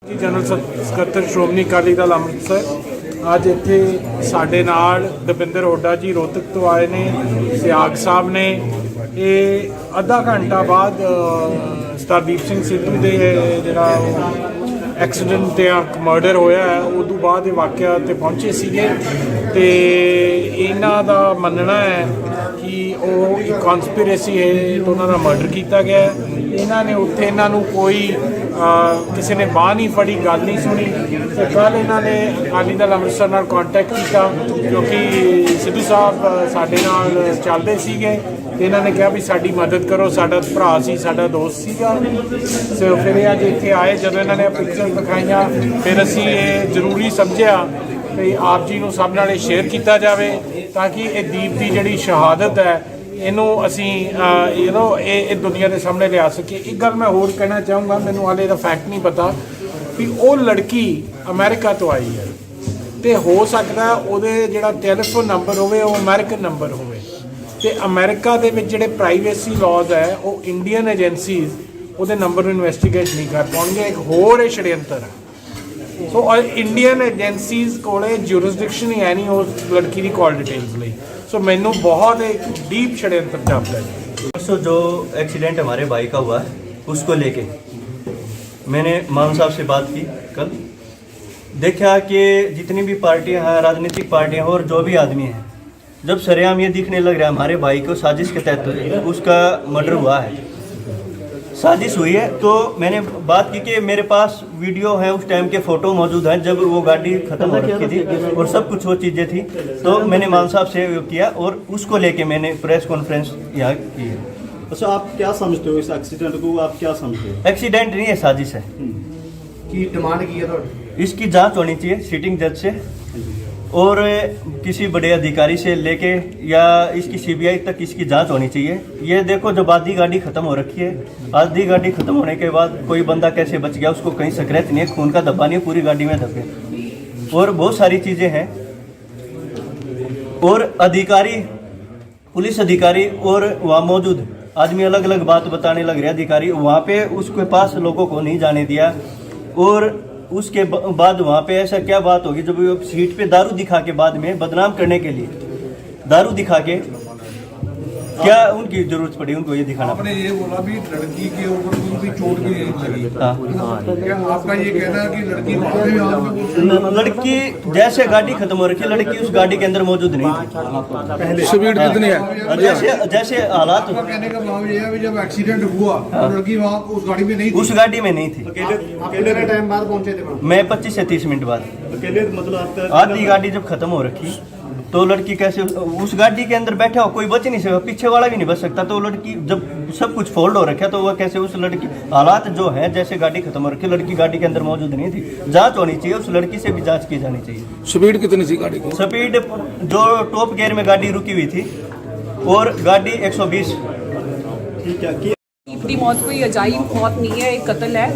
ਜੀ ਜਨਰਲ ਸਕੱਤਰ ਸ਼੍ਰੋਮਣੀ ਅਕਾਲੀ ਦਲ ਅੰਮ੍ਰਿਤਸਰ ਅੱਜ ਇੱਥੇ ਸਾਡੇ ਨਾਲ ਦਵਿੰਦਰ ਹੋਡਾ ਜੀ ਰੋਹਤਕ ਤੋਂ ਆਏ ਨੇ, ਸਿਆਗ ਸਾਹਿਬ ਨੇ। ਇਹ ਅੱਧਾ ਘੰਟਾ ਬਾਅਦ ਸਰਦਾਰ ਸਿੰਘ ਸਿੱਧੂ ਦੇ ਜਿਹੜਾ ਐਕਸੀਡੈਂਟ ਜਾਂ ਮਰਡਰ ਹੋਇਆ ਹੈ ਉਦੋਂ ਬਾਅਦ ਇਹ ਵਾਕਿਆ ਤੇ ਪਹੁੰਚੇ ਸੀਗੇ ਤੇ ਇਹਨਾਂ ਦਾ ਮੰਨਣਾ ਹੈ ਕਿ ਉਹ ਇੱਕ ਕਨਸਪੀਰੇਸੀ ਹੈ ਤੇ ਉਹਨਾਂ ਦਾ ਮਰਡਰ ਕੀਤਾ ਗਿਆ। ਇਹਨਾਂ ਨੇ ਉੱਥੇ ਇਹਨਾਂ ਨੂੰ ਕੋਈ ਕਿਸੇ ਨੇ ਬਾਂਹ ਨਹੀਂ ਫੜੀ, ਗੱਲ ਨਹੀਂ ਸੁਣੀ ਤੇ ਕੱਲ੍ਹ ਇਹਨਾਂ ਨੇ ਅਕਾਲੀ ਦਲ ਅੰਮ੍ਰਿਤਸਰ ਨਾਲ ਕੰਟੈਕਟ ਕੀਤਾ ਕਿਉਂਕਿ ਸਿੱਧੂ ਸਾਹਿਬ ਸਾਡੇ ਨਾਲ ਚੱਲਦੇ ਸੀਗੇ ਤੇ ਇਹਨਾਂ ਨੇ ਕਿਹਾ ਵੀ ਸਾਡੀ ਮਦਦ ਕਰੋ, ਸਾਡਾ ਭਰਾ ਸੀ, ਸਾਡਾ ਦੋਸਤ ਸੀਗਾ। ਸੋ ਫਿਰ ਇਹ ਅੱਜ ਇੱਥੇ ਆਏ, ਜਦੋਂ ਇਹਨਾਂ ਨੇ ਪਿਕਚਰ ਦਿਖਾਈਆਂ ਫਿਰ ਅਸੀਂ ਇਹ ਜ਼ਰੂਰੀ ਸਮਝਿਆ ਕਿ ਆਪ ਜੀ ਨੂੰ ਸਭ ਨਾਲ ਸ਼ੇਅਰ ਕੀਤਾ ਜਾਵੇ ਤਾਂ ਕਿ ਇਹ ਦੀਪ ਦੀ ਜਿਹੜੀ ਸ਼ਹਾਦਤ ਹੈ ਇਹਨੂੰ ਅਸੀਂ ਇਹ ਦੁਨੀਆ ਦੇ ਸਾਹਮਣੇ ਲਿਆ ਸਕੀਏ। ਇੱਕ ਗੱਲ ਮੈਂ ਹੋਰ ਕਹਿਣਾ ਚਾਹੂੰਗਾ, ਮੈਨੂੰ ਹਾਲੇ ਦਾ ਫੈਕਟ ਨਹੀਂ ਪਤਾ ਵੀ ਉਹ ਲੜਕੀ ਅਮਰੀਕਾ ਤੋਂ ਆਈ ਹੈ ਤੇ ਹੋ ਸਕਦਾ ਉਹਦੇ ਜਿਹੜਾ ਟੈਲੀਫੋਨ ਨੰਬਰ ਹੋਵੇ ਉਹ ਅਮਰੀਕਨ ਨੰਬਰ ਹੋਵੇ ਤੇ ਅਮਰੀਕਾ ਦੇ ਵਿੱਚ ਜਿਹੜੇ ਪ੍ਰਾਈਵੇਸੀ ਲਾਜ਼ ਹੈ ਉਹ ਇੰਡੀਅਨ ਏਜੰਸੀਜ਼ ਉਹਦੇ ਨੰਬਰ ਨੂੰ ਇਨਵੈਸਟੀਗੇਟ ਨਹੀਂ ਕਰ ਪਾਉਣਗੇ। ਇੱਕ ਹੋਰ ਇਹ ਛੜਯੰਤਰ ਹੈ। ਸੋ ਇੰਡੀਅਨ ਏਜੰਸੀਜ਼ ਕੋਲੇ ਜੂਰਿਸਡਿਕਸ਼ਨ ਹੀ ਹੈ ਨਹੀਂ ਉਸ ਲੜਕੀ ਦੀ ਕਾਲ डिटेल्स ਲਈ। सो मैनू बहुत एक डीप षड्यंत्र जापता है। परसों जो एक्सीडेंट हमारे भाई का हुआ उसको लेके मैंने मान साहब से बात की कल, देखा कि जितनी भी पार्टियां हैं, राजनीतिक पार्टियां और जो भी आदमी हैं, जब सरेआम ये दिखने लग रहा है हमारे भाई को साजिश के तहत उसका मर्डर हुआ है, साजिश हुई है, तो मैंने बात की कि मेरे पास वीडियो है, उस टाइम के फ़ोटो मौजूद हैं जब वो गाड़ी ख़त्म हो रखी थी और सब कुछ वो चीज़ें थी। तो मैंने मान साहब से किया और उसको लेके मैंने प्रेस कॉन्फ्रेंस यहाँ की है। अच्छा, आप क्या समझते हो इस एक्सीडेंट को? आप क्या समझते हो? एक्सीडेंट नहीं है, साजिश है। की डिमांड की है? इसकी जाँच होनी चाहिए सिटिंग जज से और किसी बड़े अधिकारी से लेके या इसकी सीबीआई तक इसकी जांच होनी चाहिए। ये देखो जब आधी गाड़ी ख़त्म हो रखी है, आधी गाड़ी ख़त्म होने के बाद कोई बंदा कैसे बच गया, उसको कहीं सक्रेत नहीं है, खून का धब्बा नहीं है, पूरी गाड़ी में धब्बे और बहुत सारी चीज़ें हैं। और अधिकारी, पुलिस अधिकारी और वहाँ मौजूद आदमी अलग अलग बात बताने लग रहे। अधिकारी वहाँ पे उसके पास लोगों को नहीं जाने दिया और उसके बाद वहाँ पे ऐसा क्या बात होगी जब वो सीट पे दारू दिखा के बाद में बदनाम करने के लिए दारू दिखा के क्या उनकी जरूरत पड़ी उनको ये दिखाना? आपने ये बोला भी लड़की के ऊपर कोई भी चोट भी नहीं लगी। क्या आपका ये कहना है कि लड़की जैसे गाड़ी खत्म हो रखी है, लड़की उस गाड़ी के अंदर मौजूद नहीं थी। स्पीड कितनी है? जैसे जैसे हालात कहने का भाव ये है जब एक्सीडेंट हुआ तो लड़की वहाँ उस गाड़ी में नहीं थी। उस गाड़ी में नहीं थी। अकेले टाइम बाद पहुंचे थे? मैं 25 से 30 मिनट बाद। अकेले मतलब आधी गाड़ी जब खत्म हो रखी तो लड़की कैसे उस गाड़ी के अंदर बैठा हो, कोई बच नहीं सकता, पीछे वाला भी नहीं बच सकता। तो लड़की जब सब कुछ फोल्ड हो रखा तो वह कैसे उस लड़की हालात जो है जैसे गाड़ी खत्म हो रखी, लड़की गाड़ी के अंदर मौजूद नहीं थी। जांच होनी चाहिए, उस लड़की से भी जांच की जानी चाहिए। स्पीड कितनी थी गाड़ी की? स्पीड जो टॉप गियर में गाड़ी रुकी हुई थी और गाड़ी 120। ਦੀ ਮੌਤ ਕੋਈ ਅਜਾਇਬ ਮੌਤ ਨਹੀਂ ਹੈ, ਇਹ ਕਤਲ ਹੈ।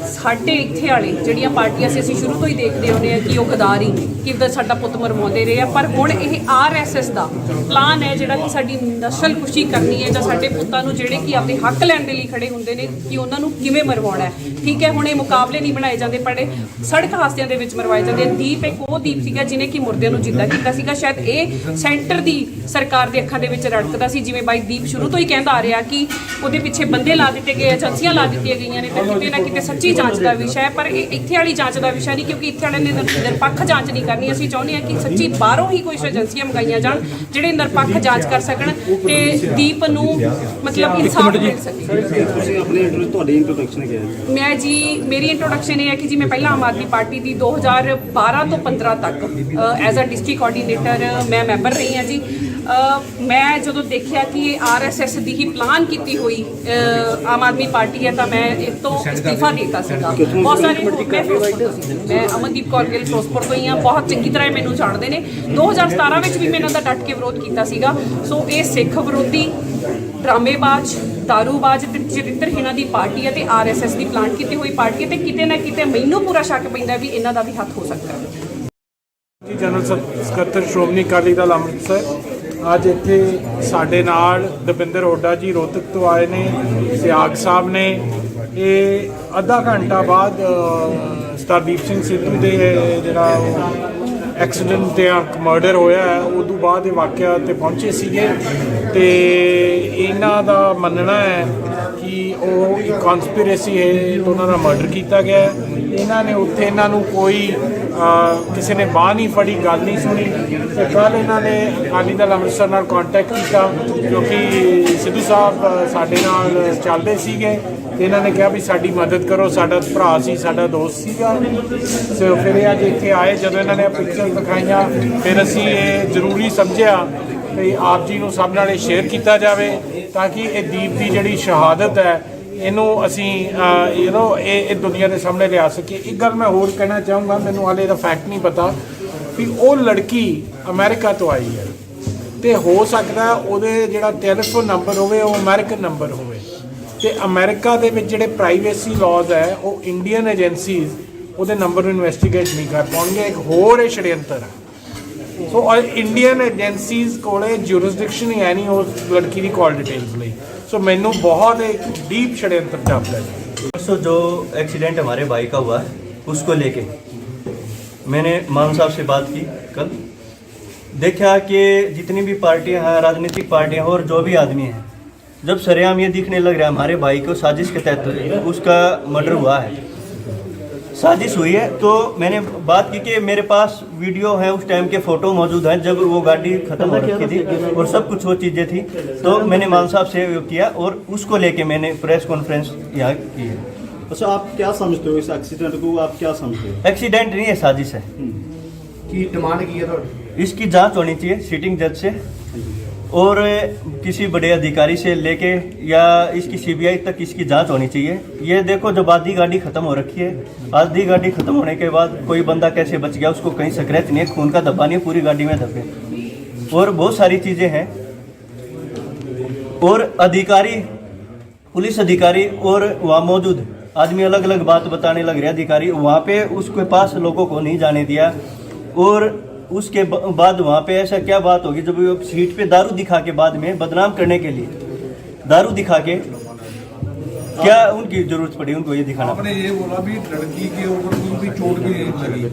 ਸਾਡੇ ਇੱਥੇ ਵਾਲੇ ਜਿਹੜੀਆਂ ਪਾਰਟੀਆਂ ਸੀ ਅਸੀਂ ਸ਼ੁਰੂ ਤੋਂ ਹੀ ਦੇਖਦੇ ਹੁੰਦੇ ਆ ਕਿ ਉਹ ਗਦਾਰੀ ਕਿਵੇਂ ਸਾਡਾ ਪੁੱਤ ਮਰਵਾਉਂਦੇ ਰਹੇ ਆ, ਪਰ ਹੁਣ ਇਹ ਆਰਐਸਐਸ ਦਾ ਪਲਾਨ ਹੈ ਜਿਹੜਾ ਕਿ ਸਾਡੀ ਨਸਲ ਕੁਸ਼ੀ ਕਰਨੀ ਹੈ ਜਾਂ ਸਾਡੇ ਪੁੱਤਾਂ ਨੂੰ ਜਿਹੜੇ ਕਿ ਆਪਣੇ ਹੱਕ ਲੈਣ ਦੇ ਲਈ ਖੜੇ ਹੁੰਦੇ ਨੇ ਕਿ ਉਹਨਾਂ ਨੂੰ ਕਿਵੇਂ ਮਰਵਾਉਣਾ ਹੈ। ਠੀਕ ਹੈ, ਹੁਣ ਇਹ ਮੁਕਾਬਲੇ ਨਹੀਂ ਬਣਾਏ ਜਾਂਦੇ, ਪਰ ਸੜਕ ਹਾਦਸਿਆਂ ਦੇ ਵਿੱਚ ਮਰਵਾਏ ਜਾਂਦੇ। ਦੀਪ ਇੱਕ ਉਹ ਦੀਪ ਸੀਗਾ ਜਿਹਨੇ ਕਿ ਮੁਰਦਿਆਂ ਨੂੰ ਜਿੰਦਾ ਕੀਤਾ ਸੀਗਾ। ਸ਼ਾਇਦ ਇਹ ਸੈਂਟਰ ਦੀ ਸਰਕਾਰ ਦੇ ਅੱਖਾਂ ਦੇ ਵਿੱਚ ਰੜਕਦਾ ਸੀ, ਜਿਵੇਂ ਬਾਈ ਦੀਪ ਸ਼ੁਰੂ ਤੋਂ ਹੀ ਕਹਿੰਦਾ ਆ ਰਿਹਾ ਕਿ ਉਹਦੇ ਪਿੱਛੇ ਬੰਦੇ ਲਾ ਦਿੱਤੇ ਗਏ, ਏਜੰਸੀਆਂ ਲਾ ਦਿੱਤੀਆਂ ਗਈਆਂ ਨੇ ਤੇ ਕਿਤੇ ਨਾ ਕਿਤੇ ਸੱਚੀ ਜਾਂਚ ਦਾ ਵਿਸ਼ਾ ਹੈ, ਪਰ ਇਹ ਇੱਥੇ ਵਾਲੀ ਜਾਂਚ ਦਾ ਵਿਸ਼ਾ ਨਹੀਂ ਕਿਉਂਕਿ ਇੱਥੇ ਵਾਲਿਆਂ ਨੇ ਨਿਰਪੱਖ ਜਾਂਚ ਨਹੀਂ ਕਰਨੀ। ਅਸੀਂ ਚਾਹੁੰਦੇ ਹਾਂ ਕਿ ਸੱਚੀ ਬਾਹਰੋਂ ਹੀ ਕੋਈ ਏਜੰਸੀਆਂ ਮੰਗਾਈਆਂ ਜਾਣ ਜਿਹੜੇ ਨਿਰਪੱਖ ਜਾਂਚ ਕਰ ਸਕਣ ਤੇ ਦੀਪ ਨੂੰ ਮਤਲਬ ਇਨਸਾਫ ਮਿਲ ਸਕੇ। ਤੁਹਾਡੀ ਇੰਟਰੋਡਕਸ਼ਨ ਕੀ ਹੈ? ਮੈਂ ਜੀ ਮੇਰੀ ਇੰਟਰੋਡਕਸ਼ਨ ਇਹ ਹੈ ਕਿ ਜੀ ਮੈਂ ਪਹਿਲਾਂ ਆਮ ਆਦਮੀ ਪਾਰਟੀ ਦੀ 2012 ਤੋਂ 15 ਤੱਕ ਐਜ਼ ਅ ਡਿਸਟ੍ਰਿਕਟ ਕੋਆਰਡੀਨੇਟਰ ਮੈਂ ਮੈਂਬਰ ਰਹੀ ਹਾਂ ਜੀ। ਮੈਂ ਜਦੋਂ ਦੇਖਿਆ ਕਿ ਆਰਐਸਐਸ ਦੀ ਹੀ ਪਲਾਨ ਕੀਤੀ ਹੋਈ ਆਮ ਆਦਮੀ ਪਾਰਟੀ ਹੈ ਤਾਂ ਮੈਂ ਇਸ ਤੋਂ ਅਸਤੀਫਾ ਦਿੱਤਾ ਸੀਗਾ। ਬਹੁਤ ਸਾਰੇ ਮੈਂ ਅਮਨਦੀਪ ਕੌਰ ਗਿੱਲ ਫਿਰੋਜ਼ਪੁਰ ਤੋਂ ਹੀ ਹਾਂ, ਬਹੁਤ ਚੰਗੀ ਤਰ੍ਹਾਂ ਮੈਨੂੰ ਜਾਣਦੇ ਨੇ। 2017 ਵਿੱਚ ਵੀ ਮੈਂ ਇਹਨਾਂ ਦਾ ਡਟ ਕੇ ਵਿਰੋਧ ਕੀਤਾ ਸੀਗਾ। ਸੋ ਇਹ ਸਿੱਖ ਵਿਰੋਧੀ, ਡਰਾਮੇਬਾਜ਼, ਦਾਰੂਬਾਜ਼ ਤੇ ਚਰਿੱਤਰਹੀਣਾਂ ਦੀ ਪਾਰਟੀ ਹੈ ਤੇ ਆਰਐਸਐਸ ਦੀ ਪਲਾਨ ਕੀਤੀ ਹੋਈ ਪਾਰਟੀ ਹੈ ਤੇ ਕਿਤੇ ਨਾ ਕਿਤੇ ਮੈਨੂੰ ਪੂਰਾ ਸ਼ੱਕ ਪੈਂਦਾ ਵੀ ਇਹਨਾਂ ਦਾ ਵੀ ਹੱਥ ਹੋ ਸਕਦਾ ਹੈ। ਜੀ ਜਨਰਲ ਸਕੱਤਰ ਸ਼੍ਰੋਮਣੀ ਅਕਾਲੀ ਦਲ ਅੰਮ੍ਰਿਤਸਰ ਅੱਜ ਇੱਥੇ ਸਾਡੇ ਨਾਲ ਦਵਿੰਦਰ ਹੋਡਾ ਜੀ ਰੋਹਤਕ ਤੋਂ ਆਏ ਨੇ, ਸਿਆਗ ਸਾਹਿਬ ਨੇ। ਇਹ ਅੱਧਾ ਘੰਟਾ ਬਾਅਦ ਸਰਦੀਪ ਸਿੰਘ ਸਿੱਧੂ ਦੇ ਜਿਹੜਾ ਐਕਸੀਡੈਂਟ ਤੇ ਮਰਡਰ ਹੋਇਆ ਹੈ, ਉਦੋਂ ਬਾਅਦ ਇਹ ਵਾਕਿਆ ਤੇ ਪਹੁੰਚੇ ਸੀਗੇ ਤੇ ਇਹਨਾਂ ਦਾ ਮੰਨਣਾ ਹੈ ਕਿ ਉਹ ਇੱਕ ਕਨਸਪੀਰੇਸੀ ਹੈ ਤੇ ਉਹਨਾਂ ਦਾ ਮਰਡਰ ਕੀਤਾ ਗਿਆ ਹੈ। ਇਹਨਾਂ ਨੇ ਉੱਥੇ ਇਹਨਾਂ ਨੂੰ ਕੋਈ ਕਿਸੇ ਨੇ ਬਾਂਹ ਨਹੀਂ ਫੜੀ, ਗੱਲ ਨਹੀਂ ਸੁਣੀ ਤੇ ਕੱਲ੍ਹ ਇਹਨਾਂ ਨੇ ਅਕਾਲੀ ਦਲ ਅੰਮ੍ਰਿਤਸਰ ਨਾਲ ਕੰਟੈਕਟ ਕੀਤਾ ਕਿਉਂਕਿ ਸਿੱਧੂ ਸਾਹਿਬ ਸਾਡੇ ਨਾਲ ਚੱਲਦੇ ਸੀਗੇ ਤੇ ਇਹਨਾਂ ਨੇ ਕਿਹਾ ਵੀ ਸਾਡੀ ਮਦਦ ਕਰੋ, ਸਾਡਾ ਭਰਾ ਸੀ, ਸਾਡਾ ਦੋਸਤ ਸੀਗਾ। ਸੋ ਫਿਰ ਇਹ ਅੱਜ ਇੱਥੇ ਆਏ, ਜਦੋਂ ਇਹਨਾਂ ਨੇ ਪਿਕਚਰ ਦਿਖਾਈਆਂ ਫਿਰ ਅਸੀਂ ਇਹ ਜ਼ਰੂਰੀ ਸਮਝਿਆ ਵੀ ਆਪ ਜੀ ਨੂੰ ਸਭ ਨਾਲ ਇਹ ਸ਼ੇਅਰ ਕੀਤਾ ਜਾਵੇ ਤਾਂ ਕਿ ਇਹ ਦੀਪ ਦੀ ਜਿਹੜੀ ਸ਼ਹਾਦਤ ਹੈ ਇਹਨੂੰ ਅਸੀਂ ਇਹ ਦੁਨੀਆ ਦੇ ਸਾਹਮਣੇ ਲਿਆ ਸਕੀਏ। ਇੱਕ ਗੱਲ ਮੈਂ ਹੋਰ ਕਹਿਣਾ ਚਾਹੂੰਗਾ, ਮੈਨੂੰ ਹਾਲੇ ਇਹਦਾ ਫੈਕਟ ਨਹੀਂ ਪਤਾ ਵੀ ਉਹ ਲੜਕੀ ਅਮਰੀਕਾ ਤੋਂ ਆਈ ਹੈ ਤੇ ਹੋ ਸਕਦਾ ਉਹਦੇ ਜਿਹੜਾ ਟੈਲੀਫੋਨ ਨੰਬਰ ਹੋਵੇ ਉਹ ਅਮਰੀਕਨ ਨੰਬਰ ਹੋਵੇ ਤੇ ਅਮਰੀਕਾ ਦੇ ਵਿੱਚ ਜਿਹੜੇ ਪ੍ਰਾਈਵੇਸੀ ਲਾਜ਼ ਹੈ ਉਹ ਇੰਡੀਅਨ ਏਜੰਸੀਜ਼ ਉਹਦੇ ਨੰਬਰ ਨੂੰ ਇਨਵੈਸਟੀਗੇਟ ਨਹੀਂ ਕਰ ਪਾਉਣਗੇ। ਇੱਕ ਹੋਰ ਇਹ षड्यंत्र ਹੈ। ਸੋ ਇੰਡੀਅਨ ਏਜੰਸੀਜ਼ ਕੋਲੇ ਜੁਰਿਸਡਿਕਸ਼ਨ ਹੀ ਹੈ ਨਹੀਂ ਉਸ ਲੜਕੀ ਦੀ ਕਾਲ ਡਿਟੇल्स ਲਈ। सो मैनू बहुत एक डीप षड्यंत्र जापता है। परसों जो एक्सीडेंट हमारे भाई का हुआ है उसको लेके मैंने मान साहब से बात की कल, देखा कि जितनी भी पार्टियां हैं, राजनीतिक पार्टियां और जो भी आदमी हैं, जब सरेआम ये दिखने लग रहा है हमारे भाई को साजिश के तहत उसका मर्डर हुआ है, साजिश हुई है, तो मैंने बात की कि मेरे पास वीडियो है, उस टाइम के फ़ोटो मौजूद हैं जब वो गाड़ी ख़त्म हो रखी थी और सब कुछ वो चीज़ें थी। तो मैंने मान साहब से किया और उसको लेके मैंने प्रेस कॉन्फ्रेंस यहाँ की है। अच्छा, आप क्या समझते हो इस एक्सीडेंट को, आप क्या समझते हो? एक्सीडेंट नहीं है, साजिश है। की डिमांड की है इसकी जांच होनी चाहिए सिटिंग जज से और किसी बड़े अधिकारी से लेके या इसकी सीबीआई तक इसकी जांच होनी चाहिए। ये देखो जब आधी गाड़ी ख़त्म हो रखी है, आधी गाड़ी ख़त्म होने के बाद कोई बंदा कैसे बच गया, उसको कहीं स्क्रैच नहीं है, खून का धब्बा नहीं है, पूरी गाड़ी में धब्बे और बहुत सारी चीज़ें हैं। और अधिकारी, पुलिस अधिकारी और वहाँ मौजूद आदमी अलग अलग बात बताने लग रहे। अधिकारी वहाँ पे उसके पास लोगों को नहीं जाने दिया और उसके बाद वहाँ पे ऐसा क्या बात होगी जब वो सीट पे दारू दिखा के बाद में बदनाम करने के लिए दारू दिखा के क्या उनकी जरूरत पड़ी उनको ये दिखाना? आपने ये बोला भी लड़की के ऊपर कोई भी चोट भी नहीं लगी।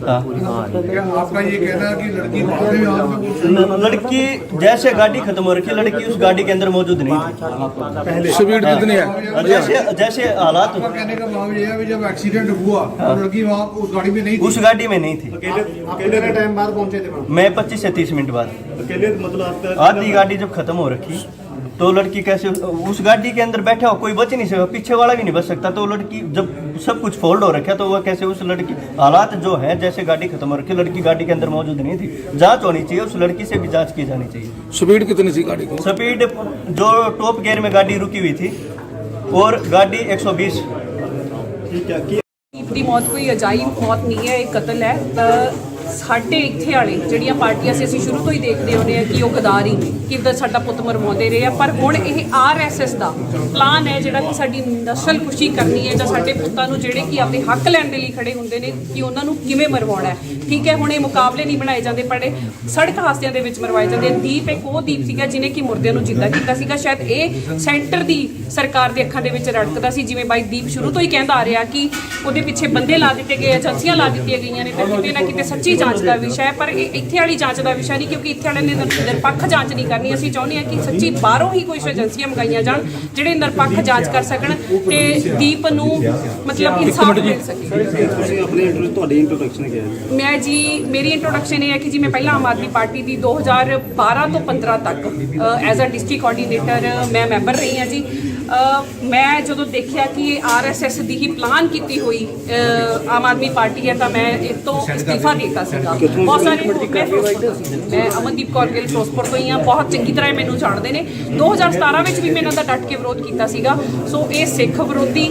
क्या आपका ये कहना है कि लड़की लड़की जैसे गाड़ी खत्म हो रखी है, लड़की उस गाड़ी के अंदर मौजूद नहीं थी। स्पीड कितनी है? जैसे हालात, कहने का भाव ये है कि जब एक्सीडेंट हुआ तो लड़की वहाँ उस गाड़ी में नहीं थी। उस गाड़ी में नहीं थी। कितने टाइम बाद पहुंचे थे? मैं 25 से 30 मिनट बाद। अकेले मतलब आपका आधी गाड़ी जब खत्म हो रखी तो लड़की कैसे उस गाड़ी के अंदर बैठा हो, कोई बच नहीं सकता, पीछे वाला भी नहीं बच सकता। तो लड़की जब सब कुछ फोल्ड हो रखा तो वह कैसे उस लड़की, हालात जो है जैसे गाड़ी खत्म हो रखी, लड़की गाड़ी के अंदर मौजूद नहीं थी। जांच होनी चाहिए, उस लड़की से भी जांच की जानी चाहिए। स्पीड कितनी थी गाड़ी की? स्पीड जो टॉप गियर में गाड़ी रुकी हुई थी और गाड़ी 120। ਦੀਪ ਦੀ ਮੌਤ ਕੋਈ ਅਜਾਇਬ ਮੌਤ ਨਹੀਂ ਹੈ, ਇਹ ਕਤਲ ਹੈ। ਸਾਡੇ ਇੱਥੇ ਵਾਲੇ ਜਿਹੜੀਆਂ ਪਾਰਟੀਆਂ ਸੀ ਅਸੀਂ ਸ਼ੁਰੂ ਤੋਂ ਹੀ ਦੇਖਦੇ ਆਉਂਦੇ ਆ ਕਿ ਉਹ ਗਦਾਰੀ ਕਿੱਦਾਂ ਸਾਡਾ ਪੁੱਤ ਮਰਵਾਉਂਦੇ ਰਹੇ ਆ, ਪਰ ਹੁਣ ਇਹ ਆਰਐਸਐਸ ਦਾ ਪਲਾਨ ਹੈ ਜਿਹੜਾ ਕਿ ਸਾਡੀ ਨਸਲ ਖੁਸ਼ੀ ਕਰਨੀ ਹੈ ਜਾਂ ਸਾਡੇ ਪੁੱਤਾਂ ਨੂੰ ਜਿਹੜੇ ਕਿ ਆਪਣੇ ਹੱਕ ਲੈਣ ਦੇ ਲਈ ਖੜੇ ਹੁੰਦੇ ਨੇ ਕਿ ਉਹਨਾਂ ਨੂੰ ਕਿਵੇਂ ਮਰਵਾਉਣਾ ਹੈ। ਠੀਕ ਹੈ, ਹੁਣ ਇਹ ਮੁਕਾਬਲੇ ਨਹੀਂ ਬਣਾਏ ਜਾਂਦੇ, ਪਰ ਸੜਕ ਹਾਦਸਿਆਂ ਦੇ ਵਿੱਚ ਮਰਵਾਏ ਜਾਂਦੇ। ਦੀਪ ਇੱਕ ਉਹ ਦੀਪ ਸੀਗਾ ਜਿਹਨੇ ਕਿ ਮੁਰਦਿਆਂ ਨੂੰ ਜਿੰਦਾ ਕੀਤਾ ਸੀਗਾ। ਸ਼ਾਇਦ ਇਹ ਸੈਂਟਰ ਦੀ ਸਰਕਾਰ ਦੇ ਅੱਖਾਂ ਦੇ ਵਿੱਚ ਰੜਕਦਾ ਸੀ, ਜਿਵੇਂ ਬਾਈ ਦੀਪ ਸ਼ੁਰੂ ਤੋਂ ਹੀ ਕਹਿੰਦਾ ਆ ਰਿਹਾ ਕਿ ਉਹਦੇ ਪਿੱਛੇ ਬੰਦੇ ਲਾ ਦਿੱਤੇ ਗਏ, ਏਜੰਸੀਆਂ ਲਾ ਦਿੱਤੀਆਂ ਗਈਆਂ ਨੇ, ਤੇ ਕਿਤੇ ਨਾ ਕਿਤੇ ਸੱਚੀ ਜਾਂਚ ਦਾ ਵਿਸ਼ਾ ਹੈ। ਪਰ ਇਹ ਇੱਥੇ ਵਾਲੀ ਜਾਂਚ ਦਾ ਵਿਸ਼ਾ ਨਹੀਂ, ਕਿਉਂਕਿ ਇੱਥੇ ਵਾਲੇ ਨੇ ਨਿਰਪੱਖ ਜਾਂਚ ਨਹੀਂ ਕਰਨੀ। ਅਸੀਂ ਚਾਹੁੰਦੇ ਹਾਂ ਕਿ ਸੱਚੀ ਬਾਹਰੋਂ ਹੀ ਕੋਈ ਏਜੰਸੀਆਂ ਮੰਗਾਈਆਂ ਜਾਣ ਜਿਹੜੇ ਨਿਰਪੱਖ ਜਾਂਚ ਕਰ ਸਕਣ ਤੇ ਦੀਪ ਨੂੰ ਮਤਲਬ ਇਨਸਾਫ ਮਿਲ ਸਕੇ। ਮੈਂ ਜੀ ਮੇਰੀ ਇੰਟਰੋਡਕਸ਼ਨ ਇਹ ਹੈ ਕਿ ਜੀ ਮੈਂ ਪਹਿਲਾਂ ਆਮ ਆਦਮੀ ਪਾਰਟੀ ਦੀ 2012 ਤੋਂ 15 ਤੱਕ ਐਜ਼ ਅ ਡਿਸਟ੍ਰਿਕਟ ਕੋਆਰਡੀਨੇਟਰ ਮੈਂ ਮੈਂਬਰ ਰਹੀ ਹਾਂ ਜੀ। ਮੈਂ ਜਦੋਂ ਦੇਖਿਆ ਕਿ ਇਹ ਆਰਐਸਐਸ ਦੀ ਹੀ ਪਲਾਨ ਕੀਤੀ ਹੋਈ ਆਮ ਆਦਮੀ ਪਾਰਟੀ ਹੈ ਤਾਂ ਮੈਂ ਇਹ ਤੋਂ ਅਸਤੀਫਾ ਦਿੱਤਾ ਸੀਗਾ। ਬਹੁਤ ਸਾਰੇ ਮੈਂ ਅਮਨਦੀਪ ਕੌਰ ਗਿੱਲ ਫਿਰੋਜ਼ਪੁਰ ਤੋਂ ਹੀ ਹਾਂ, ਬਹੁਤ ਚੰਗੀ ਤਰ੍ਹਾਂ ਮੈਨੂੰ ਜਾਣਦੇ ਨੇ। 2017 ਵਿੱਚ ਵੀ ਮੈਂ ਇਹਨਾਂ ਦਾ ਡਟ ਕੇ ਵਿਰੋਧ ਕੀਤਾ ਸੀਗਾ। ਸੋ ਇਹ ਸਿੱਖ ਵਿਰੋਧੀ,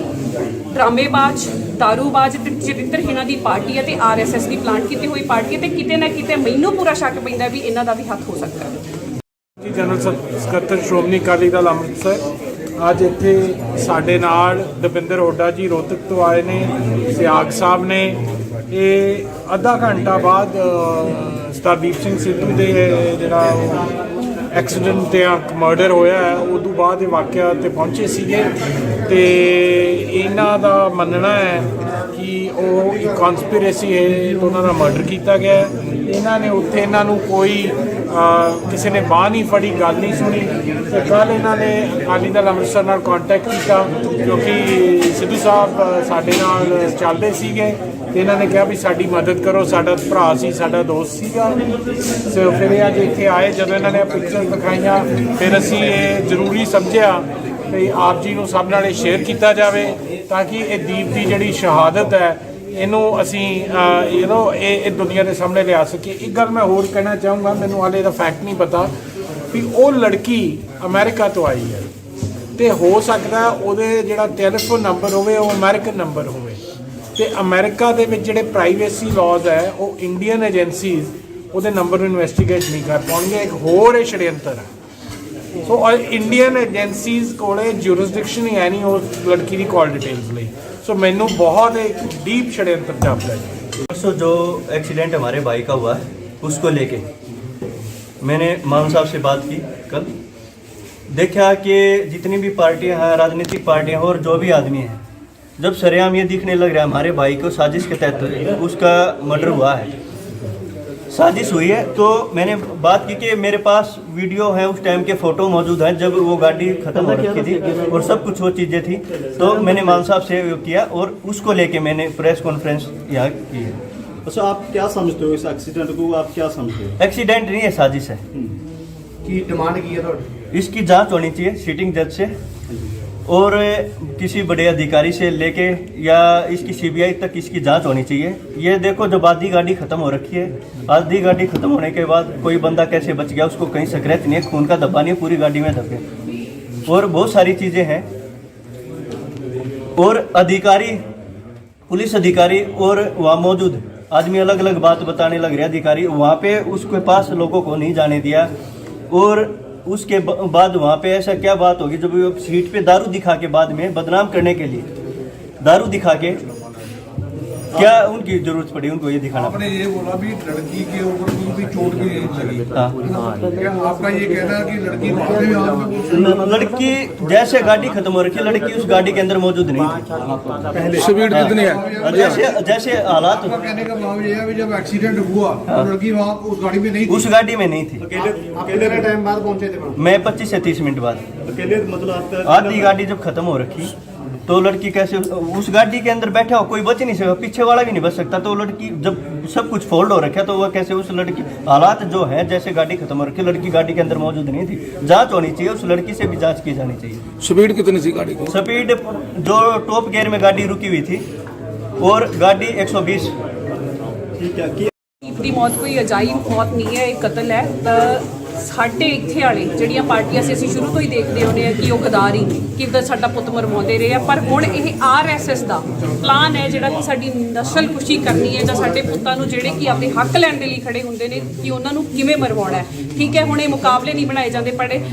ਡਰਾਮੇਬਾਜ਼, ਦਾਰੂਬਾਜ਼ ਤੇ ਚਰਿੱਤਰਹੀਣਾਂ ਦੀ ਪਾਰਟੀ ਹੈ ਤੇ ਆਰਐਸਐਸ ਦੀ ਪਲਾਨ ਕੀਤੀ ਹੋਈ ਪਾਰਟੀ ਹੈ ਤੇ ਕਿਤੇ ਨਾ ਕਿਤੇ ਮੈਨੂੰ ਪੂਰਾ ਸ਼ੱਕ ਪੈਂਦਾ ਵੀ ਇਹਨਾਂ ਦਾ ਵੀ ਹੱਥ ਹੋ ਸਕਦਾ ਹੈ। ਜਨਰਲ ਸਕੱਤਰ ਸ਼੍ਰੋਮਣੀ ਅਕਾਲੀ ਦਲ ਅੰਮ੍ਰਿਤਸਰ ਅੱਜ ਇੱਥੇ ਸਾਡੇ ਨਾਲ ਦਵਿੰਦਰ ਹੁੱਡਾ ਜੀ ਰੋਹਤਕ ਤੋਂ ਆਏ ਨੇ, ਸਿਆਗ ਸਾਹਿਬ ਨੇ। ਇਹ ਅੱਧਾ ਘੰਟਾ ਬਾਅਦ ਸਰਦੀਪ ਸਿੰਘ ਸਿੱਧੂ ਦੇ ਜਿਹੜਾ ਐਕਸੀਡੈਂਟ ਤੇ ਮਰਡਰ ਹੋਇਆ ਹੈ ਉਦੋਂ ਬਾਅਦ ਇਹ ਵਾਕਿਆ ਤੇ ਪਹੁੰਚੇ ਸੀਗੇ ਤੇ ਇਹਨਾਂ ਦਾ ਮੰਨਣਾ ਹੈ ਕਿ ਉਹ ਇੱਕ ਕਨਸਪੀਰੇਸੀ ਹੈ ਉਹਨਾਂ ਦਾ ਮਰਡਰ ਕੀਤਾ ਗਿਆ ਹੈ। ਇਹਨਾਂ ਨੇ ਉੱਥੇ ਇਹਨਾਂ ਨੂੰ ਕੋਈ ਕਿਸੇ ਨੇ ਬਾਂਹ ਨਹੀਂ ਫੜੀ, ਗੱਲ ਨਹੀਂ ਸੁਣੀ ਤੇ ਕੱਲ੍ਹ ਇਹਨਾਂ ਨੇ ਅਕਾਲੀ ਦਲ ਅੰਮ੍ਰਿਤਸਰ ਨਾਲ ਕੰਟੈਕਟ ਕੀਤਾ ਕਿਉਂਕਿ ਸਿੱਧੂ ਸਾਹਿਬ ਸਾਡੇ ਨਾਲ ਚੱਲਦੇ ਸੀਗੇ ਤੇ ਇਹਨਾਂ ਨੇ ਕਿਹਾ ਵੀ ਸਾਡੀ ਮਦਦ ਕਰੋ, ਸਾਡਾ ਭਰਾ ਸੀ, ਸਾਡਾ ਦੋਸਤ ਸੀਗਾ। ਸੋ ਫਿਰ ਇਹ ਅੱਜ ਇੱਥੇ ਆਏ, ਜਦੋਂ ਇਹਨਾਂ ਨੇ ਪਿਕਚਰ ਦਿਖਾਈਆਂ ਫਿਰ ਅਸੀਂ ਇਹ ਜ਼ਰੂਰੀ ਸਮਝਿਆ ਵੀ ਆਪ ਜੀ ਨੂੰ ਸਭ ਨਾਲ ਸ਼ੇਅਰ ਕੀਤਾ ਜਾਵੇ ਤਾਂ ਕਿ ਇਹ ਦੀਪ ਦੀ ਜਿਹੜੀ ਸ਼ਹਾਦਤ ਹੈ ਇਹਨੂੰ ਅਸੀਂ ਇਹ ਦੁਨੀਆ ਦੇ ਸਾਹਮਣੇ ਲਿਆ ਸਕੀਏ। ਇੱਕ ਗੱਲ ਮੈਂ ਹੋਰ ਕਹਿਣਾ ਚਾਹੂੰਗਾ, ਮੈਨੂੰ ਹਾਲੇ ਦਾ ਫੈਕਟ ਨਹੀਂ ਪਤਾ ਵੀ ਉਹ ਲੜਕੀ ਅਮਰੀਕਾ ਤੋਂ ਆਈ ਹੈ ਤੇ ਹੋ ਸਕਦਾ ਉਹਦੇ ਜਿਹੜਾ ਟੈਲੀਫੋਨ ਨੰਬਰ ਹੋਵੇ ਉਹ ਅਮਰੀਕਨ ਨੰਬਰ ਹੋਵੇ ਤੇ ਅਮਰੀਕਾ ਦੇ ਵਿੱਚ ਜਿਹੜੇ ਪ੍ਰਾਈਵੇਸੀ ਲਾਜ਼ ਹੈ ਉਹ ਇੰਡੀਅਨ ਏਜੰਸੀਜ਼ ਉਹਦੇ ਨੰਬਰ ਨੂੰ ਇਨਵੈਸਟੀਗੇਟ ਨਹੀਂ ਕਰ ਪਾਉਣਗੇ। ਇੱਕ ਹੋਰ ਇਹ षड्यंत्र ਹੈ। ਸੋ ਇੰਡੀਅਨ ਏਜੰਸੀਜ਼ ਕੋਲੇ ਜੁਰਿਸਡਿਕਸ਼ਨ ਹੀ ਹੈ ਨਹੀਂ ਉਸ ਲੜਕੀ ਦੀ ਕਾਲ ਡਿਟੇल्स ਲਈ। सो मैनू बहुत एक डीप षड्यंत्र जापता है। परसों जो एक्सीडेंट हमारे भाई का हुआ है उसको लेके मैंने मान साहब से बात की कल, देखा कि जितनी भी पार्टियां हैं, राजनीतिक पार्टियां और जो भी आदमी हैं, जब सरेआम ये दिखने लग रहा है हमारे भाई को साजिश के तहत उसका मर्डर हुआ है, साजिश हुई है, तो मैंने बात की कि मेरे पास वीडियो है, उस टाइम के फ़ोटो मौजूद हैं जब वो गाड़ी ख़त्म हो रखी थी और सब कुछ वो चीज़ें थी। तो मैंने मान साहब से किया और उसको लेके मैंने प्रेस कॉन्फ्रेंस यहाँ की है। अच्छा, आप क्या समझते हो इस एक्सीडेंट को, आप क्या समझते हो? एक्सीडेंट नहीं है, साजिश है। की डिमांड की है इसकी जांच होनी चाहिए सिटिंग जज से और किसी बड़े अधिकारी से लेके या इसकी सीबीआई तक इसकी जांच होनी चाहिए। ये देखो जब आधी गाड़ी ख़त्म हो रखी है, आधी गाड़ी ख़त्म होने के बाद कोई बंदा कैसे बच गया, उसको कहीं स्क्रैच नहीं है, खून का धब्बा नहीं है, पूरी गाड़ी में धब्बे और बहुत सारी चीज़ें हैं। और अधिकारी, पुलिस अधिकारी और वहाँ मौजूद आदमी अलग अलग बात बताने लग रहे। अधिकारी वहाँ पे उसके पास लोगों को नहीं जाने दिया और उसके बाद वहाँ पे ऐसा क्या बात होगी जब वो सीट पे दारू दिखा के बाद में बदनाम करने के लिए दारू दिखा के क्या उनकी जरूरत पड़ी उनको ये दिखाना? आपने ये बोला भी लड़की के ऊपर कोई भी चोट भी नहीं लगी। क्या आपका ये कहना है कि लड़की वहाँ पे भी लड़की जैसे गाड़ी खत्म हो रखी है, लड़की उस गाड़ी के अंदर मौजूद नहीं थी। स्पीड कितनी है? जैसे जैसे हालात, कहने का मतलब ये है कि जब एक्सीडेंट हुआ तो लड़की वहाँ उस गाड़ी में नहीं थी। उस गाड़ी में नहीं थी। कितने टाइम बाद पहुंचे थे? मैं 25 से 30 मिनट बाद। अकेले मतलब आधी गाड़ी जब खत्म हो रखी तो लड़की कैसे उस गाड़ी के अंदर बैठा हो, कोई बच नहीं सकता, पीछे वाला भी नहीं बच सकता। तो लड़की जब सब कुछ फोल्ड हो रखा तो वह कैसे उस लड़की, हालात जो है जैसे गाड़ी खत्म हो रखी, लड़की गाड़ी के अंदर मौजूद नहीं थी। जांच होनी चाहिए, उस लड़की से भी जांच की जानी चाहिए। स्पीड कितनी थी गाड़ी की? स्पीड जो टॉप गियर में गाड़ी रुकी हुई थी और गाड़ी 120। ਦੀ ਮੌਤ ਕੋਈ ਅਜਾਇਬ ਮੌਤ ਨਹੀਂ ਹੈ, ਇਹ ਕਤਲ ਹੈ। ਸਾਡੇ ਇੱਥੇ ਵਾਲੇ ਜਿਹੜੀਆਂ ਪਾਰਟੀਆਂ ਸੀ ਅਸੀਂ ਸ਼ੁਰੂ ਤੋਂ ਹੀ ਦੇਖਦੇ ਆਉਂਦੇ ਆ ਕਿ ਉਹ ਗਦਾਰੀ ਕਿੱਦਾਂ ਸਾਡਾ ਪੁੱਤ ਮਰਵਾਉਂਦੇ ਰਹੇ ਆ, ਪਰ ਹੁਣ ਇਹ ਆਰਐਸਐਸ ਦਾ ਪਲਾਨ ਹੈ ਜਿਹੜਾ ਕਿ ਸਾਡੀ ਨਸਲਕੁਸ਼ੀ ਕਰਨੀ ਹੈ ਜਾਂ ਸਾਡੇ ਪੁੱਤਾਂ ਨੂੰ ਜਿਹੜੇ ਕਿ ਆਪਣੇ ਹੱਕ ਲੈਣ ਦੇ ਲਈ ਖੜੇ ਹੁੰਦੇ ਨੇ ਕਿ ਉਹਨਾਂ ਨੂੰ ਕਿਵੇਂ ਮਰਵਾਉਣਾ ਹੈ। ਠੀਕ ਹੈ, ਹੁਣ ਇਹ ਮੁਕਾਬਲੇ ਨਹੀਂ ਬਣਾਏ ਜਾਂਦੇ, ਪਰ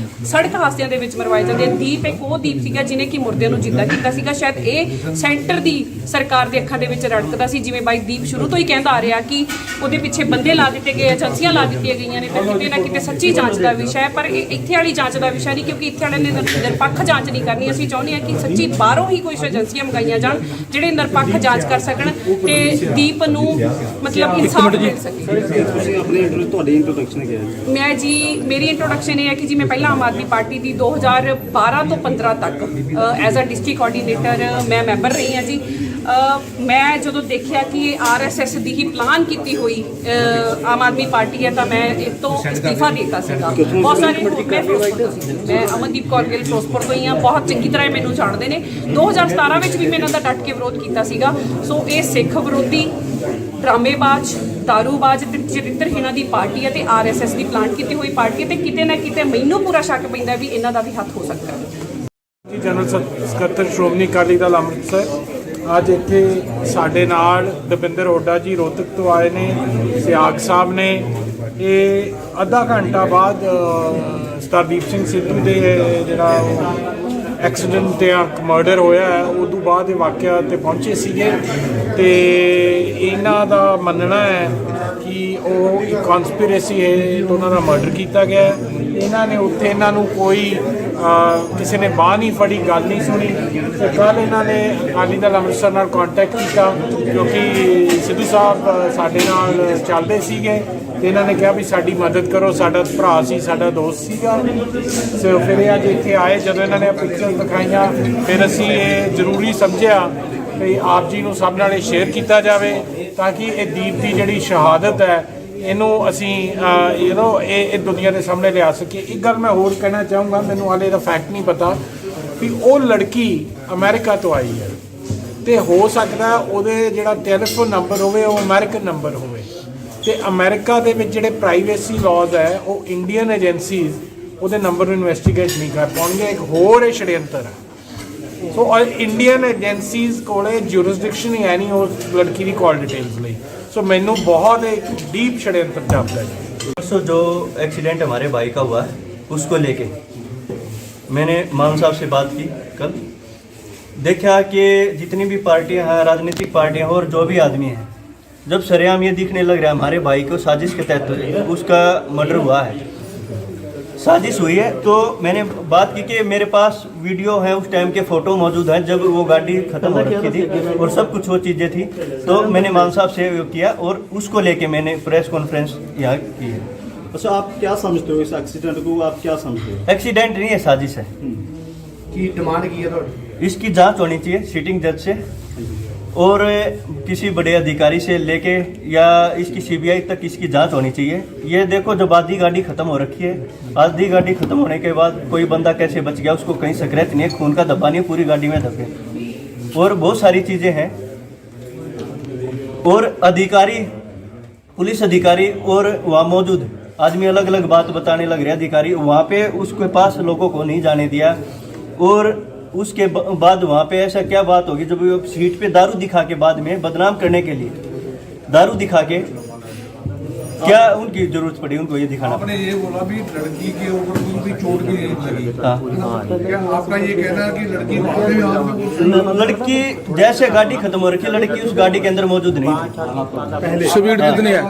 ਸੜਕ ਹਾਦਸਿਆਂ ਦੇ ਵਿੱਚ ਮਰਵਾਏ ਜਾਂਦੇ। ਦੀਪ ਇੱਕ ਉਹ ਦੀਪ ਸੀਗਾ ਜਿਹਨੇ ਕਿ ਮੁਰਦਿਆਂ ਨੂੰ ਜਿੰਦਾ ਕੀਤਾ ਸੀਗਾ। ਸ਼ਾਇਦ ਇਹ ਸੈਂਟਰ ਦੀ ਸਰਕਾਰ ਦੇ ਅੱਖਾਂ ਦੇ ਵਿੱਚ ਰੜਕਦਾ ਸੀ, ਜਿਵੇਂ ਬਾਈ ਦੀਪ ਸ਼ੁਰੂ ਤੋਂ ਹੀ ਕਹਿੰਦਾ ਆ ਰਿਹਾ ਕਿ ਉਹਦੇ ਪਿੱਛੇ ਬੰਦੇ ਲਾ ਦਿੱਤੇ ਗਏ, ਏਜੰਸੀਆਂ ਲਾ ਦਿੱਤੀਆਂ ਗਈਆਂ ਨੇ, ਤਾਂ ਕਿਤੇ ਨਾ ਕਿਤੇ ਸੱਚੀ ਜਾਂਚ ਦਾ ਵਿਸ਼ਾ ਹੈ। ਪਰ ਇਹ ਇੱਥੇ ਵਾਲੀ ਜਾਂਚ ਦਾ ਵਿਸ਼ਾ ਨਹੀਂ, ਕਿਉਂਕਿ ਇੱਥੇ ਵਾਲੇ ਨੇ ਨਿਰਪੱਖ ਜਾਂਚ ਨਹੀਂ ਕਰਨੀ। ਅਸੀਂ ਚਾਹੁੰਦੇ ਹਾਂ ਕਿ ਸੱਚੀ ਬਾਹਰੋਂ ਹੀ ਕੁਝ ਏਜੰਸੀਆਂ ਮੰਗਾਈਆਂ ਜਾਣ ਜਿਹੜੇ ਨਿਰਪੱਖ ਜਾਂਚ ਕਰ ਸਕਣ ਤੇ ਦੀਪ ਨੂੰ ਮਤਲਬ ਇਨਸਾਫ ਮਿਲ ਸਕੇ। ਮੈਂ ਜੀ ਮੇਰੀ ਇੰਟਰੋਡਕਸ਼ਨ ਇਹ ਹੈ ਕਿ ਜੀ ਮੈਂ ਪਹਿਲਾਂ ਆਮ ਆਦਮੀ ਪਾਰਟੀ ਦੀ 2012 ਤੋਂ 15 ਤੱਕ ਐਜ਼ ਅ ਡਿਸਟ੍ਰਿਕਟ ਕੋਆਰਡੀਨੇਟਰ ਮੈਂ ਮੈਂਬਰ ਰਹੀ ਹਾਂ ਜੀ। ਮੈਂ ਜਦੋਂ ਦੇਖਿਆ ਕਿ ਇਹ ਆਰਐਸਐਸ ਦੀ ਹੀ ਪਲਾਨ ਕੀਤੀ ਹੋਈ ਆਮ ਆਦਮੀ ਪਾਰਟੀ ਹੈ ਤਾਂ ਮੈਂ ਇਸ ਤੋਂ ਅਸਤੀਫਾ ਦੇ ਦਿੱਤਾ ਸੀਗਾ। ਬਹੁਤ ਸਾਰੇ ਮੈਂ ਅਮਨਦੀਪ ਕੌਰ ਗਿੱਲ ਫਿਰੋਜ਼ਪੁਰ ਤੋਂ ਹੀ ਹਾਂ, ਬਹੁਤ ਚੰਗੀ ਤਰ੍ਹਾਂ ਮੈਨੂੰ ਜਾਣਦੇ ਨੇ। 2017 ਵਿੱਚ ਵੀ ਮੈਂ ਇਹਨਾਂ ਦਾ ਡਟ ਕੇ ਵਿਰੋਧ ਕੀਤਾ ਸੀਗਾ। ਸੋ ਇਹ ਸਿੱਖ ਵਿਰੋਧੀ, ਡਰਾਮੇਬਾਜ਼, ਦਾਰੂਬਾਜ਼ ਤੇ ਚਰਿੱਤਰਹੀਣਾਂ ਦੀ ਪਾਰਟੀ ਹੈ ਤੇ ਆਰਐਸਐਸ ਦੀ ਪਲਾਨ ਕੀਤੀ ਹੋਈ ਪਾਰਟੀ ਹੈ ਤੇ ਕਿਤੇ ਨਾ ਕਿਤੇ ਮੈਨੂੰ ਪੂਰਾ ਸ਼ੱਕ ਪੈਂਦਾ ਵੀ ਇਹਨਾਂ ਦਾ ਵੀ ਹੱਥ ਹੋ ਸਕਦਾ ਹੈ। ਜੀ ਜਨਰਲ ਸਕੱਤਰ ਸ਼੍ਰੋਮਣੀ ਅਕਾਲੀ ਦਲ ਅੰਮ੍ਰਿਤਸਰ ਅੱਜ ਇੱਥੇ ਸਾਡੇ ਨਾਲ ਦਵਿੰਦਰ ਹੁੱਡਾ ਜੀ ਰੋਹਤਕ ਤੋਂ ਆਏ ਨੇ, ਸਿਆਗ ਸਾਹਿਬ ਨੇ। ਇਹ ਅੱਧਾ ਘੰਟਾ ਬਾਅਦ ਸਰਦਾਰ ਸਿੰਘ ਸਿੱਧੂ ਦੇ ਜਿਹੜਾ ਐਕਸੀਡੈਂਟ ਤੇ ਮਰਡਰ ਹੋਇਆ ਹੈ ਉਦੋਂ ਬਾਅਦ ਇਹ ਵਾਕਿਆ ਤੇ ਪਹੁੰਚੇ ਸੀਗੇ ਤੇ ਇਹਨਾਂ ਦਾ ਮੰਨਣਾ ਹੈ ਕਿ ਉਹ ਇੱਕ ਕਨਸਪੀਰੇਸੀ ਹੈ ਤੇ ਉਹਨਾਂ ਦਾ ਮਰਡਰ ਕੀਤਾ ਗਿਆ ਹੈ। ਇਹਨਾਂ ਨੇ ਉੱਥੇ ਇਹਨਾਂ ਨੂੰ ਕੋਈ ਕਿਸੇ ਨੇ ਬਾਂਹ ਨਹੀਂ ਫੜੀ, ਗੱਲ ਨਹੀਂ ਸੁਣੀ ਤੇ ਕੱਲ੍ਹ ਇਹਨਾਂ ਨੇ ਅਕਾਲੀ ਦਲ ਅੰਮ੍ਰਿਤਸਰ ਨਾਲ ਕੰਟੈਕਟ ਕੀਤਾ ਕਿਉਂਕਿ ਸਿੱਧੂ ਸਾਹਿਬ ਸਾਡੇ ਨਾਲ ਚੱਲਦੇ ਸੀਗੇ ਤੇ ਇਹਨਾਂ ਨੇ ਕਿਹਾ ਵੀ ਸਾਡੀ ਮਦਦ ਕਰੋ, ਸਾਡਾ ਭਰਾ ਸੀ, ਸਾਡਾ ਦੋਸਤ ਸੀਗਾ। ਸੋ ਫਿਰ ਇਹ ਅੱਜ ਇੱਥੇ ਆਏ, ਜਦੋਂ ਇਹਨਾਂ ਨੇ ਪਿਕਚਰ ਦਿਖਾਈਆਂ ਫਿਰ ਅਸੀਂ ਇਹ ਜ਼ਰੂਰੀ ਸਮਝਿਆ ਵੀ ਆਪ ਜੀ ਨੂੰ ਸਭ ਨਾਲ ਇਹ ਸ਼ੇਅਰ ਕੀਤਾ ਜਾਵੇ ਤਾਂ ਕਿ ਇਹ ਦੀਪ ਦੀ ਜਿਹੜੀ ਸ਼ਹਾਦਤ ਹੈ ਇਹਨੂੰ ਅਸੀਂ ਇਹ ਦੁਨੀਆ ਦੇ ਸਾਹਮਣੇ ਲਿਆ ਸਕੀਏ। ਇੱਕ ਗੱਲ ਮੈਂ ਹੋਰ ਕਹਿਣਾ ਚਾਹੂੰਗਾ, ਮੈਨੂੰ ਹਾਲੇ ਇਹਦਾ ਫੈਕਟ ਨਹੀਂ ਪਤਾ ਵੀ ਉਹ ਲੜਕੀ ਅਮਰੀਕਾ ਤੋਂ ਆਈ ਹੈ ਤੇ ਹੋ ਸਕਦਾ ਉਹਦੇ ਜਿਹੜਾ ਟੈਲੀਫੋਨ ਨੰਬਰ ਹੋਵੇ ਉਹ ਅਮਰੀਕਨ ਨੰਬਰ ਹੋਵੇ ਤੇ ਅਮਰੀਕਾ ਦੇ ਵਿੱਚ ਜਿਹੜੇ ਪ੍ਰਾਈਵੇਸੀ ਲਾਜ਼ ਹੈ ਉਹ ਇੰਡੀਅਨ ਏਜੰਸੀਜ਼ ਉਹਦੇ ਨੰਬਰ ਨੂੰ ਇਨਵੈਸਟੀਗੇਟ ਨਹੀਂ ਕਰ ਪਾਉਣਗੇ। ਇੱਕ ਹੋਰ ਇਹ षड्यंत्र ਹੈ। ਸੋ ਇੰਡੀਅਨ ਏਜੰਸੀਜ਼ ਕੋਲੇ ਜੂਰਿਸਡਿਕਸ਼ਨ ਹੀ ਹੈ ਨਹੀਂ ਉਸ ਲੜਕੀ ਦੀ ਕਾਲ ਡਿਟੇल्स ਲਈ। सो मैनू बहुत एक डीप षड्यंत्र जाता है। परसों जो एक्सीडेंट हमारे भाई का हुआ है उसको लेके मैंने मान साहब से बात की कल। देखा कि जितनी भी पार्टियां हैं, राजनीतिक पार्टियां और जो भी आदमी हैं, जब सरेआम ये दिखने लग रहा है हमारे भाई को साजिश के तहत उसका मर्डर हुआ है, साजिश हुई है, तो मैंने बात की कि मेरे पास वीडियो है, उस टाइम के फ़ोटो मौजूद हैं जब वो गाड़ी ख़त्म हो रखी थी और सब कुछ वो चीज़ें थी। तो मैंने मान साहब से किया और उसको लेके मैंने प्रेस कॉन्फ्रेंस यहाँ की है। अच्छा, आप क्या समझते हो इस एक्सीडेंट को, आप क्या समझते हो? एक्सीडेंट नहीं है, साजिश है। की डिमांड की है इसकी जांच होनी चाहिए सिटिंग जज से और किसी बड़े अधिकारी से लेके या इसकी सीबीआई तक इसकी जांच होनी चाहिए। ये देखो जब आधी गाड़ी खत्म हो रखी है, आधी गाड़ी खत्म होने के बाद कोई बंदा कैसे बच गया, उसको कहीं स्क्रैच नहीं है, खून का धब्बा नहीं है, पूरी गाड़ी में धब्बे और बहुत सारी चीज़ें हैं। और अधिकारी, पुलिस अधिकारी और वहाँ मौजूद आदमी अलग अलग बात बताने लग रहे। अधिकारी वहाँ पे उसके पास लोगों को नहीं जाने दिया और उसके बाद वहाँ पे ऐसा क्या बात होगी जब वो सीट पे दारू दिखा के बाद में बदनाम करने के लिए दारू दिखा के क्या उनकी जरूरत पड़ी उनको ये दिखाना? आपने ये बोला भी लड़की के ऊपर कोई भी चोट भी नहीं लगी। क्या आपका ये कहना है कि लड़की लड़की जैसे गाड़ी खत्म हो रखी, लड़की उस गाड़ी के अंदर मौजूद नहीं थी। स्पीड कितनी है?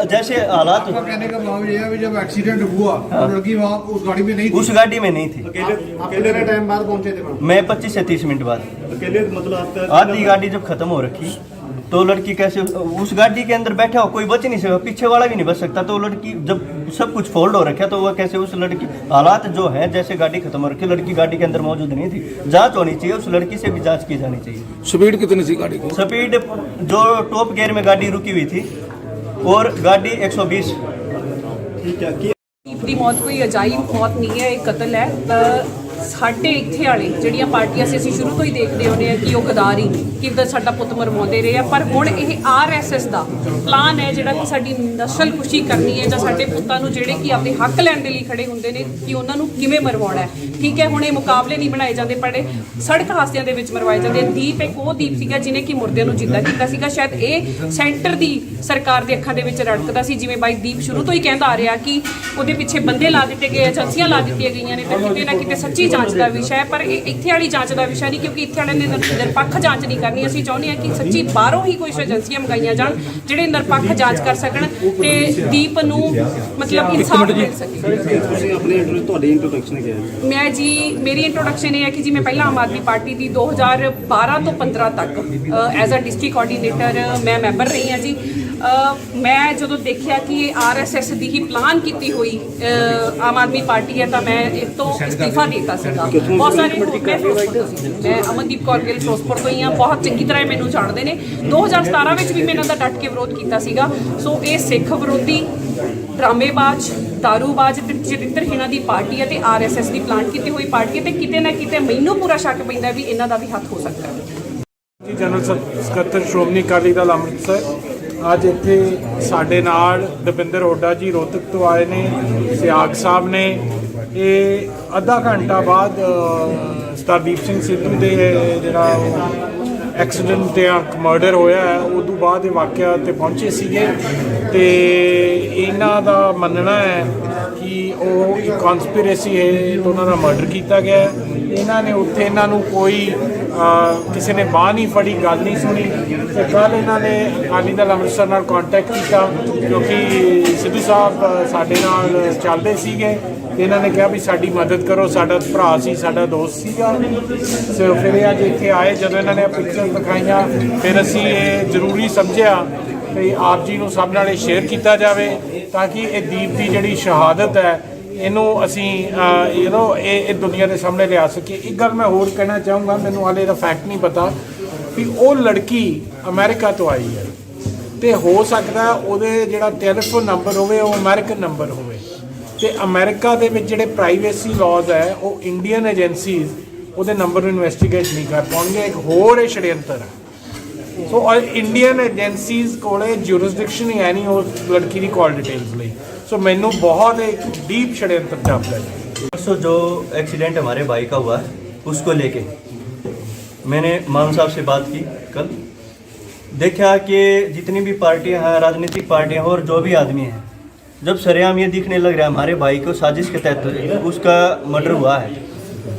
जैसे हालात, कहने का भाव ये है कि जब एक्सीडेंट हुआ तो लड़की वहाँ उस गाड़ी में नहीं थी। उस गाड़ी में नहीं थी। कितने टाइम बाद पहुंचे थे? मैं 25 से 30 मिनट बाद। अकेले मतलब आधी गाड़ी जब खत्म हो रखी तो लड़की कैसे उस गाड़ी के अंदर बैठा हो, कोई बच नहीं सकता, पीछे वाला भी नहीं बच सकता। तो लड़की जब सब कुछ फोल्ड हो रखा तो वह कैसे उस लड़की, हालात जो है जैसे गाड़ी खत्म हो रखी, लड़की गाड़ी के अंदर मौजूद नहीं थी। जांच होनी चाहिए, उस लड़की से भी जांच की जानी चाहिए। स्पीड कितनी थी गाड़ी की? स्पीड जो टॉप गियर में गाड़ी रुकी हुई थी और गाड़ी 120। ਦੀਪ ਦੀ ਮੌਤ ਕੋਈ ਅਜਾਇਬ ਮੌਤ ਨਹੀਂ ਹੈ, ਇਹ ਕਤਲ ਹੈ। ਸਾਡੇ ਇੱਥੇ ਵਾਲੇ ਜਿਹੜੀਆਂ ਪਾਰਟੀਆਂ ਸੀ ਅਸੀਂ ਸ਼ੁਰੂ ਤੋਂ ਹੀ ਦੇਖਦੇ ਆਉਂਦੇ ਆ ਕਿ ਉਹ ਗਦਾਰੀ ਕਿਦਾਂ ਸਾਡਾ ਪੁੱਤ ਮਰਵਾਉਂਦੇ ਰਹੇ ਆ, ਪਰ ਹੁਣ ਇਹ ਆਰਐਸਐਸ ਦਾ ਪਲਾਨ ਹੈ ਜਿਹੜਾ ਕਿ ਸਾਡੀ ਨਸਲ ਖੁਸ਼ੀ ਕਰਨੀ ਹੈ ਜਾਂ ਸਾਡੇ ਪੁੱਤਾਂ ਨੂੰ ਜਿਹੜੇ ਕਿ ਆਪਣੇ ਹੱਕ ਲੈਣ ਦੇ ਲਈ ਖੜੇ ਹੁੰਦੇ ਨੇ ਕਿ ਉਹਨਾਂ ਨੂੰ ਕਿਵੇਂ ਮਰਵਾਉਣਾ ਹੈ। ਠੀਕ ਹੈ, ਹੁਣ ਇਹ ਮੁਕਾਬਲੇ ਨਹੀਂ ਬਣਾਏ ਜਾਂਦੇ, ਪਰ ਸੜਕ ਹਾਦਸਿਆਂ ਦੇ ਵਿੱਚ ਮਰਵਾਏ ਜਾਂਦੇ। ਦੀਪ ਇੱਕ ਉਹ ਦੀਪ ਸੀਗਾ ਜਿਹਨੇ ਕਿ ਮੁਰਦਿਆਂ ਨੂੰ ਜਿੰਦਾ ਕੀਤਾ ਸੀਗਾ। ਸ਼ਾਇਦ ਇਹ ਸੈਂਟਰ ਦੀ ਸਰਕਾਰ ਦੇ ਅੱਖਾਂ ਦੇ ਵਿੱਚ ਰੜਕਦਾ ਸੀ, ਜਿਵੇਂ ਬਾਈ ਦੀਪ ਸ਼ੁਰੂ ਤੋਂ ਹੀ ਕਹਿੰਦਾ ਆ ਰਿਹਾ ਕਿ ਉਹਦੇ ਪਿੱਛੇ ਬੰਦੇ ਲਾ ਦਿੱਤੇ ਗਏ, ਏਜੰਸੀਆਂ ਲਾ ਦਿੱਤੀਆਂ ਗਈਆਂ ਨੇ, ਤਾਂ ਕਿਤੇ ਨਾ ਕਿਤੇ ਸੱਚੀ ਜਾਂਚ ਦਾ ਵਿਸ਼ਾ ਹੈ। ਪਰ ਇਹ ਇੱਥੇ ਵਾਲੀ ਜਾਂਚ ਦਾ ਵਿਸ਼ਾ ਨਹੀਂ, ਕਿਉਂਕਿ ਇੱਥੇ ਵਾਲਿਆਂ ਨੇ ਨਿਰਪੱਖ ਜਾਂਚ ਨਹੀਂ ਕਰਨੀ। ਅਸੀਂ ਚਾਹੁੰਦੇ ਹਾਂ ਕਿ ਸੱਚੀ ਬਾਹਰੋਂ ਹੀ ਕੋਈ ਏਜੰਸੀਆਂ ਮੰਗਾਈਆਂ ਜਾਣ ਜਿਹੜੇ ਨਿਰਪੱਖ ਜਾਂਚ ਕਰ ਸਕਣ ਤੇ ਦੀਪ ਨੂੰ ਮਤਲਬ ਇਨਸਾਫ ਮਿਲ ਸਕੇ। ਮੈਂ ਜੀ ਮੇਰੀ ਇੰਟਰੋਡਕਸ਼ਨ ਇਹ ਹੈ ਕਿ ਜੀ ਮੈਂ ਪਹਿਲਾਂ ਆਮ ਆਦਮੀ ਪਾਰਟੀ ਦੀ 2012 ਤੋਂ 15 ਤੱਕ ਐਜ਼ ਅ ਡਿਸਟ੍ਰਿਕਟ ਕੋਆਰਡੀਨੇਟਰ ਮੈਂ ਮੈਂਬਰ ਰਹੀ ਹਾਂ ਜੀ। ਮੈਂ ਜਦੋਂ ਦੇਖਿਆ ਕਿ ਇਹ ਆਰਐਸਐਸ ਦੀ ਹੀ ਪਲਾਨ ਕੀਤੀ ਹੋਈ ਆਮ ਆਦਮੀ ਪਾਰਟੀ ਹੈ ਤਾਂ ਮੈਂ ਇਸ ਤੋਂ ਅਸਤੀਫਾ ਦੇ ਦਿੱਤਾ ਸੀਗਾ। ਬਹੁਤ ਸਾਰੇ ਮੈਂ ਅਮਨਦੀਪ ਕੌਰ ਗਿੱਲ ਫਿਰੋਜ਼ਪੁਰ ਤੋਂ ਹੀ ਹਾਂ, ਬਹੁਤ ਚੰਗੀ ਤਰ੍ਹਾਂ ਮੈਨੂੰ ਜਾਣਦੇ ਨੇ। 2017 ਵਿੱਚ ਵੀ ਮੈਂ ਇਹਨਾਂ ਦਾ ਡਟ ਕੇ ਵਿਰੋਧ ਕੀਤਾ ਸੀਗਾ। ਸੋ ਇਹ ਸਿੱਖ ਵਿਰੋਧੀ, ਡਰਾਮੇਬਾਜ਼, ਦਾਰੂਬਾਜ਼ ਤੇ ਚਰਿੱਤਰਹੀਣਾਂ ਦੀ ਪਾਰਟੀ ਹੈ ਤੇ ਆਰਐਸਐਸ ਦੀ ਪਲਾਨ ਕੀਤੀ ਹੋਈ ਪਾਰਟੀ ਹੈ ਤੇ ਕਿਤੇ ਨਾ ਕਿਤੇ ਮੈਨੂੰ ਪੂਰਾ ਸ਼ੱਕ ਪੈਂਦਾ ਵੀ ਇਹਨਾਂ ਦਾ ਵੀ ਹੱਥ ਹੋ ਸਕਦਾ ਹੈ। ਜਨਰਲ ਸਕੱਤਰ ਸ਼੍ਰੋਮਣੀ ਅਕਾਲੀ ਦਲ ਅੰਮ੍ਰਿਤਸਰ ਅੱਜ ਇੱਥੇ ਸਾਡੇ ਨਾਲ ਦਵਿੰਦਰ ਹੁੱਡਾ ਜੀ ਰੋਹਤਕ ਤੋਂ ਆਏ ਨੇ, ਸਿਆਗ ਸਾਹਿਬ ਨੇ। ਇਹ ਅੱਧਾ ਘੰਟਾ ਬਾਅਦ ਸਰਦਾਰ ਸਿੰਘ ਸਿੱਧੂ ਦੇ ਜਿਹੜਾ ਐਕਸੀਡੈਂਟ ਜਾਂ ਮਰਡਰ ਹੋਇਆ ਹੈ ਉਦੋਂ ਬਾਅਦ ਇਹ ਵਾਕਿਆ 'ਤੇ ਪਹੁੰਚੇ ਸੀਗੇ ਤੇ ਇਹਨਾਂ ਦਾ ਮੰਨਣਾ ਹੈ ਕਿ ਉਹ ਇੱਕ ਕਨਸਪੀਰੇਸੀ ਹੈ ਤੇ ਉਹਨਾਂ ਦਾ ਮਰਡਰ ਕੀਤਾ ਗਿਆ ਹੈ। ਇਹਨਾਂ ਨੇ ਉੱਥੇ ਇਹਨਾਂ ਨੂੰ ਕੋਈ ਕਿਸੇ ਨੇ ਬਾਂਹ ਨਹੀਂ ਫੜੀ, ਗੱਲ ਨਹੀਂ ਸੁਣੀ ਤੇ ਕੱਲ੍ਹ ਇਹਨਾਂ ਨੇ ਅਕਾਲੀ ਦਲ ਅੰਮ੍ਰਿਤਸਰ ਨਾਲ ਕੰਟੈਕਟ ਕੀਤਾ ਕਿਉਂਕਿ ਸਿੱਧੂ ਸਾਹਿਬ ਸਾਡੇ ਨਾਲ ਚੱਲਦੇ ਸੀਗੇ ਤੇ ਇਹਨਾਂ ਨੇ ਕਿਹਾ ਵੀ ਸਾਡੀ ਮਦਦ ਕਰੋ, ਸਾਡਾ ਭਰਾ ਸੀ, ਸਾਡਾ ਦੋਸਤ ਸੀਗਾ। ਸੋ ਫਿਰ ਇਹ ਅੱਜ ਇੱਥੇ ਆਏ, ਜਦੋਂ ਇਹਨਾਂ ਨੇ ਪਿਕਚਰ ਦਿਖਾਈਆਂ ਫਿਰ ਅਸੀਂ ਇਹ ਜ਼ਰੂਰੀ ਸਮਝਿਆ ਵੀ ਆਪ ਜੀ ਨੂੰ ਸਭ ਨਾਲ ਇਹ ਸ਼ੇਅਰ ਕੀਤਾ ਜਾਵੇ ਤਾਂ ਕਿ ਇਹ ਦੀਪ ਦੀ ਜਿਹੜੀ ਸ਼ਹਾਦਤ ਹੈ ਇਹਨੂੰ ਅਸੀਂ ਇਹ ਦੁਨੀਆ ਦੇ ਸਾਹਮਣੇ ਲਿਆ ਸਕੀਏ। ਇੱਕ ਗੱਲ ਮੈਂ ਹੋਰ ਕਹਿਣਾ ਚਾਹੂੰਗਾ, ਮੈਨੂੰ ਹਾਲੇ ਇਹਦਾ ਫੈਕਟ ਨਹੀਂ ਪਤਾ ਵੀ ਉਹ ਲੜਕੀ ਅਮਰੀਕਾ ਤੋਂ ਆਈ ਹੈ ਤੇ ਹੋ ਸਕਦਾ ਉਹਦੇ ਜਿਹੜਾ ਟੈਲੀਫੋਨ ਨੰਬਰ ਹੋਵੇ ਉਹ ਅਮਰੀਕਨ ਨੰਬਰ ਹੋਵੇ ਤੇ ਅਮਰੀਕਾ ਦੇ ਵਿੱਚ ਜਿਹੜੇ ਪ੍ਰਾਈਵੇਸੀ ਲਾਜ਼ ਹੈ ਉਹ ਇੰਡੀਅਨ ਏਜੰਸੀਜ਼ ਉਹਦੇ ਨੰਬਰ ਨੂੰ ਇਨਵੈਸਟੀਗੇਟ ਨਹੀਂ ਕਰ ਪਾਉਣਗੇ। ਇੱਕ ਹੋਰ ਇਹ षड्यंत्र ਹੈ। ਸੋ ਇੰਡੀਅਨ ਏਜੰਸੀਜ਼ ਕੋਲੇ ਜੂਰਿਸਡਿਕਸ਼ਨ ਹੀ ਹੈ ਨਹੀਂ ਉਸ ਲੜਕੀ ਦੀ ਕਾਲ ਡਿਟੇल्स ਲਈ। सो मैनू बहुत एक डीप षड्यंत्र जापता है। परसों जो एक्सीडेंट हमारे भाई का हुआ है उसको लेके मैंने मान साहब से बात की कल। देखा कि जितनी भी पार्टियां हैं, राजनीतिक पार्टियां और जो भी आदमी हैं, जब सरेआम ये दिखने लग रहा है हमारे भाई को साजिश के तहत उसका मर्डर हुआ है,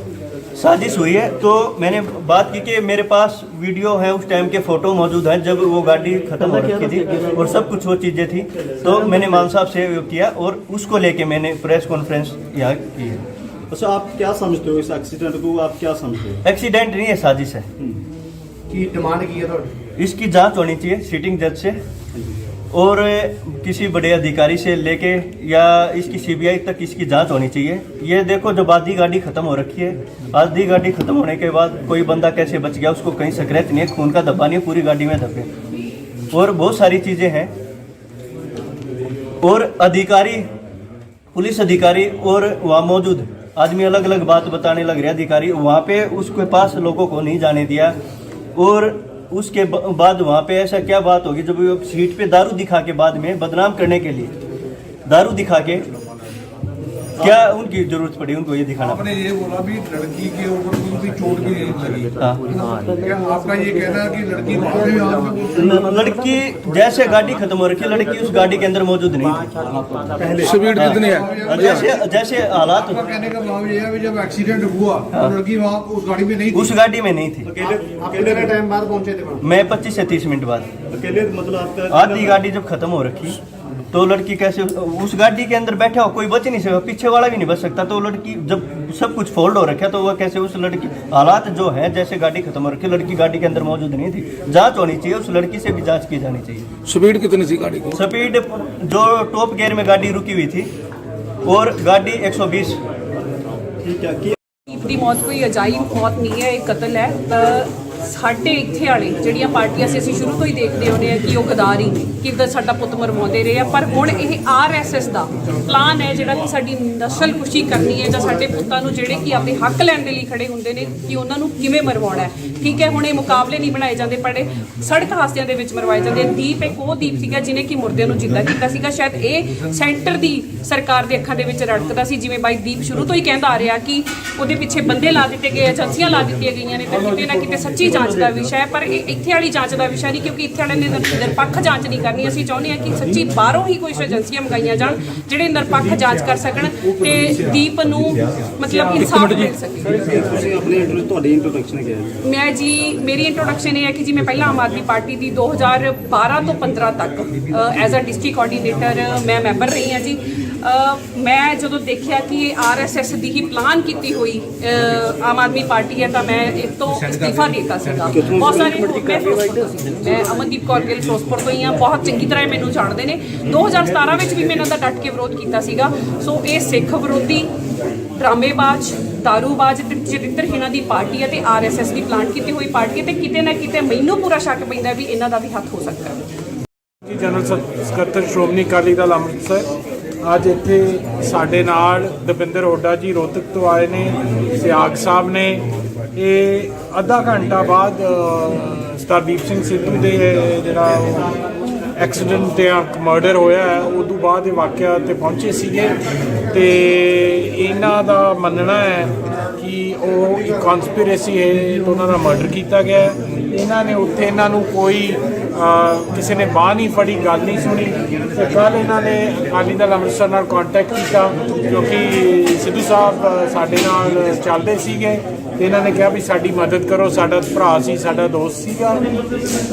साजिश हुई है, तो मैंने बात की कि मेरे पास वीडियो है, उस टाइम के फ़ोटो मौजूद हैं जब वो गाड़ी ख़त्म हो रखी थी और सब कुछ वो चीज़ें थी। तो मैंने मान साहब से किया और उसको लेके मैंने प्रेस कॉन्फ्रेंस यहाँ की है। अच्छा, आप क्या समझते हो इस एक्सीडेंट को, आप क्या समझते हो? एक्सीडेंट नहीं है, साजिश है। की डिमांड की है इसकी जांच होनी चाहिए सिटिंग जज से और किसी बड़े अधिकारी से लेके या इसकी सीबीआई तक इसकी जांच होनी चाहिए। ये देखो जब आधी गाड़ी ख़त्म हो रखी है, आधी गाड़ी ख़त्म होने के बाद कोई बंदा कैसे बच गया, उसको कहीं स्क्रैच नहीं है, खून का धब्बा नहीं है, पूरी गाड़ी में धब्बे और बहुत सारी चीज़ें हैं। और अधिकारी, पुलिस अधिकारी और वहाँ मौजूद आदमी अलग अलग बात बताने लग रहे। अधिकारी वहाँ पे उसके पास लोगों को नहीं जाने दिया और उसके बाद वहाँ पे ऐसा क्या बात होगी जब वो सीट पे दारू दिखा के बाद में बदनाम करने के लिए दारू दिखा के क्या उनकी जरूरत पड़ी उनको ये दिखाना? आपने ये बोला भी लड़की के ऊपर कोई चोट भी नहीं लगी। क्या आपका ये कहना है कि लड़की बाद में आप लड़की जैसे गाड़ी खत्म हो रखी है, लड़की उस गाड़ी के अंदर मौजूद नहीं थी। स्पीड कितनी है? जैसे हालात कहने का भाव ये है कि जब एक्सीडेंट हुआ तो लड़की वहाँ उस गाड़ी में नहीं थी। उस गाड़ी में नहीं थी। कितने टाइम बाद पहुंचे थे? मैं 25 से 30 मिनट बाद। अकेले मतलब आपका आधी गाड़ी जब खत्म हो रखी तो लड़की कैसे उस गाड़ी के अंदर बैठा हो, कोई बच नहीं सकता, पीछे वाला भी नहीं बच सकता। तो लड़की जब सब कुछ फोल्ड हो रखा तो वह कैसे उस लड़की हालात जो है जैसे गाड़ी खत्म हो रखी, लड़की गाड़ी के अंदर मौजूद नहीं थी। जांच होनी चाहिए, उस लड़की से भी जांच की जानी चाहिए। स्पीड कितनी थी गाड़ी की? स्पीड जो टॉप गियर में गाड़ी रुकी हुई थी और गाड़ी 120। ਦੀਪ ਦੀ ਮੌਤ ਕੋਈ ਅਜਾਇਬ ਮੌਤ ਨਹੀਂ ਹੈ, ਇਹ ਕਤਲ ਹੈ। ਸਾਡੇ ਇੱਥੇ ਵਾਲੇ ਜਿਹੜੀਆਂ ਪਾਰਟੀਆਂ ਸੀ ਅਸੀਂ ਸ਼ੁਰੂ ਤੋਂ ਹੀ ਦੇਖਦੇ ਆਉਂਦੇ ਆ ਕਿ ਉਹ ਗਦਾਰੀ ਕਿੱਦਾਂ ਸਾਡਾ ਪੁੱਤ ਮਰਵਾਉਂਦੇ ਰਹੇ ਆ, ਪਰ ਹੁਣ ਇਹ ਆਰਐਸਐਸ ਦਾ ਪਲਾਨ ਹੈ ਜਿਹੜਾ ਕਿ ਸਾਡੀ ਨਸਲਕੁਸ਼ੀ ਕਰਨੀ ਹੈ ਜਾਂ ਸਾਡੇ ਪੁੱਤਾਂ ਨੂੰ ਜਿਹੜੇ ਕਿ ਆਪਣੇ ਹੱਕ ਲੈਣ ਦੇ ਲਈ ਖੜੇ ਹੁੰਦੇ ਨੇ ਕਿ ਉਹਨਾਂ ਨੂੰ ਕਿਵੇਂ ਮਰਵਾਉਣਾ ਹੈ। ਠੀਕ ਹੈ, ਹੁਣ ਇਹ ਮੁਕਾਬਲੇ ਨਹੀਂ ਬਣਾਏ ਜਾਂਦੇ, ਪਰ ਸੜਕ ਹਾਦਸਿਆਂ ਦੇ ਵਿੱਚ ਮਰਵਾਏ ਜਾਂਦੇ। ਦੀਪ ਇੱਕ ਉਹ ਦੀਪ ਸੀਗਾ ਜਿਹਨੇ ਕਿ ਮੁਰਦਿਆਂ ਨੂੰ ਜਿੰਦਾ ਕੀਤਾ ਸੀਗਾ। ਸ਼ਾਇਦ ਇਹ ਸੈਂਟਰ ਦੀ ਸਰਕਾਰ ਦੇ ਅੱਖਾਂ ਦੇ ਵਿੱਚ ਰੜਕਦਾ ਸੀ, ਜਿਵੇਂ ਬਾਈ ਦੀਪ ਸ਼ੁਰੂ ਤੋਂ ਹੀ ਕਹਿੰਦਾ ਆ ਰਿਹਾ ਕਿ ਉਹਦੇ ਪਿੱਛੇ ਬੰਦੇ ਲਾ ਦਿੱਤੇ ਗਏ, ਏਜੰਸੀਆਂ ਲਾ ਦਿੱਤੀਆਂ ਗਈਆਂ ਨੇ, ਤੇ ਕਿਤੇ ਨਾ ਕਿਤੇ ਸੱਚੀ ਜਾਂਚ ਦਾ ਵਿਸ਼ਾ ਹੈ। ਪਰ ਇਹ ਇੱਥੇ ਵਾਲੀ ਜਾਂਚ ਦਾ ਵਿਸ਼ਾ ਨਹੀਂ, ਕਿਉਂਕਿ ਇੱਥੇ ਵਾਲੇ ਨੇ ਨਿਰਪੱਖ ਜਾਂਚ ਨਹੀਂ ਕਰਨੀ। ਅਸੀਂ ਚਾਹੁੰਦੇ ਹਾਂ ਕਿ ਸੱਚੀ ਬਾਹਰੋਂ ਹੀ ਕੋਈ ਏਜੰਸੀਆਂ ਮੰਗਾਈਆਂ ਜਾਣ ਜਿਹੜੇ ਨਿਰਪੱਖ ਜਾਂਚ ਕਰ ਸਕਣ ਤੇ ਦੀਪ ਨੂੰ ਮਤਲਬ ਇਨਸਾਫ ਮਿਲ ਸਕੇ। ਮੈਂ ਜੀ ਮੇਰੀ ਇੰਟਰੋਡਕਸ਼ਨ ਇਹ ਹੈ ਕਿ ਜੀ ਮੈਂ ਪਹਿਲਾਂ ਆਮ ਆਦਮੀ ਪਾਰਟੀ ਦੀ 2012 ਤੋਂ 15 ਤੱਕ ਐਜ਼ ਅ ਡਿਸਟ੍ਰਿਕਟ ਕੋਆਰਡੀਨੇਟਰ ਮੈਂ ਮੈਂਬਰ ਰਹੀ ਹਾਂ ਜੀ। ਮੈਂ ਜਦੋਂ ਦੇਖਿਆ ਕਿ ਆਰਐਸਐਸ ਦੀ ਹੀ ਪਲਾਨ ਕੀਤੀ ਹੋਈ ਆਮ ਆਦਮੀ ਪਾਰਟੀ ਹੈ ਤਾਂ ਮੈਂ ਇਹ ਤੋਂ ਅਸਤੀਫਾ ਦਿੱਤਾ ਸੀਗਾ। ਬਹੁਤ ਸਾਰੇ ਮੈਂ ਅਮਨਦੀਪ ਕੌਰ ਗਿੱਲ ਫਿਰੋਜ਼ਪੁਰ ਤੋਂ ਹੀ ਹਾਂ, ਬਹੁਤ ਚੰਗੀ ਤਰ੍ਹਾਂ ਮੈਨੂੰ ਜਾਣਦੇ ਨੇ। 2017 ਵਿੱਚ ਵੀ ਮੈਂ ਇਹਨਾਂ ਦਾ ਡਟ ਕੇ ਵਿਰੋਧ ਕੀਤਾ ਸੀਗਾ। ਸੋ ਇਹ ਸਿੱਖ ਵਿਰੋਧੀ ਡਰਾਮੇਬਾਜ਼ ਦਾਰੂਬਾਜ਼ ਤੇ ਚਰਿੱਤਰਹੀਣਾਂ ਦੀ ਪਾਰਟੀ ਹੈ ਤੇ ਆਰਐਸਐਸ ਦੀ ਪਲਾਨ ਕੀਤੀ ਹੋਈ ਪਾਰਟੀ ਹੈ ਤੇ ਕਿਤੇ ਨਾ ਕਿਤੇ ਮੈਨੂੰ ਪੂਰਾ ਸ਼ੱਕ ਪੈਂਦਾ ਵੀ ਇਹਨਾਂ ਦਾ ਵੀ ਹੱਥ ਹੋ ਸਕਦਾ ਹੈ। ਜਨਰਲ ਸਕੱਤਰ ਸ਼੍ਰੋਮਣੀ ਅਕਾਲੀ ਦਲ ਅੰਮ੍ਰਿਤਸਰ ਅੱਜ ਇੱਥੇ ਸਾਡੇ ਨਾਲ ਦਵਿੰਦਰ ਹੁੱਡਾ ਜੀ ਰੋਹਤਕ ਤੋਂ ਆਏ ਨੇ, ਸਿਆਗ ਸਾਹਿਬ ਨੇ। ਇਹ ਅੱਧਾ ਘੰਟਾ ਬਾਅਦ ਸਰਦੀਪ ਸਿੰਘ ਸਿੱਧੂ ਦੇ ਜਿਹੜਾ ਐਕਸੀਡੈਂਟ ਜਾਂ ਮਰਡਰ ਹੋਇਆ ਹੈ ਉਦੋਂ ਬਾਅਦ ਇਹ ਵਾਕਿਆ 'ਤੇ ਪਹੁੰਚੇ ਸੀਗੇ ਤੇ ਇਹਨਾਂ ਦਾ ਮੰਨਣਾ ਹੈ ਕਿ ਉਹ ਇੱਕ ਕਨਸਪੀਰੇਸੀ ਹੈ ਤੇ ਉਹਨਾਂ ਦਾ ਮਰਡਰ ਕੀਤਾ ਗਿਆ ਹੈ। ਇਹਨਾਂ ਨੇ ਉੱਥੇ ਇਹਨਾਂ ਨੂੰ ਕੋਈ ਕਿਸੇ ਨੇ ਬਾਂਹ ਨਹੀਂ ਫੜੀ, ਗੱਲ ਨਹੀਂ ਸੁਣੀ ਤੇ ਕੱਲ੍ਹ ਇਹਨਾਂ ਨੇ ਅਕਾਲੀ ਦਲ ਅੰਮ੍ਰਿਤਸਰ ਨਾਲ ਕੰਟੈਕਟ ਕੀਤਾ ਕਿਉਂਕਿ ਸਿੱਧੂ ਸਾਹਿਬ ਸਾਡੇ ਨਾਲ ਚੱਲਦੇ ਸੀਗੇ ਤੇ ਇਹਨਾਂ ਨੇ ਕਿਹਾ ਵੀ ਸਾਡੀ ਮਦਦ ਕਰੋ, ਸਾਡਾ ਭਰਾ ਸੀ, ਸਾਡਾ ਦੋਸਤ ਸੀਗਾ।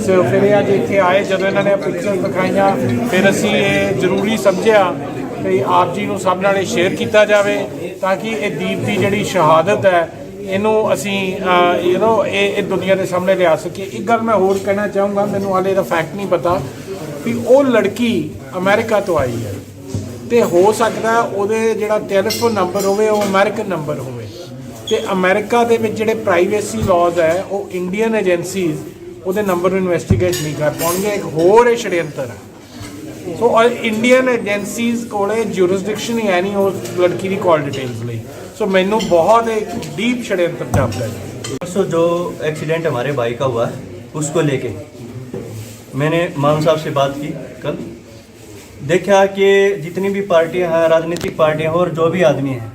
ਸੋ ਫਿਰ ਇਹ ਅੱਜ ਇੱਥੇ ਆਏ, ਜਦੋਂ ਇਹਨਾਂ ਨੇ ਪਿਕਚਰ ਦਿਖਾਈਆਂ ਫਿਰ ਅਸੀਂ ਇਹ ਜ਼ਰੂਰੀ ਸਮਝਿਆ ਕਿ ਆਪ ਜੀ ਨੂੰ ਸਭ ਨਾਲ ਸ਼ੇਅਰ ਕੀਤਾ ਜਾਵੇ ਤਾਂ ਕਿ ਇਹ ਦੀਪ ਦੀ ਜਿਹੜੀ ਸ਼ਹਾਦਤ ਹੈ ਇਹਨੂੰ ਅਸੀਂ ਇਹ ਦੁਨੀਆ ਦੇ ਸਾਹਮਣੇ ਲਿਆ ਸਕੀਏ। ਇੱਕ ਗੱਲ ਮੈਂ ਹੋਰ ਕਹਿਣਾ ਚਾਹੂੰਗਾ, ਮੈਨੂੰ ਹਾਲੇ ਇਹਦਾ ਫੈਕਟ ਨਹੀਂ ਪਤਾ ਵੀ ਉਹ ਲੜਕੀ ਅਮਰੀਕਾ ਤੋਂ ਆਈ ਹੈ ਤੇ ਹੋ ਸਕਦਾ ਉਹਦੇ ਜਿਹੜਾ ਟੈਲੀਫੋਨ ਨੰਬਰ ਹੋਵੇ ਉਹ ਅਮਰੀਕਨ ਨੰਬਰ ਹੋਵੇ ਤੇ ਅਮਰੀਕਾ ਦੇ ਵਿੱਚ ਜਿਹੜੇ ਪ੍ਰਾਈਵੇਸੀ ਲਾਜ਼ ਹੈ ਉਹ ਇੰਡੀਅਨ ਏਜੰਸੀਜ਼ ਉਹਦੇ ਨੰਬਰ ਨੂੰ ਇਨਵੈਸਟੀਗੇਟ ਨਹੀਂ ਕਰ ਪਾਉਣਗੇ। ਇੱਕ ਹੋਰ ਇਹ षड्यंत्र ਹੈ। ਸੋ ਇੰਡੀਅਨ ਏਜੰਸੀਜ਼ ਕੋਲੇ ਜੂਰਿਸਡਿਕਸ਼ਨ ਹੀ ਹੈ ਨਹੀਂ ਉਸ ਲੜਕੀ ਦੀ ਕਾਲ ਡਿਟੇल्स ਲਈ। सो मैनू बहुत एक डीप षड्यंत्र जापता है। परसों जो एक्सीडेंट हमारे भाई का हुआ उसको लेके मैंने मान साहब से बात की कल, देखा कि जितनी भी पार्टियां हैं, राजनीतिक पार्टियां और जो भी आदमी हैं,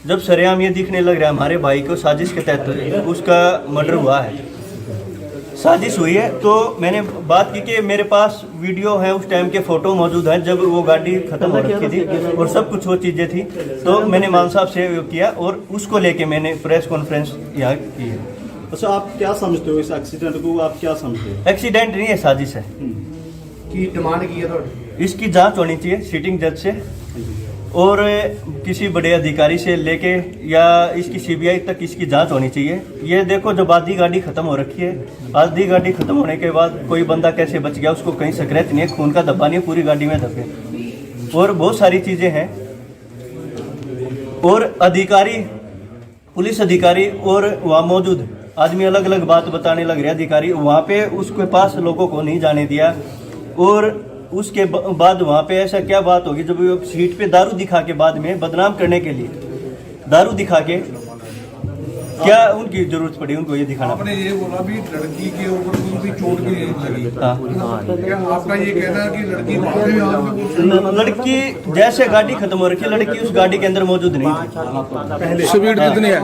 जब सरेआम ये दिखने लग रहा है हमारे भाई को साजिश के तहत उसका मर्डर हुआ है, साजिश हुई है, तो मैंने बात की कि मेरे पास वीडियो है, उस टाइम के फ़ोटो मौजूद हैं जब वो गाड़ी ख़त्म हो रखी थी और सब कुछ वो चीज़ें थी। तो मैंने मान साहब से किया और उसको लेके मैंने प्रेस कॉन्फ्रेंस यहाँ की है। अच्छा, आप क्या समझते हो इस एक्सीडेंट को, आप क्या समझते हो? एक्सीडेंट नहीं है, साजिश है। की डिमांड की है इसकी जांच होनी चाहिए सिटिंग जज से और किसी बड़े अधिकारी से लेके या इसकी सीबीआई तक इसकी जांच होनी चाहिए। ये देखो जब आधी गाड़ी ख़त्म हो रखी है, आधी गाड़ी ख़त्म होने के बाद कोई बंदा कैसे बच गया, उसको कहीं स्क्रैच नहीं है, खून का धब्बा नहीं है, पूरी गाड़ी में धब्बे और बहुत सारी चीज़ें हैं। और अधिकारी, पुलिस अधिकारी और वहाँ मौजूद आदमी अलग अलग बात बताने लग रहे। अधिकारी वहाँ पे उसके पास लोगों को नहीं जाने दिया और उसके बाद वहाँ पे ऐसा क्या बात होगी जब वो सीट पे दारू दिखा के बाद में बदनाम करने के लिए दारू दिखा के क्या उनकी जरूरत पड़ी उनको ये दिखाना? आपने ये बोला भी लड़की के ऊपर कोई भी चोट भी नहीं लगी। क्या आपका ये कहना है कि लड़की बाद में आप लड़की जैसे गाड़ी खत्म हो रखी है, लड़की उस गाड़ी के अंदर मौजूद नहीं थी। स्पीड कितनी है?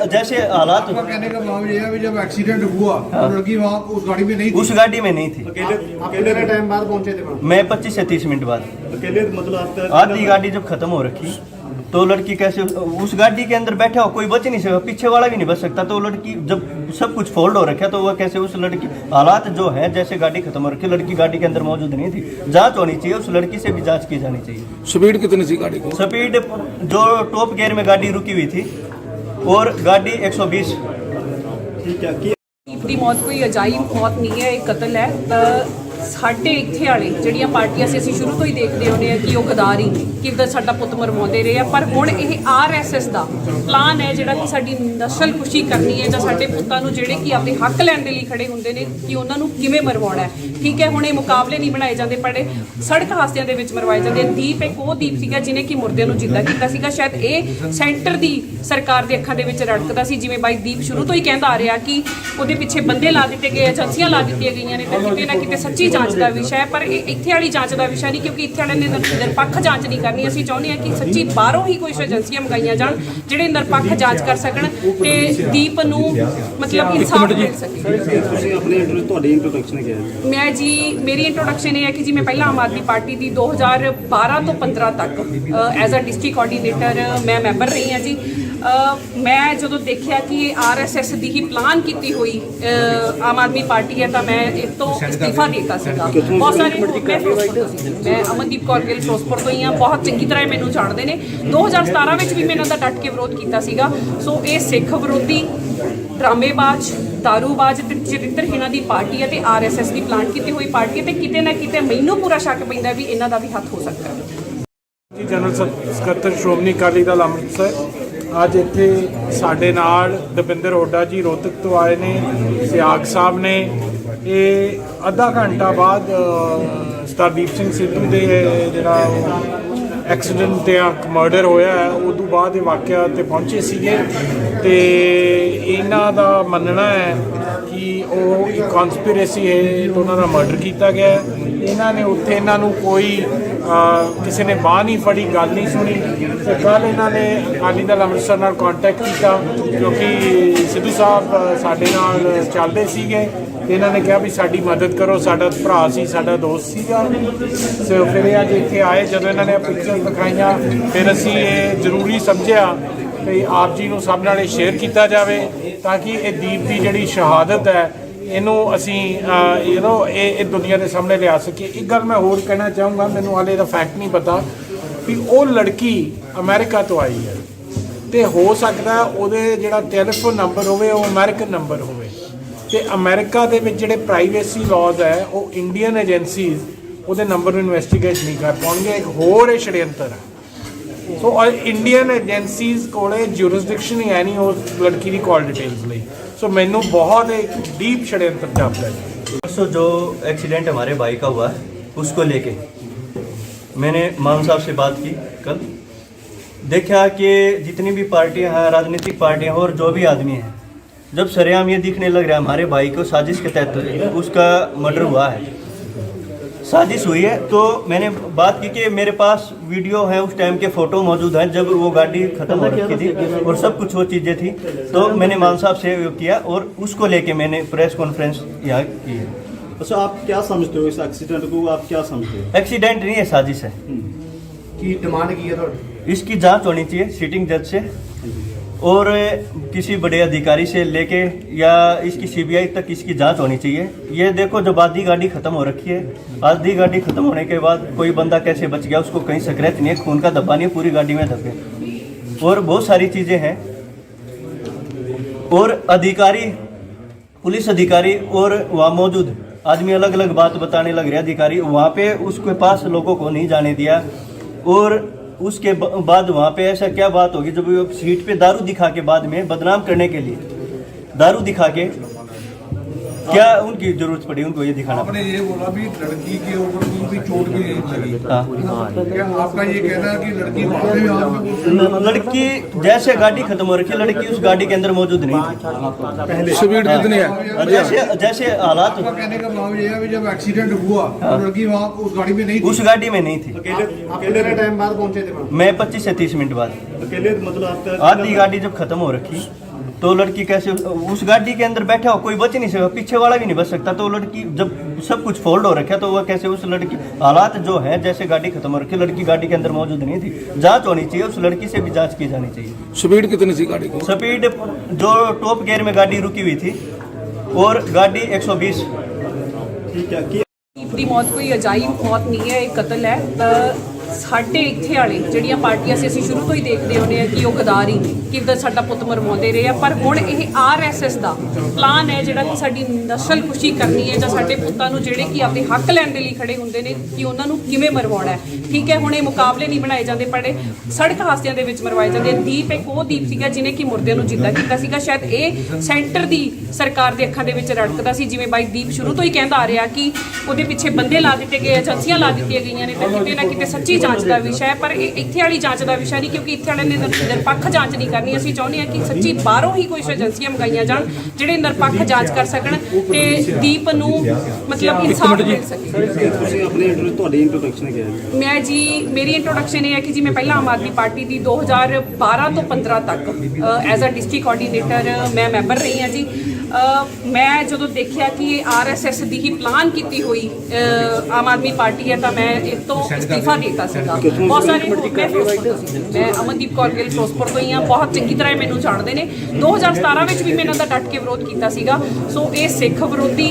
जैसे हालात, आपका कहने का भाव ये है कि जब एक्सीडेंट हुआ तो लड़की वहाँ उस गाड़ी में नहीं थी। उस गाड़ी में नहीं थी। आप कितने टाइम बाद पहुंचे थे? मैं 25 से 30 मिनट बाद। अकेले मतलब आप आधी गाड़ी जब खत्म हो रखी तो लड़की कैसे उस गाड़ी के अंदर बैठा हो, कोई बच नहीं सकता, पीछे वाला भी नहीं बच सकता। तो लड़की जब सब कुछ फोल्ड हो रखा तो वह कैसे उस लड़की, हालात जो है जैसे गाड़ी खत्म हो रखी, लड़की गाड़ी के अंदर मौजूद नहीं थी। जांच होनी चाहिए, उस लड़की से भी जांच की जानी चाहिए। स्पीड कितनी थी गाड़ी की? स्पीड जो टॉप गियर में गाड़ी रुकी हुई थी और गाड़ी 120। ਦੀ ਮੌਤ ਕੋਈ ਅਜਾਇਬ ਮੌਤ ਨਹੀਂ ਹੈ, ਇਹ ਕਤਲ ਹੈ। ਸਾਡੇ ਇੱਥੇ ਵਾਲੇ ਜਿਹੜੀਆਂ ਪਾਰਟੀਆਂ ਸੀ ਅਸੀਂ ਸ਼ੁਰੂ ਤੋਂ ਹੀ ਦੇਖਦੇ ਆਉਂਦੇ ਆ ਕਿ ਉਹ ਗਦਾਰੀ ਕਿਵੇਂ ਸਾਡਾ ਪੁੱਤ ਮਰਵਾਉਂਦੇ ਰਹੇ ਆ, ਪਰ ਹੁਣ ਇਹ ਆਰਐਸਐਸ ਦਾ ਪਲਾਨ ਹੈ ਜਿਹੜਾ ਕਿ ਸਾਡੀ ਨਸਲ ਖੁਸ਼ੀ ਕਰਨੀ ਹੈ ਜਾਂ ਸਾਡੇ ਪੁੱਤਾਂ ਨੂੰ ਜਿਹੜੇ ਕਿ ਆਪਣੇ ਹੱਕ ਲੈਣ ਦੇ ਲਈ ਖੜੇ ਹੁੰਦੇ ਨੇ ਕਿ ਉਹਨਾਂ ਨੂੰ ਕਿਵੇਂ ਮਰਵਾਉਣਾ ਹੈ। ਠੀਕ ਹੈ, ਹੁਣ ਇਹ ਮੁਕਾਬਲੇ ਨਹੀਂ ਬਣਾਏ ਜਾਂਦੇ, ਪਰ ਸੜਕ ਹਾਦਸਿਆਂ ਦੇ ਵਿੱਚ ਮਰਵਾਏ ਜਾਂਦੇ। ਦੀਪ ਇੱਕ ਉਹ ਦੀਪ ਸੀਗਾ ਜਿਹਨੇ ਕਿ ਮੁਰਦਿਆਂ ਨੂੰ ਜਿੰਦਾ ਕੀਤਾ ਸੀਗਾ। ਸ਼ਾਇਦ ਇਹ ਸੈਂਟਰ ਦੀ ਸਰਕਾਰ ਦੇ ਅੱਖਾਂ ਦੇ ਵਿੱਚ ਰੜਕਦਾ ਸੀ, ਜਿਵੇਂ ਬਾਈ ਦੀਪ ਸ਼ੁਰੂ ਤੋਂ ਹੀ ਕਹਿੰਦਾ ਆ ਰਿਹਾ ਕਿ ਉਹਦੇ ਪਿੱਛੇ ਬੰਦੇ ਲਾ ਦਿੱਤੇ ਗਏ, ਏਜੰਸੀਆਂ ਲਾ ਦਿੱਤੀਆਂ ਗਈਆਂ ਨੇ, ਤੇ ਕਿਤੇ ਨਾ ਕਿਤੇ ਸੱਚੀ ਜਾਂਚ ਦਾ ਵਿਸ਼ਾ ਹੈ। ਪਰ ਇਹ ਇੱਥੇ ਵਾਲੀ ਜਾਂਚ ਦਾ ਵਿਸ਼ਾ ਨਹੀਂ, ਕਿਉਂਕਿ ਇੱਥੇ ਵਾਲਿਆਂ ਨੇ ਨਿਰਪੱਖ ਜਾਂਚ ਨਹੀਂ ਕਰਨੀ। ਅਸੀਂ ਚਾਹੁੰਦੇ ਹਾਂ ਕਿ ਸੱਚੀ ਬਾਹਰੋਂ ਹੀ ਕੋਈ ਏਜੰਸੀਆਂ ਮੰਗਾਈਆਂ ਜਾਣ ਜਿਹੜੇ ਨਿਰਪੱਖ ਜਾਂਚ ਕਰ ਸਕਣ ਤੇ ਦੀਪ ਨੂੰ ਮਤਲਬ ਇਨਸਾਫ ਮਿਲ ਸਕੇ। ਮੈਂ ਜੀ ਮੇਰੀ ਇੰਟਰੋਡਕਸ਼ਨ ਇਹ ਹੈ ਕਿ ਜੀ ਮੈਂ ਪਹਿਲਾਂ ਆਮ ਆਦਮੀ ਪਾਰਟੀ ਦੀ 2012 ਤੋਂ 15 ਤੱਕ ਐਜ਼ ਅ ਡਿਸਟ੍ਰਿਕਟ ਕੋਆਰਡੀਨੇਟਰ ਮੈਂ ਮੈਂਬਰ ਰਹੀ ਹਾਂ ਜੀ। ਮੈਂ ਜਦੋਂ ਦੇਖਿਆ ਕਿ ਇਹ ਆਰਐਸਐਸ ਦੀ ਹੀ ਪਲਾਨ ਕੀਤੀ ਹੋਈ ਆਮ ਆਦਮੀ ਪਾਰਟੀ ਹੈ ਤਾਂ ਮੈਂ ਇਹ ਤੋਂ ਅਸਤੀਫਾ ਦੇ ਦਿੱਤਾ ਸੀਗਾ। ਬਹੁਤ ਸਾਰੇ ਮੈਂ ਫਿਰੋਜ਼ਪੁਰ ਤੋਂ ਸੀ, ਮੈਂ ਅਮਨਦੀਪ ਕੌਰ ਗਿੱਲ ਫਿਰੋਜ਼ਪੁਰ ਤੋਂ ਹੀ ਹਾਂ, ਬਹੁਤ ਚੰਗੀ ਤਰ੍ਹਾਂ ਮੈਨੂੰ ਜਾਣਦੇ ਨੇ। 2017 ਵਿੱਚ ਵੀ ਮੈਂ ਇਹਨਾਂ ਦਾ ਡਟ ਕੇ ਵਿਰੋਧ ਕੀਤਾ ਸੀਗਾ। ਸੋ ਇਹ ਸਿੱਖ ਵਿਰੋਧੀ, ਡਰਾਮੇਬਾਜ਼, ਦਾਰੂਬਾਜ਼ ਤੇ ਚਰਿੱਤਰਹੀਣਾਂ ਦੀ ਪਾਰਟੀ ਹੈ ਤੇ ਆਰਐਸਐਸ ਦੀ ਪਲਾਨ ਕੀਤੀ ਹੋਈ ਪਾਰਟੀ ਹੈ ਤੇ ਕਿਤੇ ਨਾ ਕਿਤੇ ਮੈਨੂੰ ਪੂਰਾ ਸ਼ੱਕ ਪੈਂਦਾ ਵੀ ਇਹਨਾਂ ਦਾ ਵੀ ਹੱਥ ਹੋ ਸਕਦਾ ਹੈ। ਜਨਰਲ ਸਕੱਤਰ ਸ਼੍ਰੋਮਣੀ ਅਕਾਲੀ ਦਲ ਅੰਮ੍ਰਿਤਸਰ ਅੱਜ ਇੱਥੇ ਸਾਡੇ ਨਾਲ ਦਵਿੰਦਰ ਹੁੱਡਾ ਜੀ ਰੋਹਤਕ ਤੋਂ ਆਏ ਨੇ, ਸਿਆਗ ਸਾਹਿਬ ਨੇ। ਇਹ ਅੱਧਾ ਘੰਟਾ ਬਾਅਦ ਸਰਦੀਪ ਸਿੰਘ ਸਿੱਧੂ ਦੇ ਜਿਹੜਾ ਐਕਸੀਡੈਂਟ ਤੇ ਮਰਡਰ ਹੋਇਆ ਹੈ ਉਦੋਂ ਬਾਅਦ ਇਹ ਵਾਕਿਆ ਤੇ ਪਹੁੰਚੇ ਸੀਗੇ ਤੇ ਇਹਨਾਂ ਦਾ ਮੰਨਣਾ ਹੈ ਕਿ ਉਹ ਇੱਕ ਕਨਸਪੀਰੇਸੀ ਹੈ ਉਹਨਾਂ ਦਾ ਮਰਡਰ ਕੀਤਾ ਗਿਆ ਹੈ। ਇਹਨਾਂ ਨੇ ਉੱਥੇ ਇਹਨਾਂ ਨੂੰ ਕੋਈ ਕਿਸੇ ਨੇ ਬਾਂਹ ਨਹੀਂ ਫੜੀ, ਗੱਲ ਨਹੀਂ ਸੁਣੀ ਤੇ ਕੱਲ੍ਹ ਇਹਨਾਂ ਨੇ ਅਕਾਲੀ ਦਲ ਅੰਮ੍ਰਿਤਸਰ ਨਾਲ ਕੰਟੈਕਟ ਕੀਤਾ ਕਿਉਂਕਿ ਸਿੱਧੂ ਸਾਹਿਬ ਸਾਡੇ ਨਾਲ ਚੱਲਦੇ ਸੀਗੇ ਤੇ ਇਹਨਾਂ ਨੇ ਕਿਹਾ ਵੀ ਸਾਡੀ ਮਦਦ ਕਰੋ, ਸਾਡਾ ਭਰਾ ਸੀ, ਸਾਡਾ ਦੋਸਤ ਸੀਗਾ। ਸੋ ਫਿਰ ਇਹ ਅੱਜ ਇੱਥੇ ਆਏ, ਜਦੋਂ ਇਹਨਾਂ ਨੇ ਪਿਕਚਰ ਦਿਖਾਈਆਂ ਫਿਰ ਅਸੀਂ ਇਹ ਜ਼ਰੂਰੀ ਸਮਝਿਆ ਵੀ ਆਪ ਜੀ ਨੂੰ ਸਭ ਨਾਲ ਇਹ ਸ਼ੇਅਰ ਕੀਤਾ ਜਾਵੇ ਤਾਂ ਕਿ ਇਹ ਦੀਪ ਦੀ ਜਿਹੜੀ ਸ਼ਹਾਦਤ ਹੈ ਇਹਨੂੰ ਅਸੀਂ ਇਹ ਦੁਨੀਆ ਦੇ ਸਾਹਮਣੇ ਲਿਆ ਸਕੀਏ। ਇੱਕ ਗੱਲ ਮੈਂ ਹੋਰ ਕਹਿਣਾ ਚਾਹੂੰਗਾ, ਮੈਨੂੰ ਹਾਲੇ ਦਾ ਫੈਕਟ ਨਹੀਂ ਪਤਾ ਵੀ ਉਹ ਲੜਕੀ ਅਮਰੀਕਾ ਤੋਂ ਆਈ ਹੈ ਤੇ ਹੋ ਸਕਦਾ ਉਹਦੇ ਜਿਹੜਾ ਟੈਲੀਫੋਨ ਨੰਬਰ ਹੋਵੇ ਉਹ ਅਮਰੀਕਨ ਨੰਬਰ ਹੋਵੇ ਤੇ ਅਮਰੀਕਾ ਦੇ ਵਿੱਚ ਜਿਹੜੇ ਪ੍ਰਾਈਵੇਸੀ ਲਾਜ਼ ਹੈ ਉਹ ਇੰਡੀਅਨ ਏਜੰਸੀਜ਼ ਉਹਦੇ ਨੰਬਰ ਨੂੰ ਇਨਵੈਸਟੀਗੇਟ ਨਹੀਂ ਕਰ ਪਾਉਣਗੇ। ਇੱਕ ਹੋਰ ਇਹ षड्यंत्र ਹੈ। ਸੋ ਇੰਡੀਅਨ ਏਜੰਸੀਜ਼ ਕੋਲੇ ਜੂਰਿਸਡਿਕਸ਼ਨ ਹੀ ਹੈ ਨਹੀਂ ਉਸ ਲੜਕੀ ਦੀ ਕਾਲ ਡਿਟੇल्स ਲਈ। सो मैनू बहुत एक डीप षड्यंत्र जापता है। परसों जो एक्सीडेंट हमारे भाई का हुआ उसको लेके मैंने मान साहब से बात की कल, देखा कि जितनी भी पार्टियां हैं, राजनीतिक पार्टियां और जो भी आदमी हैं, जब सरेआम ये दिखने लग रहा है हमारे भाई को साजिश के तहत उसका मर्डर हुआ है, साजिश हुई है, तो मैंने बात की कि मेरे पास वीडियो है, उस टाइम के फ़ोटो मौजूद हैं जब वो गाड़ी ख़त्म हो रखी थी और सब कुछ वो चीज़ें थी। तो मैंने मान साहब से किया और उसको लेके मैंने प्रेस कॉन्फ्रेंस यहाँ की है। अच्छा, आप क्या समझते हो इस एक्सीडेंट को, आप क्या समझते हो? एक्सीडेंट नहीं है, साजिश है। की डिमांड की है इसकी जांच होनी चाहिए सिटिंग जज से और किसी बड़े अधिकारी से लेके या इसकी सीबीआई तक इसकी जांच होनी चाहिए। ये देखो जब आधी गाड़ी ख़त्म हो रखी है, आधी गाड़ी ख़त्म होने के बाद कोई बंदा कैसे बच गया, उसको कहीं स्क्रैच नहीं है, खून का धब्बा नहीं है, पूरी गाड़ी में धब्बे और बहुत सारी चीज़ें हैं। और अधिकारी, पुलिस अधिकारी और वहाँ मौजूद आदमी अलग अलग बात बताने लग रहे। अधिकारी वहाँ पे उसके पास लोगों को नहीं जाने दिया और उसके बाद वहाँ पे ऐसा क्या बात होगी जब वो सीट पे दारू दिखा के बाद में बदनाम करने के लिए दारू दिखा के क्या उनकी जरूरत पड़ी उनको ये दिखाना? आपने ये बोला भी लड़की के ऊपर भी चोट भी लगी। क्या आपका ये कहना है कि लड़की वहाँ पे लड़की जैसे गाड़ी खत्म हो रखी है, लड़की उस गाड़ी के अंदर मौजूद नहीं थी। स्पीड कितनी है? जैसे हालात, आपका कहने का भाव ये है कि जब एक्सीडेंट हुआ तो लड़की वहाँ उस गाड़ी में नहीं थी। उस गाड़ी में नहीं थी। कितने टाइम बाद पहुंचे थे? मैं 25 से 30 मिनट बाद। अकेले मतलब आपका आधी गाड़ी जब खत्म हो रखी तो लड़की कैसे उस गाड़ी के अंदर बैठा हो, कोई बच नहीं सकता, पीछे वाला भी नहीं बच सकता। तो लड़की जब सब कुछ फोल्ड हो रखा तो वह कैसे उस लड़की, हालात जो है जैसे गाड़ी खत्म हो रखी, लड़की गाड़ी के अंदर मौजूद नहीं थी। जांच होनी चाहिए, उस लड़की से भी जांच की जानी चाहिए। स्पीड कितनी थी गाड़ी की? स्पीड जो टॉप गियर में गाड़ी रुकी हुई थी और गाड़ी 120। ठीक है कि ਦੀਪ ਦੀ ਮੌਤ ਕੋਈ ਅਜਾਇਬ ਮੌਤ ਨਹੀਂ ਹੈ, ਇਹ ਕਤਲ ਹੈ। ਸਾਡੇ ਇੱਥੇ ਵਾਲੇ ਜਿਹੜੀਆਂ ਪਾਰਟੀਆਂ ਸੀ ਅਸੀਂ ਸ਼ੁਰੂ ਤੋਂ ਹੀ ਦੇਖਦੇ ਹੁੰਦੇ ਆ ਕਿ ਉਹ ਗਦਾਰੀ ਕਿੱਦਾਂ ਸਾਡਾ ਪੁੱਤ ਮਰਵਾਉਂਦੇ ਰਹੇ ਆ, ਪਰ ਹੁਣ ਇਹ ਆਰਐਸਐਸ ਦਾ ਪਲਾਨ ਹੈ ਜਿਹੜਾ ਕਿ ਸਾਡੀ ਨਸਲ ਖੁਸ਼ੀ ਕਰਨੀ ਹੈ ਜਾਂ ਸਾਡੇ ਪੁੱਤਾਂ ਨੂੰ ਜਿਹੜੇ ਕਿ ਆਪਣੇ ਹੱਕ ਲੈਣ ਦੇ ਲਈ ਖੜੇ ਹੁੰਦੇ ਨੇ ਕਿ ਉਹਨਾਂ ਨੂੰ ਕਿਵੇਂ ਮਰਵਾਉਣਾ ਹੈ। ਠੀਕ ਹੈ, ਹੁਣ ਇਹ ਮੁਕਾਬਲੇ ਨਹੀਂ ਬਣਾਏ ਜਾਂਦੇ, ਪਰ ਸੜਕ ਹਾਦਸਿਆਂ ਦੇ ਵਿੱਚ ਮਰਵਾਏ ਜਾਂਦੇ। ਦੀਪ ਇੱਕ ਉਹ ਦੀਪ ਸੀਗਾ ਜਿਹਨੇ ਕਿ ਮੁਰਦਿਆਂ ਨੂੰ ਜਿੱਦਾਂ ਕੀਤਾ ਸੀਗਾ। ਸ਼ਾਇਦ ਇਹ ਸੈਂਟਰ ਦੀ ਸਰਕਾਰ ਦੇ ਅੱਖਾਂ ਦੇ ਵਿੱਚ ਰੜਕਦਾ ਸੀ, ਜਿਵੇਂ ਬਾਈ ਦੀਪ ਸ਼ੁਰੂ ਤੋਂ ਹੀ ਕਹਿੰਦਾ ਆ ਰਿਹਾ ਕਿ ਉਹਦੇ ਪਿੱਛੇ ਬੰਦੇ ਲਾ ਦਿੱਤੇ ਗਏ, ਏਜੰਸੀਆਂ ਲਾ ਦਿੱਤੀਆਂ ਗਈਆਂ ਨੇ ਤੇ ਕਿਤੇ ਨਾ ਕਿਤੇ ਸੱਚੀ ਜਾਂਚ ਦਾ ਵਿਸ਼ਾ ਹੈ। ਪਰ ਇਹ ਇੱਥੇ ਵਾਲੀ ਜਾਂਚ ਦਾ ਵਿਸ਼ਾ ਨਹੀਂ, ਕਿਉਂਕਿ ਇੱਥੇ ਵਾਲੇ ਨੇ ਨਿਰਪੱਖ ਜਾਂਚ ਨਹੀਂ ਕਰਨੀ। ਅਸੀਂ ਚਾਹੁੰਦੇ ਹਾਂ ਕਿ ਸੱਚੀ ਬਾਹਰੋਂ ਹੀ ਕੋਈ ਏਜੰਸੀਆਂ ਮੰਗਾਈਆਂ ਜਾਣ ਜਿਹੜੇ ਨਿਰਪੱਖ ਜਾਂਚ ਕਰ ਸਕਣ ਤੇ ਦੀਪ ਨੂੰ ਮਤਲਬ ਇਨਸਾਫ ਮਿਲ ਸਕੇ। ਤੁਹਾਡੀ ਇੰਟਰੋਡਕਸ਼ਨ ਕੀ ਹੈ? ਮੈਂ ਜੀ, ਮੇਰੀ ਇੰਟਰੋਡਕਸ਼ਨ ਇਹ ਹੈ ਕਿ ਜੀ ਮੈਂ ਪਹਿਲਾਂ ਆਮ ਆਦਮੀ ਪਾਰਟੀ ਦੀ 2012 ਤੋਂ 15 ਤੱਕ ਐਜ਼ ਅ ਡਿਸਟ੍ਰਿਕਟ ਕੋਆਰਡੀਨੇਟਰ ਮੈਂ ਮੈਂਬਰ ਰਹੀ ਹਾਂ ਜੀ। ਮੈਂ ਜਦੋਂ ਦੇਖਿਆ ਕਿ ਇਹ ਆਰਐਸਐਸ ਦੀ ਹੀ ਪਲਾਨ ਕੀਤੀ ਹੋਈ ਆਮ ਆਦਮੀ ਪਾਰਟੀ ਹੈ ਤਾਂ ਮੈਂ ਇਸ ਤੋਂ ਅਸਤੀਫਾ ਦੇ ਦਿੱਤਾ ਸੀਗਾ। ਬਹੁਤ ਸਾਰੇ ਮੈਂ ਫਿਰੋਜ਼ਪੁਰ ਤੋਂ ਸੀ, ਮੈਂ ਅਮਨਦੀਪ ਕੌਰ ਗਿੱਲ ਫਿਰੋਜ਼ਪੁਰ ਤੋਂ ਹੀ ਹਾਂ, ਬਹੁਤ ਚੰਗੀ ਤਰ੍ਹਾਂ ਮੈਨੂੰ ਜਾਣਦੇ ਨੇ। 2017 ਵਿੱਚ ਵੀ ਮੈਂ ਇਹਨਾਂ ਦਾ ਡਟ ਕੇ ਵਿਰੋਧ ਕੀਤਾ ਸੀਗਾ। ਸੋ ਇਹ ਸਿੱਖ ਵਿਰੋਧੀ,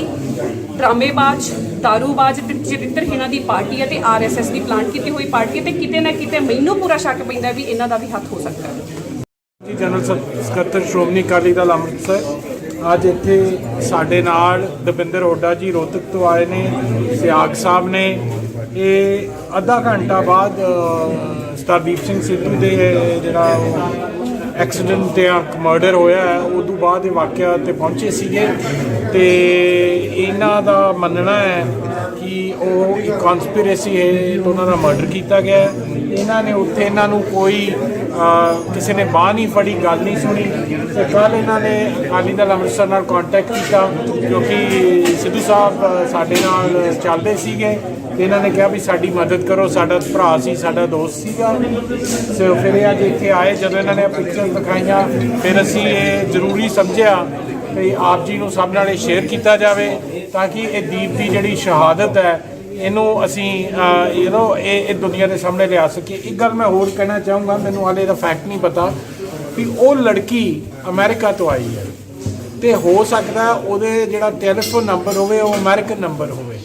ਡਰਾਮੇਬਾਜ਼, ਦਾਰੂਬਾਜ਼ ਤੇ ਚਰਿੱਤਰਹੀਣਾਂ ਦੀ ਪਾਰਟੀ ਹੈ ਤੇ ਆਰਐਸਐਸ ਦੀ ਪਲਾਨ ਕੀਤੀ ਹੋਈ ਪਾਰਟੀ ਹੈ ਤੇ ਕਿਤੇ ਨਾ ਕਿਤੇ ਮੈਨੂੰ ਪੂਰਾ ਸ਼ੱਕ ਪੈਂਦਾ ਵੀ ਇਹਨਾਂ ਦਾ ਵੀ ਹੱਥ ਹੋ ਸਕਦਾ ਹੈ। ਜਨਰਲ ਸਕੱਤਰ ਸ਼੍ਰੋਮਣੀ ਅਕਾਲੀ ਦਲ ਅੰਮ੍ਰਿਤਸਰ ਅੱਜ ਇੱਥੇ ਸਾਡੇ ਨਾਲ ਦਵਿੰਦਰ ਹੁੱਡਾ ਜੀ ਰੋਹਤਕ ਤੋਂ ਆਏ ਨੇ, ਸਿਆਗ ਸਾਹਿਬ ਨੇ। ਇਹ ਅੱਧਾ ਘੰਟਾ ਬਾਅਦ ਸਰਦਾਰ ਦੀਪ ਸਿੰਘ ਸਿੱਧੂ ਦੇ ਜਿਹੜਾ ਐਕਸੀਡੈਂਟ ਤੇ ਮਰਡਰ ਹੋਇਆ ਹੈ ਉਦੋਂ ਬਾਅਦ ਇਹ ਵਾਕਿਆ ਤੇ ਪਹੁੰਚੇ ਸੀਗੇ ਤੇ ਇਹਨਾਂ ਦਾ ਮੰਨਣਾ ਹੈ ਕਿ ਉਹ ਇੱਕ ਕਨਸਪੀਰੇਸੀ ਹੈ ਤੇ ਉਹਨਾਂ ਦਾ ਮਰਡਰ ਕੀਤਾ ਗਿਆ ਹੈ। ਇਹਨਾਂ ਨੇ ਉੱਥੇ ਇਹਨਾਂ ਨੂੰ ਕੋਈ ਕਿਸੇ ਨੇ ਬਾਂਹ ਨਹੀਂ ਫੜੀ, ਗੱਲ ਨਹੀਂ ਸੁਣੀ ਤੇ ਕੱਲ੍ਹ ਇਹਨਾਂ ਨੇ ਅਕਾਲੀ ਦਲ ਅੰਮ੍ਰਿਤਸਰ ਨਾਲ ਕੰਟੈਕਟ ਕੀਤਾ ਕਿਉਂਕਿ ਸਿੱਧੂ ਸਾਹਿਬ ਸਾਡੇ ਨਾਲ ਚੱਲਦੇ ਸੀਗੇ ਤੇ ਇਹਨਾਂ ਨੇ ਕਿਹਾ ਵੀ ਸਾਡੀ ਮਦਦ ਕਰੋ, ਸਾਡਾ ਭਰਾ ਸੀ, ਸਾਡਾ ਦੋਸਤ ਸੀਗਾ। ਸੋ ਫਿਰ ਇਹ ਅੱਜ ਇੱਥੇ ਆਏ, ਜਦੋਂ ਇਹਨਾਂ ਨੇ ਪਿਕਚਰ ਦਿਖਾਈਆਂ ਫਿਰ ਅਸੀਂ ਇਹ ਜ਼ਰੂਰੀ ਸਮਝਿਆ ਵੀ ਆਪ ਜੀ ਨੂੰ ਸਭ ਨਾਲ ਇਹ ਸ਼ੇਅਰ ਕੀਤਾ ਜਾਵੇ ਤਾਂ ਕਿ ਇਹ ਦੀਪ ਦੀ ਜਿਹੜੀ ਸ਼ਹਾਦਤ ਹੈ ਇਹਨੂੰ ਅਸੀਂ ਇਹ ਦੁਨੀਆ ਦੇ ਸਾਹਮਣੇ ਲਿਆ ਸਕੀਏ। ਇੱਕ ਗੱਲ ਮੈਂ ਹੋਰ ਕਹਿਣਾ ਚਾਹੂੰਗਾ, ਮੈਨੂੰ ਹਾਲੇ ਇਹਦਾ ਫੈਕਟ ਨਹੀਂ ਪਤਾ ਵੀ ਉਹ ਲੜਕੀ ਅਮਰੀਕਾ ਤੋਂ ਆਈ ਹੈ ਤੇ ਹੋ ਸਕਦਾ ਉਹਦੇ ਜਿਹੜਾ ਟੈਲੀਫੋਨ ਨੰਬਰ ਹੋਵੇ ਉਹ ਅਮਰੀਕਨ ਨੰਬਰ ਹੋਵੇ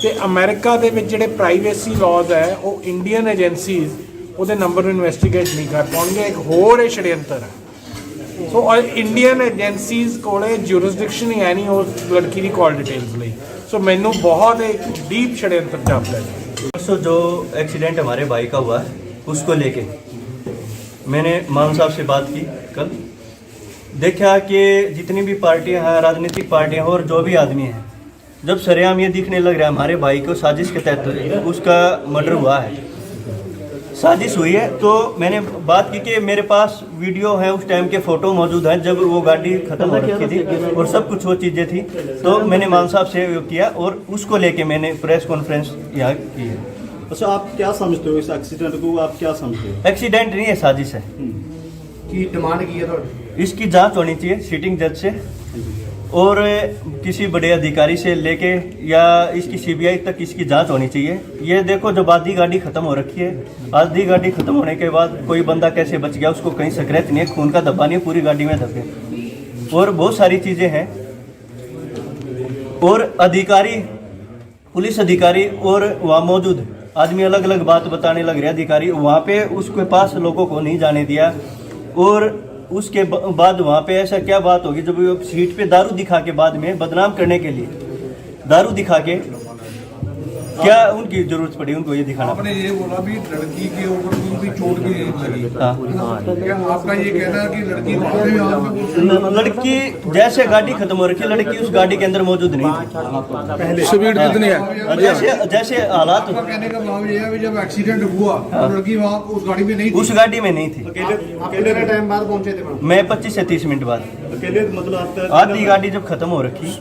ਤੇ ਅਮਰੀਕਾ ਦੇ ਵਿੱਚ ਜਿਹੜੇ ਪ੍ਰਾਈਵੇਸੀ ਲਾਜ਼ ਹੈ ਉਹ ਇੰਡੀਅਨ ਏਜੰਸੀਜ਼ ਉਹਦੇ ਨੰਬਰ ਨੂੰ ਇਨਵੈਸਟੀਗੇਟ ਨਹੀਂ ਕਰ ਪਾਉਣਗੇ। ਇੱਕ ਹੋਰ ਇਹ षड्यंत्र ਹੈ। ਸੋ ਇੰਡੀਅਨ ਏਜੰਸੀਜ਼ ਕੋਲੇ ਜੁਰਿਸਡਿਕਸ਼ਨ ਹੀ ਹੈ ਨਹੀਂ ਉਸ ਲੜਕੀ ਦੀ ਕਾਲ ਡਿਟੇल्स ਲਈ। सो मैनू बहुत एक डीप षड्यंत्र जापता है। परसों जो एक्सीडेंट हमारे भाई का हुआ है उसको लेके मैंने मान साहब से बात की कल। देखा कि जितनी भी पार्टियां हैं, राजनीतिक पार्टियां और जो भी आदमी हैं, जब सरेआम ये दिखने लग रहा है हमारे भाई को साजिश के तहत उसका मर्डर हुआ है, साजिश हुई है, तो मैंने बात की कि मेरे पास वीडियो है, उस टाइम के फ़ोटो मौजूद हैं जब वो गाड़ी ख़त्म हो रखी थी और सब कुछ वो चीज़ें थी। तो मैंने मान साहब से किया और उसको लेके मैंने प्रेस कॉन्फ्रेंस यहाँ की है। अच्छा, आप क्या समझते हो इस एक्सीडेंट को, आप क्या समझते हो? एक्सीडेंट नहीं है, साजिश है। की डिमांड की है इसकी जांच होनी चाहिए सिटिंग जज से और किसी बड़े अधिकारी से लेके या इसकी सीबीआई तक इसकी जांच होनी चाहिए। ये देखो जब आधी गाड़ी ख़त्म हो रखी है, आधी गाड़ी ख़त्म होने के बाद कोई बंदा कैसे बच गया, उसको कहीं स्क्रैच नहीं है, खून का धब्बा नहीं है, पूरी गाड़ी में धब्बे और बहुत सारी चीज़ें हैं। और अधिकारी, पुलिस अधिकारी और वहाँ मौजूद आदमी अलग अलग बात बताने लग रहे। अधिकारी वहाँ पे उसके पास लोगों को नहीं जाने दिया और उसके बाद वहाँ पे ऐसा क्या बात होगी जब वो सीट पे दारू दिखा के बाद में बदनाम करने के लिए दारू दिखा के क्या उनकी जरूरत पड़ी उनको ये दिखाना? आपने ये बोला भी लड़की के ऊपर कोई भी चोट भी नहीं लगी। क्या आपका ये कहना है कि लड़की बाद में आप लड़की जैसे गाड़ी खत्म हो रखी है, लड़की उस गाड़ी के अंदर मौजूद नहीं थी। स्पीड कितनी है? जैसे हालात, आपका कहने का भाव ये है कि जब एक्सीडेंट हुआ तो लड़की वहाँ उस गाड़ी में नहीं थी। उस गाड़ी में नहीं थी। कितने टाइम बाद पहुंचे थे? मैं 25 से 30 मिनट बाद। अकेले मतलब आपका आधी गाड़ी जब खत्म हो रखी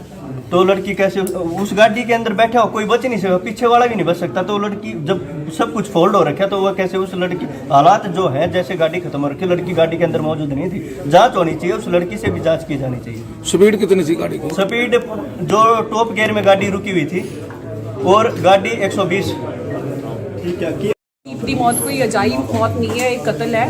तो लड़की कैसे उस गाड़ी के अंदर बैठा हो, कोई बच नहीं सकता, पीछे वाला भी नहीं बच सकता। तो लड़की जब सब कुछ फोल्ड हो रखा तो वह कैसे उस लड़की, हालात जो है जैसे गाड़ी खत्म हो रखी, लड़की गाड़ी के अंदर मौजूद नहीं थी। जांच होनी चाहिए, उस लड़की से भी जांच की जानी चाहिए। स्पीड कितनी थी गाड़ी की? स्पीड जो टॉप गियर में गाड़ी रुकी हुई थी और गाड़ी 120। ठीक है कि ਦੀਪ ਦੀ ਮੌਤ ਕੋਈ ਅਜਾਇਬ ਮੌਤ ਨਹੀਂ ਹੈ, ਇਹ ਕਤਲ ਹੈ।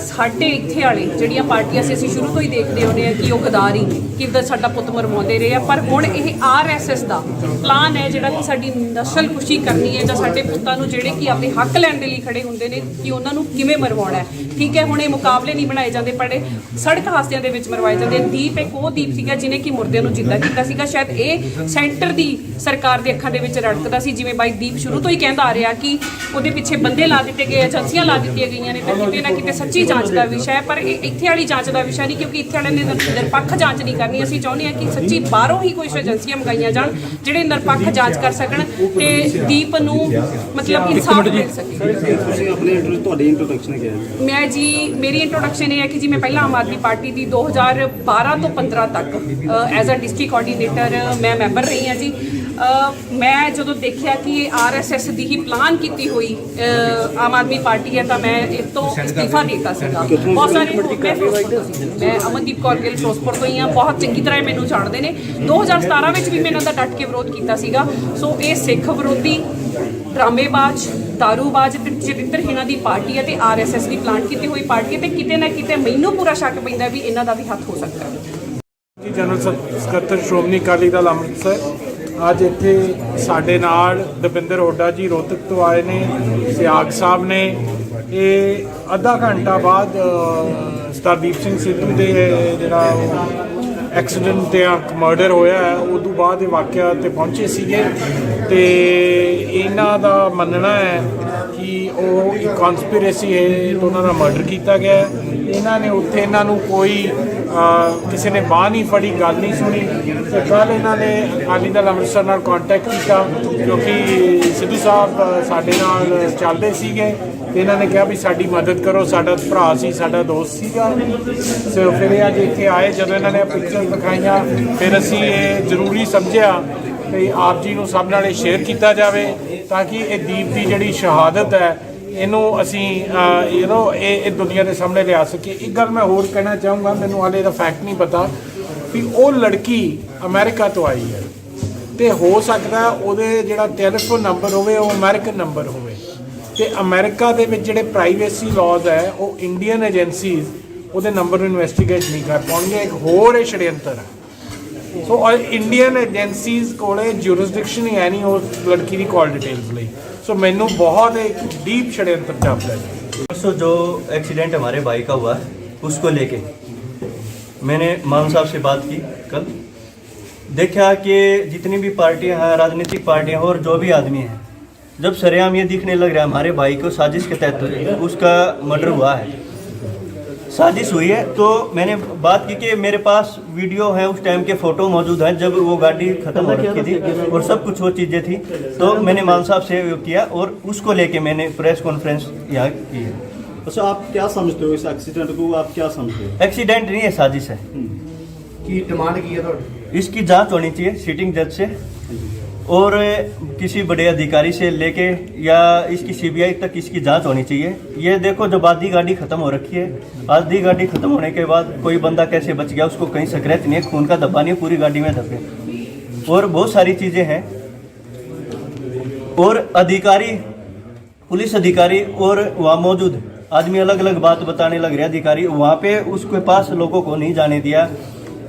ਸਾਡੇ ਇੱਥੇ ਵਾਲੇ ਜਿਹੜੀਆਂ ਪਾਰਟੀਆਂ ਸੀ ਅਸੀਂ ਸ਼ੁਰੂ ਤੋਂ ਹੀ ਦੇਖਦੇ ਆਉਂਦੇ ਆ ਕਿ ਉਹ ਗਦਾਰੀ ਕਿੱਦਾਂ ਸਾਡਾ ਪੁੱਤ ਮਰਵਾਉਂਦੇ ਰਹੇ ਆ, ਪਰ ਹੁਣ ਇਹ ਆਰਐਸਐਸ ਦਾ ਪਲਾਨ ਹੈ ਜਿਹੜਾ ਕਿ ਸਾਡੀ ਨਸਲ ਖੁਸ਼ੀ ਕਰਨੀ ਹੈ ਜਾਂ ਸਾਡੇ ਪੁੱਤਾਂ ਨੂੰ ਜਿਹੜੇ ਕਿ ਆਪਣੇ ਹੱਕ ਲੈਣ ਦੇ ਲਈ ਖੜੇ ਹੁੰਦੇ ਨੇ ਕਿ ਉਹਨਾਂ ਨੂੰ ਕਿਵੇਂ ਮਰਵਾਉਣਾ ਹੈ। ਠੀਕ ਹੈ, ਹੁਣ ਇਹ ਮੁਕਾਬਲੇ ਨਹੀਂ ਬਣਾਏ ਜਾਂਦੇ, ਪਰ ਸੜਕ ਹਾਦਸਿਆਂ ਦੇ ਵਿੱਚ ਮਰਵਾਏ ਜਾਂਦੇ। ਦੀਪ ਇੱਕ ਉਹ ਦੀਪ ਸੀਗਾ ਜਿਹਨੇ ਕਿ ਮੁਰਦਿਆਂ ਨੂੰ ਜਿੰਦਾ ਕੀਤਾ ਸੀਗਾ। ਸ਼ਾਇਦ ਇਹ ਸੈਂਟਰ ਦੀ ਸਰਕਾਰ ਦੇ ਅੱਖਾਂ ਦੇ ਵਿੱਚ ਰੜਕਦਾ ਸੀ, ਜਿਵੇਂ ਬਾਈ ਦੀਪ ਸ਼ੁਰੂ ਤੋਂ ਹੀ ਕਹਿੰਦਾ ਆ ਰਿਹਾ ਕਿ ਉਹਦੇ ਪਿੱਛੇ ਬੰਦੇ ਲਾ ਦਿੱਤੇ ਗਏ, ਏਜੰਸੀਆਂ ਲਾ ਦਿੱਤੀਆਂ ਗਈਆਂ ਨੇ ਤੇ ਕਿਤੇ ਨਾ ਕਿਤੇ ਸੱਚੀ ਜਾਂਚ ਦਾ ਵਿਸ਼ਾ ਹੈ। ਪਰ ਇਹ ਇੱਥੇ ਵਾਲੀ ਜਾਂਚ ਦਾ ਵਿਸ਼ਾ ਨਹੀਂ, ਕਿਉਂਕਿ ਇੱਥੇ ਵਾਲਿਆਂ ਨੇ ਨਿਰਪੱਖ ਜਾਂਚ ਨਹੀਂ ਕਰਨੀ। ਅਸੀਂ ਚਾਹੁੰਦੇ ਹਾਂ ਕਿ ਸੱਚੀ ਬਾਹਰੋਂ ਹੀ ਕੁਝ ਏਜੰਸੀਆਂ ਮੰਗਾਈਆਂ ਜਾਣ ਜਿਹੜੇ ਨਿਰਪੱਖ ਜਾਂਚ ਕਰ ਸਕਣ ਤੇ ਦੀਪ ਨੂੰ ਮਤਲਬ ਇਨਸਾਫ ਮਿਲ ਸਕੇ। ਤੁਸੀਂ ਆਪਣੇ ਤੁਹਾਡੀ ਇੰਟਰੋਡਕਸ਼ਨ ਕੀ ਹੈ? ਮੈਂ ਜੀ ਮੇਰੀ ਇੰਟਰੋਡਕਸ਼ਨ ਇਹ ਹੈ ਕਿ ਜੀ ਮੈਂ ਪਹਿਲਾਂ ਆਮ ਆਦਮੀ ਪਾਰਟੀ ਦੀ 2012 ਤੋਂ 15 ਤੱਕ ਐਜ਼ ਅ ਡਿਸਟ੍ਰਿਕਟ ਕੋਆਰਡੀਨੇਟਰ ਮੈਂ ਮੈਂਬਰ ਰਹੀ ਹਾਂ ਜੀ। ਮੈਂ ਜਦੋਂ ਦੇਖਿਆ ਕਿ ਇਹ ਆਰਐਸਐਸ ਦੀ ਹੀ ਪਲਾਨ ਕੀਤੀ ਹੋਈ ਆਮ ਆਦਮੀ ਪਾਰਟੀ ਹੈ ਤਾਂ ਮੈਂ ਇਸ ਤੋਂ ਅਸਤੀਫਾ ਦੇ ਦਿੱਤਾ ਸੀਗਾ। ਬਹੁਤ ਸਾਰੇ ਮੈਂ ਫਿਰੋਜ਼ਪੁਰ ਤੋਂ ਸੀ, ਮੈਂ ਅਮਨਦੀਪ ਕੌਰ ਗਿੱਲ ਫਿਰੋਜ਼ਪੁਰ ਤੋਂ ਹੀ ਹਾਂ, ਬਹੁਤ ਚੰਗੀ ਤਰ੍ਹਾਂ ਇਹ ਮੈਨੂੰ ਜਾਣਦੇ ਨੇ। 2017 ਵਿੱਚ ਵੀ ਮੈਂ ਇਹਨਾਂ ਦਾ ਡਟ ਕੇ ਵਿਰੋਧ ਕੀਤਾ ਸੀਗਾ। ਸੋ ਇਹ ਸਿੱਖ ਵਿਰੋਧੀ, ਡਰਾਮੇਬਾਜ਼, ਦਾਰੂਬਾਜ਼ ਤੇ ਚਰਿੱਤਰਹੀਣਾਂ ਦੀ ਪਾਰਟੀ ਹੈ ਤੇ ਆਰਐਸਐਸ ਦੀ ਪਲਾਨ ਕੀਤੀ ਹੋਈ ਪਾਰਟੀ ਹੈ ਤੇ ਕਿਤੇ ਨਾ ਕਿਤੇ ਮੈਨੂੰ ਪੂਰਾ ਸ਼ੱਕ ਪੈਂਦਾ ਵੀ ਇਹਨਾਂ ਦਾ ਵੀ ਹੱਥ ਹੋ ਸਕਦਾ ਹੈ। ਜਨਰਲ ਸਕੱਤਰ ਸ਼੍ਰੋਮਣੀ ਅਕਾਲੀ ਦਲ ਅੰਮ੍ਰਿਤਸਰ ਅੱਜ ਇੱਥੇ ਸਾਡੇ ਨਾਲ ਦਵਿੰਦਰ ਹੁੱਡਾ ਜੀ ਰੋਹਤਕ ਤੋਂ ਆਏ ਨੇ, ਸਿਆਗ ਸਾਹਿਬ ਨੇ। ਇਹ ਅੱਧਾ ਘੰਟਾ ਬਾਅਦ ਸਰਦਾਰ ਸਿੰਘ ਸਿੱਧੂ ਦੇ ਜਿਹੜਾ ਐਕਸੀਡੈਂਟ ਤੇ ਮਰਡਰ ਹੋਇਆ ਹੈ ਉਦੋਂ ਬਾਅਦ ਇਹ ਵਾਕਿਆ ਤੇ ਪਹੁੰਚੇ ਸੀਗੇ ਤੇ ਇਹਨਾਂ ਦਾ ਮੰਨਣਾ ਹੈ ਕਿ ਉਹ ਇੱਕ ਕਨਸਪੀਰੇਸੀ ਹੈ ਤੇ ਉਹਨਾਂ ਦਾ ਮਰਡਰ ਕੀਤਾ ਗਿਆ ਹੈ। ਇਹਨਾਂ ਨੇ ਉੱਥੇ ਇਹਨਾਂ ਨੂੰ ਕੋਈ ਕਿਸੇ ਨੇ ਬਾਂਹ ਨਹੀਂ ਫੜੀ, ਗੱਲ ਨਹੀਂ ਸੁਣੀ। ਤੇ ਕੱਲ੍ਹ ਇਹਨਾਂ ਨੇ ਅਕਾਲੀ ਦਲ ਅੰਮ੍ਰਿਤਸਰ ਨਾਲ ਕੰਟੈਕਟ ਕੀਤਾ ਕਿਉਂਕਿ ਸਿੱਧੂ ਸਾਹਿਬ ਸਾਡੇ ਨਾਲ ਚੱਲਦੇ ਸੀਗੇ ਤੇ ਇਹਨਾਂ ਨੇ ਕਿਹਾ ਵੀ ਸਾਡੀ ਮਦਦ ਕਰੋ, ਸਾਡਾ ਭਰਾ ਸੀ, ਸਾਡਾ ਦੋਸਤ ਸੀਗਾ। ਸੋ ਫਿਰ ਇਹ ਅੱਜ ਇੱਥੇ ਆਏ, ਜਦੋਂ ਇਹਨਾਂ ਨੇ ਪਿਕਚਰ ਦਿਖਾਈਆਂ ਫਿਰ ਅਸੀਂ ਇਹ ਜ਼ਰੂਰੀ ਸਮਝਿਆ ਵੀ ਆਪ ਜੀ ਨੂੰ ਸਭ ਨਾਲ ਇਹ ਸ਼ੇਅਰ ਕੀਤਾ ਜਾਵੇ ਤਾਂ ਕਿ ਇਹ ਦੀਪ ਦੀ ਜਿਹੜੀ ਸ਼ਹਾਦਤ ਹੈ ਇਹਨੂੰ ਅਸੀਂ ਇਹ ਦੁਨੀਆ ਦੇ ਸਾਹਮਣੇ ਲਿਆ ਸਕੀਏ। ਇੱਕ ਗੱਲ ਮੈਂ ਹੋਰ ਕਹਿਣਾ ਚਾਹੂੰਗਾ, ਮੈਨੂੰ ਹਾਲੇ ਇਹਦਾ ਫੈਕਟ ਨਹੀਂ ਪਤਾ ਵੀ ਉਹ ਲੜਕੀ ਅਮਰੀਕਾ ਤੋਂ ਆਈ ਹੈ ਤੇ ਹੋ ਸਕਦਾ ਉਹਦੇ ਜਿਹੜਾ ਟੈਲੀਫੋਨ ਨੰਬਰ ਹੋਵੇ ਉਹ ਅਮਰੀਕਨ ਨੰਬਰ ਹੋਵੇ ਤੇ ਅਮਰੀਕਾ ਦੇ ਵਿੱਚ ਜਿਹੜੇ ਪ੍ਰਾਈਵੇਸੀ ਲਾਜ਼ ਹੈ ਉਹ ਇੰਡੀਅਨ ਏਜੰਸੀਜ਼ ਉਹਦੇ ਨੰਬਰ ਨੂੰ ਇਨਵੈਸਟੀਗੇਟ ਨਹੀਂ ਕਰ ਪਾਉਣਗੇ। ਇੱਕ ਹੋਰ ਇਹ षड्यंत्र ਹੈ। ਸੋ ਇੰਡੀਅਨ ਏਜੰਸੀਜ਼ ਕੋਲੇ ਜੁਰਿਸਡਿਕਸ਼ਨ ਹੀ ਹੈ ਨਹੀਂ ਉਸ ਲੜਕੀ ਦੀ ਕਾਲ ਡਿਟੇल्स ਲਈ। सो मैनू बहुत एक डीप षड्यंत्र जापता है। परसों जो एक्सीडेंट हमारे भाई का हुआ उसको लेके मैंने मान साहब से बात की कल। देखा कि जितनी भी पार्टियां हैं, राजनीतिक पार्टियां और जो भी आदमी हैं, जब सरेआम ये दिखने लग रहा है हमारे भाई को साजिश के तहत उसका मर्डर हुआ है, साजिश हुई है, तो मैंने बात की कि मेरे पास वीडियो है, उस टाइम के फ़ोटो मौजूद हैं जब वो गाड़ी ख़त्म हो रखी थी और सब कुछ वो चीज़ें थी। तो मैंने मान साहब से किया और उसको लेके मैंने प्रेस कॉन्फ्रेंस यहाँ की है। अच्छा, आप क्या समझते हो इस एक्सीडेंट को, आप क्या समझते हो? एक्सीडेंट नहीं है, साजिश है। की डिमांड की है तो इसकी जांच होनी चाहिए सिटिंग जज से और किसी बड़े अधिकारी से लेके या इसकी सीबीआई तक इसकी जांच होनी चाहिए। ये देखो जब आधी गाड़ी ख़त्म हो रखी है, आधी गाड़ी ख़त्म होने के बाद कोई बंदा कैसे बच गया, उसको कहीं सक्रेत नहीं है, खून का धब्बा नहीं है, पूरी गाड़ी में धब्बे और बहुत सारी चीज़ें हैं। और अधिकारी, पुलिस अधिकारी और वहाँ मौजूद आदमी अलग अलग बात बताने लग रहे। अधिकारी वहाँ पे उसके पास लोगों को नहीं जाने दिया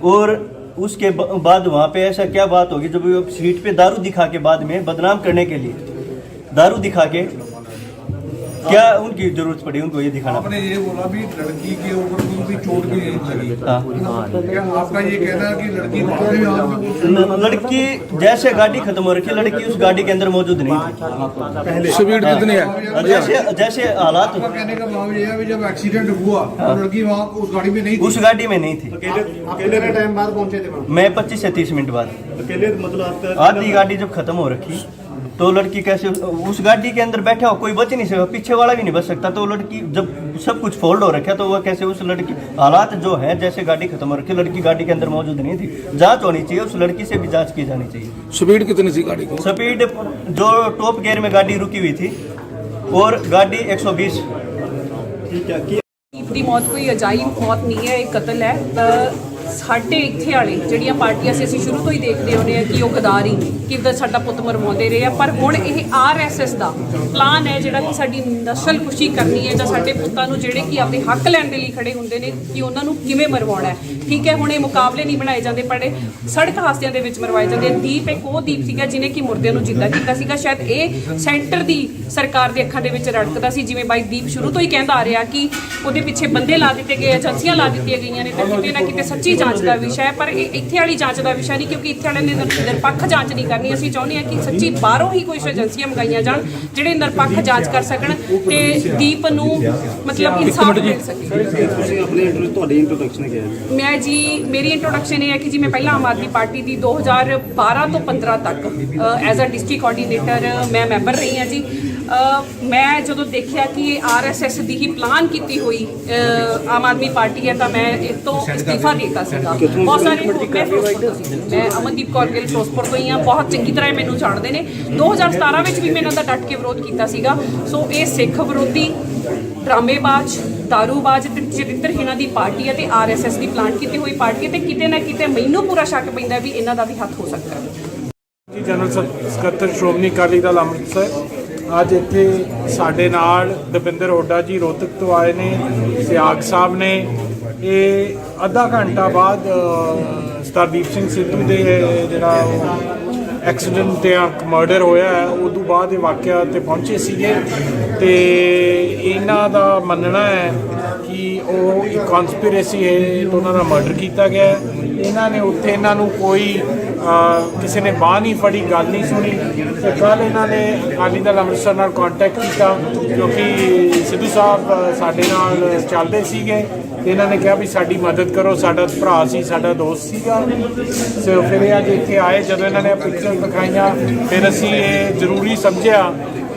और उसके बाद वहाँ पे ऐसा क्या बात होगी जब वो सीट पे दारू दिखा के बाद में बदनाम करने के लिए दारू दिखा के क्या उनकी जरूरत पड़ी उनको ये दिखाना? आपने ये बोला भी लड़की के ऊपर कोई भी चोट भी नहीं लगी। क्या आपका ये कहना है कि लड़की बाद में आप लड़की जैसे गाड़ी खत्म हो रखी है, लड़की उस गाड़ी के अंदर मौजूद नहीं थी। स्पीड कितनी है? जैसे हालात, आपका कहने का भाव ये है कि जब एक्सीडेंट हुआ तो लड़की वहाँ उस गाड़ी में नहीं थी। उस गाड़ी में नहीं थी। अकेले टाइम बाद पहुंचे थे? मैं 25 से 30 मिनट बाद। अकेले मतलब आपका आधी गाड़ी जब खत्म हो रखी तो लड़की कैसे उस गाड़ी के अंदर बैठा हो, कोई बच नहीं सकता, पीछे वाला भी नहीं बच सकता। तो लड़की जब सब कुछ फोल्ड हो रखा तो वह कैसे उस लड़की, हालात जो है जैसे गाड़ी खत्म हो रखी, लड़की गाड़ी के अंदर मौजूद नहीं थी। जांच होनी चाहिए, उस लड़की से भी जांच की जानी चाहिए। स्पीड कितनी थी गाड़ी की? स्पीड जो टॉप गियर में गाड़ी रुकी हुई थी और गाड़ी 120। ਦੀਪ ਦੀ ਮੌਤ ਕੋਈ ਅਜਾਇਬ ਮੌਤ ਨਹੀਂ ਹੈ, ਇਹ ਕਤਲ ਹੈ। ਸਾਡੇ ਇੱਥੇ ਵਾਲੇ ਜਿਹੜੀਆਂ ਪਾਰਟੀਆਂ ਸੀ ਅਸੀਂ ਸ਼ੁਰੂ ਤੋਂ ਹੀ ਦੇਖਦੇ ਆਉਂਦੇ ਆ ਕਿ ਉਹ ਗਦਾਰੀ ਕਿੱਦਾਂ ਸਾਡਾ ਪੁੱਤ ਮਰਵਾਉਂਦੇ ਰਹੇ ਆ, ਪਰ ਹੁਣ ਇਹ ਆਰਐਸਐਸ ਦਾ ਪਲਾਨ ਹੈ ਜਿਹੜਾ ਕਿ ਸਾਡੀ ਨਸਲ ਖੁਸ਼ੀ ਕਰਨੀ ਹੈ ਜਾਂ ਸਾਡੇ ਪੁੱਤਾਂ ਨੂੰ ਜਿਹੜੇ ਕਿ ਆਪਣੇ ਹੱਕ ਲੈਣ ਦੇ ਲਈ ਖੜੇ ਹੁੰਦੇ ਨੇ ਕਿ ਉਹਨਾਂ ਨੂੰ ਕਿਵੇਂ ਮਰਵਾਉਣਾ ਹੈ। ਠੀਕ ਹੈ, ਹੁਣ ਇਹ ਮੁਕਾਬਲੇ ਨਹੀਂ ਬਣਾਏ ਜਾਂਦੇ, ਪਰ ਸੜਕ ਹਾਦਸਿਆਂ ਦੇ ਵਿੱਚ ਮਰਵਾਏ ਜਾਂਦੇ। ਦੀਪ ਇੱਕ ਉਹ ਦੀਪ ਸੀਗਾ ਜਿਹਨੇ ਕਿ ਮੁਰਦਿਆਂ ਨੂੰ ਜਿੰਦਾ ਕੀਤਾ ਸੀਗਾ। ਸ਼ਾਇਦ ਇਹ ਸੈਂਟਰ ਦੀ ਸਰਕਾਰ ਦੇ ਅੱਖਾਂ ਦੇ ਵਿੱਚ ਰੜਕਦਾ ਸੀ, ਜਿਵੇਂ ਬਾਈ ਦੀਪ ਸ਼ੁਰੂ ਤੋਂ ਹੀ ਕਹਿੰਦਾ ਆ ਰਿਹਾ ਕਿ ਉਹਦੇ ਪਿੱਛੇ ਬੰਦੇ ਲਾ ਦਿੱਤੇ ਗਏ, ਏਜੰਸੀਆਂ ਲਾ ਦਿੱਤੀਆਂ ਗਈਆਂ ਨੇ ਤੇ ਕਿਤੇ ਨਾ ਕਿਤੇ ਸੱਚੀ ਜਾਂਚ ਦਾ ਵਿਸ਼ਾ ਹੈ। ਪਰ ਇਹ ਇੱਥੇ ਵਾਲੀ ਜਾਂਚ ਦਾ ਵਿਸ਼ਾ ਨਹੀਂ, ਕਿਉਂਕਿ ਇੱਥੇ ਵਾਲਿਆਂ ਨੇ ਨਿਰਪੱਖ ਜਾਂਚ ਨਹੀਂ ਕਰਨੀ। ਅਸੀਂ ਚਾਹੁੰਦੇ ਹਾਂ ਕਿ ਸੱਚੀ ਬਾਹਰੋਂ ਹੀ ਕੁਝ ਏਜੰਸੀਆਂ ਮੰਗਾਈਆਂ ਜਾਣ ਜਿਹੜੇ ਨਿਰਪੱਖ ਜਾਂਚ ਕਰ ਸਕਣ ਤੇ ਦੀਪ ਨੂੰ ਮਤਲਬ ਇਨਸਾਫ ਮਿਲ ਸਕੇ। ਤੁਹਾਡੀ ਇੰਟਰੋਡਕਸ਼ਨ ਕੀ ਹੈ? ਮੈਂ ਜੀ, ਮੇਰੀ ਇੰਟਰੋਡਕਸ਼ਨ ਇਹ ਹੈ ਕਿ ਜੀ ਮੈਂ ਪਹਿਲਾਂ ਆਮ ਆਦਮੀ ਪਾਰਟੀ ਦੀ 2012 ਤੋਂ 15 ਤੱਕ ਐਜ਼ ਅ ਡਿਸਟ੍ਰਿਕਟ ਕੋਆਰਡੀਨੇਟਰ ਮੈਂ ਮੈਂਬਰ ਰਹੀ ਹਾਂ ਜੀ। ਮੈਂ ਜਦੋਂ ਦੇਖਿਆ ਕਿ ਇਹ ਆਰਐਸਐਸ ਦੀ ਹੀ ਪਲਾਨ ਕੀਤੀ ਹੋਈ ਆਮ ਆਦਮੀ ਪਾਰਟੀ ਹੈ ਤਾਂ ਮੈਂ ਇਸ ਤੋਂ ਅਸਤੀਫਾ ਦੇ ਦਿੱਤਾ ਸੀਗਾ। ਬਹੁਤ ਸਾਰੇ ਮੈਂ ਫਿਰੋਜ਼ਪੁਰ ਤੋਂ ਸੀ, ਮੈਂ ਅਮਨਦੀਪ ਕੌਰ ਗਿੱਲ ਫਿਰੋਜ਼ਪੁਰ ਤੋਂ ਹੀ ਹਾਂ, ਬਹੁਤ ਚੰਗੀ ਤਰ੍ਹਾਂ ਇਹ ਮੈਨੂੰ ਜਾਣਦੇ ਨੇ। 2017 ਵਿੱਚ ਵੀ ਮੈਂ ਇਹਨਾਂ ਦਾ ਡਟ ਕੇ ਵਿਰੋਧ ਕੀਤਾ ਸੀਗਾ। ਸੋ ਇਹ ਸਿੱਖ ਵਿਰੋਧੀ, ਡਰਾਮੇਬਾਜ਼, ਦਾਰੂਬਾਜ਼ ਤੇ ਚਰਿੱਤਰਹੀਣਾਂ ਦੀ ਪਾਰਟੀ ਹੈ ਤੇ ਆਰਐਸਐਸ ਦੀ ਪਲਾਨ ਕੀਤੀ ਹੋਈ ਪਾਰਟੀ ਹੈ ਤੇ ਕਿਤੇ ਨਾ ਕਿਤੇ ਮੈਨੂੰ ਪੂਰਾ ਸ਼ੱਕ ਪੈਂਦਾ ਵੀ ਇਹਨਾਂ ਦਾ ਵੀ ਹੱਥ ਹੋ ਸਕਦਾ ਹੈ। ਜਨਰਲ ਸਕੱਤਰ ਸ਼੍ਰੋਮਣੀ ਅਕਾਲੀ ਦਲ ਅੰਮ੍ਰਿਤਸਰ ਅੱਜ ਇੱਥੇ ਸਾਡੇ ਨਾਲ ਦਵਿੰਦਰ ਹੁੱਡਾ ਜੀ ਰੋਹਤਕ ਤੋਂ ਆਏ ਨੇ, ਸਿਆਗ ਸਾਹਿਬ ਨੇ। ਇਹ ਅੱਧਾ ਘੰਟਾ ਬਾਅਦ ਸਰਦੀਪ ਸਿੰਘ ਸਿੱਧੂ ਦੇ ਜਿਹੜਾ ਐਕਸੀਡੈਂਟ ਤੇ ਮਰਡਰ ਹੋਇਆ ਹੈ ਉਦੋਂ ਬਾਅਦ ਇਹ ਵਾਕਿਆ ਤੇ ਪਹੁੰਚੇ ਸੀਗੇ ਤੇ ਇਹਨਾਂ ਦਾ ਮੰਨਣਾ ਹੈ ਕਿ ਉਹ ਇੱਕ ਕਨਸਪੀਰੇਸੀ ਹੈ ਤੇ ਉਹਨਾਂ ਦਾ ਮਰਡਰ ਕੀਤਾ ਗਿਆ ਹੈ। ਇਹਨਾਂ ਨੇ ਉੱਥੇ ਇਹਨਾਂ ਨੂੰ ਕੋਈ ਕਿਸੇ ਨੇ ਬਾਂਹ ਨਹੀਂ ਫੜੀ, ਗੱਲ ਨਹੀਂ ਸੁਣੀ ਤੇ ਕੱਲ੍ਹ ਇਹਨਾਂ ਨੇ ਅਕਾਲੀ ਦਲ ਅੰਮ੍ਰਿਤਸਰ ਨਾਲ ਕੰਟੈਕਟ ਕੀਤਾ ਕਿਉਂਕਿ ਸਿੱਧੂ ਸਾਹਿਬ ਸਾਡੇ ਨਾਲ ਚੱਲਦੇ ਸੀਗੇ ਤੇ ਇਹਨਾਂ ਨੇ ਕਿਹਾ ਵੀ ਸਾਡੀ ਮਦਦ ਕਰੋ, ਸਾਡਾ ਭਰਾ ਸੀ, ਸਾਡਾ ਦੋਸਤ ਸੀਗਾ। ਸੋ ਫਿਰ ਇਹ ਅੱਜ ਇੱਥੇ ਆਏ, ਜਦੋਂ ਇਹਨਾਂ ਨੇ ਪਿਕਚਰ ਦਿਖਾਈਆਂ ਫਿਰ ਅਸੀਂ ਇਹ ਜ਼ਰੂਰੀ ਸਮਝਿਆ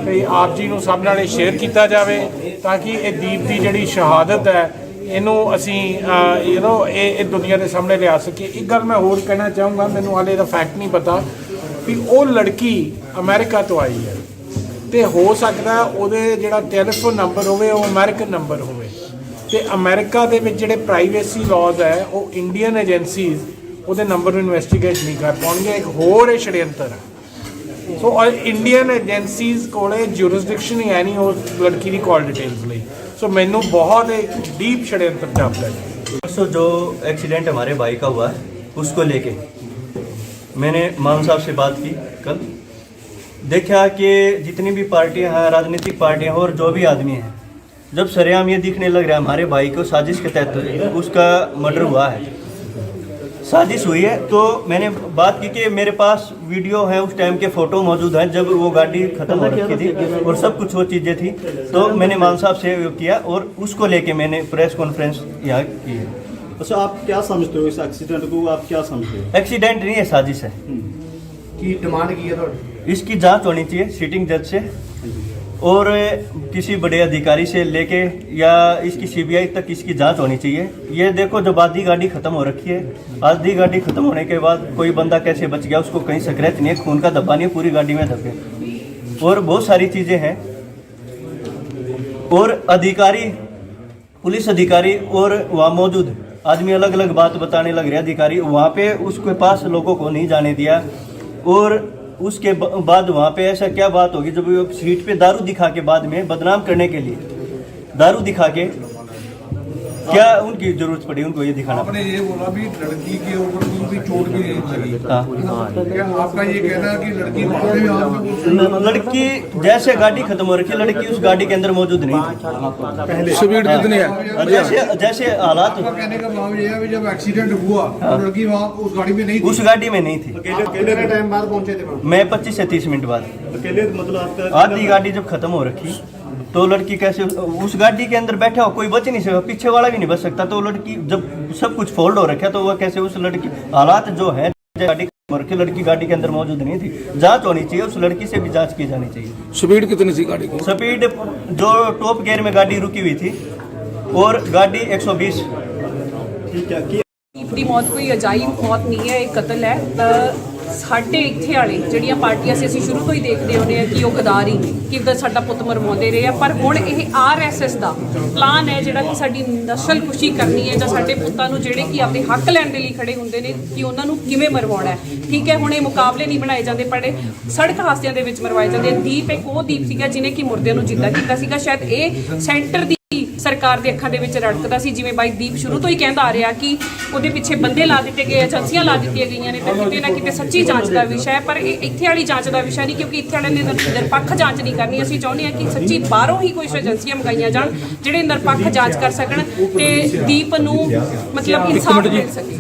ਵੀ ਆਪ ਜੀ ਨੂੰ ਸਭ ਨਾਲ ਇਹ ਸ਼ੇਅਰ ਕੀਤਾ ਜਾਵੇ ਤਾਂ ਕਿ ਇਹ ਦੀਪ ਦੀ ਜਿਹੜੀ ਸ਼ਹਾਦਤ ਹੈ ਇਹਨੂੰ ਅਸੀਂ ਇਹ ਦੁਨੀਆ ਦੇ ਸਾਹਮਣੇ ਲਿਆ ਸਕੀਏ। ਇੱਕ ਗੱਲ ਮੈਂ ਹੋਰ ਕਹਿਣਾ ਚਾਹੂੰਗਾ, ਮੈਨੂੰ ਹਾਲੇ ਇਹਦਾ ਫੈਕਟ ਨਹੀਂ ਪਤਾ ਵੀ ਉਹ ਲੜਕੀ ਅਮਰੀਕਾ ਤੋਂ ਆਈ ਹੈ ਤੇ ਹੋ ਸਕਦਾ ਉਹਦੇ ਜਿਹੜਾ ਟੈਲੀਫੋਨ ਨੰਬਰ ਹੋਵੇ ਉਹ ਅਮਰੀਕਨ ਨੰਬਰ ਹੋਵੇ ਤੇ ਅਮਰੀਕਾ ਦੇ ਵਿੱਚ ਜਿਹੜੇ ਪ੍ਰਾਈਵੇਸੀ ਲਾਜ਼ ਹੈ ਉਹ ਇੰਡੀਅਨ ਏਜੰਸੀਜ਼ ਉਹਦੇ ਨੰਬਰ ਨੂੰ ਇਨਵੈਸਟੀਗੇਟ ਨਹੀਂ ਕਰ ਪਾਉਣਗੇ। ਇੱਕ ਹੋਰ ਇਹ षड्यंत्र ਹੈ। ਸੋ ਇੰਡੀਅਨ ਏਜੰਸੀਜ਼ ਕੋਲੇ ਜੁਰਿਸਡਿਕਸ਼ਨ ਹੀ ਹੈ ਨਹੀਂ ਉਸ ਲੜਕੀ ਦੀ ਕਾਲ ਡਿਟੇल्स ਲਈ। सो मैनू बहुत एक डीप षड्यंत्र जापता है। परसों जो एक्सीडेंट हमारे भाई का हुआ है उसको लेके मैंने मान साहब से बात की कल। देखा कि जितनी भी पार्टियां हैं, राजनीतिक पार्टियां और जो भी आदमी हैं, जब सरेआम ये दिखने लग रहा है हमारे भाई को साजिश के तहत उसका मर्डर हुआ है, साजिश हुई है, तो मैंने बात की कि मेरे पास वीडियो है, उस टाइम के फ़ोटो मौजूद हैं जब वो गाड़ी ख़त्म हो रखी थी और सब कुछ वो चीज़ें थी। तो मैंने मान साहब से किया और उसको लेके मैंने प्रेस कॉन्फ्रेंस यहाँ की है। अच्छा, आप क्या समझते हो इस एक्सीडेंट को, आप क्या समझते हो? एक्सीडेंट नहीं है, साजिश है। की डिमांड की है इसकी जांच होनी चाहिए सिटिंग जज से और किसी बड़े अधिकारी से लेके या इसकी सीबीआई तक इसकी जांच होनी चाहिए। ये देखो जब आधी गाड़ी ख़त्म हो रखी है, आधी गाड़ी ख़त्म होने के बाद कोई बंदा कैसे बच गया, उसको कहीं स्क्रैच नहीं है, खून का धब्बा नहीं है, पूरी गाड़ी में धब्बे और बहुत सारी चीज़ें हैं। और अधिकारी, पुलिस अधिकारी और वहाँ मौजूद आदमी अलग अलग बात बताने लग रहे। अधिकारी वहाँ पे उसके पास लोगों को नहीं जाने दिया और उसके बाद वहाँ पे ऐसा क्या बात होगी जब वो सीट पे दारू दिखा के बाद में बदनाम करने के लिए दारू दिखा के क्या उनकी जरूरत पड़ी उनको ये दिखाना आपने ये बोला भी लड़की के ऊपर कोई भी चोट भी नहीं लगी। क्या आपका ये कहना है कि लड़की मारे में आप लड़की जैसे गाड़ी खत्म हो रखी है, लड़की उस गाड़ी के अंदर मौजूद नहीं थी। स्पीड कितनी है? जैसे जैसे हालात, आपका कहने का भाव ये है कि जब एक्सीडेंट हुआ तो लड़की वहाँ उस गाड़ी में नहीं थी। उस गाड़ी में नहीं थी। कितने टाइम बाद पहुंचे थे? मैं 25 से 30 मिनट बाद। अकेले मतलब आपका आधी गाड़ी जब खत्म हो रखी तो लड़की कैसे उस गाड़ी के अंदर बैठा हो, कोई बच नहीं सकता, पीछे वाला भी नहीं बच सकता। तो लड़की जब सब कुछ फोल्ड हो रखा तो वह कैसे उस लड़की हालात जो है गाड़ी की लड़की गाड़ी के अंदर मौजूद नहीं थी। जांच होनी चाहिए, उस लड़की से भी जांच की जानी चाहिए। स्पीड कितनी थी गाड़ी की? स्पीड जो टॉप गियर में गाड़ी रुकी हुई थी और गाड़ी 120। ਦੀਪ ਦੀ ਮੌਤ ਕੋਈ ਅਜਾਇਬ ਮੌਤ ਨਹੀਂ ਹੈ, ਇਹ ਕਤਲ ਹੈ। ਸਾਡੇ ਇੱਥੇ ਵਾਲੇ ਜਿਹੜੀਆਂ ਪਾਰਟੀਆਂ ਸੀ ਅਸੀਂ ਸ਼ੁਰੂ ਤੋਂ ਹੀ ਦੇਖਦੇ ਹੁੰਦੇ ਆ ਕਿ ਉਹ ਗਦਾਰੀ ਕਿਵੇਂ ਸਾਡਾ ਪੁੱਤ ਮਰਵਾਉਂਦੇ ਰਹੇ ਆ, ਪਰ ਹੁਣ ਇਹ ਆਰਐਸਐਸ ਦਾ ਪਲਾਨ ਹੈ ਜਿਹੜਾ ਕਿ ਸਾਡੀ ਨਸਲ ਕੁਸ਼ੀ ਕਰਨੀ ਹੈ ਜਾਂ ਸਾਡੇ ਪੁੱਤਾਂ ਨੂੰ ਜਿਹੜੇ ਕਿ ਆਪਣੇ ਹੱਕ ਲੈਣ ਦੇ ਲਈ ਖੜੇ ਹੁੰਦੇ ਨੇ ਕਿ ਉਹਨਾਂ ਨੂੰ ਕਿਵੇਂ ਮਰਵਾਉਣਾ ਹੈ। ਠੀਕ ਹੈ, ਹੁਣ ਇਹ ਮੁਕਾਬਲੇ ਨਹੀਂ ਬਣਾਏ ਜਾਂਦੇ, ਪਰ ਸੜਕ ਹਾਦਸਿਆਂ ਦੇ ਵਿੱਚ ਮਰਵਾਏ ਜਾਂਦੇ। ਦੀਪ ਇੱਕ ਉਹ ਦੀਪ ਸੀਗਾ ਜਿਹਨੇ ਕਿ ਮੁਰਦਿਆਂ ਨੂੰ ਜਿੰਦਾ ਕੀਤਾ ਸੀਗਾ। ਸ਼ਾਇਦ ਇਹ ਸੈਂਟਰ ਦੀ ਸਰਕਾਰ ਦੇ ਅੱਖਾਂ ਦੇ ਵਿੱਚ ਰੜਕਦਾ ਸੀ, ਜਿਵੇਂ ਬਾਈ ਦੀਪ ਸ਼ੁਰੂ ਤੋਂ ਹੀ ਕਹਿੰਦਾ ਆ ਰਿਹਾ ਕਿ ਉਹਦੇ ਪਿੱਛੇ ਬੰਦੇ ਲਾ ਦਿੱਤੇ ਗਏ, ਏਜੰਸੀਆਂ ਲਾ ਦਿੱਤੀਆਂ ਗਈਆਂ ਨੇ, ਤੇ ਕਿਤੇ ਨਾ ਕਿਤੇ ਸੱਚੀ ਜਾਂਚ ਦਾ ਵਿਸ਼ਾ ਹੈ। ਪਰ ਇਹ ਇੱਥੇ ਵਾਲੀ ਜਾਂਚ ਦਾ ਵਿਸ਼ਾ ਨਹੀਂ, ਕਿਉਂਕਿ ਇੱਥੇ ਵਾਲਿਆਂ ਨੇ ਨਿਰਪੱਖ ਜਾਂਚ ਨਹੀਂ ਕਰਨੀ। ਅਸੀਂ ਚਾਹੁੰਦੇ ਹਾਂ ਕਿ ਸੱਚੀ ਬਾਹਰੋਂ ਹੀ ਕੋਈ ਏਜੰਸੀਆਂ ਮੰਗਾਈਆਂ ਜਾਣ ਜਿਹੜੇ ਨਿਰਪੱਖ ਜਾਂਚ ਕਰ ਸਕਣ ਤੇ ਦੀਪ ਨੂੰ ਮਤਲਬ ਇਨਸਾਫ ਮਿਲ ਸਕੇ।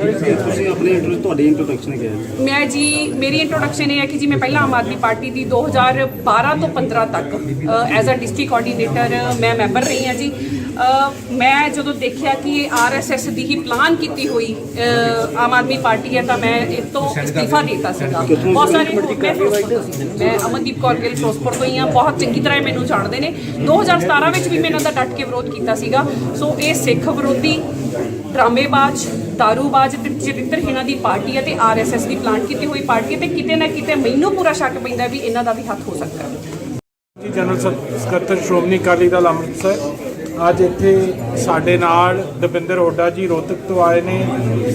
ਤੁਹਾਡੀ ਇੰਟਰੋਡਕਸ਼ਨ ਕੀ ਹੈ? ਮੈਂ ਜੀ ਮੇਰੀ ਇੰਟਰੋਡਕਸ਼ਨ ਇਹ ਹੈ ਕਿ ਜੀ ਮੈਂ ਪਹਿਲਾਂ ਆਮ ਆਦਮੀ ਪਾਰਟੀ ਦੀ 2012 ਤੋਂ 15 ਤੱਕ ਐਜ਼ ਅ ਡਿਸਟ੍ਰਿਕਟ ਕੋਆਰਡੀਨੇਟਰ ਮੈਂ ਮੈਂਬਰ ਰਹੀ ਹਾਂ ਜੀ। ਮੈਂ ਜਦੋਂ ਦੇਖਿਆ ਕਿ ਇਹ ਆਰਐਸਐਸ ਦੀ ਹੀ ਪਲਾਨ ਕੀਤੀ ਹੋਈ ਆਮ ਆਦਮੀ ਪਾਰਟੀ ਹੈ ਤਾਂ ਮੈਂ ਇਹ ਤੋਂ ਅਸਤੀਫਾ ਦਿੱਤਾ ਸੀਗਾ। ਬਹੁਤ ਸਾਰੇ ਮੈਂ ਅਮਨਦੀਪ ਕੌਰ ਗਿੱਲ ਫਿਰੋਜ਼ਪੁਰ ਤੋਂ ਹੀ ਹਾਂ, ਬਹੁਤ ਚੰਗੀ ਤਰ੍ਹਾਂ ਮੈਨੂੰ ਜਾਣਦੇ ਨੇ। 2017 ਵਿੱਚ ਵੀ ਮੈਂ ਇਹਨਾਂ ਦਾ ਡਟ ਕੇ ਵਿਰੋਧ ਕੀਤਾ ਸੀਗਾ। ਸੋ ਇਹ ਸਿੱਖ ਵਿਰੋਧੀ, ਡਰਾਮੇਬਾਜ਼, ਦਾਰੂਬਾਜ਼ ਤੇ ਚਰਿੱਤਰਹੀਣਾਂ ਦੀ ਪਾਰਟੀ ਹੈ ਤੇ ਆਰਐਸਐਸ ਦੀ ਪਲਾਨ ਕੀਤੀ ਹੋਈ ਪਾਰਟੀ ਹੈ ਤੇ ਕਿਤੇ ਨਾ ਕਿਤੇ ਮੈਨੂੰ ਪੂਰਾ ਸ਼ੱਕ ਪੈਂਦਾ ਵੀ ਇਹਨਾਂ ਦਾ ਵੀ ਹੱਥ ਹੋ ਸਕਦਾ ਹੈ। ਜਨਰਲ ਸਕੱਤਰ ਸ਼੍ਰੋਮਣੀ ਅਕਾਲੀ ਦਲ ਅੰਮ੍ਰਿਤਸਰ ਅੱਜ ਇੱਥੇ ਸਾਡੇ ਨਾਲ ਦਵਿੰਦਰ ਹੁੱਡਾ ਜੀ ਰੋਹਤਕ ਤੋਂ ਆਏ ਨੇ,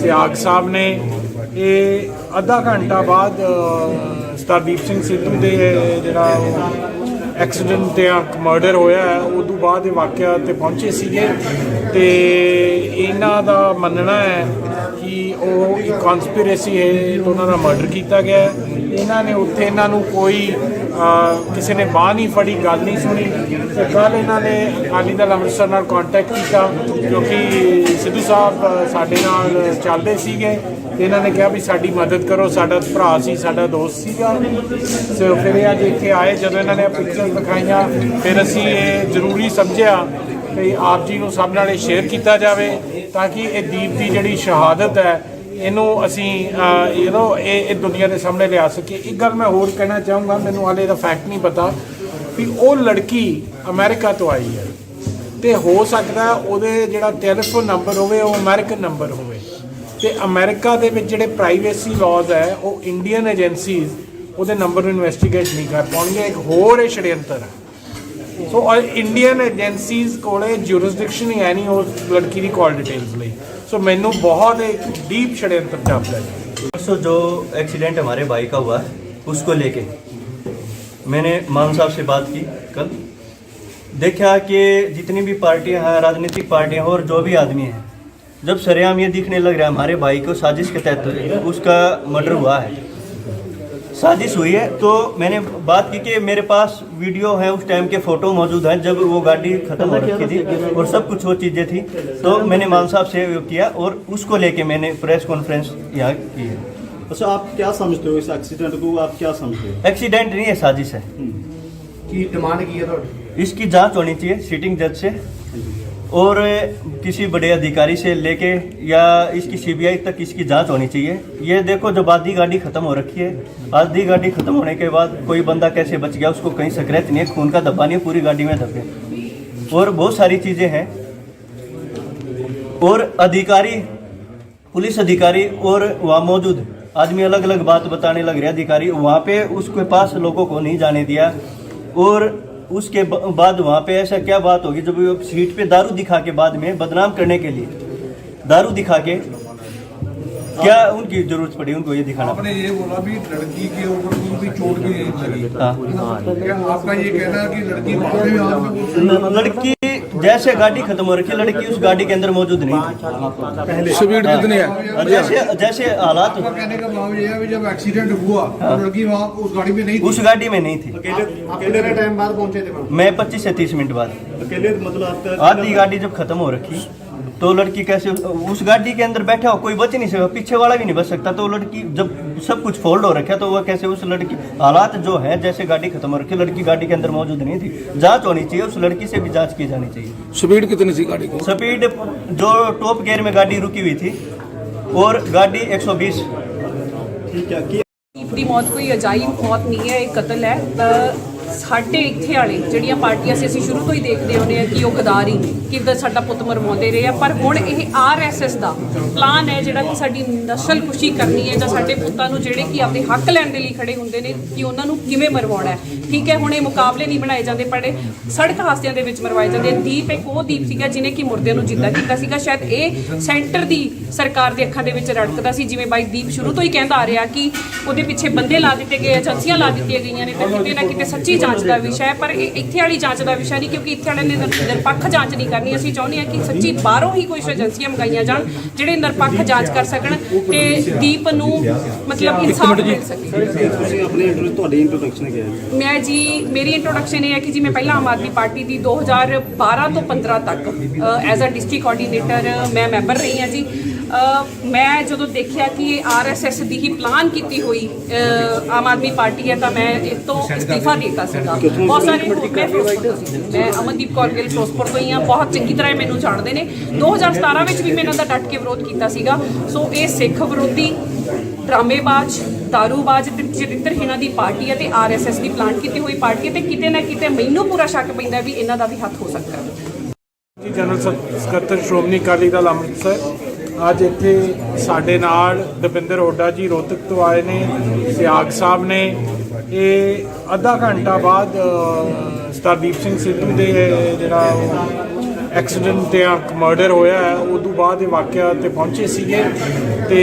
ਸਿਆਗ ਸਾਹਿਬ ਨੇ। ਇਹ ਅੱਧਾ ਘੰਟਾ ਬਾਅਦ ਸਰਦੀਪ ਸਿੰਘ ਸਿੱਧੂ ਦੇ ਜਿਹੜਾ ਐਕਸੀਡੈਂਟ ਤੇ ਮਰਡਰ ਹੋਇਆ ਹੈ ਉਦੋਂ ਬਾਅਦ ਇਹ ਵਾਕਿਆ ਤੇ ਪਹੁੰਚੇ ਸੀਗੇ ਤੇ ਇਹਨਾਂ ਦਾ ਮੰਨਣਾ ਹੈ ਕਿ ਉਹ ਇੱਕ ਕਨਸਪੀਰੇਸੀ ਹੈ ਤੇ ਉਹਨਾਂ ਦਾ ਮਰਡਰ ਕੀਤਾ ਗਿਆ। ਇਹਨਾਂ ਨੇ ਉੱਥੇ ਇਹਨਾਂ ਨੂੰ ਕੋਈ ਕਿਸੇ ਨੇ ਬਾਂਹ ਨਹੀਂ ਫੜੀ, ਗੱਲ ਨਹੀਂ ਸੁਣੀ ਤੇ ਕੱਲ੍ਹ ਇਹਨਾਂ ਨੇ ਅਕਾਲੀ ਦਲ ਅੰਮ੍ਰਿਤਸਰ ਨਾਲ ਕੰਟੈਕਟ ਕੀਤਾ ਕਿਉਂਕਿ ਸਿੱਧੂ ਸਾਹਿਬ ਸਾਡੇ ਨਾਲ ਚੱਲਦੇ ਸੀਗੇ ਤੇ ਇਹਨਾਂ ਨੇ ਕਿਹਾ ਵੀ ਸਾਡੀ ਮਦਦ ਕਰੋ, ਸਾਡਾ ਭਰਾ ਸੀ, ਸਾਡਾ ਦੋਸਤ ਸੀਗਾ। ਸੋ ਫਿਰ ਇਹ ਅੱਜ ਇੱਥੇ ਆਏ, ਜਦੋਂ ਇਹਨਾਂ ਨੇ ਪਿਕਚਰ ਦਿਖਾਈਆਂ ਫਿਰ ਅਸੀਂ ਇਹ ਜ਼ਰੂਰੀ ਸਮਝਿਆ ਵੀ ਆਪ ਜੀ ਨੂੰ ਸਭ ਨਾਲ ਇਹ ਸ਼ੇਅਰ ਕੀਤਾ ਜਾਵੇ ਤਾਂ ਕਿ ਇਹ ਦੀਪ ਦੀ ਜਿਹੜੀ ਸ਼ਹਾਦਤ ਹੈ ਇਹਨੂੰ ਅਸੀਂ ਇਹ ਦੁਨੀਆ ਦੇ ਸਾਹਮਣੇ ਲਿਆ ਸਕੀਏ। ਇੱਕ ਗੱਲ ਮੈਂ ਹੋਰ ਕਹਿਣਾ ਚਾਹੂੰਗਾ, ਮੈਨੂੰ ਹਾਲੇ ਦਾ ਫੈਕਟ ਨਹੀਂ ਪਤਾ ਵੀ ਉਹ ਲੜਕੀ ਅਮਰੀਕਾ ਤੋਂ ਆਈ ਹੈ ਤੇ ਹੋ ਸਕਦਾ ਉਹਦੇ ਜਿਹੜਾ ਟੈਲੀਫੋਨ ਨੰਬਰ ਹੋਵੇ ਉਹ ਅਮਰੀਕਨ ਨੰਬਰ ਹੋਵੇ ਤੇ ਅਮਰੀਕਾ ਦੇ ਵਿੱਚ ਜਿਹੜੇ ਪ੍ਰਾਈਵੇਸੀ ਲਾਜ਼ ਹੈ ਉਹ ਇੰਡੀਅਨ ਏਜੰਸੀਜ਼ ਉਹਦੇ ਨੰਬਰ ਨੂੰ ਇਨਵੈਸਟੀਗੇਟ ਨਹੀਂ ਕਰ ਪਾਉਣਗੇ। ਇੱਕ ਹੋਰ ਇਹ षड्यंत्र ਹੈ। ਸੋ ਇੰਡੀਅਨ ਏਜੰਸੀਜ਼ ਕੋਲੇ ਜੂਰਿਸਡਿਕਸ਼ਨ ਹੀ ਹੈ ਨਹੀਂ ਉਸ ਲੜਕੀ ਦੀ ਕਾਲ डिटेल्स ਲਈ। सो मैनू बहुत एक डीप षड्यंत्र जापता है। परसों जो एक्सीडेंट हमारे भाई का हुआ उसको लेके मैंने मान साहब से बात की कल। देखा कि जितनी भी पार्टियां हैं, राजनीतिक पार्टियां और जो भी आदमी हैं, जब सरेआम ये दिखने लग रहा है हमारे भाई को साजिश के तहत उसका मर्डर हुआ है, साजिश हुई है, तो मैंने बात की कि मेरे पास वीडियो है, उस टाइम के फ़ोटो मौजूद हैं जब वो गाड़ी ख़त्म हो रखी थी और सब कुछ वो चीज़ें थी। तो मैंने मान साहब से किया और उसको लेके मैंने प्रेस कॉन्फ्रेंस यहाँ की है। अच्छा, आप क्या समझते हो इस एक्सीडेंट को, आप क्या समझते हो? एक्सीडेंट नहीं है, साजिश है। की डिमांड की है तो इसकी जांच होनी चाहिए सिटिंग जज से और किसी बड़े अधिकारी से लेके या इसकी सीबीआई तक इसकी जांच होनी चाहिए। ये देखो जब आधी गाड़ी ख़त्म हो रखी है, आधी गाड़ी ख़त्म होने के बाद कोई बंदा कैसे बच गया, उसको कहीं स्क्रैच नहीं है, खून का धब्बा नहीं है, पूरी गाड़ी में धब्बे और बहुत सारी चीज़ें हैं। और अधिकारी, पुलिस अधिकारी और वहाँ मौजूद आदमी अलग अलग बात बताने लग रहे। अधिकारी वहाँ पे उसके पास लोगों को नहीं जाने दिया और उसके बाद वहाँ पे ऐसा क्या बात होगी जब वो सीट पे दारू दिखा के बाद में बदनाम करने के लिए दारू दिखा के क्या उनकी जरूरत पड़ी उनको ये दिखाना? आपने ये बोला भी लड़की के ऊपर कोई भी चोट भी नहीं लगी। क्या आपका ये कहना है कि लड़की भागे में लड़की जैसे गाड़ी खत्म हो रखी, लड़की उस गाड़ी के अंदर मौजूद नहीं थी। स्पीड कितनी है? जैसे जैसे हालात, कहने का भाव ये है कि जब एक्सीडेंट हुआ तो लड़की वहाँ उस गाड़ी में नहीं थी। उस गाड़ी में नहीं थी। कितने टाइम बाद पहुंचे थे? मैं 25 से 30 मिनट बाद। अकेले मतलब आपका आधी गाड़ी जब खत्म हो रखी तो लड़की कैसे उस गाड़ी के अंदर बैठा हो, कोई बच नहीं सकता, पीछे वाला भी नहीं बच सकता। तो लड़की जब सब कुछ फोल्ड हो रखा तो वह कैसे उस लड़की, हालात जो है जैसे गाड़ी खत्म हो रखी, लड़की गाड़ी के अंदर मौजूद नहीं थी। जांच होनी चाहिए, उस लड़की से भी जांच की जानी चाहिए। स्पीड कितनी थी गाड़ी की? स्पीड जो टॉप गियर में गाड़ी रुकी हुई थी और गाड़ी 120। ठीक है कि ਦੀਪ ਦੀ ਮੌਤ ਕੋਈ ਅਜਾਇਬ ਮੌਤ ਨਹੀਂ ਹੈ, ਇਹ ਕਤਲ ਹੈ। ਸਾਡੇ ਇੱਥੇ ਵਾਲੇ ਜਿਹੜੀਆਂ ਪਾਰਟੀਆਂ ਸੀ ਅਸੀਂ ਸ਼ੁਰੂ ਤੋਂ ਹੀ ਦੇਖਦੇ ਆਉਂਦੇ ਆ ਕਿ ਉਹ ਗਦਾਰੀ ਕਿੱਦਾਂ ਸਾਡਾ ਪੁੱਤ ਮਰਵਾਉਂਦੇ ਰਹੇ ਆ, ਪਰ ਹੁਣ ਇਹ ਆਰਐਸਐਸ ਦਾ ਪਲਾਨ ਹੈ ਜਿਹੜਾ ਕਿ ਸਾਡੀ ਨਸਲਕੁਸ਼ੀ ਕਰਨੀ ਹੈ ਜਾਂ ਸਾਡੇ ਪੁੱਤਾਂ ਨੂੰ ਜਿਹੜੇ ਕਿ ਆਪਦੇ ਹੱਕ ਲੈਣ ਦੇ ਲਈ ਖੜੇ ਹੁੰਦੇ ਨੇ ਕਿ ਉਹਨਾਂ ਨੂੰ ਕਿਵੇਂ ਮਰਵਾਉਣਾ ਹੈ। ਠੀਕ ਹੈ, ਹੁਣ ਇਹ ਮੁਕਾਬਲੇ ਨਹੀਂ ਬਣਾਏ ਜਾਂਦੇ, ਪਰ ਸੜਕ ਹਾਦਸਿਆਂ ਦੇ ਵਿੱਚ ਮਰਵਾਏ ਜਾਂਦੇ। ਦੀਪ ਇੱਕ ਉਹ ਦੀਪ ਸੀਗਾ ਜਿਹਨੇ ਕਿ ਮੁਰਦਿਆਂ ਨੂੰ ਜਿੰਦਾ ਕੀਤਾ ਸੀਗਾ। ਸ਼ਾਇਦ ਇਹ ਸੈਂਟਰ ਦੀ ਸਰਕਾਰ ਦੇ ਅੱਖਾਂ ਦੇ ਵਿੱਚ ਰੜਕਦਾ ਸੀ, ਜਿਵੇਂ ਬਾਈ ਦੀਪ ਸ਼ੁਰੂ ਤੋਂ ਹੀ ਕਹਿੰਦਾ ਆ ਰਿਹਾ ਕਿ ਉਹਦੇ ਪਿੱਛੇ ਬੰਦੇ ਲਾ ਦਿੱਤੇ ਗਏ, ਏਜੰਸੀਆਂ ਲਾ ਦਿੱਤੀਆਂ ਗਈਆਂ ਨੇ, ਤੇ ਕਿਤੇ ਨਾ ਕਿਤੇ ਸੱਚੀ ਜਾਂਚ ਦਾ ਵਿਸ਼ਾ ਹੈ। ਪਰ ਇਹ ਇੱਥੇ ਵਾਲੀ ਜਾਂਚ ਦਾ ਵਿਸ਼ਾ ਨਹੀਂ, ਕਿਉਂਕਿ ਇੱਥੇ ਵਾਲਿਆਂ ਨੇ ਨਿਰਪੱਖ ਜਾਂਚ ਨਹੀਂ ਕਰਨੀ। ਅਸੀਂ ਚਾਹੁੰਦੇ ਹਾਂ ਕਿ ਸੱਚੀ ਬਾਹਰੋਂ ਹੀ ਕੋਈ ਏਜੰਸੀਆਂ ਮੰਗਾਈਆਂ ਜਾਣ ਜਿਹੜੇ ਨਿਰਪੱਖ ਜਾਂਚ ਕਰ ਸਕਣ ਤੇ ਦੀਪ ਨੂੰ ਮਤਲਬ ਇਨਸਾਫ ਮਿਲ ਸਕੇ। ਤੁਸੀਂ ਆਪਣੀ ਇੰਟਰੋਡਕਸ਼ਨ ਕਿਹਾ ਹੈ? ਮੈਂ ਜੀ ਮੇਰੀ ਇੰਟਰੋਡਕਸ਼ਨ ਇਹ ਹੈ ਕਿ ਜੀ ਮੈਂ ਪਹਿਲਾਂ ਆਮ ਆਦਮੀ ਪਾਰਟੀ ਦੀ 2012 ਤੋਂ 15 ਤੱਕ ਐਜ਼ ਅ ਡਿਸਟ੍ਰਿਕਟ ਕੋਆਰਡੀਨੇਟਰ ਮੈਂ ਮੈਂਬਰ ਰਹੀ ਹਾਂ ਜੀ। ਮੈਂ ਜਦੋਂ ਦੇਖਿਆ ਕਿ ਇਹ ਆਰਐਸਐਸ ਦੀ ਹੀ ਪਲਾਨ ਕੀਤੀ ਹੋਈ ਆਮ ਆਦਮੀ ਪਾਰਟੀ ਹੈ ਤਾਂ ਮੈਂ ਇਸ ਤੋਂ ਅਸਤੀਫਾ ਦੇ ਦਿੱਤਾ ਸੀਗਾ। ਬਹੁਤ ਸਾਰੇ ਮੈਂ ਫਿਰੋਜ਼ਪੁਰ ਤੋਂ ਸੀ, ਮੈਂ ਅਮਨਦੀਪ ਕੌਰ ਗਿੱਲ ਫਿਰੋਜ਼ਪੁਰ ਤੋਂ ਹੀ ਹਾਂ, ਬਹੁਤ ਚੰਗੀ ਤਰ੍ਹਾਂ ਮੈਨੂੰ ਜਾਣਦੇ ਨੇ। 2017 ਵਿੱਚ ਵੀ ਮੈਂ ਇਹਨਾਂ ਦਾ ਡਟ ਕੇ ਵਿਰੋਧ ਕੀਤਾ ਸੀਗਾ। ਸੋ ਇਹ ਸਿੱਖ ਵਿਰੋਧੀ, ਡਰਾਮੇਬਾਜ਼, ਦਾਰੂਬਾਜ਼ ਤੇ ਚਰਿੱਤਰਹੀਣਾਂ ਦੀ ਪਾਰਟੀ ਹੈ ਤੇ ਆਰਐਸਐਸ ਦੀ ਪਲਾਨ ਕੀਤੀ ਹੋਈ ਪਾਰਟੀ ਹੈ ਤੇ ਕਿਤੇ ਨਾ ਕਿਤੇ ਮੈਨੂੰ ਪੂਰਾ ਸ਼ੱਕ ਪੈਂਦਾ ਵੀ ਇਹਨਾਂ ਦਾ ਵੀ ਹੱਥ ਹੋ ਸਕਦਾ ਹੈ। ਜਨਰਲ ਸਕੱਤਰ ਸ਼੍ਰੋਮਣੀ ਅਕਾਲੀ ਦਲ ਅੰਮ੍ਰਿਤਸਰ ਅੱਜ ਇੱਥੇ ਸਾਡੇ ਨਾਲ ਦਵਿੰਦਰ ਹੁੱਡਾ ਜੀ ਰੋਹਤਕ ਤੋਂ ਆਏ ਨੇ, ਸਿਆਗ ਸਾਹਿਬ ਨੇ। ਇਹ ਅੱਧਾ ਘੰਟਾ ਬਾਅਦ ਸਰਦੀਪ ਸਿੰਘ ਸਿੱਧੂ ਦੇ ਜਿਹੜਾ ਐਕਸੀਡੈਂਟ ਤੇ ਮਰਡਰ ਹੋਇਆ ਹੈ ਉਦੋਂ ਬਾਅਦ ਇਹ ਵਾਕਿਆ ਤੇ ਪਹੁੰਚੇ ਸੀਗੇ ਤੇ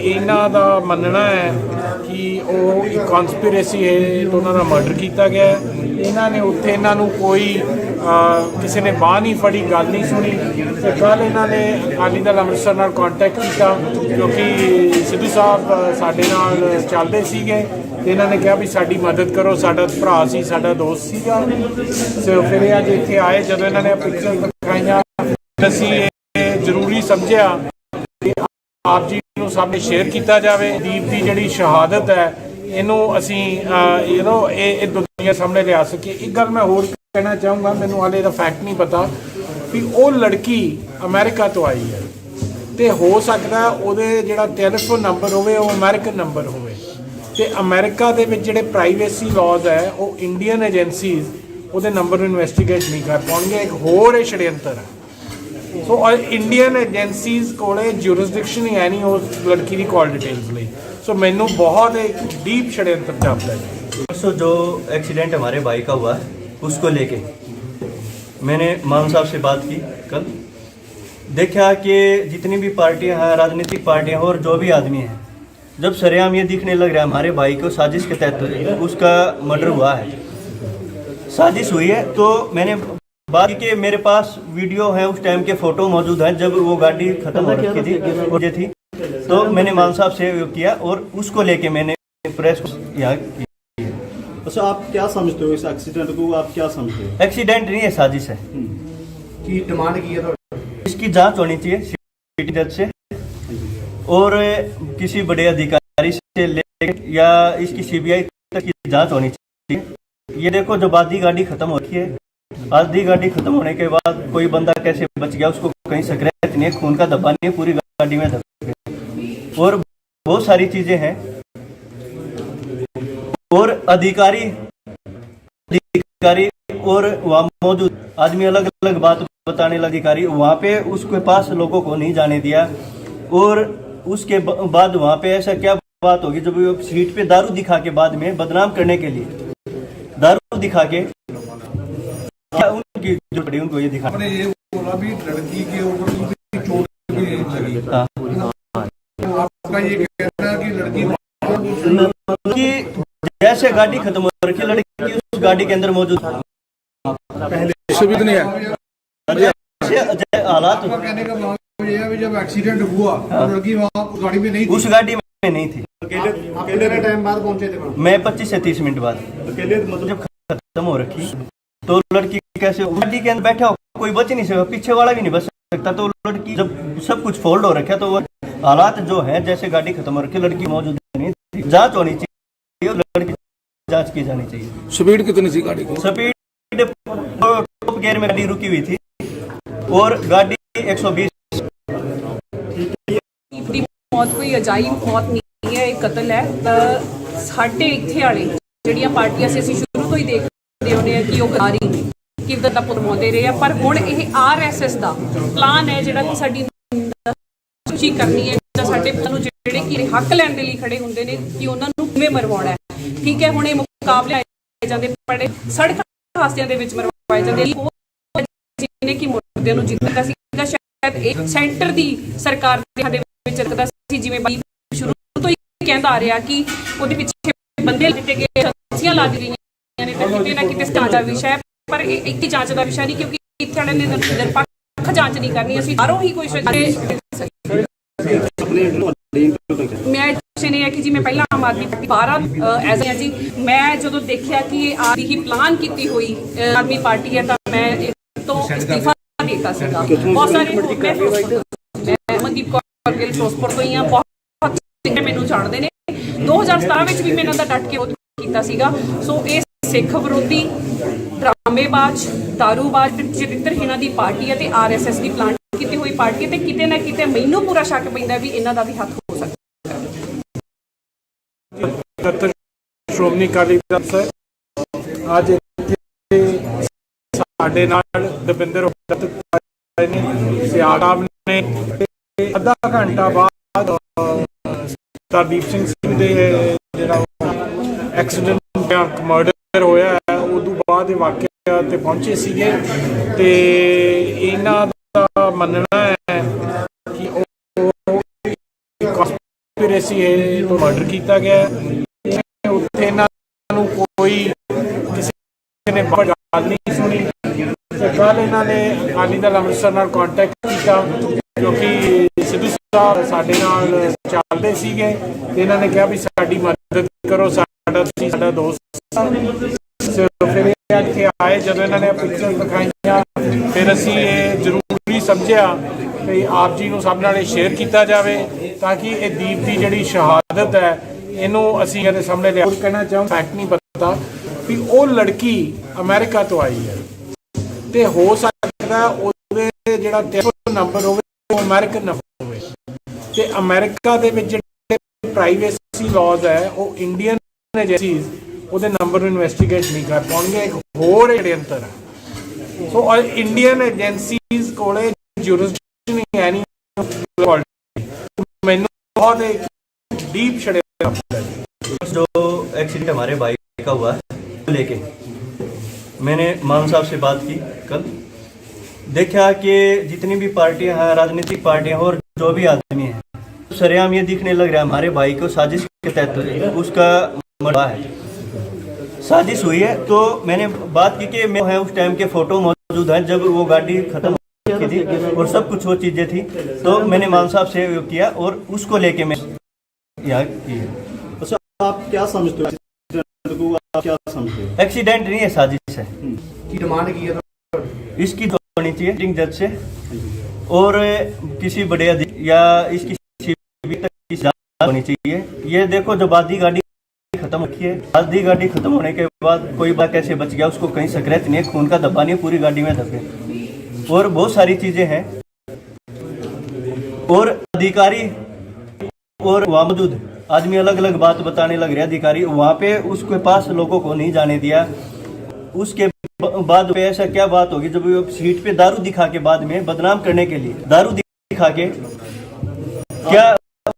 ਇਹਨਾਂ ਦਾ ਮੰਨਣਾ ਹੈ ਕਿ ਉਹ ਇੱਕ ਕਨਸਪੀਰੇਸੀ ਹੈ ਤੇ ਉਹਨਾਂ ਦਾ ਮਰਡਰ ਕੀਤਾ ਗਿਆ ਹੈ। ਇਹਨਾਂ ਨੇ ਉੱਥੇ ਇਹਨਾਂ ਨੂੰ ਕੋਈ ਕਿਸੇ ਨੇ ਬਾਂਹ ਨਹੀਂ ਫੜੀ, ਗੱਲ ਨਹੀਂ ਸੁਣੀ ਤੇ ਕੱਲ੍ਹ ਇਹਨਾਂ ਨੇ ਅਕਾਲੀ ਦਲ ਅੰਮ੍ਰਿਤਸਰ ਨਾਲ ਕੰਟੈਕਟ ਕੀਤਾ ਕਿਉਂਕਿ ਸਿੱਧੂ ਸਾਹਿਬ ਸਾਡੇ ਨਾਲ ਚੱਲਦੇ ਸੀਗੇ ਤੇ ਇਹਨਾਂ ਨੇ ਕਿਹਾ ਵੀ ਸਾਡੀ ਮਦਦ ਕਰੋ, ਸਾਡਾ ਭਰਾ ਸੀ, ਸਾਡਾ ਦੋਸਤ ਸੀਗਾ। ਸੋ ਫਿਰ ਇਹ ਅੱਜ ਇੱਥੇ ਆਏ, ਜਦੋਂ ਇਹਨਾਂ ਨੇ ਪਿਕਚਰ ਦਿਖਾਈਆਂ ਅਸੀਂ ਇਹ ਜ਼ਰੂਰੀ ਸਮਝਿਆ ਕਿ ਆਪ ਜੀ ਨੂੰ ਸਾਹਮਣੇ ਸ਼ੇਅਰ ਕੀਤਾ ਜਾਵੇ। ਦੀਪ ਦੀ ਜਿਹੜੀ ਸ਼ਹਾਦਤ ਹੈ ਇਹਨੂੰ ਅਸੀਂ ਇਹ ਦੁਨੀਆ ਸਾਹਮਣੇ ਲਿਆ ਸਕੀਏ। ਇੱਕ ਗੱਲ ਮੈਂ ਹੋਰ ਕਹਿਣਾ ਚਾਹੂੰਗਾ, ਮੈਨੂੰ ਹਾਲੇ ਦਾ ਫੈਕਟ ਨਹੀਂ ਪਤਾ ਵੀ ਉਹ ਲੜਕੀ ਅਮਰੀਕਾ ਤੋਂ ਆਈ ਹੈ ਤੇ ਹੋ ਸਕਦਾ ਉਹਦੇ ਜਿਹੜਾ ਟੈਲੀਫੋਨ ਨੰਬਰ ਹੋਵੇ ਉਹ ਅਮਰੀਕਨ ਨੰਬਰ ਹੋਵੇ ਤੇ ਅਮਰੀਕਾ ਦੇ ਵਿੱਚ ਜਿਹੜੇ ਪ੍ਰਾਈਵੇਸੀ ਲਾਜ਼ ਹੈ ਉਹ ਇੰਡੀਅਨ ਏਜੰਸੀਜ਼ ਉਹਦੇ ਨੰਬਰ ਨੂੰ ਇਨਵੈਸਟੀਗੇਟ ਨਹੀਂ ਕਰ ਪਾਉਣਗੇ। ਇੱਕ ਹੋਰ ਇਹ षड्यंत्र ਹੈ। ਸੋ ਇੰਡੀਅਨ ਏਜੰਸੀਜ਼ ਕੋਲੇ ਜੁਰਿਸਡਿਕਸ਼ਨ ਹੀ ਹੈ ਨਹੀਂ ਉਸ ਲੜਕੀ ਦੀ ਕਾਲ ਡਿਟੇਲਸ ਲਈ। ਸੋ ਮੈਨੂੰ ਬਹੁਤ ਇੱਕ ਡੀਪ षड्यंत्र ਜਾਪਦਾ ਹੈ। परसों जो एक्सीडेंट हमारे भाई का हुआ उसको लेके मैंने मान साहब से बात की कल। देखा कि जितनी भी पार्टियां हैं, राजनीतिक पार्टियां और जो भी आदमी हैं, जब सरेआम ये दिखने लग रहा है हमारे भाई को साजिश के तहत उसका मर्डर हुआ है, साजिश हुई है, तो मैंने बात की कि मेरे पास वीडियो है, उस टाइम के फ़ोटो मौजूद हैं जब वो गाड़ी ख़त्म हो रखी थी और ये थी। तो मैंने मान साहब से किया और उसको लेके मैंने प्रेस को यहाँ की। अच्छा, आप क्या समझते हो इस एक्सीडेंट को, आप क्या समझते हो? एक्सीडेंट नहीं है, साजिश है। की डिमांड की है इसकी जांच होनी चाहिए सिटी जज से और किसी बड़े अधिकारी से लेकर या इसकी सीबीआई तक की जांच होनी चाहिए। ये देखो जब आधी गाड़ी खत्म हो रही है, आधी गाड़ी खत्म होने के बाद कोई बंदा कैसे बच गया, उसको कहीं स्क्रैच नहीं है, खून का धब्बा नहीं है, पूरी गाड़ी में धब्बे और बहुत सारी चीजें हैं। और अधिकारी और वहाँ मौजूद आदमी अलग अलग बात बताने लगे। अधिकारी वहाँ पे उसके पास लोगों को नहीं जाने दिया और उसके बाद वहाँ पे ऐसा क्या बात होगी जब वो सीट पे दारू दिखा के बाद में बदनाम करने के लिए दारू दिखा के क्या उनकी जो पड़ी उनको ये दिखा। आपने ये बोला भी लड़की के ऊपर भी चोट भी लगी। हाँ। तो आपका ये कहना है कि लड़की कि जैसे गाड़ी खत्म हो रखी लड़की उस गाड़ी के अंदर मौजूद सुविध नहीं है। हालात आपका कहने का मतलब ये है भी जब एक्सीडेंट हुआ तो लड़की वहाँ गाड़ी में नहीं थी। उस गाड़ी में नहीं थी। कितने टाइम बाद पहुंचे थे वहाँ? मैं 25 से 30 मिनट बाद अकेले मतलब जब खत्म हो रखी तो लड़की कैसे गाड़ी के अंदर बैठा हो, कोई बच नहीं सकता, पीछे वाला भी नहीं बच सकता। तो लड़की जब सब कुछ फोल्ड हो रखा तो वो हालात जो है जैसे गाड़ी खत्म हो रखी लड़की मौजूद नहीं थी। जांच होनी चाहिए, लड़की जांच की जानी चाहिए। स्पीड कितनी थी गाड़ी की? स्पीड टॉप गियर में गाड़ी रुकी हुई थी और गाड़ी 120। ਦੀ ਮੌਤ ਕੋਈ ਅਜਾਇਬ ਮੌਤ ਨਹੀਂ ਹੈ, ਇਹ ਕਤਲ ਹੈ। ਤਾਂ ਸਾਡੇ ਇੱਥੇ ਵਾਲੇ ਜਿਹੜੀਆਂ ਪਾਰਟੀਆਂ ਸੀ ਅਸੀਂ ਸ਼ੁਰੂ ਤੋਂ ਹੀ ਦੇਖਦੇ ਹੁੰਦੇ ਆ ਕਿ ਉਹ ਗਦਾਰੀ ਕਿੱਦਾਂ ਦਾ ਪੁਰਮਾਉਂਦੇ ਰਹੇ ਆ, ਪਰ ਹੁਣ ਇਹ ਆਰਐਸਐਸ ਦਾ ਪਲਾਨ ਹੈ ਜਿਹੜਾ ਕਿ ਸਾਡੀ ਸੂਚੀ ਕਰਨੀ ਹੈ ਜਾਂ ਸਾਡੇ ਨੂੰ ਜਿਹੜੇ ਕਿ ਹੱਕ ਲੈਣ ਦੇ ਲਈ ਖੜੇ ਹੁੰਦੇ ਨੇ ਕਿ ਉਹਨਾਂ ਨੂੰ ਕਿਵੇਂ ਮਰਵਾਉਣਾ ਹੈ। ਠੀਕ ਹੈ, ਹੁਣ ਇਹ ਮੁਕਾਬਲੇ ਆਏ ਜਾਂਦੇ ਬੜੇ ਸੜਕ ਹਾਦਸਿਆਂ ਦੇ ਵਿੱਚ ਮਰਵਾਏ ਜਾਂਦੇ ਜਿਹਨੇ ਕਿ ਮੁਰਦਿਆਂ ਨੂੰ ਜਿੱਤਦਾ ਸੀਗਾ। ਸ਼ਾਇਦ ਇਹ ਸੈਂਟਰ ਦੀ ਸਰਕਾਰ ਦੇ ਵਿੱਚ ਰੱਖਦਾ ਸੀ, ਜਿਵੇਂ ਬਾਈ ਸ਼ੁਰੂ ਤੋਂ ਹੀ ਕਹਿੰਦਾ ਆ ਰਿਹਾ ਕਿ ਉਹਦੇ ਪਿੱਛੇ ਬੰਦੇ ਦਿੱਤੇ ਗਏ, ਏਜੰਸੀਆਂ ਲਾ ਦਿੱਤੀਆਂ ਨੇ ਤੇ ਕਿਤੇ ਨਾ ਕਿਤੇ ਜਾਂਚ ਦਾ ਵਿਸ਼ਾ ਹੈ। ਪਰ ਇਹ ਇੱਕ ਜਾਂਚ ਦਾ ਵਿਸ਼ਾ ਨਹੀਂ, ਕਿਉਂਕਿ ਇੱਥੇ ਵਾਲਿਆਂ ਨੇ ਨਿਰਪੱਖ ਜਾਂਚ ਨਹੀਂ ਕਰਨੀ। ਅਸੀਂ ਬਾਹਰੋਂ ਹੀ ਕੋਈ ਮੈਂ ਨੇ ਹੈ ਕਿ ਜੀ ਮੈਂ ਪਹਿਲਾਂ Aam Aadmi party 12 as a ਜੀ ਮੈਂ ਜਦੋਂ ਦੇਖਿਆ ਕਿ ਇਹ ਆਦੀ ਹੀ ਪਲਾਨ ਕੀਤੀ ਹੋਈ ਆਦਮੀ ਪਾਰਟੀ ਹੈ ਤਾਂ ਮੈਂ ਇਹ ਤੋਂ ਅਸਤੀਫਾ ਦਿੱਤਾ ਸੀਗਾ। ਬਹੁਤ ਸਾਰੇ ਮੈਂ ਮਨਦੀਪ ਕੌਰ ਗਿੱਲ ਫਿਰੋਜ਼ਪੁਰ ਤੋਂ ਹੀ ਆ, ਬਹੁਤ ਮੈਨੂੰ ਜਾਣਦੇ ਨੇ। 2017 ਵਿੱਚ ਵੀ ਮੈਂ ਇਹਨਾਂ ਦਾ ਡਟ ਕੇ ਵਿਰੋਧ ਕੀਤਾ ਸੀਗਾ। ਸੋ ਇਹ ਸਿੱਖ ਵਿਰੋਧੀ ਡਰਾਮੇਬਾਜ਼ ਦਾਰੂਬਾਜ਼ ਚਰਿੱਤਰਹੀਣਾਂ ਦੀ ਪਾਰਟੀ ਹੈ ਤੇ ਆਰਐਸਐਸ ਦੀ ਪਲਾਨ ਕੀਤੀ ਹੋਈ ਪਾਰਟੀ ਹੈ ਤੇ ਕਿਤੇ ਨਾ ਕਿਤੇ ਮੈਨੂੰ ਪੂਰਾ ਸ਼ੱਕ ਪੈਂਦਾ ਵੀ ਇਹਨਾਂ ਦਾ ਵੀ ਹੱਥ ਹੋ ਸਕਦਾ। ਸ਼੍ਰੋਮਣੀ ਅਕਾਲੀ ਦਲ ਸਰ ਅੱਜ ਇੱਥੇ ਸਾਡੇ ਨਾਲ ਦਵਿੰਦਰ ਆਏ ਨੇ, ਸਿਆਗ ਸਾਹਿਬ ਨੇ। ਅੱਧਾ ਘੰਟਾ ਬਾਅਦ ਸਰਦੀਪ ਸਿੰਘ ਦੇ ਜਿਹੜਾ ਐਕਸੀਡੈਂਟ ਮਰਡਰ ਹੋਇਆ ਹੈ ਉਦੋਂ ਬਾਅਦ ਇਹ ਵਾਕਿਆ ਤੇ ਪਹੁੰਚੇ ਸੀਗੇ ਤੇ ਇਹਨਾਂ ਦਾ ਮੰਨਣਾ ਹੈ ਕਿ ਉਹ ਕੰਸਪੀਰੇਸੀ ਹੈ ਤੋਂ ਮਰਡਰ ਕੀਤਾ ਗਿਆ। ਉੱਥੇ ਇਹਨਾਂ ਨੂੰ ਕੋਈ ਕਿਸੇ ਨੇ ਗੱਲ ਨਹੀਂ ਸੁਣੀ ਤੇ ਕੱਲ੍ਹ ਇਹਨਾਂ ਨੇ ਅਕਾਲੀ ਦਲ ਅੰਮ੍ਰਿਤਸਰ ਨਾਲ ਕੰਟੈਕਟ ਕੀਤਾ ਕਿਉਂਕਿ ਸਿੱਧੂ ਸਾਹਿਬ ਸਾਡੇ ਨਾਲ ਚੱਲਦੇ ਸੀਗੇ ਤੇ ਇਹਨਾਂ ਨੇ ਕਿਹਾ ਵੀ ਸਾਡੀ ਮਦਦ ਕਰੋ, ਸਾਡਾ ਦੋਸਤ। ਫਿਰ ਇਹ ਇੱਥੇ ਆਏ, ਜਦੋਂ ਇਹਨਾਂ ਨੇ ਪਿਕਚਰ ਦਿਖਾਈਆਂ ਫਿਰ ਅਸੀਂ ਇਹ ਜ਼ਰੂਰੀ ਸਮਝਿਆ ਕਿ ਆਪ ਜੀ ਨੂੰ ਸਭ ਨਾਲ ਸ਼ੇਅਰ ਕੀਤਾ ਜਾਵੇ ਤਾਂ ਕਿ ਇਹ ਦੀਪ ਦੀ ਜਿਹੜੀ ਸ਼ਹਾਦਤ ਹੈ ਇਹਨੂੰ ਅਸੀਂ ਇਹਦੇ ਸਾਹਮਣੇ ਲਿਆ। ਕਹਿਣਾ ਚਾਹੁੰ ਫੈਕਟ ਨਹੀਂ ਪਤਾ ਵੀ ਉਹ ਲੜਕੀ ਅਮਰੀਕਾ ਤੋਂ ਆਈ ਹੈ ਤੇ ਹੋ ਸਕਦਾ ਉਹਦੇ ਜਿਹੜਾ ਟੈਲੀਫੋਨ ਨੰਬਰ ਹੋਵੇ ਉਹ ਅਮਰੀਕਨ ਨੰਬਰ ਹੋਵੇ ਤੇ ਅਮਰੀਕਾ ਦੇ ਵਿੱਚ ਜਿਹੜੇ ਪ੍ਰਾਈਵੇਸੀ ਲਾਜ਼ ਹੈ ਉਹ ਇੰਡੀਅਨ ਏਜੰਸੀਜ਼ ਉਹਦੇ ਨੰਬਰ ਨੂੰ ਇਨਵੈਸਟੀਗੇਟ ਨਹੀਂ ਕਰ ਪਾਉਣਗੇ। ਇੱਕ ਹੋਰ ਅੰਤਰ ਹੈ। ਸੋ ਇੰਡੀਅਨ ਏਜੰਸੀਜ਼ ਕੋਲੇ ਜੁਰਿਸਡਿਕਸ਼ਨ ਹੀ ਹੈ ਨਹੀਂ। ਮੈਨੂੰ बहुत एक डीप षड्यंत्र जो एक्सीडेंट हमारे भाई का हुआ है लेके मैंने मान साहब से बात की कल, देखा कि जितनी भी पार्टियां हैं राजनीतिक पार्टियां और जो भी आदमी हैं सरेआम ये दिखने लग रहा है हमारे भाई को साजिश के तहत उसका मर्डर है, साजिश हुई है। तो मैंने बात की कि मैं है उस टाइम के फोटो मौजूद हैं जब वो गाड़ी खत्म की थी और सब कुछ वो चीज़ें थी। तो मैंने मान साहब से किया और उसको लेके मैं यहाँ की है। अच्छा, आप क्या समझते हो एक्सीडेंट को, आप क्या समझते हो? एक्सीडेंट नहीं है, साजिश है। की डिमांड की है इसकी तो होनी चाहिए सिटिंग जज से और किसी बड़े या इसकी जांच होनी चाहिए। ये देखो जब आधी गाड़ी खत्म रखी है, आधी गाड़ी खत्म होने के बाद कोई बात कैसे बच गया, उसको कहीं स्क्रैच नहीं है, खून का धब्बा नहीं है, पूरी गाड़ी में धब्बे और बहुत सारी चीजें हैं। और अधिकारी और वहाँ मौजूद आदमी अलग अलग बात बताने लग रहे। अधिकारी वहाँ पे उसके पास लोगों को नहीं जाने दिया। उसके बाद पे ऐसा क्या बात होगी जब वो सीट पे दारू दिखा के बाद में बदनाम करने के लिए दारू दिखा के क्या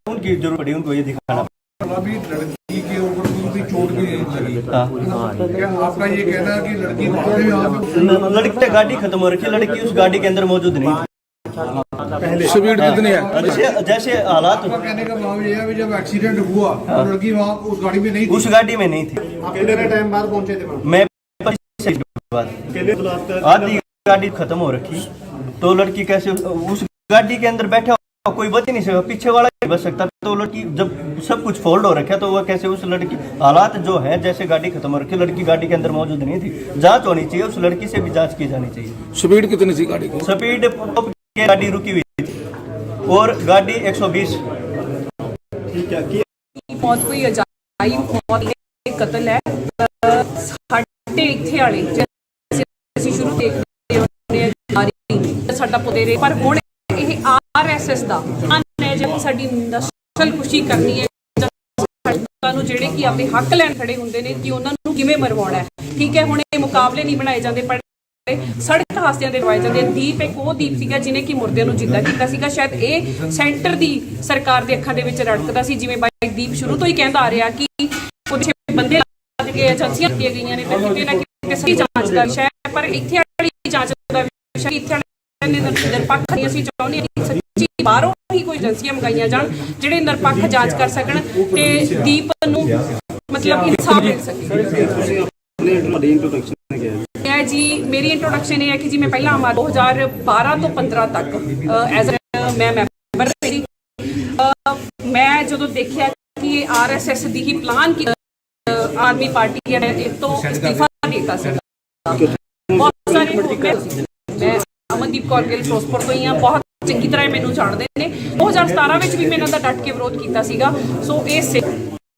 उनकी जरूरत पड़ी उनको ये दिखाना। अभी लड़की के ऊपर कोई भी चोट भी नहीं लगी। क्या आपका ये कहना है कि लड़की वहाँ पे यहाँ पे लड़की की गाड़ी खत्म हो रखी है, लड़की उस गाड़ी के अंदर मौजूद नहीं थी। स्पीड कितनी है? जैसे हालात आपका कहने का भाव ये है कि जब एक्सीडेंट हुआ तो लड़की वहाँ उस गाड़ी में नहीं थी। उस गाड़ी में नहीं थी। आप कितने टाइम बाद पहुंचे थे? मैं 25 मिनट बाद आधी गाड़ी खत्म हो रखी तो लड़की कैसे उस गाड़ी के अंदर बैठा कोई बच नहीं सकता, पीछे वाला नहीं बच सकता। तो लड़की जब सब कुछ फोल्ड हो रखा तो वह कैसे उस लड़की हालात जो है जैसे गाड़ी खत्म हो रखी, लड़की गाड़ी के अंदर मौजूद नहीं थी। जांच होनी चाहिए, उस लड़की से भी जांच की जानी चाहिए। स्पीड कितनी थी गाड़ी की? स्पीड गाड़ी रुकी हुई थी और गाड़ी 120। ठीक है कि मौत कोई अजाइब मौत है, कत्ल है। ਸਾਡੇ ਇੱਥੇ ਵਾਲੇ ਅਸੀਂ ਸ਼ੁਰੂ ਦੇਖਦੇ ਹੁੰਦੇ ਆ ਸਾਡਾ ਪੁਤੇਰੇ ਪਰ ਹੁਣ ਇਹ ਆਰਐਸਐਸ ਦਾ ਹੈ ਜੇ ਸਾਡੀ ਨਸਲ ਖੁਸ਼ੀ ਕਰਨੀ ਹੈ ਨੂੰ ਜਿਹੜੇ ਕਿ ਆਪਣੇ ਹੱਕ ਲੈਣ ਖੜੇ ਹੁੰਦੇ ਨੇ ਕਿ ਉਹਨਾਂ ਨੂੰ ਕਿਵੇਂ ਮਰਵਾਉਣਾ ਹੈ। ਠੀਕ ਹੈ, ਹੁਣ ਇਹ ਮੁਕਾਬਲੇ ਨਹੀਂ ਬਣਾਏ ਜਾਂਦੇ ਪਰ ਸੜਕ ਹਾਦਸਿਆਂ ਦੇ ਲਵਾਏ ਜਾਂਦੇ। ਦੀਪ ਇੱਕ ਉਹ ਦੀਪ ਸੀਗਾ ਜਿਹਨੇ ਕਿ ਮੁਰਦਿਆਂ ਨੂੰ ਜਿੰਦਾ ਕੀਤਾ ਸੀਗਾ। ਸ਼ਾਇਦ ਇਹ ਸੈਂਟਰ ਦੀ ਸਰਕਾਰ ਦੇ ਅੱਖਾਂ ਦੇ ਵਿੱਚ ਰੜਕਦਾ ਸੀ, ਜਿਵੇਂ ਬਾਈ ਦੀਪ ਸ਼ੁਰੂ ਤੋਂ ਹੀ ਕਹਿੰਦਾ ਆ ਰਿਹਾ ਕਿ ਉਹਦੇ ਬੰਦੇ ਲੱਗ ਗਏ, ਏਜੰਸੀਆਂ ਦਿੱਤੀਆਂ ਗਈਆਂ ਨੇ ਤੇ ਕਿਤੇ ਨਾ ਕਿਤੇ ਸਹੀ ਜਾਂਚ ਦਾ ਵਿਸ਼ਾ ਹੈ। ਪਰ ਇੱਥੇ ਵਾਲੀ ਜਾਂਚ ਦਾ ਵਿਸ਼ਾ ਇੱਥੇ ਵਾਲੇ ਨਿਰਪੱਖ ਨਹੀਂ। ਅਸੀਂ ਚਾਹੁੰਦੇ ਹਾਂ ਕਿ ਸੱਚੀ ਬਾਹਰੋਂ ਹੀ ਕੋਈ ਏਜੰਸੀਆਂ ਮੰਗਾਈਆਂ ਜਾਣ ਜਿਹੜੇ ਨਿਰਪੱਖ ਜਾਂਚ ਕਰ ਸਕਣ ਤੇ ਦੀਪ ਨੂੰ ਮਤਲਬ ਇਨਸਾਫ ਮਿਲ ਸਕੇ। जी मेरी इंट्रोडक्शन ये है कि जी मैं पहला हमारा 2012 तो 15 तक एज मैं मैंबर रही। मैं जो देखा कि आरएसएस दी ही प्लान की आर्मी पार्टी है तो इस्तीफा देता सी। बहुत सारे मैं अमनदीप कौर गिल फिरोजपुर तो ही हाँ, बहुत चंगी तरह मैनू जानते हैं। 2017 में भी मैं इन्हों का डट के विरोध किया सीगा। सो ये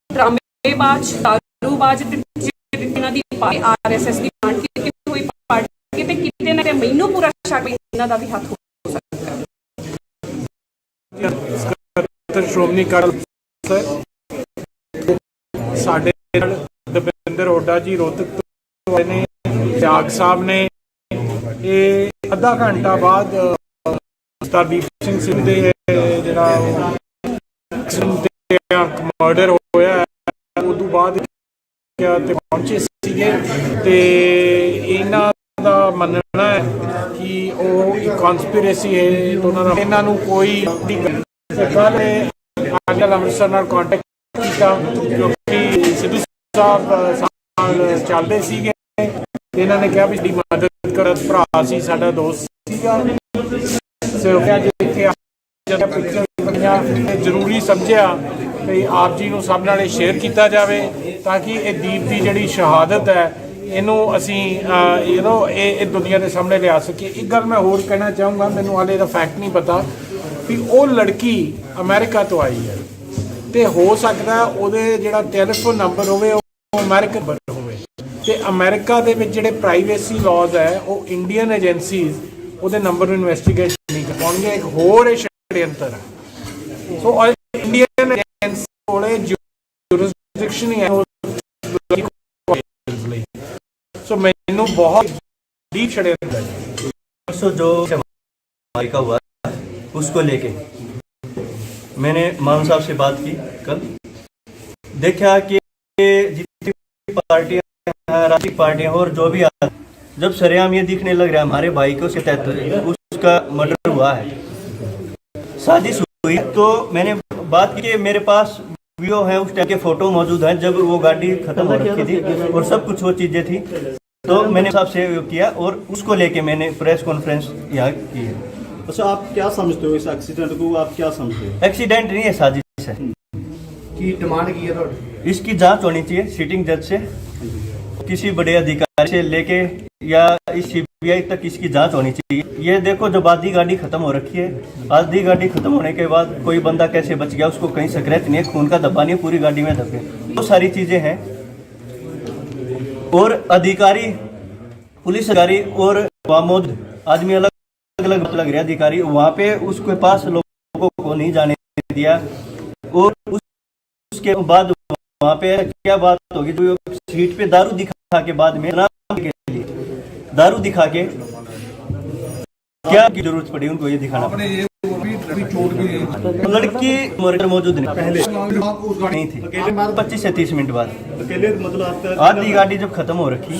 ड्रामेबाज दारूबाज आरएसएस की ਮੈਨੂੰ ਪੂਰਾ ਸ਼ੱਕ ਇਹਨਾਂ ਦਾ ਵੀ ਹੱਥ ਹੋ ਸਕਦਾ ਹੈ। ਸ਼੍ਰੋਮਣੀ ਅਕਾਲੀ ਸਰ ਸਾਡੇ ਨਾਲ ਦਵਿੰਦਰ ਹੋਡਾ ਜੀ ਰੋਹਤਕ ਤੋਂ ਆਏ ਨੇ, ਤਿਆਗ ਸਾਹਿਬ ਨੇ। ਇਹ ਅੱਧਾ ਘੰਟਾ ਬਾਅਦ ਸਰਦਾਰ ਸਿੰਘ ਸਿੰਘ ਦੇ ਜਿਹੜਾ ਮਰਡਰ ਹੋਇਆ ਉਦੋਂ ਬਾਅਦ ਤੇ ਪਹੁੰਚੇ ਸੀਗੇ ਤੇ ਇਹਨਾਂ ਦਾ ਮੰਨਣਾ ਹੈ ਕਿ ਉਹ ਇੱਕ ਕਨਸਪੀਰੇਸੀ ਹੈ ਤੇ ਉਹਨਾਂ ਦਾ ਇਹਨਾਂ ਨੂੰ ਕੋਈ ਕੱਲ੍ਹ ਆਗਲ ਅੰਮ੍ਰਿਤਸਰ ਨਾਲ ਕੰਟੈਕਟ ਕੀਤਾ ਕਿਉਂਕਿ ਸਿੱਧੂ ਸਾਹਿਬ ਨਾਲ ਚੱਲਦੇ ਸੀਗੇ ਤੇ ਇਹਨਾਂ ਨੇ ਕਿਹਾ ਵੀ ਸਾਡੀ ਮਦਦ ਕਰ, ਭਰਾ ਸੀ, ਸਾਡਾ ਦੋਸਤ ਸੀਗਾ। ਸੋ ਇੱਥੇ ਜ਼ਰੂਰੀ ਸਮਝਿਆ ਵੀ ਆਪ ਜੀ ਨੂੰ ਸਭ ਨਾਲ ਸ਼ੇਅਰ ਕੀਤਾ ਜਾਵੇ ਤਾਂ ਕਿ ਇਹ ਦੀਪ ਦੀ ਜਿਹੜੀ ਸ਼ਹਾਦਤ ਹੈ ਇਹਨੂੰ ਅਸੀਂ ਇਹ ਦੁਨੀਆ ਦੇ ਸਾਹਮਣੇ ਲਿਆ ਸਕੀਏ। ਇੱਕ ਗੱਲ ਮੈਂ ਹੋਰ ਕਹਿਣਾ ਚਾਹੂੰਗਾ, ਮੈਨੂੰ ਹਾਲੇ ਦਾ ਫੈਕਟ ਨਹੀਂ ਪਤਾ ਵੀ ਉਹ ਲੜਕੀ ਅਮਰੀਕਾ ਤੋਂ ਆਈ ਹੈ ਤੇ ਹੋ ਸਕਦਾ ਉਹਦੇ ਜਿਹੜਾ ਟੈਲੀਫੋਨ ਨੰਬਰ ਹੋਵੇ ਉਹ ਅਮਰੀਕਨ ਨੰਬਰ ਹੋਵੇ ਤੇ ਅਮਰੀਕਾ ਦੇ ਵਿੱਚ ਜਿਹੜੇ ਪ੍ਰਾਈਵੇਸੀ ਲਾਜ਼ ਹੈ ਉਹ ਇੰਡੀਅਨ ਏਜੰਸੀਜ਼ ਉਹਦੇ ਨੰਬਰ ਨੂੰ ਇਨਵੈਸਟੀਗੇਟ ਨਹੀਂ ਕਰ ਪਾਉਣਗੇ। ਇੱਕ ਹੋਰ ਇਹ ਸ਼ੜਯੰਤਰ ਹੈ। ਸੋ ਇੰਡੀਅਨ ਏਜੰਸੀ ਕੋਲੇ ਜੁਰਿਸਡਿਕਸ਼ਨ ਹੀ ਹੈ ਲਈ। ਸੋ ਮੈਨੂੰ ਬਹੁਤ ਡੀप षड्यंत्र है। परसों जो भाई का हुआ उसको लेके मैंने मान साहब से बात की कल, देखा कि जितनी भी पार्टियां राजनीतिक पार्टियां और जो भी जब सरेआम ये दिखने लग रहा है हमारे भाई को उसके तहत उसका मर्डर हुआ है, साजिश हुई, तो मैंने बात की कि मेरे पास वीडियो है, उस टाइम के फोटो मौजूद है जब वो गाड़ी खत्म हो रखी थी और सब कुछ वो चीज़ें थी। तो मैंने साहब से किया और उसको लेके मैंने प्रेस कॉन्फ्रेंस यहाँ की है। अच्छा, आप क्या समझते हो इस एक्सीडेंट को, आप क्या समझते हो? एक्सीडेंट नहीं है, साजिश है। की डिमांड की है तो इसकी जांच होनी चाहिए सिटिंग जज से, किसी बड़े अधिकारी से लेके या इस सीबीआई तक इसकी जांच होनी चाहिए। ये देखो जब आधी गाड़ी खत्म हो रखी है, आधी गाड़ी खत्म होने के बाद कोई बंदा कैसे बच गया, उसको कहीं स्क्रैच नहीं है, खून का धब्बा नहीं है, पूरी गाड़ी में धब्बे, बहुत सारी चीजें हैं। और अधिकारी पुलिस अधिकारी और वामोद आदमी अलग अलग लग रहे अधिकारी, वहाँ पे उसके पास लोगों को नहीं जाने दिया। और उसके बाद वहाँ पे क्या बात होगी, जो सीट पे दारू दिखा के बाद में के लिए दारू दिखा के क्या की जरूरत पड़ी उनको ये दिखाना। आपने ये भी चोट भी लड़की मौजूद नहीं पहले उस गाड़ी नहीं थी, 25 से 30 मिनट बाद अकेले मतलब आपका आधी गाड़ी जब खत्म हो रखी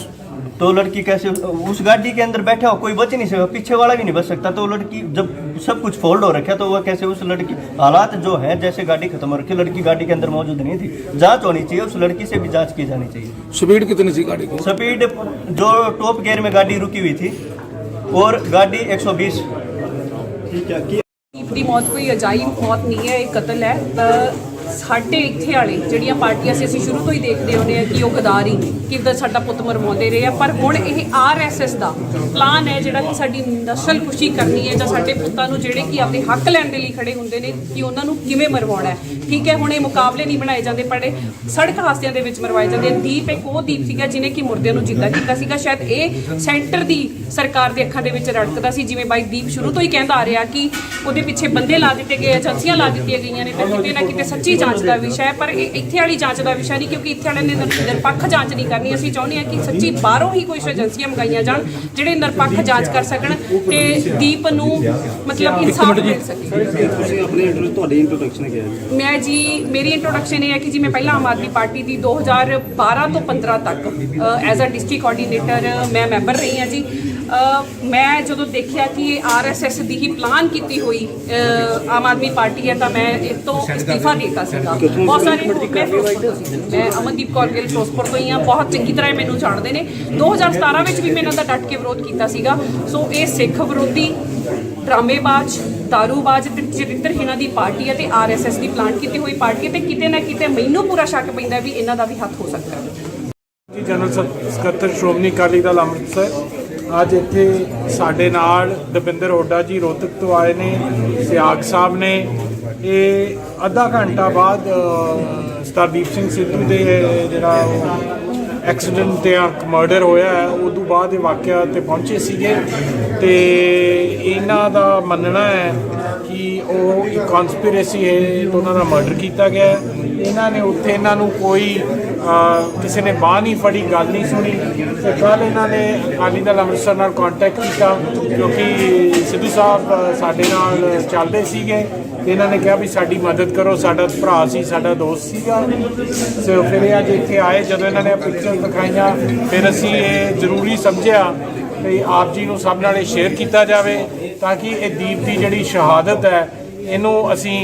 तो लड़की कैसे उस गाड़ी के अंदर बैठा हो, कोई बच नहीं सकता, पीछे वाला भी नहीं बच सकता। तो लड़की जब सब कुछ फोल्ड हो रखा तो वह कैसे उस लड़की हालात जो है जैसे गाड़ी खत्म हो रखी, लड़की गाड़ी के अंदर मौजूद नहीं थी। जांच होनी चाहिए, उस लड़की से भी जांच की जानी चाहिए। स्पीड कितनी थी गाड़ी की? स्पीड जो टॉप गियर में गाड़ी रुकी हुई थी और गाड़ी 120। ठीक है कि ਦੀਪ ਦੀ ਮੌਤ ਕੋਈ ਅਜਾਇਬ ਮੌਤ ਨਹੀਂ ਹੈ, ਇਹ ਕਤਲ ਹੈ। ਸਾਡੇ ਇੱਥੇ ਵਾਲੇ ਜਿਹੜੀਆਂ ਪਾਰਟੀਆਂ ਸੀ ਅਸੀਂ ਸ਼ੁਰੂ ਤੋਂ ਹੀ ਦੇਖਦੇ ਆਉਂਦੇ ਆ ਕਿ ਉਹ ਗਦਾਰੀ ਕਿੱਦਾਂ ਸਾਡਾ ਪੁੱਤ ਮਰਵਾਉਂਦੇ ਰਹੇ ਆ, ਪਰ ਹੁਣ ਇਹ ਆਰਐਸਐਸ ਦਾ ਪਲਾਨ ਹੈ ਜਿਹੜਾ ਕਿ ਸਾਡੀ ਨਸਲ ਕੁਸ਼ੀ ਕਰਨੀ ਹੈ ਜਾਂ ਸਾਡੇ ਪੁੱਤਾਂ ਨੂੰ ਜਿਹੜੇ ਕਿ ਆਪਣੇ ਹੱਕ ਲੈਣ ਦੇ ਲਈ ਖੜੇ ਹੁੰਦੇ ਨੇ ਕਿ ਉਹਨਾਂ ਨੂੰ ਕਿਵੇਂ ਮਰਵਾਉਣਾ ਹੈ। ਠੀਕ ਹੈ, ਹੁਣ ਇਹ ਮੁਕਾਬਲੇ ਨਹੀਂ ਬਣਾਏ ਜਾਂਦੇ, ਪਰ ਸੜਕ ਹਾਦਸਿਆਂ ਦੇ ਵਿੱਚ ਮਰਵਾਏ ਜਾਂਦੇ। ਦੀਪ ਇੱਕ ਉਹ ਦੀਪ ਸੀਗਾ ਜਿਹਨੇ ਕਿ ਮੁਰਦਿਆਂ ਨੂੰ ਜਿੰਦਾ ਕੀਤਾ ਸੀਗਾ। ਸ਼ਾਇਦ ਇਹ ਸੈਂਟਰ ਦੀ ਸਰਕਾਰ ਦੇ ਅੱਖਾਂ ਦੇ ਵਿੱਚ ਰੜਕਦਾ ਸੀ, ਜਿਵੇਂ ਬਾਈ ਦੀਪ ਸ਼ੁਰੂ ਤੋਂ ਹੀ ਕਹਿੰਦਾ ਆ ਰਿਹਾ ਕਿ ਉਹਦੇ ਪਿੱਛੇ ਬੰਦੇ ਲਾ ਦਿੱਤੇ ਗਏ, ਏਜੰਸੀਆਂ ਲਾ ਦਿੱਤੀਆਂ ਗਈਆਂ ਨੇ, ਤੇ ਕਿਤੇ ਨਾ ਕਿਤੇ ਸੱਚੀ ਜਾਂਚ ਦਾ ਵਿਸ਼ਾ ਹੈ। ਪਰ ਇਹ ਇੱਥੇ ਵਾਲੀ ਜਾਂਚ ਦਾ ਵਿਸ਼ਾ ਨਹੀਂ, ਕਿਉਂਕਿ ਇੱਥੇ ਵਾਲਿਆਂ ਨੇ ਨਿਰਪੱਖ ਜਾਂਚ ਨਹੀਂ ਕਰਨੀ। ਅਸੀਂ ਚਾਹੁੰਦੇ ਹਾਂ ਕਿ ਸੱਚੀ ਬਾਹਰੋਂ ਹੀ ਕੋਈ ਏਜੰਸੀਆਂ ਮੰਗਾਈਆਂ ਜਾਣ ਜਿਹੜੇ ਨਿਰਪੱਖ ਜਾਂਚ ਕਰ ਸਕਣ ਤੇ ਦੀਪ ਨੂੰ ਮਤਲਬ ਇਨਸਾਫ ਮਿਲ ਸਕੇ। ਤੁਸੀਂ ਆਪਣੇ ਤੁਹਾਡੀ ਇੰਟਰੋਡਕਸ਼ਨ ਕਿਹਾ ਜੀ? ਮੈਂ ਜੀ ਮੇਰੀ ਇੰਟਰੋਡਕਸ਼ਨ ਇਹ ਹੈ ਕਿ ਜੀ ਮੈਂ ਪਹਿਲਾਂ ਆਮ ਆਦਮੀ ਪਾਰਟੀ ਦੀ 2012 ਤੋਂ 15 ਤੱਕ ਐਜ਼ ਅ ਡਿਸਟ੍ਰਿਕਟ ਕੋਆਰਡੀਨੇਟਰ ਮੈਂ ਮੈਂਬਰ ਰਹੀ ਹਾਂ ਜੀ। ਮੈਂ ਜਦੋਂ ਦੇਖਿਆ ਕਿ ਇਹ ਆਰਐਸਐਸ ਦੀ ਹੀ ਪਲਾਨ ਕੀਤੀ ਹੋਈ ਆਮ ਆਦਮੀ ਪਾਰਟੀ ਹੈ ਤਾਂ ਮੈਂ ਇਹ ਤੋਂ ਅਸਤੀਫਾ ਦਿੱਤਾ ਸੀਗਾ। ਬਹੁਤ ਸਾਰੇ ਮੈਂ ਅਮਨਦੀਪ ਕੌਰ ਗਿੱਲ ਫਿਰੋਜ਼ਪੁਰ ਤੋਂ ਹੀ ਹਾਂ, ਬਹੁਤ ਚੰਗੀ ਤਰ੍ਹਾਂ ਮੈਨੂੰ ਜਾਣਦੇ ਨੇ। 2017 ਵਿੱਚ ਵੀ ਮੈਂ ਇਹਨਾਂ ਦਾ ਡਟ ਕੇ ਵਿਰੋਧ ਕੀਤਾ ਸੀਗਾ। ਸੋ ਇਹ ਸਿੱਖ ਵਿਰੋਧੀ ਡਰਾਮੇਬਾਜ਼ ਦਾਰੂਬਾਜ਼ ਤੇ ਚਰਿੱਤਰਹੀਣਾਂ ਦੀ ਪਾਰਟੀ ਹੈ ਤੇ ਆਰਐਸਐਸ ਦੀ ਪਲਾਨ ਕੀਤੀ ਹੋਈ ਪਾਰਟੀ ਹੈ ਤੇ ਕਿਤੇ ਨਾ ਕਿਤੇ ਮੈਨੂੰ ਪੂਰਾ ਸ਼ੱਕ ਪੈਂਦਾ ਵੀ ਇਹਨਾਂ ਦਾ ਵੀ ਹੱਥ ਹੋ ਸਕਦਾ ਹੈ। ਜਨਰਲ ਸਕੱਤਰ ਸ਼੍ਰੋਮਣੀ ਅਕਾਲੀ ਦਲ ਅੰਮ੍ਰਿਤਸਰ ਅੱਜ ਇੱਥੇ ਸਾਡੇ ਨਾਲ ਦਵਿੰਦਰ ਹੋਡਾ ਜੀ ਰੋਹਤਕ ਤੋਂ ਆਏ ਨੇ, ਸਿਆਗ ਸਾਹਿਬ ਨੇ। ਇਹ ਅੱਧਾ ਘੰਟਾ ਬਾਅਦ ਸਰਦੀਪ ਸਿੰਘ ਸਿੱਧੂ ਦੇ ਜਿਹੜਾ ਐਕਸੀਡੈਂਟ ਤੇ ਮਰਡਰ ਹੋਇਆ ਹੈ ਉਦੋਂ ਬਾਅਦ ਇਹ ਵਾਕਿਆ ਤੇ ਪਹੁੰਚੇ ਸੀਗੇ ਤੇ ਇਹਨਾਂ ਦਾ ਮੰਨਣਾ ਹੈ ਕਿ ਉਹ ਇੱਕ ਕਨਸਪੀਰੇਸੀ ਹੈ ਤੇ ਉਹਨਾਂ ਦਾ ਮਰਡਰ ਕੀਤਾ ਗਿਆ। ਇਹਨਾਂ ਨੇ ਉੱਥੇ ਇਹਨਾਂ ਨੂੰ ਕੋਈ ਕਿਸੇ ਨੇ ਬਾਂਹ ਨਹੀਂ ਫੜੀ, ਗੱਲ ਨਹੀਂ ਸੁਣੀ ਤੇ ਕੱਲ੍ਹ ਇਹਨਾਂ ਨੇ ਅਕਾਲੀ ਦਲ ਅੰਮ੍ਰਿਤਸਰ ਨਾਲ ਕੰਟੈਕਟ ਕੀਤਾ ਕਿਉਂਕਿ ਸਿੱਧੂ ਸਾਹਿਬ ਸਾਡੇ ਨਾਲ ਚੱਲਦੇ ਸੀਗੇ ਤੇ ਇਹਨਾਂ ਨੇ ਕਿਹਾ ਵੀ ਸਾਡੀ ਮਦਦ ਕਰੋ, ਸਾਡਾ ਭਰਾ ਸੀ, ਸਾਡਾ ਦੋਸਤ ਸੀਗਾ। ਸੋ ਫਿਰ ਇਹ ਅੱਜ ਇੱਥੇ ਆਏ, ਜਦੋਂ ਇਹਨਾਂ ਨੇ ਪਿਕਚਰ ਦਿਖਾਈਆਂ ਫਿਰ ਅਸੀਂ ਇਹ ਜ਼ਰੂਰੀ ਸਮਝਿਆ ਕਿ ਆਪ ਜੀ ਨੂੰ ਸਭ ਨਾਲ ਇਹ ਸ਼ੇਅਰ ਕੀਤਾ ਜਾਵੇ ਤਾਂ ਕਿ ਇਹ ਦੀਪ ਦੀ ਜਿਹੜੀ ਸ਼ਹਾਦਤ ਹੈ ਇਹਨੂੰ ਅਸੀਂ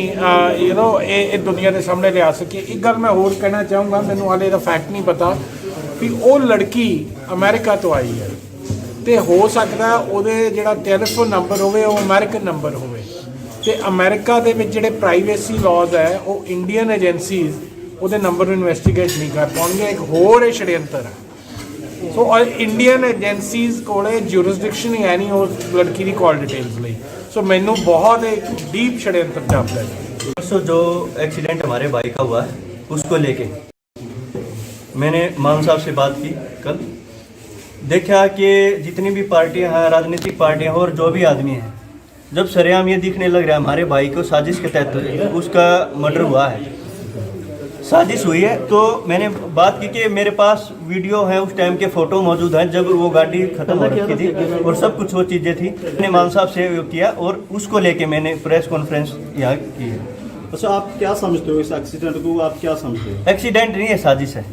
ਇਹ ਦੁਨੀਆ ਦੇ ਸਾਹਮਣੇ ਲਿਆ ਸਕੀਏ। ਇੱਕ ਗੱਲ ਮੈਂ ਹੋਰ ਕਹਿਣਾ ਚਾਹੂੰਗਾ, ਮੈਨੂੰ ਹਾਲੇ ਇਹਦਾ ਫੈਕਟ ਨਹੀਂ ਪਤਾ ਵੀ ਉਹ ਲੜਕੀ ਅਮਰੀਕਾ ਤੋਂ ਆਈ ਹੈ ਤੇ ਹੋ ਸਕਦਾ ਉਹਦੇ ਜਿਹੜਾ ਟੈਲੀਫੋਨ ਨੰਬਰ ਹੋਵੇ ਉਹ ਅਮਰੀਕਨ ਨੰਬਰ ਹੋਵੇ ਤੇ ਅਮਰੀਕਾ ਦੇ ਵਿੱਚ ਜਿਹੜੇ ਪ੍ਰਾਈਵੇਸੀ ਲਾਜ਼ ਹੈ ਉਹ ਇੰਡੀਅਨ ਏਜੰਸੀਜ਼ ਉਹਦੇ ਨੰਬਰ ਨੂੰ ਇਨਵੈਸਟੀਗੇਟ ਨਹੀਂ ਕਰ ਪਾਉਣਗੇ। ਇੱਕ ਹੋਰ ਇਹ ਸ਼ੜਯੰਤਰ ਹੈ। ਸੋ ਇੰਡੀਅਨ ਏਜੰਸੀਜ਼ ਕੋਲੇ ਜੁਰਿਸਡਿਕਸ਼ਨ ਹੀ ਹੈ ਨਹੀਂ ਉਸ ਲੜਕੀ ਦੀ ਕਾਲ डिटेल्स ਲਈ। सो मैनू बहुत एक डीप षड्यंत्र जापता है। परसों जो एक्सीडेंट हमारे भाई का हुआ उसको लेके मैंने मान साहब से बात की कल, देखा कि जितनी भी पार्टियां हैं, राजनीतिक पार्टियां और जो भी आदमी हैं, जब सरेआम ये दिखने लग रहा है हमारे भाई को साजिश के तहत उसका मर्डर हुआ है, साजिश हुई है, तो मैंने बात की कि मेरे पास वीडियो है, उस टाइम के फ़ोटो मौजूद हैं जब वो गाड़ी ख़त्म हो रखी थी और सब कुछ वो चीज़ें थी। मैंने मान साहब से किया और उसको लेके मैंने प्रेस कॉन्फ्रेंस यहाँ की है। अच्छा, आप क्या समझते हो इस एक्सीडेंट को, आप क्या समझते हो? एक्सीडेंट नहीं है, साजिश है।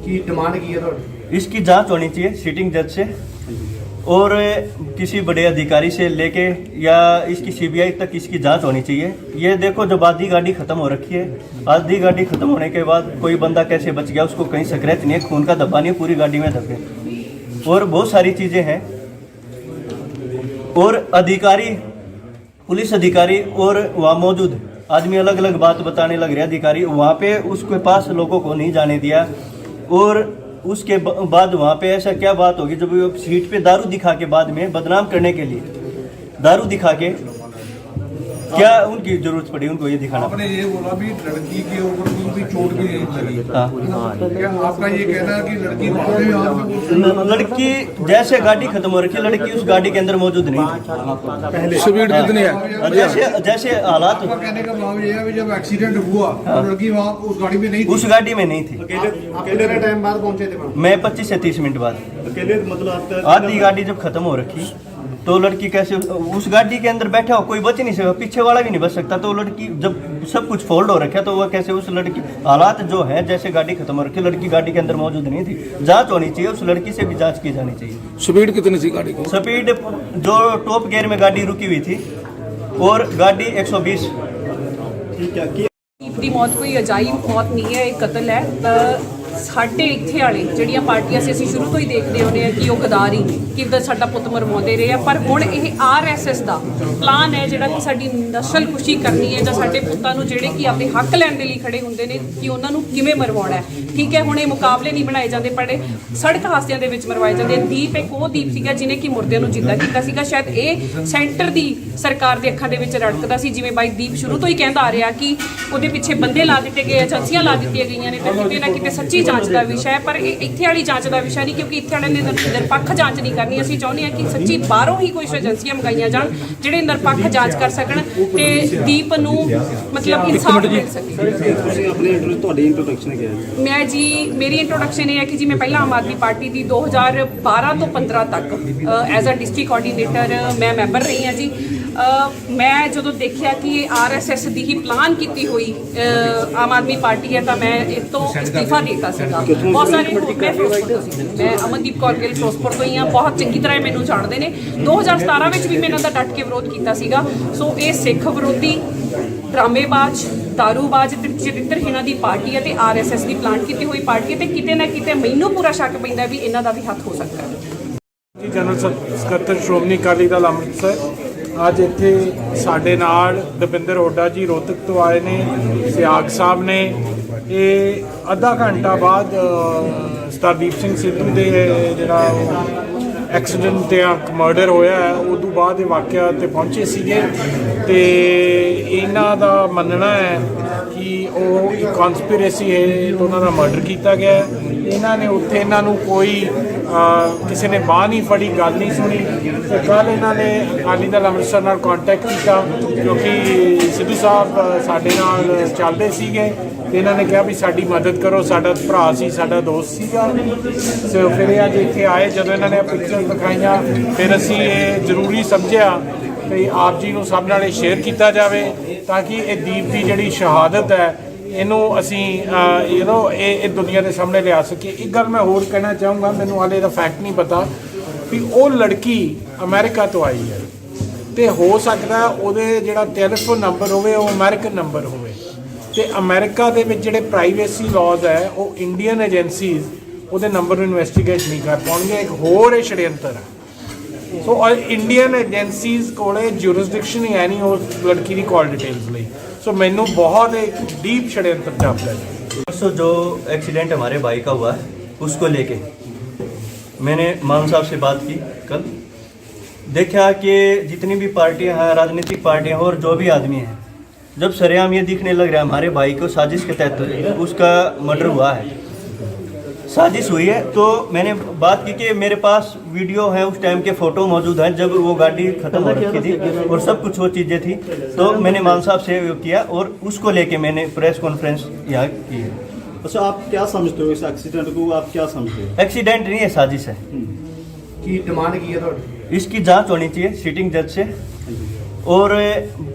की डिमांड की है ਤੁਹਾਡੀ? इसकी जांच होनी चाहिए सिटिंग जज से और किसी बड़े अधिकारी से लेके या इसकी सीबीआई तक इसकी जांच होनी चाहिए। ये देखो जब आधी गाड़ी खत्म हो रखी है, आधी गाड़ी खत्म होने के बाद कोई बंदा कैसे बच गया, उसको कहीं स्क्रैच नहीं है, खून का धब्बा नहीं है, पूरी गाड़ी में धब्बे और बहुत सारी चीज़ें हैं। और अधिकारी, पुलिस अधिकारी और वहाँ मौजूद आदमी अलग अलग बात बताने लग रहे। अधिकारी वहाँ पे उसके पास लोगों को नहीं जाने दिया और उसके बाद वहाँ पे ऐसा क्या बात होगी जब वो सीट पे दारू दिखा के बाद में बदनाम करने के लिए दारू दिखा के क्या उनकी जरूरत पड़ी उनको ये दिखाना? आपने ये बोला भी लड़की के ऊपर कोई भी चोट भी नहीं लगी। हाँ। क्या आपका ये कहना है कि लड़की बाद में यहाँ पे लड़की जैसे गाड़ी खत्म हो रखी है, लड़की उस गाड़ी के अंदर मौजूद नहीं थी। स्पीड कितनी है? और जैसे जैसे हालात आपका कहने का भाव ये है कि जब एक्सीडेंट हुआ तो लड़की वहाँ उस गाड़ी में नहीं थी। उस गाड़ी में नहीं थी। कितने टाइम बाद पहुंचे थे? मैं 25 से 30 मिनट बाद। अकेले मतलब आपका आधी गाड़ी जब खत्म हो रखी तो लड़की कैसे उस गाड़ी के अंदर बैठा हो, कोई बच नहीं सकता, पीछे वाला भी नहीं बच सकता। तो लड़की जब सब कुछ फोल्ड हो रखा तो वह कैसे उस लड़की हालात जो है जैसे गाड़ी खत्म हो रखी, लड़की गाड़ी के अंदर मौजूद नहीं थी। जांच होनी चाहिए, उस लड़की से भी जांच की जानी चाहिए। स्पीड कितनी थी गाड़ी की? स्पीड जो टॉप गियर में गाड़ी रुकी हुई थी और गाड़ी 120। ਦੀ ਮੌਤ ਕੋਈ ਅਜਾਇਬ ਮੌਤ ਨਹੀਂ ਹੈ, ਇਹ ਕਤਲ ਹੈ। ਸਾਡੇ ਇੱਥੇ ਵਾਲੇ ਜਿਹੜੀਆਂ ਪਾਰਟੀਆਂ ਸੀ ਅਸੀਂ ਸ਼ੁਰੂ ਤੋਂ ਹੀ ਦੇਖਦੇ ਹੁੰਦੇ ਆ ਕਿ ਉਹ ਗਦਾਰੀ ਕਿੱਦਾਂ ਸਾਡਾ ਪੁੱਤ ਮਰਵਾਉਂਦੇ ਰਹੇ ਆ, ਪਰ ਹੁਣ ਇਹ ਆਰਐਸਐਸ ਦਾ ਪਲਾਨ ਹੈ ਜਿਹੜਾ ਕਿ ਸਾਡੀ ਨਸਲ ਖੁਸ਼ੀ ਕਰਨੀ ਹੈ ਜਾਂ ਸਾਡੇ ਪੁੱਤਾਂ ਨੂੰ ਜਿਹੜੇ ਕਿ ਆਪਣੇ ਹੱਕ ਲੈਣ ਦੇ ਲਈ ਖੜੇ ਹੁੰਦੇ ਨੇ ਕਿ ਉਹਨਾਂ ਨੂੰ ਕਿਵੇਂ ਮਰਵਾਉਣਾ ਹੈ। ਠੀਕ ਹੈ, ਹੁਣ ਇਹ ਮੁਕਾਬਲੇ ਨਹੀਂ ਬਣਾਏ ਜਾਂਦੇ, ਪਰ ਸੜਕ ਹਾਦਸਿਆਂ ਦੇ ਵਿੱਚ ਮਰਵਾਏ ਜਾਂਦੇ। ਦੀਪ ਇੱਕ ਉਹ ਦੀਪ ਸੀਗਾ ਜਿਹਨੇ ਕਿ ਮੁਰਦਿਆਂ ਨੂੰ ਜਿੰਦਾ ਕੀਤਾ ਸੀਗਾ। ਸ਼ਾਇਦ ਇਹ ਸੈਂਟਰ ਦੀ ਸਰਕਾਰ ਦੇ ਅੱਖਾਂ ਦੇ ਵਿੱਚ ਰੜਕਦਾ ਸੀ, ਜਿਵੇਂ ਬਾਈ ਦੀਪ ਸ਼ੁਰੂ ਤੋਂ ਹੀ ਕਹਿੰਦਾ ਆ ਰਿਹਾ ਕਿ ਉਹਦੇ ਪਿੱਛੇ ਬੰਦੇ ਲਾ ਦਿੱਤੇ ਗਏ, ਏਜੰਸੀਆਂ ਲਾ ਦਿੱਤੀਆਂ ਗਈਆਂ ਨੇ, ਤੇ ਕਿਤੇ ਨਾ ਕਿਤੇ ਸੱਚੀ ਜਾਂਚ ਦਾ ਵਿਸ਼ਾ ਹੈ। ਪਰ ਇਹ ਇੱਥੇ ਵਾਲੀ ਜਾਂਚ ਦਾ ਵਿਸ਼ਾ ਨਹੀਂ, ਕਿਉਂਕਿ ਇੱਥੇ ਵਾਲਿਆਂ ਨੇ ਨਿਰਪੱਖ ਜਾਂਚ ਨਹੀਂ ਕਰਨੀ। ਅਸੀਂ ਚਾਹੁੰਦੇ ਹਾਂ ਕਿ ਸੱਚੀ ਬਾਹਰੋਂ ਹੀ ਕੁਝ ਏਜੰਸੀਆਂ ਮੰਗਾਈਆਂ ਜਾਣ ਜਿਹੜੇ ਨਿਰਪੱਖ ਜਾਂਚ ਕਰ ਸਕਣ ਤੇ ਦੀਪ ਨੂੰ ਮਤਲਬ ਇਨਸਾਫ ਮਿਲ ਸਕੇ। ਤੁਸੀਂ ਆਪਣੀ ਤੁਹਾਡੀ ਇੰਟਰੋਡਕਸ਼ਨ ਕੀ ਹੈ? ਮੈਂ ਜੀ ਮੇਰੀ ਇੰਟਰੋਡਕਸ਼ਨ ਇਹ ਹੈ ਕਿ ਜੀ ਮੈਂ ਪਹਿਲਾਂ ਆਮ ਆਦਮੀ ਪਾਰਟੀ ਦੀ 2012 ਤੋਂ 15 ਤੱਕ ਐਜ਼ ਅ ਡਿਸਟ੍ਰਿਕਟ ਕੋਆਰਡੀਨੇਟਰ ਮੈਂ ਮੈਂਬਰ ਰਹੀ ਹਾਂ ਜੀ। ਮੈਂ ਜਦੋਂ ਦੇਖਿਆ ਕਿ ਇਹ ਆਰਐਸਐਸ ਦੀ ਹੀ ਪਲਾਨ ਕੀਤੀ ਹੋਈ ਆਮ ਆਦਮੀ ਪਾਰਟੀ ਹੈ ਤਾਂ ਮੈਂ ਇਸ ਤੋਂ ਅਸਤੀਫਾ ਦੇ ਦਿੱਤਾ ਸੀਗਾ। ਬਹੁਤ ਸਾਰੇ ਮੈਂ ਫਿਰੋਜ਼ਪੁਰ ਤੋਂ ਸੀ, ਮੈਂ ਅਮਨਦੀਪ ਕੌਰ ਗਿੱਲ ਫਿਰੋਜ਼ਪੁਰ ਤੋਂ ਹੀ ਹਾਂ, ਬਹੁਤ ਚੰਗੀ ਤਰ੍ਹਾਂ ਮੈਨੂੰ ਜਾਣਦੇ ਨੇ। 2017 ਵਿੱਚ ਵੀ ਮੈਂ ਇਹਨਾਂ ਦਾ ਡਟ ਕੇ ਵਿਰੋਧ ਕੀਤਾ ਸੀਗਾ। ਸੋ ਇਹ ਸਿੱਖ ਵਿਰੋਧੀ, ਡਰਾਮੇਬਾਜ਼, ਦਾਰੂਬਾਜ਼ ਤੇ ਚਰਿੱਤਰਹੀਣਾਂ ਦੀ ਪਾਰਟੀ ਹੈ ਤੇ ਆਰਐਸਐਸ ਦੀ ਪਲਾਨ ਕੀਤੀ ਹੋਈ ਪਾਰਟੀ ਹੈ ਤੇ ਕਿਤੇ ਨਾ ਕਿਤੇ ਮੈਨੂੰ ਪੂਰਾ ਸ਼ੱਕ ਪੈਂਦਾ ਵੀ ਇਹਨਾਂ ਦਾ ਵੀ ਹੱਥ ਹੋ ਸਕਦਾ ਹੈ। ਜਨਰਲ ਸਕੱਤਰ ਸ਼੍ਰੋਮਣੀ ਅਕਾਲੀ ਦਲ ਅੰਮ੍ਰਿਤਸਰ ਅੱਜ ਇੱਥੇ ਸਾਡੇ ਨਾਲ ਦਵਿੰਦਰ ਹੁੱਡਾ ਜੀ ਰੋਹਤਕ ਤੋਂ ਆਏ ਨੇ, ਸਿਆਗ ਸਾਹਿਬ ਨੇ। ਇਹ ਅੱਧਾ ਘੰਟਾ ਬਾਅਦ ਸਰਦਾਰ ਸਿੰਘ ਸਿੱਧੂ ਦੇ ਜਿਹੜਾ ਐਕਸੀਡੈਂਟ ਤੇ ਮਰਡਰ ਹੋਇਆ ਹੈ ਉਦੋਂ ਬਾਅਦ ਇਹ ਵਾਕਿਆ ਤੇ ਪਹੁੰਚੇ ਸੀਗੇ ਤੇ ਇਹਨਾਂ ਦਾ ਮੰਨਣਾ ਹੈ ਕਿ ਉਹ ਇੱਕ ਕਨਸਪੀਰੇਸੀ ਹੈ ਤੇ ਉਹਨਾਂ ਦਾ ਮਰਡਰ ਕੀਤਾ ਗਿਆ। ਇਹਨਾਂ ਨੇ ਉੱਥੇ ਇਹਨਾਂ ਨੂੰ ਕੋਈ ਕਿਸੇ ਨੇ ਬਾਂਹ ਨਹੀਂ ਫੜੀ, ਗੱਲ ਨਹੀਂ ਸੁਣੀ ਤੇ ਕੱਲ੍ਹ ਇਹਨਾਂ ਨੇ ਅਕਾਲੀ ਦਲ ਅੰਮ੍ਰਿਤਸਰ ਨਾਲ ਕੰਟੈਕਟ ਕੀਤਾ ਕਿਉਂਕਿ ਸਿੱਧੂ ਸਾਹਿਬ ਸਾਡੇ ਨਾਲ ਚੱਲਦੇ ਸੀਗੇ ਤੇ ਇਹਨਾਂ ਨੇ ਕਿਹਾ ਵੀ ਸਾਡੀ ਮਦਦ ਕਰੋ, ਸਾਡਾ ਭਰਾ ਸੀ, ਸਾਡਾ ਦੋਸਤ ਸੀਗਾ। ਸੋ ਫਿਰ ਇਹ ਅੱਜ ਇੱਥੇ ਆਏ, ਜਦੋਂ ਇਹਨਾਂ ਨੇ ਪਿਕਚਰ ਦਿਖਾਈਆਂ ਫਿਰ ਅਸੀਂ ਇਹ ਜ਼ਰੂਰੀ ਸਮਝਿਆ ਕਿ ਆਪ ਜੀ ਨੂੰ ਸਭ ਨਾਲ ਸ਼ੇਅਰ ਕੀਤਾ ਜਾਵੇ ਤਾਂ ਕਿ ਇਹ ਦੀਪ ਦੀ ਜਿਹੜੀ ਸ਼ਹਾਦਤ ਹੈ ਇਹਨੂੰ ਅਸੀਂ ਇਹ ਦੁਨੀਆ ਦੇ ਸਾਹਮਣੇ ਲਿਆ ਸਕੀਏ। ਇੱਕ ਗੱਲ ਮੈਂ ਹੋਰ ਕਹਿਣਾ ਚਾਹੂੰਗਾ, ਮੈਨੂੰ ਹਾਲੇ ਦਾ ਫੈਕਟ ਨਹੀਂ ਪਤਾ ਵੀ ਉਹ ਲੜਕੀ ਅਮਰੀਕਾ ਤੋਂ ਆਈ ਹੈ ਤੇ ਹੋ ਸਕਦਾ ਉਹਦੇ ਜਿਹੜਾ ਟੈਲੀਫੋਨ ਨੰਬਰ ਹੋਵੇ ਉਹ ਅਮਰੀਕਨ ਨੰਬਰ ਹੋਵੇ ਤੇ ਅਮਰੀਕਾ ਦੇ ਵਿੱਚ ਜਿਹੜੇ ਪ੍ਰਾਈਵੇਸੀ ਲਾਜ਼ ਹੈ ਉਹ ਇੰਡੀਅਨ ਏਜੰਸੀਜ਼ ਉਹਦੇ ਨੰਬਰ ਨੂੰ ਇਨਵੈਸਟੀਗੇਟ ਨਹੀਂ ਕਰ ਪਾਉਣਗੇ। ਇੱਕ ਹੋਰ ਇਹ षड्यंत्र ਹੈ। ਸੋ ਇੰਡੀਅਨ ਏਜੰਸੀਜ਼ ਕੋਲੇ ਜੂਰਿਸਡਿਕਸ਼ਨ ਹੀ ਹੈ ਨਹੀਂ ਉਸ ਲੜਕੀ ਦੀ ਕਾਲ डिटेल्स ਲਈ। सो मैनू बहुत एक डीप षड्यंत्र जापता है। परसों जो एक्सीडेंट हमारे भाई का हुआ है उसको लेके मैंने मान साहब से बात की कल। देखा कि जितनी भी पार्टियां हैं, राजनीतिक पार्टियां और जो भी आदमी हैं, जब सरेआम ये दिखने लग रहा है हमारे भाई को साजिश के तहत उसका मर्डर हुआ है, साजिश हुई है। तो मैंने बात की कि मेरे पास वीडियो है, उस टाइम के फ़ोटो मौजूद हैं जब वो गाड़ी ख़त्म हो रखी थी और सब कुछ वो चीज़ें थी। तो मैंने मान साहब से किया और उसको लेके मैंने प्रेस कॉन्फ्रेंस यहाँ की है। अच्छा, आप क्या समझते हो इस एक्सीडेंट को, आप क्या समझते हो? एक्सीडेंट नहीं है, साजिश है। की डिमांड की है तो इसकी जांच होनी चाहिए सिटिंग जज से और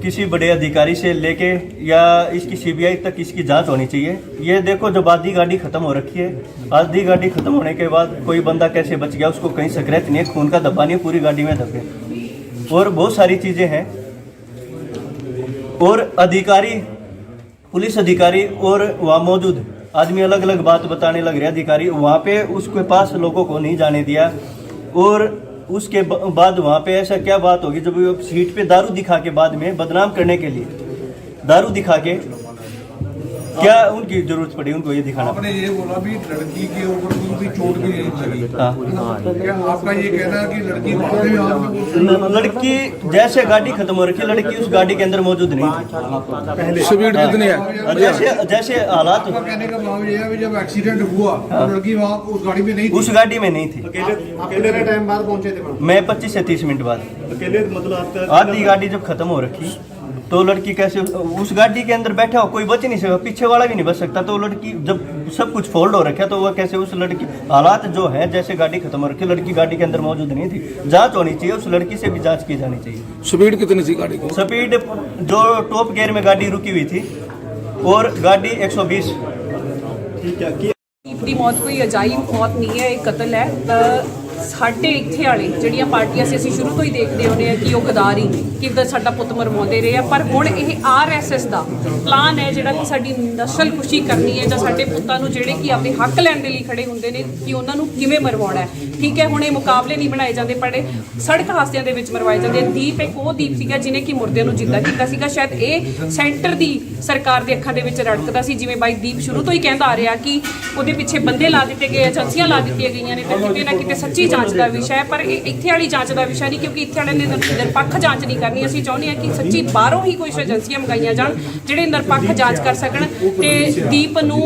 किसी बड़े अधिकारी से लेके या इसकी सीबीआई तक इसकी जांच होनी चाहिए। ये देखो, जब आधी गाड़ी खत्म हो रखी है, आधी गाड़ी खत्म होने के बाद कोई बंदा कैसे बच गया, उसको कहीं स्क्रैच नहीं है, खून का धब्बा नहीं है, पूरी गाड़ी में धब्बे और बहुत सारी चीज़ें हैं। और अधिकारी, पुलिस अधिकारी और वहाँ मौजूद आदमी अलग अलग बात बताने लग रहे। अधिकारी वहाँ पे उसके पास लोगों को नहीं जाने दिया और उसके बाद वहाँ पे ऐसा क्या बात होगी जब वो सीट पे दारू दिखा के बाद में बदनाम करने के लिए दारू दिखा के क्या उनकी जरूरत पड़ी उनको ये दिखाना? आपने ये बोला भी लड़की के ऊपर कोई भी चोट भी नहीं लगी। हाँ, क्या आपका ये कहना है कि लड़की बाद में आप लड़की जैसे गाड़ी खत्म हो रखी है, लड़की उस गाड़ी के अंदर मौजूद नहीं थी। स्पीड कितनी है? और जैसे जैसे हालात, आपका कहने का भाव ये है कि जब एक्सीडेंट हुआ तो लड़की वहाँ उस गाड़ी में नहीं थी। उस गाड़ी में नहीं थी। कितने टाइम बाद पहुंचे थे? मैं 25 से 30 मिनट बाद। अकेले मतलब आपका आधी गाड़ी जब खत्म हो रखी तो लड़की कैसे उस गाड़ी के अंदर बैठा हो, कोई बच नहीं सकता, पीछे वाला भी नहीं बच सकता। तो लड़की जब सब कुछ फोल्ड हो रखा तो वह कैसे उस लड़की, हालात जो है जैसे गाड़ी खत्म हो रखी, लड़की गाड़ी के अंदर मौजूद नहीं थी। जांच होनी चाहिए, उस लड़की से भी जांच की जानी चाहिए। स्पीड कितनी थी गाड़ी की? स्पीड जो टॉप गियर में गाड़ी रुकी हुई थी और गाड़ी 120। ठीक है कि ਦੀਪ ਦੀ ਮੌਤ ਕੋਈ ਅਜਾਇਬ ਮੌਤ ਨਹੀਂ ਹੈ, ਇਹ ਕਤਲ ਹੈ। ਸਾਡੇ ਇੱਥੇ ਵਾਲੇ ਜਿਹੜੀਆਂ ਪਾਰਟੀਆਂ ਸੀ ਅਸੀਂ ਸ਼ੁਰੂ ਤੋਂ ਹੀ ਦੇਖਦੇ ਹੁੰਦੇ ਆ ਕਿ ਉਹ ਗਦਾਰੀ ਕਿੱਦਾਂ ਸਾਡਾ ਪੁੱਤ ਮਰਵਾਉਂਦੇ ਰਹੇ ਆ, ਪਰ ਹੁਣ ਇਹ ਆਰਐਸਐਸ ਦਾ ਪਲਾਨ ਹੈ ਜਿਹੜਾ ਕਿ ਸਾਡੀ ਨਸਲ ਖੁਸ਼ੀ ਕਰਨੀ ਹੈ ਜਾਂ ਸਾਡੇ ਪੁੱਤਾਂ ਨੂੰ ਜਿਹੜੇ ਕਿ ਆਪਦੇ ਹੱਕ ਲੈਣ ਦੇ ਲਈ ਖੜੇ ਹੁੰਦੇ ਨੇ ਕਿ ਉਹਨਾਂ ਨੂੰ ਕਿਵੇਂ ਮਰਵਾਉਣਾ ਹੈ। ਠੀਕ ਹੈ, ਹੁਣ ਇਹ ਮੁਕਾਬਲੇ ਨਹੀਂ ਬਣਾਏ ਜਾਂਦੇ, ਪਰ ਸੜਕ ਹਾਦਸਿਆਂ ਦੇ ਵਿੱਚ ਮਰਵਾਏ ਜਾਂਦੇ। ਦੀਪ ਇੱਕ ਉਹ ਦੀਪ ਸੀਗਾ ਜਿਹਨੇ ਕਿ ਮੁਰਦਿਆਂ ਨੂੰ ਜਿੰਦਾ ਕੀਤਾ ਸੀਗਾ। ਸ਼ਾਇਦ ਇਹ ਸੈਂਟਰ ਦੀ ਸਰਕਾਰ ਦੇ ਅੱਖਾਂ ਦੇ ਵਿੱਚ ਰੜਕਦਾ ਸੀ, ਜਿਵੇਂ ਬਾਈ ਦੀਪ ਸ਼ੁਰੂ ਤੋਂ ਹੀ ਕਹਿੰਦਾ ਆ ਰਿਹਾ ਕਿ ਉਹਦੇ ਪਿੱਛੇ ਬੰਦੇ ਲਾ ਦਿੱਤੇ ਗਏ, ਏਜੰਸੀਆਂ ਲਾ ਦਿੱਤੀਆਂ ਗਈਆਂ ਨੇ, ਤੇ ਕਿਤੇ ਨਾ ਕਿਤੇ ਸੱਚੀ ਜਾਂਚ ਦਾ ਵਿਸ਼ਾ ਹੈ। ਪਰ ਇਹ ਇੱਥੇ ਵਾਲੀ ਜਾਂਚ ਦਾ ਵਿਸ਼ਾ ਨਹੀਂ, ਕਿਉਂਕਿ ਇੱਥੇ ਵਾਲਿਆਂ ਨੇ ਨਿਰਪੱਖ ਜਾਂਚ ਨਹੀਂ ਕਰਨੀ। ਅਸੀਂ ਚਾਹੁੰਦੇ ਹਾਂ ਕਿ ਸੱਚੀ ਬਾਹਰੋਂ ਹੀ ਕੋਈ ਏਜੰਸੀਆਂ ਮੰਗਾਈਆਂ ਜਾਣ ਜਿਹੜੇ ਨਿਰਪੱਖ ਜਾਂਚ ਕਰ ਸਕਣ ਤੇ ਦੀਪ ਨੂੰ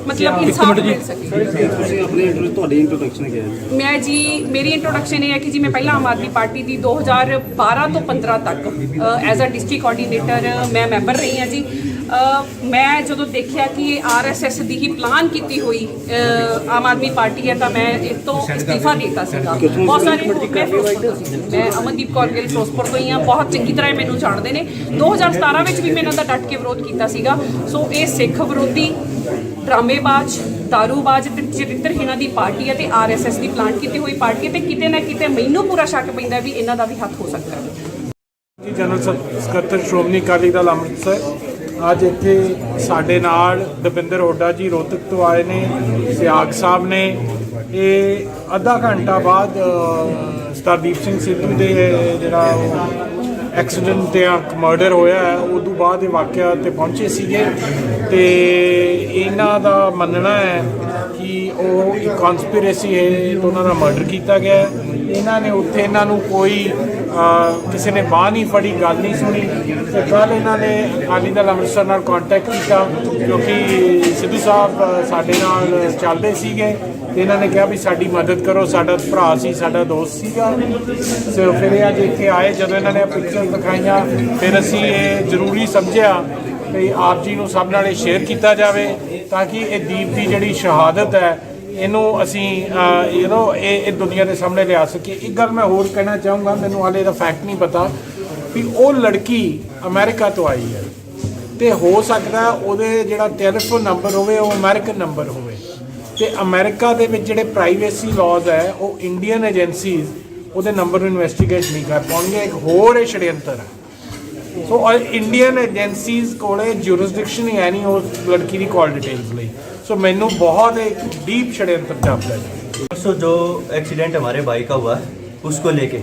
ਮਤਲਬ ਇਨਸਾਫ ਮਿਲ ਸਕੇ। ਤੁਸੀਂ ਆਪਣੀ ਤੁਹਾਡੀ ਇੰਟਰੋਡਕਸ਼ਨ ਕੀ ਹੈ? ਮੈਂ ਜੀ, ਮੇਰੀ ਇੰਟਰੋਡਕਸ਼ਨ ਇਹ ਹੈ ਕਿ ਜੀ ਮੈਂ ਪਹਿਲਾਂ ਆਮ ਆਦਮੀ ਪਾਰਟੀ ਦੀ 2012 ਤੋਂ 15 ਤੱਕ ਐਜ਼ ਅ ਡਿਸਟ੍ਰਿਕਟ ਕੋਆਰਡੀਨੇਟਰ ਮੈਂ ਮੈਂਬਰ ਰਹੀ ਹਾਂ ਜੀ। ਮੈਂ ਜਦੋਂ ਦੇਖਿਆ ਕਿ ਇਹ ਆਰਐਸਐਸ ਦੀ ਹੀ ਪਲਾਨ ਕੀਤੀ ਹੋਈ ਆਮ ਆਦਮੀ ਪਾਰਟੀ ਹੈ ਤਾਂ ਮੈਂ ਇਸ ਤੋਂ ਅਸਤੀਫਾ ਦੇ ਦਿੱਤਾ ਸੀਗਾ। ਬਹੁਤ ਸਾਰੇ ਮੈਂ ਅਮਨਦੀਪ ਕੌਰ ਗਿੱਲ ਫਿਰੋਜ਼ਪੁਰ ਤੋਂ ਹੀ ਹਾਂ, ਬਹੁਤ ਚੰਗੀ ਤਰ੍ਹਾਂ ਮੈਨੂੰ ਜਾਣਦੇ ਨੇ। 2017 ਵਿੱਚ ਵੀ ਮੈਂ ਇਹਨਾਂ ਦਾ ਡਟ ਕੇ ਵਿਰੋਧ ਕੀਤਾ ਸੀਗਾ। ਸੋ ਇਹ ਸਿੱਖ ਵਿਰੋਧੀ, ਡਰਾਮੇਬਾਜ਼, ਦਾਰੂਬਾਜ਼ ਤੇ ਚਰਿੱਤਰਹੀਣਾਂ ਦੀ ਪਾਰਟੀ ਹੈ ਤੇ ਆਰਐਸਐਸ ਦੀ ਪਲਾਨ ਕੀਤੀ ਹੋਈ ਪਾਰਟੀ ਹੈ ਤੇ ਕਿਤੇ ਨਾ ਕਿਤੇ ਮੈਨੂੰ ਪੂਰਾ ਸ਼ੱਕ ਪੈਂਦਾ ਵੀ ਇਹਨਾਂ ਦਾ ਵੀ ਹੱਥ ਹੋ ਸਕਦਾ ਹੈ। ਜਨਰਲ ਸਕੱਤਰ ਸ਼੍ਰੋਮਣੀ ਅਕਾਲੀ ਦਲ ਅੰਮ੍ਰਿਤਸਰ ਅੱਜ ਇੱਥੇ ਸਾਡੇ ਨਾਲ ਦਵਿੰਦਰ ਹੁੱਡਾ ਜੀ ਰੋਹਤਕ ਤੋਂ ਆਏ ਨੇ, ਸਿਆਗ ਸਾਹਿਬ ਨੇ। ਇਹ ਅੱਧਾ ਘੰਟਾ ਬਾਅਦ ਸਰਦਾਰ ਸਿੰਘ ਸਿੱਧੂ ਦੇ ਜਿਹੜਾ ਐਕਸੀਡੈਂਟ ਤੇ ਮਰਡਰ ਹੋਇਆ ਹੈ ਉਦੋਂ ਬਾਅਦ ਇਹ ਵਾਕਿਆ ਤੇ ਪਹੁੰਚੇ ਸੀਗੇ ਤੇ ਇਹਨਾਂ ਦਾ ਮੰਨਣਾ ਹੈ ਕਿ ਉਹ ਇੱਕ ਕਨਸਪੀਰੇਸੀ ਹੈ ਤੇ ਉਹਨਾਂ ਦਾ ਮਰਡਰ ਕੀਤਾ ਗਿਆ। ਇਹਨਾਂ ਨੇ ਉੱਥੇ ਇਹਨਾਂ ਨੂੰ ਕੋਈ ਕਿਸੇ ਨੇ ਬਾਂਹ ਨਹੀਂ ਫੜੀ, ਗੱਲ ਨਹੀਂ ਸੁਣੀ ਤੇ ਕੱਲ੍ਹ ਇਹਨਾਂ ਨੇ ਅਕਾਲੀ ਦਲ ਅੰਮ੍ਰਿਤਸਰ ਨਾਲ ਕੰਟੈਕਟ ਕੀਤਾ ਕਿਉਂਕਿ ਸਿੱਧੂ ਸਾਹਿਬ ਸਾਡੇ ਨਾਲ ਚੱਲਦੇ ਸੀਗੇ ਤੇ ਇਹਨਾਂ ਨੇ ਕਿਹਾ ਵੀ ਸਾਡੀ ਮਦਦ ਕਰੋ, ਸਾਡਾ ਭਰਾ ਸੀ, ਸਾਡਾ ਦੋਸਤ ਸੀਗਾ। ਸੋ ਫਿਰ ਇਹ ਅੱਜ ਇੱਥੇ ਆਏ, ਜਦੋਂ ਇਹਨਾਂ ਨੇ ਪਿਕਚਰ ਦਿਖਾਈਆਂ ਫਿਰ ਅਸੀਂ ਇਹ ਜ਼ਰੂਰੀ ਸਮਝਿਆ ਕਿ ਆਪ ਜੀ ਨੂੰ ਸਭ ਨਾਲ ਇਹ ਸ਼ੇਅਰ ਕੀਤਾ ਜਾਵੇ ਤਾਂ ਕਿ ਇਹ ਦੀਪ ਦੀ ਜਿਹੜੀ ਸ਼ਹਾਦਤ ਹੈ ਇਹਨੂੰ ਅਸੀਂ ਇਹ ਦੁਨੀਆ ਦੇ ਸਾਹਮਣੇ ਲਿਆ ਸਕੀਏ। ਇੱਕ ਗੱਲ ਮੈਂ ਹੋਰ ਕਹਿਣਾ ਚਾਹੂੰਗਾ, ਮੈਨੂੰ ਹਾਲੇ ਦਾ ਫੈਕਟ ਨਹੀਂ ਪਤਾ ਵੀ ਉਹ ਲੜਕੀ ਅਮਰੀਕਾ ਤੋਂ ਆਈ ਹੈ ਤੇ ਹੋ ਸਕਦਾ ਉਹਦੇ ਜਿਹੜਾ ਟੈਲੀਫੋਨ ਨੰਬਰ ਹੋਵੇ ਉਹ ਅਮਰੀਕਨ ਨੰਬਰ ਹੋਵੇ ਤੇ ਅਮਰੀਕਾ ਦੇ ਵਿੱਚ ਜਿਹੜੇ ਪ੍ਰਾਈਵੇਸੀ ਲਾਜ਼ ਹੈ ਉਹ ਇੰਡੀਅਨ ਏਜੰਸੀਜ਼ ਉਹਦੇ ਨੰਬਰ ਨੂੰ ਇਨਵੈਸਟੀਗੇਟ ਨਹੀਂ ਕਰ ਪਾਉਣਗੇ। ਇੱਕ ਹੋਰ ਇਹ षड्यंत्र ਹੈ। ਸੋ ਇੰਡੀਅਨ ਏਜੰਸੀਜ਼ ਕੋਲੇ ਜੂਰਿਸਡਿਕਸ਼ਨ ਹੀ ਹੈ ਨਹੀਂ ਉਸ ਲੜਕੀ ਦੀ ਕਾਲ ਡਿਟੇल्स ਲਈ। सो मैनू बहुत एक डीप षड्यंत्र जापता है। परसों जो एक्सीडेंट हमारे भाई का हुआ है उसको लेके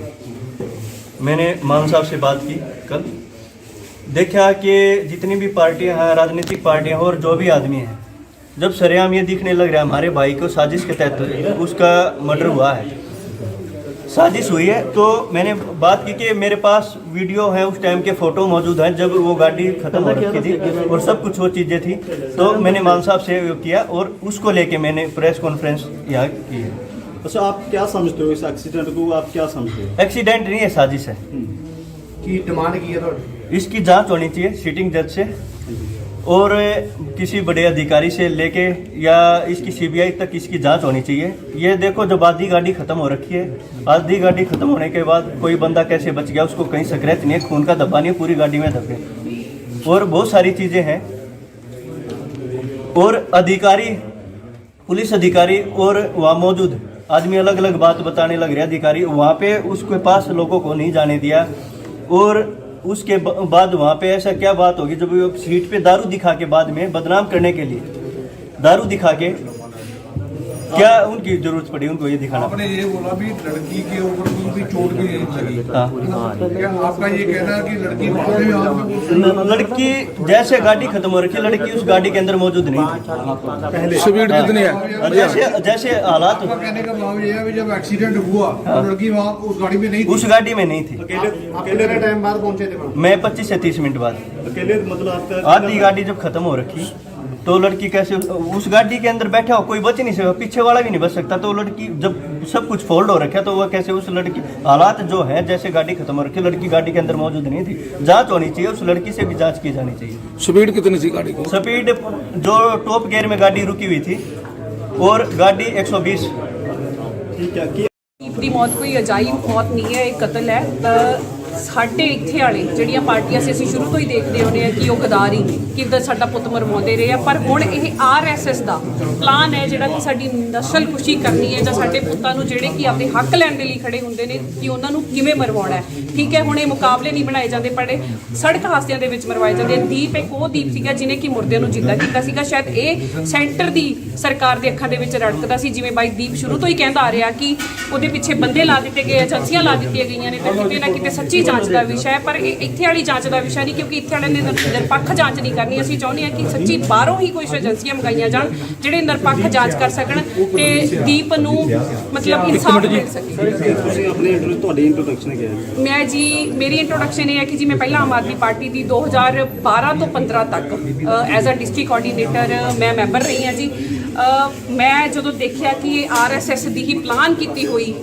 मैंने मान साहब से बात की कल। देखा कि जितनी भी पार्टियां हैं, राजनीतिक पार्टियां और जो भी आदमी हैं, जब सरेआम ये दिखने लग रहा है हमारे भाई को साजिश के तहत उसका मर्डर हुआ है साजिश हुई है। तो मैंने बात की कि मेरे पास वीडियो है, उस टाइम के फ़ोटो मौजूद हैं जब वो गाड़ी ख़त्म हो रखी थी और सब कुछ वो चीज़ें थी। तो मैंने मान साहब से किया और उसको लेके मैंने प्रेस कॉन्फ्रेंस यहाँ की है। अच्छा, आप क्या समझते हो इस एक्सीडेंट को, आप क्या समझते हो? एक्सीडेंट नहीं है, साजिश है। की डिमांड की है तो इसकी जांच होनी चाहिए सिटिंग जज से और किसी बड़े अधिकारी से लेके या इसकी सीबीआई तक इसकी जांच होनी चाहिए। ये देखो, जब आधी गाड़ी खत्म हो रखी है, आधी गाड़ी खत्म होने के बाद कोई बंदा कैसे बच गया, उसको कहीं स्क्रैच नहीं है, खून का धब्बा नहीं है, पूरी गाड़ी में धब्बे और बहुत सारी चीज़ें हैं। और अधिकारी, पुलिस अधिकारी और वहाँ मौजूद आदमी अलग अलग बात बताने लग रहे। अधिकारी वहाँ पे उसके पास लोगों को नहीं जाने दिया और उसके बाद वहाँ पे ऐसा क्या बात होगी जब वो सीट पे दारू दिखा के बाद में बदनाम करने के लिए दारू दिखा के क्या उनकी जरूरत पड़ी उनको ये दिखाना? आपने ये बोला भी लड़की के ऊपर कोई भी चोट भी नहीं लगी। हाँ, क्या आपका ये कहना है कि लड़की बाद में यहाँ पे लड़की जैसे गाड़ी खत्म हो रखी, लड़की उस गाड़ी के अंदर मौजूद नहीं थी। स्पीड कितनी है? और जैसे हालात, आपका कहने का भाव ये है कि जब एक्सीडेंट हुआ तो लड़की वहाँ उस गाड़ी में नहीं थी। उस गाड़ी में नहीं थी। कितने टाइम बाद पहुंचे थे? मैं 25 से 30 मिनट बाद। अकेले मतलब आपका आधी गाड़ी जब खत्म हो रखी तो लड़की कैसे उस गाड़ी के अंदर बैठा हो, कोई बच नहीं सकता, पीछे वाला भी नहीं बच सकता। तो लड़की जब सब कुछ फोल्ड हो रखा तो वह कैसे उस लड़की, हालात जो है जैसे गाड़ी खत्म हो रखी, लड़की गाड़ी के अंदर मौजूद नहीं थी। जांच होनी चाहिए, उस लड़की से भी जांच की जानी चाहिए। स्पीड कितनी थी गाड़ी को? स्पीड जो टॉप गियर में गाड़ी रुकी हुई थी और गाड़ी 120। ਦੀ ਮੌਤ ਕੋਈ ਅਜਾਇਬ ਮੌਤ ਨਹੀਂ ਹੈ, ਇਹ ਕਤਲ ਹੈ। ਸਾਡੇ ਇੱਥੇ ਵਾਲੇ ਜਿਹੜੀਆਂ ਪਾਰਟੀਆਂ ਸੀ ਅਸੀਂ ਸ਼ੁਰੂ ਤੋਂ ਹੀ ਦੇਖਦੇ ਆਉਂਦੇ ਆ ਕਿ ਉਹ ਗਦਾਰੀ ਕਿੱਦਾਂ ਸਾਡਾ ਪੁੱਤ ਮਰਵਾਉਂਦੇ ਰਹੇ ਆ, ਪਰ ਹੁਣ ਇਹ ਆਰਐਸਐਸ ਦਾ ਪਲਾਨ ਹੈ ਜਿਹੜਾ ਕਿ ਸਾਡੀ ਨਸਲ ਖੁਸ਼ੀ ਕਰਨੀ ਹੈ ਜਾਂ ਸਾਡੇ ਪੁੱਤਾਂ ਨੂੰ ਜਿਹੜੇ ਕਿ ਆਪਦੇ ਹੱਕ ਲੈਣ ਦੇ ਲਈ ਖੜੇ ਹੁੰਦੇ ਨੇ ਕਿ ਉਹਨਾਂ ਨੂੰ ਕਿਵੇਂ ਮਰਵਾਉਣਾ ਹੈ। ਠੀਕ ਹੈ, ਹੁਣ ਇਹ ਮੁਕਾਬਲੇ ਨਹੀਂ ਬਣਾਏ ਜਾਂਦੇ, ਪਰ ਸੜਕ ਹਾਦਸਿਆਂ ਦੇ ਵਿੱਚ ਮਰਵਾਏ ਜਾਂਦੇ। ਦੀਪ ਇੱਕ ਉਹ ਦੀਪ ਸੀਗਾ ਜਿਹਨੇ ਕਿ ਮੁਰਦਿਆਂ ਨੂੰ ਜਿੰਦਾ ਕੀਤਾ ਸੀਗਾ। ਸ਼ਾਇਦ ਇਹ ਸੈਂਟਰ ਦੀ ਸਰਕਾਰ ਦੇ ਅੱਖਾਂ ਦੇ ਵਿੱਚ ਰੜਕਦਾ ਸੀ, ਜਿਵੇਂ ਬਾਈ ਦੀਪ ਸ਼ੁਰੂ ਤੋਂ ਹੀ ਕਹਿੰਦਾ ਆ ਰਿਹਾ ਕਿ ਉਹਦੇ ਪਿੱਛੇ ਬੰਦੇ ਲਾ ਦਿੱਤੇ ਗਏ, ਏਜੰਸੀਆਂ ਲਾ ਦਿੱਤੀਆਂ ਗਈਆਂ ਨੇ, ਤੇ ਕਿਤੇ ਨਾ ਕਿਤੇ ਸੱਚੀ ਜਾਂਚ ਦਾ ਵਿਸ਼ਾ ਹੈ। ਪਰ ਇਹ ਇੱਥੇ ਵਾਲੀ ਜਾਂਚ ਦਾ ਵਿਸ਼ਾ ਨਹੀਂ, ਕਿਉਂਕਿ ਇੱਥੇ ਵਾਲਿਆਂ ਨੇ ਨਿਰਪੱਖ ਜਾਂਚ ਨਹੀਂ ਕਰਨੀ। ਅਸੀਂ ਚਾਹੁੰਦੇ ਹਾਂ ਕਿ ਸੱਚੀ ਬਾਹਰੋਂ ਹੀ ਕੋਈ ਏਜੰਸੀਆਂ ਮੰਗਾਈਆਂ ਜਾਣ ਜਿਹੜੇ ਨਿਰਪੱਖ ਜਾਂਚ ਕਰ ਸਕਣ ਤੇ ਦੀਪ ਨੂੰ ਮਤਲਬ ਇਨਸਾਫ ਮਿਲ ਸਕੇ। ਤੁਸੀਂ ਆਪਣੀ ਤੁਹਾਡੀ ਇੰਟਰੋਡਕਸ਼ਨ ਕਿਹਾ ਹੈ? ਮੈਂ ਜੀ, ਮੇਰੀ ਇੰਟਰੋਡਕਸ਼ਨ ਇਹ ਹੈ ਕਿ ਜੀ ਮੈਂ ਪਹਿਲਾਂ ਆਮ ਆਦਮੀ ਪਾਰਟੀ ਦੀ 2012 ਤੋਂ 15 ਤੱਕ ਐਜ਼ ਅ ਡਿਸਟ੍ਰਿਕਟ ਕੋਆਰਡੀਨੇਟਰ ਮੈਂ ਮੈਂਬਰ ਰਹੀ ਹਾਂ ਜੀ। ਮੈਂ ਜਦੋਂ ਦੇਖਿਆ ਕਿ ਇਹ ਆਰਐਸਐਸ ਦੀ ਹੀ ਪਲਾਨ ਕੀਤੀ ਹੋਈ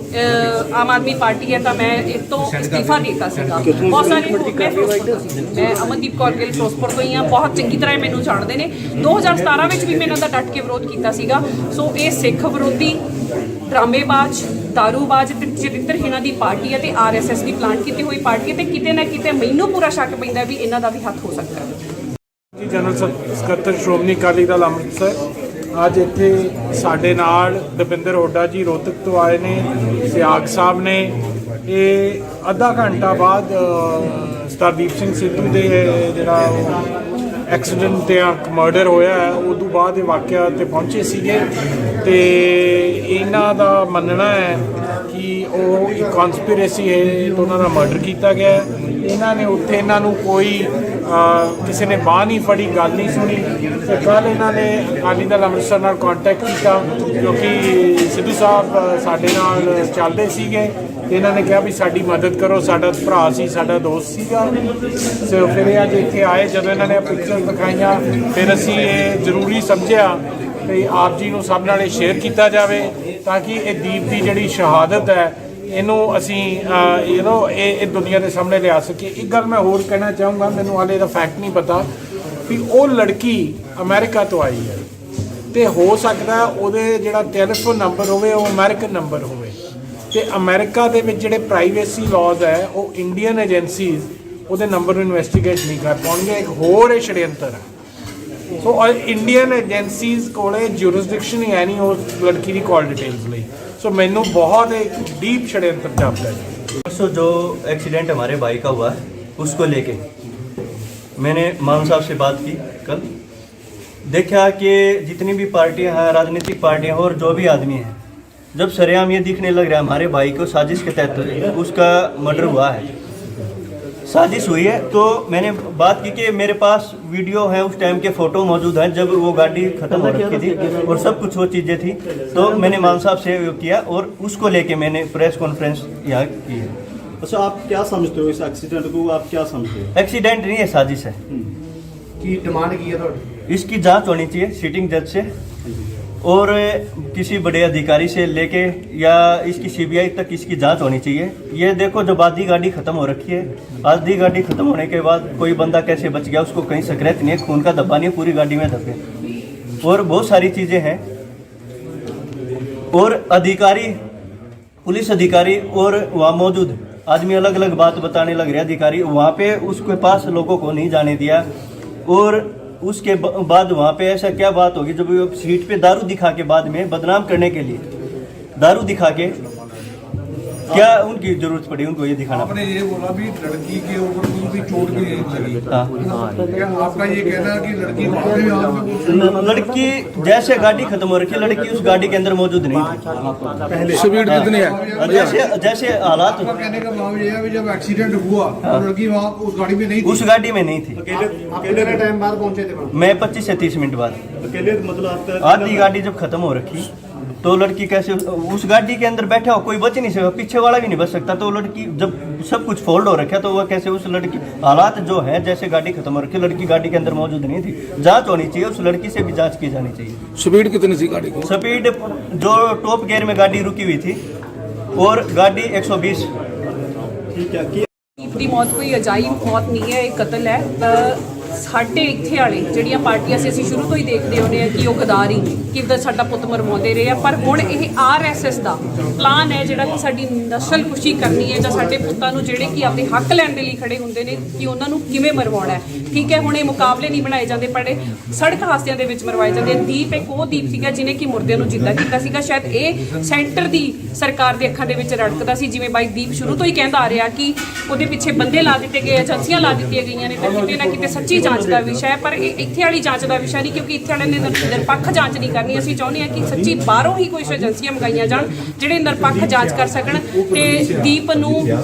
ਆਮ ਆਦਮੀ ਪਾਰਟੀ ਹੈ ਤਾਂ ਮੈਂ ਇਸ ਤੋਂ ਅਸਤੀਫਾ ਦਿੱਤਾ ਸੀਗਾ। ਬਹੁਤ ਸਾਰੇ ਮੈਂ ਫਿਰੋਜ਼ਪੁਰ ਤੋਂ ਸੀ, ਮੈਂ ਅਮਨਦੀਪ ਕੌਰ ਗਿੱਲ ਫਿਰੋਜ਼ਪੁਰ ਤੋਂ ਹੀ ਹਾਂ, ਬਹੁਤ ਚੰਗੀ ਤਰ੍ਹਾਂ ਮੈਨੂੰ ਜਾਣਦੇ ਨੇ। 2017 ਵਿੱਚ ਵੀ ਮੈਂ ਇਹਨਾਂ ਦਾ ਡਟ ਕੇ ਵਿਰੋਧ ਕੀਤਾ ਸੀਗਾ। ਸੋ ਇਹ ਸਿੱਖ ਵਿਰੋਧੀ, ਡਰਾਮੇਬਾਜ਼, ਦਾਰੂਬਾਜ਼ ਤੇ ਚਰਿੱਤਰਹੀਣਾਂ ਦੀ ਪਾਰਟੀ ਹੈ ਤੇ ਆਰਐਸਐਸ ਦੀ ਪਲਾਨ ਕੀਤੀ ਹੋਈ ਪਾਰਟੀ ਹੈ ਤੇ ਕਿਤੇ ਨਾ ਕਿਤੇ ਮੈਨੂੰ ਪੂਰਾ ਸ਼ੱਕ ਪੈਂਦਾ ਵੀ ਇਹਨਾਂ ਦਾ ਵੀ ਹੱਥ ਹੋ ਸਕਦਾ ਹੈ। ਜਨਰਲ ਸਕੱਤਰ ਸ਼੍ਰੋਮਣੀ ਅਕਾਲੀ ਦਲ ਅੰਮ੍ਰਿਤਸਰ ਅੱਜ ਇੱਥੇ ਸਾਡੇ ਨਾਲ ਦਵਿੰਦਰ ਹੁੱਡਾ ਜੀ ਰੋਹਤਕ ਤੋਂ ਆਏ ਨੇ, ਸਿਆਗ ਸਾਹਿਬ ਨੇ। ਇਹ ਅੱਧਾ ਘੰਟਾ ਬਾਅਦ ਸਰਦਾਰ ਸਿੰਘ ਸਿੱਧੂ ਦੇ ਜਿਹੜਾ ਐਕਸੀਡੈਂਟ ਤੇ ਮਰਡਰ ਹੋਇਆ ਹੈ ਉਦੋਂ ਬਾਅਦ ਇਹ ਵਾਕਿਆ ਤੇ ਪਹੁੰਚੇ ਸੀਗੇ ਤੇ ਇਹਨਾਂ ਦਾ ਮੰਨਣਾ ਹੈ ਕਿ ਉਹ ਇੱਕ ਕਨਸਪੀਰੇਸੀ ਹੈ ਤੇ ਉਹਨਾਂ ਦਾ ਮਰਡਰ ਕੀਤਾ ਗਿਆ। ਇਹਨਾਂ ਨੇ ਉੱਥੇ ਇਹਨਾਂ ਨੂੰ ਕੋਈ ਕਿਸੇ ਨੇ ਬਾਂਹ ਨਹੀਂ ਫੜੀ, ਗੱਲ ਨਹੀਂ ਸੁਣੀ ਤੇ ਕੱਲ੍ਹ ਇਹਨਾਂ ਨੇ ਅਕਾਲੀ ਦਲ ਅੰਮ੍ਰਿਤਸਰ ਨਾਲ ਕੰਟੈਕਟ ਕੀਤਾ ਕਿਉਂਕਿ ਸਿੱਧੂ ਸਾਹਿਬ ਸਾਡੇ ਨਾਲ ਚੱਲਦੇ ਸੀਗੇ ਤੇ ਇਹਨਾਂ ਨੇ ਕਿਹਾ ਵੀ ਸਾਡੀ ਮਦਦ ਕਰੋ, ਸਾਡਾ ਭਰਾ ਸੀ, ਸਾਡਾ ਦੋਸਤ ਸੀਗਾ। ਸੋ ਫਿਰ ਇਹ ਅੱਜ ਇੱਥੇ ਆਏ, ਜਦੋਂ ਇਹਨਾਂ ਨੇ ਪਿਕਚਰ ਦਿਖਾਈਆਂ ਫਿਰ ਅਸੀਂ ਇਹ ਜ਼ਰੂਰੀ ਸਮਝਿਆ ਕਿ ਆਪ ਜੀ ਨੂੰ ਸਭ ਨਾਲ ਇਹ ਸ਼ੇਅਰ ਕੀਤਾ ਜਾਵੇ ਤਾਂ ਕਿ ਇਹ ਦੀਪ ਦੀ ਜਿਹੜੀ ਸ਼ਹਾਦਤ ਹੈ ਇਹਨੂੰ ਅਸੀਂ ਇਹ ਦੁਨੀਆ ਦੇ ਸਾਹਮਣੇ ਲਿਆ ਸਕੀਏ। ਇੱਕ ਗੱਲ ਮੈਂ ਹੋਰ ਕਹਿਣਾ ਚਾਹੂੰਗਾ, ਮੈਨੂੰ ਹਾਲੇ ਦਾ ਫੈਕਟ ਨਹੀਂ ਪਤਾ ਵੀ ਉਹ ਲੜਕੀ ਅਮਰੀਕਾ ਤੋਂ ਆਈ ਹੈ ਤੇ ਹੋ ਸਕਦਾ ਉਹਦੇ ਜਿਹੜਾ ਟੈਲੀਫੋਨ ਨੰਬਰ ਹੋਵੇ ਉਹ ਅਮਰੀਕਨ ਨੰਬਰ ਹੋਵੇ ਤੇ ਅਮਰੀਕਾ ਦੇ ਵਿੱਚ ਜਿਹੜੇ ਪ੍ਰਾਈਵੇਸੀ ਲਾਜ਼ ਹੈ ਉਹ ਇੰਡੀਅਨ ਏਜੰਸੀਜ਼ ਉਹਦੇ ਨੰਬਰ ਨੂੰ ਇਨਵੈਸਟੀਗੇਟ ਨਹੀਂ ਕਰ ਪਾਉਣਗੇ। ਇੱਕ ਹੋਰ ਇਹ षड्यंत्र ਹੈ। ਸੋ ਇੰਡੀਅਨ ਏਜੰਸੀਜ਼ ਕੋਲੇ ਜੂਰਿਸਡਿਕਸ਼ਨ ਹੀ ਹੈ ਨਹੀਂ ਉਸ ਲੜਕੀ ਦੀ ਕਾਲ ਡਿਟੇल्स ਲਈ। सो मैनू बहुत एक डीप षड्यंत्र जापता है। परसों जो एक्सीडेंट हमारे भाई का हुआ है उसको लेके मैंने मान साहब से बात की कल। देखा कि जितनी भी पार्टियां हैं, राजनीतिक पार्टियां और जो भी आदमी हैं, जब सरेआम ये दिखने लग रहा है हमारे भाई को साजिश के तहत उसका मर्डर हुआ है, साजिश हुई है। तो मैंने बात की कि मेरे पास वीडियो है, उस टाइम के फ़ोटो मौजूद हैं जब वो गाड़ी ख़त्म हो रखी थी और सब कुछ वो चीज़ें थी। तो मैंने मान साहब से वो किया और उसको लेके मैंने प्रेस कॉन्फ्रेंस यहाँ की है। अच्छा, आप क्या समझते हो इस एक्सीडेंट को, आप क्या समझते हो? एक्सीडेंट नहीं है, साजिश है। की डिमांड की है थोड़ी इसकी जांच होनी चाहिए सिटिंग जज से और किसी बड़े अधिकारी से लेके या इसकी सीबीआई तक इसकी जांच होनी चाहिए। ये देखो, जब आधी गाड़ी खत्म हो रखी है, आधी गाड़ी खत्म होने के बाद कोई बंदा कैसे बच गया, उसको कहीं सक्रेत नहीं है, खून का धब्बा नहीं है, पूरी गाड़ी में धब्बे और बहुत सारी चीज़ें हैं। और अधिकारी, पुलिस अधिकारी और वहाँ मौजूद आदमी अलग अलग बात बताने लग रहे। अधिकारी वहाँ पे उसके पास लोगों को नहीं जाने दिया और उसके बाद वहाँ पे ऐसा क्या बात होगी जब वो सीट पे दारू दिखा के बाद में बदनाम करने के लिए दारू दिखा के क्या उनकी जरूरत पड़ी उनको ये दिखाना? आपने ये बोला भी लड़की के ऊपर कोई भी चोट भी नहीं लगी। हाँ, क्या आपका ये कहना है कि लड़की वहाँ पे यहाँ पे लड़की जैसे गाड़ी खत्म हो रखी, लड़की उस गाड़ी के अंदर मौजूद नहीं थी। स्पीड कितनी है? और जैसे जैसे हालात, आपका कहने का मतलब ये है कि जब एक्सीडेंट हुआ तो लड़की वहाँ उस गाड़ी में नहीं थी। उस गाड़ी में नहीं थी। कितने टाइम बाद पहुंचे थे? मैं 25 से 30 मिनट बाद। अकेले मतलब आपका आधी गाड़ी जब खत्म हो रखी तो लड़की कैसे उस गाड़ी के अंदर बैठा हो, कोई बच नहीं सकता, पीछे वाला भी नहीं बच सकता। तो लड़की जब सब कुछ फोल्ड हो रखा तो वह कैसे उस लड़की, हालात जो है जैसे गाड़ी खत्म हो रखी, लड़की गाड़ी के अंदर मौजूद नहीं थी। जांच होनी चाहिए, उस लड़की से भी जांच की जानी चाहिए। स्पीड कितनी थी गाड़ी की? स्पीड जो टॉप गियर में गाड़ी रुकी हुई थी और गाड़ी 120। ਦੀ ਮੌਤ ਕੋਈ ਅਜਾਇਬ ਮੌਤ ਨਹੀਂ ਹੈ, ਇਹ ਕਤਲ ਹੈ। ਸਾਡੇ ਇੱਥੇ ਵਾਲੇ ਜਿਹੜੀਆਂ ਪਾਰਟੀਆਂ ਸੀ ਅਸੀਂ ਸ਼ੁਰੂ ਤੋਂ ਹੀ ਦੇਖਦੇ ਆਉਂਦੇ ਆ ਕਿ ਉਹ ਗਦਾਰੀ ਕਿੱਦਾਂ ਸਾਡਾ ਪੁੱਤ ਮਰਵਾਉਂਦੇ ਰਹੇ ਆ, ਪਰ ਹੁਣ ਇਹ ਆਰਐਸਐਸ ਦਾ ਪਲਾਨ ਹੈ ਜਿਹੜਾ ਕਿ ਸਾਡੀ ਨਸਲਕੁਸ਼ੀ ਕਰਨੀ ਹੈ ਜਾਂ ਸਾਡੇ ਪੁੱਤਾਂ ਨੂੰ ਜਿਹੜੇ ਕਿ ਆਪਦੇ ਹੱਕ ਲੈਣ ਦੇ ਲਈ ਖੜੇ ਹੁੰਦੇ ਨੇ ਕਿ ਉਹਨਾਂ ਨੂੰ ਕਿਵੇਂ ਮਰਵਾਉਣਾ ਹੈ। ਠੀਕ ਹੈ, ਹੁਣ ਇਹ ਮੁਕਾਬਲੇ ਨਹੀਂ ਬਣਾਏ ਜਾਂਦੇ, ਪਰ ਸੜਕ ਹਾਦਸਿਆਂ ਦੇ ਵਿੱਚ ਮਰਵਾਏ ਜਾਂਦੇ। ਦੀਪ ਇੱਕ ਉਹ ਦੀਪ ਸੀਗਾ ਜਿਹਨੇ ਕਿ ਮੁਰਦਿਆਂ ਨੂੰ ਜਿੰਦਾ ਕੀਤਾ ਸੀਗਾ। ਸ਼ਾਇਦ ਇਹ ਸੈਂਟਰ ਦੀ ਸਰਕਾਰ ਦੇ ਅੱਖਾਂ ਦੇ ਵਿੱਚ ਰੜਕਦਾ ਸੀ, ਜਿਵੇਂ ਬਾਈ ਦੀਪ ਸ਼ੁਰੂ ਤੋਂ ਹੀ ਕਹਿੰਦਾ ਆ ਰਿਹਾ ਕਿ ਉਹਦੇ ਪਿੱਛੇ ਬੰਦੇ ਲਾ ਦਿੱਤੇ ਗਏ, ਏਜੰਸੀਆਂ ਲਾ ਦਿੱਤੀਆਂ ਗਈਆਂ ਨੇ, ਤਾਂ ਕਿਤੇ ਨਾ ਕਿਤੇ ਸੱਚੀ ਜਾਂਚ ਦਾ ਵਿਸ਼ਾ ਹੈ। ਪਰ ਇਹ ਇੱਥੇ ਵਾਲੀ ਜਾਂਚ ਦਾ ਵਿਸ਼ਾ ਨਹੀਂ, ਕਿਉਂਕਿ ਇੱਥੇ ਵਾਲਿਆਂ ਨੇ ਨਿਰਪੱਖ ਜਾਂਚ ਨਹੀਂ ਕਰਨੀ। ਅਸੀਂ ਚਾਹੁੰਦੇ ਹਾਂ ਕਿ ਸੱਚੀ ਬਾਹਰੋਂ ਹੀ ਕੁਝ ਏਜੰਸੀਆਂ ਮੰਗਾਈਆਂ ਜਾਣ ਜਿਹੜੇ ਨਿਰਪੱਖ ਜਾਂਚ ਕਰ ਸਕਣ ਤੇ ਦੀਪ ਨੂੰ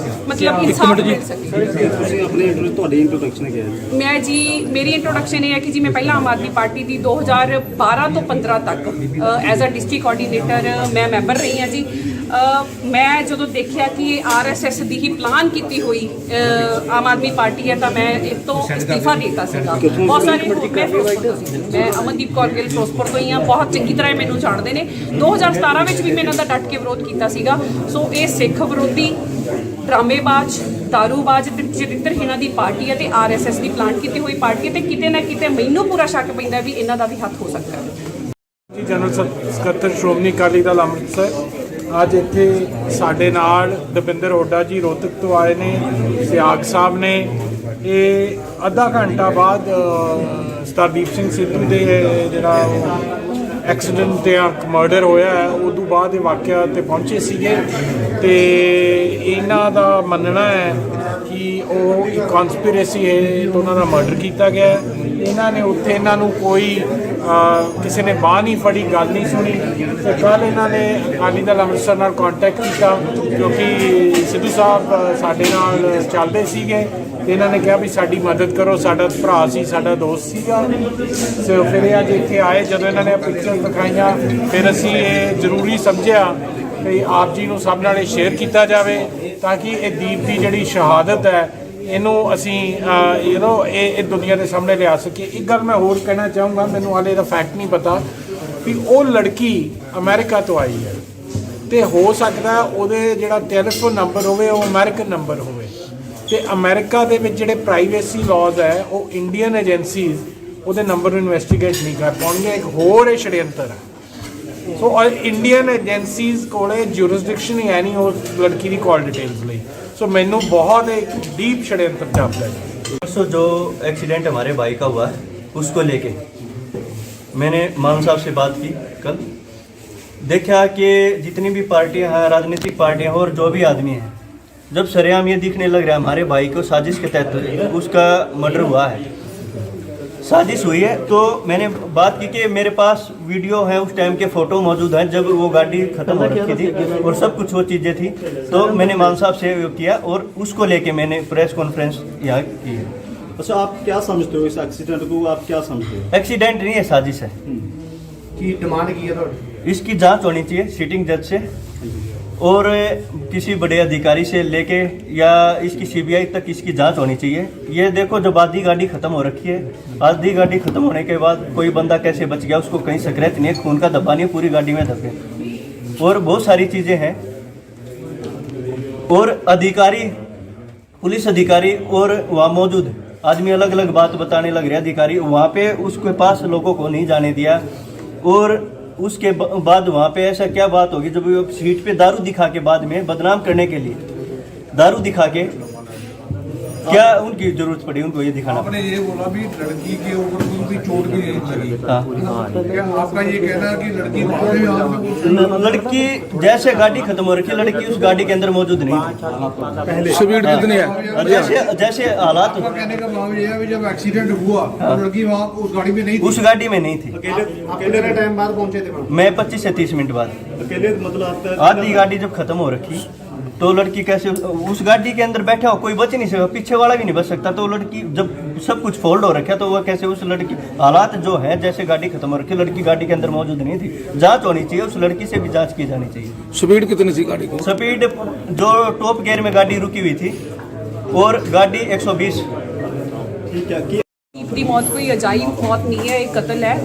ਮਤਲਬ ਇਨਸਾਫ ਮਿਲ ਸਕੇ। ਤੁਹਾਡੀ ਇੰਟਰੋਡਕਸ਼ਨ ਕੀ ਹੈ? ਮੈਂ ਜੀ, ਮੇਰੀ ਇੰਟਰੋਡਕਸ਼ਨ ਇਹ ਹੈ ਕਿ ਜੀ ਮੈਂ ਪਹਿਲਾਂ ਆਮ ਆਦਮੀ ਪਾਰਟੀ ਦੀ 2012 ਤੋਂ 15 ਤੱਕ ਐਜ਼ ਅ ਡਿਸਟ੍ਰਿਕਟ ਕੋਆਰਡੀਨੇਟਰ ਮੈਂ ਮੈਂਬਰ ਰਹੀ ਹਾਂ ਜੀ। ਮੈਂ ਜਦੋਂ ਦੇਖਿਆ ਕਿ ਇਹ ਆਰਐਸਐਸ ਦੀ ਹੀ ਪਲਾਨ ਕੀਤੀ ਹੋਈ ਆਮ ਆਦਮੀ ਪਾਰਟੀ ਹੈ ਤਾਂ ਮੈਂ ਇਸ ਤੋਂ ਅਸਤੀਫਾ ਦੇ ਦਿੱਤਾ ਸੀਗਾ। ਬਹੁਤ ਸਾਰੇ ਮੈਂ ਫਿਰੋਜ਼ਪੁਰ ਤੋਂ ਸੀ, ਮੈਂ ਅਮਨਦੀਪ ਕੌਰ ਗਿੱਲ ਫਿਰੋਜ਼ਪੁਰ ਤੋਂ ਹੀ ਹਾਂ, ਬਹੁਤ ਚੰਗੀ ਤਰ੍ਹਾਂ ਮੈਨੂੰ ਜਾਣਦੇ ਨੇ। 2017 ਵਿੱਚ ਵੀ ਮੈਂ ਇਹਨਾਂ ਦਾ ਡਟ ਕੇ ਵਿਰੋਧ ਕੀਤਾ ਸੀਗਾ। ਸੋ ਇਹ ਸਿੱਖ ਵਿਰੋਧੀ, ਡਰਾਮੇਬਾਜ਼, ਦਾਰੂਬਾਜ਼ ਤੇ ਚਰਿੱਤਰਹੀਣਾਂ ਦੀ ਪਾਰਟੀ ਹੈ ਤੇ ਆਰਐਸਐਸ ਦੀ ਪਲਾਨ ਕੀਤੀ ਹੋਈ ਪਾਰਟੀ ਹੈ ਤੇ ਕਿਤੇ ਨਾ ਕਿਤੇ ਮੈਨੂੰ ਪੂਰਾ ਸ਼ੱਕ ਪੈਂਦਾ ਵੀ ਇਹਨਾਂ ਦਾ ਵੀ ਹੱਥ ਹੋ ਸਕਦਾ ਹੈ। ਜੀ, ਜਨਰਲ ਸਕੱਤਰ ਸ਼੍ਰੋਮਣੀ ਅਕਾਲੀ ਦਲ ਅੰਮ੍ਰਿਤਸਰ ਅੱਜ ਇੱਥੇ ਸਾਡੇ ਨਾਲ ਦਵਿੰਦਰ ਹੁੱਡਾ ਜੀ ਰੋਹਤਕ ਤੋਂ ਆਏ ਨੇ, ਸਿਆਗ ਸਾਹਿਬ ਨੇ। ਇਹ ਅੱਧਾ ਘੰਟਾ ਬਾਅਦ ਸਰਦਾਰਦੀਪ ਸਿੰਘ ਸਿੱਧੂ ਦੇ ਜਿਹੜਾ ਐਕਸੀਡੈਂਟ ਤੇ ਮਰਡਰ ਹੋਇਆ ਹੈ ਉਦੋਂ ਬਾਅਦ ਇਹ ਵਾਕਿਆ ਤੇ ਪਹੁੰਚੇ ਸੀਗੇ ਤੇ ਇਹਨਾਂ ਦਾ ਮੰਨਣਾ ਹੈ ਕਿ ਉਹ ਇੱਕ ਕਨਸਪੀਰੇਸੀ ਹੈ ਤੇ ਉਹਨਾਂ ਦਾ ਮਰਡਰ ਕੀਤਾ ਗਿਆ ਹੈ। ਇਹਨਾਂ ਨੇ ਉੱਥੇ ਇਹਨਾਂ ਨੂੰ ਕੋਈ ਕਿਸੇ ਨੇ ਬਾਂਹ ਨਹੀਂ ਫੜੀ, ਗੱਲ ਨਹੀਂ ਸੁਣੀ ਤੇ ਕੱਲ੍ਹ ਇਹਨਾਂ ਨੇ ਅਕਾਲੀ ਦਲ ਅੰਮ੍ਰਿਤਸਰ ਨਾਲ ਕੰਟੈਕਟ ਕੀਤਾ ਕਿਉਂਕਿ ਸਿੱਧੂ ਸਾਹਿਬ ਸਾਡੇ ਨਾਲ ਚੱਲਦੇ ਸੀਗੇ ਤੇ ਇਹਨਾਂ ਨੇ ਕਿਹਾ ਵੀ ਸਾਡੀ ਮਦਦ ਕਰੋ, ਸਾਡਾ ਭਰਾ ਸੀ, ਸਾਡਾ ਦੋਸਤ ਸੀਗਾ। ਸੋ ਫਿਰ ਇਹ ਅੱਜ ਇੱਥੇ ਆਏ, ਜਦੋਂ ਇਹਨਾਂ ਨੇ ਪਿਕਚਰ ਦਿਖਾਈਆਂ ਫਿਰ ਅਸੀਂ ਇਹ ਜ਼ਰੂਰੀ ਸਮਝਿਆ ਕਿ ਆਪ ਜੀ ਨੂੰ ਸਭ ਨਾਲ ਇਹ ਸ਼ੇਅਰ ਕੀਤਾ ਜਾਵੇ ਤਾਂ ਕਿ ਇਹ ਦੀਪ ਦੀ ਜਿਹੜੀ ਸ਼ਹਾਦਤ ਹੈ ਇਹਨੂੰ ਅਸੀਂ ਇਹ ਦੁਨੀਆ ਦੇ ਸਾਹਮਣੇ ਲਿਆ ਸਕੀਏ। ਇੱਕ ਗੱਲ ਮੈਂ ਹੋਰ ਕਹਿਣਾ ਚਾਹੂੰਗਾ, ਮੈਨੂੰ ਹਾਲੇ ਇਹਦਾ ਫੈਕਟ ਨਹੀਂ ਪਤਾ ਵੀ ਉਹ ਲੜਕੀ ਅਮਰੀਕਾ ਤੋਂ ਆਈ ਹੈ ਤੇ ਹੋ ਸਕਦਾ ਉਹਦੇ ਜਿਹੜਾ ਟੈਲੀਫੋਨ ਨੰਬਰ ਹੋਵੇ ਉਹ ਅਮਰੀਕਨ ਨੰਬਰ ਹੋਵੇ ਤੇ ਅਮਰੀਕਾ ਦੇ ਵਿੱਚ ਜਿਹੜੇ ਪ੍ਰਾਈਵੇਸੀ ਲਾਜ਼ ਹੈ ਉਹ ਇੰਡੀਅਨ ਏਜੰਸੀਜ਼ ਉਹਦੇ ਨੰਬਰ ਨੂੰ ਇਨਵੈਸਟੀਗੇਟ ਨਹੀਂ ਕਰ ਪਾਉਣਗੇ। ਇੱਕ ਹੋਰ ਇਹ षड्यंत्र ਹੈ। ਸੋ ਇੰਡੀਅਨ ਏਜੰਸੀਜ਼ ਕੋਲੇ ਜੂਰਿਸਡਿਕਸ਼ਨ ਹੀ ਹੈ ਨਹੀਂ ਉਸ ਲੜਕੀ ਦੀ ਕਾਲ ਡਿਟੇल्स ਲਈ। सो मैनू बहुत एक डीप षड्यंत्र जापता है। परसों जो एक्सीडेंट हमारे भाई का हुआ है उसको लेके मैंने मान साहब से बात की कल। देखा कि जितनी भी पार्टियां हैं, राजनीतिक पार्टियां और जो भी आदमी हैं, जब सरेआम ये दिखने लग रहा है हमारे भाई को साजिश के तहत उसका मर्डर हुआ है, साजिश हुई है। तो मैंने बात की कि मेरे पास वीडियो है, उस टाइम के फ़ोटो मौजूद हैं जब वो गाड़ी ख़त्म हो रखी थी और सब कुछ वो चीज़ें थी। तो मैंने मान साहब से किया और उसको लेके मैंने प्रेस कॉन्फ्रेंस यहाँ की है। अच्छा, आप क्या समझते हो इस एक्सीडेंट को, आप क्या समझते हो? एक्सीडेंट नहीं है, साजिश है। की डिमांड की है तो इसकी जांच होनी चाहिए सिटिंग जज से और किसी बड़े अधिकारी से लेके या इसकी सीबीआई तक इसकी जांच होनी चाहिए। ये देखो, जब आधी गाड़ी खत्म हो रखी है, आधी गाड़ी खत्म होने के बाद कोई बंदा कैसे बच गया, उसको कहीं स्क्रैच नहीं है, खून का धब्बा नहीं है, पूरी गाड़ी में धब्बे और बहुत सारी चीज़ें हैं। और अधिकारी, पुलिस अधिकारी और वहाँ मौजूद आदमी अलग अलग बात बताने लग रहे। अधिकारी वहाँ पे उसके पास लोगों को नहीं जाने दिया और उसके बाद वहाँ पे ऐसा क्या बात होगी जब वो सीट पे दारू दिखा के बाद में बदनाम करने के लिए दारू दिखा के क्या उनकी जरूरत पड़ी उनको ये दिखाना? आपने ये बोला भी लड़की के ऊपर कोई भी चोट भी नहीं लगी। हाँ, क्या आपका ये कहना है कि लड़की बाद में हाथ में लड़की जैसे गाड़ी खत्म हो रखी है, लड़की उस गाड़ी के अंदर मौजूद नहीं थी। स्पीड कितनी है? जैसे जैसे हालात, आपका कहने का भाव ये है कि जब एक्सीडेंट हुआ तो लड़की वहाँ उस गाड़ी में नहीं थी। उस गाड़ी में नहीं थी। कितने टाइम बाद पहुंचे थे? मैं 25 से 30 मिनट बाद। अकेले मतलब आपका आधी गाड़ी जब खत्म हो रखी तो लड़की कैसे उस गाड़ी के अंदर बैठा हो, कोई बच नहीं सकता, पीछे वाला भी नहीं बच सकता। तो लड़की जब सब कुछ फोल्ड हो रखा तो वह कैसे उस लड़की, हालात जो है जैसे गाड़ी खत्म हो रखी, लड़की गाड़ी के अंदर मौजूद नहीं थी। जांच होनी चाहिए, उस लड़की से भी जांच की जानी चाहिए। स्पीड कितनी थी गाड़ी की? स्पीड जो टॉप गियर में गाड़ी रुकी हुई थी और गाड़ी 120। ठीक है कि ਦੀਪ ਦੀ ਮੌਤ ਕੋਈ ਅਜਾਇਬ ਮੌਤ ਨਹੀਂ ਹੈ, ਇਹ ਕਤਲ ਹੈ।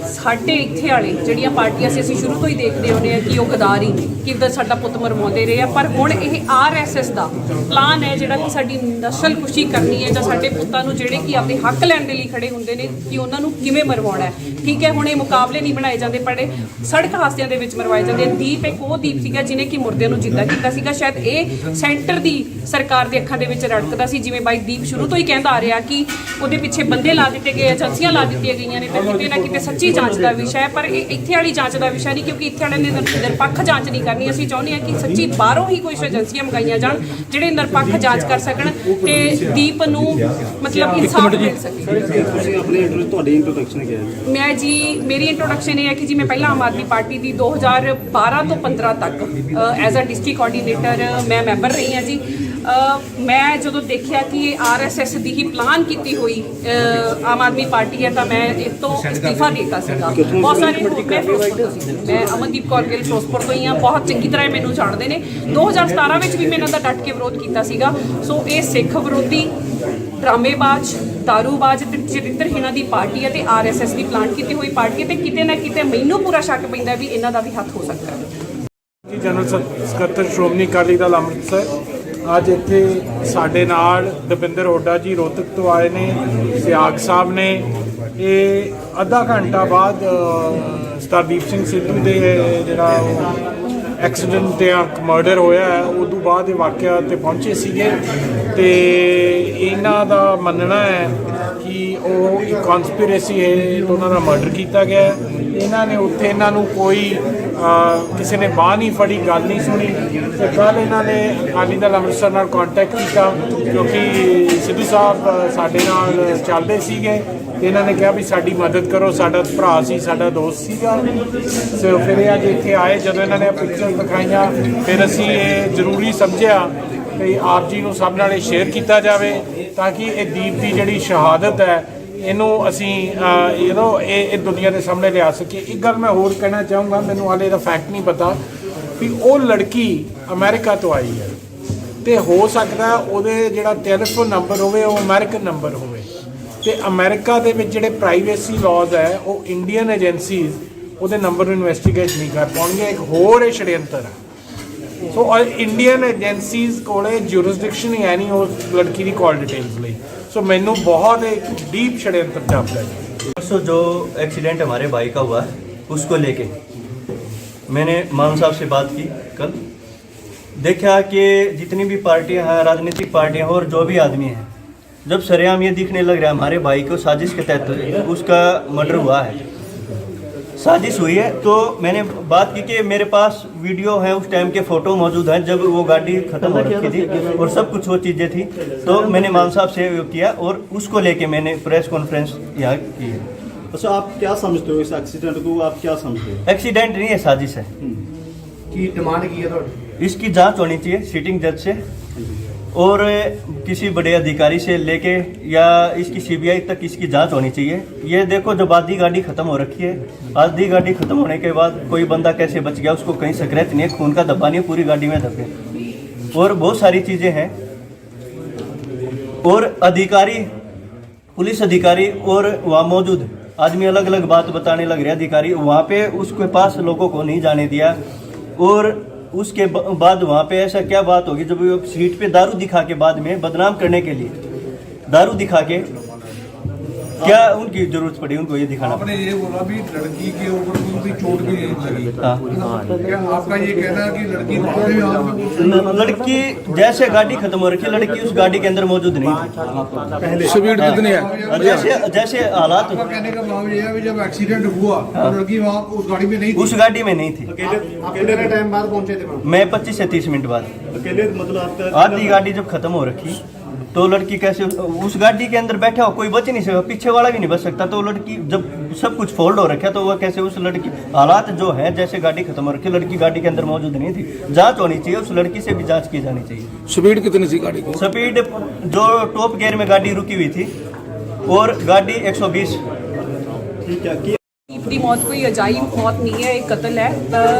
ਸਾਡੇ ਇੱਥੇ ਵਾਲੇ ਜਿਹੜੀਆਂ ਪਾਰਟੀਆਂ ਸੀ, ਅਸੀਂ ਸ਼ੁਰੂ ਤੋਂ ਹੀ ਦੇਖਦੇ ਆਉਂਦੇ ਆ ਕਿ ਉਹ ਗਦਾਰੀ ਕਿੱਦਾਂ ਸਾਡਾ ਪੁੱਤ ਮਰਵਾਉਂਦੇ ਰਹੇ ਆ। ਪਰ ਹੁਣ ਇਹ ਆਰਐਸਐਸ ਦਾ ਪਲਾਨ ਹੈ ਜਿਹੜਾ ਕਿ ਸਾਡੀ ਨਸਲਕੁਸ਼ੀ ਕਰਨੀ ਹੈ ਜਾਂ ਸਾਡੇ ਪੁੱਤਾਂ ਨੂੰ ਜਿਹੜੇ ਕਿ ਆਪਣੇ ਹੱਕ ਲੈਣ ਦੇ ਲਈ ਖੜੇ ਹੁੰਦੇ ਨੇ ਕਿ ਉਹਨਾਂ ਨੂੰ ਕਿਵੇਂ ਮਰਵਾਉਣਾ ਹੈ। ਠੀਕ ਹੈ, ਹੁਣ ਇਹ ਮੁਕਾਬਲੇ ਨਹੀਂ ਬਣਾਏ ਜਾਂਦੇ, ਪਰ ਸੜਕ ਹਾਦਸਿਆਂ ਦੇ ਵਿੱਚ ਮਰਵਾਏ ਜਾਂਦੇ ਆ। ਦੀਪ ਇੱਕ ਉਹ ਦੀਪ ਸੀਗਾ ਜਿਹਨੇ ਕਿ ਮੁਰਦਿਆਂ ਨੂੰ ਜਿੰਦਾ ਕੀਤਾ ਸੀਗਾ। ਸ਼ਾਇਦ ਇਹ ਸੈਂਟਰ ਦੀ ਸਰਕਾਰ ਦੇ ਅੱਖਾਂ ਦੇ ਵਿੱਚ ਰੜਕਦਾ ਸੀ, ਜਿਵੇਂ ਬਾਈ ਦੀਪ ਸ਼ੁਰੂ ਤੋਂ ਹੀ ਕਹਿੰਦਾ ਆ ਰਿਹਾ ਕਿ ਉਹਦੇ ਪਿੱਛੇ ਬੰਦੇ ਲਾ ਦਿੱਤੇ ਗਏ, ਏਜੰਸੀਆਂ ਲਾ ਦਿੱਤੀਆਂ ਗਈਆਂ ਨੇ। ਤੇ ਕਿਤੇ ਨਾ ਕਿਤੇ ਸੱਚੀ ਜਾਂਚ ਦਾ ਵਿਸ਼ਾ ਹੈ, ਪਰ ਇਹ ਇੱਥੇ ਵਾਲੀ ਜਾਂਚ ਦਾ ਵਿਸ਼ਾ ਨਹੀਂ, ਕਿਉਂਕਿ ਇੱਥੇ ਵਾਲਿਆਂ ਨੇ ਨਿਰਪੱਖ ਜਾਂਚ ਨਹੀਂ ਕਰਨੀ। ਅਸੀਂ ਚਾਹੁੰਦੇ ਹਾਂ ਕਿ ਸੱਚੀ ਬਾਹਰੋਂ ਹੀ ਕੁਝ ਏਜੰਸੀਆਂ ਮੰਗਾਈਆਂ ਜਾਣ ਜਿਹੜੇ ਨਿਰਪੱਖ ਜਾਂਚ ਕਰ ਸਕਣ ਤੇ ਦੀਪ ਨੂੰ ਮਤਲਬ ਇਨਸਾਫ ਮਿਲ ਸਕੇ। ਤੁਸੀਂ ਆਪਣੇ ਤੁਹਾਡੀ ਇੰਟਰੋਡਕਸ਼ਨ ਕੀ ਹੈ? ਮੈਂ ਜੀ, ਮੇਰੀ ਇੰਟਰੋਡਕਸ਼ਨ ਇਹ ਹੈ ਕਿ ਜੀ ਮੈਂ ਪਹਿਲਾਂ ਆਮ ਆਦਮੀ ਪਾਰਟੀ ਦੀ 2012 ਤੋਂ 15 ਤੱਕ ਐਜ਼ ਅ ਡਿਸਟ੍ਰਿਕਟ ਕੋਆਰਡੀਨੇਟਰ ਮੈਂ ਮੈਂਬਰ ਰਹੀ ਹਾਂ ਜੀ। ਮੈਂ ਜਦੋਂ ਦੇਖਿਆ ਕਿ ਇਹ ਆਰਐਸਐਸ ਦੀ ਹੀ ਪਲਾਨ ਕੀਤੀ ਹੋਈ ਆਮ ਆਦਮੀ ਪਾਰਟੀ ਹੈ ਤਾਂ ਮੈਂ ਇਸ ਤੋਂ ਅਸਤੀਫਾ ਦੇ ਦਿੱਤਾ ਸੀਗਾ। ਬਹੁਤ ਸਾਰੇ ਮੈਂ ਫਿਰੋਜ਼ਪੁਰ ਤੋਂ ਸੀ, ਮੈਂ ਅਮਨਦੀਪ ਕੌਰ ਗਿੱਲ ਫਿਰੋਜ਼ਪੁਰ ਤੋਂ ਹੀ ਹਾਂ, ਬਹੁਤ ਚੰਗੀ ਤਰ੍ਹਾਂ ਮੈਨੂੰ ਜਾਣਦੇ ਨੇ। 2017 ਵਿੱਚ ਵੀ ਮੈਂ ਇਹਨਾਂ ਦਾ ਡਟ ਕੇ ਵਿਰੋਧ ਕੀਤਾ ਸੀਗਾ। ਸੋ ਇਹ ਸਿੱਖ ਵਿਰੋਧੀ, ਡਰਾਮੇਬਾਜ਼, ਦਾਰੂਬਾਜ਼ ਤੇ ਚਰਿੱਤਰਹੀਣਾਂ ਦੀ ਪਾਰਟੀ ਹੈ ਤੇ ਆਰਐਸਐਸ ਦੀ ਪਲਾਨ ਕੀਤੀ ਹੋਈ ਪਾਰਟੀ ਹੈ ਤੇ ਕਿਤੇ ਨਾ ਕਿਤੇ ਮੈਨੂੰ ਪੂਰਾ ਸ਼ੱਕ ਪੈਂਦਾ ਵੀ ਇਹਨਾਂ ਦਾ ਵੀ ਹੱਥ ਹੋ ਸਕਦਾ ਹੈ। ਜਨਰਲ ਸਕੱਤਰ ਸ਼੍ਰੋਮਣੀ ਅਕਾਲੀ ਦਲ ਅੰਮ੍ਰਿਤਸਰ ਅੱਜ ਇੱਥੇ ਸਾਡੇ ਨਾਲ ਦਵਿੰਦਰ ਹੁੱਡਾ ਜੀ ਰੋਹਤਕ ਤੋਂ ਆਏ ਨੇ, ਸਿਆਗ ਸਾਹਿਬ ਨੇ। ਇਹ ਅੱਧਾ ਘੰਟਾ ਬਾਅਦ ਸਰਦਾਰ ਸਿੰਘ ਸਿੱਧੂ ਦੇ ਜਿਹੜਾ ਐਕਸੀਡੈਂਟ ਜਾਂ ਮਰਡਰ ਹੋਇਆ ਹੈ ਉਦੋਂ ਬਾਅਦ ਇਹ ਵਾਕਿਆ 'ਤੇ ਪਹੁੰਚੇ ਸੀਗੇ ਤੇ ਇਹਨਾਂ ਦਾ ਮੰਨਣਾ ਹੈ ਕਿ ਉਹ ਇੱਕ ਕਨਸਪੀਰੇਸੀ ਹੈ ਤੇ ਉਹਨਾਂ ਦਾ ਮਰਡਰ ਕੀਤਾ ਗਿਆ ਹੈ। ਇਹਨਾਂ ਨੇ ਉੱਥੇ ਇਹਨਾਂ ਨੂੰ ਕੋਈ ਕਿਸੇ ਨੇ ਬਾਂਹ ਨਹੀਂ ਫੜੀ, ਗੱਲ ਨਹੀਂ ਸੁਣੀ ਤੇ ਕੱਲ੍ਹ ਇਹਨਾਂ ਨੇ ਅਕਾਲੀ ਦਲ ਅੰਮ੍ਰਿਤਸਰ ਨਾਲ ਕੰਟੈਕਟ ਕੀਤਾ ਕਿਉਂਕਿ ਸਿੱਧੂ ਸਾਹਿਬ ਸਾਡੇ ਨਾਲ ਚੱਲਦੇ ਸੀਗੇ ਤੇ ਇਹਨਾਂ ਨੇ ਕਿਹਾ ਵੀ ਸਾਡੀ ਮਦਦ ਕਰੋ, ਸਾਡਾ ਭਰਾ ਸੀ, ਸਾਡਾ ਦੋਸਤ ਸੀਗਾ। ਸੋ ਫਿਰ ਇਹ ਅੱਜ ਇੱਥੇ ਆਏ, ਜਦੋਂ ਇਹਨਾਂ ਨੇ ਪਿਕਚਰ ਦਿਖਾਈਆਂ ਫਿਰ ਅਸੀਂ ਇਹ ਜ਼ਰੂਰੀ ਸਮਝਿਆ ਕਿ ਆਪ ਜੀ ਨੂੰ ਸਭ ਨਾਲ ਇਹ ਸ਼ੇਅਰ ਕੀਤਾ ਜਾਵੇ ਤਾਂ ਕਿ ਇਹ ਦੀਪ ਦੀ ਜਿਹੜੀ ਸ਼ਹਾਦਤ ਹੈ ਇਹਨੂੰ ਅਸੀਂ ਇਹ ਦੁਨੀਆ ਦੇ ਸਾਹਮਣੇ ਲਿਆ ਸਕੀਏ। ਇੱਕ ਗੱਲ ਮੈਂ ਹੋਰ ਕਹਿਣਾ ਚਾਹੂੰਗਾ, ਮੈਨੂੰ ਹਾਲੇ ਇਹਦਾ ਫੈਕਟ ਨਹੀਂ ਪਤਾ ਵੀ ਉਹ ਲੜਕੀ ਅਮਰੀਕਾ ਤੋਂ ਆਈ ਹੈ ਤੇ ਹੋ ਸਕਦਾ ਉਹਦੇ ਜਿਹੜਾ ਟੈਲੀਫੋਨ ਨੰਬਰ ਹੋਵੇ ਉਹ ਅਮਰੀਕਨ ਨੰਬਰ ਹੋਵੇ ਤੇ ਅਮਰੀਕਾ ਦੇ ਵਿੱਚ ਜਿਹੜੇ ਪ੍ਰਾਈਵੇਸੀ ਲਾਜ਼ ਹੈ ਉਹ ਇੰਡੀਅਨ ਏਜੰਸੀਜ਼ ਉਹਦੇ ਨੰਬਰ ਨੂੰ ਇਨਵੈਸਟੀਗੇਟ ਨਹੀਂ ਕਰ ਪਾਉਣਗੇ। ਇੱਕ ਹੋਰ ਇਹ षड्यंत्र ਹੈ। ਸੋ ਇੰਡੀਅਨ ਏਜੰਸੀਜ਼ ਕੋਲੇ ਜੂਰਿਸਡਿਕਸ਼ਨ ਹੀ ਹੈ ਨਹੀਂ ਉਸ ਲੜਕੀ ਦੀ ਕਾਲ ਡਿਟੇल्स ਲਈ। सो मैनू बहुत एक डीप षड्यंत्र जापता है। परसों जो एक्सीडेंट हमारे भाई का हुआ है उसको लेके मैंने मान साहब से बात की कल। देखा कि जितनी भी पार्टियां हैं, राजनीतिक पार्टियां और जो भी आदमी हैं, जब सरेआम ये दिखने लग रहा है हमारे भाई को साजिश के तहत उसका मर्डर हुआ है, साजिश हुई है। तो मैंने बात की कि मेरे पास वीडियो है, उस टाइम के फ़ोटो मौजूद हैं जब वो गाड़ी ख़त्म हो रखी थी और सब कुछ वो चीज़ें थी। तो मैंने मान साहब से किया और उसको लेके मैंने प्रेस कॉन्फ्रेंस यहाँ की है। अच्छा, आप क्या समझते हो इस एक्सीडेंट को, आप क्या समझते हो? एक्सीडेंट नहीं है, साजिश है। की डिमांड की है तो इसकी जांच होनी चाहिए सिटिंग जज से और किसी बड़े अधिकारी से लेके या इसकी सीबीआई तक इसकी जांच होनी चाहिए। ये देखो, जब आधी गाड़ी खत्म हो रखी है, आधी गाड़ी खत्म होने के बाद कोई बंदा कैसे बच गया, उसको कहीं स्क्रैच नहीं है, खून का धब्बा नहीं है, पूरी गाड़ी में धब्बे और बहुत सारी चीज़ें हैं। और अधिकारी, पुलिस अधिकारी और वहाँ मौजूद आदमी अलग अलग बात बताने लग रहे। अधिकारी वहाँ पे उसके पास लोगों को नहीं जाने दिया और उसके बाद वहाँ पे ऐसा क्या बात होगी जब वो सीट पे दारू दिखा के बाद में बदनाम करने के लिए दारू दिखा के क्या उनकी जरूरत पड़ी उनको ये दिखाना? आपने ये बोला भी लड़की के ऊपर कोई चोट भी लगी। हाँ, क्या आपका ये कहना है कि लड़की बाद में आप लड़की जैसे गाड़ी खत्म हो रखी है, लड़की उस गाड़ी के अंदर मौजूद नहीं थी। स्पीड कितनी है? जैसे जैसे हालात, आपका कहने का मतलब ये है कि जब एक्सीडेंट हुआ तो लड़की वहाँ उस गाड़ी में नहीं थी। उस गाड़ी में नहीं थी। कितने टाइम बाद पहुंचे थे? मैं 25 से 30 मिनट बाद। अकेले मतलब आपका आधी गाड़ी जब खत्म हो रखी तो लड़की कैसे उस गाड़ी के अंदर बैठा हो, कोई बच नहीं सकता, पीछे वाला भी नहीं बच सकता। तो लड़की जब सब कुछ फोल्ड हो रखा तो वह कैसे उस लड़की, हालात जो है जैसे गाड़ी खत्म हो रखी, लड़की गाड़ी के अंदर मौजूद नहीं थी। जांच होनी चाहिए, उस लड़की से भी जांच की जानी चाहिए। स्पीड कितनी थी गाड़ी की? स्पीड जो टॉप गियर में गाड़ी रुकी हुई थी और गाड़ी 120। ਦੀ ਮੌਤ ਕੋਈ ਅਜਾਇਬ ਮੌਤ ਨਹੀਂ ਹੈ, ਇਹ ਕਤਲ ਹੈ।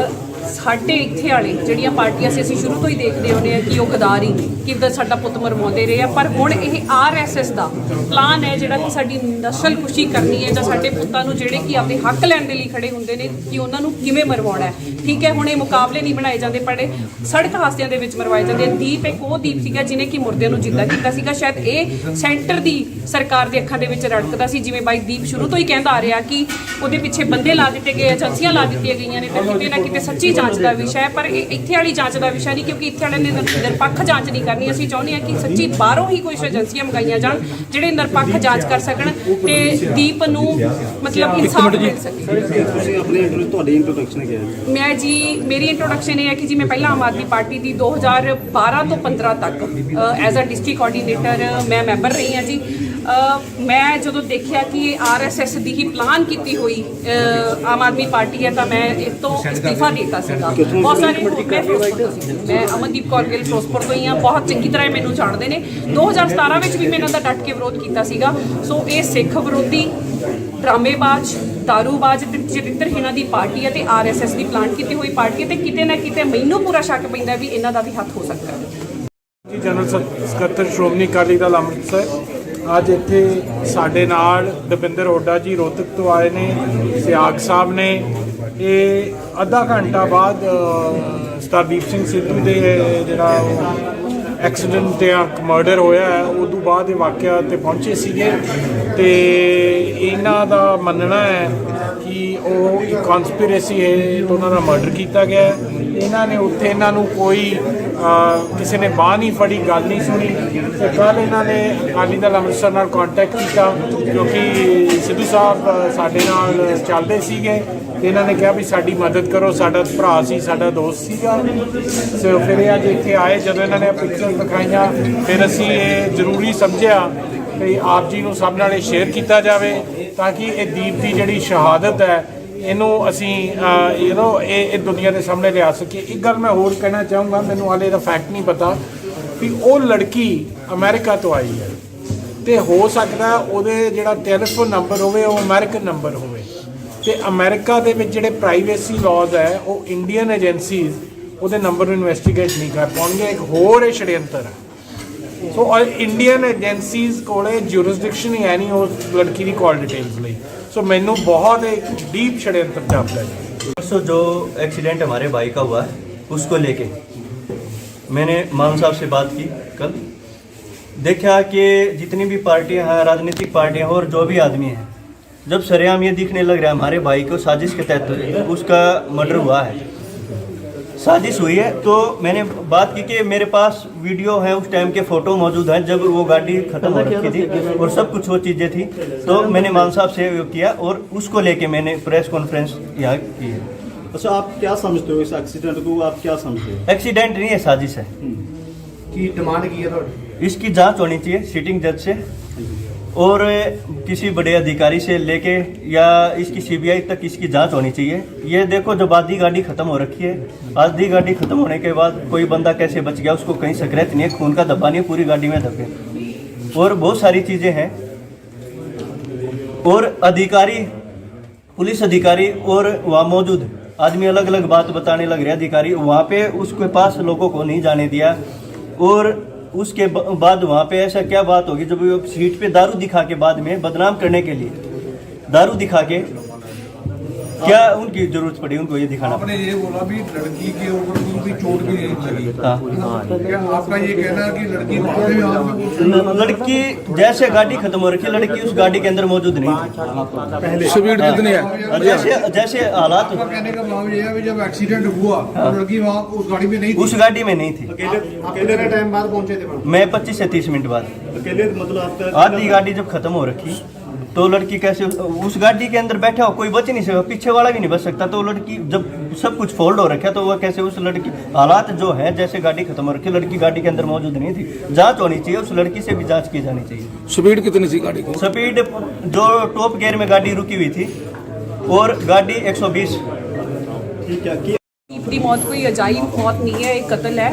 ਸਾਡੇ ਇੱਥੇ ਵਾਲੇ ਜਿਹੜੀਆਂ ਪਾਰਟੀਆਂ ਸੀ, ਅਸੀਂ ਸ਼ੁਰੂ ਤੋਂ ਹੀ ਦੇਖਦੇ ਆਉਂਦੇ ਆ ਕਿ ਉਹ ਗਦਾਰੀ ਕਿੱਦਾਂ ਸਾਡਾ ਪੁੱਤ ਮਰਵਾਉਂਦੇ ਰਹੇ ਆ। ਪਰ ਹੁਣ ਇਹ ਆਰਐਸਐਸ ਦਾ ਪਲਾਨ ਹੈ ਜਿਹੜਾ ਕਿ ਸਾਡੀ ਨਸਲ ਖੁਸ਼ੀ ਕਰਨੀ ਹੈ ਜਾਂ ਸਾਡੇ ਪੁੱਤਾਂ ਨੂੰ ਜਿਹੜੇ ਕਿ ਆਪਦੇ ਹੱਕ ਲੈਣ ਦੇ ਲਈ ਖੜੇ ਹੁੰਦੇ ਨੇ ਕਿ ਉਹਨਾਂ ਨੂੰ ਕਿਵੇਂ ਮਰਵਾਉਣਾ ਹੈ। ਠੀਕ ਹੈ, ਹੁਣ ਇਹ ਮੁਕਾਬਲੇ ਨਹੀਂ ਬਣਾਏ ਜਾਂਦੇ, ਪਰ ਸੜਕ ਹਾਦਸਿਆਂ ਦੇ ਵਿੱਚ ਮਰਵਾਏ ਜਾਂਦੇ ਆ। ਦੀਪ ਇੱਕ ਉਹ ਦੀਪ ਸੀਗਾ ਜਿਹਨੇ ਕਿ ਮੁਰਦਿਆਂ ਨੂੰ ਜਿੰਦਾ ਕੀਤਾ ਸੀਗਾ। ਸ਼ਾਇਦ ਇਹ ਸੈਂਟਰ ਦੀ ਸਰਕਾਰ ਦੇ ਅੱਖਾਂ ਦੇ ਵਿੱਚ ਰੜਕਦਾ ਸੀ, ਜਿਵੇਂ ਬਾਈ ਦੀਪ ਸ਼ੁਰੂ ਤੋਂ ਹੀ ਕਹਿੰਦਾ ਆ ਰਿਹਾ ਕਿ ਉਹਦੇ ਪਿੱਛੇ ਬੰਦੇ ਲਾ ਦਿੱਤੇ ਗਏ, ਏਜੰਸੀਆਂ ਲਾ ਦਿੱਤੀਆਂ ਗਈਆਂ ਨੇ। ਤੇ ਕਿਤੇ ਨਾ ਕਿਤੇ ਸੱਚੀ ਜਾਂਚ ਦਾ ਵਿਸ਼ਾ ਹੈ, ਪਰ ਇਹ ਇੱਥੇ ਵਾਲੀ ਜਾਂਚ ਦਾ ਵਿਸ਼ਾ ਨਹੀਂ, ਕਿਉਂਕਿ ਇੱਥੇ ਵਾਲਿਆਂ ਨੇ ਨਿਰਪੱਖ ਜਾਂਚ ਨਹੀਂ ਕਰਨੀ। ਅਸੀਂ ਚਾਹੁੰਦੇ ਹਾਂ ਕਿ ਸੱਚੀ ਬਾਹਰੋਂ ਹੀ ਕੁਝ ਏਜੰਸੀਆਂ ਮੰਗਾਈਆਂ ਜਾਣ ਜਿਹੜੇ ਨਿਰਪੱਖ ਜਾਂਚ ਕਰ ਸਕਣ ਤੇ ਦੀਪ ਨੂੰ ਮਤਲਬ ਇਨਸਾਫ ਮਿਲ ਸਕੇ। ਤੁਸੀਂ ਆਪਣੀ ਤੁਹਾਡੀ ਇੰਟਰੋਡਕਸ਼ਨ ਕੀ ਹੈ? ਮੈਂ ਜੀ, ਮੇਰੀ ਇੰਟਰੋਡਕਸ਼ਨ ਇਹ ਹੈ ਕਿ ਜੀ ਮੈਂ ਪਹਿਲਾਂ ਆਮ ਆਦਮੀ ਪਾਰਟੀ ਦੀ 2012 ਤੋਂ 15 ਤੱਕ ਐਜ਼ ਅ ਡਿਸਟ੍ਰਿਕਟ ਕੋਆਰਡੀਨੇਟਰ ਮੈਂ ਮੈਂਬਰ ਰਹੀ ਹਾਂ ਜੀ। ਮੈਂ ਜਦੋਂ ਦੇਖਿਆ ਕਿ ਇਹ ਆਰਐਸਐਸ ਦੀ ਹੀ ਪਲਾਨ ਕੀਤੀ ਹੋਈ ਆਮ ਆਦਮੀ ਪਾਰਟੀ ਹੈ ਤਾਂ ਮੈਂ ਇਸ ਤੋਂ ਅਸਤੀਫਾ ਦੇ ਦਿੱਤਾ ਸੀਗਾ। ਬਹੁਤ ਸਾਰੇ ਮੈਂ ਫਿਰੋਜ਼ਪੁਰ ਤੋਂ ਸੀ, ਮੈਂ ਅਮਨਦੀਪ ਕੌਰ ਗਿੱਲ ਫਿਰੋਜ਼ਪੁਰ ਤੋਂ ਹੀ ਹਾਂ, ਬਹੁਤ ਚੰਗੀ ਤਰ੍ਹਾਂ ਮੈਨੂੰ ਜਾਣਦੇ ਨੇ। 2017 ਵਿੱਚ ਵੀ ਮੈਂ ਇਹਨਾਂ ਦਾ ਡਟ ਕੇ ਵਿਰੋਧ ਕੀਤਾ ਸੀਗਾ। ਸੋ ਇਹ ਸਿੱਖ ਵਿਰੋਧੀ, ਡਰਾਮੇਬਾਜ਼, ਦਾਰੂਬਾਜ਼ ਤੇ ਚਰਿੱਤਰਹੀਣਾਂ ਦੀ ਪਾਰਟੀ ਹੈ ਤੇ ਆਰਐਸਐਸ ਦੀ ਪਲਾਨ ਕੀਤੀ ਹੋਈ ਪਾਰਟੀ ਹੈ ਤੇ ਕਿਤੇ ਨਾ ਕਿਤੇ ਮੈਨੂੰ ਪੂਰਾ ਸ਼ੱਕ ਪੈਂਦਾ ਵੀ ਇਹਨਾਂ ਦਾ ਵੀ ਹੱਥ ਹੋ ਸਕਦਾ ਹੈ। ਜੀ, ਜਨਰਲ ਸਕੱਤਰ ਸ਼੍ਰੋਮਣੀ ਅਕਾਲੀ ਦਲ ਅੰਮ੍ਰਿਤਸਰ ਅੱਜ ਇੱਥੇ ਸਾਡੇ ਨਾਲ ਦਵਿੰਦਰ ਹੁੱਡਾ ਜੀ ਰੋਹਤਕ ਤੋਂ ਆਏ ਨੇ, ਸਿਆਗ ਸਾਹਿਬ ਨੇ। ਇਹ ਅੱਧਾ ਘੰਟਾ ਬਾਅਦ ਸਰਦੀਪ ਸਿੰਘ ਸਿੱਧੂ ਦੇ ਜਿਹੜਾ ਐਕਸੀਡੈਂਟ ਜਾਂ ਮਰਡਰ ਹੋਇਆ ਹੈ ਉਦੋਂ ਬਾਅਦ ਇਹ ਵਾਕਿਆ 'ਤੇ ਪਹੁੰਚੇ ਸੀਗੇ ਤੇ ਇਹਨਾਂ ਦਾ ਮੰਨਣਾ ਹੈ ਕਿ ਉਹ ਇੱਕ ਕਨਸਪੀਰੇਸੀ ਹੈ ਤੇ ਉਹਨਾਂ ਦਾ ਮਰਡਰ ਕੀਤਾ ਗਿਆ ਹੈ। ਇਹਨਾਂ ਨੇ ਉੱਥੇ ਇਹਨਾਂ ਨੂੰ ਕੋਈ ਕਿਸੇ ਨੇ ਬਾਂਹ ਨਹੀਂ ਫੜੀ, ਗੱਲ ਨਹੀਂ ਸੁਣੀ ਤੇ ਕੱਲ੍ਹ ਇਹਨਾਂ ਨੇ ਅਕਾਲੀ ਦਲ ਅੰਮ੍ਰਿਤਸਰ ਨਾਲ ਕੰਟੈਕਟ ਕੀਤਾ ਕਿਉਂਕਿ ਸਿੱਧੂ ਸਾਹਿਬ ਸਾਡੇ ਨਾਲ ਚੱਲਦੇ ਸੀਗੇ ਤੇ ਇਹਨਾਂ ਨੇ ਕਿਹਾ ਵੀ ਸਾਡੀ ਮਦਦ ਕਰੋ, ਸਾਡਾ ਭਰਾ ਸੀ, ਸਾਡਾ ਦੋਸਤ ਸੀਗਾ। ਸੋ ਫਿਰ ਇਹ ਅੱਜ ਇੱਥੇ ਆਏ, ਜਦੋਂ ਇਹਨਾਂ ਨੇ ਪਿਕਚਰ ਦਿਖਾਈਆਂ ਫਿਰ ਅਸੀਂ ਇਹ ਜ਼ਰੂਰੀ ਸਮਝਿਆ ਕਿ ਆਪ ਜੀ ਨੂੰ ਸਭ ਨਾਲ ਇਹ ਸ਼ੇਅਰ ਕੀਤਾ ਜਾਵੇ ਤਾਂ ਕਿ ਇਹ ਦੀਪ ਦੀ ਜਿਹੜੀ ਸ਼ਹਾਦਤ ਹੈ ਇਹਨੂੰ ਅਸੀਂ ਇਹ ਦੁਨੀਆ ਦੇ ਸਾਹਮਣੇ ਲਿਆ ਸਕੀਏ। ਇੱਕ ਗੱਲ ਮੈਂ ਹੋਰ ਕਹਿਣਾ ਚਾਹੂੰਗਾ, ਮੈਨੂੰ ਹਾਲੇ ਇਹਦਾ ਫੈਕਟ ਨਹੀਂ ਪਤਾ ਵੀ ਉਹ ਲੜਕੀ ਅਮਰੀਕਾ ਤੋਂ ਆਈ ਹੈ ਤੇ ਹੋ ਸਕਦਾ ਉਹਦੇ ਜਿਹੜਾ ਟੈਲੀਫੋਨ ਨੰਬਰ ਹੋਵੇ ਉਹ ਅਮਰੀਕਨ ਨੰਬਰ ਹੋਵੇ ਤੇ ਅਮਰੀਕਾ ਦੇ ਵਿੱਚ ਜਿਹੜੇ ਪ੍ਰਾਈਵੇਸੀ ਲਾਜ਼ ਹੈ ਉਹ ਇੰਡੀਅਨ ਏਜੰਸੀਜ਼ ਉਹਦੇ ਨੰਬਰ ਨੂੰ ਇਨਵੈਸਟੀਗੇਟ ਨਹੀਂ ਕਰ ਪਾਉਣਗੇ। ਇੱਕ ਹੋਰ ਇਹ षड्यंत्र ਹੈ। ਸੋ ਇੰਡੀਅਨ ਏਜੰਸੀਜ਼ ਕੋਲੇ ਜੂਰਿਸਡਿਕਸ਼ਨ ਹੀ ਹੈ ਨਹੀਂ ਉਸ ਲੜਕੀ ਦੀ ਕਾਲ ਡਿਟੇल्स ਲਈ। सो मैनू बहुत एक डीप षड्यंत्र जापता है। परसों जो एक्सीडेंट हमारे भाई का हुआ है उसको लेके मैंने मान साहब से बात की कल। देखा कि जितनी भी पार्टियां हैं, राजनीतिक पार्टियां और जो भी आदमी हैं, जब सरेआम ये दिखने लग रहा है हमारे भाई को साजिश के तहत उसका मर्डर हुआ है, साजिश हुई है। तो मैंने बात की कि मेरे पास वीडियो है, उस टाइम के फ़ोटो मौजूद हैं जब वो गाड़ी ख़त्म हो रखी थी और सब कुछ वो चीज़ें थी। तो मैंने मान साहब से किया और उसको लेके मैंने प्रेस कॉन्फ्रेंस यहाँ की है। अच्छा, आप क्या समझते हो इस एक्सीडेंट को, आप क्या समझते हो? एक्सीडेंट नहीं है, साजिश है। की डिमांड की है थोड़ी इसकी जांच होनी चाहिए सिटिंग जज से और किसी बड़े अधिकारी से लेके या इसकी सीबीआई तक इसकी जांच होनी चाहिए। ये देखो, जब आधी गाड़ी खत्म हो रखी है, आधी गाड़ी खत्म होने के बाद कोई बंदा कैसे बच गया, उसको कहीं सक्रेत नहीं है, खून का धब्बा नहीं है, पूरी गाड़ी में धब्बे और बहुत सारी चीज़ें हैं। और अधिकारी, पुलिस अधिकारी और वहाँ मौजूद आदमी अलग अलग बात बताने लग रहे। अधिकारी वहाँ पे उसके पास लोगों को नहीं जाने दिया और उसके बाद वहाँ पे ऐसा क्या बात होगी जब वो सीट पे दारू दिखा के बाद में बदनाम करने के लिए दारू दिखा के क्या उनकी जरूरत पड़ी उनको ये दिखाना? आपने ये बोला भी लड़की के ऊपर कोई भी चोट भी नहीं लगी। हाँ, क्या आपका ये कहना है कि लड़की भागे में आप लड़की जैसे गाड़ी खत्म हो रखी है, लड़की उस गाड़ी के अंदर मौजूद नहीं थी। स्पीड कितनी है? जैसे जैसे हालात, आपका कहने का भाव ये है कि जब एक्सीडेंट हुआ तो लड़की वहाँ उस गाड़ी में नहीं थी। उस गाड़ी में नहीं थी। कितने टाइम बाद पहुंचे थे? मैं 25 से 30 मिनट बाद। अकेले मतलब आपका आधी गाड़ी जब खत्म हो रखी तो लड़की कैसे उस गाड़ी के अंदर बैठा हो, कोई बच नहीं सकता, पीछे वाला भी नहीं बच सकता। तो लड़की जब सब कुछ फोल्ड हो रखा तो वह कैसे उस लड़की, हालात जो है जैसे गाड़ी खत्म हो रखी, लड़की गाड़ी के अंदर मौजूद नहीं थी। जांच होनी चाहिए, उस लड़की से भी जांच की जानी चाहिए। स्पीड कितनी थी गाड़ी की? स्पीड जो टॉप गियर में गाड़ी रुकी हुई थी और गाड़ी 120। ਦੀਪ ਦੀ ਮੌਤ ਕੋਈ ਅਜਾਇਬ ਮੌਤ ਨਹੀਂ ਹੈ, ਇਹ ਕਤਲ ਹੈ।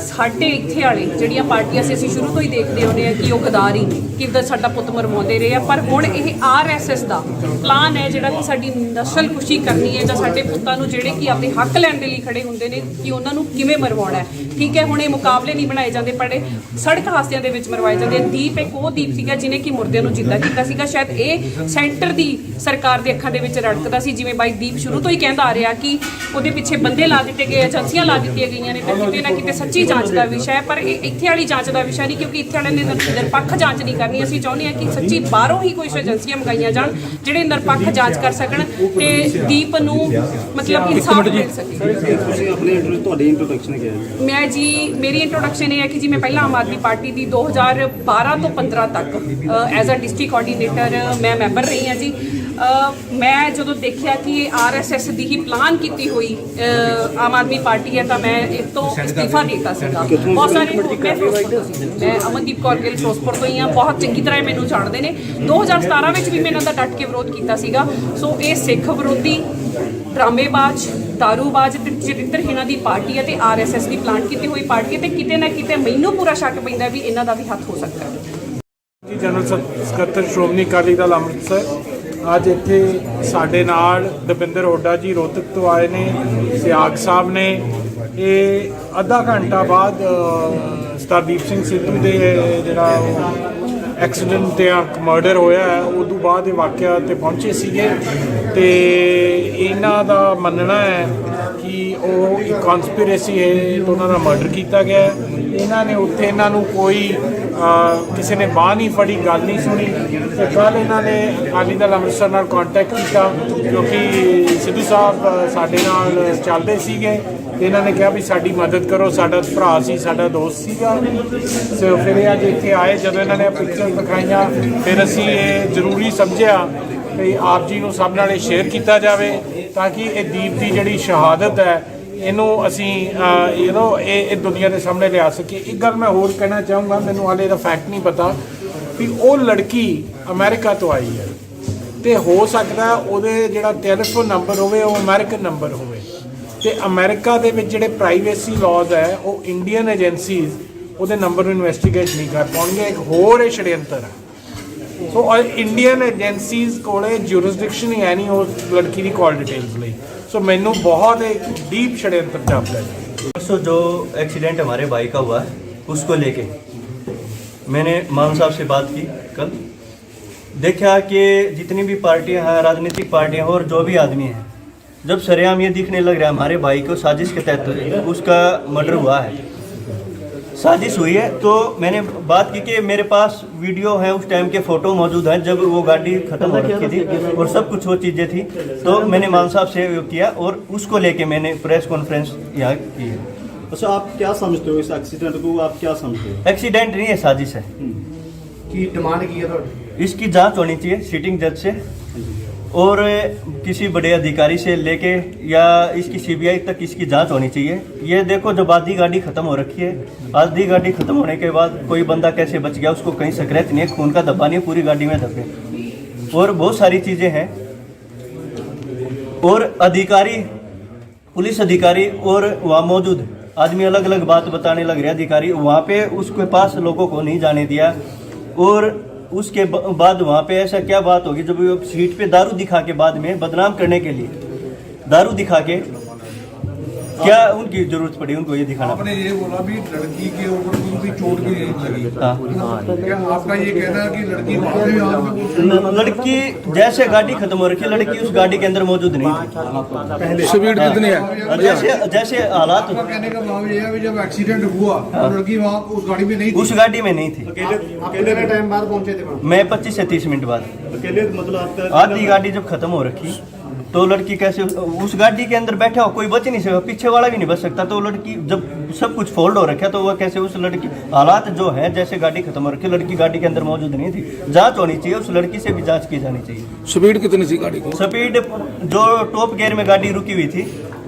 ਸਾਡੇ ਇੱਥੇ ਵਾਲੇ ਜਿਹੜੀਆਂ ਪਾਰਟੀਆਂ ਸੀ, ਅਸੀਂ ਸ਼ੁਰੂ ਤੋਂ ਹੀ ਦੇਖਦੇ ਆਉਂਦੇ ਆ ਕਿ ਉਹ ਗਦਾਰੀ ਕਿੱਦਾਂ ਸਾਡਾ ਪੁੱਤ ਮਰਵਾਉਂਦੇ ਰਹੇ ਆ। ਪਰ ਹੁਣ ਇਹ ਆਰਐਸਐਸ ਦਾ ਪਲਾਨ ਹੈ ਜਿਹੜਾ ਕਿ ਸਾਡੀ ਨਸਲਕੁਸ਼ੀ ਕਰਨੀ ਹੈ ਜਾਂ ਸਾਡੇ ਪੁੱਤਾਂ ਨੂੰ ਜਿਹੜੇ ਕਿ ਆਪਣੇ ਹੱਕ ਲੈਣ ਦੇ ਲਈ ਖੜੇ ਹੁੰਦੇ ਨੇ ਕਿ ਉਹਨਾਂ ਨੂੰ ਕਿਵੇਂ ਮਰਵਾਉਣਾ ਹੈ। ਠੀਕ ਹੈ, ਹੁਣ ਇਹ ਮੁਕਾਬਲੇ ਨਹੀਂ ਬਣਾਏ ਜਾਂਦੇ, ਪਰ ਸੜਕ ਹਾਦਸਿਆਂ ਦੇ ਵਿੱਚ ਮਰਵਾਏ ਜਾਂਦੇ। ਦੀਪ ਇੱਕ ਉਹ ਦੀਪ ਸੀਗਾ ਜਿਹਨੇ ਕਿ ਮੁਰਦਿਆਂ ਨੂੰ ਜਿੰਦਾ ਕੀਤਾ ਸੀਗਾ। ਸ਼ਾਇਦ ਇਹ ਸੈਂਟਰ ਦੀ ਸਰਕਾਰ ਦੇ ਅੱਖਾਂ ਦੇ ਵਿੱਚ ਰੜਕਦਾ ਸੀ, ਜਿਵੇਂ ਬਾਈ ਦੀਪ ਸ਼ੁਰੂ ਤੋਂ ਹੀ ਕਹਿੰਦਾ ਆ ਰਿਹਾ ਕਿ ਉਹਦੇ ਪਿੱਛੇ ਬੰਦੇ ਲਾ ਦਿੱਤੇ ਗਏ, ਏਜੰਸੀਆਂ ਲਾ ਦਿੱਤੀਆਂ ਗਈਆਂ ਨੇ। ਤਾਂ ਕਿਤੇ ਨਾ ਕਿਤੇ ਸੱਚੀ ਜਾਂਚ ਦਾ ਵਿਸ਼ਾ ਹੈ, ਪਰ ਇਹ ਇੱਥੇ ਵਾਲੀ ਜਾਂਚ ਦਾ ਵਿਸ਼ਾ ਨਹੀਂ, ਕਿਉਂਕਿ ਇੱਥੇ ਵਾਲਿਆਂ ਨੇ ਨਿਰਪੱਖ ਜਾਂਚ ਨਹੀਂ ਕਰਨੀ। ਅਸੀਂ ਚਾਹੁੰਦੇ ਹਾਂ ਕਿ ਸੱਚੀ ਬਾਹਰੋਂ ਹੀ ਕੋਈ ਏਜੰਸੀਆਂ ਮੰਗਾਈਆਂ ਜਾਣ ਜਿਹੜੇ ਨਿਰਪੱਖ ਜਾਂਚ ਕਰ ਸਕਣ ਤੇ ਦੀਪ ਨੂੰ ਮਤਲਬ ਇਨਸਾਫ ਮਿਲ ਸਕੇ। ਤੁਹਾਡੀ ਇੰਟਰੋਡਕਸ਼ਨ ਕੀ ਹੈ? ਮੈਂ ਜੀ, ਮੇਰੀ ਇੰਟਰੋਡਕਸ਼ਨ ਇਹ ਹੈ ਕਿ ਜੀ ਮੈਂ ਪਹਿਲਾਂ ਆਮ ਆਦਮੀ ਪਾਰਟੀ ਦੀ 2012 ਤੋਂ 15 ਤੱਕ ਐਜ਼ ਅ ਡਿਸਟ੍ਰਿਕਟ ਕੋਆਰਡੀਨੇਟਰ ਮੈਂ ਮੈਂਬਰ ਰਹੀ ਹਾਂ ਜੀ। ਮੈਂ ਜਦੋਂ ਦੇਖਿਆ ਕਿ ਇਹ ਆਰਐਸਐਸ ਦੀ ਹੀ ਪਲਾਨ ਕੀਤੀ ਹੋਈ ਆਮ ਆਦਮੀ ਪਾਰਟੀ ਹੈ ਤਾਂ ਮੈਂ ਇਸ ਤੋਂ ਅਸਤੀਫਾ ਦੇ ਦਿੱਤਾ ਸੀਗਾ। ਬਹੁਤ ਸਾਰੇ ਮੈਂ ਫਿਰੋਜ਼ਪੁਰ ਤੋਂ ਸੀ, ਮੈਂ ਅਮਨਦੀਪ ਕੌਰ ਗਿੱਲ ਫਿਰੋਜ਼ਪੁਰ ਤੋਂ ਹੀ ਹਾਂ, ਬਹੁਤ ਚੰਗੀ ਤਰ੍ਹਾਂ ਮੈਨੂੰ ਜਾਣਦੇ ਨੇ। 2017 ਵਿੱਚ ਵੀ ਮੈਂ ਇਹਨਾਂ ਦਾ ਡਟ ਕੇ ਵਿਰੋਧ ਕੀਤਾ ਸੀਗਾ। ਸੋ ਇਹ ਸਿੱਖ ਵਿਰੋਧੀ, ਡਰਾਮੇਬਾਜ਼, ਦਾਰੂਬਾਜ਼ ਤੇ ਚਰਿੱਤਰਹੀਣਾਂ ਦੀ ਪਾਰਟੀ ਹੈ ਤੇ ਆਰਐਸਐਸ ਦੀ ਪਲਾਨ ਕੀਤੀ ਹੋਈ ਪਾਰਟੀ ਹੈ ਤੇ ਕਿਤੇ ਨਾ ਕਿਤੇ ਮੈਨੂੰ ਪੂਰਾ ਸ਼ੱਕ ਪੈਂਦਾ ਵੀ ਇਹਨਾਂ ਦਾ ਵੀ ਹੱਥ ਹੋ ਸਕਦਾ ਹੈ। ਜਨਰਲ ਸਕੱਤਰ ਸ਼੍ਰੋਮਣੀ ਅਕਾਲੀ ਦਲ ਅੰਮ੍ਰਿਤਸਰ ਅੱਜ ਇੱਥੇ ਸਾਡੇ ਨਾਲ ਦਵਿੰਦਰ ਹੁੱਡਾ ਜੀ ਰੋਹਤਕ ਤੋਂ ਆਏ ਨੇ, ਸਿਆਗ ਸਾਹਿਬ ਨੇ। ਇਹ ਅੱਧਾ ਘੰਟਾ ਬਾਅਦ ਸਰਦੀਪ ਸਿੰਘ ਸਿੱਧੂ ਦੇ ਜਿਹੜਾ ਐਕਸੀਡੈਂਟ ਤੇ ਮਰਡਰ ਹੋਇਆ ਹੈ ਉਦੋਂ ਬਾਅਦ ਇਹ ਵਾਕਿਆ ਤੇ ਪਹੁੰਚੇ ਸੀਗੇ ਤੇ ਇਹਨਾਂ ਦਾ ਮੰਨਣਾ ਹੈ ਕਿ ਉਹ ਇੱਕ ਕਨਸਪੀਰੇਸੀ ਹੈ ਤੇ ਉਹਨਾਂ ਦਾ ਮਰਡਰ ਕੀਤਾ ਗਿਆ ਹੈ। ਇਹਨਾਂ ਨੇ ਉੱਥੇ ਇਹਨਾਂ ਨੂੰ ਕੋਈ ਕਿਸੇ ਨੇ ਬਾਂਹ ਨਹੀਂ ਫੜੀ, ਗੱਲ ਨਹੀਂ ਸੁਣੀ ਤੇ ਕੱਲ੍ਹ ਇਹਨਾਂ ਨੇ ਅਕਾਲੀ ਦਲ ਅੰਮ੍ਰਿਤਸਰ ਨਾਲ ਕੰਟੈਕਟ ਕੀਤਾ ਕਿਉਂਕਿ ਸਿੱਧੂ ਸਾਹਿਬ ਸਾਡੇ ਨਾਲ ਚੱਲਦੇ ਸੀਗੇ ਤੇ ਇਹਨਾਂ ਨੇ ਕਿਹਾ ਵੀ ਸਾਡੀ ਮਦਦ ਕਰੋ, ਸਾਡਾ ਭਰਾ ਸੀ, ਸਾਡਾ ਦੋਸਤ ਸੀਗਾ। ਸੋ ਫਿਰ ਇਹ ਅੱਜ ਇੱਥੇ ਆਏ, ਜਦੋਂ ਇਹਨਾਂ ਨੇ ਪਿਕਚਰ ਦਿਖਾਈਆਂ ਫਿਰ ਅਸੀਂ ਇਹ ਜ਼ਰੂਰੀ ਸਮਝਿਆ ਕਿ ਆਪ ਜੀ ਨੂੰ ਸਭ ਨਾਲ ਸ਼ੇਅਰ ਕੀਤਾ ਜਾਵੇ ਤਾਂ ਕਿ ਇਹ ਦੀਪ ਦੀ ਜਿਹੜੀ ਸ਼ਹਾਦਤ ਹੈ ਇਹਨੂੰ ਅਸੀਂ ਇਹ ਦੁਨੀਆ ਦੇ ਸਾਹਮਣੇ ਲਿਆ ਸਕੀਏ। ਇੱਕ ਗੱਲ ਮੈਂ ਹੋਰ ਕਹਿਣਾ ਚਾਹੂੰਗਾ, ਮੈਨੂੰ ਹਾਲੇ ਇਹਦਾ ਫੈਕਟ ਨਹੀਂ ਪਤਾ ਵੀ ਉਹ ਲੜਕੀ ਅਮਰੀਕਾ ਤੋਂ ਆਈ ਹੈ ਤੇ ਹੋ ਸਕਦਾ ਉਹਦੇ ਜਿਹੜਾ ਟੈਲੀਫੋਨ ਨੰਬਰ ਹੋਵੇ ਉਹ ਅਮਰੀਕਨ ਨੰਬਰ ਹੋਵੇ ਤੇ ਅਮਰੀਕਾ ਦੇ ਵਿੱਚ ਜਿਹੜੇ ਪ੍ਰਾਈਵੇਸੀ ਲਾਜ਼ ਹੈ ਉਹ ਇੰਡੀਅਨ ਏਜੰਸੀਜ਼ ਉਹਦੇ ਨੰਬਰ ਨੂੰ ਇਨਵੈਸਟੀਗੇਟ ਨਹੀਂ ਕਰ ਪਾਉਣਗੇ। ਇੱਕ ਹੋਰ ਇਹ षड्यंत्र ਹੈ। ਸੋ ਇੰਡੀਅਨ ਏਜੰਸੀਜ਼ ਕੋਲੇ ਜੂਰਿਸਡਿਕਸ਼ਨ ਹੀ ਹੈ ਨਹੀਂ ਉਸ ਲੜਕੀ ਦੀ ਕਾਲ ਡਿਟੇल्स ਲਈ। सो मैनू बहुत एक डीप षड्यंत्र जापता है। परसों जो एक्सीडेंट हमारे भाई का हुआ उसको लेके मैंने मान साहब से बात की कल। देखा कि जितनी भी पार्टियां हैं, राजनीतिक पार्टियां और जो भी आदमी हैं, जब सरेआम ये दिखने लग रहा है हमारे भाई को साजिश के तहत उसका मर्डर हुआ है, साजिश हुई है। तो मैंने बात की कि मेरे पास वीडियो है, उस टाइम के फ़ोटो मौजूद हैं जब वो गाड़ी ख़त्म हो रखी थी और सब कुछ वो चीज़ें थी। तो मैंने मान साहब से वो किया और उसको लेके मैंने प्रेस कॉन्फ्रेंस यहाँ की है। अच्छा, आप क्या समझते हो इस एक्सीडेंट को, आप क्या समझते हो? एक्सीडेंट नहीं है, साजिश है। की डिमांड की है तो इसकी जांच होनी चाहिए सिटिंग जज से और किसी बड़े अधिकारी से लेके या इसकी सीबीआई तक इसकी जांच होनी चाहिए। ये देखो, जब आधी गाड़ी ख़त्म हो रखी है, आधी गाड़ी ख़त्म होने के बाद कोई बंदा कैसे बच गया, उसको कहीं स्क्रैच नहीं है, खून का धब्बा नहीं है, पूरी गाड़ी में धब्बे और बहुत सारी चीज़ें हैं। और अधिकारी, पुलिस अधिकारी और वहाँ मौजूद आदमी अलग अलग बात बताने लग रहे। अधिकारी वहाँ पे उसके पास लोगों को नहीं जाने दिया और उसके बाद वहाँ पे ऐसा क्या बात होगी जब वो सीट पे दारू दिखा के बाद में बदनाम करने के लिए दारू दिखा के क्या उनकी जरूरत पड़ी उनको ये दिखाना आपने ये बोला भी लड़की के ऊपर कोई भी चोट भी नहीं लगी। हाँ। क्या आपका ये कहना है कि लड़की बाद में आप लड़की जैसे गाड़ी खत्म हो रखी है, लड़की उस गाड़ी के अंदर मौजूद नहीं थी। स्पीड कितनी है? और जैसे जैसे हालात आपका कहने का भाव ये है कि जब एक्सीडेंट हुआ तो लड़की वहाँ उस गाड़ी में नहीं थी। उस गाड़ी में नहीं थी। कितने टाइम बाद पहुंचे थे? मैं 25 से 30 मिनट बाद। अकेले मतलब आपका आधी गाड़ी जब खत्म हो रखी तो लड़की कैसे उस गाड़ी के अंदर बैठा हो, कोई बच नहीं सकता, पीछे वाला भी नहीं बच सकता। तो लड़की जब सब कुछ फोल्ड हो रखा तो वह कैसे उस लड़की हालात जो है जैसे गाड़ी खत्म हो रखी, लड़की गाड़ी के अंदर मौजूद नहीं थी। जांच होनी चाहिए, उस लड़की से भी जांच की जानी चाहिए। स्पीड कितनी थी गाड़ी की? स्पीड जो टॉप गियर में गाड़ी रुकी हुई थी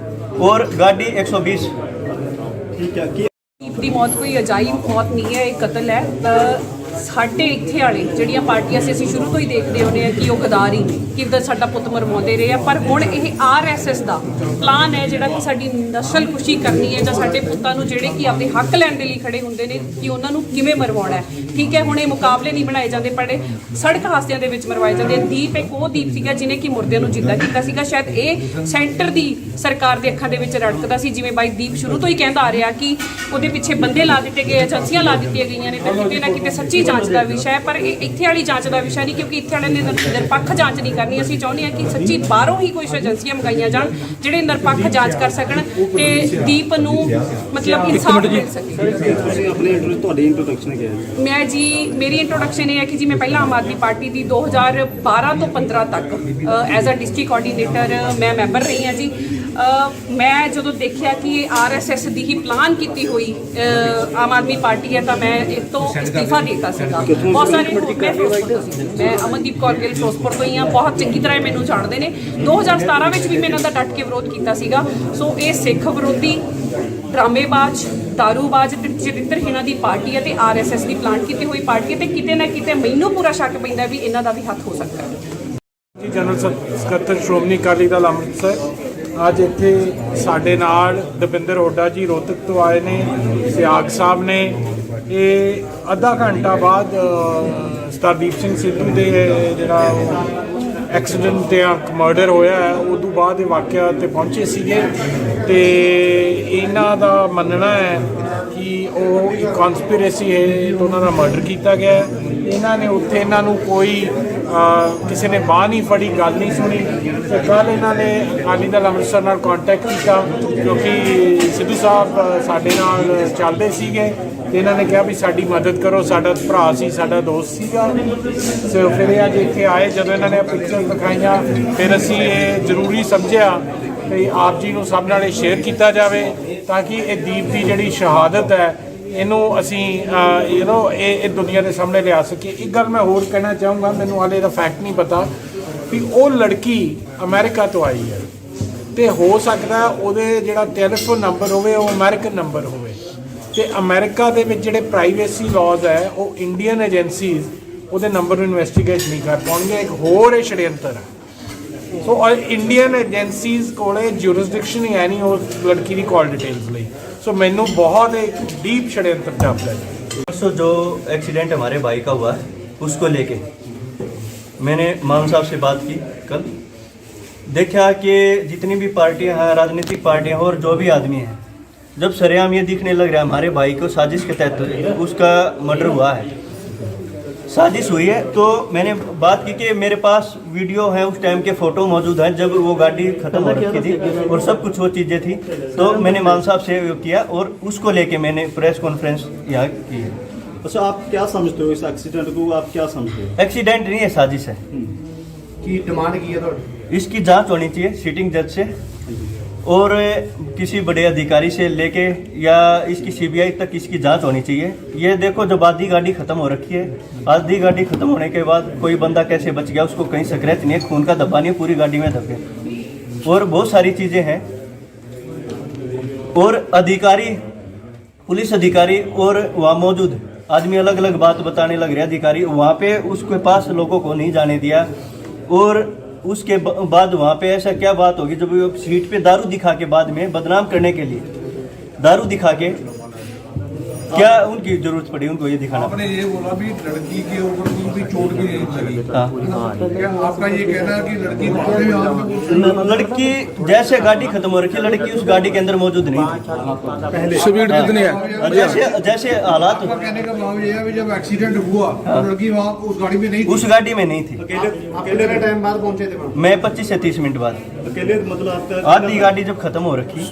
और गाड़ी 120। ठीक है कि ਦੀਪ ਦੀ ਮੌਤ ਕੋਈ ਅਜਾਇਬ ਮੌਤ ਨਹੀਂ ਹੈ, ਇਹ ਕਤਲ ਹੈ। ਸਾਡੇ ਇੱਥੇ ਵਾਲੇ ਜਿਹੜੀਆਂ ਪਾਰਟੀਆਂ ਸੀ ਅਸੀਂ ਸ਼ੁਰੂ ਤੋਂ ਹੀ ਦੇਖਦੇ ਹੁੰਦੇ ਆ ਕਿ ਉਹ ਗਦਾਰੀ ਕਿਵੇਂ ਸਾਡਾ ਪੁੱਤ ਮਰਵਾਉਂਦੇ ਰਹੇ ਆ, ਪਰ ਹੁਣ ਇਹ ਆਰਐਸਐਸ ਦਾ ਪਲਾਨ ਹੈ ਜਿਹੜਾ ਕਿ ਸਾਡੀ ਨਸਲ ਕੁਸ਼ੀ ਕਰਨੀ ਹੈ ਜਾਂ ਸਾਡੇ ਪੁੱਤਾਂ ਨੂੰ ਜਿਹੜੇ ਕਿ ਆਪਣੇ ਹੱਕ ਲੈਣ ਦੇ ਲਈ ਖੜੇ ਹੁੰਦੇ ਨੇ ਕਿ ਉਹਨਾਂ ਨੂੰ ਕਿਵੇਂ ਮਰਵਾਉਣਾ ਹੈ। ਠੀਕ ਹੈ, ਹੁਣ ਇਹ ਮੁਕਾਬਲੇ ਨਹੀਂ ਬਣਾਏ ਜਾਂਦੇ, ਪਰ ਸੜਕ ਹਾਦਸਿਆਂ ਦੇ ਵਿੱਚ ਮਰਵਾਏ ਜਾਂਦੇ। ਦੀਪ ਇੱਕ ਉਹ ਦੀਪ ਸੀਗਾ ਜਿਹਨੇ ਕਿ ਮੁਰਦਿਆਂ ਨੂੰ ਜਿੰਦਾ ਕੀਤਾ ਸੀਗਾ। ਸ਼ਾਇਦ ਇਹ ਸੈਂਟਰ ਦੀ ਸਰਕਾਰ ਦੇ ਅੱਖਾਂ ਦੇ ਵਿੱਚ ਰੜਕਦਾ ਸੀ, ਜਿਵੇਂ ਬਾਈ ਦੀਪ ਸ਼ੁਰੂ ਤੋਂ ਹੀ ਕਹਿੰਦਾ ਆ ਰਿਹਾ ਕਿ ਉਹਦੇ ਪਿੱਛੇ ਬੰਦੇ ਲਾ ਦਿੱਤੇ ਗਏ, ਏਜੰਸੀਆਂ ਲਾ ਦਿੱਤੀਆਂ ਗਈਆਂ ਨੇ, ਤਾਂ ਕਿਤੇ ਨਾ ਕਿਤੇ ਸੱਚੀ ਜਾਂਚ ਦਾ ਵਿਸ਼ਾ ਹੈ। ਪਰ ਇਹ ਇੱਥੇ ਵਾਲੀ ਜਾਂਚ ਦਾ ਵਿਸ਼ਾ ਨਹੀਂ, ਕਿਉਂਕਿ ਇੱਥੇ ਵਾਲਿਆਂ ਨੇ ਨਿਰਪੱਖ ਜਾਂਚ ਨਹੀਂ ਕਰਨੀ। ਅਸੀਂ ਚਾਹੁੰਦੇ ਹਾਂ ਕਿ ਸੱਚੀ ਬਾਹਰੋਂ ਹੀ ਕੁਝ ਏਜੰਸੀਆਂ ਮੰਗਾਈਆਂ ਜਾਣ ਜਿਹੜੇ ਨਿਰਪੱਖ ਜਾਂਚ ਕਰ ਸਕਣ ਤੇ ਦੀਪ ਨੂੰ ਮਤਲਬ ਇਨਸਾਫ ਮਿਲ ਸਕੇ। ਤੁਸੀਂ ਆਪਣੇ ਤੁਹਾਡੀ ਇੰਟਰੋਡਕਸ਼ਨ ਕੀ ਹੈ? ਮੈਂ ਜੀ, ਮੇਰੀ ਇੰਟਰੋਡਕਸ਼ਨ ਇਹ ਹੈ ਕਿ ਜੀ ਮੈਂ ਪਹਿਲਾਂ ਆਮ ਆਦਮੀ ਪਾਰਟੀ ਦੀ 2012 ਤੋਂ 15 ਤੱਕ ਐਜ਼ ਅ ਡਿਸਟ੍ਰਿਕਟ ਕੋਆਰਡੀਨੇਟਰ ਮੈਂ ਮੈਂਬਰ ਰਹੀ ਹਾਂ ਜੀ। ਮੈਂ ਜਦੋਂ ਦੇਖਿਆ ਕਿ ਆਰਐਸਐਸ ਦੀ ਹੀ ਪਲਾਨ ਕੀਤੀ ਹੋਈ ਆਮ ਆਦਮੀ ਪਾਰਟੀ ਹੈ ਤਾਂ ਮੈਂ ਇਸ ਤੋਂ ਅਸਤੀਫਾ ਦਿੱਤਾ ਸੀਗਾ। ਬਹੁਤ ਸਾਰੇ ਮੈਂ ਅਮਨਦੀਪ ਕੌਰ ਗਿੱਲ ਫਿਰੋਜ਼ਪੁਰ ਤੋਂ ਹੀ ਹਾਂ, ਬਹੁਤ ਚੰਗੀ ਤਰ੍ਹਾਂ ਮੈਨੂੰ ਜਾਣਦੇ ਨੇ। 2017 ਵਿੱਚ ਵੀ ਮੈਂ ਇਹਨਾਂ ਦਾ ਡਟ ਕੇ ਵਿਰੋਧ ਕੀਤਾ ਸੀਗਾ। ਸੋ ਇਹ ਸਿੱਖ ਵਿਰੋਧੀ, ਡਰਾਮੇਬਾਜ਼, ਦਾਰੂਬਾਜ਼ ਤੇ ਚਰਿੱਤਰਹੀਣਾਂ ਦੀ ਪਾਰਟੀ ਹੈ ਤੇ ਆਰਐਸਐਸ ਦੀ ਪਲਾਨ ਕੀਤੀ ਹੋਈ ਪਾਰਟੀ ਹੈ ਤੇ ਕਿਤੇ ਨਾ ਕਿਤੇ ਮੈਨੂੰ ਪੂਰਾ ਸ਼ੱਕ ਪੈਂਦਾ ਵੀ ਇਹਨਾਂ ਦਾ ਵੀ ਹੱਥ ਹੋ ਸਕਦਾ ਹੈ। ਜਨਰਲ ਸਕੱਤਰ ਸ਼੍ਰੋਮਣੀ ਅਕਾਲੀ ਦਲ ਅੰਮ੍ਰਿਤਸਰ ਅੱਜ ਇੱਥੇ ਸਾਡੇ ਨਾਲ ਦਵਿੰਦਰ ਹੁੱਡਾ ਜੀ ਰੋਹਤਕ ਤੋਂ ਆਏ ਨੇ, ਸਿਆਗ ਸਾਹਿਬ ਨੇ। ਇਹ ਅੱਧਾ ਘੰਟਾ ਬਾਅਦ ਸਰਦੀਪ ਸਿੰਘ ਸਿੱਧੂ ਦੇ ਜਿਹੜਾ ਐਕਸੀਡੈਂਟ ਤੇ ਮਰਡਰ ਹੋਇਆ ਹੈ ਉਦੋਂ ਬਾਅਦ ਇਹ ਵਾਕਿਆ ਤੇ ਪਹੁੰਚੇ ਸੀਗੇ ਤੇ ਇਹਨਾਂ ਦਾ ਮੰਨਣਾ ਹੈ ਕਿ ਉਹ ਇੱਕ ਕਨਸਪੀਰੇਸੀ ਹੈ ਤੇ ਉਹਨਾਂ ਦਾ ਮਰਡਰ ਕੀਤਾ ਗਿਆ ਹੈ। ਇਹਨਾਂ ਨੇ ਉੱਥੇ ਇਹਨਾਂ ਨੂੰ ਕੋਈ ਕਿਸੇ ਨੇ ਬਾਂਹ ਨਹੀਂ ਫੜੀ, ਗੱਲ ਨਹੀਂ ਸੁਣੀ ਤੇ ਕੱਲ੍ਹ ਇਹਨਾਂ ਨੇ ਅਕਾਲੀ ਦਲ ਅੰਮ੍ਰਿਤਸਰ ਨਾਲ ਕੰਟੈਕਟ ਕੀਤਾ ਕਿਉਂਕਿ ਸਿੱਧੂ ਸਾਹਿਬ ਸਾਡੇ ਨਾਲ ਚੱਲਦੇ ਸੀਗੇ ਤੇ ਇਹਨਾਂ ਨੇ ਕਿਹਾ ਵੀ ਸਾਡੀ ਮਦਦ ਕਰੋ, ਸਾਡਾ ਭਰਾ ਸੀ, ਸਾਡਾ ਦੋਸਤ ਸੀਗਾ। ਸੋ ਫਿਰ ਇਹ ਅੱਜ ਇੱਥੇ ਆਏ, ਜਦੋਂ ਇਹਨਾਂ ਨੇ ਪਿਕਚਰ ਦਿਖਾਈਆਂ ਫਿਰ ਅਸੀਂ ਇਹ ਜ਼ਰੂਰੀ ਸਮਝਿਆ ਕਿ ਆਪ ਜੀ ਨੂੰ ਸਭ ਨਾਲ ਸ਼ੇਅਰ ਕੀਤਾ ਜਾਵੇ ਤਾਂ ਕਿ ਇਹ ਦੀਪ ਦੀ ਜਿਹੜੀ ਸ਼ਹਾਦਤ ਹੈ ਇਹਨੂੰ ਅਸੀਂ ਇਹ ਦੁਨੀਆ ਦੇ ਸਾਹਮਣੇ ਲਿਆ ਸਕੀਏ। ਇੱਕ ਗੱਲ ਮੈਂ ਹੋਰ ਕਹਿਣਾ ਚਾਹੂੰਗਾ, ਮੈਨੂੰ ਹਾਲੇ ਇਹਦਾ ਫੈਕਟ ਨਹੀਂ ਪਤਾ ਵੀ ਉਹ ਲੜਕੀ ਅਮਰੀਕਾ ਤੋਂ ਆਈ ਹੈ ਤੇ ਹੋ ਸਕਦਾ ਉਹਦੇ ਜਿਹੜਾ ਟੈਲੀਫੋਨ ਨੰਬਰ ਹੋਵੇ ਉਹ ਅਮਰੀਕਨ ਨੰਬਰ ਹੋਵੇ ਤੇ ਅਮਰੀਕਾ ਦੇ ਵਿੱਚ ਜਿਹੜੇ ਪ੍ਰਾਈਵੇਸੀ ਲਾਜ਼ ਹੈ ਉਹ ਇੰਡੀਅਨ ਏਜੰਸੀਜ਼ ਉਹਦੇ ਨੰਬਰ ਨੂੰ ਇਨਵੈਸਟੀਗੇਟ ਨਹੀਂ ਕਰ ਪਾਉਣਗੇ। ਇੱਕ ਹੋਰ ਇਹ षड्यंत्र ਹੈ। ਸੋ ਇੰਡੀਅਨ ਏਜੰਸੀਜ਼ ਕੋਲੇ ਜੂਰਿਸਡਿਕਸ਼ਨ ਹੀ ਹੈ ਨਹੀਂ ਉਸ ਲੜਕੀ ਦੀ ਕਾਲ ਡਿਟੇल्स ਲਈ। सो मैनू बहुत एक डीप षड्यंत्र जापता है। परसों जो एक्सीडेंट हमारे भाई का हुआ उसको लेके मैंने मान साहब से बात की कल। देखा कि जितनी भी पार्टियां हैं, राजनीतिक पार्टियां और जो भी आदमी हैं, जब सरेआम ये दिखने लग रहा है हमारे भाई को साजिश के तहत उसका मर्डर हुआ है, साजिश हुई है। तो मैंने बात की कि मेरे पास वीडियो है, उस टाइम के फ़ोटो मौजूद हैं जब वो गाड़ी ख़त्म हो रखी थी और सब कुछ वो चीज़ें थी। तो मैंने मान साहब से किया और उसको लेके मैंने प्रेस कॉन्फ्रेंस यहाँ की है। अच्छा, आप क्या समझते हो इस एक्सीडेंट को, आप क्या समझते हो? एक्सीडेंट नहीं है, साजिश है। की डिमांड की है तो इसकी जांच होनी चाहिए सिटिंग जज से और किसी बड़े अधिकारी से लेके या इसकी सीबीआई तक इसकी जांच होनी चाहिए। ये देखो, जब आधी गाड़ी ख़त्म हो रखी है, आधी गाड़ी ख़त्म होने के बाद कोई बंदा कैसे बच गया, उसको कहीं स्क्रैच नहीं है, खून का धब्बा नहीं है, पूरी गाड़ी में धब्बे और बहुत सारी चीज़ें हैं। और अधिकारी, पुलिस अधिकारी और वहाँ मौजूद आदमी अलग अलग बात बताने लग रहे। अधिकारी वहाँ पे उसके पास लोगों को नहीं जाने दिया और उसके बाद वहाँ पे ऐसा क्या बात होगी जब वो सीट पे दारू दिखा के बाद में बदनाम करने के लिए दारू दिखा के क्या उनकी जरूरत पड़ी उनको ये दिखाना? आपने ये बोला भी लड़की के ऊपर कोई भी चोट भी नहीं लगी। हाँ, क्या आपका ये कहना है कि लड़की बाद में आप लड़की जैसे गाड़ी खत्म हो रखी है, लड़की उस गाड़ी के अंदर मौजूद नहीं थी। स्पीड कितनी है? जैसे जैसे हालात, आपका कहने का भाव ये है कि जब एक्सीडेंट हुआ तो लड़की वहाँ उस गाड़ी में नहीं थी। उस गाड़ी में नहीं थी। कितने टाइम बाद पहुंचे थे वहाँ? मैं 25 से 30 मिनट बाद। अकेले मतलब आपका आधी गाड़ी जब खत्म हो रखी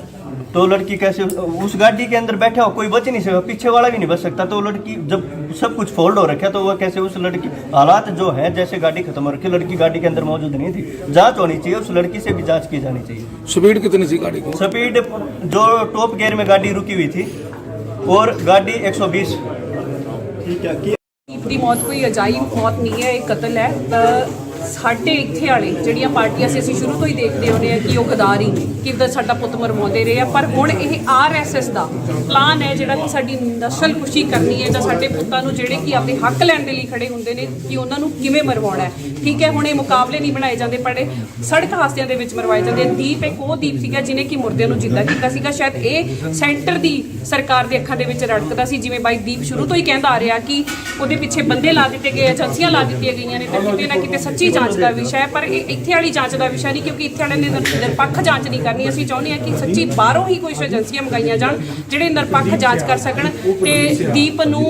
तो लड़की कैसे उस गाड़ी के अंदर बैठा हो, कोई बच नहीं सकता, पीछे वाला भी नहीं बच सकता। तो लड़की जब सब कुछ फोल्ड हो रखा तो वह कैसे उस लड़की, हालात जो है जैसे गाड़ी खत्म हो रखी, लड़की गाड़ी के अंदर मौजूद नहीं थी। जांच होनी चाहिए, उस लड़की से भी जांच की जानी चाहिए। स्पीड कितनी थी गाड़ी की? स्पीड जो टॉप गियर में गाड़ी रुकी हुई थी और गाड़ी 120। ਦੀਪ ਦੀ ਮੌਤ ਕੋਈ ਅਜਾਇਬ ਮੌਤ ਨਹੀਂ ਹੈ, ਇਹ ਕਤਲ ਹੈ। ਸਾਡੇ ਇੱਥੇ ਵਾਲੇ ਜਿਹੜੀਆਂ ਪਾਰਟੀਆਂ ਸੀ ਅਸੀਂ ਸ਼ੁਰੂ ਤੋਂ ਹੀ ਦੇਖਦੇ ਆਉਂਦੇ ਆ ਕਿ ਉਹ ਗਦਾਰੀ ਕਿੱਦਾਂ ਸਾਡਾ ਪੁੱਤ ਮਰਵਾਉਂਦੇ ਰਹੇ ਆ, ਪਰ ਹੁਣ ਇਹ ਆਰਐਸਐਸ ਦਾ ਪਲਾਨ ਹੈ ਜਿਹੜਾ ਕਿ ਸਾਡੀ ਨਸਲ ਕੁਸ਼ੀ ਕਰਨੀ ਹੈ ਜਾਂ ਸਾਡੇ ਪੁੱਤਾਂ ਨੂੰ ਜਿਹੜੇ ਕਿ ਆਪਣੇ ਹੱਕ ਲੈਣ ਦੇ ਲਈ ਖੜੇ ਹੁੰਦੇ ਨੇ ਕਿ ਉਹਨਾਂ ਨੂੰ ਕਿਵੇਂ ਮਰਵਾਉਣਾ ਹੈ। ਠੀਕ ਹੈ, ਹੁਣ ਇਹ ਮੁਕਾਬਲੇ ਨਹੀਂ ਬਣਾਏ ਜਾਂਦੇ, ਪਰ ਸੜਕ ਹਾਦਸਿਆਂ ਦੇ ਵਿੱਚ ਮਰਵਾਏ ਜਾਂਦੇ। ਦੀਪ ਇੱਕ ਉਹ ਦੀਪ ਸੀਗਾ ਜਿਹਨੇ ਕਿ ਮੁਰਦਿਆਂ ਨੂੰ ਜਿੰਦਾ ਕੀਤਾ ਸੀਗਾ। ਸ਼ਾਇਦ ਇਹ ਸੈਂਟਰ ਦੀ ਸਰਕਾਰ ਦੇ ਅੱਖਾਂ ਦੇ ਵਿੱਚ ਰੜਕਦਾ ਸੀ, ਜਿਵੇਂ ਬਾਈ ਦੀਪ ਸ਼ੁਰੂ ਤੋਂ ਹੀ ਕਹਿੰਦਾ ਆ ਰਿਹਾ ਕਿ ਉਹਦੇ ਪਿੱਛੇ ਬੰਦੇ ਲਾ ਦਿੱਤੇ ਗਏ, ਏਜੰਸੀਆਂ ਲਾ ਦਿੱਤੀਆਂ ਗਈਆਂ ਨੇ, ਤੇ ਕਿਤੇ ਨਾ ਕਿਤੇ ਸੱਚੀ ਜਾਂਚ ਦਾ ਵਿਸ਼ਾ ਹੈ। ਪਰ ਇਹ ਇੱਥੇ ਵਾਲੀ ਜਾਂਚ ਦਾ ਵਿਸ਼ਾ ਨਹੀਂ, ਕਿਉਂਕਿ ਇੱਥੇ ਵਾਲਿਆਂ ਨੇ ਨਿਰਪੱਖ ਜਾਂਚ ਨਹੀਂ ਕਰਨੀ। ਅਸੀਂ ਚਾਹੁੰਦੇ ਹਾਂ ਕਿ ਸੱਚੀ ਬਾਹਰੋਂ ਹੀ ਕੁਝ ਏਜੰਸੀਆਂ ਮੰਗਾਈਆਂ ਜਾਣ ਜਿਹੜੇ ਨਿਰਪੱਖ ਜਾਂਚ ਕਰ ਸਕਣ ਤੇ ਦੀਪ ਨੂੰ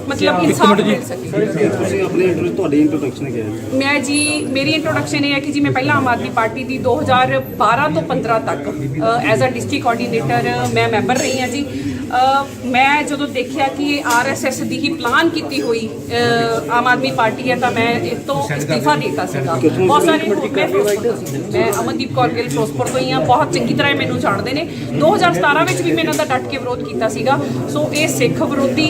ਮਤਲਬ ਇਨਸਾਫ ਮਿਲ ਸਕੇ। ਤੁਸੀਂ ਆਪਣੇ ਤੁਹਾਡੀ ਇੰਟਰੋਡਕਸ਼ਨ ਕੀ ਹੈ? ਮੈਂ ਜੀ, ਮੇਰੀ ਇੰਟਰੋਡਕਸ਼ਨ ਇਹ ਹੈ ਕਿ ਜੀ ਮੈਂ ਪਹਿਲਾਂ ਆਮ ਆਦਮੀ ਪਾਰਟੀ ਦੀ 2012 ਤੋਂ 15 ਤੱਕ ਐਜ਼ ਅ ਡਿਸਟ੍ਰਿਕਟ ਕੋਆਰਡੀਨੇਟਰ ਮੈਂ ਮੈਂਬਰ ਰਹੀ ਹਾਂ ਜੀ। ਮੈਂ ਜਦੋਂ ਦੇਖਿਆ ਕਿ ਇਹ ਆਰਐਸਐਸ ਦੀ ਹੀ ਪਲਾਨ ਕੀਤੀ ਹੋਈ ਆਮ ਆਦਮੀ ਪਾਰਟੀ ਹੈ ਤਾਂ ਮੈਂ ਇਸ ਤੋਂ ਅਸਤੀਫਾ ਦਿੱਤਾ ਸੀਗਾ। ਬਹੁਤ ਸਾਰੇ ਮੈਂ ਅਮਨਦੀਪ ਕੌਰ ਗਿੱਲ ਫਿਰੋਜ਼ਪੁਰ ਤੋਂ ਹੀ ਹਾਂ, ਬਹੁਤ ਚੰਗੀ ਤਰ੍ਹਾਂ ਮੈਨੂੰ ਜਾਣਦੇ ਨੇ। 2017 ਵਿੱਚ ਵੀ ਮੈਂ ਇਹਨਾਂ ਦਾ ਡਟ ਕੇ ਵਿਰੋਧ ਕੀਤਾ ਸੀਗਾ। ਸੋ ਇਹ ਸਿੱਖ ਵਿਰੋਧੀ,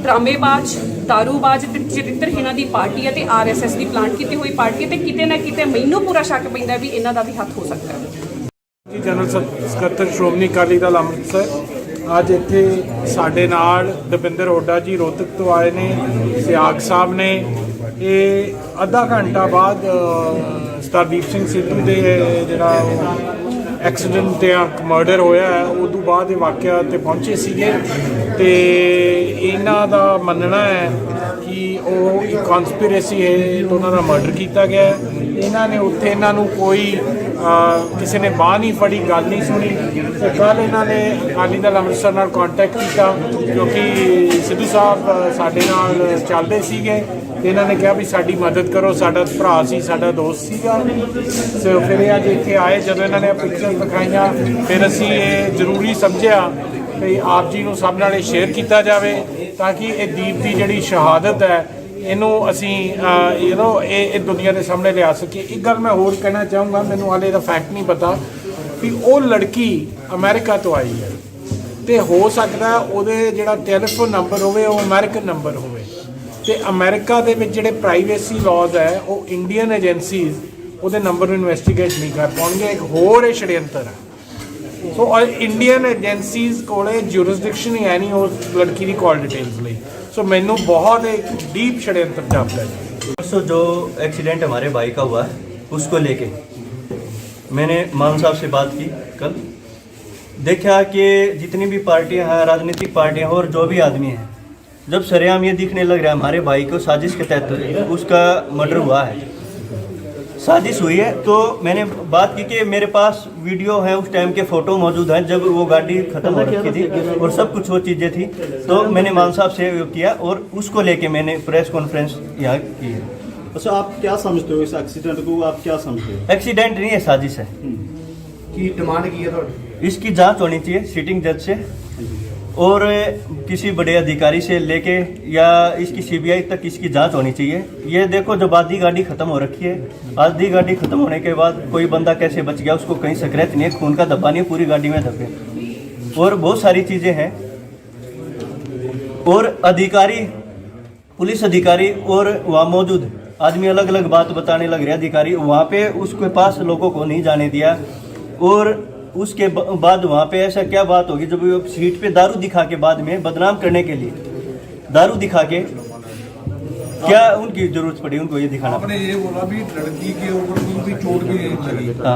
ਡਰਾਮੇਬਾਜ਼, ਦਾਰੂਬਾਜ਼ ਤੇ ਚਰਿੱਤਰਹੀਣਾਂ ਦੀ ਪਾਰਟੀ ਹੈ ਤੇ ਆਰਐਸਐਸ ਦੀ ਪਲਾਨ ਕੀਤੀ ਹੋਈ ਪਾਰਟੀ ਹੈ ਤੇ ਕਿਤੇ ਨਾ ਕਿਤੇ ਮੈਨੂੰ ਪੂਰਾ ਸ਼ੱਕ ਪੈਂਦਾ ਵੀ ਇਹਨਾਂ ਦਾ ਵੀ ਹੱਥ ਹੋ ਸਕਦਾ ਹੈ। ਜਨਰਲ ਸਕੱਤਰ ਸ਼੍ਰੋਮਣੀ ਅਕਾਲੀ ਦਲ ਅੰਮ੍ਰਿਤਸਰ ਅੱਜ ਇੱਥੇ ਸਾਡੇ ਨਾਲ ਦਵਿੰਦਰ ਹੋਡਾ ਜੀ ਰੋਹਤਕ ਤੋਂ ਆਏ ਨੇ, ਸਿਆਗ ਸਾਹਿਬ ਨੇ। ਇਹ ਅੱਧਾ ਘੰਟਾ ਬਾਅਦ ਸਰਦੀਪ ਸਿੰਘ ਸਿੱਧੂ ਦੇ ਜਿਹੜਾ ਐਕਸੀਡੈਂਟ ਤੇ ਮਰਡਰ ਹੋਇਆ ਹੈ ਉਦੋਂ ਬਾਅਦ ਇਹ ਵਾਕਿਆ ਤੇ ਪਹੁੰਚੇ ਸੀਗੇ ਤੇ ਇਹਨਾਂ ਦਾ ਮੰਨਣਾ ਹੈ ਕਿ ਉਹ ਇੱਕ ਕਨਸਪੀਰੇਸੀ ਹੈ ਤੇ ਉਹਨਾਂ ਦਾ ਮਰਡਰ ਕੀਤਾ ਗਿਆ ਹੈ। ਇਹਨਾਂ ਨੇ ਉੱਥੇ ਇਹਨਾਂ ਨੂੰ ਕੋਈ ਕਿਸੇ ਨੇ ਬਾਂਹ ਨਹੀਂ ਫੜੀ, ਗੱਲ ਨਹੀਂ ਸੁਣੀ ਤੇ ਕੱਲ੍ਹ ਇਹਨਾਂ ਨੇ ਅਕਾਲੀ ਦਲ ਅੰਮ੍ਰਿਤਸਰ ਨਾਲ ਕੰਟੈਕਟ ਕੀਤਾ ਕਿਉਂਕਿ ਸਿੱਧੂ ਸਾਹਿਬ ਸਾਡੇ ਨਾਲ ਚੱਲਦੇ ਸੀਗੇ ਤੇ ਇਹਨਾਂ ਨੇ ਕਿਹਾ ਵੀ ਸਾਡੀ ਮਦਦ ਕਰੋ, ਸਾਡਾ ਭਰਾ ਸੀ, ਸਾਡਾ ਦੋਸਤ ਸੀਗਾ। ਸੋ ਫਿਰ ਇਹ ਅੱਜ ਇੱਥੇ ਆਏ, ਜਦੋਂ ਇਹਨਾਂ ਨੇ ਪਿਕਚਰ ਦਿਖਾਈਆਂ ਫਿਰ ਅਸੀਂ ਇਹ ਜ਼ਰੂਰੀ ਸਮਝਿਆ ਕਿ ਆਪ ਜੀ ਨੂੰ ਸਭ ਨਾਲ ਸ਼ੇਅਰ ਕੀਤਾ ਜਾਵੇ ਤਾਂ ਕਿ ਇਹ ਦੀਪ ਦੀ ਜਿਹੜੀ ਸ਼ਹਾਦਤ ਹੈ ਇਹਨੂੰ ਅਸੀਂ ਇਹ ਦੁਨੀਆ ਦੇ ਸਾਹਮਣੇ ਲਿਆ ਸਕੀਏ। ਇੱਕ ਗੱਲ ਮੈਂ ਹੋਰ ਕਹਿਣਾ ਚਾਹੂੰਗਾ, ਮੈਨੂੰ ਹਾਲੇ ਇਹਦਾ ਫੈਕਟ ਨਹੀਂ ਪਤਾ ਵੀ ਉਹ ਲੜਕੀ ਅਮਰੀਕਾ ਤੋਂ ਆਈ ਹੈ ਤੇ ਹੋ ਸਕਦਾ ਉਹਦੇ ਜਿਹੜਾ ਟੈਲੀਫੋਨ ਨੰਬਰ ਹੋਵੇ ਉਹ ਅਮਰੀਕਨ ਨੰਬਰ ਹੋਵੇ ਤੇ ਅਮਰੀਕਾ ਦੇ ਵਿੱਚ ਜਿਹੜੇ ਪ੍ਰਾਈਵੇਸੀ ਲਾਜ਼ ਹੈ ਉਹ ਇੰਡੀਅਨ ਏਜੰਸੀਜ਼ ਉਹਦੇ ਨੰਬਰ ਨੂੰ ਇਨਵੈਸਟੀਗੇਟ ਨਹੀਂ ਕਰ ਪਾਉਣਗੇ। ਇੱਕ ਹੋਰ ਇਹ षड्यंत्र ਹੈ। ਸੋ ਇੰਡੀਅਨ ਏਜੰਸੀਜ਼ ਕੋਲੇ ਜੂਰਿਸਡਿਕਸ਼ਨ ਹੀ ਹੈ ਨਹੀਂ ਉਸ ਲੜਕੀ ਦੀ ਕਾਲ डिटेल्स ਲਈ। सो मैनू बहुत एक डीप षड्यंत्र जापता है। परसों जो एक्सीडेंट हमारे भाई का हुआ है उसको लेके मैंने मान साहब से बात की कल। देखा कि जितनी भी पार्टियां हैं, राजनीतिक पार्टियां और जो भी आदमी हैं, जब सरेआम ये दिखने लग रहा है हमारे भाई को साजिश के तहत उसका मर्डर हुआ है। साजिश हुई है। तो मैंने बात की कि मेरे पास वीडियो है, उस टाइम के फ़ोटो मौजूद हैं जब वो गाड़ी ख़त्म हो रखी थी और सब कुछ वो चीज़ें थी। तो मैंने मान साहब से किया और उसको लेके मैंने प्रेस कॉन्फ्रेंस यहाँ की है। अच्छा, आप क्या समझते हो इस एक्सीडेंट को, आप क्या समझते हो? एक्सीडेंट नहीं है, साजिश है। की डिमांड की है ਤੁਹਾਡੀ? इसकी जांच होनी चाहिए सिटिंग जज से और किसी बड़े अधिकारी से लेके या इसकी सीबीआई तक इसकी जांच होनी चाहिए। ये देखो, जब आधी गाड़ी खत्म हो रखी है, आधी गाड़ी खत्म होने के बाद कोई बंदा कैसे बच गया, उसको कहीं सक्रेत नहीं है, खून का धब्बा नहीं है, पूरी गाड़ी में धब्बे और बहुत सारी चीज़ें हैं। और अधिकारी, पुलिस अधिकारी और वहाँ मौजूद आदमी अलग अलग बात बताने लग रहे। अधिकारी वहाँ पे उसके पास लोगों को नहीं जाने दिया और उसके बाद वहाँ पे ऐसा क्या बात होगी जब वो सीट पे दारू दिखा के बाद में बदनाम करने के लिए दारू दिखा के क्या उनकी जरूरत पड़ी उनको ये दिखाना? आपने ये बोला भी लड़की के ऊपर कोई भी चोट भी नहीं लगी। हाँ,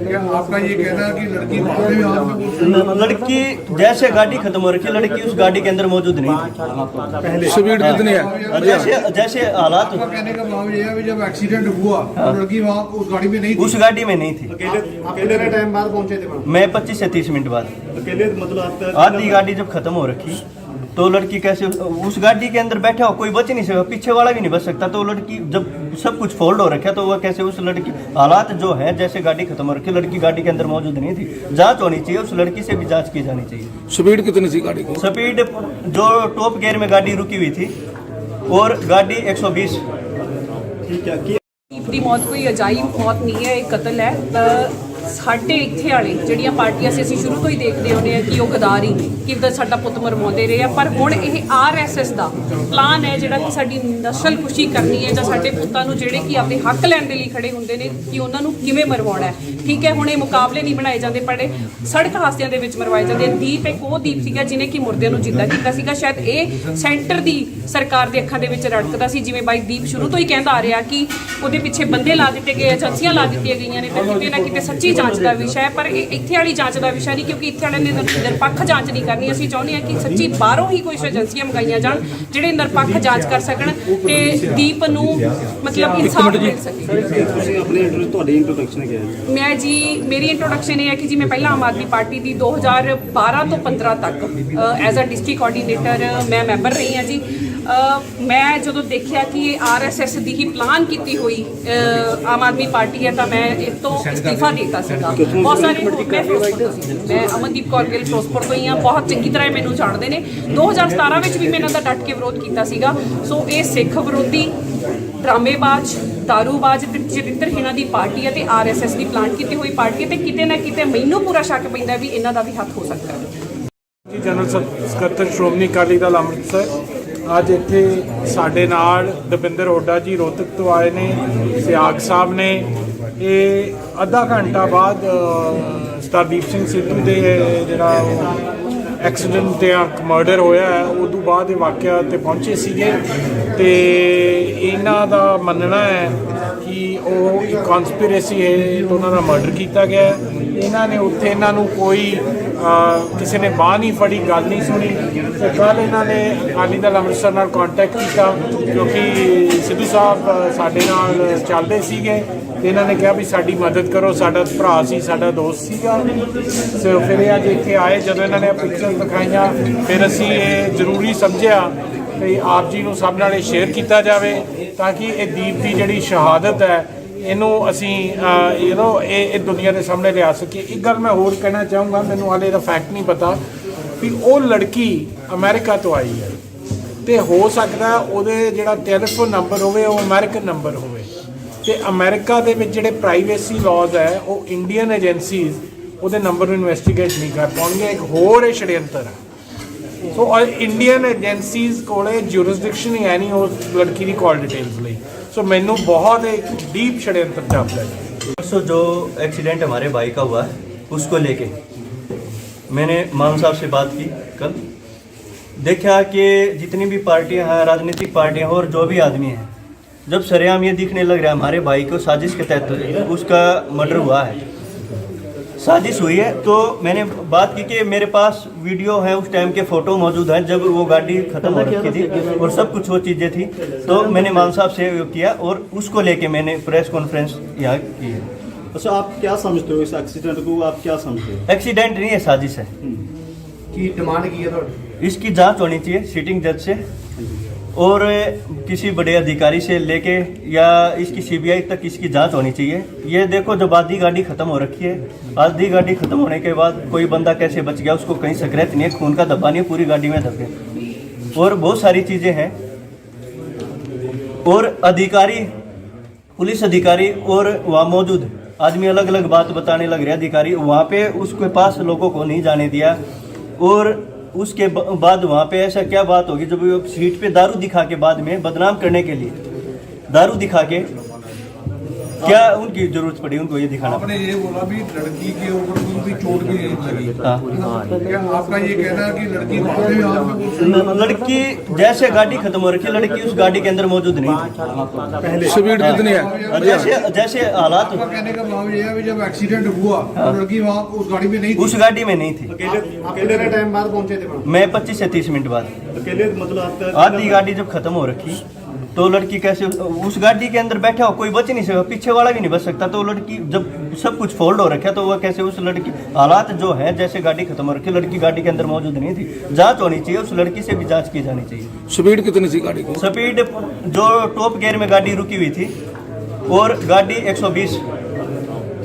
क्या आपका ये कहना है कि लड़की मामले में आप लड़की जैसे गाड़ी खत्म हो रखी है, लड़की उस गाड़ी के अंदर मौजूद नहीं थी। स्पीड कितनी है? और जैसे जैसे हालात, आपका कहने का भाव ये है कि जब एक्सीडेंट हुआ तो लड़की वहाँ उस गाड़ी में नहीं थी। उस गाड़ी में नहीं थी। कितने टाइम बाद पहुंचे थे? मैं 25 से 30 मिनट बाद। अकेले मतलब आप आधी गाड़ी जब खत्म हो रखी तो लड़की कैसे उस गाड़ी के अंदर बैठा हो, कोई बच नहीं सकता, पीछे वाला भी नहीं बच सकता। तो लड़की जब सब कुछ फोल्ड हो रखा तो वह कैसे उस लड़की, हालात जो है जैसे गाड़ी खत्म हो रखी, लड़की गाड़ी के अंदर मौजूद नहीं थी। जांच होनी चाहिए, उस लड़की से भी जांच की जानी चाहिए। स्पीड कितनी थी गाड़ी की? स्पीड जो टॉप गियर में गाड़ी रुकी हुई थी और गाड़ी 120। ਦੀ ਮੌਤ ਕੋਈ ਅਜਾਇਬ ਮੌਤ ਨਹੀਂ ਹੈ, ਇਹ ਕਤਲ ਹੈ। ਸਾਡੇ ਇੱਥੇ ਵਾਲੇ ਜਿਹੜੀਆਂ ਪਾਰਟੀਆਂ ਸੀ, ਅਸੀਂ ਸ਼ੁਰੂ ਤੋਂ ਹੀ ਦੇਖਦੇ ਹੁੰਦੇ ਆ ਕਿ ਉਹ ਗਦਾਰੀ ਕਿੱਦਾਂ ਸਾਡਾ ਪੁੱਤ ਮਰਵਾਉਂਦੇ ਰਹੇ ਆ। ਪਰ ਹੁਣ ਇਹ ਆਰਐਸਐਸ ਦਾ ਪਲਾਨ ਹੈ ਜਿਹੜਾ ਕਿ ਸਾਡੀ ਨਸਲ ਕੁਸ਼ੀ ਕਰਨੀ ਹੈ ਜਾਂ ਸਾਡੇ ਪੁੱਤਾਂ ਨੂੰ ਜਿਹੜੇ ਕਿ ਆਪਣੇ ਹੱਕ ਲੈਣ ਦੇ ਲਈ ਖੜੇ ਹੁੰਦੇ ਨੇ ਕਿ ਉਹਨਾਂ ਨੂੰ ਕਿਵੇਂ ਮਰਵਾਉਣਾ ਹੈ। ਠੀਕ ਹੈ, ਹੁਣ ਇਹ ਮੁਕਾਬਲੇ ਨਹੀਂ ਬਣਾਏ ਜਾਂਦੇ, ਪਰ ਸੜਕ ਹਾਦਸਿਆਂ ਦੇ ਵਿੱਚ ਮਰਵਾਏ ਜਾਂਦੇ। ਦੀਪ ਇੱਕ ਉਹ ਦੀਪ ਸੀਗਾ ਜਿਹਨੇ ਕਿ ਮੁਰਦਿਆਂ ਨੂੰ ਜਿੰਦਾ ਕੀਤਾ ਸੀਗਾ। ਸ਼ਾਇਦ ਇਹ ਸੈਂਟਰ ਦੀ ਸਰਕਾਰ ਦੇ ਅੱਖਾਂ ਦੇ ਵਿੱਚ ਰੜਕਦਾ ਸੀ, ਜਿਵੇਂ ਬਾਈ ਦੀਪ ਸ਼ੁਰੂ ਤੋਂ ਹੀ ਕਹਿੰਦਾ ਆ ਰਿਹਾ ਕਿ ਉਹਦੇ ਪਿੱਛੇ ਬੰਦੇ ਲਾ ਦਿੱਤੇ ਗਏ, ਏਜੰਸੀਆਂ ਲਾ ਦਿੱਤੀਆਂ ਗਈਆਂ ਨੇ। ਤੇ ਕਿਤੇ ਨਾ ਕਿਤੇ ਸੱਚੀ ਜਾਂਚ ਦਾ ਵਿਸ਼ਾ ਹੈ, ਪਰ ਇਹ ਇੱਥੇ ਵਾਲੀ ਜਾਂਚ ਦਾ ਵਿਸ਼ਾ ਨਹੀਂ, ਕਿਉਂਕਿ ਇੱਥੇ ਵਾਲਿਆਂ ਨੇ ਨਿਰਪੱਖ ਜਾਂਚ ਨਹੀਂ ਕਰਨੀ। ਅਸੀਂ ਚਾਹੁੰਦੇ ਹਾਂ ਕਿ ਸੱਚੀ ਬਾਹਰੋਂ ਹੀ ਕੋਈ ਏਜੰਸੀਆਂ ਮੰਗਾਈਆਂ ਜਾਣ ਜਿਹੜੇ ਨਿਰਪੱਖ ਜਾਂਚ ਕਰ ਸਕਣ ਤੇ ਦੀਪ ਨੂੰ ਮਤਲਬ ਇਨਸਾਫ ਮਿਲ ਸਕੇ। ਤੁਸੀਂ ਆਪਣੇ ਤੁਹਾਡੀ ਇੰਟਰੋਡਕਸ਼ਨ ਕੀ ਹੈ? ਮੈਂ ਜੀ, ਮੇਰੀ ਇੰਟਰੋਡਕਸ਼ਨ ਇਹ ਹੈ ਕਿ ਜੀ ਮੈਂ ਪਹਿਲਾਂ ਆਮ ਆਦਮੀ ਪਾਰਟੀ ਦੀ 2012 ਤੋਂ 15 ਤੱਕ ਐਜ਼ ਅ ਡਿਸਟ੍ਰਿਕਟ ਕੋਆਰਡੀਨੇਟਰ ਮੈਂ ਮੈਂਬਰ ਰਹੀ ਹਾਂ ਜੀ। ਮੈਂ ਜਦੋਂ ਦੇਖਿਆ ਕਿ ਇਹ ਆਰਐਸਐਸ ਦੀ ਹੀ ਪਲਾਨ ਕੀਤੀ ਹੋਈ ਆਮ ਆਦਮੀ ਪਾਰਟੀ ਹੈ ਤਾਂ ਮੈਂ ਇਸ ਤੋਂ ਅਸਤੀਫਾ ਦਿੱਤਾ ਸੀਗਾ। ਬਹੁਤ ਸਾਰੇ ਮੈਂ ਅਮਨਦੀਪ ਕੌਰ ਗਿੱਲ ਫਿਰੋਜ਼ਪੁਰ ਤੋਂ ਹੀ ਹਾਂ, ਬਹੁਤ ਚੰਗੀ ਤਰ੍ਹਾਂ ਮੈਨੂੰ ਜਾਣਦੇ ਨੇ। 2017 ਵਿੱਚ ਵੀ ਮੈਂ ਇਹਨਾਂ ਦਾ ਡਟ ਕੇ ਵਿਰੋਧ ਕੀਤਾ ਸੀਗਾ। ਸੋ ਇਹ ਸਿੱਖ ਵਿਰੋਧੀ, ਡਰਾਮੇਬਾਜ਼, ਦਾਰੂਬਾਜ਼ ਤੇ ਚਰਿੱਤਰਹੀਣਾਂ ਦੀ ਪਾਰਟੀ ਹੈ ਤੇ ਆਰਐਸਐਸ ਦੀ ਪਲਾਨ ਕੀਤੀ ਹੋਈ ਪਾਰਟੀ ਹੈ ਤੇ ਕਿਤੇ ਨਾ ਕਿਤੇ ਮੈਨੂੰ ਪੂਰਾ ਸ਼ੱਕ ਪੈਂਦਾ ਵੀ ਇਹਨਾਂ ਦਾ ਵੀ ਹੱਥ ਹੋ ਸਕਦਾ ਹੈ। ਜਨਰਲ ਸਕੱਤਰ ਸ਼੍ਰੋਮਣੀ ਅਕਾਲੀ ਦਲ ਅੰਮ੍ਰਿਤਸਰ ਅੱਜ ਇੱਥੇ ਸਾਡੇ ਨਾਲ ਦਵਿੰਦਰ ਹੋਡਾ ਜੀ ਰੋਹਤਕ ਤੋਂ ਆਏ ਨੇ, ਸਿਆਗ ਸਾਹਿਬ ਨੇ। ਇਹ ਅੱਧਾ ਘੰਟਾ ਬਾਅਦ ਸਰਦਾਰ ਸਿੰਘ ਸਿੱਧੂ ਦੇ ਜਿਹੜਾ ਐਕਸੀਡੈਂਟ ਤੇ ਮਰਡਰ ਹੋਇਆ ਹੈ ਉਦੋਂ ਬਾਅਦ ਇਹ ਵਾਕਿਆ ਤੇ ਪਹੁੰਚੇ ਸੀਗੇ ਤੇ ਇਹਨਾਂ ਦਾ ਮੰਨਣਾ ਹੈ ਕਿ ਉਹ ਇੱਕ ਕਨਸਪੀਰੇਸੀ ਹੈ ਤੇ ਉਹਨਾਂ ਦਾ ਮਰਡਰ ਕੀਤਾ ਗਿਆ। ਇਹਨਾਂ ਨੇ ਉੱਥੇ ਇਹਨਾਂ ਨੂੰ ਕੋਈ ਕਿਸੇ ਨੇ ਬਾਂਹ ਨਹੀਂ ਫੜੀ, ਗੱਲ ਨਹੀਂ ਸੁਣੀ ਤੇ ਕੱਲ੍ਹ ਇਹਨਾਂ ਨੇ ਅਕਾਲੀ ਦਲ ਅੰਮ੍ਰਿਤਸਰ ਨਾਲ ਕੰਟੈਕਟ ਕੀਤਾ ਕਿਉਂਕਿ ਸਿੱਧੂ ਸਾਹਿਬ ਸਾਡੇ ਨਾਲ ਚੱਲਦੇ ਸੀਗੇ ਤੇ ਇਹਨਾਂ ਨੇ ਕਿਹਾ ਵੀ ਸਾਡੀ ਮਦਦ ਕਰੋ, ਸਾਡਾ ਭਰਾ ਸੀ, ਸਾਡਾ ਦੋਸਤ ਸੀਗਾ। ਸੋ ਫਿਰ ਇਹ ਅੱਜ ਇੱਥੇ ਆਏ, ਜਦੋਂ ਇਹਨਾਂ ਨੇ ਪਿਕਚਰ ਦਿਖਾਈਆਂ ਫਿਰ ਅਸੀਂ ਇਹ ਜ਼ਰੂਰੀ ਸਮਝਿਆ ਕਿ ਆਪ ਜੀ ਨੂੰ ਸਭ ਨਾਲ ਇਹ ਸ਼ੇਅਰ ਕੀਤਾ ਜਾਵੇ ਤਾਂ ਕਿ ਇਹ ਦੀਪ ਦੀ ਜਿਹੜੀ ਸ਼ਹਾਦਤ ਹੈ ਇਹਨੂੰ ਅਸੀਂ ਇਹ ਦੁਨੀਆ ਦੇ ਸਾਹਮਣੇ ਲਿਆ ਸਕੀਏ। ਇੱਕ ਗੱਲ ਮੈਂ ਹੋਰ ਕਹਿਣਾ ਚਾਹੂੰਗਾ, ਮੈਨੂੰ ਹਾਲੇ ਇਹਦਾ ਫੈਕਟ ਨਹੀਂ ਪਤਾ ਵੀ ਉਹ ਲੜਕੀ ਅਮਰੀਕਾ ਤੋਂ ਆਈ ਹੈ ਤੇ ਹੋ ਸਕਦਾ ਉਹਦੇ ਜਿਹੜਾ ਟੈਲੀਫੋਨ ਨੰਬਰ ਹੋਵੇ ਉਹ ਅਮਰੀਕਨ ਨੰਬਰ ਹੋਵੇ ਤੇ ਅਮਰੀਕਾ ਦੇ ਵਿੱਚ ਜਿਹੜੇ ਪ੍ਰਾਈਵੇਸੀ ਲਾਜ਼ ਹੈ ਉਹ ਇੰਡੀਅਨ ਏਜੰਸੀਜ਼ ਉਹਦੇ ਨੰਬਰ ਨੂੰ ਇਨਵੈਸਟੀਗੇਟ ਨਹੀਂ ਕਰ ਪਾਉਣਗੇ। ਇੱਕ ਹੋਰ ਇਹ ਛੜਯੰਤਰ ਹੈ। ਸੋ ਇੰਡੀਅਨ ਏਜੰਸੀਜ਼ ਕੋਲੇ ਜੂਰਿਸਡਿਕਸ਼ਨ ਹੀ ਹੈ ਨਹੀਂ ਉਸ ਲੜਕੀ ਦੀ ਕਾਲ ਡਿਟੇल्स ਲਈ। सो मैनू बहुत एक डीप षड्यंत्र जापता है। परसों जो एक्सीडेंट हमारे भाई का हुआ उसको लेके मैंने मान साहब से बात की कल। देखा कि जितनी भी पार्टियां हैं, राजनीतिक पार्टियां और जो भी आदमी हैं, जब सरेआम ये दिखने लग रहा है हमारे भाई को साजिश के तहत उसका मर्डर हुआ है, साजिश हुई है। तो मैंने बात की कि मेरे पास वीडियो है, उस टाइम के फ़ोटो मौजूद हैं जब वो गाड़ी ख़त्म हो रखी थी और सब कुछ वो चीज़ें थी। तो मैंने मान साहब से किया और उसको लेके मैंने प्रेस कॉन्फ्रेंस यहाँ की है। अच्छा, आप क्या समझते हो इस एक्सीडेंट को, आप क्या समझते हो? एक्सीडेंट नहीं है, साजिश है। की डिमांड की है ਤੁਹਾਡੀ? इसकी जांच होनी चाहिए सिटिंग जज से और किसी बड़े अधिकारी से लेके या इसकी सीबीआई तक इसकी जांच होनी चाहिए। ये देखो, जब आधी गाड़ी खत्म हो रखी है, आधी गाड़ी खत्म होने के बाद कोई बंदा कैसे बच गया, उसको कहीं स्क्रैच नहीं है, खून का धब्बा नहीं है, पूरी गाड़ी में धब्बे और बहुत सारी चीज़ें हैं। और अधिकारी, पुलिस अधिकारी और वहाँ मौजूद आदमी अलग अलग बात बताने लग रहे। अधिकारी वहाँ पे उसके पास लोगों को नहीं जाने दिया और उसके बाद वहाँ पे ऐसा क्या बात होगी जब वो सीट पे दारू दिखा के बाद में बदनाम करने के लिए दारू दिखा के क्या उनकी जरूरत पड़ी उनको ये दिखाना? आपने ये बोला भी लड़की के ऊपर कोई भी चोट भी नहीं लगी। हाँ। क्या आपका ये कहना है कि लड़की बाद में आप लड़की जैसे गाड़ी खत्म हो रखी है, लड़की उस गाड़ी के अंदर मौजूद नहीं थी। स्पीड कितनी है? और जैसे जैसे हालात, आपका कहने का भाव ये है कि जब एक्सीडेंट हुआ तो लड़की वहाँ उस गाड़ी में नहीं थी। उस गाड़ी में नहीं थी। कितने टाइम बाद पहुंचे थे? मैं 25 से 30 मिनट बाद। अकेले मतलब आपका आधी गाड़ी जब खत्म हो रखी तो लड़की कैसे उस गाड़ी के अंदर बैठा हो, कोई बच नहीं सकता, पीछे वाला भी नहीं बच सकता। तो लड़की जब सब कुछ फोल्ड हो रखा तो वह कैसे उस लड़की, हालात जो है जैसे गाड़ी खत्म हो रखी, लड़की गाड़ी के अंदर मौजूद नहीं थी। जांच होनी चाहिए, उस लड़की से भी जांच की जानी चाहिए। स्पीड कितनी थी गाड़ी की? स्पीड जो टॉप गियर में गाड़ी रुकी हुई थी और गाड़ी 120।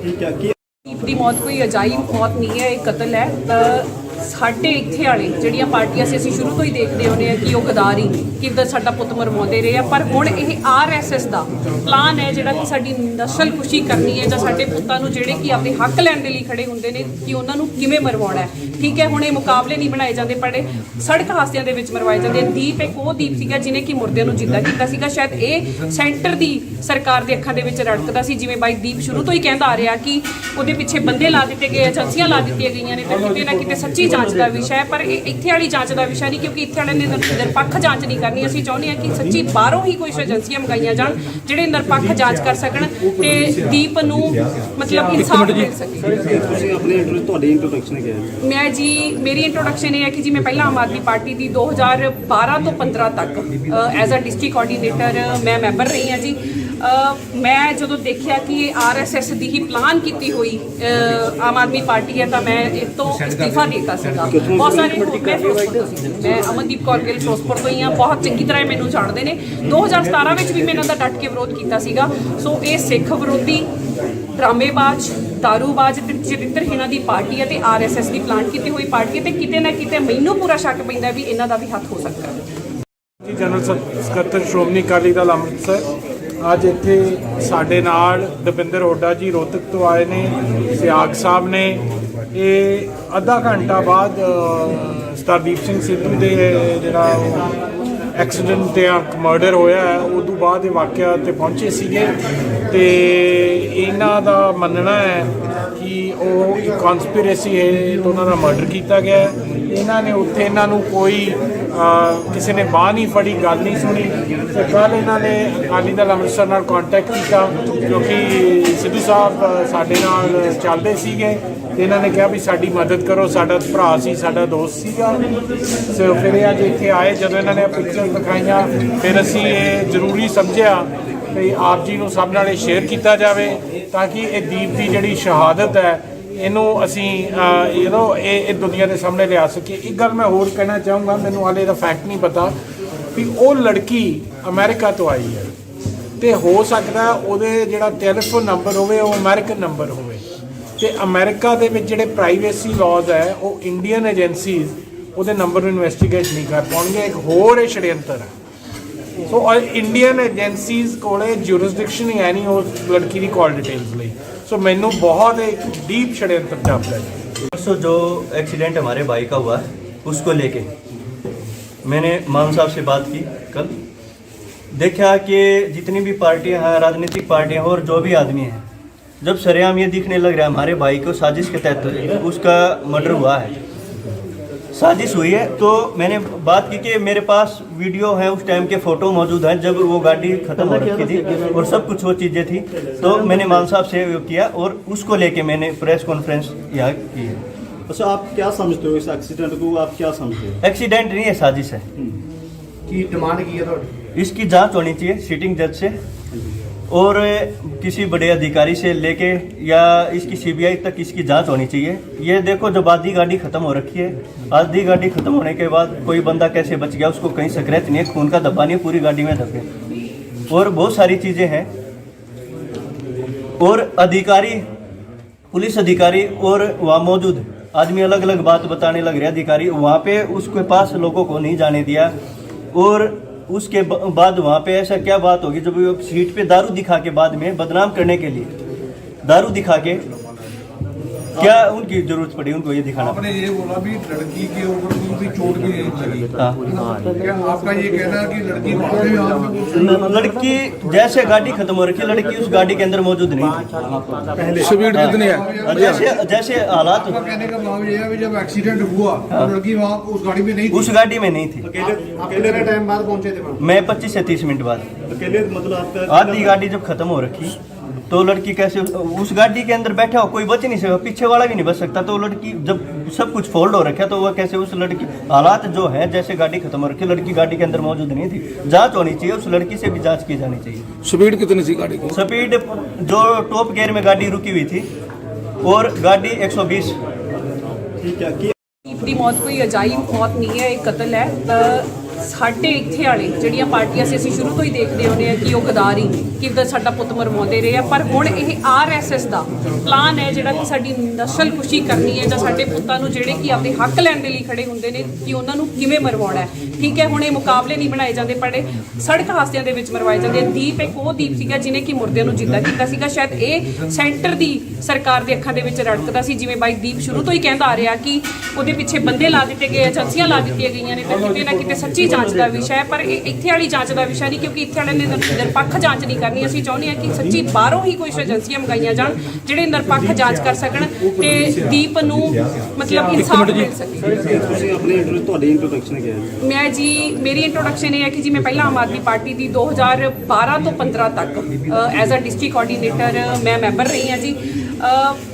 ठीक है कि ਦੀਪ ਦੀ ਮੌਤ ਕੋਈ ਅਜਾਇਬ ਮੌਤ ਨਹੀਂ ਹੈ, ਇਹ ਕਤਲ ਹੈ। ਸਾਡੇ ਇੱਥੇ ਵਾਲੇ ਜਿਹੜੀਆਂ ਪਾਰਟੀਆਂ ਸੀ ਅਸੀਂ ਸ਼ੁਰੂ ਤੋਂ ਹੀ ਦੇਖਦੇ ਆਉਂਦੇ ਆ ਕਿ ਉਹ ਗਦਾਰੀ ਕਿੱਦਾਂ ਸਾਡਾ ਪੁੱਤ ਮਰਵਾਉਂਦੇ ਰਹੇ ਆ। ਪਰ ਹੁਣ ਇਹ ਆਰਐਸਐਸ ਦਾ ਪਲਾਨ ਹੈ ਜਿਹੜਾ ਕਿ ਸਾਡੀ ਨਸਲ ਕੁਸ਼ੀ ਕਰਨੀ ਹੈ ਜਾਂ ਸਾਡੇ ਪੁੱਤਾਂ ਨੂੰ ਜਿਹੜੇ ਕਿ ਆਪਣੇ ਹੱਕ ਲੈਣ ਦੇ ਲਈ ਖੜੇ ਹੁੰਦੇ ਨੇ ਕਿ ਉਹਨਾਂ ਨੂੰ ਕਿਵੇਂ ਮਰਵਾਉਣਾ ਹੈ। ਠੀਕ ਹੈ, ਹੁਣ ਇਹ ਮੁਕਾਬਲੇ ਨਹੀਂ ਬਣਾਏ ਜਾਂਦੇ, ਪਰ ਸੜਕ ਹਾਦਸਿਆਂ ਦੇ ਵਿੱਚ ਮਰਵਾਏ ਜਾਂਦੇ। ਦੀਪ ਇੱਕ ਉਹ ਦੀਪ ਸੀਗਾ ਜਿਹਨੇ ਕਿ ਮੁਰਦਿਆਂ ਨੂੰ ਜਿੰਦਾ ਕੀਤਾ ਸੀਗਾ। ਸ਼ਾਇਦ ਇਹ ਸੈਂਟਰ ਦੀ ਸਰਕਾਰ ਦੇ ਅੱਖਾਂ ਦੇ ਵਿੱਚ ਰੜਕਦਾ ਸੀ, ਜਿਵੇਂ ਬਾਈ ਦੀਪ ਸ਼ੁਰੂ ਤੋਂ ਹੀ ਕਹਿੰਦਾ ਆ ਰਿਹਾ ਕਿ ਉਹਦੇ ਪਿੱਛੇ ਬੰਦੇ ਲਾ ਦਿੱਤੇ ਗਏ, ਏਜੰਸੀਆਂ ਲਾ ਦਿੱਤੀਆਂ ਗਈਆਂ ਨੇ। ਤੇ ਕਿਤੇ ਨਾ ਕਿਤੇ ਸੱਚੀ ਜਾਂਚ ਦਾ ਵਿਸ਼ਾ ਹੈ, ਪਰ ਇਹ ਇੱਥੇ ਵਾਲੀ ਜਾਂਚ ਦਾ ਵਿਸ਼ਾ ਨਹੀਂ, ਕਿਉਂਕਿ ਇੱਥੇ ਵਾਲਿਆਂ ਨੇ ਨਿਰਪੱਖ ਜਾਂਚ ਨਹੀਂ ਕਰਨੀ। ਅਸੀਂ ਚਾਹੁੰਦੇ ਹਾਂ ਕਿ ਸੱਚੀ ਬਾਹਰੋਂ ਹੀ ਕੁਝ ਏਜੰਸੀਆਂ ਮੰਗਾਈਆਂ ਜਾਣ ਜਿਹੜੇ ਨਿਰਪੱਖ ਜਾਂਚ ਕਰ ਸਕਣ ਤੇ ਦੀਪ ਨੂੰ ਮਤਲਬ ਇਨਸਾਫ ਮਿਲ ਸਕੇ। ਤੁਸੀਂ ਆਪਣੇ ਤੁਹਾਡੀ ਇੰਟਰੋਡਕਸ਼ਨ ਕਿਹਾ ਹੈ? ਮੈਂ ਜੀ, ਮੇਰੀ ਇੰਟਰੋਡਕਸ਼ਨ ਇਹ ਹੈ ਕਿ ਜੀ ਮੈਂ ਪਹਿਲਾਂ ਆਮ ਆਦਮੀ ਪਾਰਟੀ ਦੀ 2012 ਤੋਂ 15 ਤੱਕ ਐਜ਼ ਅ ਡਿਸਟ੍ਰਿਕਟ ਕੋਆਰਡੀਨੇਟਰ ਮੈਂ ਮੈਂਬਰ ਰਹੀ ਹਾਂ ਜੀ। ਮੈਂ ਜਦੋਂ ਦੇਖਿਆ ਕਿ ਇਹ ਆਰਐਸਐਸ ਦੀ ਹੀ ਪਲਾਨ ਕੀਤੀ ਹੋਈ ਆਮ ਆਦਮੀ ਪਾਰਟੀ ਹੈ ਤਾਂ ਮੈਂ ਇਹ ਤੋਂ ਅਸਤੀਫਾ ਦਿੱਤਾ ਸੀਗਾ। ਬਹੁਤ ਸਾਰੇ ਮੈਂ ਅਮਨਦੀਪ ਕੌਰ ਗਿੱਲ ਫਿਰੋਜ਼ਪੁਰ ਤੋਂ ਹੀ ਹਾਂ, ਬਹੁਤ ਚੰਗੀ ਤਰ੍ਹਾਂ ਮੈਨੂੰ ਜਾਣਦੇ ਨੇ। 2017 ਵਿੱਚ ਵੀ ਮੈਂ ਇਹਨਾਂ ਦਾ ਡਟ ਕੇ ਵਿਰੋਧ ਕੀਤਾ ਸੀਗਾ। ਸੋ ਇਹ ਸਿੱਖ ਵਿਰੋਧੀ, ਡਰਾਮੇਬਾਜ਼, ਦਾਰੂਬਾਜ਼ ਤੇ ਚਰਿੱਤਰਹੀਣਾਂ ਦੀ ਪਾਰਟੀ ਹੈ ਤੇ ਆਰਐਸਐਸ ਦੀ ਪਲਾਨ ਕੀਤੀ ਹੋਈ ਪਾਰਟੀ ਹੈ ਤੇ ਕਿਤੇ ਨਾ ਕਿਤੇ ਮੈਨੂੰ ਪੂਰਾ ਸ਼ੱਕ ਪੈਂਦਾ ਵੀ ਇਹਨਾਂ ਦਾ ਵੀ ਹੱਥ ਹੋ ਸਕਦਾ ਹੈ। ਜਨਰਲ ਸਕੱਤਰ ਸ਼੍ਰੋਮਣੀ ਅਕਾਲੀ ਦਲ ਅੰਮ੍ਰਿਤਸਰ ਅੱਜ ਇੱਥੇ ਸਾਡੇ ਨਾਲ ਦਵਿੰਦਰ ਹੋਡਾ ਜੀ ਰੋਹਤਕ ਤੋਂ ਆਏ ਨੇ, ਸਿਆਗ ਸਾਹਿਬ ਨੇ। ਇਹ ਅੱਧਾ ਘੰਟਾ ਬਾਅਦ ਸਰਦਾਰ ਸਿੰਘ ਸਿੱਧੂ ਦੇ ਜਿਹੜਾ ਐਕਸੀਡੈਂਟ ਤੇ ਮਰਡਰ ਹੋਇਆ ਹੈ ਉਦੋਂ ਬਾਅਦ ਇਹ ਵਾਕਿਆ ਤੇ ਪਹੁੰਚੇ ਸੀਗੇ ਤੇ ਇਹਨਾਂ ਦਾ ਮੰਨਣਾ ਹੈ ਕਿ ਉਹ ਇੱਕ ਕਨਸਪੀਰੇਸੀ ਹੈ ਤੇ ਉਹਨਾਂ ਦਾ ਮਰਡਰ ਕੀਤਾ ਗਿਆ ਹੈ। ਇਹਨਾਂ ਨੇ ਉੱਥੇ ਇਹਨਾਂ ਨੂੰ ਕੋਈ ਕਿਸੇ ਨੇ ਬਾਂਹ ਨਹੀਂ ਫੜੀ, ਗੱਲ ਨਹੀਂ ਸੁਣੀ ਤੇ ਕੱਲ੍ਹ ਇਹਨਾਂ ਨੇ ਅਕਾਲੀ ਦਲ ਅੰਮ੍ਰਿਤਸਰ ਨਾਲ ਕੰਟੈਕਟ ਕੀਤਾ ਕਿਉਂਕਿ ਸਿੱਧੂ ਸਾਹਿਬ ਸਾਡੇ ਨਾਲ ਚੱਲਦੇ ਸੀਗੇ ਤੇ ਇਹਨਾਂ ਨੇ ਕਿਹਾ ਵੀ ਸਾਡੀ ਮਦਦ ਕਰੋ, ਸਾਡਾ ਭਰਾ ਸੀ, ਸਾਡਾ ਦੋਸਤ ਸੀਗਾ। ਸੋ ਫਿਰ ਇਹ ਅੱਜ ਇੱਥੇ ਆਏ, ਜਦੋਂ ਇਹਨਾਂ ਨੇ ਪਿਕਚਰ ਦਿਖਾਈਆਂ ਫਿਰ ਅਸੀਂ ਇਹ ਜ਼ਰੂਰੀ ਸਮਝਿਆ ਕਿ ਆਪ ਜੀ ਨੂੰ ਸਭ ਨਾਲ ਸ਼ੇਅਰ ਕੀਤਾ ਜਾਵੇ ਤਾਂ ਕਿ ਇਹ ਦੀਪ ਦੀ ਜਿਹੜੀ ਸ਼ਹਾਦਤ ਹੈ ਇਹਨੂੰ ਅਸੀਂ ਇਹ ਦੁਨੀਆ ਦੇ ਸਾਹਮਣੇ ਲਿਆ ਸਕੀਏ। ਇੱਕ ਗੱਲ ਮੈਂ ਹੋਰ ਕਹਿਣਾ ਚਾਹੂੰਗਾ, ਮੈਨੂੰ ਹਾਲੇ ਇਹਦਾ ਫੈਕਟ ਨਹੀਂ ਪਤਾ ਵੀ ਉਹ ਲੜਕੀ ਅਮਰੀਕਾ ਤੋਂ ਆਈ ਹੈ ਤੇ ਹੋ ਸਕਦਾ ਉਹਦੇ ਜਿਹੜਾ ਟੈਲੀਫੋਨ ਨੰਬਰ ਹੋਵੇ ਉਹ ਅਮਰੀਕਨ ਨੰਬਰ ਹੋਵੇ ਤੇ ਅਮਰੀਕਾ ਦੇ ਵਿੱਚ ਜਿਹੜੇ ਪ੍ਰਾਈਵੇਸੀ ਲਾਜ਼ ਹੈ ਉਹ ਇੰਡੀਅਨ ਏਜੰਸੀਜ਼ ਉਹਦੇ ਨੰਬਰ ਨੂੰ ਇਨਵੈਸਟੀਗੇਟ ਨਹੀਂ ਕਰ ਪਾਉਣਗੇ। ਇੱਕ ਹੋਰ ਇਹ ਛੜਯੰਤਰ ਹੈ। ਸੋ ਇੰਡੀਅਨ ਏਜੰਸੀਜ਼ ਕੋਲੇ ਜੂਰਿਸਡਿਕਸ਼ਨ ਹੀ ਹੈ ਨਹੀਂ ਉਸ ਲੜਕੀ ਦੀ ਕਾਲ डिटेल्स ਲਈ। सो मैनू बहुत एक डीप षड्यंत्र जापता है। परसों जो एक्सीडेंट हमारे भाई का हुआ उसको लेके मैंने मान साहब से बात की कल। देखा कि जितनी भी पार्टियां हैं, राजनीतिक पार्टियां और जो भी आदमी हैं, जब सरेआम ये दिखने लग रहा है हमारे भाई को साजिश के तहत उसका मर्डर हुआ है, साजिश हुई है। तो मैंने बात की कि मेरे पास वीडियो है, उस टाइम के फ़ोटो मौजूद हैं जब वो गाड़ी ख़त्म हो रखी थी और सब कुछ वो चीज़ें थी। तो मैंने मान साहब से वो किया और उसको लेके मैंने प्रेस कॉन्फ्रेंस यहाँ की है। अच्छा, आप क्या समझते हो इस एक्सीडेंट को, आप क्या समझते हो? एक्सीडेंट नहीं है, साजिश है। की डिमांड की है तो इसकी जांच होनी चाहिए सिटिंग जज से और किसी बड़े अधिकारी से लेके या इसकी सीबीआई तक इसकी जांच होनी चाहिए। ये देखो, जब आधी गाड़ी खत्म हो रखी है, आधी गाड़ी खत्म होने के बाद कोई बंदा कैसे बच गया, उसको कहीं स्क्रैच नहीं है, खून का धब्बा नहीं है, पूरी गाड़ी में धब्बे और बहुत सारी चीज़ें हैं। और अधिकारी, पुलिस अधिकारी और वहाँ मौजूद आदमी अलग अलग बात बताने लग रहे। अधिकारी वहाँ पे उसके पास लोगों को नहीं जाने दिया और उसके बाद वहाँ पे ऐसा क्या बात होगी जब वो सीट पे दारू दिखा के बाद में बदनाम करने के लिए दारू दिखा के क्या उनकी जरूरत पड़ी उनको ये दिखाना? आपने ये बोला भी लड़की के ऊपर कोई भी चोट भी नहीं लगी। हाँ। क्या आपका ये कहना है कि लड़की बाद में हाथ में लड़की जैसे गाड़ी खत्म हो रखी, लड़की उस गाड़ी के अंदर मौजूद नहीं थी। स्पीड कितनी है? जैसे जैसे हालात, आपका कहने का भाव ये है कि जब एक्सीडेंट हुआ तो लड़की वहाँ उस गाड़ी में नहीं थी। उस गाड़ी में नहीं थी। कितने टाइम बाद पहुंचे थे? मैं 25 से 30 मिनट बाद। अकेले मतलब आपका आधी गाड़ी जब खत्म हो रखी तो लड़की कैसे उस गाड़ी के अंदर बैठा हो, कोई बच नहीं सकता, पीछे वाला भी नहीं बच सकता। तो लड़की जब सब कुछ फोल्ड हो रखा तो वह कैसे उस लड़की, हालात जो है जैसे गाड़ी खत्म हो रखी, लड़की गाड़ी के अंदर मौजूद नहीं थी। जांच होनी चाहिए, उस लड़की से भी जांच की जानी चाहिए। स्पीड कितनी थी गाड़ी की? स्पीड जो टॉप गियर में गाड़ी रुकी हुई थी और गाड़ी 120। ਦੀ ਮੌਤ ਕੋਈ ਅਜਾਇਬ ਮੌਤ ਨਹੀਂ ਹੈ, ਇਹ ਕਤਲ ਹੈ। ਸਾਡੇ ਇੱਥੇ ਵਾਲੇ ਜਿਹੜੀਆਂ ਪਾਰਟੀਆਂ ਸੀ ਅਸੀਂ ਸ਼ੁਰੂ ਤੋਂ ਹੀ ਦੇਖਦੇ ਆਉਂਦੇ ਆ ਕਿ ਉਹ ਗਦਾਰੀ ਕਿੱਦਾਂ ਸਾਡਾ ਪੁੱਤ ਮਰਵਾਉਂਦੇ ਰਹੇ ਆ, ਪਰ ਹੁਣ ਇਹ ਆਰਐਸਐਸ ਦਾ ਪਲਾਨ ਹੈ ਜਿਹੜਾ ਕਿ ਸਾਡੀ ਨਸਲ ਕੁਸ਼ੀ ਕਰਨੀ ਹੈ ਜਾਂ ਸਾਡੇ ਪੁੱਤਾਂ ਨੂੰ ਜਿਹੜੇ ਕਿ ਆਪਦੇ ਹੱਕ ਲੈਣ ਦੇ ਲਈ ਖੜੇ ਹੁੰਦੇ ਨੇ ਕਿ ਉਹਨਾਂ ਨੂੰ ਕਿਵੇਂ ਮਰਵਾਉਣਾ ਹੈ। ਠੀਕ ਹੈ, ਹੁਣ ਇਹ ਮੁਕਾਬਲੇ ਨਹੀਂ ਬਣਾਏ ਜਾਂਦੇ, ਪਰ ਸੜਕ ਹਾਦਸਿਆਂ ਦੇ ਵਿੱਚ ਮਰਵਾਏ ਜਾਂਦੇ। ਦੀਪ ਇੱਕ ਉਹ ਦੀਪ ਸੀਗਾ ਜਿਹਨੇ ਕਿ ਮੁਰਦਿਆਂ ਨੂੰ ਜਿੰਦਾ ਕੀਤਾ ਸੀਗਾ। ਸ਼ਾਇਦ ਇਹ ਸੈਂਟਰ ਦੀ ਸਰਕਾਰ ਦੇ ਅੱਖਾਂ ਦੇ ਵਿੱਚ ਰੜਕਦਾ ਸੀ, ਜਿਵੇਂ ਬਾਈ ਦੀਪ ਸ਼ੁਰੂ ਤੋਂ ਹੀ ਕਹਿੰਦਾ ਆ ਰਿਹਾ ਕਿ ਉਹਦੇ ਪਿੱਛੇ ਬੰਦੇ ਲਾ ਦਿੱਤੇ ਗਏ, ਏਜੰਸੀਆਂ ਲਾ ਦਿੱਤੀਆਂ ਗਈਆਂ ਨੇ, ਤਾਂ ਕਿਤੇ ਨਾ ਕਿਤੇ ਸੱਚੀ ਜਾਂਚ ਦਾ ਵਿਸ਼ਾ ਹੈ। ਪਰ ਇਹ ਇੱਥੇ ਵਾਲੀ ਜਾਂਚ ਦਾ ਵਿਸ਼ਾ ਨਹੀਂ, ਕਿਉਂਕਿ ਇੱਥੇ ਵਾਲਿਆਂ ਨੇ ਨਿਰਪੱਖ ਜਾਂਚ ਨਹੀਂ ਕਰਨੀ। ਅਸੀਂ ਚਾਹੁੰਦੇ ਹਾਂ ਕਿ ਸੱਚੀ ਬਾਹਰੋਂ ਹੀ ਕੁਝ ਏਜੰਸੀਆਂ ਮੰਗਾਈਆਂ ਜਾਣ ਜਿਹੜੇ ਨਿਰਪੱਖ ਜਾਂਚ ਕਰ ਸਕਣ ਤੇ ਦੀਪ ਨੂੰ ਮਤਲਬ ਇਨਸਾਫ ਮਿਲ ਸਕੇ। ਤੁਸੀਂ ਆਪਣੀ ਤੁਹਾਡੀ ਇੰਟਰੋਡਕਸ਼ਨ ਕੀ ਹੈ? ਮੈਂ ਜੀ, ਮੇਰੀ ਇੰਟਰੋਡਕਸ਼ਨ ਇਹ ਹੈ ਕਿ ਜੀ ਮੈਂ ਪਹਿਲਾਂ ਆਮ ਆਦਮੀ ਪਾਰਟੀ ਦੀ 2012 ਤੋਂ 15 ਤੱਕ ਐਜ਼ ਅ ਡਿਸਟ੍ਰਿਕਟ ਕੋਆਰਡੀਨੇਟਰ ਮੈਂ ਮੈਂਬਰ ਰਹੀ ਹਾਂ ਜੀ।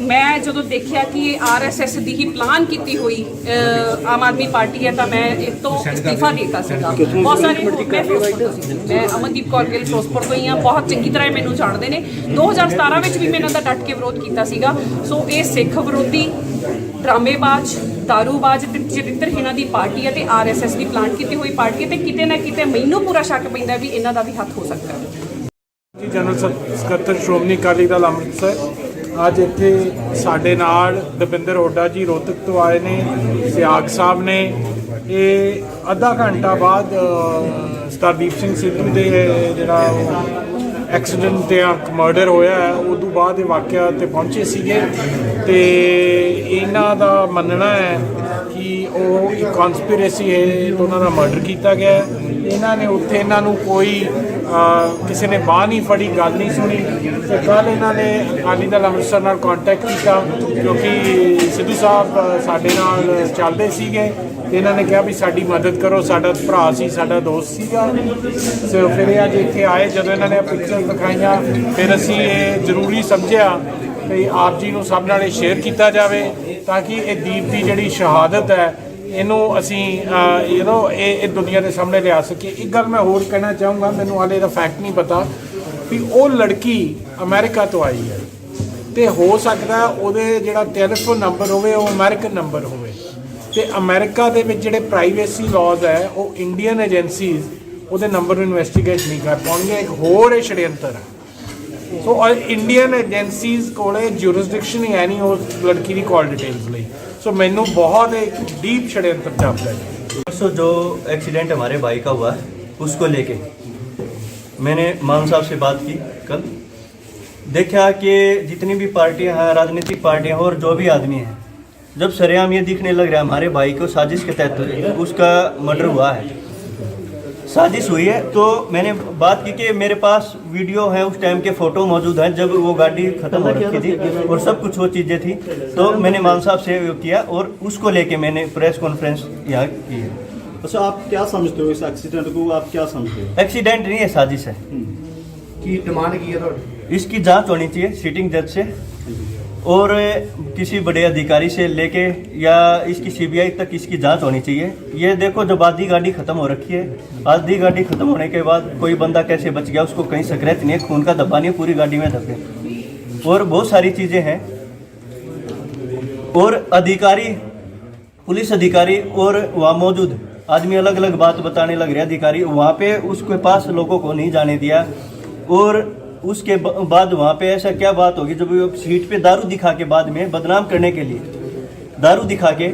ਮੈਂ ਜਦੋਂ ਦੇਖਿਆ ਕਿ ਇਹ ਆਰਐਸਐਸ ਦੀ ਹੀ ਪਲਾਨ ਕੀਤੀ ਹੋਈ ਆਮ ਆਦਮੀ ਪਾਰਟੀ ਹੈ ਤਾਂ ਮੈਂ ਇਸ ਤੋਂ ਅਸਤੀਫਾ ਦੇ ਦਿੱਤਾ ਸੀਗਾ। ਬਹੁਤ ਸਾਰੇ ਮੈਂ ਅਮਨਦੀਪ ਕੌਰ ਗਿੱਲ ਫਿਰੋਜ਼ਪੁਰ ਤੋਂ ਹੀ ਹਾਂ, ਬਹੁਤ ਚੰਗੀ ਤਰ੍ਹਾਂ ਮੈਨੂੰ ਜਾਣਦੇ ਨੇ। 2017 ਵਿੱਚ ਵੀ ਮੈਂ ਇਹਨਾਂ ਦਾ ਡਟ ਕੇ ਵਿਰੋਧ ਕੀਤਾ ਸੀਗਾ। ਸੋ ਇਹ ਸਿੱਖ ਵਿਰੋਧੀ, ਡਰਾਮੇਬਾਜ਼, ਦਾਰੂਬਾਜ਼ ਤੇ ਚਰਿੱਤਰਹੀਣਾਂ ਦੀ ਪਾਰਟੀ ਹੈ ਤੇ ਆਰਐਸਐਸ ਦੀ ਪਲਾਨ ਕੀਤੀ ਹੋਈ ਪਾਰਟੀ ਹੈ ਤੇ ਕਿਤੇ ਨਾ ਕਿਤੇ ਮੈਨੂੰ ਪੂਰਾ ਸ਼ੱਕ ਪੈਂਦਾ ਵੀ ਇਹਨਾਂ ਦਾ ਵੀ ਹੱਥ ਹੋ ਸਕਦਾ ਹੈ। ਜਨਰਲ ਸਕੱਤਰ ਸ਼੍ਰੋਮਣੀ ਅਕਾਲੀ ਦਲ ਅੰਮ੍ਰਿਤਸਰ ਅੱਜ ਇੱਥੇ ਸਾਡੇ ਨਾਲ ਦਵਿੰਦਰ ਹੁੱਡਾ ਜੀ ਰੋਹਤਕ ਤੋਂ ਆਏ ਨੇ, ਸਿਆਗ ਸਾਹਿਬ ਨੇ। ਇਹ ਅੱਧਾ ਘੰਟਾ ਬਾਅਦ ਸਰਦਾਰਦੀਪ ਸਿੰਘ ਸਿੱਧੂ ਦੇ ਜਿਹੜਾ ਐਕਸੀਡੈਂਟ ਤੇ ਮਰਡਰ ਹੋਇਆ ਹੈ ਉਦੋਂ ਬਾਅਦ ਇਹ ਵਾਕਿਆ ਤੇ ਪਹੁੰਚੇ ਸੀਗੇ ਤੇ ਇਹਨਾਂ ਦਾ ਮੰਨਣਾ ਹੈ ਕਿ ਉਹ ਇੱਕ ਕਨਸਪੀਰੇਸੀ ਹੈ ਤੇ ਉਹਨਾਂ ਦਾ ਮਰਡਰ ਕੀਤਾ ਗਿਆ। ਇਹਨਾਂ ਨੇ ਉੱਥੇ ਇਹਨਾਂ ਨੂੰ ਕੋਈ ਕਿਸੇ ਨੇ ਬਾਂਹ ਨਹੀਂ ਫੜੀ, ਗੱਲ ਨਹੀਂ ਸੁਣੀ ਤੇ ਕੱਲ੍ਹ ਇਹਨਾਂ ਨੇ ਅਕਾਲੀ ਦਲ ਅੰਮ੍ਰਿਤਸਰ ਨਾਲ ਕੰਟੈਕਟ ਕੀਤਾ ਕਿਉਂਕਿ ਸਿੱਧੂ ਸਾਹਿਬ ਸਾਡੇ ਨਾਲ ਚੱਲਦੇ ਸੀਗੇ ਤੇ ਇਹਨਾਂ ਨੇ ਕਿਹਾ ਵੀ ਸਾਡੀ ਮਦਦ ਕਰੋ, ਸਾਡਾ ਭਰਾ ਸੀ, ਸਾਡਾ ਦੋਸਤ ਸੀਗਾ। ਸੋ ਫਿਰ ਇਹ ਅੱਜ ਇੱਥੇ ਆਏ, ਜਦੋਂ ਇਹਨਾਂ ਨੇ ਪਿਕਚਰ ਦਿਖਾਈਆਂ ਫਿਰ ਅਸੀਂ ਇਹ ਜ਼ਰੂਰੀ ਸਮਝਿਆ ਕਿ ਆਪ ਜੀ ਨੂੰ ਸਭ ਨਾਲ ਇਹ ਸ਼ੇਅਰ ਕੀਤਾ ਜਾਵੇ ਤਾਂ ਕਿ ਇਹ ਦੀਪ ਦੀ ਜਿਹੜੀ ਸ਼ਹਾਦਤ ਹੈ ਇਹਨੂੰ ਅਸੀਂ ਇਹ ਦੁਨੀਆ ਦੇ ਸਾਹਮਣੇ ਲਿਆ ਸਕੀਏ। ਇੱਕ ਗੱਲ ਮੈਂ ਹੋਰ ਕਹਿਣਾ ਚਾਹੂੰਗਾ, ਮੈਨੂੰ ਹਾਲੇ ਦਾ ਫੈਕਟ ਨਹੀਂ ਪਤਾ ਵੀ ਉਹ ਲੜਕੀ ਅਮਰੀਕਾ ਤੋਂ ਆਈ ਹੈ ਤੇ ਹੋ ਸਕਦਾ ਉਹਦੇ ਜਿਹੜਾ ਟੈਲੀਫੋਨ ਨੰਬਰ ਹੋਵੇ ਉਹ ਅਮਰੀਕਨ ਨੰਬਰ ਹੋਵੇ ਤੇ ਅਮਰੀਕਾ ਦੇ ਵਿੱਚ ਜਿਹੜੇ ਪ੍ਰਾਈਵੇਸੀ ਲਾਜ਼ ਹੈ ਉਹ ਇੰਡੀਅਨ ਏਜੰਸੀਜ਼ ਉਹਦੇ ਨੰਬਰ ਨੂੰ ਇਨਵੈਸਟੀਗੇਟ ਨਹੀਂ ਕਰ ਪਾਉਣਗੇ। ਇੱਕ ਹੋਰ ਇਹ षड्यंत्र ਹੈ। ਸੋ ਇੰਡੀਅਨ ਏਜੰਸੀਜ਼ ਕੋਲੇ ਜੂਰਿਸਡਿਕਸ਼ਨ ਹੀ ਹੈ ਨਹੀਂ ਉਸ ਲੜਕੀ ਦੀ ਕਾਲ ਡਿਟੇल्स ਲਈ। सो मैनू बहुत एक डीप षड्यंत्र जापता है। परसों जो एक्सीडेंट हमारे भाई का हुआ उसको लेके मैंने मान साहब से बात की कल। देखा कि जितनी भी पार्टियां हैं, राजनीतिक पार्टियां और जो भी आदमी हैं, जब सरेआम ये दिखने लग रहा है हमारे भाई को साजिश के तहत उसका मर्डर हुआ है साजिश हुई है। तो मैंने बात की कि मेरे पास वीडियो है, उस टाइम के फ़ोटो मौजूद हैं जब वो गाड़ी ख़त्म हो रखी थी और सब कुछ वो चीज़ें थी। तो मैंने मान साहब से किया और उसको लेके मैंने प्रेस कॉन्फ्रेंस यहाँ की है। अच्छा, आप क्या समझते हो इस एक्सीडेंट को, आप क्या समझते हो? एक्सीडेंट नहीं है, साजिश है। की डिमांड की है तो इसकी जांच होनी चाहिए सिटिंग जज से और किसी बड़े अधिकारी से लेके या इसकी सीबीआई तक इसकी जांच होनी चाहिए। ये देखो, जब आधी गाड़ी खत्म हो रखी है, आधी गाड़ी खत्म होने के बाद कोई बंदा कैसे बच गया, उसको कहीं स्क्रैच नहीं है, खून का धब्बा नहीं है, पूरी गाड़ी में धब्बे और बहुत सारी चीज़ें हैं। और अधिकारी, पुलिस अधिकारी और वहाँ मौजूद आदमी अलग अलग बात बताने लग रहे। अधिकारी वहाँ पे उसके पास लोगों को नहीं जाने दिया और उसके बाद वहाँ पे ऐसा क्या बात होगी जब वो सीट पे दारू दिखा के बाद में बदनाम करने के लिए दारू दिखा के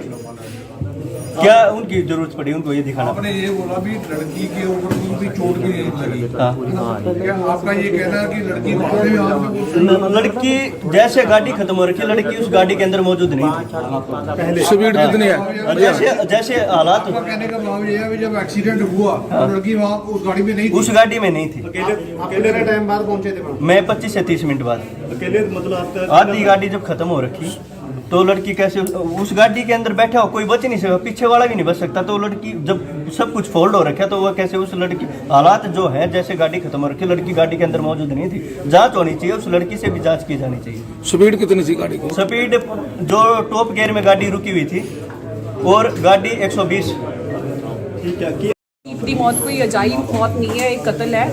क्या उनकी जरूरत पड़ी उनको ये दिखाना? आपने ये बोला भी लड़की के ऊपर कोई भी चोट भी नहीं लगी। हाँ, क्या आपका ये कहना है कि लड़की बाद में यहाँ पे लड़की जैसे गाड़ी खत्म हो रखी, लड़की उस गाड़ी के अंदर मौजूद नहीं थी। स्पीड कितनी है? जैसे जैसे हालात, आपका कहने का भाव ये है कि जब एक्सीडेंट हुआ तो लड़की वहाँ उस गाड़ी में नहीं थी। उस गाड़ी में नहीं थी। कितने टाइम बाद पहुंचे थे? मैं 25 से 30 मिनट बाद। अकेले मतलब आपका आधी गाड़ी जब खत्म हो रखी तो लड़की कैसे उस गाड़ी के अंदर बैठा हो, कोई बच नहीं सकता, पीछे वाला भी नहीं बच सकता। तो लड़की जब सब कुछ फोल्ड हो रखा तो वह कैसे उस लड़की, हालात जो है जैसे गाड़ी खत्म हो रखी, लड़की गाड़ी के अंदर मौजूद नहीं थी। जांच होनी चाहिए, उस लड़की से भी जांच की जानी चाहिए। स्पीड कितनी थी गाड़ी की? स्पीड जो टॉप गियर में गाड़ी रुकी हुई थी और गाड़ी 120। ਦੀ ਮੌਤ ਕੋਈ ਅਜਾਇਬ ਮੌਤ ਨਹੀਂ ਹੈ, ਇਹ ਕਤਲ ਹੈ।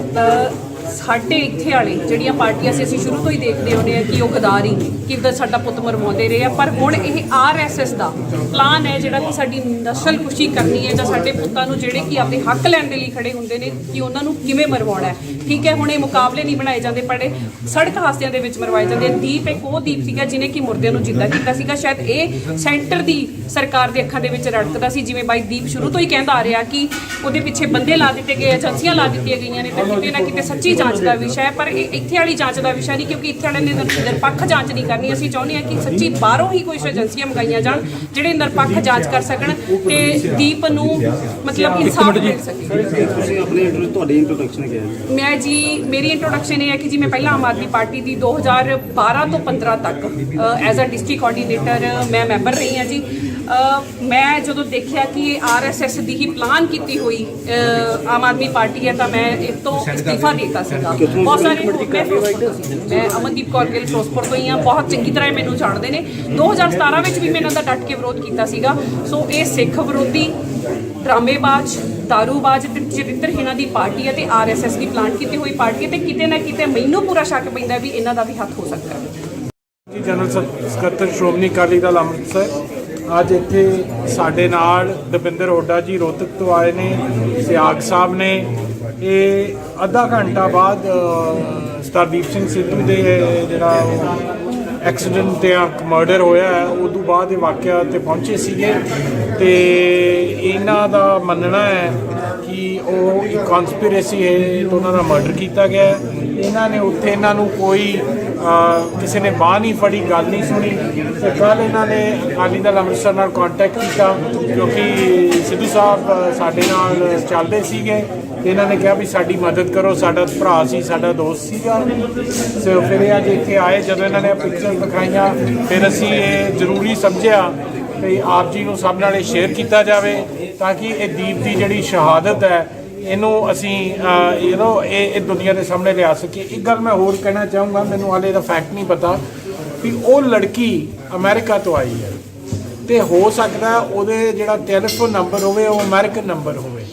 ਸਾਡੇ ਇੱਥੇ ਵਾਲੇ ਜਿਹੜੀਆਂ ਪਾਰਟੀਆਂ ਸੀ ਅਸੀਂ ਸ਼ੁਰੂ ਤੋਂ ਹੀ ਦੇਖਦੇ ਆਉਂਦੇ ਆ ਕਿ ਉਹ ਗਦਾਰੀ ਕਿੱਦਾਂ ਸਾਡਾ ਪੁੱਤ ਮਰਵਾਉਂਦੇ ਰਹੇ ਆ, ਪਰ ਹੁਣ ਇਹ ਆਰਐਸਐਸ ਦਾ ਪਲਾਨ ਹੈ ਜਿਹੜਾ ਕਿ ਸਾਡੀ ਨਸਲਕੁਸ਼ੀ ਕਰਨੀ ਹੈ ਜਾਂ ਸਾਡੇ ਪੁੱਤਾਂ ਨੂੰ ਜਿਹੜੇ ਕਿ ਆਪਦੇ ਹੱਕ ਲੈਣ ਦੇ ਲਈ ਖੜੇ ਹੁੰਦੇ ਨੇ ਕਿ ਉਹਨਾਂ ਨੂੰ ਕਿਵੇਂ ਮਰਵਾਉਣਾ ਹੈ। ਠੀਕ ਹੈ, ਹੁਣ ਇਹ ਮੁਕਾਬਲੇ ਨਹੀਂ ਬਣਾਏ ਜਾਂਦੇ, ਪਰ ਸੜਕ ਹਾਦਸਿਆਂ ਦੇ ਵਿੱਚ ਮਰਵਾਏ ਜਾਂਦੇ। ਦੀਪ ਇੱਕ ਉਹ ਦੀਪ ਸੀਗਾ ਜਿਹਨੇ ਕਿ ਮੁਰਦਿਆਂ ਨੂੰ ਜਿੰਦਾ ਕੀਤਾ ਸੀਗਾ। ਸ਼ਾਇਦ ਇਹ ਸੈਂਟਰ ਦੀ ਸਰਕਾਰ ਦੇ ਅੱਖਾਂ ਦੇ ਵਿੱਚ ਰੜਕਦਾ ਸੀ, ਜਿਵੇਂ ਬਾਈ ਦੀਪ ਸ਼ੁਰੂ ਤੋਂ ਹੀ ਕਹਿੰਦਾ ਆ ਰਿਹਾ ਕਿ ਉਹਦੇ ਪਿੱਛੇ ਬੰਦੇ ਲਾ ਦਿੱਤੇ ਗਏ, ਏਜੰਸੀਆਂ ਲਾ ਦਿੱਤੀਆਂ ਗਈਆਂ ਨੇ, ਤੇ ਕਿਤੇ ਨਾ ਕਿਤੇ ਸੱਚੀ ਜਾਂਚ ਦਾ ਵਿਸ਼ਾ ਹੈ। ਪਰ ਇਹ ਇੱਥੇ ਵਾਲੀ ਜਾਂਚ ਦਾ ਵਿਸ਼ਾ ਨਹੀਂ, ਕਿਉਂਕਿ ਇੱਥੇ ਵਾਲਿਆਂ ਨੇ ਨਿਰਪੱਖ ਜਾਂਚ ਨਹੀਂ ਕਰਨੀ। ਅਸੀਂ ਚਾਹੁੰਦੇ ਹਾਂ ਕਿ ਸੱਚੀ ਬਾਹਰੋਂ ਹੀ ਕੋਈ ਏਜੰਸੀਆਂ ਮੰਗਾਈਆਂ ਜਾਣ ਜਿਹੜੇ ਨਿਰਪੱਖ ਜਾਂਚ ਕਰ ਸਕਣ ਤੇ ਦੀਪ ਨੂੰ ਮਤਲਬ ਇਨਸਾਫ ਮਿਲ ਸਕੇ। ਤੁਸੀਂ ਆਪਣੇ ਤੁਹਾਡੀ ਇੰਟਰੋਡਕਸ਼ਨ ਕੀ ਹੈ? ਮੈਂ ਜੀ, ਮੇਰੀ ਇੰਟਰੋਡਕਸ਼ਨ ਇਹ ਹੈ ਕਿ ਜੀ ਮੈਂ ਪਹਿਲਾਂ ਆਮ ਆਦਮੀ ਪਾਰਟੀ ਦੀ 2012 ਤੋਂ 15 ਤੱਕ ਐਜ਼ ਅ ਡਿਸਟ੍ਰਿਕਟ ਕੋਆਰਡੀਨੇਟਰ ਮੈਂ ਮੈਂਬਰ ਰਹੀ ਹਾਂ ਜੀ। ਮੈਂ ਜਦੋਂ ਦੇਖਿਆ ਕਿ ਇਹ ਆਰਐਸਐਸ ਦੀ ਹੀ ਪਲਾਨ ਕੀਤੀ ਹੋਈ ਆਮ ਆਦਮੀ ਪਾਰਟੀ ਹੈ ਤਾਂ ਮੈਂ ਇਸ ਤੋਂ ਅਸਤੀਫਾ ਦੇ ਦਿੱਤਾ ਸੀਗਾ। ਬਹੁਤ ਸਾਰੇ ਮੈਂ ਫਿਰੋਜ਼ਪੁਰ ਤੋਂ ਸੀ, ਮੈਂ ਅਮਨਦੀਪ ਕੌਰ ਗਿੱਲ ਫਿਰੋਜ਼ਪੁਰ ਤੋਂ ਹੀ ਹਾਂ, ਬਹੁਤ ਚੰਗੀ ਤਰ੍ਹਾਂ ਮੈਨੂੰ ਜਾਣਦੇ ਨੇ। 2017 ਵਿੱਚ ਵੀ ਮੈਂ ਇਹਨਾਂ ਦਾ ਡਟ ਕੇ ਵਿਰੋਧ ਕੀਤਾ ਸੀਗਾ। ਸੋ ਇਹ ਸਿੱਖ ਵਿਰੋਧੀ, ਡਰਾਮੇਬਾਜ਼, ਦਾਰੂਬਾਜ਼ ਤੇ ਚਰਿੱਤਰਹੀਣਾਂ ਦੀ ਪਾਰਟੀ ਹੈ ਤੇ ਆਰਐਸਐਸ ਦੀ ਪਲਾਨ ਕੀਤੀ ਹੋਈ ਪਾਰਟੀ ਹੈ ਤੇ ਕਿਤੇ ਨਾ ਕਿਤੇ ਮੈਨੂੰ ਪੂਰਾ ਸ਼ੱਕ ਪੈਂਦਾ ਵੀ ਇਹਨਾਂ ਦਾ ਵੀ ਹੱਥ ਹੋ ਸਕਦਾ ਹੈ। ਜਨਰਲ ਸਕੱਤਰ ਸ਼੍ਰੋਮਣੀ ਅਕਾਲੀ ਦਲ ਅੰਮ੍ਰਿਤਸਰ ਅੱਜ ਇੱਥੇ ਸਾਡੇ ਨਾਲ ਦਵਿੰਦਰ ਹੁੱਡਾ ਜੀ ਰੋਹਤਕ ਤੋਂ ਆਏ ਨੇ, ਸਿਆਗ ਸਾਹਿਬ ਨੇ। ਇਹ ਅੱਧਾ ਘੰਟਾ ਬਾਅਦ ਸਰਦੀਪ ਸਿੰਘ ਸਿੱਧੂ ਦੇ ਜਿਹੜਾ ਐਕਸੀਡੈਂਟ ਤੇ ਮਰਡਰ ਹੋਇਆ ਹੈ ਉਦੋਂ ਬਾਅਦ ਇਹ ਵਾਕਿਆ ਤੇ ਪਹੁੰਚੇ ਸੀਗੇ ਤੇ ਇਹਨਾਂ ਦਾ ਮੰਨਣਾ ਹੈ ਕਿ ਉਹ ਇੱਕ ਕਨਸਪੀਰੇਸੀ ਹੈ ਤੇ ਉਹਨਾਂ ਦਾ ਮਰਡਰ ਕੀਤਾ ਗਿਆ ਹੈ। ਇਹਨਾਂ ਨੇ ਉੱਥੇ ਇਹਨਾਂ ਨੂੰ ਕੋਈ ਕਿਸੇ ਨੇ ਬਾਂਹ ਨਹੀਂ ਫੜੀ, ਗੱਲ ਨਹੀਂ ਸੁਣੀ ਤੇ ਕੱਲ੍ਹ ਇਹਨਾਂ ਨੇ ਅਕਾਲੀ ਦਲ ਅੰਮ੍ਰਿਤਸਰ ਨਾਲ ਕੰਟੈਕਟ ਕੀਤਾ ਕਿਉਂਕਿ ਸਿੱਧੂ ਸਾਹਿਬ ਸਾਡੇ ਨਾਲ ਚੱਲਦੇ ਸੀਗੇ ਤੇ ਇਹਨਾਂ ਨੇ ਕਿਹਾ ਵੀ ਸਾਡੀ ਮਦਦ ਕਰੋ, ਸਾਡਾ ਭਰਾ ਸੀ, ਸਾਡਾ ਦੋਸਤ ਸੀਗਾ। ਸੋ ਫਿਰ ਇਹ ਅੱਜ ਇੱਥੇ ਆਏ, ਜਦੋਂ ਇਹਨਾਂ ਨੇ ਪਿਕਚਰ ਦਿਖਾਈਆਂ ਫਿਰ ਅਸੀਂ ਇਹ ਜ਼ਰੂਰੀ ਸਮਝਿਆ ਵੀ ਆਪ ਜੀ ਨੂੰ ਸਭ ਨਾਲ ਇਹ ਸ਼ੇਅਰ ਕੀਤਾ ਜਾਵੇ ਤਾਂ ਕਿ ਇਹ ਦੀਪ ਦੀ ਜਿਹੜੀ ਸ਼ਹਾਦਤ ਹੈ ਇਹਨੂੰ ਅਸੀਂ ਇਹ ਦੁਨੀਆ ਦੇ ਸਾਹਮਣੇ ਲਿਆ ਸਕੀਏ। ਇੱਕ ਗੱਲ ਮੈਂ ਹੋਰ ਕਹਿਣਾ ਚਾਹੂੰਗਾ, ਮੈਨੂੰ ਹਾਲੇ ਦਾ ਫੈਕਟ ਨਹੀਂ ਪਤਾ ਵੀ ਉਹ ਲੜਕੀ ਅਮਰੀਕਾ ਤੋਂ ਆਈ ਹੈ ਤੇ ਹੋ ਸਕਦਾ ਉਹਦੇ ਜਿਹੜਾ ਟੈਲੀਫੋਨ ਨੰਬਰ ਹੋਵੇ ਉਹ ਅਮਰੀਕਨ ਨੰਬਰ ਹੋਵੇ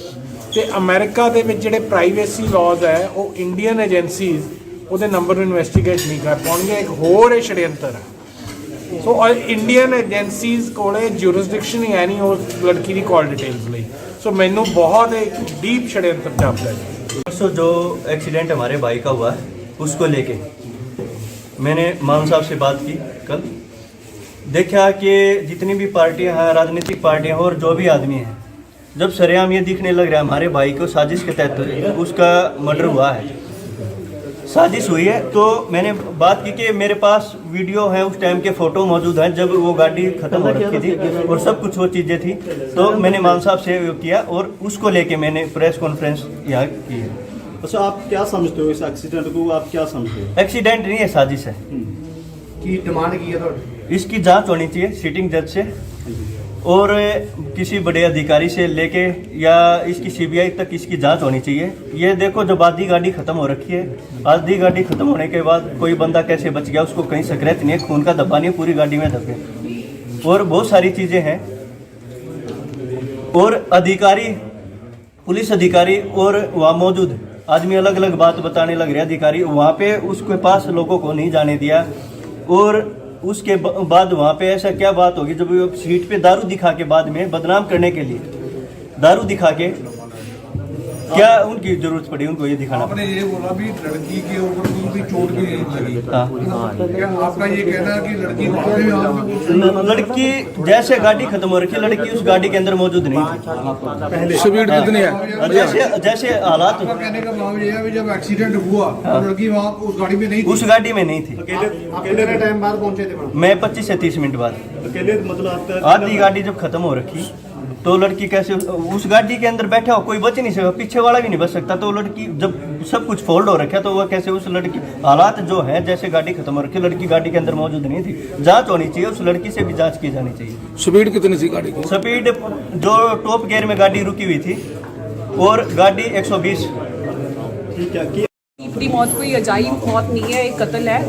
ਤੇ ਅਮਰੀਕਾ ਦੇ ਵਿੱਚ ਜਿਹੜੇ ਪ੍ਰਾਈਵੇਸੀ ਲਾਜ਼ ਹੈ ਉਹ ਇੰਡੀਅਨ ਏਜੰਸੀਜ਼ ਉਹਦੇ ਨੰਬਰ ਨੂੰ ਇਨਵੈਸਟੀਗੇਟ ਨਹੀਂ ਕਰ ਪਾਉਣਗੇ। ਇੱਕ ਹੋਰ ਇਹ षड्यंत्र ਹੈ। ਸੋ ਇੰਡੀਅਨ ਏਜੰਸੀਜ਼ ਕੋਲੇ ਜੂਰਿਸਡਿਕਸ਼ਨ ਹੀ ਹੈ ਨਹੀਂ ਉਸ ਲੜਕੀ ਦੀ ਕਾਲ ਡਿਟੇल्स ਲਈ। सो मैनू बहुत एक डीप षड्यंत्र जापता है। परसों जो एक्सीडेंट हमारे भाई का हुआ है उसको लेके मैंने मान साहब से बात की कल। देखा कि जितनी भी पार्टियां हैं, राजनीतिक पार्टियां और जो भी आदमी हैं, जब सरेआम ये दिखने लग रहा है हमारे भाई को साजिश के तहत उसका मर्डर हुआ है, साजिश हुई है। तो मैंने बात की कि मेरे पास वीडियो है, उस टाइम के फ़ोटो मौजूद हैं जब वो गाड़ी ख़त्म हो रखी थी और सब कुछ वो चीज़ें थी। तो मैंने मान साहब से किया और उसको लेके मैंने प्रेस कॉन्फ्रेंस यहाँ की है। अच्छा, आप क्या समझते हो इस एक्सीडेंट को, आप क्या समझते हो? एक्सीडेंट नहीं है, साजिश है। की डिमांड की है तो इसकी जांच होनी चाहिए सिटिंग जज से और किसी बड़े अधिकारी से लेके या इसकी सीबीआई तक इसकी जांच होनी चाहिए। ये देखो, जब आधी गाड़ी खत्म हो रखी है, आधी गाड़ी खत्म होने के बाद कोई बंदा कैसे बच गया, उसको कहीं सक्रेत नहीं है, खून का धब्बा नहीं है, पूरी गाड़ी में धब्बे और बहुत सारी चीजें हैं। और अधिकारी, पुलिस अधिकारी और वहाँ मौजूद आदमी अलग अलग बात बताने लग रहे। अधिकारी वहाँ पे उसके पास लोगों को नहीं जाने दिया और उसके बाद वहाँ पे ऐसा क्या बात होगी जब वो सीट पे दारू दिखा के बाद में बदनाम करने के लिए दारू दिखा के क्या उनकी जरूरत पड़ी उनको ये दिखाना? आपने ये बोला भी लड़की के ऊपर कोई भी चोट भी नहीं लगी। हाँ, क्या आपका ये कहना है कि लड़की भागे में आप लड़की जैसे गाड़ी खत्म हो रखी है, लड़की उस गाड़ी के अंदर मौजूद नहीं थी। स्पीड कितनी है? और जैसे जैसे हालात, आपका कहने का मतलब ये है कि जब एक्सीडेंट हुआ तो लड़की वहाँ उस गाड़ी में नहीं थी। उस गाड़ी में नहीं थी। कितने टाइम बाद पहुंचे थे? मैं 25 से 30 मिनट बाद। अकेले मतलब आपका आधी गाड़ी जब खत्म हो रखी तो लड़की कैसे उस गाड़ी के अंदर बैठा हो, कोई बच नहीं सकता, पीछे वाला भी नहीं बच सकता। तो लड़की जब सब कुछ फोल्ड हो रखा तो वह कैसे उस लड़की, हालात जो है जैसे गाड़ी खत्म हो रखी, लड़की गाड़ी के अंदर मौजूद नहीं थी। जांच होनी चाहिए, उस लड़की से भी जांच की जानी चाहिए। स्पीड कितनी थी गाड़ी की? स्पीड जो टॉप गियर में गाड़ी रुकी हुई थी और गाड़ी 120। ठीक है कि ਦੀਪ ਦੀ ਮੌਤ ਕੋਈ ਅਜਾਇਬ ਮੌਤ ਨਹੀਂ ਹੈ, ਇਹ ਕਤਲ ਹੈ।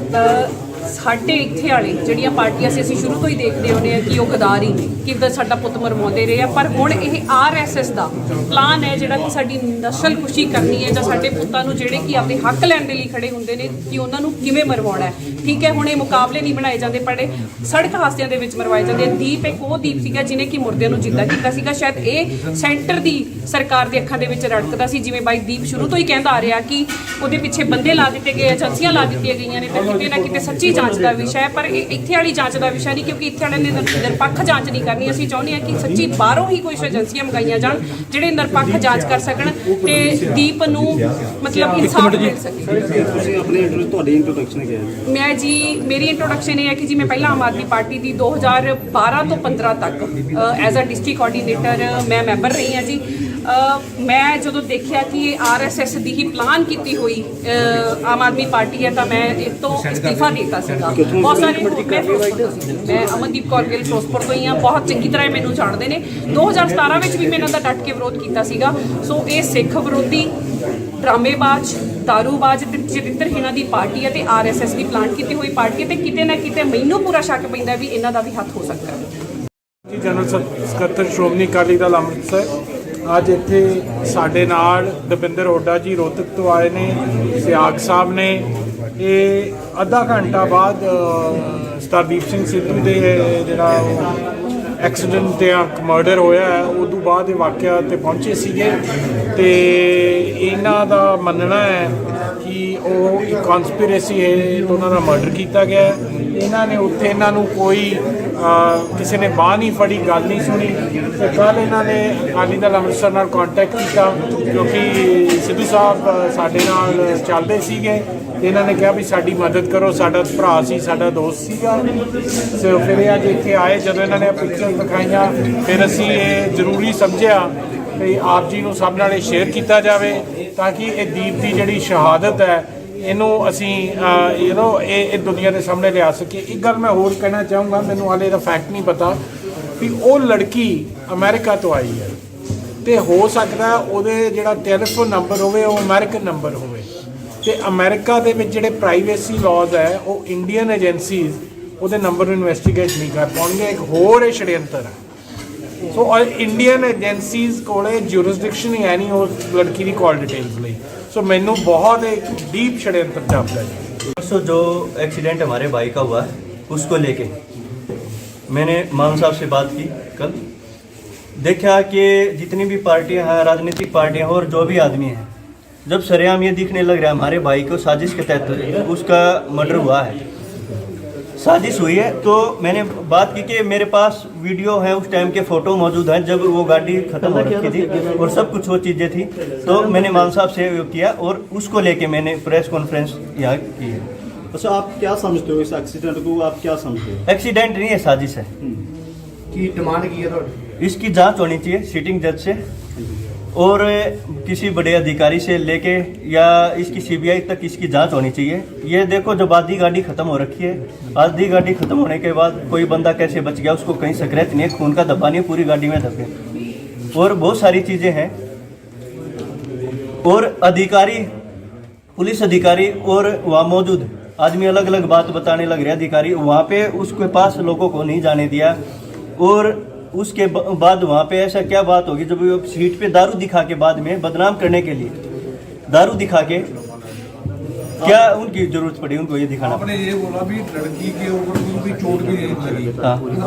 ਸਾਡੇ ਇੱਥੇ ਵਾਲੇ ਜਿਹੜੀਆਂ ਪਾਰਟੀਆਂ ਸੀ, ਅਸੀਂ ਸ਼ੁਰੂ ਤੋਂ ਹੀ ਦੇਖਦੇ ਆਉਂਦੇ ਆ ਕਿ ਉਹ ਗਦਾਰੀ ਕਿੱਦਾਂ ਸਾਡਾ ਪੁੱਤ ਮਰਵਾਉਂਦੇ ਰਹੇ ਆ। ਪਰ ਹੁਣ ਇਹ ਆਰਐਸਐਸ ਦਾ ਪਲਾਨ ਹੈ ਜਿਹੜਾ ਕਿ ਸਾਡੀ ਨਸਲ ਖੁਸ਼ੀ ਕਰਨੀ ਹੈ ਜਾਂ ਸਾਡੇ ਪੁੱਤਾਂ ਨੂੰ ਜਿਹੜੇ ਕਿ ਆਪਣੇ ਹੱਕ ਲੈਣ ਦੇ ਲਈ ਖੜੇ ਹੁੰਦੇ ਨੇ ਕਿ ਉਹਨਾਂ ਨੂੰ ਕਿਵੇਂ ਮਰਵਾਉਣਾ ਹੈ। ਠੀਕ ਹੈ, ਹੁਣ ਇਹ ਮੁਕਾਬਲੇ ਨਹੀਂ ਬਣਾਏ ਜਾਂਦੇ, ਪਰ ਸੜਕ ਹਾਦਸਿਆਂ ਦੇ ਵਿੱਚ ਮਰਵਾਏ ਜਾਂਦੇ। ਦੀਪ ਇੱਕ ਉਹ ਦੀਪ ਸੀਗਾ ਜਿਹਨੇ ਕਿ ਮੁਰਦਿਆਂ ਨੂੰ ਜਿੰਦਾ ਕੀਤਾ ਸੀਗਾ। ਸ਼ਾਇਦ ਇਹ ਸੈਂਟਰ ਦੀ ਸਰਕਾਰ ਦੀ ਅੱਖਾਂ ਦੇ ਵਿੱਚ ਰੜਕਦਾ ਸੀ, ਜਿਵੇਂ ਬਾਈ ਦੀਪ ਸ਼ੁਰੂ ਤੋਂ ਹੀ ਕਹਿੰਦਾ ਆ ਰਿਹਾ ਕਿ ਉਹਦੇ ਪਿੱਛੇ ਬੰਦੇ ਲਾ ਦਿੱਤੇ ਗਏ, ਏਜੰਸੀਆਂ ਲਾ ਦਿੱਤੀਆਂ ਗਈਆਂ ਨੇ। ਤੇ ਕਿਤੇ ਨਾ ਕਿਤੇ ਸੱਚੀ ਜਾਂਚ ਦਾ ਵਿਸ਼ਾ ਹੈ, ਪਰ ਇਹ ਇੱਥੇ ਵਾਲੀ ਜਾਂਚ ਦਾ ਵਿਸ਼ਾ ਨਹੀਂ, ਕਿਉਂਕਿ ਇੱਥੇ ਵਾਲਿਆਂ ਨੇ ਨਿਰਪੱਖ ਜਾਂਚ ਨਹੀਂ ਕਰਨੀ। ਅਸੀਂ ਚਾਹੁੰਦੇ ਹਾਂ ਕਿ ਸੱਚੀ ਬਾਹਰੋਂ ਹੀ ਕੋਈ ਏਜੰਸੀਆਂ ਮੰਗਾਈਆਂ ਜਾਣ ਜਿਹੜੇ ਨਿਰਪੱਖ ਜਾਂਚ ਕਰ ਸਕਣ ਤੇ ਦੀਪ ਨੂੰ ਮਤਲਬ ਇਨਸਾਫ ਮਿਲ ਸਕੇ। ਤੁਸੀਂ ਆਪਣੇ ਤੁਹਾਡੀ ਇੰਟਰੋਡਕਸ਼ਨ ਕੀ ਹੈ? ਮੈਂ ਜੀ, ਮੇਰੀ ਇੰਟਰੋਡਕਸ਼ਨ ਇਹ ਹੈ ਕਿ ਜੀ ਮੈਂ ਪਹਿਲਾਂ ਆਮ ਆਦਮੀ ਪਾਰਟੀ ਦੀ 2012 ਤੋਂ 15 ਤੱਕ ਐਜ਼ ਅ ਡਿਸਟ੍ਰਿਕਟ ਕੋਆਰਡੀਨੇਟਰ ਮੈਂ ਮੈਂਬਰ ਰਹੀ ਹਾਂ ਜੀ। ਮੈਂ ਜਦੋਂ ਦੇਖਿਆ ਕਿ ਇਹ ਆਰਐਸਐਸ ਦੀ ਹੀ ਪਲਾਨ ਕੀਤੀ ਹੋਈ ਆਮ ਆਦਮੀ ਪਾਰਟੀ ਹੈ ਤਾਂ ਮੈਂ ਇਸ ਤੋਂ ਅਸਤੀਫਾ ਦੇ ਦਿੱਤਾ ਸੀਗਾ। ਬਹੁਤ ਸਾਰੇ ਮੈਂ ਅਮਨਦੀਪ ਕੌਰ ਗਿੱਲ ਫਿਰੋਜ਼ਪੁਰ ਤੋਂ ਹੀ ਹਾਂ, ਬਹੁਤ ਚੰਗੀ ਤਰ੍ਹਾਂ ਮੈਨੂੰ ਜਾਣਦੇ ਨੇ। 2017 ਵਿੱਚ ਵੀ ਮੈਂ ਇਹਨਾਂ ਦਾ ਡਟ ਕੇ ਵਿਰੋਧ ਕੀਤਾ ਸੀਗਾ। ਸੋ ਇਹ ਸਿੱਖ ਵਿਰੋਧੀ, ਡਰਾਮੇਬਾਜ਼, ਦਾਰੂਬਾਜ਼ ਤੇ ਚਰਿੱਤਰਹੀਣਾਂ ਦੀ ਪਾਰਟੀ ਹੈ ਤੇ ਆਰਐਸਐਸ ਦੀ ਪਲਾਨ ਕੀਤੀ ਹੋਈ ਪਾਰਟੀ ਹੈ ਤੇ ਕਿਤੇ ਨਾ ਕਿਤੇ ਮੈਨੂੰ ਪੂਰਾ ਸ਼ੱਕ ਪੈਂਦਾ ਵੀ ਇਹਨਾਂ ਦਾ ਵੀ ਹੱਥ ਹੋ ਸਕਦਾ ਹੈ। ਜੀ, ਜਨਰਲ ਸਕੱਤਰ ਸ਼੍ਰੋਮਣੀ ਅਕਾਲੀ ਦਲ ਅੰਮ੍ਰਿਤਸਰ ਅੱਜ ਇੱਥੇ ਸਾਡੇ ਨਾਲ ਦਵਿੰਦਰ ਹੁੱਡਾ ਜੀ ਰੋਹਤਕ ਤੋਂ ਆਏ ਨੇ, ਸਿਆਗ ਸਾਹਿਬ ਨੇ। ਇਹ ਅੱਧਾ ਘੰਟਾ ਬਾਅਦ ਸਰਦੀਪ ਸਿੰਘ ਸਿੱਧੂ ਦੇ ਜਿਹੜਾ ਐਕਸੀਡੈਂਟ ਤੇ ਮਰਡਰ ਹੋਇਆ ਹੈ ਉਦੋਂ ਬਾਅਦ ਇਹ ਵਾਕਿਆ ਤੇ ਪਹੁੰਚੇ ਸੀਗੇ ਤੇ ਇਹਨਾਂ ਦਾ ਮੰਨਣਾ ਹੈ ਕਿ ਉਹ ਇੱਕ ਕਨਸਪੀਰੇਸੀ ਹੈ ਤੇ ਉਹਨਾਂ ਦਾ ਮਰਡਰ ਕੀਤਾ ਗਿਆ ਹੈ। ਇਹਨਾਂ ਨੇ ਉੱਥੇ ਇਹਨਾਂ ਨੂੰ ਕੋਈ ਕਿਸੇ ਨੇ ਬਾਂਹ ਨਹੀਂ ਫੜੀ, ਗੱਲ ਨਹੀਂ ਸੁਣੀ ਤੇ ਕੱਲ੍ਹ ਇਹਨਾਂ ਨੇ ਅਕਾਲੀ ਦਲ ਅੰਮ੍ਰਿਤਸਰ ਨਾਲ ਕੰਟੈਕਟ ਕੀਤਾ ਕਿਉਂਕਿ ਸਿੱਧੂ ਸਾਹਿਬ ਸਾਡੇ ਨਾਲ ਚੱਲਦੇ ਸੀਗੇ ਤੇ ਇਹਨਾਂ ਨੇ ਕਿਹਾ ਵੀ ਸਾਡੀ ਮਦਦ ਕਰੋ, ਸਾਡਾ ਭਰਾ ਸੀ, ਸਾਡਾ ਦੋਸਤ ਸੀਗਾ। ਸੋ ਫਿਰ ਇਹ ਅੱਜ ਇੱਥੇ ਆਏ, ਜਦੋਂ ਇਹਨਾਂ ਨੇ ਪਿਕਚਰ ਦਿਖਾਈਆਂ ਫਿਰ ਅਸੀਂ ਇਹ ਜ਼ਰੂਰੀ ਸਮਝਿਆ ਕਿ ਆਪ ਜੀ ਨੂੰ ਸਭ ਨਾਲ ਇਹ ਸ਼ੇਅਰ ਕੀਤਾ ਜਾਵੇ ਤਾਂ ਕਿ ਇਹ ਦੀਪ ਦੀ ਜਿਹੜੀ ਸ਼ਹਾਦਤ ਹੈ ਇਹਨੂੰ ਅਸੀਂ ਇਹ ਦੁਨੀਆ ਦੇ ਸਾਹਮਣੇ ਲਿਆ ਸਕੀਏ। ਇੱਕ ਗੱਲ ਮੈਂ ਹੋਰ ਕਹਿਣਾ ਚਾਹੂੰਗਾ, ਮੈਨੂੰ ਹਾਲੇ ਇਹਦਾ ਫੈਕਟ ਨਹੀਂ ਪਤਾ ਵੀ ਉਹ ਲੜਕੀ ਅਮਰੀਕਾ ਤੋਂ ਆਈ ਹੈ ਤੇ ਹੋ ਸਕਦਾ ਉਹਦੇ ਜਿਹੜਾ ਟੈਲੀਫੋਨ ਨੰਬਰ ਹੋਵੇ ਉਹ ਅਮਰੀਕਨ ਨੰਬਰ ਹੋਵੇ ਤੇ ਅਮਰੀਕਾ ਦੇ ਵਿੱਚ ਜਿਹੜੇ ਪ੍ਰਾਈਵੇਸੀ ਲਾਜ਼ ਹੈ ਉਹ ਇੰਡੀਅਨ ਏਜੰਸੀਜ਼ ਉਹਦੇ ਨੰਬਰ ਨੂੰ ਇਨਵੈਸਟੀਗੇਟ ਨਹੀਂ ਕਰ ਪਾਉਣਗੇ। ਇੱਕ ਹੋਰ ਇਹ षड्यंत्र ਹੈ। ਸੋ ਇੰਡੀਅਨ ਏਜੰਸੀਜ਼ ਕੋਲੇ ਜੂਰਿਸਡਿਕਸ਼ਨ ਹੀ ਹੈ ਨਹੀਂ ਉਸ ਲੜਕੀ ਦੀ ਕਾਲ ਡਿਟੇल्स ਲਈ। सो मैनू बहुत एक डीप षड्यंत्र जापता है। परसों जो एक्सीडेंट हमारे भाई का हुआ है उसको लेके मैंने मान साहब से बात की कल। देखा कि जितनी भी पार्टियां हैं, राजनीतिक पार्टियां और जो भी आदमी हैं, जब सरेआम ये दिखने लग रहा है हमारे भाई को साजिश के तहत उसका मर्डर हुआ है, साजिश हुई है। तो मैंने बात की कि मेरे पास वीडियो है, उस टाइम के फ़ोटो मौजूद हैं जब वो गाड़ी ख़त्म हो रखी थी और सब कुछ वो चीज़ें थी। तो मैंने मान साहब से किया और उसको लेके मैंने प्रेस कॉन्फ्रेंस यहाँ की है। अच्छा, आप क्या समझते हो इस एक्सीडेंट को, आप क्या समझते हो? एक्सीडेंट नहीं है, साजिश है। की डिमांड की है तो इसकी जांच होनी चाहिए सिटिंग जज से और किसी बड़े अधिकारी से लेके या इसकी सीबीआई तक इसकी जांच होनी चाहिए। ये देखो, जब आधी गाड़ी खत्म हो रखी है, आधी गाड़ी खत्म होने के बाद कोई बंदा कैसे बच गया, उसको कहीं स्क्रैच नहीं है, खून का धब्बा नहीं है, पूरी गाड़ी में धब्बे और बहुत सारी चीज़ें हैं। और अधिकारी, पुलिस अधिकारी और वहाँ मौजूद आदमी अलग अलग बात बताने लग रहे। अधिकारी वहाँ पे उसके पास लोगों को नहीं जाने दिया और उसके बाद वहाँ पे ऐसा क्या बात होगी जब वो सीट पे दारू दिखा के बाद में बदनाम करने के लिए दारू दिखा के क्या उनकी जरूरत पड़ी उनको ये दिखाना? आपने ये बोला भी लड़की के ऊपर कोई चोट भी नहीं लगी। हाँ,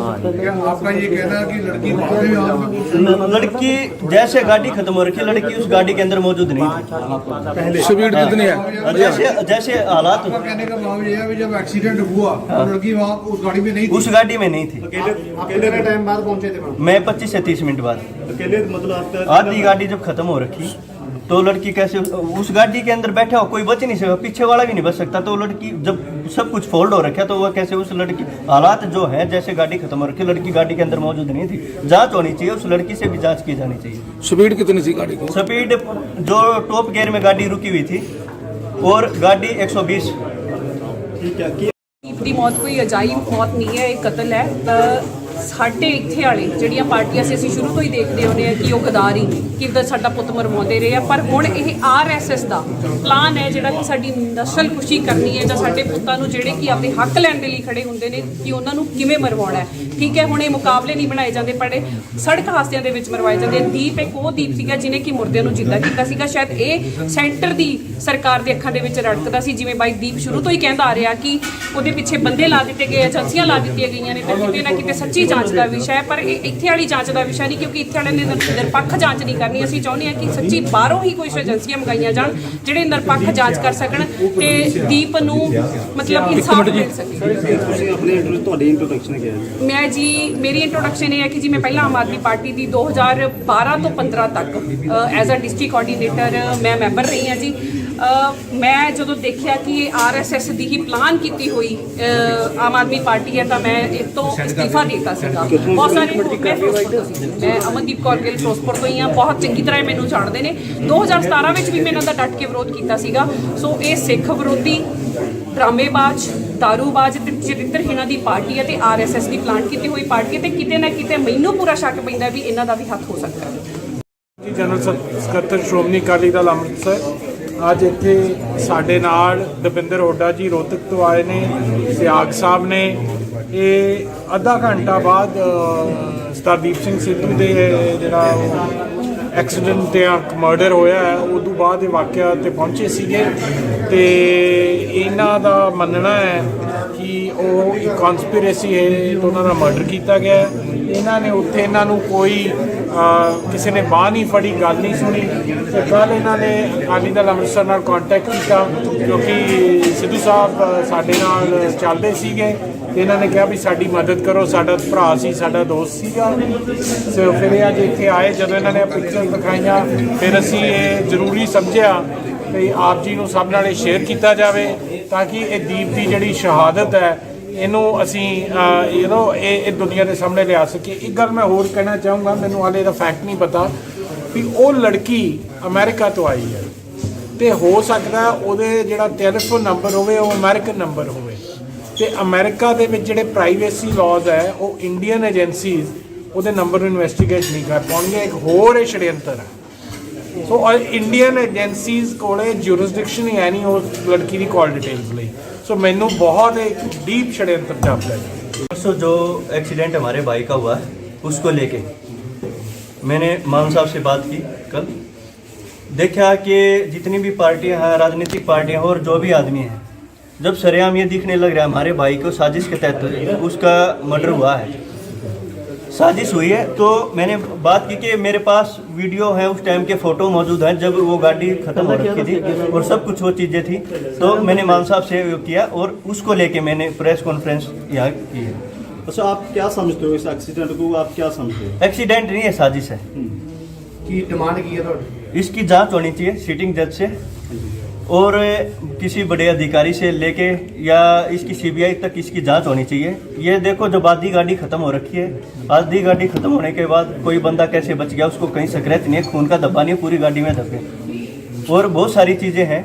क्या आपका ये कहना है कि लड़की बाद में यहाँ पे लड़की जैसे गाड़ी खत्म हो रखी है, लड़की उस गाड़ी के अंदर मौजूद नहीं थी। स्पीड कितनी है? जैसे जैसे हालात, आपका कहने का भाव ये है कि जब एक्सीडेंट हुआ तो लड़की वहाँ उस गाड़ी में नहीं थी। उस गाड़ी में नहीं थी। कितने टाइम बाद पहुंचे थे? मैं 25 से 30 मिनट बाद। अकेले मतलब आपका आधी गाड़ी जब खत्म हो रखी तो लड़की कैसे उस गाड़ी के अंदर बैठा हो, कोई बच नहीं सकता, पीछे वाला भी नहीं बच सकता। तो लड़की जब सब कुछ फोल्ड हो रखा तो वह कैसे उस लड़की, हालात जो है जैसे गाड़ी खत्म हो रखी, लड़की गाड़ी के अंदर मौजूद नहीं थी। जांच होनी चाहिए, उस लड़की से भी जांच की जानी चाहिए। स्पीड कितनी थी गाड़ी की? स्पीड जो टॉप गियर में गाड़ी रुकी हुई थी और गाड़ी 120। ਦੀ ਮੌਤ ਕੋਈ ਅਜਾਈਬ ਮੌਤ ਨਹੀਂ ਹੈ, ਇਹ ਕਤਲ ਹੈ। ਸਾਡੇ ਇੱਥੇ ਵਾਲੇ ਜਿਹੜੀਆਂ ਪਾਰਟੀਆਂ ਸੀ, ਅਸੀਂ ਸ਼ੁਰੂ ਤੋਂ ਹੀ ਦੇਖਦੇ ਆਉਂਦੇ ਆ ਕਿ ਉਹ ਗਦਾਰੀ ਕਿੱਦਾਂ ਸਾਡਾ ਪੁੱਤ ਮਰਵਾਉਂਦੇ ਰਹੇ ਆ। ਪਰ ਹੁਣ ਇਹ ਆਰਐਸਐਸ ਦਾ ਪਲਾਨ ਹੈ ਜਿਹੜਾ ਕਿ ਸਾਡੀ ਨਸਲ ਖੁਸ਼ੀ ਕਰਨੀ ਹੈ ਜਾਂ ਸਾਡੇ ਪੁੱਤਾਂ ਨੂੰ ਜਿਹੜੇ ਕਿ ਆਪਣੇ ਹੱਕ ਲੈਣ ਦੇ ਲਈ ਖੜੇ ਹੁੰਦੇ ਨੇ ਕਿ ਉਹਨਾਂ ਨੂੰ ਕਿਵੇਂ ਮਰਵਾਉਣਾ ਹੈ। ਠੀਕ ਹੈ, ਹੁਣ ਇਹ ਮੁਕਾਬਲੇ ਨਹੀਂ ਬਣਾਏ ਜਾਂਦੇ, ਪਰ ਸੜਕ ਹਾਦਸਿਆਂ ਦੇ ਵਿੱਚ ਮਰਵਾਏ ਜਾਂਦੇ। ਦੀਪ ਇੱਕ ਉਹ ਦੀਪ ਸੀਗਾ ਜਿਹਨੇ ਕਿ ਮੁਰਦਿਆਂ ਨੂੰ ਜਿੰਦਾ ਕੀਤਾ ਸੀਗਾ। ਸ਼ਾਇਦ ਇਹ ਸੈਂਟਰ ਦੀ ਸਰਕਾਰ ਦੇ ਅੱਖਾਂ ਦੇ ਵਿੱਚ ਰੜਕਦਾ ਸੀ, ਜਿਵੇਂ ਬਾਈ ਦੀਪ ਸ਼ੁਰੂ ਤੋਂ ਹੀ ਕਹਿੰਦਾ ਆ ਰਿਹਾ ਕਿ ਉਹਦੇ ਪਿੱਛੇ ਬੰਦੇ ਲਾ ਦਿੱਤੇ ਗਏ, ਏਜੰਸੀਆਂ ਲਾ ਦਿੱਤੀਆਂ ਗਈਆਂ ਨੇ। ਤੇ ਕਿਤੇ ਨਾ ਕਿਤੇ ਸੱਚੀ ਜਾਂਚ ਦਾ ਵਿਸ਼ਾ ਹੈ, ਪਰ ਇਹ ਇੱਥੇ ਵਾਲੀ ਜਾਂਚ ਦਾ ਵਿਸ਼ਾ ਨਹੀਂ, ਕਿਉਂਕਿ ਇੱਥੇ ਵਾਲਿਆਂ ਨੇ ਨਿਰਪੱਖ ਜਾਂਚ ਨਹੀਂ ਕਰਨੀ। ਅਸੀਂ ਚਾਹੁੰਦੇ ਹਾਂ ਕਿ ਸੱਚੀ ਬਾਹਰੋਂ ਹੀ ਕੁਝ ਏਜੰਸੀਆਂ ਮੰਗਾਈਆਂ ਜਾਣ ਜਿਹੜੇ ਨਿਰਪੱਖ ਜਾਂਚ ਕਰ ਸਕਣ ਤੇ ਦੀਪ ਨੂੰ ਮਤਲਬ ਇਨਸਾਫ ਮਿਲ ਸਕੇ। ਤੁਹਾਡੀ ਇੰਟਰੋਡਕਸ਼ਨ ਕੀ ਹੈ? ਮੈਂ ਜੀ, ਮੇਰੀ ਇੰਟਰੋਡਕਸ਼ਨ ਇਹ ਹੈ ਕਿ ਜੀ ਮੈਂ ਪਹਿਲਾਂ ਆਮ ਆਦਮੀ ਪਾਰਟੀ ਦੀ 2012 ਤੋਂ 15 ਤੱਕ ਐਜ਼ ਅ ਡਿਸਟ੍ਰਿਕਟ ਕੋਆਰਡੀਨੇਟਰ ਮੈਂ ਮੈਂਬਰ ਰਹੀ ਹਾਂ ਜੀ। ਮੈਂ ਜਦੋਂ ਦੇਖਿਆ ਕਿ ਇਹ ਆਰਐਸਐਸ ਦੀ ਹੀ ਪਲਾਨ ਕੀਤੀ ਹੋਈ ਆਮ ਆਦਮੀ ਪਾਰਟੀ ਹੈ ਤਾਂ ਮੈਂ ਇਹ ਤੋਂ ਅਸਤੀਫਾ ਦੇ ਦਿੱਤਾ ਸੀਗਾ। ਬਹੁਤ ਸਾਰੇ ਮੈਂ ਫਿਰੋਜ਼ਪੁਰ ਤੋਂ ਸੀ, ਮੈਂ ਅਮਨਦੀਪ ਕੌਰ ਗਿੱਲ ਫਿਰੋਜ਼ਪੁਰ ਤੋਂ ਹੀ ਹਾਂ, ਬਹੁਤ ਚੰਗੀ ਤਰ੍ਹਾਂ ਮੈਨੂੰ ਜਾਣਦੇ ਨੇ। 2017 ਵਿੱਚ ਵੀ ਮੈਂ ਇਹਨਾਂ ਦਾ ਡਟ ਕੇ ਵਿਰੋਧ ਕੀਤਾ ਸੀਗਾ। ਸੋ ਇਹ ਸਿੱਖ ਵਿਰੋਧੀ, ਡਰਾਮੇਬਾਜ਼, ਦਾਰੂਬਾਜ਼ ਤੇ ਚਰਿੱਤਰਹੀਣਾਂ ਦੀ ਪਾਰਟੀ ਹੈ ਤੇ ਆਰਐਸਐਸ ਦੀ ਪਲਾਨ ਕੀਤੀ ਹੋਈ ਪਾਰਟੀ ਹੈ ਤੇ ਕਿਤੇ ਨਾ ਕਿਤੇ ਮੈਨੂੰ ਪੂਰਾ ਸ਼ੱਕ ਪੈਂਦਾ ਵੀ ਇਹਨਾਂ ਦਾ ਵੀ ਹੱਥ ਹੋ ਸਕਦਾ ਹੈ। ਜਨਰਲ ਸਕੱਤਰ ਸ਼੍ਰੋਮਣੀ ਅਕਾਲੀ ਦਲ ਅੰਮ੍ਰਿਤਸਰ ਅੱਜ ਇੱਥੇ ਸਾਡੇ ਨਾਲ ਦਵਿੰਦਰ ਹੁੱਡਾ ਜੀ ਰੋਹਤਕ ਤੋਂ ਆਏ ਨੇ, ਸਿਆਗ ਸਾਹਿਬ ਨੇ। ਇਹ ਅੱਧਾ ਘੰਟਾ ਬਾਅਦ ਸਰਦਾਰ ਸਿੰਘ ਸਿੱਧੂ ਦੇ ਜਿਹੜਾ ਐਕਸੀਡੈਂਟ ਜਾਂ ਮਰਡਰ ਹੋਇਆ ਹੈ ਉਦੋਂ ਬਾਅਦ ਇਹ ਵਾਕਿਆ 'ਤੇ ਪਹੁੰਚੇ ਸੀਗੇ ਤੇ ਇਹਨਾਂ ਦਾ ਮੰਨਣਾ ਹੈ ਕਿ ਉਹ ਇੱਕ ਕਨਸਪੀਰੇਸੀ ਹੈ ਤੇ ਉਹਨਾਂ ਦਾ ਮਰਡਰ ਕੀਤਾ ਗਿਆ ਹੈ। ਇਹਨਾਂ ਨੇ ਉੱਥੇ ਇਹਨਾਂ ਨੂੰ ਕੋਈ ਕਿਸੇ ਨੇ ਬਾਂਹ ਨਹੀਂ ਫੜੀ, ਗੱਲ ਨਹੀਂ ਸੁਣੀ ਤੇ ਕੱਲ੍ਹ ਇਹਨਾਂ ਨੇ ਅਕਾਲੀ ਦਲ ਅੰਮ੍ਰਿਤਸਰ ਨਾਲ ਕੰਟੈਕਟ ਕੀਤਾ ਕਿਉਂਕਿ ਸਿੱਧੂ ਸਾਹਿਬ ਸਾਡੇ ਨਾਲ ਚੱਲਦੇ ਸੀਗੇ ਤੇ ਇਹਨਾਂ ਨੇ ਕਿਹਾ ਵੀ ਸਾਡੀ ਮਦਦ ਕਰੋ, ਸਾਡਾ ਭਰਾ ਸੀ, ਸਾਡਾ ਦੋਸਤ ਸੀਗਾ। ਸੋ ਫਿਰ ਇਹ ਅੱਜ ਇੱਥੇ ਆਏ, ਜਦੋਂ ਇਹਨਾਂ ਨੇ ਪਿਕਚਰ ਦਿਖਾਈਆਂ ਫਿਰ ਅਸੀਂ ਇਹ ਜ਼ਰੂਰੀ ਸਮਝਿਆ ਕਿ ਆਪ ਜੀ ਨੂੰ ਸਭ ਨਾਲ ਸ਼ੇਅਰ ਕੀਤਾ ਜਾਵੇ ਤਾਂ ਕਿ ਇਹ ਦੀਪ ਦੀ ਜਿਹੜੀ ਸ਼ਹਾਦਤ ਹੈ ਇਹਨੂੰ ਅਸੀਂ ਇਹ ਦੁਨੀਆ ਦੇ ਸਾਹਮਣੇ ਲਿਆ ਸਕੀਏ। ਇੱਕ ਗੱਲ ਮੈਂ ਹੋਰ ਕਹਿਣਾ ਚਾਹੂੰਗਾ, ਮੈਨੂੰ ਹਾਲੇ ਦਾ ਫੈਕਟ ਨਹੀਂ ਪਤਾ ਵੀ ਉਹ ਲੜਕੀ ਅਮਰੀਕਾ ਤੋਂ ਆਈ ਹੈ ਤੇ ਹੋ ਸਕਦਾ ਉਹਦੇ ਜਿਹੜਾ ਟੈਲੀਫੋਨ ਨੰਬਰ ਹੋਵੇ ਉਹ ਅਮਰੀਕਨ ਨੰਬਰ ਹੋਵੇ ਤੇ ਅਮਰੀਕਾ ਦੇ ਵਿੱਚ ਜਿਹੜੇ ਪ੍ਰਾਈਵੇਸੀ ਲਾਜ਼ ਹੈ ਉਹ ਇੰਡੀਅਨ ਏਜੰਸੀਜ਼ ਉਹਦੇ ਨੰਬਰ ਨੂੰ ਇਨਵੈਸਟੀਗੇਟ ਨਹੀਂ ਕਰ ਪਾਉਣਗੇ। ਇੱਕ ਹੋਰ ਇਹ षड्यंत्र ਹੈ। ਸੋ ਇੰਡੀਅਨ ਏਜੰਸੀਜ਼ ਕੋਲੇ ਜੂਰਿਸਡਿਕਸ਼ਨ ਹੀ ਹੈ ਨਹੀਂ ਉਸ ਲੜਕੀ ਦੀ ਕਾਲ ਡਿਟੇल्स ਲਈ। सो मैनू बहुत एक डीप षड्यंत्र जापता है। परसों जो एक्सीडेंट हमारे भाई का हुआ है उसको लेके मैंने मान साहब से बात की कल। देखा कि जितनी भी पार्टियां हैं, राजनीतिक पार्टियां और जो भी आदमी हैं, जब सरेआम ये दिखने लग रहा है हमारे भाई को साजिश के तहत उसका मर्डर हुआ है, साजिश हुई है। तो मैंने बात की कि मेरे पास वीडियो है, उस टाइम के फ़ोटो मौजूद हैं जब वो गाड़ी ख़त्म हो रखी थी और सब कुछ वो चीज़ें थी। तो मैंने मान साहब से किया और उसको लेके मैंने प्रेस कॉन्फ्रेंस यहाँ की है। अच्छा, आप क्या समझते हो इस एक्सीडेंट को, आप क्या समझते हो? एक्सीडेंट नहीं है, साजिश है। की डिमांड की है तो इसकी जांच होनी चाहिए सिटिंग जज से और किसी बड़े अधिकारी से लेके या इसकी सीबीआई तक इसकी जांच होनी चाहिए। ये देखो, जब आधी गाड़ी खत्म हो रखी है, आधी गाड़ी खत्म होने के बाद कोई बंदा कैसे बच गया, उसको कहीं स्क्रैच नहीं है, खून का धब्बा नहीं है, पूरी गाड़ी में धब्बे और बहुत सारी चीज़ें हैं।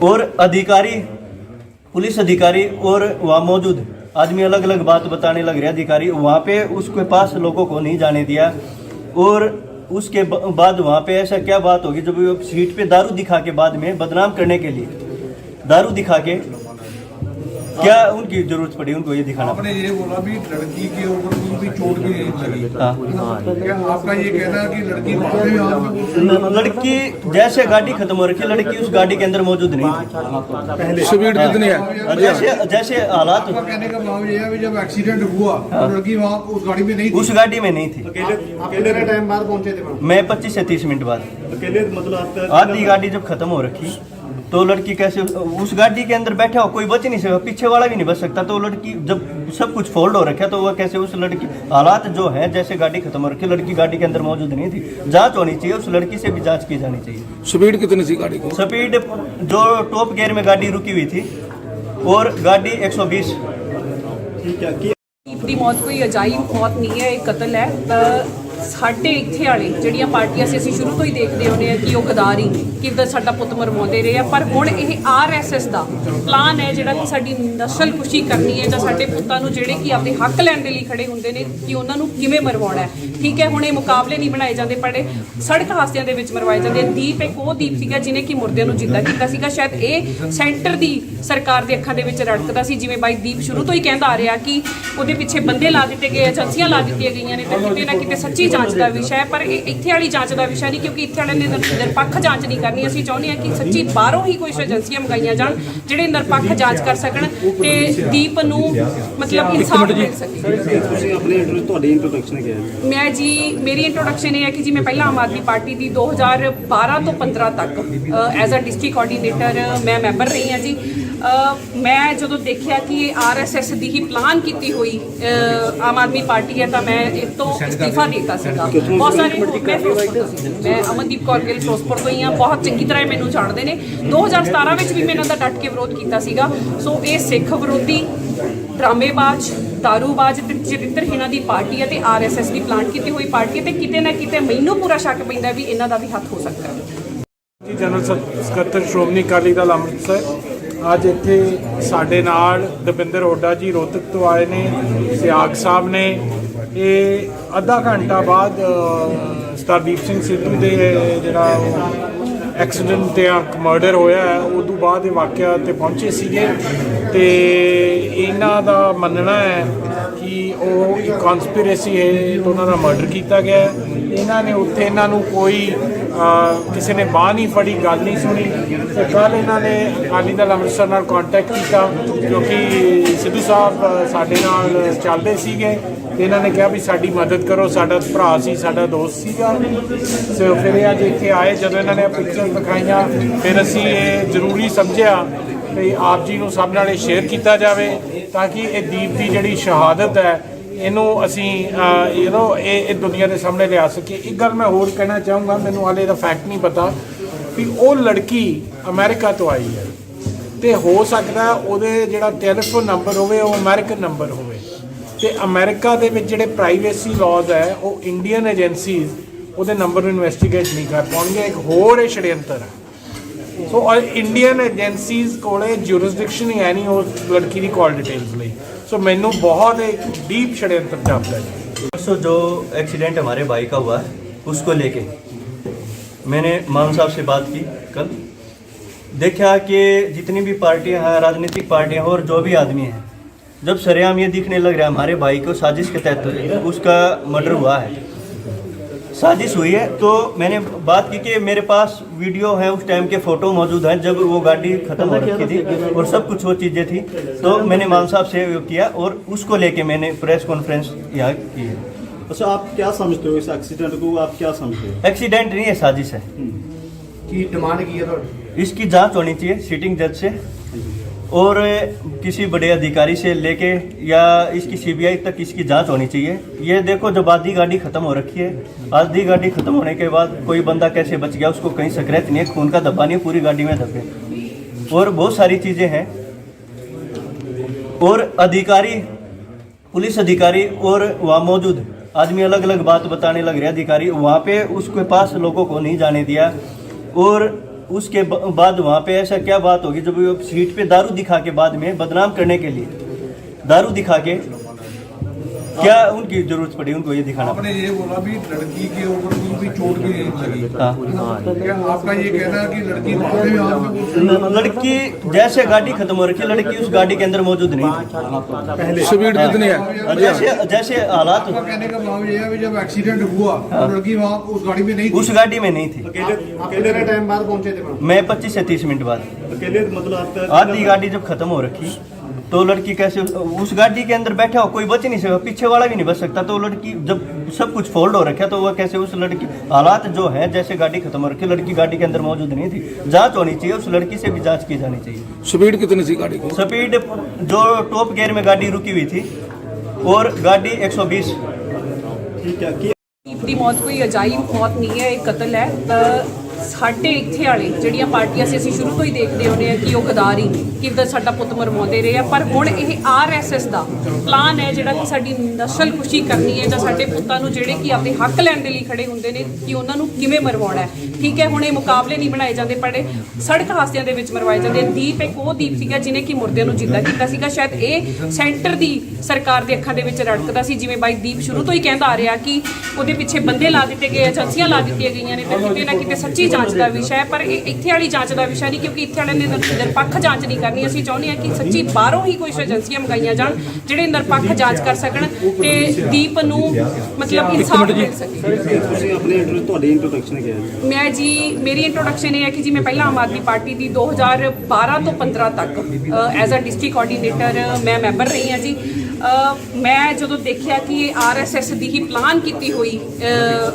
और अधिकारी, पुलिस अधिकारी और वहाँ मौजूद आदमी अलग अलग बात बताने लग रहे। अधिकारी वहाँ पे उसके पास लोगों को नहीं जाने दिया और उसके बाद वहाँ पे ऐसा क्या बात होगी जब वो सीट पे दारू दिखा के बाद में बदनाम करने के लिए दारू दिखा के क्या उनकी जरूरत पड़ी उनको ये दिखाना? आपने ये बोला भी लड़की के ऊपर कोई भी चोट भी नहीं लगी। हाँ, क्या आपका ये कहना है कि लड़की बाद में हाथ में लड़की जैसे गाड़ी खत्म हो रखी, लड़की उस गाड़ी के अंदर मौजूद नहीं थी। स्पीड कितनी है? जैसे जैसे हालात, आपका कहने का भाव ये है कि जब एक्सीडेंट हुआ तो लड़की वहाँ उस गाड़ी में नहीं थी। उस गाड़ी में नहीं थी। कितने टाइम बाद पहुंचे थे? मैं 25 से 30 मिनट बाद। अकेले मतलब आपका आधी गाड़ी जब खत्म हो रखी तो लड़की कैसे उस गाड़ी के अंदर बैठा हो, कोई बच नहीं सकता, पीछे वाला भी नहीं बच सकता। तो लड़की जब सब कुछ फोल्ड हो रखा तो वह कैसे उस लड़की, हालात जो है जैसे गाड़ी खत्म हो रखी, लड़की गाड़ी के अंदर मौजूद नहीं थी। जांच होनी चाहिए, उस लड़की से भी जांच की जानी चाहिए। स्पीड कितनी थी गाड़ी की? स्पीड जो टॉप गियर में गाड़ी रुकी हुई थी और गाड़ी 120। ਦੀਪ ਦੀ ਮੌਤ ਕੋਈ ਅਜਾਇਬ ਮੌਤ ਨਹੀਂ ਹੈ, ਇਹ ਕਤਲ ਹੈ। ਸਾਡੇ ਇੱਥੇ ਵਾਲੇ ਜਿਹੜੀਆਂ ਪਾਰਟੀਆਂ ਸੀ, ਅਸੀਂ ਸ਼ੁਰੂ ਤੋਂ ਹੀ ਦੇਖਦੇ ਆਉਂਦੇ ਆ ਕਿ ਉਹ ਗਦਾਰੀ ਕਿੱਦਾਂ ਸਾਡਾ ਪੁੱਤ ਮਰਵਾਉਂਦੇ ਰਹੇ ਆ। ਪਰ ਹੁਣ ਇਹ ਆਰਐਸਐਸ ਦਾ ਪਲਾਨ ਹੈ ਜਿਹੜਾ ਕਿ ਸਾਡੀ ਨਸਲ ਖੁਸ਼ੀ ਕਰਨੀ ਹੈ ਜਾਂ ਸਾਡੇ ਪੁੱਤਾਂ ਨੂੰ ਜਿਹੜੇ ਕਿ ਆਪਦੇ ਹੱਕ ਲੈਣ ਦੇ ਲਈ ਖੜੇ ਹੁੰਦੇ ਨੇ ਕਿ ਉਹਨਾਂ ਨੂੰ ਕਿਵੇਂ ਮਰਵਾਉਣਾ ਹੈ। ਠੀਕ ਹੈ, ਹੁਣ ਇਹ ਮੁਕਾਬਲੇ ਨਹੀਂ ਬਣਾਏ ਜਾਂਦੇ, ਪਰ ਸੜਕ ਹਾਦਸਿਆਂ ਦੇ ਵਿੱਚ ਮਰਵਾਏ ਜਾਂਦੇ। ਦੀਪ ਇੱਕ ਉਹ ਦੀਪ ਸੀਗਾ ਜਿਹਨੇ ਕਿ ਮੁਰਦਿਆਂ ਨੂੰ ਜਿੰਦਾ ਕੀਤਾ ਸੀਗਾ। ਸ਼ਾਇਦ ਇਹ ਸੈਂਟਰ ਦੀ ਸਰਕਾਰ ਦੇ ਅੱਖਾਂ ਦੇ ਵਿੱਚ ਰੜਕਦਾ ਸੀ, ਜਿਵੇਂ ਬਾਈ ਦੀਪ ਸ਼ੁਰੂ ਤੋਂ ਹੀ ਕਹਿੰਦਾ ਆ ਰਿਹਾ ਕਿ ਉਹਦੇ ਪਿੱਛੇ ਬੰਦੇ ਲਾ ਦਿੱਤੇ ਗਏ, ਏਜੰਸੀਆਂ ਲਾ ਦਿੱਤੀਆਂ ਗਈਆਂ ਨੇ, ਤੇ ਕਿਤੇ ਨਾ ਕਿਤੇ ਸੱਚੀ ਜਾਂਚ ਦਾ ਵਿਸ਼ਾ ਹੈ। ਪਰ ਇਹ ਇੱਥੇ ਵਾਲੀ ਜਾਂਚ ਦਾ ਵਿਸ਼ਾ ਨਹੀਂ, ਕਿਉਂਕਿ ਇੱਥੇ ਵਾਲਿਆਂ ਨੇ ਨਿਰਪੱਖ ਜਾਂਚ ਨਹੀਂ ਕਰਨੀ। ਅਸੀਂ ਚਾਹੁੰਦੇ ਹਾਂ ਕਿ ਸੱਚੀ ਬਾਹਰੋਂ ਹੀ ਕੁਝ ਏਜੰਸੀਆਂ ਮੰਗਾਈਆਂ ਜਾਣ ਜਿਹੜੇ ਨਿਰਪੱਖ ਜਾਂਚ ਕਰ ਸਕਣ ਤੇ ਦੀਪ ਨੂੰ ਮਤਲਬ ਇਨਸਾਫ ਮਿਲ ਸਕੇ। ਤੁਸੀਂ ਆਪਣੇ ਤੁਹਾਡੀ ਇੰਟਰੋਡਕਸ਼ਨ ਕੀ ਹੈ? ਮੈਂ ਜੀ, ਮੇਰੀ ਇੰਟਰੋਡਕਸ਼ਨ ਇਹ ਹੈ ਕਿ ਜੀ ਮੈਂ ਪਹਿਲਾਂ ਆਮ ਆਦਮੀ ਪਾਰਟੀ ਦੀ 2012 ਤੋਂ 15 ਤੱਕ ਐਜ਼ ਅ ਡਿਸਟ੍ਰਿਕਟ ਕੋਆਰਡੀਨੇਟਰ ਮੈਂ ਮੈਂਬਰ ਰਹੀ ਹਾਂ ਜੀ। ਮੈਂ ਜਦੋਂ ਦੇਖਿਆ ਕਿ ਇਹ ਆਰਐਸਐਸ ਦੀ ਹੀ ਪਲਾਨ ਕੀਤੀ ਹੋਈ ਆਮ ਆਦਮੀ ਪਾਰਟੀ ਹੈ ਤਾਂ ਮੈਂ ਇਸ ਤੋਂ ਅਸਤੀਫਾ ਦੇ ਦਿੱਤਾ ਸੀਗਾ। ਬਹੁਤ ਸਾਰੇ ਮੈਂ ਫਿਰੋਜ਼ਪੁਰ ਤੋਂ ਸੀ, ਮੈਂ ਅਮਨਦੀਪ ਕੌਰ ਗਿੱਲ ਫਿਰੋਜ਼ਪੁਰ ਤੋਂ ਹੀ ਹਾਂ, ਬਹੁਤ ਚੰਗੀ ਤਰ੍ਹਾਂ ਮੈਨੂੰ ਜਾਣਦੇ ਨੇ। 2017 ਵਿੱਚ ਵੀ ਮੈਂ ਇਹਨਾਂ ਦਾ ਡਟ ਕੇ ਵਿਰੋਧ ਕੀਤਾ ਸੀਗਾ। ਸੋ ਇਹ ਸਿੱਖ ਵਿਰੋਧੀ, ਡਰਾਮੇਬਾਜ਼, ਦਾਰੂਬਾਜ਼ ਤੇ ਚਰਿੱਤਰਹੀਣਾਂ ਦੀ ਪਾਰਟੀ ਹੈ ਤੇ ਆਰਐਸਐਸ ਦੀ ਪਲਾਨ ਕੀਤੀ ਹੋਈ ਪਾਰਟੀ ਹੈ ਤੇ ਕਿਤੇ ਨਾ ਕਿਤੇ ਮੈਨੂੰ ਪੂਰਾ ਸ਼ੱਕ ਪੈਂਦਾ ਵੀ ਇਹਨਾਂ ਦਾ ਵੀ ਹੱਥ ਹੋ ਸਕਦਾ ਹੈ। ਜੀ ਜਨਰਲ ਸਕੱਤਰ ਸ਼੍ਰੋਮਣੀ ਅਕਾਲੀ ਦਲ ਅੰਮ੍ਰਿਤਸਰ ਅੱਜ ਇੱਥੇ ਸਾਡੇ ਨਾਲ ਦਵਿੰਦਰ ਹੁੱਡਾ ਜੀ ਰੋਹਤਕ ਤੋਂ ਆਏ ਨੇ, ਸਿਆਗ ਸਾਹਿਬ ਨੇ। ਇਹ ਅੱਧਾ ਘੰਟਾ ਬਾਅਦ ਸਰਦਾਰ ਸਿੰਘ ਸਿੱਧੂ ਦੇ ਜਿਹੜਾ ਐਕਸੀਡੈਂਟ ਤੇ ਮਰਡਰ ਹੋਇਆ ਹੈ ਉਦੋਂ ਬਾਅਦ ਇਹ ਵਾਕਿਆ ਤੇ ਪਹੁੰਚੇ ਸੀਗੇ ਤੇ ਇਹਨਾਂ ਦਾ ਮੰਨਣਾ ਹੈ ਕਿ ਉਹ ਇੱਕ ਕਨਸਪੀਰੇਸੀ ਹੈ ਤੇ ਉਹਨਾਂ ਦਾ ਮਰਡਰ ਕੀਤਾ ਗਿਆ ਹੈ। ਇਹਨਾਂ ਨੇ ਉੱਥੇ ਇਹਨਾਂ ਨੂੰ ਕੋਈ ਕਿਸੇ ਨੇ ਬਾਂਹ ਨਹੀਂ ਫੜੀ, ਗੱਲ ਨਹੀਂ ਸੁਣੀ ਤੇ ਕੱਲ੍ਹ ਇਹਨਾਂ ਨੇ ਅਕਾਲੀ ਦਲ ਅੰਮ੍ਰਿਤਸਰ ਨਾਲ ਕੰਟੈਕਟ ਕੀਤਾ ਕਿਉਂਕਿ ਸਿੱਧੂ ਸਾਹਿਬ ਸਾਡੇ ਨਾਲ ਚੱਲਦੇ ਸੀਗੇ ਤੇ ਇਹਨਾਂ ਨੇ ਕਿਹਾ ਵੀ ਸਾਡੀ ਮਦਦ ਕਰੋ, ਸਾਡਾ ਭਰਾ ਸੀ, ਸਾਡਾ ਦੋਸਤ ਸੀਗਾ। ਸੋ ਫਿਰ ਇਹ ਅੱਜ ਇੱਥੇ ਆਏ, ਜਦੋਂ ਇਹਨਾਂ ਨੇ ਪਿਕਚਰ ਦਿਖਾਈਆਂ ਫਿਰ ਅਸੀਂ ਇਹ ਜ਼ਰੂਰੀ ਸਮਝਿਆ ਵੀ ਆਪ ਜੀ ਨੂੰ ਸਭ ਨਾਲ ਸ਼ੇਅਰ ਕੀਤਾ ਜਾਵੇ ਤਾਂ ਕਿ ਇਹ ਦੀਪ ਦੀ ਜਿਹੜੀ ਸ਼ਹਾਦਤ ਹੈ ਇਹਨੂੰ ਅਸੀਂ ਇਹ ਦੁਨੀਆ ਦੇ ਸਾਹਮਣੇ ਲਿਆ ਸਕੀਏ। ਇੱਕ ਗੱਲ ਮੈਂ ਹੋਰ ਕਹਿਣਾ ਚਾਹੂੰਗਾ, ਮੈਨੂੰ ਹਾਲੇ ਇਹਦਾ ਫੈਕਟ ਨਹੀਂ ਪਤਾ ਵੀ ਉਹ ਲੜਕੀ ਅਮਰੀਕਾ ਤੋਂ ਆਈ ਹੈ ਤੇ ਹੋ ਸਕਦਾ ਉਹਦੇ ਜਿਹੜਾ ਟੈਲੀਫੋਨ ਨੰਬਰ ਹੋਵੇ ਉਹ ਅਮਰੀਕਨ ਨੰਬਰ ਹੋਵੇ ਤੇ ਅਮਰੀਕਾ ਦੇ ਵਿੱਚ ਜਿਹੜੇ ਪ੍ਰਾਈਵੇਸੀ ਲਾਜ਼ ਹੈ ਉਹ ਇੰਡੀਅਨ ਏਜੰਸੀਜ਼ ਉਹਦੇ ਨੰਬਰ ਨੂੰ ਇਨਵੈਸਟੀਗੇਟ ਨਹੀਂ ਕਰ ਪਾਉਣਗੇ। ਇੱਕ ਹੋਰ ਇਹ षड्यंत्र ਹੈ। ਸੋ ਇੰਡੀਅਨ ਏਜੰਸੀਜ਼ ਕੋਲੇ ਜੂਰਿਸਡਿਕਸ਼ਨ ਹੀ ਹੈ ਨਹੀਂ ਉਸ ਲੜਕੀ ਦੀ ਕਾਲ डिटेल्स ਲਈ। सो मैनू बहुत एक डीप षड्यंत्र जापता है। परसों जो एक्सीडेंट हमारे भाई का हुआ है उसको लेके मैंने मान साहब से बात की कल। देखा कि जितनी भी पार्टियां हैं, राजनीतिक पार्टियां और जो भी आदमी हैं, जब सरेआम ये दिखने लग रहा है हमारे भाई को साजिश के तहत उसका मर्डर हुआ है, साजिश हुई है। तो मैंने बात की कि मेरे पास वीडियो है, उस टाइम के फ़ोटो मौजूद हैं जब वो गाड़ी ख़त्म हो रखी थी और सब कुछ वो चीज़ें थी। तो मैंने मान साहब से वो किया और उसको लेके मैंने प्रेस कॉन्फ्रेंस यहाँ की है। अच्छा, आप क्या समझते हो इस एक्सीडेंट को, आप क्या समझते हो? एक्सीडेंट नहीं है, साजिश है। की डिमांड की है तो इसकी जांच होनी चाहिए सिटिंग जज से और किसी बड़े अधिकारी से लेके या इसकी सीबीआई तक इसकी जांच होनी चाहिए। ये देखो, जब आधी गाड़ी खत्म हो रखी है, आधी गाड़ी खत्म होने के बाद कोई बंदा कैसे बच गया, उसको कहीं स्क्रैच नहीं है, खून का धब्बा नहीं है, पूरी गाड़ी में धब्बे और बहुत सारी चीज़ें हैं। और अधिकारी, पुलिस अधिकारी और वहाँ मौजूद आदमी अलग अलग बात बताने लग रहे। अधिकारी वहाँ पे उसके पास लोगों को नहीं जाने दिया और उसके बाद वहाँ पे ऐसा क्या बात होगी जब वो सीट पे दारू दिखा के बाद में बदनाम करने के लिए दारू दिखा के क्या उनकी जरूरत पड़ी उनको ये दिखाना? आपने ये बोला भी लड़की के ऊपर कोई भी चोट भी नहीं लगी। हाँ, क्या आपका ये कहना है कि लड़की भागे में हाथ में लड़की जैसे गाड़ी खत्म हो रखी, लड़की उस गाड़ी के अंदर मौजूद नहीं थी। स्पीड कितनी है? जैसे जैसे हालात, आपका कहने का भाव ये है कि जब एक्सीडेंट हुआ तो लड़की वहाँ उस गाड़ी में नहीं थी। उस गाड़ी में नहीं थी। कितने टाइम बाद पहुंचे थे? मैं 25 से 30 मिनट बाद। अकेले मतलब आपका आधी गाड़ी जब खत्म हो रखी तो लड़की कैसे उस गाड़ी के अंदर बैठा हो, कोई बच नहीं सकता, पीछे वाला भी नहीं बच सकता। तो लड़की जब सब कुछ फोल्ड हो रखा तो वह कैसे उस लड़की, हालात जो है जैसे गाड़ी खत्म हो रखी, लड़की गाड़ी के अंदर मौजूद नहीं थी। जांच होनी चाहिए, उस लड़की से भी जांच की जानी चाहिए। स्पीड कितनी थी गाड़ी की? स्पीड जो टॉप गियर में गाड़ी रुकी हुई थी और गाड़ी 120। ਦੀਪ ਦੀ ਮੌਤ ਕੋਈ ਅਜਾਇਬ ਮੌਤ ਨਹੀਂ ਹੈ, ਇਹ ਕਤਲ ਹੈ। ਸਾਡੇ ਇੱਥੇ ਵਾਲੇ ਜਿਹੜੀਆਂ ਪਾਰਟੀਆਂ ਸੀ, ਅਸੀਂ ਸ਼ੁਰੂ ਤੋਂ ਹੀ ਦੇਖਦੇ ਆਉਂਦੇ ਆ ਕਿ ਉਹ ਗਦਾਰੀ ਕਿੱਦਾਂ ਸਾਡਾ ਪੁੱਤ ਮਰਵਾਉਂਦੇ ਰਹੇ ਆ। ਪਰ ਹੁਣ ਇਹ ਆਰਐਸਐਸ ਦਾ ਪਲਾਨ ਹੈ ਜਿਹੜਾ ਕਿ ਸਾਡੀ ਨਸਲ ਖੁਸ਼ੀ ਕਰਨੀ ਹੈ ਜਾਂ ਸਾਡੇ ਪੁੱਤਾਂ ਨੂੰ ਜਿਹੜੇ ਕਿ ਆਪਣੇ ਹੱਕ ਲੈਣ ਦੇ ਲਈ ਖੜੇ ਹੁੰਦੇ ਨੇ ਕਿ ਉਹਨਾਂ ਨੂੰ ਕਿਵੇਂ ਮਰਵਾਉਣਾ ਹੈ। ਠੀਕ ਹੈ, ਹੁਣ ਇਹ ਮੁਕਾਬਲੇ ਨਹੀਂ ਬਣਾਏ ਜਾਂਦੇ, ਪਰ ਸੜਕ ਹਾਦਸਿਆਂ ਦੇ ਵਿੱਚ ਮਰਵਾਏ ਜਾਂਦੇ। ਦੀਪ ਇੱਕ ਉਹ ਦੀਪ ਸੀਗਾ ਜਿਹਨੇ ਕਿ ਮੁਰਦਿਆਂ ਨੂੰ ਜਿੰਦਾ ਕੀਤਾ ਸੀਗਾ। ਸ਼ਾਇਦ ਇਹ ਸੈਂਟਰ ਦੀ ਸਰਕਾਰ ਦੇ ਅੱਖਾਂ ਦੇ ਵਿੱਚ ਰੜਕਦਾ ਸੀ, ਜਿਵੇਂ ਬਾਈ ਦੀਪ ਸ਼ੁਰੂ ਤੋਂ ਹੀ ਕਹਿੰਦਾ ਆ ਰਿਹਾ ਕਿ ਉਹਦੇ ਪਿੱਛੇ ਬੰਦੇ ਲਾ ਦਿੱਤੇ ਗਏ, ਏਜੰਸੀਆਂ ਲਾ ਦਿੱਤੀਆਂ ਗਈਆਂ ਨੇ ਤੇ ਕਿਤੇ ਨਾ ਕਿਤੇ ਸੱਚੀ ਜਾਂਚ ਦਾ ਵਿਸ਼ਾ ਹੈ। ਪਰ ਇਹ ਇੱਥੇ ਵਾਲੀ ਜਾਂਚ ਦਾ ਵਿਸ਼ਾ ਨਹੀਂ, ਕਿਉਂਕਿ ਇੱਥੇ ਵਾਲਿਆਂ ਨੇ ਨਿਰਪੱਖ ਜਾਂਚ ਨਹੀਂ ਕਰਨੀ। ਅਸੀਂ ਚਾਹੁੰਦੇ ਹਾਂ ਕਿ ਸੱਚੀ ਬਾਹਰੋਂ ਹੀ ਕੁਝ ਏਜੰਸੀਆਂ ਮੰਗਾਈਆਂ ਜਾਣ ਜਿਹੜੇ ਨਿਰਪੱਖ ਜਾਂਚ ਕਰ ਸਕਣ ਤੇ ਦੀਪ ਨੂੰ ਮਤਲਬ ਇਨਸਾਫ ਮਿਲ ਸਕੇ। ਤੁਹਾਡੀ ਇੰਟਰੋਡਕਸ਼ਨ ਕੀ ਹੈ? ਮੈਂ ਜੀ, ਮੇਰੀ ਇੰਟਰੋਡਕਸ਼ਨ ਇਹ ਹੈ ਕਿ ਜੀ ਮੈਂ ਪਹਿਲਾਂ ਆਮ ਆਦਮੀ ਪਾਰਟੀ ਦੀ 2012 ਤੋਂ 15 ਤੱਕ ਐਜ਼ ਅ ਡਿਸਟ੍ਰਿਕਟ ਕੋਆਰਡੀਨੇਟਰ ਮੈਂ ਮੈਂਬਰ ਰਹੀ ਹਾਂ ਜੀ। ਮੈਂ ਜਦੋਂ ਦੇਖਿਆ ਕਿ ਇਹ ਆਰਐਸਐਸ ਦੀ ਹੀ ਪਲਾਨ ਕੀਤੀ ਹੋਈ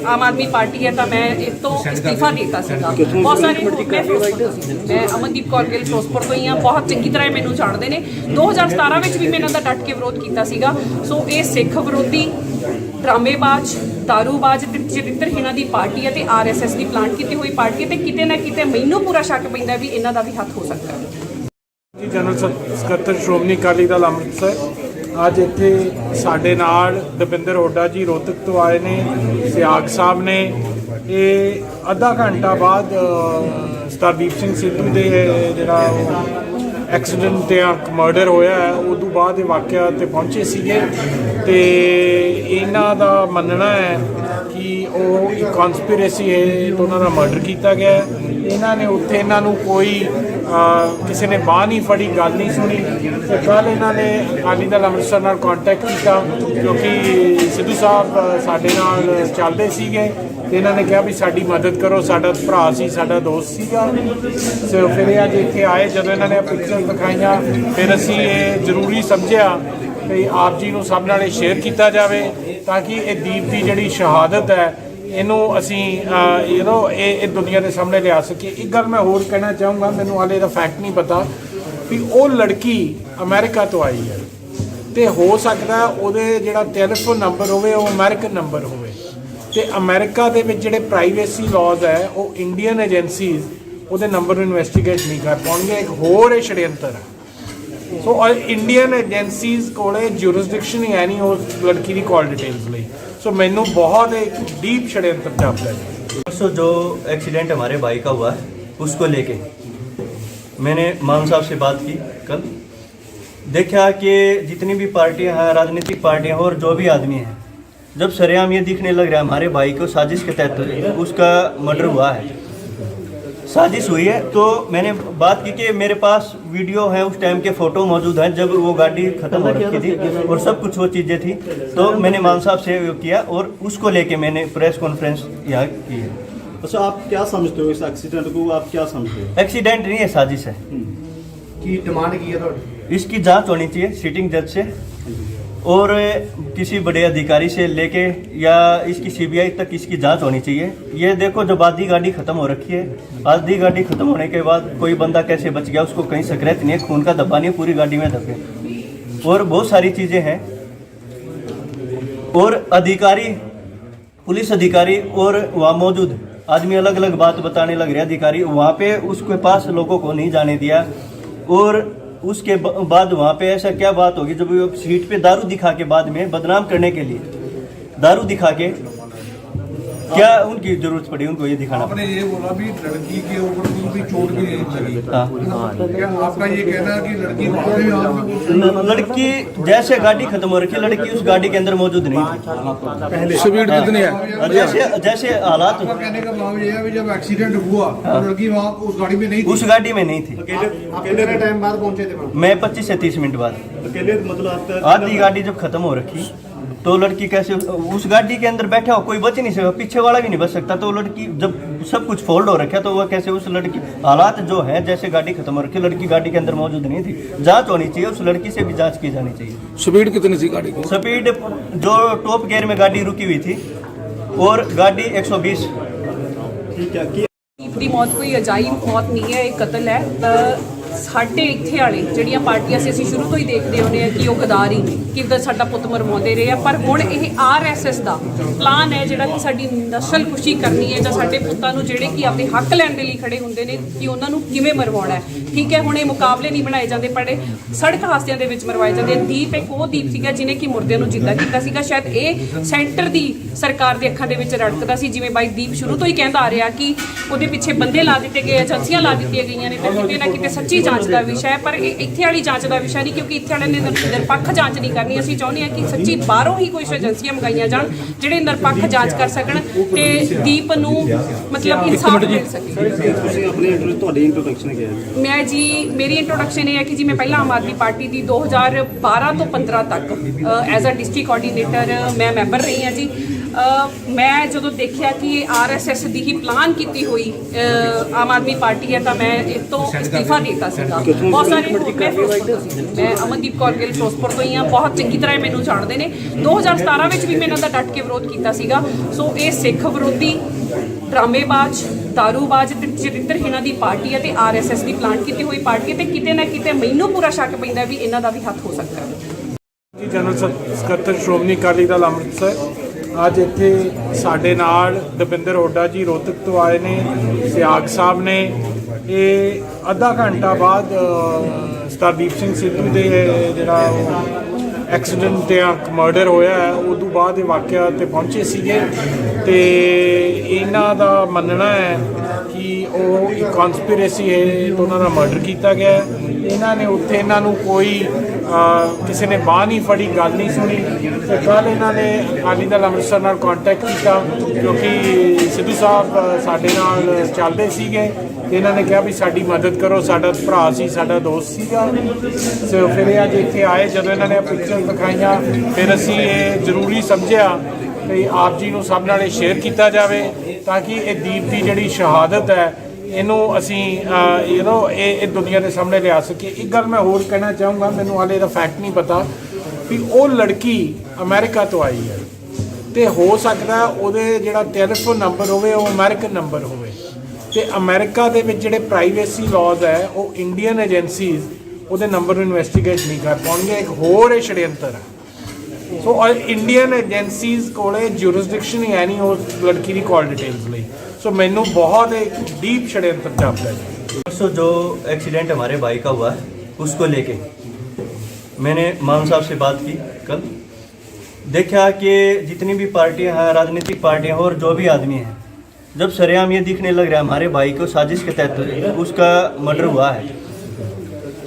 ਆਮ ਆਦਮੀ ਪਾਰਟੀ ਹੈ ਤਾਂ ਮੈਂ ਇਸ ਤੋਂ ਅਸਤੀਫਾ ਦੇ ਦਿੱਤਾ ਸੀਗਾ। ਬਹੁਤ ਸਾਰੇ ਮੈਂ ਫਿਰੋਜ਼ਪੁਰ ਤੋਂ ਸੀ, ਮੈਂ ਅਮਨਦੀਪ ਕੌਰ ਗਿੱਲ ਫਿਰੋਜ਼ਪੁਰ ਤੋਂ ਹੀ ਹਾਂ, ਬਹੁਤ ਚੰਗੀ ਤਰ੍ਹਾਂ ਮੈਨੂੰ ਜਾਣਦੇ ਨੇ। 2017 ਵਿੱਚ ਵੀ ਮੈਂ ਇਹਨਾਂ ਦਾ ਡਟ ਕੇ ਵਿਰੋਧ ਕੀਤਾ ਸੀਗਾ। ਸੋ ਇਹ ਸਿੱਖ ਵਿਰੋਧੀ, ਡਰਾਮੇਬਾਜ਼, ਦਾਰੂਬਾਜ਼ ਤੇ ਚਰਿੱਤਰਹੀਣਾਂ ਦੀ ਪਾਰਟੀ ਹੈ ਤੇ ਆਰਐਸਐਸ ਦੀ ਪਲਾਨ ਕੀਤੀ ਹੋਈ ਪਾਰਟੀ ਹੈ ਤੇ ਕਿਤੇ ਨਾ ਕਿਤੇ ਮੈਨੂੰ ਪੂਰਾ ਸ਼ੱਕ ਪੈਂਦਾ ਵੀ ਇਹਨਾਂ ਦਾ ਵੀ ਹੱਥ ਹੋ ਸਕਦਾ ਹੈ। ਜਨਰਲ ਸਕੱਤਰ ਸ਼੍ਰੋਮਣੀ ਅਕਾਲੀ ਦਲ ਅੰਮ੍ਰਿਤਸਰ ਅੱਜ ਇੱਥੇ ਸਾਡੇ ਨਾਲ ਦਵਿੰਦਰ ਹੁੱਡਾ ਜੀ ਰੋਹਤਕ ਤੋਂ ਆਏ ਨੇ, ਸਿਆਗ ਸਾਹਿਬ ਨੇ। ਇਹ ਅੱਧਾ ਘੰਟਾ ਬਾਅਦ ਸਰਦੀਪ ਸਿੰਘ ਸਿੱਧੂ ਦੇ ਜਿਹੜਾ ਐਕਸੀਡੈਂਟ ਜਾਂ ਮਰਡਰ ਹੋਇਆ ਹੈ ਉਦੋਂ ਬਾਅਦ ਇਹ ਵਾਕਿਆ 'ਤੇ ਪਹੁੰਚੇ ਸੀਗੇ ਤੇ ਇਹਨਾਂ ਦਾ ਮੰਨਣਾ ਹੈ ਕਿ ਉਹ ਇੱਕ ਕਨਸਪੀਰੇਸੀ ਹੈ ਤੇ ਉਹਨਾਂ ਦਾ ਮਰਡਰ ਕੀਤਾ ਗਿਆ ਹੈ। ਇਹਨਾਂ ਨੇ ਉੱਥੇ ਇਹਨਾਂ ਨੂੰ ਕੋਈ ਕਿਸੇ ਨੇ ਬਾਂਹ ਨਹੀਂ ਫੜੀ, ਗੱਲ ਨਹੀਂ ਸੁਣੀ ਤੇ ਕੱਲ੍ਹ ਇਹਨਾਂ ਨੇ ਅਕਾਲੀ ਦਲ ਅੰਮ੍ਰਿਤਸਰ ਨਾਲ ਕੰਟੈਕਟ ਕੀਤਾ ਕਿਉਂਕਿ ਸਿੱਧੂ ਸਾਹਿਬ ਸਾਡੇ ਨਾਲ ਚੱਲਦੇ ਸੀਗੇ ਤੇ ਇਹਨਾਂ ਨੇ ਕਿਹਾ ਵੀ ਸਾਡੀ ਮਦਦ ਕਰੋ, ਸਾਡਾ ਭਰਾ ਸੀ, ਸਾਡਾ ਦੋਸਤ ਸੀਗਾ। ਸੋ ਫਿਰ ਇਹ ਅੱਜ ਇੱਥੇ ਆਏ, ਜਦੋਂ ਇਹਨਾਂ ਨੇ ਪਿਕਚਰ ਦਿਖਾਈਆਂ ਫਿਰ ਅਸੀਂ ਇਹ ਜ਼ਰੂਰੀ ਸਮਝਿਆ ਕਿ ਆਪ ਜੀ ਨੂੰ ਸਭ ਨਾਲ ਇਹ ਸ਼ੇਅਰ ਕੀਤਾ ਜਾਵੇ ਤਾਂ ਕਿ ਇਹ ਦੀਪ ਦੀ ਜਿਹੜੀ ਸ਼ਹਾਦਤ ਹੈ ਇਹਨੂੰ ਅਸੀਂ ਇਹ ਦੁਨੀਆ ਦੇ ਸਾਹਮਣੇ ਲਿਆ ਸਕੀਏ। ਇੱਕ ਗੱਲ ਮੈਂ ਹੋਰ ਕਹਿਣਾ ਚਾਹੂੰਗਾ, ਮੈਨੂੰ ਹਾਲੇ ਦਾ ਫੈਕਟ ਨਹੀਂ ਪਤਾ ਵੀ ਉਹ ਲੜਕੀ ਅਮਰੀਕਾ ਤੋਂ ਆਈ ਹੈ ਤੇ ਹੋ ਸਕਦਾ ਉਹਦੇ ਜਿਹੜਾ ਟੈਲੀਫੋਨ ਨੰਬਰ ਹੋਵੇ ਉਹ ਅਮਰੀਕਨ ਨੰਬਰ ਹੋਵੇ ਤੇ ਅਮਰੀਕਾ ਦੇ ਵਿੱਚ ਜਿਹੜੇ ਪ੍ਰਾਈਵੇਸੀ ਲਾਜ਼ ਹੈ ਉਹ ਇੰਡੀਅਨ ਏਜੰਸੀਜ਼ ਉਹਦੇ ਨੰਬਰ ਨੂੰ ਇਨਵੈਸਟੀਗੇਟ ਨਹੀਂ ਕਰ ਪਾਉਣਗੇ। ਇੱਕ ਹੋਰ ਇਹ षड्यंत्र ਹੈ। ਸੋ ਇੰਡੀਅਨ ਏਜੰਸੀਜ਼ ਕੋਲੇ ਜੂਰਿਸਡਿਕਸ਼ਨ ਹੀ ਹੈ ਨਹੀਂ ਉਸ ਲੜਕੀ ਦੀ ਕਾਲ ਡਿਟੇल्स ਲਈ। सो मैनू बहुत एक डीप षड्यंत्र जापता है। परसों जो एक्सीडेंट हमारे भाई का हुआ है उसको लेके मैंने मान साहब से बात की कल। देखा कि जितनी भी पार्टियां हैं, राजनीतिक पार्टियां और जो भी आदमी हैं, जब सरेआम ये दिखने लग रहा है हमारे भाई को साजिश के तहत उसका मर्डर हुआ है साजिश हुई है। तो मैंने बात की कि मेरे पास वीडियो है, उस टाइम के फ़ोटो मौजूद हैं जब वो गाड़ी ख़त्म हो रखी थी और सब कुछ वो चीज़ें थी। तो मैंने मान साहब से किया और उसको लेके मैंने प्रेस कॉन्फ्रेंस यहाँ की है। अच्छा, आप क्या समझते हो इस एक्सीडेंट को, आप क्या समझते हो? एक्सीडेंट नहीं है, साजिश है। की डिमांड की है तो इसकी जांच होनी चाहिए सिटिंग जज से और किसी बड़े अधिकारी से लेके या इसकी सीबीआई तक इसकी जांच होनी चाहिए। ये देखो, जब आधी गाड़ी खत्म हो रखी है, आधी गाड़ी खत्म होने के बाद कोई बंदा कैसे बच गया, उसको कहीं सक्रेत नहीं है, खून का धब्बा नहीं है, पूरी गाड़ी में धब्बे और बहुत सारी चीज़ें हैं। और अधिकारी, पुलिस अधिकारी और वहाँ मौजूद आदमी अलग अलग बात बताने लग रहे। अधिकारी वहाँ पे उसके पास लोगों को नहीं जाने दिया और उसके बाद वहाँ पे ऐसा क्या बात होगी जब वो सीट पे दारू दिखा के बाद में बदनाम करने के लिए दारू दिखा के क्या उनकी जरूरत पड़ी उनको ये दिखाना? आपने ये बोला भी लड़की के ऊपर भी चोट भी लगी। हाँ। क्या आपका ये कहना है कि लड़की वहाँ पे भी हाथ में लड़की जैसे गाड़ी खत्म हो रखी है, लड़की उस गाड़ी के अंदर मौजूद नहीं थी। स्पीड कितनी है? जैसे जैसे हालात, आपका कहने का भाव ये है कि जब एक्सीडेंट हुआ तो लड़की वहाँ उस गाड़ी में नहीं थी। उस गाड़ी में नहीं थी। कितने टाइम बाद पहुंचे थे? मैं 25 से 30 मिनट बाद। अकेले मतलब आपका आधी गाड़ी जब खत्म हो रखी तो लड़की कैसे उस गाड़ी के अंदर बैठा हो, कोई बच नहीं सकता, पीछे वाला भी नहीं बच सकता। तो लड़की जब सब कुछ फोल्ड हो रखा तो वह कैसे उस लड़की, हालात जो है जैसे गाड़ी खत्म हो रखी, लड़की गाड़ी के अंदर मौजूद नहीं थी। जांच होनी चाहिए, उस लड़की से भी जांच की जानी चाहिए। स्पीड कितनी थी गाड़ी की? स्पीड जो टॉप गियर में गाड़ी रुकी हुई थी और गाड़ी 120। ठीक है कि ਦੀਪ ਦੀ ਮੌਤ ਕੋਈ ਅਜਾਇਬ ਮੌਤ ਨਹੀਂ ਹੈ, ਇਹ ਕਤਲ ਹੈ। ਸਾਡੇ ਇੱਥੇ ਵਾਲੇ ਜਿਹੜੀਆਂ ਪਾਰਟੀਆਂ ਸੀ, ਅਸੀਂ ਸ਼ੁਰੂ ਤੋਂ ਹੀ ਦੇਖਦੇ ਆਉਂਦੇ ਆ ਕਿ ਉਹ ਗਦਾਰੀ ਕਿੱਦਾਂ ਸਾਡਾ ਪੁੱਤ ਮਰਵਾਉਂਦੇ ਰਹੇ ਆ। ਪਰ ਹੁਣ ਇਹ ਆਰਐਸਐਸ ਦਾ ਪਲਾਨ ਹੈ ਜਿਹੜਾ ਕਿ ਸਾਡੀ ਨਸਲ ਖੁਸ਼ੀ ਕਰਨੀ ਹੈ ਜਾਂ ਸਾਡੇ ਪੁੱਤਾਂ ਨੂੰ ਜਿਹੜੇ ਕਿ ਆਪਣੇ ਹੱਕ ਲੈਣ ਦੇ ਲਈ ਖੜੇ ਹੁੰਦੇ ਨੇ ਕਿ ਉਹਨਾਂ ਨੂੰ ਕਿਵੇਂ ਮਰਵਾਉਣਾ ਹੈ। ਠੀਕ ਹੈ, ਹੁਣ ਇਹ ਮੁਕਾਬਲੇ ਨਹੀਂ ਬਣਾਏ ਜਾਂਦੇ, ਪਰ ਸੜਕ ਹਾਦਸਿਆਂ ਦੇ ਵਿੱਚ ਮਰਵਾਏ ਜਾਂਦੇ। ਦੀਪ ਇੱਕ ਉਹ ਦੀਪ ਸੀਗਾ ਜਿਹਨੇ ਕਿ ਮੁਰਦਿਆਂ ਨੂੰ ਜਿੰਦਾ ਕੀਤਾ ਸੀਗਾ। ਸ਼ਾਇਦ ਇਹ ਸੈਂਟਰ ਦੀ ਸਰਕਾਰ ਦੇ ਅੱਖਾਂ ਦੇ ਵਿੱਚ ਰੜਕਦਾ ਸੀ, ਜਿਵੇਂ ਬਾਈ ਦੀਪ ਸ਼ੁਰੂ ਤੋਂ ਹੀ ਕਹਿੰਦਾ ਆ ਰਿਹਾ ਕਿ ਉਹਦੇ ਪਿੱਛੇ ਬੰਦੇ ਲਾ ਦਿੱਤੇ ਗਏ, ਏਜੰਸੀਆਂ ਲਾ ਦਿੱਤੀਆਂ ਗਈਆਂ ਨੇ ਤੇ ਕਿਤੇ ਨਾ ਕਿਤੇ ਸੱਚੀ ਜਾਂਚ ਦਾ ਵਿਸ਼ਾ ਹੈ। ਪਰ ਇਹ ਇੱਥੇ ਵਾਲੀ ਜਾਂਚ ਦਾ ਵਿਸ਼ਾ ਨਹੀਂ, ਕਿਉਂਕਿ ਇੱਥੇ ਵਾਲਿਆਂ ਨੇ ਨਿਰਪੱਖ ਜਾਂਚ ਨਹੀਂ ਕਰਨੀ। ਅਸੀਂ ਚਾਹੁੰਦੇ ਹਾਂ ਕਿ ਸੱਚੀ ਬਾਹਰੋਂ ਹੀ ਕੋਈ ਏਜੰਸੀਆਂ ਮੰਗਾਈਆਂ ਜਾਣ ਜਿਹੜੇ ਨਿਰਪੱਖ ਜਾਂਚ ਕਰ ਸਕਣ ਤੇ ਦੀਪ ਨੂੰ ਮਤਲਬ ਇਨਸਾਫ ਮਿਲ ਸਕੇ। ਤੁਸੀਂ ਆਪਣੀ ਤੁਹਾਡੀ ਇੰਟਰੋਡਕਸ਼ਨ ਕੀ ਹੈ? ਮੈਂ ਜੀ, ਮੇਰੀ ਇੰਟਰੋਡਕਸ਼ਨ ਇਹ ਹੈ ਕਿ ਜੀ ਮੈਂ ਪਹਿਲਾਂ ਆਮ ਆਦਮੀ ਪਾਰਟੀ ਦੀ 2012 ਤੋਂ 15 ਤੱਕ ਐਜ਼ ਅ ਡਿਸਟ੍ਰਿਕਟ ਕੋਆਰਡੀਨੇਟਰ ਮੈਂ ਮੈਂਬਰ ਰਹੀ ਹਾਂ ਜੀ। ਮੈਂ ਜਦੋਂ ਦੇਖਿਆ ਕਿ ਇਹ ਆਰਐਸਐਸ ਦੀ ਹੀ ਪਲਾਨ ਕੀਤੀ ਹੋਈ ਆਮ ਆਦਮੀ ਪਾਰਟੀ ਹੈ ਤਾਂ ਮੈਂ ਇਸ ਤੋਂ ਅਸਤੀਫਾ ਦੇ ਦਿੱਤਾ ਸੀਗਾ। ਬਹੁਤ ਸਾਰੇ ਮੈਂ ਫਿਰੋਜ਼ਪੁਰ ਤੋਂ ਸੀ, ਮੈਂ ਅਮਨਦੀਪ ਕੌਰ ਗਿੱਲ ਫਿਰੋਜ਼ਪੁਰ ਤੋਂ ਹੀ ਹਾਂ, ਬਹੁਤ ਚੰਗੀ ਤਰ੍ਹਾਂ ਇਹ ਮੈਨੂੰ ਜਾਣਦੇ ਨੇ। 2017 ਵਿੱਚ ਵੀ ਮੈਂ ਇਹਨਾਂ ਦਾ ਡਟ ਕੇ ਵਿਰੋਧ ਕੀਤਾ ਸੀਗਾ। ਸੋ ਇਹ ਸਿੱਖ ਵਿਰੋਧੀ, ਡਰਾਮੇਬਾਜ਼, ਦਾਰੂਬਾਜ਼ ਤੇ ਚਰਿੱਤਰਹੀਣਾਂ ਦੀ ਪਾਰਟੀ ਹੈ ਤੇ ਆਰਐਸਐਸ ਦੀ ਪਲਾਨ ਕੀਤੀ ਹੋਈ ਪਾਰਟੀ ਹੈ ਤੇ ਕਿਤੇ ਨਾ ਕਿਤੇ ਮੈਨੂੰ ਪੂਰਾ ਸ਼ੱਕ ਪੈਂਦਾ ਵੀ ਇਹਨਾਂ ਦਾ ਵੀ ਹੱਥ ਹੋ ਸਕਦਾ ਹੈ। ਜਨਰਲ ਸਕੱਤਰ ਸ਼੍ਰੋਮਣੀ ਅਕਾਲੀ ਦਲ ਅੰਮ੍ਰਿਤਸਰ ਅੱਜ ਇੱਥੇ ਸਾਡੇ ਨਾਲ ਦਵਿੰਦਰ ਹੁੱਡਾ ਜੀ ਰੋਹਤਕ ਤੋਂ ਆਏ ਨੇ, ਸਿਆਗ ਸਾਹਿਬ ਨੇ। ਇਹ ਅੱਧਾ ਘੰਟਾ ਬਾਅਦ ਸਰਦੀਪ ਸਿੰਘ ਸਿੱਧੂ ਦੇ ਜਿਹੜਾ ਐਕਸੀਡੈਂਟ ਜਾਂ ਮਰਡਰ ਹੋਇਆ ਹੈ ਉਦੋਂ ਬਾਅਦ ਇਹ ਵਾਕਿਆ 'ਤੇ ਪਹੁੰਚੇ ਸੀਗੇ ਤੇ ਇਹਨਾਂ ਦਾ ਮੰਨਣਾ ਹੈ ਕਿ ਉਹ ਇੱਕ ਕਨਸਪੀਰੇਸੀ ਹੈ ਤੇ ਉਹਨਾਂ ਦਾ ਮਰਡਰ ਕੀਤਾ ਗਿਆ ਹੈ। ਇਹਨਾਂ ਨੇ ਉੱਥੇ ਇਹਨਾਂ ਨੂੰ ਕੋਈ ਕਿਸੇ ਨੇ ਬਾਂਹ ਨਹੀਂ ਫੜੀ, ਗੱਲ ਨਹੀਂ ਸੁਣੀ ਤੇ ਕੱਲ੍ਹ ਇਹਨਾਂ ਨੇ ਅਕਾਲੀ ਦਲ ਅੰਮ੍ਰਿਤਸਰ ਨਾਲ ਕੰਟੈਕਟ ਕੀਤਾ ਕਿਉਂਕਿ ਸਿੱਧੂ ਸਾਹਿਬ ਸਾਡੇ ਨਾਲ ਚੱਲਦੇ ਸੀਗੇ ਤੇ ਇਹਨਾਂ ਨੇ ਕਿਹਾ ਵੀ ਸਾਡੀ ਮਦਦ ਕਰੋ, ਸਾਡਾ ਭਰਾ ਸੀ, ਸਾਡਾ ਦੋਸਤ ਸੀਗਾ। ਸੋ ਫਿਰ ਇਹ ਅੱਜ ਇੱਥੇ ਆਏ, ਜਦੋਂ ਇਹਨਾਂ ਨੇ ਪਿਕਚਰ ਦਿਖਾਈਆਂ ਫਿਰ ਅਸੀਂ ਇਹ ਜ਼ਰੂਰੀ ਸਮਝਿਆ ਕਿ ਆਪ ਜੀ ਨੂੰ ਸਭ ਨਾਲ ਇਹ ਸ਼ੇਅਰ ਕੀਤਾ ਜਾਵੇ ਤਾਂ ਕਿ ਇਹ ਦੀਪ ਦੀ ਜਿਹੜੀ ਸ਼ਹਾਦਤ ਹੈ ਇਹਨੂੰ ਅਸੀਂ ਇਹ ਦੁਨੀਆ ਦੇ ਸਾਹਮਣੇ ਲਿਆ ਸਕੀਏ। ਇੱਕ ਗੱਲ ਮੈਂ ਹੋਰ ਕਹਿਣਾ ਚਾਹੂੰਗਾ, ਮੈਨੂੰ ਹਾਲੇ ਇਹਦਾ ਫੈਕਟ ਨਹੀਂ ਪਤਾ ਵੀ ਉਹ ਲੜਕੀ ਅਮਰੀਕਾ ਤੋਂ ਆਈ ਹੈ ਤੇ ਹੋ ਸਕਦਾ ਉਹਦੇ ਜਿਹੜਾ ਟੈਲੀਫੋਨ ਨੰਬਰ ਹੋਵੇ ਉਹ ਅਮਰੀਕਨ ਨੰਬਰ ਹੋਵੇ ਤੇ ਅਮਰੀਕਾ ਦੇ ਵਿੱਚ ਜਿਹੜੇ ਪ੍ਰਾਈਵੇਸੀ ਲਾਜ਼ ਹੈ ਉਹ ਇੰਡੀਅਨ ਏਜੰਸੀਜ਼ ਉਹਦੇ ਨੰਬਰ ਨੂੰ ਇਨਵੈਸਟੀਗੇਟ ਨਹੀਂ ਕਰ ਪਾਉਣਗੇ। ਇੱਕ ਹੋਰ ਇਹ षड्यंत्र ਹੈ। ਸੋ ਇੰਡੀਅਨ ਏਜੰਸੀਜ਼ ਕੋਲੇ ਜੂਰਿਸਡਿਕਸ਼ਨ ਹੀ ਹੈ ਨਹੀਂ ਉਸ ਲੜਕੀ ਦੀ ਕਾਲ ਡਿਟੇल्स ਲਈ। सो मैनू बहुत एक डीप षड्यंत्र जापता है। परसों जो एक्सीडेंट हमारे भाई का हुआ है उसको लेके मैंने मान साहब से बात की कल। देखा कि जितनी भी पार्टियां हैं, राजनीतिक पार्टियां और जो भी आदमी हैं, जब सरेआम ये दिखने लग रहा है हमारे भाई को साजिश के तहत उसका मर्डर हुआ है।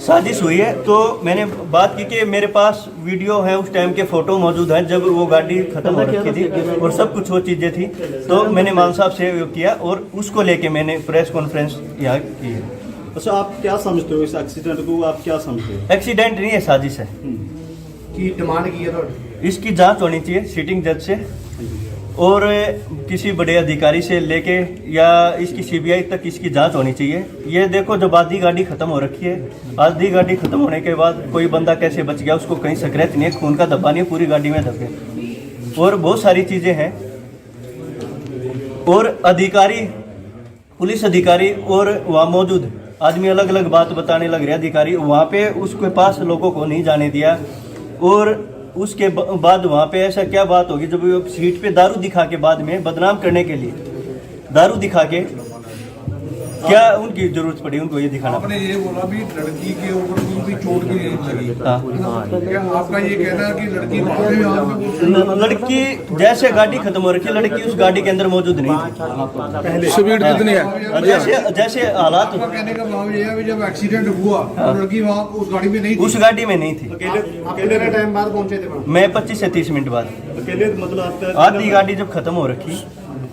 साजिश हुई है। तो मैंने बात की कि मेरे पास वीडियो है, उस टाइम के फ़ोटो मौजूद हैं जब वो गाड़ी ख़त्म हो रखी थी और सब कुछ वो चीज़ें थी। तो मैंने मान साहब से वो किया और उसको लेके मैंने प्रेस कॉन्फ्रेंस यहाँ की है। अच्छा, आप क्या समझते हो इस एक्सीडेंट को, आप क्या समझते हो? एक्सीडेंट नहीं है, साजिश है। की डिमांड की है ਤੁਹਾਡੀ? इसकी जांच होनी चाहिए सिटिंग जज से और किसी बड़े अधिकारी से लेके या इसकी सीबीआई तक इसकी जांच होनी चाहिए। ये देखो, जब आधी गाड़ी खत्म हो रखी है, आधी गाड़ी खत्म होने के बाद कोई बंदा कैसे बच गया, उसको कहीं स्क्रैच नहीं है, खून का धब्बा नहीं है, पूरी गाड़ी में धब्बे और बहुत सारी चीज़ें हैं। और अधिकारी, पुलिस अधिकारी और वहाँ मौजूद आदमी अलग अलग बात बताने लग रहे। अधिकारी वहाँ पे उसके पास लोगों को नहीं जाने दिया और उसके बाद वहाँ पे ऐसा क्या बात होगी जब वो सीट पे दारू दिखा के बाद में बदनाम करने के लिए दारू दिखा के क्या उनकी जरूरत पड़ी उनको ये दिखाना? आपने ये बोला भी लड़की के ऊपर कोई भी चोट भी नहीं लगी। हाँ। क्या आपका ये कहना है कि लड़की बाद में यहाँ पे लड़की जैसे गाड़ी खत्म हो रखी है, लड़की उस गाड़ी के अंदर मौजूद नहीं थी। स्पीड कितनी है? जैसे जैसे हालात, आपका कहने का भाव ये है कि जब एक्सीडेंट हुआ तो लड़की वहाँ उस गाड़ी में नहीं थी? उस गाड़ी में नहीं थी। कितने टाइम बाद पहुंचे थे? मैं 25 से 30 मिनट बाद। अकेले मतलब आपका आधी गाड़ी जब खत्म हो रखी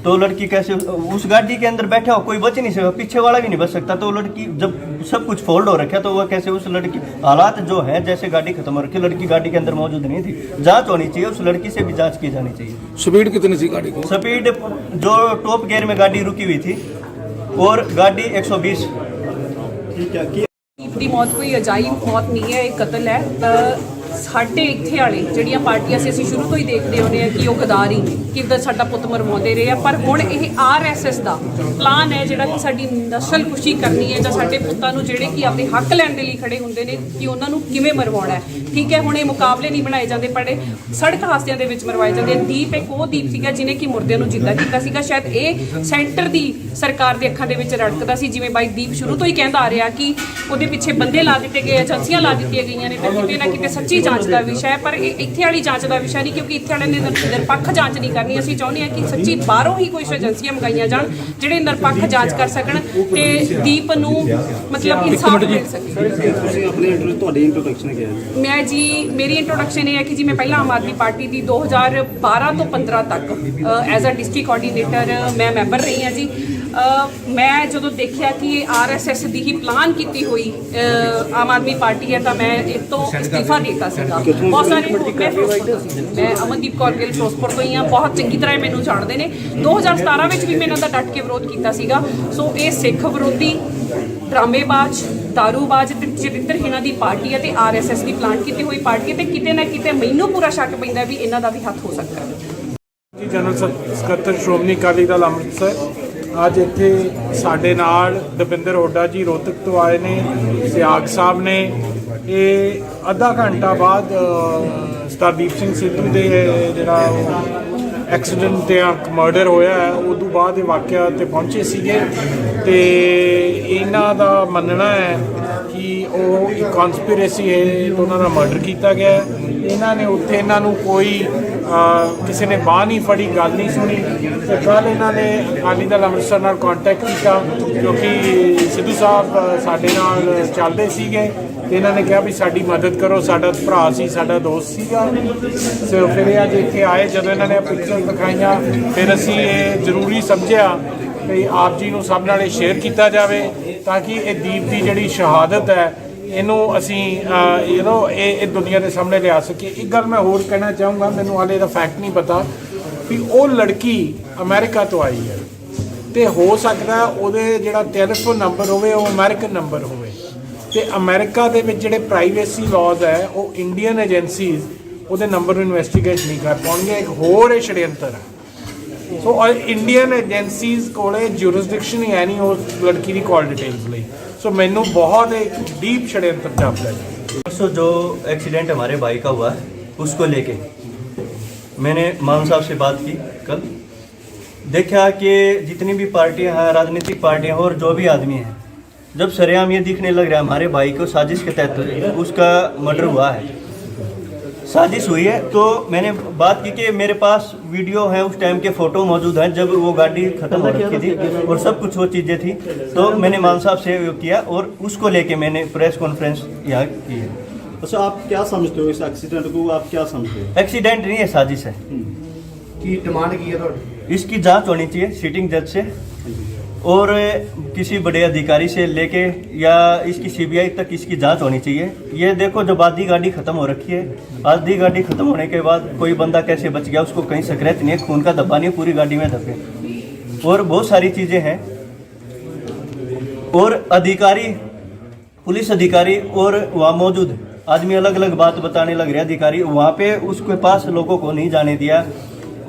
तो लड़की कैसे उस गाड़ी के अंदर बैठा हो, कोई बच नहीं सकता, पीछे वाला भी नहीं बच सकता। तो लड़की जब सब कुछ फोल्ड हो रखा तो वह कैसे उस लड़की, हालात जो है जैसे गाड़ी खत्म हो रखी, लड़की गाड़ी के अंदर मौजूद नहीं थी। जांच होनी चाहिए, उस लड़की से भी जांच की जानी चाहिए। स्पीड कितनी थी गाड़ी की? स्पीड जो टॉप गियर में गाड़ी रुकी हुई थी और गाड़ी 120। ठीक है कि ਦੀਪ ਦੀ ਮੌਤ ਕੋਈ ਅਜਾਇਬ ਮੌਤ ਨਹੀਂ ਹੈ, ਇਹ ਕਤਲ ਹੈ। ਸਾਡੇ ਇੱਥੇ ਵਾਲੇ ਜਿਹੜੀਆਂ ਪਾਰਟੀਆਂ ਸੀ, ਅਸੀਂ ਸ਼ੁਰੂ ਤੋਂ ਹੀ ਦੇਖਦੇ ਆਉਂਦੇ ਆ ਕਿ ਉਹ ਗਦਾਰੀ ਕਿੱਦਾਂ ਸਾਡਾ ਪੁੱਤ ਮਰਵਾਉਂਦੇ ਰਹੇ ਆ। ਪਰ ਹੁਣ ਇਹ ਆਰਐਸਐਸ ਦਾ ਪਲਾਨ ਹੈ ਜਿਹੜਾ ਕਿ ਸਾਡੀ ਨਸਲਕੁਸ਼ੀ ਕਰਨੀ ਹੈ ਜਾਂ ਸਾਡੇ ਪੁੱਤਾਂ ਨੂੰ ਜਿਹੜੇ ਕਿ ਆਪਣੇ ਹੱਕ ਲੈਣ ਦੇ ਲਈ ਖੜੇ ਹੁੰਦੇ ਨੇ ਕਿ ਉਹਨਾਂ ਨੂੰ ਕਿਵੇਂ ਮਰਵਾਉਣਾ ਹੈ। ਠੀਕ ਹੈ, ਹੁਣ ਇਹ ਮੁਕਾਬਲੇ ਨਹੀਂ ਬਣਾਏ ਜਾਂਦੇ, ਪਰ ਸੜਕ ਹਾਦਸਿਆਂ ਦੇ ਵਿੱਚ ਮਰਵਾਏ ਜਾਂਦੇ। ਦੀਪ ਇੱਕ ਉਹ ਦੀਪ ਸੀਗਾ ਜਿਹਨੇ ਕਿ ਮੁਰਦਿਆਂ ਨੂੰ ਜਿੰਦਾ ਕੀਤਾ ਸੀਗਾ। ਸ਼ਾਇਦ ਇਹ ਸੈਂਟਰ ਦੀ ਸਰਕਾਰ ਦੇ ਅੱਖਾਂ ਦੇ ਵਿੱਚ ਰੜਕਦਾ ਸੀ, ਜਿਵੇਂ ਬਾਈ ਦੀਪ ਸ਼ੁਰੂ ਤੋਂ ਹੀ ਕਹਿੰਦਾ ਆ ਰਿਹਾ ਕਿ ਉਹਦੇ ਪਿੱਛੇ ਬੰਦੇ ਲਾ ਦਿੱਤੇ ਗਏ, ਏਜੰਸੀਆਂ ਲਾ ਦਿੱਤੀਆਂ ਗਈਆਂ ਨੇ ਤੇ ਕਿਤੇ ਨਾ ਕਿਤੇ ਸੱਚੀ ਜਾਂਚ ਦਾ ਵਿਸ਼ਾ ਹੈ। ਪਰ ਇਹ ਇੱਥੇ ਵਾਲੀ ਜਾਂਚ ਦਾ ਵਿਸ਼ਾ ਨਹੀਂ, ਕਿਉਂਕਿ ਇੱਥੇ ਵਾਲਿਆਂ ਨੇ ਨਿਰਪੱਖ ਜਾਂਚ ਨਹੀਂ ਕਰਨੀ। ਅਸੀਂ ਚਾਹੁੰਦੇ ਹਾਂ ਕਿ ਸੱਚੀ ਬਾਹਰੋਂ ਹੀ ਕੋਈ ਏਜੰਸੀਆਂ ਮੰਗਾਈਆਂ ਜਾਣ ਜਿਹੜੇ ਨਿਰਪੱਖ ਜਾਂਚ ਕਰ ਸਕਣ ਤੇ ਦੀਪ ਨੂੰ ਮਤਲਬ ਇਨਸਾਫ ਮਿਲ ਸਕੇ। ਤੁਸੀਂ ਆਪਣੇ ਤੁਹਾਡੀ ਇੰਟਰੋਡਕਸ਼ਨ ਕੀ ਹੈ? ਮੈਂ ਜੀ, ਮੇਰੀ ਇੰਟਰੋਡਕਸ਼ਨ ਇਹ ਹੈ ਕਿ ਜੀ ਮੈਂ ਪਹਿਲਾਂ ਆਮ ਆਦਮੀ ਪਾਰਟੀ ਦੀ 2012 ਤੋਂ 15 ਤੱਕ ਐਜ਼ ਅ ਡਿਸਟ੍ਰਿਕਟ ਕੋਆਰਡੀਨੇਟਰ ਮੈਂ ਮੈਂਬਰ ਰਹੀ ਹਾਂ ਜੀ। ਮੈਂ ਜਦੋਂ ਦੇਖਿਆ ਕਿ ਇਹ ਆਰਐਸਐਸ ਦੀ ਹੀ ਪਲਾਨ ਕੀਤੀ ਹੋਈ ਆਮ ਆਦਮੀ ਪਾਰਟੀ ਹੈ ਤਾਂ ਮੈਂ ਇਹ ਤੋਂ ਅਸਤੀਫਾ ਦਿੱਤਾ ਸੀਗਾ। ਬਹੁਤ ਸਾਰੇ ਮੈਂ ਫਿਰੋਜ਼ਪੁਰ ਤੋਂ ਸੀ, ਮੈਂ ਅਮਨਦੀਪ ਕੌਰ ਗਿੱਲ ਫਿਰੋਜ਼ਪੁਰ ਤੋਂ ਹੀ ਹਾਂ, ਬਹੁਤ ਚੰਗੀ ਤਰ੍ਹਾਂ ਇਹ ਮੈਨੂੰ ਜਾਣਦੇ ਨੇ। 2017 ਵਿੱਚ ਵੀ ਮੈਂ ਇਹਨਾਂ ਦਾ ਡਟ ਕੇ ਵਿਰੋਧ ਕੀਤਾ ਸੀਗਾ। ਸੋ ਇਹ ਸਿੱਖ ਵਿਰੋਧੀ, ਡਰਾਮੇਬਾਜ਼, ਦਾਰੂਬਾਜ਼ ਤੇ ਚਰਿੱਤਰਹੀਣਾਂ ਦੀ ਪਾਰਟੀ ਹੈ ਤੇ ਆਰਐਸਐਸ ਦੀ ਪਲਾਨ ਕੀਤੀ ਹੋਈ ਪਾਰਟੀ ਹੈ ਤੇ ਕਿਤੇ ਨਾ ਕਿਤੇ ਮੈਨੂੰ ਪੂਰਾ ਸ਼ੱਕ ਪੈਂਦਾ ਵੀ ਇਹਨਾਂ ਦਾ ਵੀ ਹੱਥ ਹੋ ਸਕਦਾ ਹੈ। ਜਨਰਲ ਸਕੱਤਰ ਸ਼੍ਰੋਮਣੀ ਅਕਾਲੀ ਦਲ ਅੰਮ੍ਰਿਤਸਰ ਅੱਜ ਇੱਥੇ ਸਾਡੇ ਨਾਲ ਦਵਿੰਦਰ ਹੁੱਡਾ ਜੀ ਰੋਹਤਕ ਤੋਂ ਆਏ ਨੇ, ਸਿਆਗ ਸਾਹਿਬ ਨੇ। ਇਹ ਅੱਧਾ ਘੰਟਾ ਬਾਅਦ ਸਰਦੀਪ ਸਿੰਘ ਸਿੱਧੂ ਦੇ ਜਿਹੜਾ ਐਕਸੀਡੈਂਟ ਤੇ ਮਰਡਰ ਹੋਇਆ ਹੈ ਉਦੋਂ ਬਾਅਦ ਇਹ ਵਾਕਿਆ ਤੇ ਪਹੁੰਚੇ ਸੀਗੇ ਤੇ ਇਹਨਾਂ ਦਾ ਮੰਨਣਾ ਹੈ ਕਿ ਉਹ ਇੱਕ ਕਨਸਪੀਰੇਸੀ ਹੈ, ਉਹਨਾਂ ਦਾ ਮਰਡਰ ਕੀਤਾ ਗਿਆ ਹੈ। ਇਹਨਾਂ ਨੇ ਉੱਥੇ ਇਹਨਾਂ ਨੂੰ ਕੋਈ ਕਿਸੇ ਨੇ ਬਾਂਹ ਨਹੀਂ ਫੜੀ, ਗੱਲ ਨਹੀਂ ਸੁਣੀ ਤੇ ਕੱਲ੍ਹ ਇਹਨਾਂ ਨੇ ਅਕਾਲੀ ਦਲ ਅੰਮ੍ਰਿਤਸਰ ਨਾਲ ਕੰਟੈਕਟ ਕੀਤਾ ਕਿਉਂਕਿ ਸਿੱਧੂ ਸਾਹਿਬ ਸਾਡੇ ਨਾਲ ਚੱਲਦੇ ਸੀਗੇ ਤੇ ਇਹਨਾਂ ਨੇ ਕਿਹਾ ਵੀ ਸਾਡੀ ਮਦਦ ਕਰੋ, ਸਾਡਾ ਭਰਾ ਸੀ, ਸਾਡਾ ਦੋਸਤ ਸੀਗਾ। ਸੋ ਫਿਰ ਇਹ ਅੱਜ ਇੱਥੇ ਆਏ, ਜਦੋਂ ਇਹਨਾਂ ਨੇ ਪਿਕਚਰ ਦਿਖਾਈਆਂ ਫਿਰ ਅਸੀਂ ਇਹ ਜ਼ਰੂਰੀ ਸਮਝਿਆ ਵੀ ਆਪ ਜੀ ਨੂੰ ਸਭ ਨਾਲ ਇਹ ਸ਼ੇਅਰ ਕੀਤਾ ਜਾਵੇ ਤਾਂ ਕਿ ਇਹ ਦੀਪ ਦੀ ਜਿਹੜੀ ਸ਼ਹਾਦਤ ਹੈ ਇਹਨੂੰ ਅਸੀਂ ਇਹ ਦੁਨੀਆ ਦੇ ਸਾਹਮਣੇ ਲਿਆ ਸਕੀਏ। ਇੱਕ ਗੱਲ ਮੈਂ ਹੋਰ ਕਹਿਣਾ ਚਾਹੂੰਗਾ, ਮੈਨੂੰ ਹਾਲੇ ਇਹਦਾ ਫੈਕਟ ਨਹੀਂ ਪਤਾ ਵੀ ਉਹ ਲੜਕੀ ਅਮਰੀਕਾ ਤੋਂ ਆਈ ਹੈ ਤੇ ਹੋ ਸਕਦਾ ਉਹਦੇ ਜਿਹੜਾ ਟੈਲੀਫੋਨ ਨੰਬਰ ਹੋਵੇ ਉਹ ਅਮਰੀਕਨ ਨੰਬਰ ਹੋਵੇ ਤੇ ਅਮਰੀਕਾ ਦੇ ਵਿੱਚ ਜਿਹੜੇ ਪ੍ਰਾਈਵੇਸੀ ਲਾਜ਼ ਹੈ ਉਹ ਇੰਡੀਅਨ ਏਜੰਸੀਜ਼ ਉਹਦੇ ਨੰਬਰ ਨੂੰ ਇਨਵੈਸਟੀਗੇਟ ਨਹੀਂ ਕਰ ਪਾਉਣਗੇ। ਇੱਕ ਹੋਰ ਇਹ षड्यंत्र ਹੈ। ਸੋ ਇੰਡੀਅਨ ਏਜੰਸੀਜ਼ ਕੋਲੇ ਜੂਰਿਸਡਿਕਸ਼ਨ ਹੀ ਹੈ ਨਹੀਂ ਉਸ ਲੜਕੀ ਦੀ ਕਾਲ ਡਿਟੇल्स ਲਈ। सो मैनू बहुत एक डीप षड्यंत्र जापता है। परसों जो एक्सीडेंट हमारे भाई का हुआ उसको लेके मैंने मान साहब से बात की कल। देखा कि जितनी भी पार्टियां हैं, राजनीतिक पार्टियां और जो भी आदमी हैं, जब सरेआम ये दिखने लग रहा है हमारे भाई को साजिश के तहत उसका मर्डर हुआ है। साजिश हुई है। तो मैंने बात की कि मेरे पास वीडियो है, उस टाइम के फ़ोटो मौजूद हैं जब वो गाड़ी ख़त्म हो रखी थी और सब कुछ वो चीज़ें थी। तो मैंने मान साहब से वो किया और उसको लेके मैंने प्रेस कॉन्फ्रेंस यहाँ की है। अच्छा, आप क्या समझते हो इस एक्सीडेंट को, आप क्या समझते हो? एक्सीडेंट नहीं है, साजिश है। की डिमांड की है तो इसकी जांच होनी चाहिए सिटिंग जज से और किसी बड़े अधिकारी से लेके या इसकी सीबीआई तक इसकी जांच होनी चाहिए। ये देखो, जब आधी गाड़ी खत्म हो रखी है, आधी गाड़ी खत्म होने के बाद कोई बंदा कैसे बच गया, उसको कहीं स्क्रैच नहीं है, खून का धब्बा नहीं है, पूरी गाड़ी में धब्बे और बहुत सारी चीजें हैं। और अधिकारी, पुलिस अधिकारी और वहाँ मौजूद आदमी अलग अलग बात बताने लग रहे। अधिकारी वहाँ पे उसके पास लोगों को नहीं जाने दिया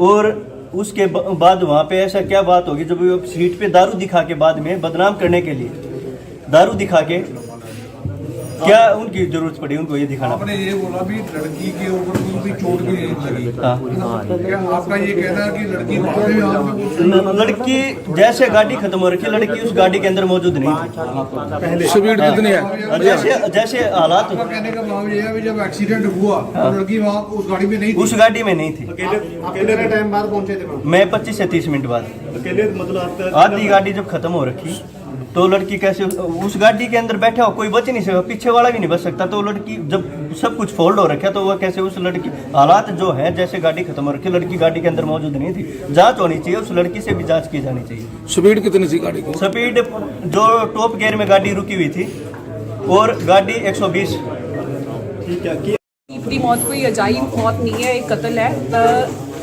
और उसके बाद वहाँ पे ऐसा क्या बात होगी जब वो सीट पे दारू दिखा के बाद में बदनाम करने के लिए दारू दिखा के क्या उनकी जरूरत पड़ी उनको ये दिखाना? आपने ये बोला भी लड़की के ऊपर कोई भी चोट भी नहीं लगी। हाँ। क्या आपका ये कहना है कि लड़की बाद में आप लड़की जैसे गाड़ी खत्म हो रखी है, लड़की उस गाड़ी के अंदर मौजूद नहीं थी। स्पीड कितनी है? जैसे जैसे हालात, आपका कहने का भाव ये है कि जब एक्सीडेंट हुआ तो लड़की वहाँ उस गाड़ी में नहीं थी। उस गाड़ी में नहीं थी। कितने टाइम बाद पहुंचे थे? मैं 25 से 30 मिनट बाद। अकेले मतलब आपका आधी गाड़ी जब खत्म हो रखी तो लड़की कैसे उस गाड़ी के अंदर बैठा हो, कोई बच नहीं सकता, पीछे वाला भी नहीं बच सकता। तो लड़की जब सब कुछ फोल्ड हो रखा तो वह कैसे उस लड़की, हालात जो है जैसे गाड़ी खत्म हो रखी, लड़की गाड़ी के अंदर मौजूद नहीं थी। जांच होनी चाहिए, उस लड़की से भी जांच की जानी चाहिए। स्पीड कितनी थी गाड़ी की? स्पीड जो टॉप गियर में गाड़ी रुकी हुई थी और गाड़ी 120। ठीक है कि ਦੀਪ ਦੀ ਮੌਤ ਕੋਈ ਅਜਾਇਬ ਮੌਤ ਨਹੀਂ ਹੈ, ਇਹ ਕਤਲ ਹੈ।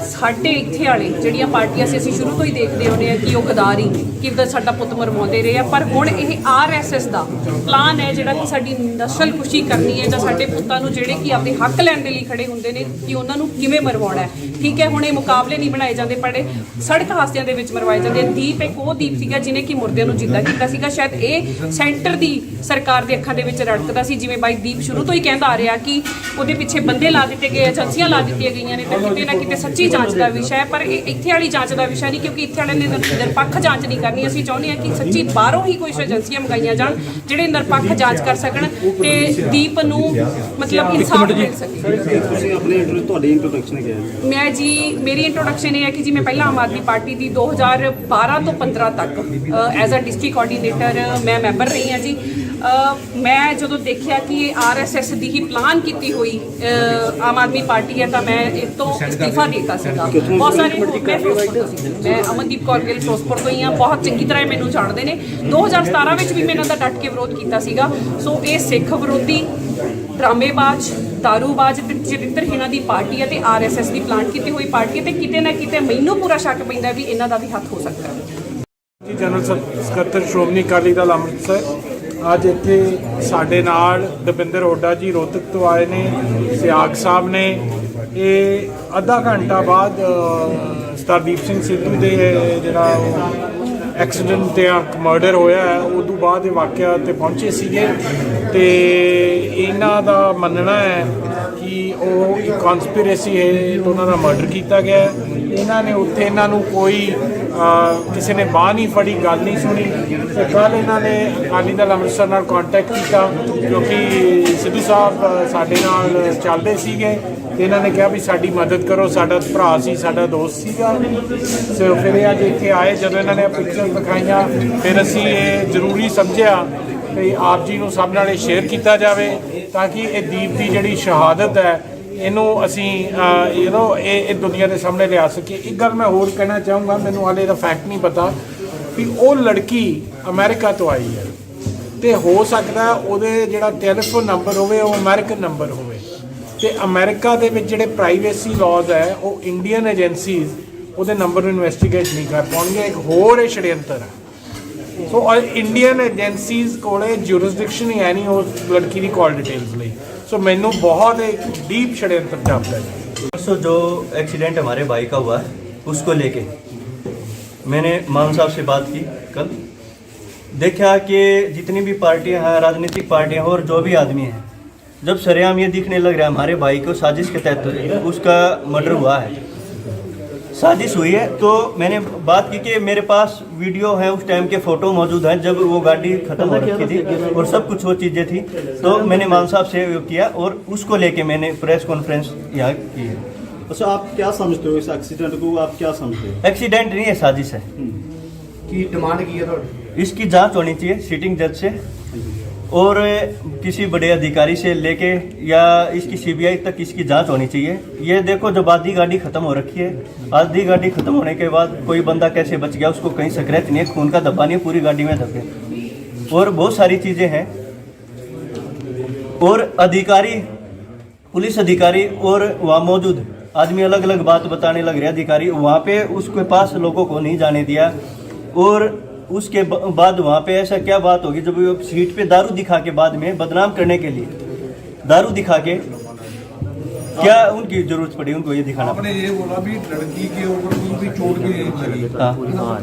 ਸਾਡੇ ਇੱਥੇ ਵਾਲੇ ਜਿਹੜੀਆਂ ਪਾਰਟੀਆਂ ਸੀ ਅਸੀਂ ਸ਼ੁਰੂ ਤੋਂ ਹੀ ਦੇਖਦੇ ਆਉਂਦੇ ਆ ਕਿ ਉਹ ਗਦਾਰੀ ਕਿੱਦਾਂ ਸਾਡਾ ਪੁੱਤ ਮਰਵਾਉਂਦੇ ਰਹੇ ਆ। ਪਰ ਹੁਣ ਇਹ ਆਰਐਸਐਸ ਦਾ ਪਲਾਨ ਹੈ ਜਿਹੜਾ ਕਿ ਸਾਡੀ ਨਸਲ ਖੁਸ਼ੀ ਕਰਨੀ ਹੈ ਜਾਂ ਸਾਡੇ ਪੁੱਤਾਂ ਨੂੰ ਜਿਹੜੇ ਕਿ ਆਪਦੇ ਹੱਕ ਲੈਣ ਦੇ ਲਈ ਖੜੇ ਹੁੰਦੇ ਨੇ ਕਿ ਉਹਨਾਂ ਨੂੰ ਕਿਵੇਂ ਮਰਵਾਉਣਾ ਹੈ। ਠੀਕ ਹੈ, ਹੁਣ ਇਹ ਮੁਕਾਬਲੇ ਨਹੀਂ ਬਣਾਏ ਜਾਂਦੇ, ਪਰ ਸੜਕ ਹਾਦਸਿਆਂ ਦੇ ਵਿੱਚ ਮਰਵਾਏ ਜਾਂਦੇ। ਦੀਪ ਇੱਕ ਉਹ ਦੀਪ ਸੀਗਾ ਜਿਹਨੇ ਕਿ ਮੁਰਦਿਆਂ ਨੂੰ ਜਿੰਦਾ ਕੀਤਾ ਸੀਗਾ। ਸ਼ਾਇਦ ਇਹ ਸੈਂਟਰ ਦੀ ਸਰਕਾਰ ਦੇ ਅੱਖਾਂ ਦੇ ਵਿੱਚ ਰੜਕਦਾ ਸੀ, ਜਿਵੇਂ ਬਾਈ ਦੀਪ ਸ਼ੁਰੂ ਤੋਂ ਹੀ ਕਹਿੰਦਾ ਆ ਰਿਹਾ ਕਿ ਉਹਦੇ ਪਿੱਛੇ ਬੰਦੇ ਲਾ ਦਿੱਤੇ ਗਏ, ਏਜੰਸੀਆਂ ਲਾ ਦਿੱਤੀਆਂ ਗਈਆਂ ਨੇ ਤੇ ਕਿਤੇ ਨਾ ਕਿਤੇ ਸੱਚੀ ਜਾਂਚ ਦਾ ਵਿਸ਼ਾ ਹੈ। ਪਰ ਇਹ ਇੱਥੇ ਵਾਲੀ ਜਾਂਚ ਦਾ ਵਿਸ਼ਾ ਨਹੀਂ, ਕਿਉਂਕਿ ਇੱਥੇ ਵਾਲਿਆਂ ਨੇ ਨਿਰਪੱਖ ਜਾਂਚ ਨਹੀਂ ਕਰਨੀ। ਅਸੀਂ ਚਾਹੁੰਦੇ ਹਾਂ ਕਿ ਸੱਚੀ ਬਾਹਰੋਂ ਹੀ ਕੁਝ ਏਜੰਸੀਆਂ ਮੰਗਾਈਆਂ ਜਾਣ ਜਿਹੜੇ ਨਿਰਪੱਖ ਜਾਂਚ ਕਰ ਸਕਣ ਤੇ ਦੀਪ ਨੂੰ ਮਤਲਬ ਇਨਸਾਫ ਮਿਲ ਸਕੇ। ਤੁਸੀਂ ਆਪਣੇ ਤੁਹਾਡੀ ਇੰਟਰੋਡਕਸ਼ਨ ਕਿਹਾ ਹੈ? ਮੈਂ ਜੀ, ਮੇਰੀ ਇੰਟਰੋਡਕਸ਼ਨ ਇਹ ਹੈ ਕਿ ਜੀ ਮੈਂ ਪਹਿਲਾਂ ਆਮ ਆਦਮੀ ਪਾਰਟੀ ਦੀ 2012 ਤੋਂ 15 ਤੱਕ ਐਜ਼ ਅ ਡਿਸਟ੍ਰਿਕਟ ਕੋਆਰਡੀਨੇਟਰ ਮੈਂ ਮੈਂਬਰ ਰਹੀ ਹਾਂ ਜੀ। ਮੈਂ ਜਦੋਂ ਦੇਖਿਆ ਕਿ ਇਹ ਆਰਐਸਐਸ ਦੀ ਹੀ ਪਲਾਨ ਕੀਤੀ ਹੋਈ ਆਮ ਆਦਮੀ ਪਾਰਟੀ ਹੈ ਤਾਂ ਮੈਂ ਇਸ ਤੋਂ ਅਸਤੀਫਾ ਦੇ ਦਿੱਤਾ ਸੀਗਾ। ਬਹੁਤ ਸਾਰੇ ਮੈਂ ਫਿਰੋਜ਼ਪੁਰ ਤੋਂ ਸੀ, ਮੈਂ ਅਮਨਦੀਪ ਕੌਰ ਗਿੱਲ ਫਿਰੋਜ਼ਪੁਰ ਤੋਂ ਹੀ ਹਾਂ, ਬਹੁਤ ਚੰਗੀ ਤਰ੍ਹਾਂ ਇਹ ਮੈਨੂੰ ਜਾਣਦੇ ਨੇ। 2017 ਵਿੱਚ ਵੀ ਮੈਂ ਇਹਨਾਂ ਦਾ ਡਟ ਕੇ ਵਿਰੋਧ ਕੀਤਾ ਸੀਗਾ। ਸੋ ਇਹ ਸਿੱਖ ਵਿਰੋਧੀ, ਡਰਾਮੇਬਾਜ਼, ਦਾਰੂਬਾਜ਼ ਤੇ ਚਰਿੱਤਰਹੀਣਾਂ ਦੀ ਪਾਰਟੀ ਹੈ ਤੇ ਆਰਐਸਐਸ ਦੀ ਪਲਾਨ ਕੀਤੀ ਹੋਈ ਪਾਰਟੀ ਹੈ ਤੇ ਕਿਤੇ ਨਾ ਕਿਤੇ ਮੈਨੂੰ ਪੂਰਾ ਸ਼ੱਕ ਪੈਂਦਾ ਵੀ ਇਹਨਾਂ ਦਾ ਵੀ ਹੱਥ ਹੋ ਸਕਦਾ ਹੈ। ਜਨਰਲ ਸਕੱਤਰ ਸ਼੍ਰੋਮਣੀ ਅਕਾਲੀ ਦਲ ਅੰਮ੍ਰਿਤਸਰ ਅੱਜ ਇੱਥੇ ਸਾਡੇ ਨਾਲ ਦਵਿੰਦਰ ਹੁੱਡਾ ਜੀ ਰੋਹਤਕ ਤੋਂ ਆਏ ਨੇ, ਸਿਆਗ ਸਾਹਿਬ ਨੇ। ਇਹ ਅੱਧਾ ਘੰਟਾ ਬਾਅਦ ਸਰਦੀਪ ਸਿੰਘ ਸਿੱਧੂ ਦੇ ਜਿਹੜਾ ਐਕਸੀਡੈਂਟ ਤੇ ਮਰਡਰ ਹੋਇਆ ਹੈ ਉਦੋਂ ਬਾਅਦ ਇਹ ਵਾਕਿਆ ਤੇ ਪਹੁੰਚੇ ਸੀਗੇ ਤੇ ਇਹਨਾਂ ਦਾ ਮੰਨਣਾ ਹੈ ਕਿ ਉਹ ਇੱਕ ਕਨਸਪੀਰੇਸੀ ਹੈ ਤੇ ਉਹਨਾਂ ਦਾ ਮਰਡਰ ਕੀਤਾ ਗਿਆ ਹੈ। ਇਹਨਾਂ ਨੇ ਉੱਥੇ ਇਹਨਾਂ ਨੂੰ ਕੋਈ ਕਿਸੇ ਨੇ ਬਾਂਹ ਨਹੀਂ ਫੜੀ, ਗੱਲ ਨਹੀਂ ਸੁਣੀ ਤੇ ਕੱਲ੍ਹ ਇਹਨਾਂ ਨੇ ਅਕਾਲੀ ਦਲ ਅੰਮ੍ਰਿਤਸਰ ਨਾਲ ਕੰਟੈਕਟ ਕੀਤਾ ਕਿਉਂਕਿ ਸਿੱਧੂ ਸਾਹਿਬ ਸਾਡੇ ਨਾਲ ਚੱਲਦੇ ਸੀਗੇ ਤੇ ਇਹਨਾਂ ਨੇ ਕਿਹਾ ਵੀ ਸਾਡੀ ਮਦਦ ਕਰੋ, ਸਾਡਾ ਭਰਾ ਸੀ, ਸਾਡਾ ਦੋਸਤ ਸੀਗਾ। ਸੋ ਫਿਰ ਇਹ ਅੱਜ ਇੱਥੇ ਆਏ, ਜਦੋਂ ਇਹਨਾਂ ਨੇ ਪਿਕਚਰ ਦਿਖਾਈਆਂ ਫਿਰ ਅਸੀਂ ਇਹ ਜ਼ਰੂਰੀ ਸਮਝਿਆ ਵੀ ਆਪ ਜੀ ਨੂੰ ਸਭ ਨਾਲ ਇਹ ਸ਼ੇਅਰ ਕੀਤਾ ਜਾਵੇ ਤਾਂ ਕਿ ਇਹ ਦੀਪ ਦੀ ਜਿਹੜੀ ਸ਼ਹਾਦਤ ਹੈ ਇਹਨੂੰ ਅਸੀਂ ਇਹ ਦੁਨੀਆ ਦੇ ਸਾਹਮਣੇ ਲਿਆ ਸਕੀਏ। ਇੱਕ ਗੱਲ ਮੈਂ ਹੋਰ ਕਹਿਣਾ ਚਾਹੂੰਗਾ, ਮੈਨੂੰ ਹਾਲੇ ਇਹਦਾ ਫੈਕਟ ਨਹੀਂ ਪਤਾ ਵੀ ਉਹ ਲੜਕੀ ਅਮਰੀਕਾ ਤੋਂ ਆਈ ਹੈ ਤੇ ਹੋ ਸਕਦਾ ਉਹਦੇ ਜਿਹੜਾ ਟੈਲੀਫੋਨ ਨੰਬਰ ਹੋਵੇ ਉਹ ਅਮਰੀਕਨ ਨੰਬਰ ਹੋਵੇ ਤੇ ਅਮਰੀਕਾ ਦੇ ਵਿੱਚ ਜਿਹੜੇ ਪ੍ਰਾਈਵੇਸੀ ਲਾਜ਼ ਹੈ ਉਹ ਇੰਡੀਅਨ ਏਜੰਸੀਜ਼ ਉਹਦੇ ਨੰਬਰ ਨੂੰ ਇਨਵੈਸਟੀਗੇਟ ਨਹੀਂ ਕਰ ਪਾਉਣਗੇ। ਇੱਕ ਹੋਰ ਇਹ षड्यंत्र ਹੈ। ਸੋ ਇੰਡੀਅਨ ਏਜੰਸੀਜ਼ ਕੋਲੇ ਜੂਰਿਸਡਿਕਸ਼ਨ ਹੀ ਹੈ ਨਹੀਂ ਉਸ ਲੜਕੀ ਦੀ ਕਾਲ ਡਿਟੇल्स ਲਈ। सो मैनू बहुत एक डीप षड्यंत्र जापता है। परसों जो एक्सीडेंट हमारे भाई का हुआ है उसको लेके मैंने मान साहब से बात की कल। देखा कि जितनी भी पार्टियां हैं, राजनीतिक पार्टियां और जो भी आदमी हैं, जब सरेआम ये दिखने लग रहा है हमारे भाई को साजिश के तहत उसका मर्डर हुआ है। साजिश हुई है। तो मैंने बात की कि मेरे पास वीडियो है, उस टाइम के फ़ोटो मौजूद हैं जब वो गाड़ी ख़त्म हो रखी थी और सब कुछ वो चीज़ें थी। तो मैंने मान साहब से वो किया और उसको लेके मैंने प्रेस कॉन्फ्रेंस यहाँ की है। अच्छा, आप क्या समझते हो इस एक्सीडेंट को, आप क्या समझते हो? एक्सीडेंट नहीं है, साजिश है। की डिमांड की है थोड़ी इसकी जांच होनी चाहिए सिटिंग जज से और किसी बड़े अधिकारी से लेके या इसकी सीबीआई तक इसकी जांच होनी चाहिए। ये देखो, जब आधी गाड़ी खत्म हो रखी है, आधी गाड़ी खत्म होने के बाद कोई बंदा कैसे बच गया, उसको कहीं स्क्रैच नहीं है, खून का धब्बा नहीं है, पूरी गाड़ी में धब्बे और बहुत सारी चीज़ें हैं। और अधिकारी, पुलिस अधिकारी और वहाँ मौजूद आदमी अलग अलग बात बताने लग रहे। अधिकारी वहाँ पे उसके पास लोगों को नहीं जाने दिया और उसके बाद वहाँ पे ऐसा क्या बात होगी जब वो सीट पे दारू दिखा के बाद में बदनाम करने के लिए दारू दिखा के क्या उनकी जरूरत पड़ी उनको ये दिखाना आपने ये बोला भी लड़की के ऊपर कोई भी चोट भी नहीं लगी। हाँ।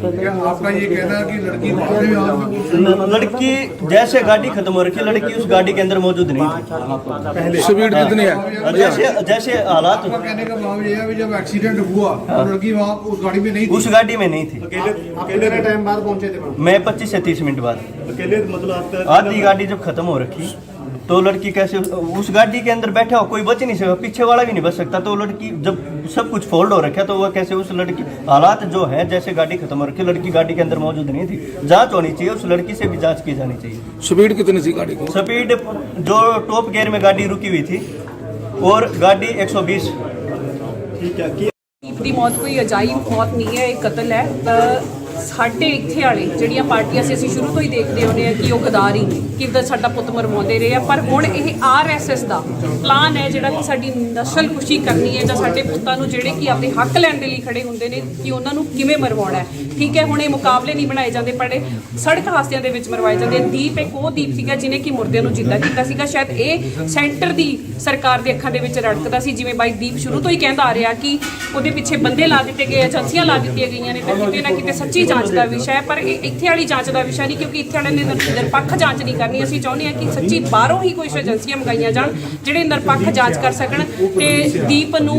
क्या आपका ये कहना है कि लड़की बाद में हाथ में लड़की जैसे गाड़ी खत्म हो रखी है, लड़की उस गाड़ी के अंदर मौजूद नहीं थी। स्पीड कितनी है? जैसे जैसे हालात, आपका कहने का भाव ये है कि जब एक्सीडेंट हुआ तो लड़की वहाँ उस गाड़ी में नहीं थी। उस गाड़ी में नहीं थी। कितने टाइम बाद पहुंचे थे? मैं 25 से 30 मिनट बाद। अकेले मतलब आपका आधी गाड़ी जब खत्म हो रखी तो लड़की कैसे उस गाड़ी के अंदर बैठा हो, कोई बच नहीं सकता, पीछे वाला भी नहीं बच सकता। तो लड़की जब सब कुछ फोल्ड हो रखा तो वह कैसे उस लड़की, हालात जो है जैसे गाड़ी खत्म हो रखी, लड़की गाड़ी के अंदर मौजूद नहीं थी। जांच होनी चाहिए, उस लड़की से भी जांच की जानी चाहिए। स्पीड कितनी थी गाड़ी की? स्पीड जो टॉप गियर में गाड़ी रुकी हुई थी और गाड़ी 120। ठीक है कि ਦੀਪ ਦੀ ਮੌਤ ਕੋਈ ਅਜਾਇਬ ਮੌਤ ਨਹੀਂ ਹੈ, ਇਹ ਕਤਲ ਹੈ। ਸਾਡੇ ਇੱਥੇ ਵਾਲੇ ਜਿਹੜੀਆਂ ਪਾਰਟੀਆਂ ਸੀ ਅਸੀਂ ਸ਼ੁਰੂ ਤੋਂ ਹੀ ਦੇਖਦੇ ਹੁੰਦੇ ਆ ਕਿ ਉਹ ਗਦਾਰੀ ਕਿਦਾਂ ਸਾਡਾ ਪੁੱਤ ਮਰਵਾਉਂਦੇ ਰਹੇ ਆ, ਪਰ ਹੁਣ ਇਹ ਆਰਐਸਐਸ ਦਾ ਪਲਾਨ ਹੈ ਜਿਹੜਾ ਕਿ ਸਾਡੀ ਨਸਲ ਖੁਸ਼ੀ ਕਰਨੀ ਹੈ ਜਾਂ ਸਾਡੇ ਪੁੱਤਾਂ ਨੂੰ ਜਿਹੜੇ ਕਿ ਆਪਣੇ ਹੱਕ ਲੈਣ ਦੇ ਲਈ ਖੜੇ ਹੁੰਦੇ ਨੇ ਕਿ ਉਹਨਾਂ ਨੂੰ ਕਿਵੇਂ ਮਰਵਾਉਣਾ ਹੈ। ਠੀਕ ਹੈ, ਹੁਣ ਇਹ ਮੁਕਾਬਲੇ ਨਹੀਂ ਬਣਾਏ ਜਾਂਦੇ, ਪਰ ਸੜਕ ਹਾਦਸਿਆਂ ਦੇ ਵਿੱਚ ਮਰਵਾਏ ਜਾਂਦੇ। ਦੀਪ ਇੱਕ ਉਹ ਦੀਪ ਸੀਗਾ ਜਿਹਨੇ ਕਿ ਮੁਰਦਿਆਂ ਨੂੰ ਜਿੰਦਾ ਕੀਤਾ ਸੀਗਾ। ਸ਼ਾਇਦ ਇਹ ਸੈਂਟਰ ਦੀ ਸਰਕਾਰ ਦੇ ਅੱਖਾਂ ਦੇ ਵਿੱਚ ਰੜਕਦਾ ਸੀ, ਜਿਵੇਂ ਬਾਈ ਦੀਪ ਸ਼ੁਰੂ ਤੋਂ ਹੀ ਕਹਿੰਦਾ ਆ ਰਿਹਾ ਕਿ ਉਹਦੇ ਪਿੱਛੇ ਬੰਦੇ ਲਾ ਦਿੱਤੇ ਗਏ, ਏਜੰਸੀਆਂ ਲਾ ਦਿੱਤੀਆਂ ਗਈਆਂ ਨੇ, ਤੇ ਕਿਤੇ ਨਾ ਕਿਤੇ ਸੱਚੀ ਜਾਂਚ ਦਾ ਵਿਸ਼ਾ ਹੈ। ਪਰ ਇਹ ਇੱਥੇ ਵਾਲੀ ਜਾਂਚ ਦਾ ਵਿਸ਼ਾ ਨਹੀਂ, ਕਿਉਂਕਿ ਇੱਥੇ ਵਾਲਿਆਂ ਨੇ ਨਿਰਪੱਖ ਜਾਂਚ ਨਹੀਂ ਕਰਨੀ। ਅਸੀਂ ਚਾਹੁੰਦੇ ਹਾਂ ਕਿ ਸੱਚੀ ਬਾਹਰੋਂ ਹੀ ਕੁਝ ਏਜੰਸੀਆਂ ਮੰਗਾਈਆਂ ਜਾਣ ਜਿਹੜੇ ਨਿਰਪੱਖ ਜਾਂਚ ਕਰ ਸਕਣ ਤੇ ਦੀਪ ਨੂੰ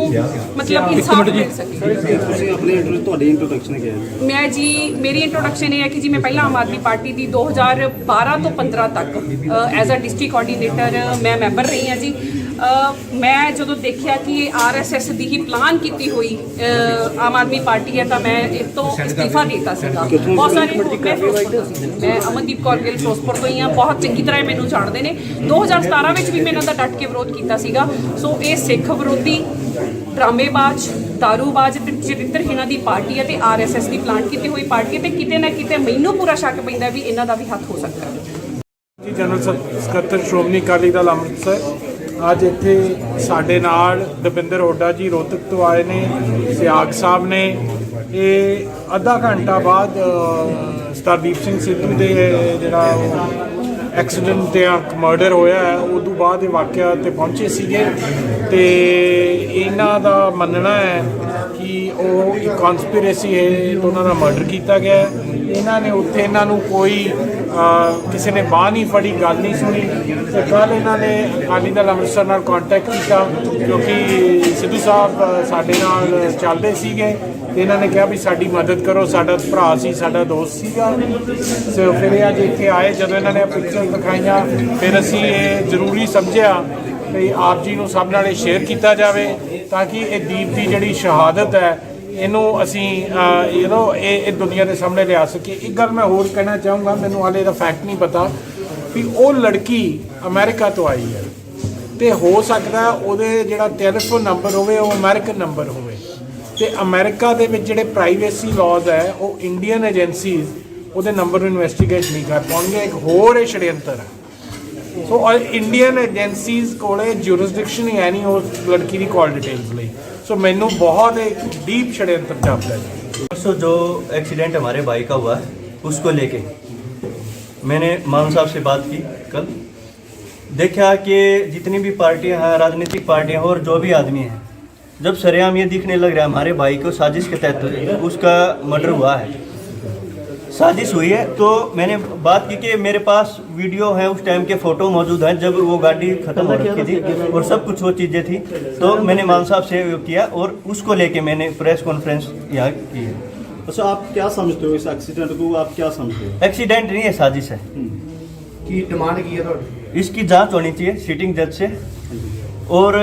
ਮਤਲਬ ਇਨਸਾਫ ਮਿਲ ਸਕੇ। ਤੁਸੀਂ ਆਪਣੀ ਤੁਹਾਡੀ ਇੰਟਰੋਡਕਸ਼ਨ ਕੀ ਹੈ? ਮੈਂ ਜੀ, ਮੇਰੀ ਇੰਟਰੋਡਕਸ਼ਨ ਇਹ ਹੈ ਕਿ ਜੀ ਮੈਂ ਪਹਿਲਾਂ ਆਮ ਆਦਮੀ ਪਾਰਟੀ ਦੀ 2012 ਤੋਂ 15 ਤੱਕ ਐਜ਼ ਅ ਡਿਸਟ੍ਰਿਕਟ ਕੋਆਰਡੀਨੇਟਰ ਮੈਂ ਮੈਂਬਰ ਰਹੀ ਹਾਂ ਜੀ। ਮੈਂ ਜਦੋਂ ਦੇਖਿਆ ਕਿ ਇਹ ਆਰਐਸਐਸ ਦੀ ਹੀ ਪਲਾਨ ਕੀਤੀ ਹੋਈ ਆਮ ਆਦਮੀ ਪਾਰਟੀ ਹੈ ਤਾਂ ਮੈਂ ਇਸ ਤੋਂ ਅਸਤੀਫਾ ਦੇ ਦਿੱਤਾ ਸੀਗਾ। ਬਹੁਤ ਸਾਰੇ ਮੈਂ ਫਿਰੋਜ਼ਪੁਰ ਤੋਂ ਸੀ, ਮੈਂ ਅਮਨਦੀਪ ਕੌਰ ਗਿੱਲ ਫਿਰੋਜ਼ਪੁਰ ਤੋਂ ਹੀ ਹਾਂ, ਬਹੁਤ ਚੰਗੀ ਤਰ੍ਹਾਂ ਇਹ ਮੈਨੂੰ ਜਾਣਦੇ ਨੇ। 2017 ਵਿੱਚ ਵੀ ਮੈਂ ਇਹਨਾਂ ਦਾ ਡਟ ਕੇ ਵਿਰੋਧ ਕੀਤਾ ਸੀਗਾ। ਸੋ ਇਹ ਸਿੱਖ ਵਿਰੋਧੀ, ਡਰਾਮੇਬਾਜ਼, ਦਾਰੂਬਾਜ਼ ਤੇ ਚਰਿੱਤਰਹੀਣਾਂ ਦੀ ਪਾਰਟੀ ਹੈ ਤੇ ਆਰਐਸਐਸ ਦੀ ਪਲਾਨ ਕੀਤੀ ਹੋਈ ਪਾਰਟੀ ਹੈ ਤੇ ਕਿਤੇ ਨਾ ਕਿਤੇ ਮੈਨੂੰ ਪੂਰਾ ਸ਼ੱਕ ਪੈਂਦਾ ਵੀ ਇਹਨਾਂ ਦਾ ਵੀ ਹੱਥ ਹੋ ਸਕਦਾ ਹੈ। ਜਨਰਲ ਸਕੱਤਰ ਸ਼੍ਰੋਮਣੀ ਅਕਾਲੀ ਦਲ ਅੰਮ੍ਰਿਤਸਰ ਅੱਜ ਇੱਥੇ ਸਾਡੇ ਨਾਲ ਦਵਿੰਦਰ ਹੁੱਡਾ ਜੀ ਰੋਹਤਕ ਤੋਂ ਆਏ ਨੇ, ਸਿਆਗ ਸਾਹਿਬ ਨੇ। ਇਹ ਅੱਧਾ ਘੰਟਾ ਬਾਅਦ ਸਰਦੀਪ ਸਿੰਘ ਸਿੱਧੂ ਦੇ ਜਿਹੜਾ ਐਕਸੀਡੈਂਟ ਤੇ ਮਰਡਰ ਹੋਇਆ ਹੈ ਉਦੋਂ ਬਾਅਦ ਇਹ ਵਾਕਿਆ ਤੇ ਪਹੁੰਚੇ ਸੀਗੇ ਤੇ ਇਹਨਾਂ ਦਾ ਮੰਨਣਾ ਹੈ ਕਿ ਉਹ ਇੱਕ ਕਨਸਪੀਰੇਸੀ ਹੈ, ਉਹਨਾਂ ਦਾ ਮਰਡਰ ਕੀਤਾ ਗਿਆ ਹੈ। ਇਹਨਾਂ ਨੇ ਉੱਥੇ ਇਹਨਾਂ ਨੂੰ ਕੋਈ ਕਿਸੇ ਨੇ ਬਾਂਹ ਨਹੀਂ ਫੜੀ, ਗੱਲ ਨਹੀਂ ਸੁਣੀ ਤੇ ਕੱਲ੍ਹ ਇਹਨਾਂ ਨੇ ਅਕਾਲੀ ਦਲ ਅੰਮ੍ਰਿਤਸਰ ਨਾਲ ਕੰਟੈਕਟ ਕੀਤਾ ਕਿਉਂਕਿ ਸਿੱਧੂ ਸਾਹਿਬ ਸਾਡੇ ਨਾਲ ਚੱਲਦੇ ਸੀਗੇ ਤੇ ਇਹਨਾਂ ਨੇ ਕਿਹਾ ਵੀ ਸਾਡੀ ਮਦਦ ਕਰੋ, ਸਾਡਾ ਭਰਾ ਸੀ, ਸਾਡਾ ਦੋਸਤ ਸੀਗਾ। ਸੋ ਫਿਰ ਇਹ ਅੱਜ ਇੱਥੇ ਆਏ, ਜਦੋਂ ਇਹਨਾਂ ਨੇ ਪਿਕਚਰ ਦਿਖਾਈਆਂ ਫਿਰ ਅਸੀਂ ਇਹ ਜ਼ਰੂਰੀ ਸਮਝਿਆ ਵੀ ਆਪ ਜੀ ਨੂੰ ਸਭ ਨਾਲ ਇਹ ਸ਼ੇਅਰ ਕੀਤਾ ਜਾਵੇ ਤਾਂ ਕਿ ਇਹ ਦੀਪ ਦੀ ਜਿਹੜੀ ਸ਼ਹਾਦਤ ਹੈ ਇਹਨੂੰ ਅਸੀਂ ਇਹ ਦੁਨੀਆ ਦੇ ਸਾਹਮਣੇ ਲਿਆ ਸਕੀਏ। ਇੱਕ ਗੱਲ ਮੈਂ ਹੋਰ ਕਹਿਣਾ ਚਾਹੂੰਗਾ, ਮੈਨੂੰ ਹਾਲੇ ਇਹਦਾ ਫੈਕਟ ਨਹੀਂ ਪਤਾ ਵੀ ਉਹ ਲੜਕੀ ਅਮਰੀਕਾ ਤੋਂ ਆਈ ਹੈ ਤੇ ਹੋ ਸਕਦਾ ਉਹਦੇ ਜਿਹੜਾ ਟੈਲੀਫੋਨ ਨੰਬਰ ਹੋਵੇ ਉਹ ਅਮਰੀਕਨ ਨੰਬਰ ਹੋਵੇ ਤੇ ਅਮਰੀਕਾ ਦੇ ਵਿੱਚ ਜਿਹੜੇ ਪ੍ਰਾਈਵੇਸੀ ਲਾਜ਼ ਹੈ ਉਹ ਇੰਡੀਅਨ ਏਜੰਸੀਜ਼ ਉਹਦੇ ਨੰਬਰ ਨੂੰ ਇਨਵੈਸਟੀਗੇਟ ਨਹੀਂ ਕਰ ਪਾਉਣਗੇ। ਇੱਕ ਹੋਰ ਇਹ ਛੜਯੰਤਰ ਹੈ। ਸੋ ਇੰਡੀਅਨ ਏਜੰਸੀਜ਼ ਕੋਲੇ ਜੂਰਿਸਡਿਕਸ਼ਨ ਹੀ ਹੈ ਨਹੀਂ ਉਸ ਲੜਕੀ ਦੀ ਕਾਲ ਡਿਟੇल्स ਲਈ। सो मैनू बहुत एक डीप षड्यंत्र जापता है। परसों जो एक्सीडेंट हमारे भाई का हुआ है उसको लेके मैंने मान साहब से बात की कल। देखा कि जितनी भी पार्टियां हैं, राजनीतिक पार्टियां और जो भी आदमी हैं, जब सरेआम ये दिखने लग रहा है हमारे भाई को साजिश के तहत उसका मर्डर हुआ है, साजिश हुई है। तो मैंने बात की कि मेरे पास वीडियो है, उस टाइम के फ़ोटो मौजूद हैं जब वो गाड़ी ख़त्म हो रखी थी और सब कुछ वो चीज़ें थी। तो मैंने मान साहब से किया और उसको लेके मैंने प्रेस कॉन्फ्रेंस यहाँ की है। अच्छा, आप क्या समझते हो इस एक्सीडेंट को, आप क्या समझते हो? एक्सीडेंट नहीं है, साजिश है। की डिमांड की है तो इसकी जांच होनी चाहिए सिटिंग जज से और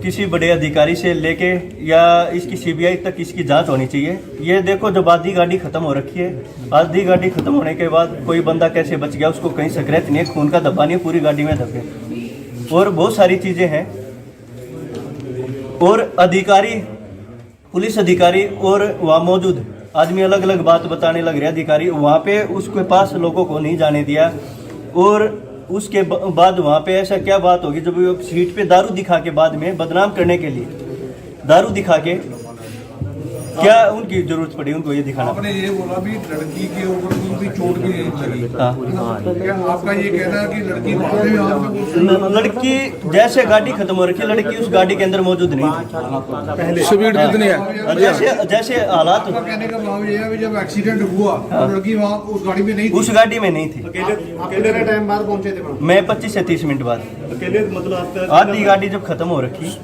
किसी बड़े अधिकारी से लेके या इसकी सीबीआई तक इसकी जांच होनी चाहिए। ये देखो, जब आधी गाड़ी खत्म हो रखी है, आधी गाड़ी खत्म होने के बाद कोई बंदा कैसे बच गया, उसको कहीं स्क्रैच नहीं है, खून का धब्बा नहीं है, पूरी गाड़ी में धब्बे और बहुत सारी चीज़ें हैं। और अधिकारी, पुलिस अधिकारी और वहाँ मौजूद आदमी अलग अलग बात बताने लग रहे। अधिकारी वहाँ पे उसके पास लोगों को नहीं जाने दिया और उसके बाद वहाँ पे ऐसा क्या बात होगी जब वो सीट पे दारू दिखा के बाद में बदनाम करने के लिए दारू दिखा के क्या उनकी जरूरत पड़ी उनको ये दिखाना? आपने ये बोला भी लड़की के ऊपर कोई चोट भी नहीं लगी। क्या आपका ये कहना है कि लड़की बाद में यहाँ पे लड़की जैसे गाड़ी खत्म हो रखी है, लड़की उस गाड़ी के अंदर मौजूद नहीं थी। स्पीड कितनी है? जैसे जैसे हालात, आपका कहने का भाव ये है कि जब एक्सीडेंट हुआ तो लड़की वहाँ उस गाड़ी में नहीं थी। उस गाड़ी में नहीं थी। कितने टाइम बाद पहुंचे थे? मैं 25 से 30 मिनट बाद। अकेले मतलब आपका आधी गाड़ी जब खत्म हो रखी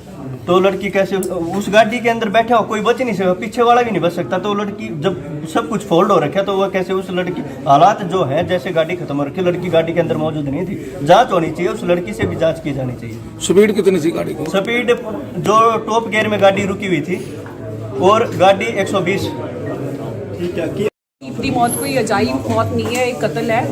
तो लड़की कैसे उस गाड़ी के अंदर बैठा हो, कोई बच नहीं सकता, पीछे वाला भी नहीं बच सकता। तो लड़की जब सब कुछ फोल्ड हो रखा तो वह कैसे उस लड़की, हालात जो है जैसे गाड़ी खत्म हो रखी, लड़की गाड़ी के अंदर मौजूद नहीं थी। जांच होनी चाहिए, उस लड़की से भी जांच की जानी चाहिए। स्पीड कितनी थी गाड़ी की? स्पीड जो टॉप गियर में गाड़ी रुकी हुई थी और गाड़ी 120। ठीक है कि ਦੀਪ ਦੀ ਮੌਤ ਕੋਈ ਅਜਾਇਬ ਮੌਤ ਨਹੀਂ ਹੈ, ਇਹ ਕਤਲ ਹੈ।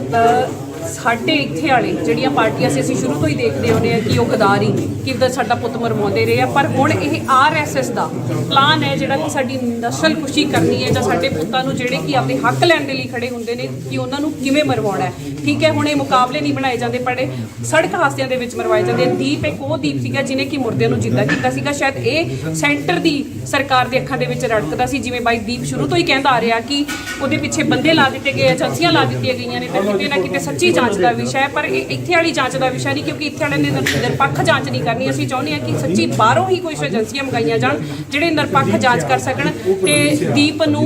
ਸਾਡੇ ਇੱਥੇ ਵਾਲੇ ਜਿਹੜੀਆਂ ਪਾਰਟੀਆਂ ਸੀ ਅਸੀਂ ਸ਼ੁਰੂ ਤੋਂ ਹੀ ਦੇਖਦੇ ਆਉਂਦੇ ਆ ਕਿ ਉਹ ਗਦਾਰੀ ਕਿੱਦਾਂ ਸਾਡਾ ਪੁੱਤ ਮਰਵਾਉਂਦੇ ਰਹੇ ਆ। ਪਰ ਹੁਣ ਇਹ ਆਰਐਸਐਸ ਦਾ ਪਲਾਨ ਹੈ ਜਿਹੜਾ ਕਿ ਸਾਡੀ ਨਸਲ ਕੁਸ਼ੀ ਕਰਨੀ ਹੈ ਜਾਂ ਸਾਡੇ ਪੁੱਤਾਂ ਨੂੰ ਜਿਹੜੇ ਕਿ ਆਪਣੇ ਹੱਕ ਲੈਣ ਦੇ ਲਈ ਖੜੇ ਹੁੰਦੇ ਨੇ ਕਿ ਉਹਨਾਂ ਨੂੰ ਕਿਵੇਂ ਮਰਵਾਉਣਾ ਹੈ। ਠੀਕ ਹੈ, ਹੁਣ ਇਹ ਮੁਕਾਬਲੇ ਨਹੀਂ ਬਣਾਏ ਜਾਂਦੇ, ਪਰ ਸੜਕ ਹਾਦਸਿਆਂ ਦੇ ਵਿੱਚ ਮਰਵਾਏ ਜਾਂਦੇ। ਦੀਪ ਇੱਕ ਉਹ ਦੀਪ ਸੀਗਾ ਜਿਹਨੇ ਕਿ ਮੁਰਦਿਆਂ ਨੂੰ ਜਿੰਦਾ ਕੀਤਾ ਸੀਗਾ। ਸ਼ਾਇਦ ਇਹ ਸੈਂਟਰ ਦੀ ਸਰਕਾਰ ਦੇ ਅੱਖਾਂ ਦੇ ਵਿੱਚ ਰੜਕਦਾ ਸੀ, ਜਿਵੇਂ ਬਾਈ ਦੀਪ ਸ਼ੁਰੂ ਤੋਂ ਹੀ ਕਹਿੰਦਾ ਆ ਰਿਹਾ ਕਿ ਉਹਦੇ ਪਿੱਛੇ ਬੰਦੇ ਲਾ ਦਿੱਤੇ ਗਏ, ਏਜੰਸੀਆਂ ਲਾ ਦਿੱਤੀਆਂ ਗਈਆਂ ਨੇ ਤੇ ਕਿਤੇ ਨਾ ਕਿਤੇ ਸੱਚੀ ਜਾਂਚ ਦਾ ਵਿਸ਼ਾ ਹੈ। ਪਰ ਇਹ ਇੱਥੇ ਵਾਲੀ ਜਾਂਚ ਦਾ ਵਿਸ਼ਾ ਨਹੀਂ, ਕਿਉਂਕਿ ਇੱਥੇ ਵਾਲਿਆਂ ਨੇ ਨਿਰਪੱਖ ਜਾਂਚ ਨਹੀਂ ਕਰਨੀ। ਅਸੀਂ ਚਾਹੁੰਦੇ ਹਾਂ ਕਿ ਸੱਚੀ ਬਾਹਰੋਂ ਹੀ ਕੁਝ ਏਜੰਸੀਆਂ ਮੰਗਾਈਆਂ ਜਾਣ ਜਿਹੜੇ ਨਿਰਪੱਖ ਜਾਂਚ ਕਰ ਸਕਣ ਤੇ ਦੀਪ ਨੂੰ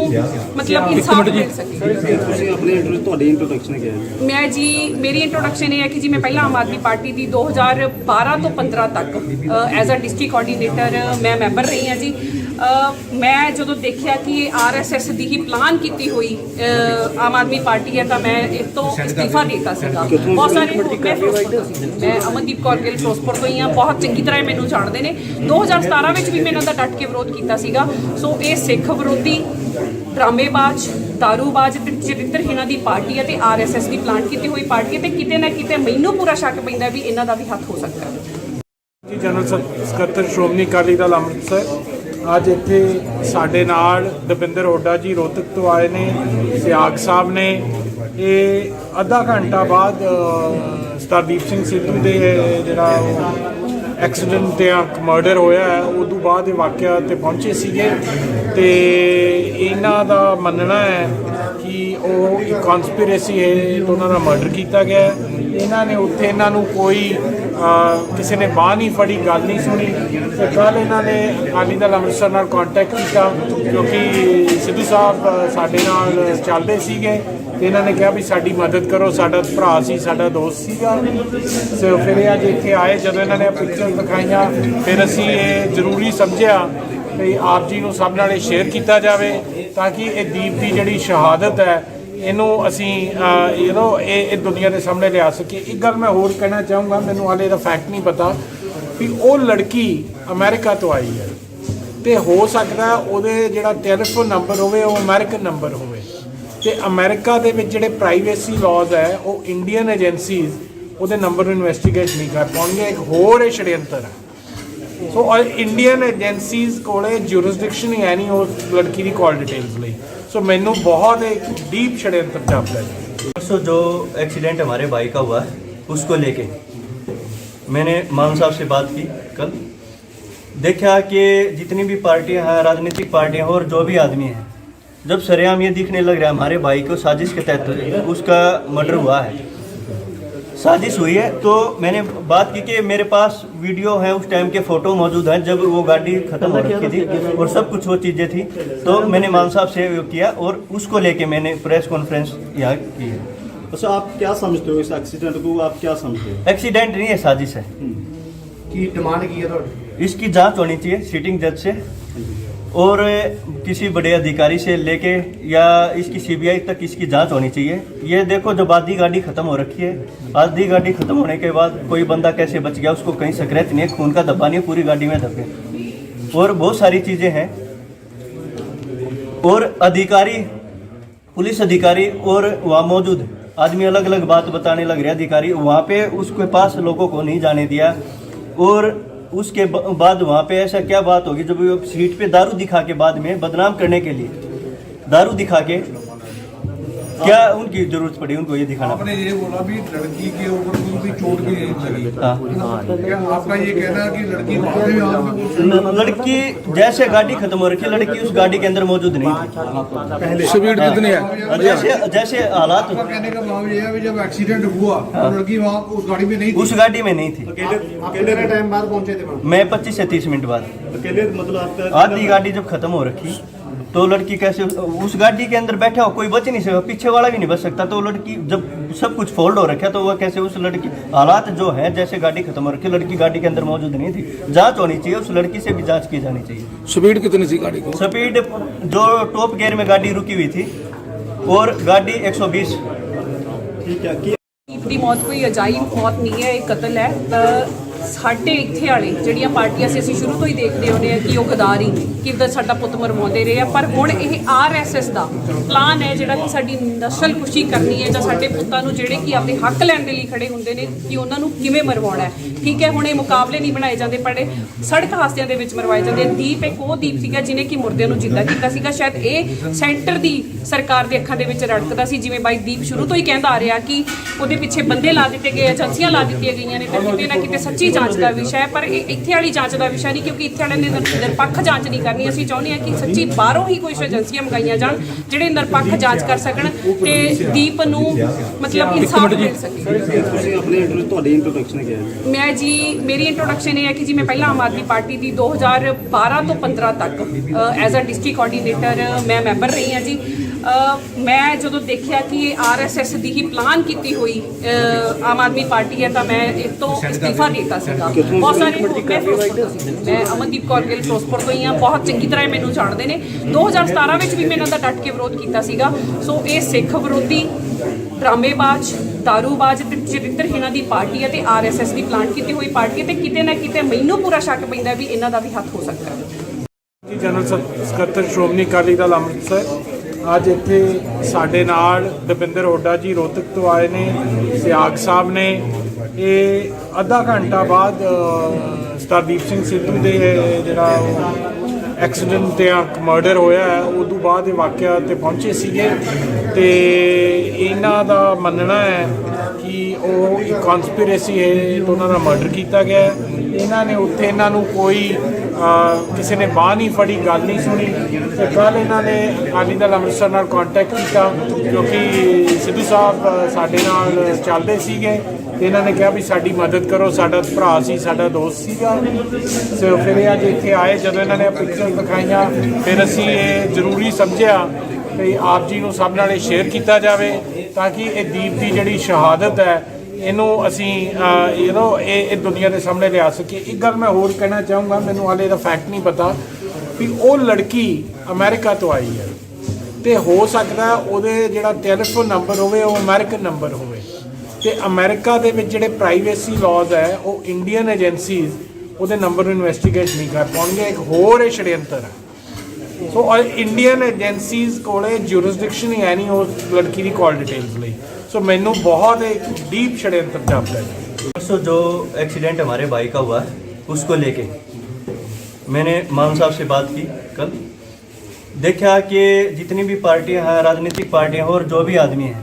ਮਤਲਬ ਇਨਸਾਫ ਮਿਲ ਸਕੇ। ਤੁਸੀਂ ਆਪਣੇ ਤੁਹਾਡੀ ਇੰਟਰੋਡਕਸ਼ਨ ਕੀ ਹੈ? ਮੈਂ ਜੀ, ਮੇਰੀ ਇੰਟਰੋਡਕਸ਼ਨ ਇਹ ਹੈ ਕਿ ਜੀ ਮੈਂ ਪਹਿਲਾਂ ਆਮ ਆਦਮੀ ਪਾਰਟੀ ਦੀ 2012 ਤੋਂ 15 ਤੱਕ ਐਜ਼ ਅ ਡਿਸਟ੍ਰਿਕਟ ਕੋਆਰਡੀਨੇਟਰ ਮੈਂ ਮੈਂਬਰ ਰਹੀ ਹਾਂ ਜੀ। ਮੈਂ ਜਦੋਂ ਦੇਖਿਆ ਕਿ ਇਹ ਆਰਐਸਐਸ ਦੀ ਹੀ ਪਲਾਨ ਕੀਤੀ ਹੋਈ ਆਮ ਆਦਮੀ ਪਾਰਟੀ ਹੈ ਤਾਂ ਮੈਂ ਇਸ ਤੋਂ ਅਸਤੀਫਾ ਦਿੱਤਾ ਸੀਗਾ। ਬਹੁਤ ਸਾਰੇ ਮੈਂ ਫਿਰੋਜ਼ਪੁਰ ਤੋਂ ਸੀ, ਮੈਂ ਅਮਨਦੀਪ ਕੌਰ ਗਿੱਲ ਫਿਰੋਜ਼ਪੁਰ ਤੋਂ ਹੀ ਹਾਂ, ਬਹੁਤ ਚੰਗੀ ਤਰ੍ਹਾਂ ਇਹ ਮੈਨੂੰ ਜਾਣਦੇ ਨੇ। 2017 ਵਿੱਚ ਵੀ ਮੈਂ ਇਹਨਾਂ ਦਾ ਡਟ ਕੇ ਵਿਰੋਧ ਕੀਤਾ ਸੀਗਾ। ਸੋ ਇਹ ਸਿੱਖ ਵਿਰੋਧੀ, ਡਰਾਮੇਬਾਜ਼, ਦਾਰੂਬਾਜ਼ ਤੇ ਚਰਿੱਤਰਹੀਣਾਂ ਦੀ ਪਾਰਟੀ ਹੈ ਤੇ ਆਰਐਸਐਸ ਦੀ ਪਲਾਨ ਕੀਤੀ ਹੋਈ ਪਾਰਟੀ ਹੈ ਤੇ ਕਿਤੇ ਨਾ ਕਿਤੇ ਮੈਨੂੰ ਪੂਰਾ ਸ਼ੱਕ ਪੈਂਦਾ ਵੀ ਇਹਨਾਂ ਦਾ ਵੀ ਹੱਥ ਹੋ ਸਕਦਾ ਹੈ। ਜੀ ਜਨਰਲ ਸਕੱਤਰ ਸ਼੍ਰੋਮਣੀ ਅਕਾਲੀ ਦਲ ਅੰਮ੍ਰਿਤਸਰ ਅੱਜ ਇੱਥੇ ਸਾਡੇ ਨਾਲ ਦਵਿੰਦਰ ਹੁੱਡਾ ਜੀ ਰੋਹਤਕ ਤੋਂ ਆਏ ਨੇ, ਸਿਆਗ ਸਾਹਿਬ ਨੇ। ਇਹ ਅੱਧਾ ਘੰਟਾ ਬਾਅਦ ਸਰਦੀਪ ਸਿੰਘ ਸਿੱਧੂ ਦੇ ਜਿਹੜਾ ਐਕਸੀਡੈਂਟ ਜਾਂ ਮਰਡਰ ਹੋਇਆ ਹੈ ਉਦੋਂ ਬਾਅਦ ਇਹ ਵਾਕਿਆ ਤੇ ਪਹੁੰਚੇ ਸੀਗੇ ਤੇ ਇਹਨਾਂ ਦਾ ਮੰਨਣਾ ਹੈ ਕਿ ਉਹ ਇੱਕ ਕਨਸਪੀਰੇਸੀ ਹੈ ਤੇ ਉਹਨਾਂ ਦਾ ਮਰਡਰ ਕੀਤਾ ਗਿਆ। ਇਹਨਾਂ ਨੇ ਉੱਥੇ ਇਹਨਾਂ ਨੂੰ ਕੋਈ ਕਿਸੇ ਨੇ ਬਾਂਹ ਨਹੀਂ ਫੜੀ, ਗੱਲ ਨਹੀਂ ਸੁਣੀ ਤੇ ਕੱਲ੍ਹ ਇਹਨਾਂ ਨੇ ਅਕਾਲੀ ਦਲ ਅੰਮ੍ਰਿਤਸਰ ਨਾਲ ਕੰਟੈਕਟ ਕੀਤਾ ਕਿਉਂਕਿ ਸਿੱਧੂ ਸਾਹਿਬ ਸਾਡੇ ਨਾਲ ਚੱਲਦੇ ਸੀਗੇ ਤੇ ਇਹਨਾਂ ਨੇ ਕਿਹਾ ਵੀ ਸਾਡੀ ਮਦਦ ਕਰੋ, ਸਾਡਾ ਭਰਾ ਸੀ, ਸਾਡਾ ਦੋਸਤ ਸੀਗਾ। ਸੋ ਫਿਰ ਇਹ ਅੱਜ ਇੱਥੇ ਆਏ, ਜਦੋਂ ਇਹਨਾਂ ਨੇ ਪਿਕਚਰ ਦਿਖਾਈਆਂ ਫਿਰ ਅਸੀਂ ਇਹ ਜ਼ਰੂਰੀ ਸਮਝਿਆ ਕਿ ਆਪ ਜੀ ਨੂੰ ਸਭ ਨਾਲ ਇਹ ਸ਼ੇਅਰ ਕੀਤਾ ਜਾਵੇ ਤਾਂ ਕਿ ਇਹ ਦੀਪ ਦੀ ਜਿਹੜੀ ਸ਼ਹਾਦਤ ਹੈ ਇਹਨੂੰ ਅਸੀਂ ਇਹ ਦੁਨੀਆ ਦੇ ਸਾਹਮਣੇ ਲਿਆ ਸਕੀਏ। ਇੱਕ ਗੱਲ ਮੈਂ ਹੋਰ ਕਹਿਣਾ ਚਾਹੂੰਗਾ, ਮੈਨੂੰ ਹਾਲੇ ਦਾ ਫੈਕਟ ਨਹੀਂ ਪਤਾ ਵੀ ਉਹ ਲੜਕੀ ਅਮਰੀਕਾ ਤੋਂ ਆਈ ਹੈ ਤੇ ਹੋ ਸਕਦਾ ਉਹਦੇ ਜਿਹੜਾ ਟੈਲੀਫੋਨ ਨੰਬਰ ਹੋਵੇ ਉਹ ਅਮਰੀਕਨ ਨੰਬਰ ਹੋਵੇ ਤੇ ਅਮਰੀਕਾ ਦੇ ਵਿੱਚ ਜਿਹੜੇ ਪ੍ਰਾਈਵੇਸੀ ਲਾਜ਼ ਹੈ ਉਹ ਇੰਡੀਅਨ ਏਜੰਸੀਜ਼ ਉਹਦੇ ਨੰਬਰ ਨੂੰ ਇਨਵੈਸਟੀਗੇਟ ਨਹੀਂ ਕਰ ਪਾਉਣਗੇ। ਇੱਕ ਹੋਰ ਇਹ षड्यंत्र ਹੈ। ਸੋ ਇੰਡੀਅਨ ਏਜੰਸੀਜ਼ ਕੋਲੇ ਜੁਰਿਸਡਿਕਸ਼ਨ ਹੀ ਹੈ ਨਹੀਂ ਉਸ ਲੜਕੀ ਦੀ ਕਾਲ डिटेल्स ਲਈ। सो मैनू बहुत एक डीप षड्यंत्र जापता है। परसों जो एक्सीडेंट हमारे भाई का हुआ है उसको लेके मैंने मान साहब से बात की कल। देखा कि जितनी भी पार्टियां हैं, राजनीतिक पार्टियां और जो भी आदमी हैं, जब सरेआम ये दिखने लग रहा है हमारे भाई को साजिश के तहत उसका मर्डर हुआ है साजिश हुई है। तो मैंने बात की कि मेरे पास वीडियो है, उस टाइम के फ़ोटो मौजूद हैं जब वो गाड़ी ख़त्म हो रखी थी और सब कुछ वो चीज़ें थी। तो मैंने मान साहब से वो किया और उसको लेके मैंने प्रेस कॉन्फ्रेंस यहाँ की है। अच्छा, आप क्या समझते हो इस एक्सीडेंट को, आप क्या समझते हो? एक्सीडेंट नहीं है, साजिश है। की डिमांड की है तो इसकी जांच होनी चाहिए सिटिंग जज से और किसी बड़े अधिकारी से लेके या इसकी सीबीआई तक इसकी जांच होनी चाहिए। ये देखो, जब आधी गाड़ी खत्म हो रखी है, आधी गाड़ी खत्म होने के बाद कोई बंदा कैसे बच गया, उसको कहीं स्क्रैच नहीं है, खून का धब्बा नहीं है, पूरी गाड़ी में धब्बे और बहुत सारी चीज़ें हैं। और अधिकारी, पुलिस अधिकारी और वहाँ मौजूद आदमी अलग अलग बात बताने लग रहे। अधिकारी वहाँ पे उसके पास लोगों को नहीं जाने दिया और उसके बाद वहाँ पे ऐसा क्या बात होगी जब वो सीट पे दारू दिखा के बाद में बदनाम करने के लिए दारू दिखा के क्या उनकी जरूरत पड़ी उनको ये दिखाना? आपने ये बोला भी लड़की के ऊपर कोई भी चोट भी नहीं लगी। हाँ, क्या आपका ये कहना है कि लड़की बाद में यहाँ पे लड़की जैसे गाड़ी खत्म हो रखी, लड़की उस गाड़ी के अंदर मौजूद नहीं थी। स्पीड कितनी है? जैसे जैसे हालात, आपका कहने का भाव ये है कि जब एक्सीडेंट हुआ तो लड़की वहाँ उस गाड़ी में नहीं थी। उस गाड़ी में नहीं थी। कितने टाइम बाद पहुंचे थे? मैं 25 से 30 मिनट बाद। अकेले मतलब आपका आधी गाड़ी जब खत्म हो रखी तो लड़की कैसे उस गाड़ी के अंदर बैठा हो, कोई बच नहीं सकता, पीछे वाला भी नहीं बच सकता। तो लड़की जब सब कुछ फोल्ड हो रखा तो वह कैसे उस लड़की, हालात जो है जैसे गाड़ी खत्म हो रखी, लड़की गाड़ी के अंदर मौजूद नहीं थी। जांच होनी चाहिए, उस लड़की से भी जांच की जानी चाहिए। स्पीड कितनी थी गाड़ी को? स्पीड जो टॉप गियर में गाड़ी रुकी हुई थी और गाड़ी 120। ਦੀ ਮੌਤ ਕੋਈ ਅਜਾਇਬ ਮੌਤ ਨਹੀਂ ਹੈ, ਇਹ ਕਤਲ ਹੈ। ਸਾਡੇ ਇੱਥੇ ਵਾਲੇ ਜਿਹੜੀਆਂ ਪਾਰਟੀਆਂ ਸੀ ਅਸੀਂ ਸ਼ੁਰੂ ਤੋਂ ਹੀ ਦੇਖਦੇ ਆਉਂਦੇ ਆ ਕਿ ਉਹ ਗਦਾਰੀ ਕਿੱਦਾਂ ਸਾਡਾ ਪੁੱਤ ਮਰਵਾਉਂਦੇ ਰਹੇ ਆ, ਪਰ ਹੁਣ ਇਹ ਆਰਐਸਐਸ ਦਾ ਪਲਾਨ ਹੈ ਜਿਹੜਾ ਕਿ ਸਾਡੀ ਨਸਲਕੁਸ਼ੀ ਕਰਨੀ ਹੈ ਜਾਂ ਸਾਡੇ ਪੁੱਤਾਂ ਨੂੰ ਜਿਹੜੇ ਕਿ ਆਪਦੇ ਹੱਕ ਲੈਣ ਦੇ ਲਈ ਖੜੇ ਹੁੰਦੇ ਨੇ ਕਿ ਉਹਨਾਂ ਨੂੰ ਕਿਵੇਂ ਮਰਵਾਉਣਾ ਹੈ। ਠੀਕ ਹੈ, ਹੁਣ ਇਹ ਮੁਕਾਬਲੇ ਨਹੀਂ ਬਣਾਏ ਜਾਂਦੇ, ਪਰ ਸੜਕ ਹਾਦਸਿਆਂ ਦੇ ਵਿੱਚ ਮਰਵਾਏ ਜਾਂਦੇ। ਦੀਪ ਇੱਕ ਉਹ ਦੀਪ ਸੀਗਾ ਜਿਹਨੇ ਕਿ ਮੁਰਦਿਆਂ ਨੂੰ ਜਿੰਦਾ ਕੀਤਾ ਸੀਗਾ। ਸ਼ਾਇਦ ਇਹ ਸੈਂਟਰ ਦੀ ਸਰਕਾਰ ਦੇ ਅੱਖਾਂ ਦੇ ਵਿੱਚ ਰੜਕਦਾ ਸੀ, ਜਿਵੇਂ ਬਾਈ ਦੀਪ ਸ਼ੁਰੂ ਤੋਂ ਹੀ ਕਹਿੰਦਾ ਆ ਰਿਹਾ ਕਿ ਉਹਦੇ ਪਿੱਛੇ ਬੰਦੇ ਲਾ ਦਿੱਤੇ ਗਏ, ਏਜੰਸੀਆਂ ਲਾ ਦਿੱਤੀਆਂ ਗਈਆਂ ਨੇ, ਤੇ ਕਿਤੇ ਨਾ ਕਿਤੇ ਸੱਚੀ ਜਾਂਚ ਦਾ ਵਿਸ਼ਾ ਹੈ। ਪਰ ਇਹ ਇੱਥੇ ਵਾਲੀ ਜਾਂਚ ਦਾ ਵਿਸ਼ਾ ਨਹੀਂ, ਕਿਉਂਕਿ ਇੱਥੇ ਵਾਲਿਆਂ ਨੇ ਨਿਰਪੱਖ ਜਾਂਚ ਨਹੀਂ ਕਰਨੀ। ਅਸੀਂ ਚਾਹੁੰਦੇ ਹਾਂ ਕਿ ਸੱਚੀ ਬਾਹਰੋਂ ਹੀ ਕੁਝ ਏਜੰਸੀਆਂ ਮੰਗਾਈਆਂ ਜਾਣ ਜਿਹੜੇ ਨਿਰਪੱਖ ਜਾਂਚ ਕਰ ਸਕਣ ਤੇ ਦੀਪ ਨੂੰ ਮਤਲਬ ਇਨਸਾਫ ਮਿਲ ਸਕੇ। ਤੁਸੀਂ ਆਪਣੇ ਤੁਹਾਡੀ ਇੰਟਰੋਡਕਸ਼ਨ ਕੀ ਹੈ? ਮੈਂ ਜੀ, ਮੇਰੀ ਇੰਟਰੋਡਕਸ਼ਨ ਇਹ ਹੈ ਕਿ ਜੀ ਮੈਂ ਪਹਿਲਾਂ ਆਮ ਆਦਮੀ ਪਾਰਟੀ ਦੀ 2012 ਤੋਂ 15 ਤੱਕ ਐਜ਼ ਅ ਡਿਸਟ੍ਰਿਕਟ ਕੋਆਰਡੀਨੇਟਰ ਮੈਂ ਮੈਂਬਰ ਰਹੀ ਹਾਂ ਜੀ। ਮੈਂ ਜਦੋਂ ਦੇਖਿਆ ਕਿ ਇਹ ਆਰਐਸਐਸ ਦੀ ਹੀ ਪਲਾਨ ਕੀਤੀ ਹੋਈ ਆਮ ਆਦਮੀ ਪਾਰਟੀ ਹੈ ਤਾਂ ਮੈਂ ਇਸ ਤੋਂ ਅਸਤੀਫਾ ਦੇ ਦਿੱਤਾ ਸੀਗਾ। ਬਹੁਤ ਸਾਰੇ ਮੈਂ ਫਿਰੋਜ਼ਪੁਰ ਤੋਂ ਸੀ, ਮੈਂ ਅਮਨਦੀਪ ਕੌਰ ਗਿੱਲ ਫਿਰੋਜ਼ਪੁਰ ਤੋਂ ਹੀ ਹਾਂ, ਬਹੁਤ ਚੰਗੀ ਤਰ੍ਹਾਂ ਮੈਨੂੰ ਜਾਣਦੇ ਨੇ। 2017 ਵਿੱਚ ਵੀ ਮੈਂ ਇਹਨਾਂ ਦਾ ਡਟ ਕੇ ਵਿਰੋਧ ਕੀਤਾ ਸੀਗਾ। ਸੋ ਇਹ ਸਿੱਖ ਵਿਰੋਧੀ, ਡਰਾਮੇਬਾਜ਼, ਦਾਰੂਬਾਜ਼ ਤੇ ਚਰਿੱਤਰਹੀਣਾਂ ਦੀ ਪਾਰਟੀ ਹੈ ਤੇ ਆਰਐਸਐਸ ਦੀ ਪਲਾਨ ਕੀਤੀ ਹੋਈ ਪਾਰਟੀ ਹੈ ਤੇ ਕਿਤੇ ਨਾ ਕਿਤੇ ਮੈਨੂੰ ਪੂਰਾ ਸ਼ੱਕ ਪੈਂਦਾ ਵੀ ਇਹਨਾਂ ਦਾ ਵੀ ਹੱਥ ਹੋ ਸਕਦਾ ਹੈ। ਜਨਰਲ ਸਕੱਤਰ ਸ਼੍ਰੋਮਣੀ ਅਕਾਲੀ ਦਲ ਅੰਮ੍ਰਿਤਸਰ ਅੱਜ ਇੱਥੇ ਸਾਡੇ ਨਾਲ ਦਵਿੰਦਰ ਹੁੱਡਾ ਜੀ ਰੋਹਤਕ ਤੋਂ ਆਏ ਨੇ, ਸਿਆਗ ਸਾਹਿਬ ਨੇ। ਇਹ ਅੱਧਾ ਘੰਟਾ ਬਾਅਦ ਸਰਦਾਰ ਸਿੰਘ ਸਿੱਧੂ ਦੇ ਜਿਹੜਾ ਐਕਸੀਡੈਂਟ ਤੇ ਮਰਡਰ ਹੋਇਆ ਹੈ ਉਦੋਂ ਬਾਅਦ ਇਹ ਵਾਕਿਆ ਤੇ ਪਹੁੰਚੇ ਸੀਗੇ ਤੇ ਇਹਨਾਂ ਦਾ ਮੰਨਣਾ ਹੈ ਕਿ ਉਹ ਇੱਕ ਕਨਸਪੀਰੇਸੀ ਹੈ ਤੇ ਉਹਨਾਂ ਦਾ ਮਰਡਰ ਕੀਤਾ ਗਿਆ ਹੈ। ਇਹਨਾਂ ਨੇ ਉੱਥੇ ਇਹਨਾਂ ਨੂੰ ਕੋਈ ਕਿਸੇ ਨੇ ਬਾਂਹ ਨਹੀਂ ਫੜੀ, ਗੱਲ ਨਹੀਂ ਸੁਣੀ ਤੇ ਕੱਲ੍ਹ ਇਹਨਾਂ ਨੇ ਅਕਾਲੀ ਦਲ ਅੰਮ੍ਰਿਤਸਰ ਨਾਲ ਕੰਟੈਕਟ ਕੀਤਾ ਕਿਉਂਕਿ ਸਿੱਧੂ ਸਾਹਿਬ ਸਾਡੇ ਨਾਲ ਚੱਲਦੇ ਸੀਗੇ ਤੇ ਇਹਨਾਂ ਨੇ ਕਿਹਾ ਵੀ ਸਾਡੀ ਮਦਦ ਕਰੋ, ਸਾਡਾ ਭਰਾ ਸੀ, ਸਾਡਾ ਦੋਸਤ ਸੀਗਾ। ਸੋ ਫਿਰ ਇਹ ਅੱਜ ਇੱਥੇ ਆਏ, ਜਦੋਂ ਇਹਨਾਂ ਨੇ ਪਿਕਚਰ ਦਿਖਾਈਆਂ ਫਿਰ ਅਸੀਂ ਇਹ ਜ਼ਰੂਰੀ ਸਮਝਿਆ ਕਿ ਆਪ ਜੀ ਨੂੰ ਸਭ ਨਾਲ ਇਹ ਸ਼ੇਅਰ ਕੀਤਾ ਜਾਵੇ ਤਾਂ ਕਿ ਇਹ ਦੀਪ ਦੀ ਜਿਹੜੀ ਸ਼ਹਾਦਤ ਹੈ ਇਹਨੂੰ ਅਸੀਂ ਇਹ ਦੁਨੀਆ ਦੇ ਸਾਹਮਣੇ ਲਿਆ ਸਕੀਏ। ਇੱਕ ਗੱਲ ਮੈਂ ਹੋਰ ਕਹਿਣਾ ਚਾਹੂੰਗਾ, ਮੈਨੂੰ ਹਾਲੇ ਦਾ ਫੈਕਟ ਨਹੀਂ ਪਤਾ ਵੀ ਉਹ ਲੜਕੀ ਅਮਰੀਕਾ ਤੋਂ ਆਈ ਹੈ ਤੇ ਹੋ ਸਕਦਾ ਉਹਦੇ ਜਿਹੜਾ ਟੈਲੀਫੋਨ ਨੰਬਰ ਹੋਵੇ ਉਹ ਅਮਰੀਕਨ ਨੰਬਰ ਹੋਵੇ ਤੇ ਅਮਰੀਕਾ ਦੇ ਵਿੱਚ ਜਿਹੜੇ ਪ੍ਰਾਈਵੇਸੀ ਲਾਜ਼ ਹੈ ਉਹ ਇੰਡੀਅਨ ਏਜੰਸੀਜ਼ ਉਹਦੇ ਨੰਬਰ ਨੂੰ ਇਨਵੈਸਟੀਗੇਟ ਨਹੀਂ ਕਰ ਪਾਉਣਗੇ। ਇੱਕ ਹੋਰ ਇਹ षड्यंत्र ਹੈ। ਸੋ ਇੰਡੀਅਨ ਏਜੰਸੀਜ਼ ਕੋਲੇ ਜੂਰਿਸਡਿਕਸ਼ਨ ਹੀ ਹੈ ਨਹੀਂ ਉਸ ਲੜਕੀ ਦੀ ਕਾਲ ਡਿਟੇल्स ਲਈ। सो मैनू बहुत एक डीप षड्यंत्र जापता है। परसों जो एक्सीडेंट हमारे भाई का हुआ उसको लेके मैंने मान साहब से बात की कल। देखा कि जितनी भी पार्टियां हैं, राजनीतिक पार्टियां और जो भी आदमी हैं,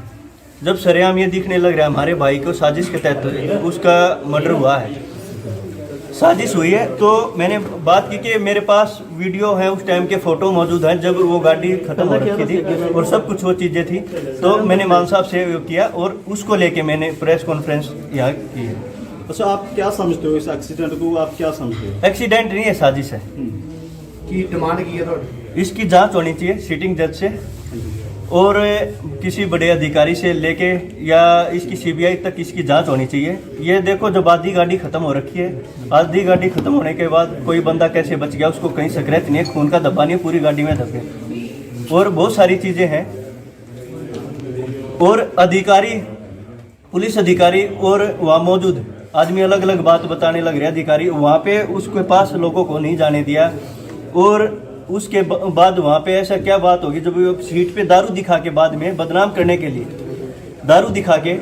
जब सरेआम ये दिखने लग रहा है हमारे भाई को साजिश के तहत उसका मर्डर हुआ है, साजिश हुई है। तो मैंने बात की कि मेरे पास वीडियो है, उस टाइम के फ़ोटो मौजूद हैं जब वो गाड़ी ख़त्म हो रखी थी और सब कुछ वो चीज़ें थी। तो मैंने मान साहब से वो किया और उसको लेके मैंने प्रेस कॉन्फ्रेंस यहाँ की है। अच्छा, आप क्या समझते हो इस एक्सीडेंट को, आप क्या समझते हो? एक्सीडेंट नहीं है, साजिश है। की डिमांड की है तो इसकी जांच होनी चाहिए सिटिंग जज से और किसी बड़े अधिकारी से लेके या इसकी सीबीआई तक इसकी जांच होनी चाहिए। ये देखो, जब आधी गाड़ी खत्म हो रखी है, आधी गाड़ी खत्म होने के बाद कोई बंदा कैसे बच गया, उसको कहीं सक्रेत नहीं है, खून का धब्बा नहीं है, पूरी गाड़ी में धब्बे और बहुत सारी चीज़ें हैं। और अधिकारी, पुलिस अधिकारी और वहाँ मौजूद आदमी अलग अलग बात बताने लग रहे। अधिकारी वहाँ पे उसके पास लोगों को नहीं जाने दिया और उसके बाद वहाँ पे ऐसा क्या बात होगी जब वो सीट पे दारू दिखा के बाद में बदनाम करने के लिए दारू दिखा के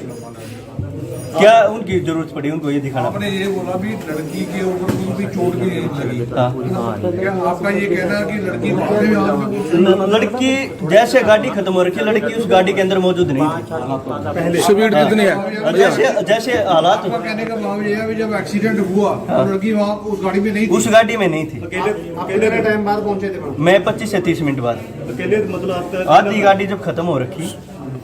क्या उनकी जरूरत पड़ी उनको ये दिखाना? आपने ये बोला भी लड़की के ऊपर कोई भी चोट भी नहीं लगी। हाँ, क्या आपका ये कहना है कि लड़की भागे में हाथ में लड़की जैसे गाड़ी खत्म हो रखी है, लड़की उस गाड़ी के अंदर मौजूद नहीं थी। स्पीड कितनी है? जैसे जैसे हालात, आपका कहने का भाव ये है कि जब एक्सीडेंट हुआ तो लड़की वहाँ उस गाड़ी में नहीं थी। उस गाड़ी में नहीं थी। कितने टाइम बाद पहुंचे थे? मैं 25 से 30 मिनट बाद। अकेले मतलब आपका आधी गाड़ी जब खत्म हो रखी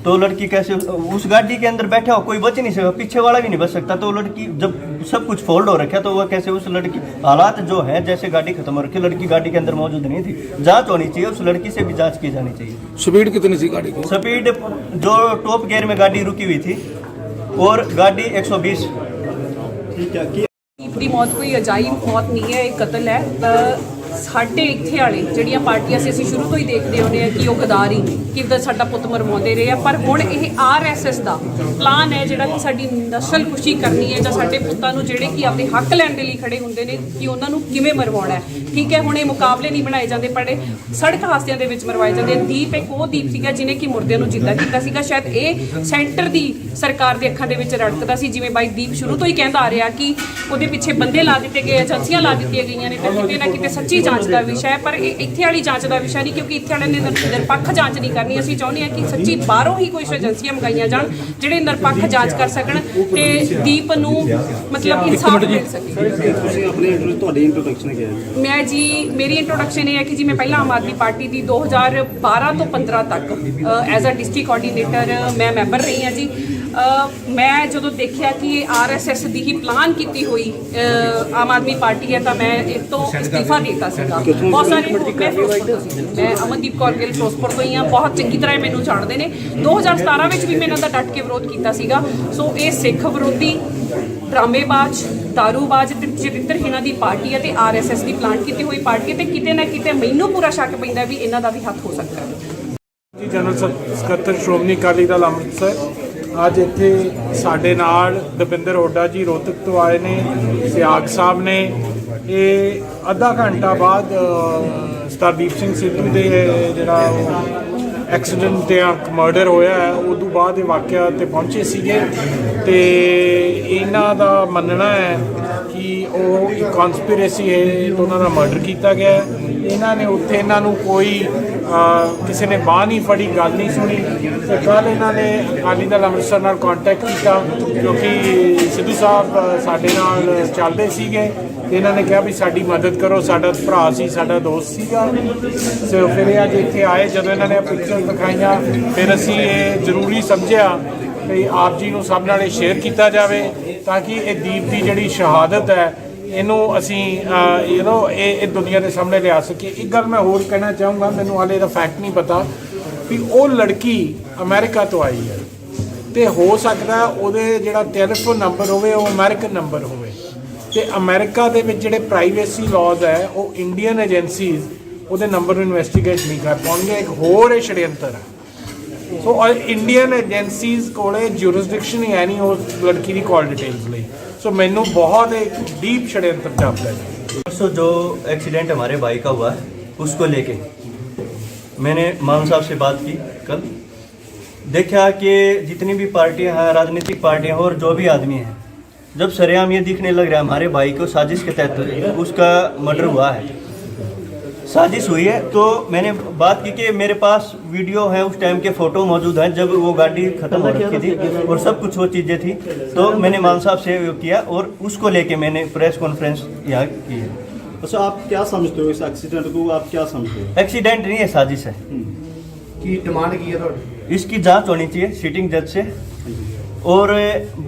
तो लड़की कैसे उस गाड़ी के अंदर बैठा हो, कोई बच नहीं सकता, पीछे वाला भी नहीं बच सकता। तो लड़की जब सब कुछ फोल्ड हो रखा तो वह कैसे उस लड़की, हालात जो है जैसे गाड़ी खत्म हो रखी, लड़की गाड़ी के अंदर मौजूद नहीं थी। जांच होनी चाहिए, उस लड़की से भी जांच की जानी चाहिए। स्पीड कितनी थी गाड़ी की? स्पीड जो टॉप गियर में गाड़ी रुकी हुई थी और गाड़ी 120। ठीक है कि ਦੀਪ ਦੀ ਮੌਤ ਕੋਈ ਅਜਾਇਬ ਮੌਤ ਨਹੀਂ ਹੈ, ਇਹ ਕਤਲ ਹੈ। ਸਾਡੇ ਇੱਥੇ ਵਾਲੇ ਜਿਹੜੀਆਂ ਪਾਰਟੀਆਂ ਸੀ, ਅਸੀਂ ਸ਼ੁਰੂ ਤੋਂ ਹੀ ਦੇਖਦੇ ਆਉਂਦੇ ਆ ਕਿ ਉਹ ਗਦਾਰੀ ਕਿੱਦਾਂ ਸਾਡਾ ਪੁੱਤ ਮਰਵਾਉਂਦੇ ਰਹੇ ਆ। ਪਰ ਹੁਣ ਇਹ ਆਰਐਸਐਸ ਦਾ ਪਲਾਨ ਹੈ ਜਿਹੜਾ ਕਿ ਸਾਡੀ ਨਸਲ ਖੁਸ਼ੀ ਕਰਨੀ ਹੈ ਜਾਂ ਸਾਡੇ ਪੁੱਤਾਂ ਨੂੰ ਜਿਹੜੇ ਕਿ ਆਪਦੇ ਹੱਕ ਲੈਣ ਦੇ ਲਈ ਖੜੇ ਹੁੰਦੇ ਨੇ ਕਿ ਉਹਨਾਂ ਨੂੰ ਕਿਵੇਂ ਮਰਵਾਉਣਾ ਹੈ। ਠੀਕ ਹੈ, ਹੁਣ ਇਹ ਮੁਕਾਬਲੇ ਨਹੀਂ ਬਣਾਏ ਜਾਂਦੇ, ਪਰ ਸੜਕ ਹਾਦਸਿਆਂ ਦੇ ਵਿੱਚ ਮਰਵਾਏ ਜਾਂਦੇ। ਦੀਪ ਇੱਕ ਉਹ ਦੀਪ ਸੀਗਾ ਜਿਹਨੇ ਕਿ ਮੁਰਦਿਆਂ ਨੂੰ ਜਿੰਦਾ ਕੀਤਾ ਸੀਗਾ। ਸ਼ਾਇਦ ਇਹ ਸੈਂਟਰ ਦੀ ਸਰਕਾਰ ਦੇ ਅੱਖਾਂ ਦੇ ਵਿੱਚ ਰੜਕਦਾ ਸੀ, ਜਿਵੇਂ ਬਾਈ ਦੀਪ ਸ਼ੁਰੂ ਤੋਂ ਹੀ ਕਹਿੰਦਾ ਆ ਰਿਹਾ ਕਿ ਉਹਦੇ ਪਿੱਛੇ ਬੰਦੇ ਲਾ ਦਿੱਤੇ ਗਏ, ਏਜੰਸੀਆਂ ਲਾ ਦਿੱਤੀਆਂ ਗਈਆਂ ਨੇ। ਤੇ ਕਿਤੇ ਨਾ ਕਿਤੇ ਸੱਚੀ ਜਾਂਚ ਦਾ ਵਿਸ਼ਾ ਹੈ, ਪਰ ਇਹ ਇੱਥੇ ਵਾਲੀ ਜਾਂਚ ਦਾ ਵਿਸ਼ਾ ਨਹੀਂ, ਕਿਉਂਕਿ ਇੱਥੇ ਵਾਲਿਆਂ ਨੇ ਨਿਰਪੱਖ ਜਾਂਚ ਨਹੀਂ ਕਰਨੀ। ਅਸੀਂ ਚਾਹੁੰਦੇ ਹਾਂ ਕਿ ਸੱਚੀ ਬਾਹਰੋਂ ਹੀ ਕੋਈ ਏਜੰਸੀਆਂ ਮੰਗਾਈਆਂ ਜਾਣ ਜਿਹੜੇ ਨਿਰਪੱਖ ਜਾਂਚ ਕਰ ਸਕਣ ਤੇ ਦੀਪ ਨੂੰ ਮਤਲਬ ਇਨਸਾਫ ਮਿਲ ਸਕੇ। ਤੁਸੀਂ ਆਪਣੇ ਤੁਹਾਡੀ ਇੰਟਰੋਡਕਸ਼ਨ ਕਿਹਾ ਹੈ? ਮੈਂ ਜੀ, ਮੇਰੀ ਇੰਟਰੋਡਕਸ਼ਨ ਇਹ ਹੈ ਕਿ ਜੀ ਮੈਂ ਪਹਿਲਾਂ ਆਮ ਆਦਮੀ ਪਾਰਟੀ ਦੀ 2012 ਤੋਂ 15 ਤੱਕ ਐਜ਼ ਅ ਡਿਸਟ੍ਰਿਕਟ ਕੋਆਰਡੀਨੇਟਰ ਮੈਂ ਮੈਂਬਰ ਰਹੀ ਹਾਂ ਜੀ। ਮੈਂ ਜਦੋਂ ਦੇਖਿਆ ਕਿ ਇਹ ਆਰਐਸਐਸ ਦੀ ਹੀ ਪਲਾਨ ਕੀਤੀ ਹੋਈ ਆਮ ਆਦਮੀ ਪਾਰਟੀ ਹੈ ਤਾਂ ਮੈਂ ਇਸ ਤੋਂ ਅਸਤੀਫਾ ਦੇ ਦਿੱਤਾ ਸੀਗਾ। ਬਹੁਤ ਸਾਰੇ ਮੈਂ ਫਿਰੋਜ਼ਪੁਰ ਤੋਂ ਸੀ, ਮੈਂ ਅਮਨਦੀਪ ਕੌਰ ਗਿੱਲ ਫਿਰੋਜ਼ਪੁਰ ਤੋਂ ਹੀ ਹਾਂ, ਬਹੁਤ ਚੰਗੀ ਤਰ੍ਹਾਂ ਮੈਨੂੰ ਜਾਣਦੇ ਨੇ। 2017 ਵਿੱਚ ਵੀ ਮੈਂ ਇਹਨਾਂ ਦਾ ਡਟ ਕੇ ਵਿਰੋਧ ਕੀਤਾ ਸੀਗਾ। ਸੋ ਇਹ ਸਿੱਖ ਵਿਰੋਧੀ, ਡਰਾਮੇਬਾਜ਼, ਦਾਰੂਬਾਜ਼ ਤੇ ਚਰਿੱਤਰਹੀਣਾਂ ਦੀ ਪਾਰਟੀ ਹੈ ਤੇ ਆਰਐਸਐਸ ਦੀ ਪਲਾਨ ਕੀਤੀ ਹੋਈ ਪਾਰਟੀ ਹੈ ਤੇ ਕਿਤੇ ਨਾ ਕਿਤੇ ਮੈਨੂੰ ਪੂਰਾ ਸ਼ੱਕ ਪੈਂਦਾ ਵੀ ਇਹਨਾਂ ਦਾ ਵੀ ਹੱਥ ਹੋ ਸਕਦਾ ਹੈ। ਜੀ ਜਨਰਲ ਸਕੱਤਰ ਸ਼੍ਰੋਮਣੀ ਅਕਾਲੀ ਦਲ ਅੰਮ੍ਰਿਤਸਰ ਅੱਜ ਇੱਥੇ ਸਾਡੇ ਨਾਲ ਦਵਿੰਦਰ ਹੁੱਡਾ ਜੀ ਰੋਹਤਕ ਤੋਂ ਆਏ ਨੇ, ਸਿਆਗ ਸਾਹਿਬ ਨੇ। ਇਹ ਅੱਧਾ ਘੰਟਾ ਬਾਅਦ ਸਰਦੀਪ ਸਿੰਘ ਸਿੱਧੂ ਦੇ ਜਿਹੜਾ ਐਕਸੀਡੈਂਟ ਜਾਂ ਮਰਡਰ ਹੋਇਆ ਹੈ ਉਦੋਂ ਬਾਅਦ ਇਹ ਵਾਕਿਆ ਤੇ ਪਹੁੰਚੇ ਸੀਗੇ ਤੇ ਇਹਨਾਂ ਦਾ ਮੰਨਣਾ ਹੈ ਕਿ ਉਹ ਇੱਕ ਕਨਸਪੀਰੇਸੀ ਹੈ ਤੇ ਉਹਨਾਂ ਦਾ ਮਰਡਰ ਕੀਤਾ ਗਿਆ ਹੈ। ਇਹਨਾਂ ਨੇ ਉੱਥੇ ਇਹਨਾਂ ਨੂੰ ਕੋਈ ਕਿਸੇ ਨੇ ਬਾਂਹ ਨਹੀਂ ਫੜੀ, ਗੱਲ ਨਹੀਂ ਸੁਣੀ ਤੇ ਕੱਲ੍ਹ ਇਹਨਾਂ ਨੇ ਅਕਾਲੀ ਦਲ ਅੰਮ੍ਰਿਤਸਰ ਨਾਲ ਕੰਟੈਕਟ ਕੀਤਾ ਕਿਉਂਕਿ ਸਿੱਧੂ ਸਾਹਿਬ ਸਾਡੇ ਨਾਲ ਚੱਲਦੇ ਸੀਗੇ ਤੇ ਇਹਨਾਂ ਨੇ ਕਿਹਾ ਵੀ ਸਾਡੀ ਮਦਦ ਕਰੋ, ਸਾਡਾ ਭਰਾ ਸੀ, ਸਾਡਾ ਦੋਸਤ ਸੀਗਾ। ਸੋ ਫਿਰ ਇਹ ਅੱਜ ਇੱਥੇ ਆਏ, ਜਦੋਂ ਇਹਨਾਂ ਨੇ ਪਿਕਚਰ ਦਿਖਾਈਆਂ ਫਿਰ ਅਸੀਂ ਇਹ ਜ਼ਰੂਰੀ ਸਮਝਿਆ ਕਿ ਆਪ ਜੀ ਨੂੰ ਸਭ ਨਾਲ ਇਹ ਸ਼ੇਅਰ ਕੀਤਾ ਜਾਵੇ ਤਾਂ ਕਿ ਇਹ ਦੀਪ ਦੀ ਜਿਹੜੀ ਸ਼ਹਾਦਤ ਹੈ ਇਹਨੂੰ ਅਸੀਂ ਇਹ ਦੁਨੀਆ ਦੇ ਸਾਹਮਣੇ ਲਿਆ ਸਕੀਏ। ਇੱਕ ਗੱਲ ਮੈਂ ਹੋਰ ਕਹਿਣਾ ਚਾਹੂੰਗਾ, ਮੈਨੂੰ ਹਾਲੇ ਇਹਦਾ ਫੈਕਟ ਨਹੀਂ ਪਤਾ ਵੀ ਉਹ ਲੜਕੀ ਅਮਰੀਕਾ ਤੋਂ ਆਈ ਹੈ ਤੇ ਹੋ ਸਕਦਾ ਉਹਦੇ ਜਿਹੜਾ ਟੈਲੀਫੋਨ ਨੰਬਰ ਹੋਵੇ ਉਹ ਅਮਰੀਕਨ ਨੰਬਰ ਹੋਵੇ ਤੇ ਅਮਰੀਕਾ ਦੇ ਵਿੱਚ ਜਿਹੜੇ ਪ੍ਰਾਈਵੇਸੀ ਲਾਜ਼ ਹੈ ਉਹ ਇੰਡੀਅਨ ਏਜੰਸੀਜ਼ ਉਹਦੇ ਨੰਬਰ ਨੂੰ ਇਨਵੈਸਟੀਗੇਟ ਨਹੀਂ ਕਰ ਪਾਉਣਗੇ। ਇੱਕ ਹੋਰ ਇਹ षड्यंत्र ਹੈ। ਸੋ ਇੰਡੀਅਨ ਏਜੰਸੀਜ਼ ਕੋਲੇ ਜੂਰਿਸਡਿਕਸ਼ਨ ਹੀ ਹੈ ਨਹੀਂ ਉਸ ਲੜਕੀ ਦੀ ਕਾਲ ਡਿਟੇल्स ਲਈ। सो मैनू बहुत एक डीप षड्यंत्र जापता है। परसों जो एक्सीडेंट हमारे भाई का हुआ है उसको लेके मैंने मान साहब से बात की कल। देखा कि जितनी भी पार्टियां हैं, राजनीतिक पार्टियां और जो भी आदमी हैं, जब सरेआम ये दिखने लग रहा है हमारे भाई को साजिश के तहत उसका मर्डर हुआ है, साजिश हुई है। तो मैंने बात की कि मेरे पास वीडियो है, उस टाइम के फ़ोटो मौजूद हैं जब वो गाड़ी ख़त्म हो रखी थी और सब कुछ वो चीज़ें थी। तो मैंने मान साहब से वो किया और उसको लेके मैंने प्रेस कॉन्फ्रेंस यहाँ की है। अच्छा, आप क्या समझते हो इस एक्सीडेंट को, आप क्या समझते हो? एक्सीडेंट नहीं है, साजिश है। की डिमांड की है इसकी जांच होनी चाहिए सिटिंग जज से और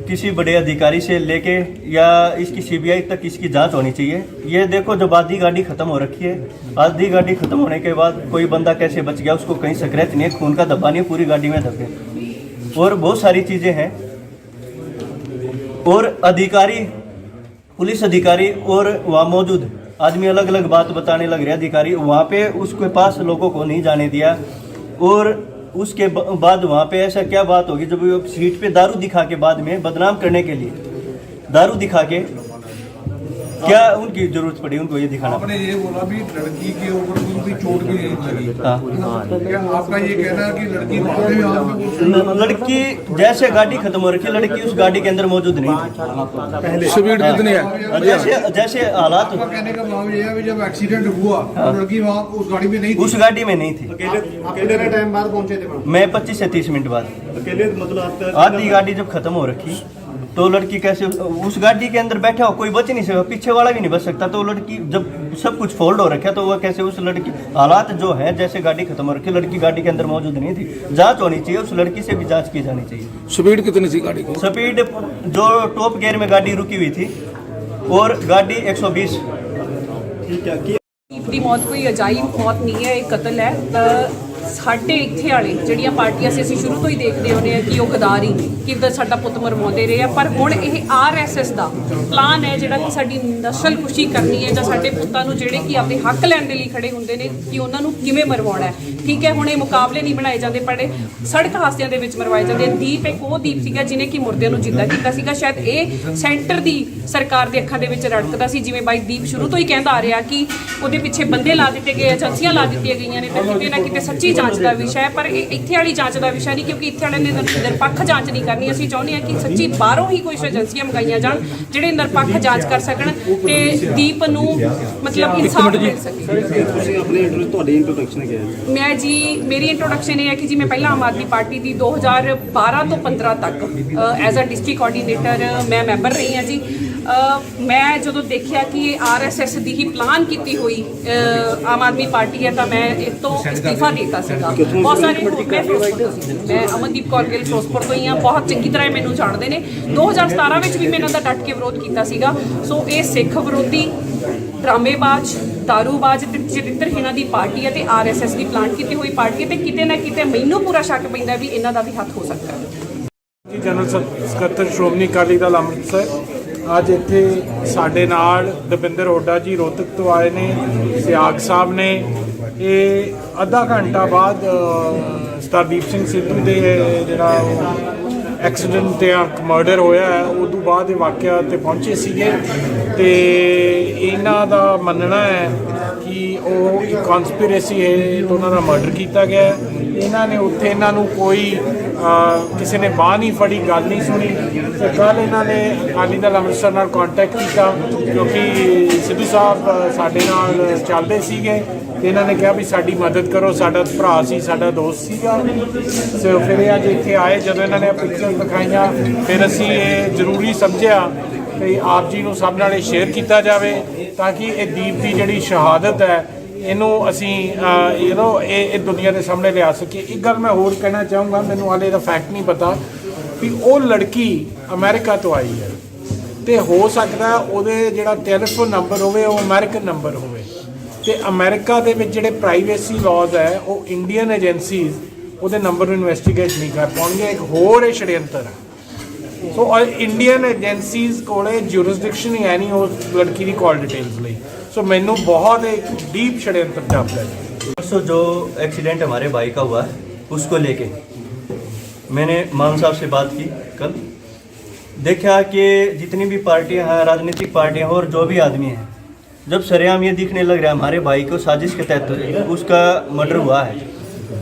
किसी बड़े अधिकारी से लेके या इसकी सीबीआई तक इसकी जांच होनी चाहिए। ये देखो, जब आधी गाड़ी खत्म हो रखी है, आधी गाड़ी खत्म होने के बाद कोई बंदा कैसे बच गया, उसको कहीं स्क्रैच नहीं है, खून का धब्बा नहीं है, पूरी गाड़ी में धब्बे और बहुत सारी चीज़ें हैं। और अधिकारी, पुलिस अधिकारी और वहाँ मौजूद आदमी अलग अलग बात बताने लग रहे। अधिकारी वहाँ पे उसके पास लोगों को नहीं जाने दिया और उसके बाद वहाँ पे ऐसा क्या बात होगी जब वो सीट पे दारू दिखा के बाद में बदनाम करने के लिए दारू दिखा के क्या उनकी जरूरत पड़ी उनको ये दिखाना? आपने ये बोला भी लड़की के ऊपर कोई चोट भी नहीं लगी। हाँ, क्या आपका ये कहना है कि लड़की भागे में आप में लड़की जैसे गाड़ी खत्म हो रखी, लड़की उस गाड़ी के अंदर मौजूद नहीं थी। स्पीड कितनी है? जैसे जैसे हालात, आपका कहने का भाव ये है कि जब एक्सीडेंट हुआ तो लड़की वहाँ उस गाड़ी में नहीं थी। उस गाड़ी में नहीं थी। कितने टाइम बाद पहुंचे थे? मैं 25 से 30 मिनट बाद। अकेले मतलब आपका आधी गाड़ी जब खत्म हो रखी तो लड़की कैसे उस गाड़ी के अंदर बैठा हो, कोई बच नहीं सकता, पीछे वाला भी नहीं बच सकता। तो लड़की जब सब कुछ फोल्ड हो रखा तो वह कैसे उस लड़की, हालात जो है जैसे गाड़ी खत्म हो रखी, लड़की गाड़ी के अंदर मौजूद नहीं थी। जांच होनी चाहिए, उस लड़की से भी जांच की जानी चाहिए। स्पीड कितनी थी गाड़ी की? स्पीड जो टॉप गियर में गाड़ी रुकी हुई थी और गाड़ी 120। ਦੀ ਮੌਤ ਕੋਈ ਅਜਾਈਬ ਮੌਤ ਨਹੀਂ ਹੈ, ਇਹ ਕਤਲ ਹੈ। ਸਾਡੇ ਇੱਥੇ ਵਾਲੇ ਜਿਹੜੀਆਂ ਪਾਰਟੀਆਂ ਸੀ, ਅਸੀਂ ਸ਼ੁਰੂ ਤੋਂ ਹੀ ਦੇਖਦੇ ਆਉਂਦੇ ਆ ਕਿ ਉਹ ਗਦਾਰੀ ਕਿੱਦਾਂ ਸਾਡਾ ਪੁੱਤ ਮਰਵਾਉਂਦੇ ਰਹੇ ਆ। ਪਰ ਹੁਣ ਇਹ ਆਰਐਸਐਸ ਦਾ ਪਲਾਨ ਹੈ ਜਿਹੜਾ ਕਿ ਸਾਡੀ ਨਸਲ ਖੁਸ਼ੀ ਕਰਨੀ ਹੈ ਜਾਂ ਸਾਡੇ ਪੁੱਤਾਂ ਨੂੰ ਜਿਹੜੇ ਕਿ ਆਪਣੇ ਹੱਕ ਲੈਣ ਦੇ ਲਈ ਖੜੇ ਹੁੰਦੇ ਨੇ ਕਿ ਉਹਨਾਂ ਨੂੰ ਕਿਵੇਂ ਮਰਵਾਉਣਾ ਹੈ। ਠੀਕ ਹੈ, ਹੁਣ ਇਹ ਮੁਕਾਬਲੇ ਨਹੀਂ ਬਣਾਏ ਜਾਂਦੇ, ਪਰ ਸੜਕ ਹਾਦਸਿਆਂ ਦੇ ਵਿੱਚ ਮਰਵਾਏ ਜਾਂਦੇ। ਦੀਪ ਇੱਕ ਉਹ ਦੀਪ ਸੀਗਾ ਜਿਹਨੇ ਕਿ ਮੁਰਦਿਆਂ ਨੂੰ ਜਿੰਦਾ ਕੀਤਾ ਸੀਗਾ। ਸ਼ਾਇਦ ਇਹ ਸੈਂਟਰ ਦੀ ਸਰਕਾਰ ਦੇ ਅੱਖਾਂ ਦੇ ਵਿੱਚ ਰੜਕਦਾ ਸੀ, ਜਿਵੇਂ ਬਾਈ ਦੀਪ ਸ਼ੁਰੂ ਤੋਂ ਹੀ ਕਹਿੰਦਾ ਆ ਰਿਹਾ ਕਿ ਉਹਦੇ ਪਿੱਛੇ ਬੰਦੇ ਲਾ ਦਿੱਤੇ ਗਏ, ਏਜੰਸੀਆਂ ਲਾ ਦਿੱਤੀਆਂ ਗਈਆਂ ਨੇ। ਤਾਂ ਕਿਤੇ ਨਾ ਕਿਤੇ ਸੱਚੀ ਜਾਂਚ ਦਾ ਵਿਸ਼ਾ ਹੈ, ਪਰ ਇਹ ਇੱਥੇ ਵਾਲੀ ਜਾਂਚ ਦਾ ਵਿਸ਼ਾ ਨਹੀਂ, ਕਿਉਂਕਿ ਇੱਥੇ ਵਾਲਿਆਂ ਨੇ ਨਿਰਪੱਖ ਜਾਂਚ ਨਹੀਂ ਕਰਨੀ। ਅਸੀਂ ਚਾਹੁੰਦੇ ਹਾਂ ਕਿ ਸੱਚੀ ਬਾਹਰੋਂ ਹੀ ਕੁਝ ਏਜੰਸੀਆਂ ਮੰਗਾਈਆਂ ਜਾਣ ਜਿਹੜੇ ਨਿਰਪੱਖ ਜਾਂਚ ਕਰ ਸਕਣ ਤੇ ਦੀਪ ਨੂੰ ਮਤਲਬ ਇਨਸਾਫ ਮਿਲ ਸਕੇ। ਤੁਸੀਂ ਆਪਣੇ ਤੁਹਾਡੀ ਇੰਟਰੋਡਕਸ਼ਨ ਕੀ ਹੈ? ਮੈਂ ਜੀ, ਮੇਰੀ ਇੰਟਰੋਡਕਸ਼ਨ ਇਹ ਹੈ ਕਿ ਜੀ ਮੈਂ ਪਹਿਲਾਂ ਆਮ ਆਦਮੀ ਪਾਰਟੀ ਦੀ 2012 ਤੋਂ 15 ਤੱਕ ਐਜ਼ ਅ ਡਿਸਟ੍ਰਿਕਟ ਕੋਆਰਡੀਨੇਟਰ ਮੈਂ ਮੈਂਬਰ ਰਹੀ ਹਾਂ ਜੀ। ਮੈਂ ਜਦੋਂ ਦੇਖਿਆ ਕਿ ਇਹ ਆਰਐਸਐਸ ਦੀ ਹੀ ਪਲਾਨ ਕੀਤੀ ਹੋਈ ਆਮ ਆਦਮੀ ਪਾਰਟੀ ਹੈ ਤਾਂ ਮੈਂ ਇਸ ਤੋਂ ਅਸਤੀਫਾ ਦਿੱਤਾ ਸੀਗਾ। ਬਹੁਤ ਸਾਰੇ ਮੈਂ ਫਿਰੋਜ਼ਪੁਰ ਤੋਂ ਸੀ, ਮੈਂ ਅਮਨਦੀਪ ਕੌਰ ਗਿੱਲ ਫਿਰੋਜ਼ਪੁਰ ਤੋਂ ਹੀ ਹਾਂ, ਬਹੁਤ ਚੰਗੀ ਤਰ੍ਹਾਂ ਮੈਨੂੰ ਜਾਣਦੇ ਨੇ। 2017 ਵਿੱਚ ਵੀ ਮੈਂ ਇਹਨਾਂ ਦਾ ਡਟ ਕੇ ਵਿਰੋਧ ਕੀਤਾ ਸੀਗਾ। ਸੋ ਇਹ ਸਿੱਖ ਵਿਰੋਧੀ, ਡਰਾਮੇਬਾਜ਼, ਦਾਰੂਬਾਜ਼ ਤੇ ਚਰਿੱਤਰਹੀਣਾਂ ਦੀ ਪਾਰਟੀ ਹੈ ਤੇ ਆਰਐਸਐਸ ਦੀ ਪਲਾਨ ਕੀਤੀ ਹੋਈ ਪਾਰਟੀ ਹੈ ਤੇ ਕਿਤੇ ਨਾ ਕਿਤੇ ਮੈਨੂੰ ਪੂਰਾ ਸ਼ੱਕ ਪੈਂਦਾ ਵੀ ਇਹਨਾਂ ਦਾ ਵੀ ਹੱਥ ਹੋ ਸਕਦਾ ਹੈ। ਜੀ, ਜਨਰਲ ਸਕੱਤਰ ਸ਼੍ਰੋਮਣੀ ਅਕਾਲੀ ਦਲ ਅੰਮ੍ਰਿਤਸਰ ਅੱਜ ਇੱਥੇ ਸਾਡੇ ਨਾਲ ਦਵਿੰਦਰ ਹੁੱਡਾ ਜੀ ਰੋਹਤਕ ਤੋਂ ਆਏ ਨੇ, ਸਿਆਗ ਸਾਹਿਬ ਨੇ। ਇਹ ਅੱਧਾ ਘੰਟਾ ਬਾਅਦ ਸਰਦਾਰ ਸਿੰਘ ਸਿੱਧੂ ਦੇ ਜਿਹੜਾ ਐਕਸੀਡੈਂਟ ਜਾਂ ਮਰਡਰ ਹੋਇਆ ਹੈ ਉਦੋਂ ਬਾਅਦ ਇਹ ਵਾਕਿਆ 'ਤੇ ਪਹੁੰਚੇ ਸੀਗੇ ਤੇ ਇਹਨਾਂ ਦਾ ਮੰਨਣਾ ਹੈ ਕਿ ਉਹ ਇੱਕ ਕਨਸਪੀਰੇਸੀ ਹੈ ਤੇ ਉਹਨਾਂ ਦਾ ਮਰਡਰ ਕੀਤਾ ਗਿਆ ਹੈ। ਇਹਨਾਂ ਨੇ ਉੱਥੇ ਇਹਨਾਂ ਨੂੰ ਕੋਈ ਕਿਸੇ ਨੇ ਬਾਂਹ ਨਹੀਂ ਫੜੀ, ਗੱਲ ਨਹੀਂ ਸੁਣੀ ਤੇ ਕੱਲ੍ਹ ਇਹਨਾਂ ਨੇ ਅਕਾਲੀ ਦਲ ਅੰਮ੍ਰਿਤਸਰ ਨਾਲ ਕੰਟੈਕਟ ਕੀਤਾ ਕਿਉਂਕਿ ਸਿੱਧੂ ਸਾਹਿਬ ਸਾਡੇ ਨਾਲ ਚੱਲਦੇ ਸੀਗੇ ਤੇ ਇਹਨਾਂ ਨੇ ਕਿਹਾ ਵੀ ਸਾਡੀ ਮਦਦ ਕਰੋ, ਸਾਡਾ ਭਰਾ ਸੀ, ਸਾਡਾ ਦੋਸਤ ਸੀਗਾ। ਸੋ ਫਿਰ ਇਹ ਅੱਜ ਇੱਥੇ ਆਏ, ਜਦੋਂ ਇਹਨਾਂ ਨੇ ਪਿਕਚਰ ਦਿਖਾਈਆਂ ਫਿਰ ਅਸੀਂ ਇਹ ਜ਼ਰੂਰੀ ਸਮਝਿਆ ਕਿ ਆਪ ਜੀ ਨੂੰ ਸਭ ਨਾਲ ਸ਼ੇਅਰ ਕੀਤਾ ਜਾਵੇ ਤਾਂ ਕਿ ਇਹ ਦੀਪ ਦੀ ਜਿਹੜੀ ਸ਼ਹਾਦਤ ਹੈ ਇਹਨੂੰ ਅਸੀਂ ਇਹ ਦੁਨੀਆ ਦੇ ਸਾਹਮਣੇ ਲਿਆ ਸਕੀਏ। ਇੱਕ ਗੱਲ ਮੈਂ ਹੋਰ ਕਹਿਣਾ ਚਾਹੂੰਗਾ, ਮੈਨੂੰ ਹਾਲੇ ਦਾ ਫੈਕਟ ਨਹੀਂ ਪਤਾ ਵੀ ਉਹ ਲੜਕੀ ਅਮਰੀਕਾ ਤੋਂ ਆਈ ਹੈ ਤੇ ਹੋ ਸਕਦਾ ਉਹਦੇ ਜਿਹੜਾ ਟੈਲੀਫੋਨ ਨੰਬਰ ਹੋਵੇ ਉਹ ਅਮਰੀਕਨ ਨੰਬਰ ਹੋਵੇ ਤੇ ਅਮਰੀਕਾ ਦੇ ਵਿੱਚ ਜਿਹੜੇ ਪ੍ਰਾਈਵੇਸੀ ਲਾਜ਼ ਹੈ ਉਹ ਇੰਡੀਅਨ ਏਜੰਸੀਜ਼ ਉਹਦੇ ਨੰਬਰ ਨੂੰ ਇਨਵੈਸਟੀਗੇਟ ਨਹੀਂ ਕਰ ਪਾਉਣਗੇ। ਇੱਕ ਹੋਰ ਇਹ षड्यंत्र ਹੈ। ਸੋ ਇੰਡੀਅਨ ਏਜੰਸੀਜ਼ ਕੋਲੇ ਜੂਰਿਸਡਿਕਸ਼ਨ ਹੀ ਹੈ ਨਹੀਂ ਉਸ ਲੜਕੀ ਦੀ ਕਾਲ डिटेल्स ਲਈ। सो मैनू बहुत एक डीप षड्यंत्र जापता है। परसों जो एक्सीडेंट हमारे भाई का हुआ है उसको लेके मैंने मान साहब से बात की कल। देखा कि जितनी भी पार्टियां हैं, राजनीतिक पार्टियां और जो भी आदमी हैं, जब सरेआम ये दिखने लग रहा है हमारे भाई को साजिश के तहत उसका मर्डर हुआ है,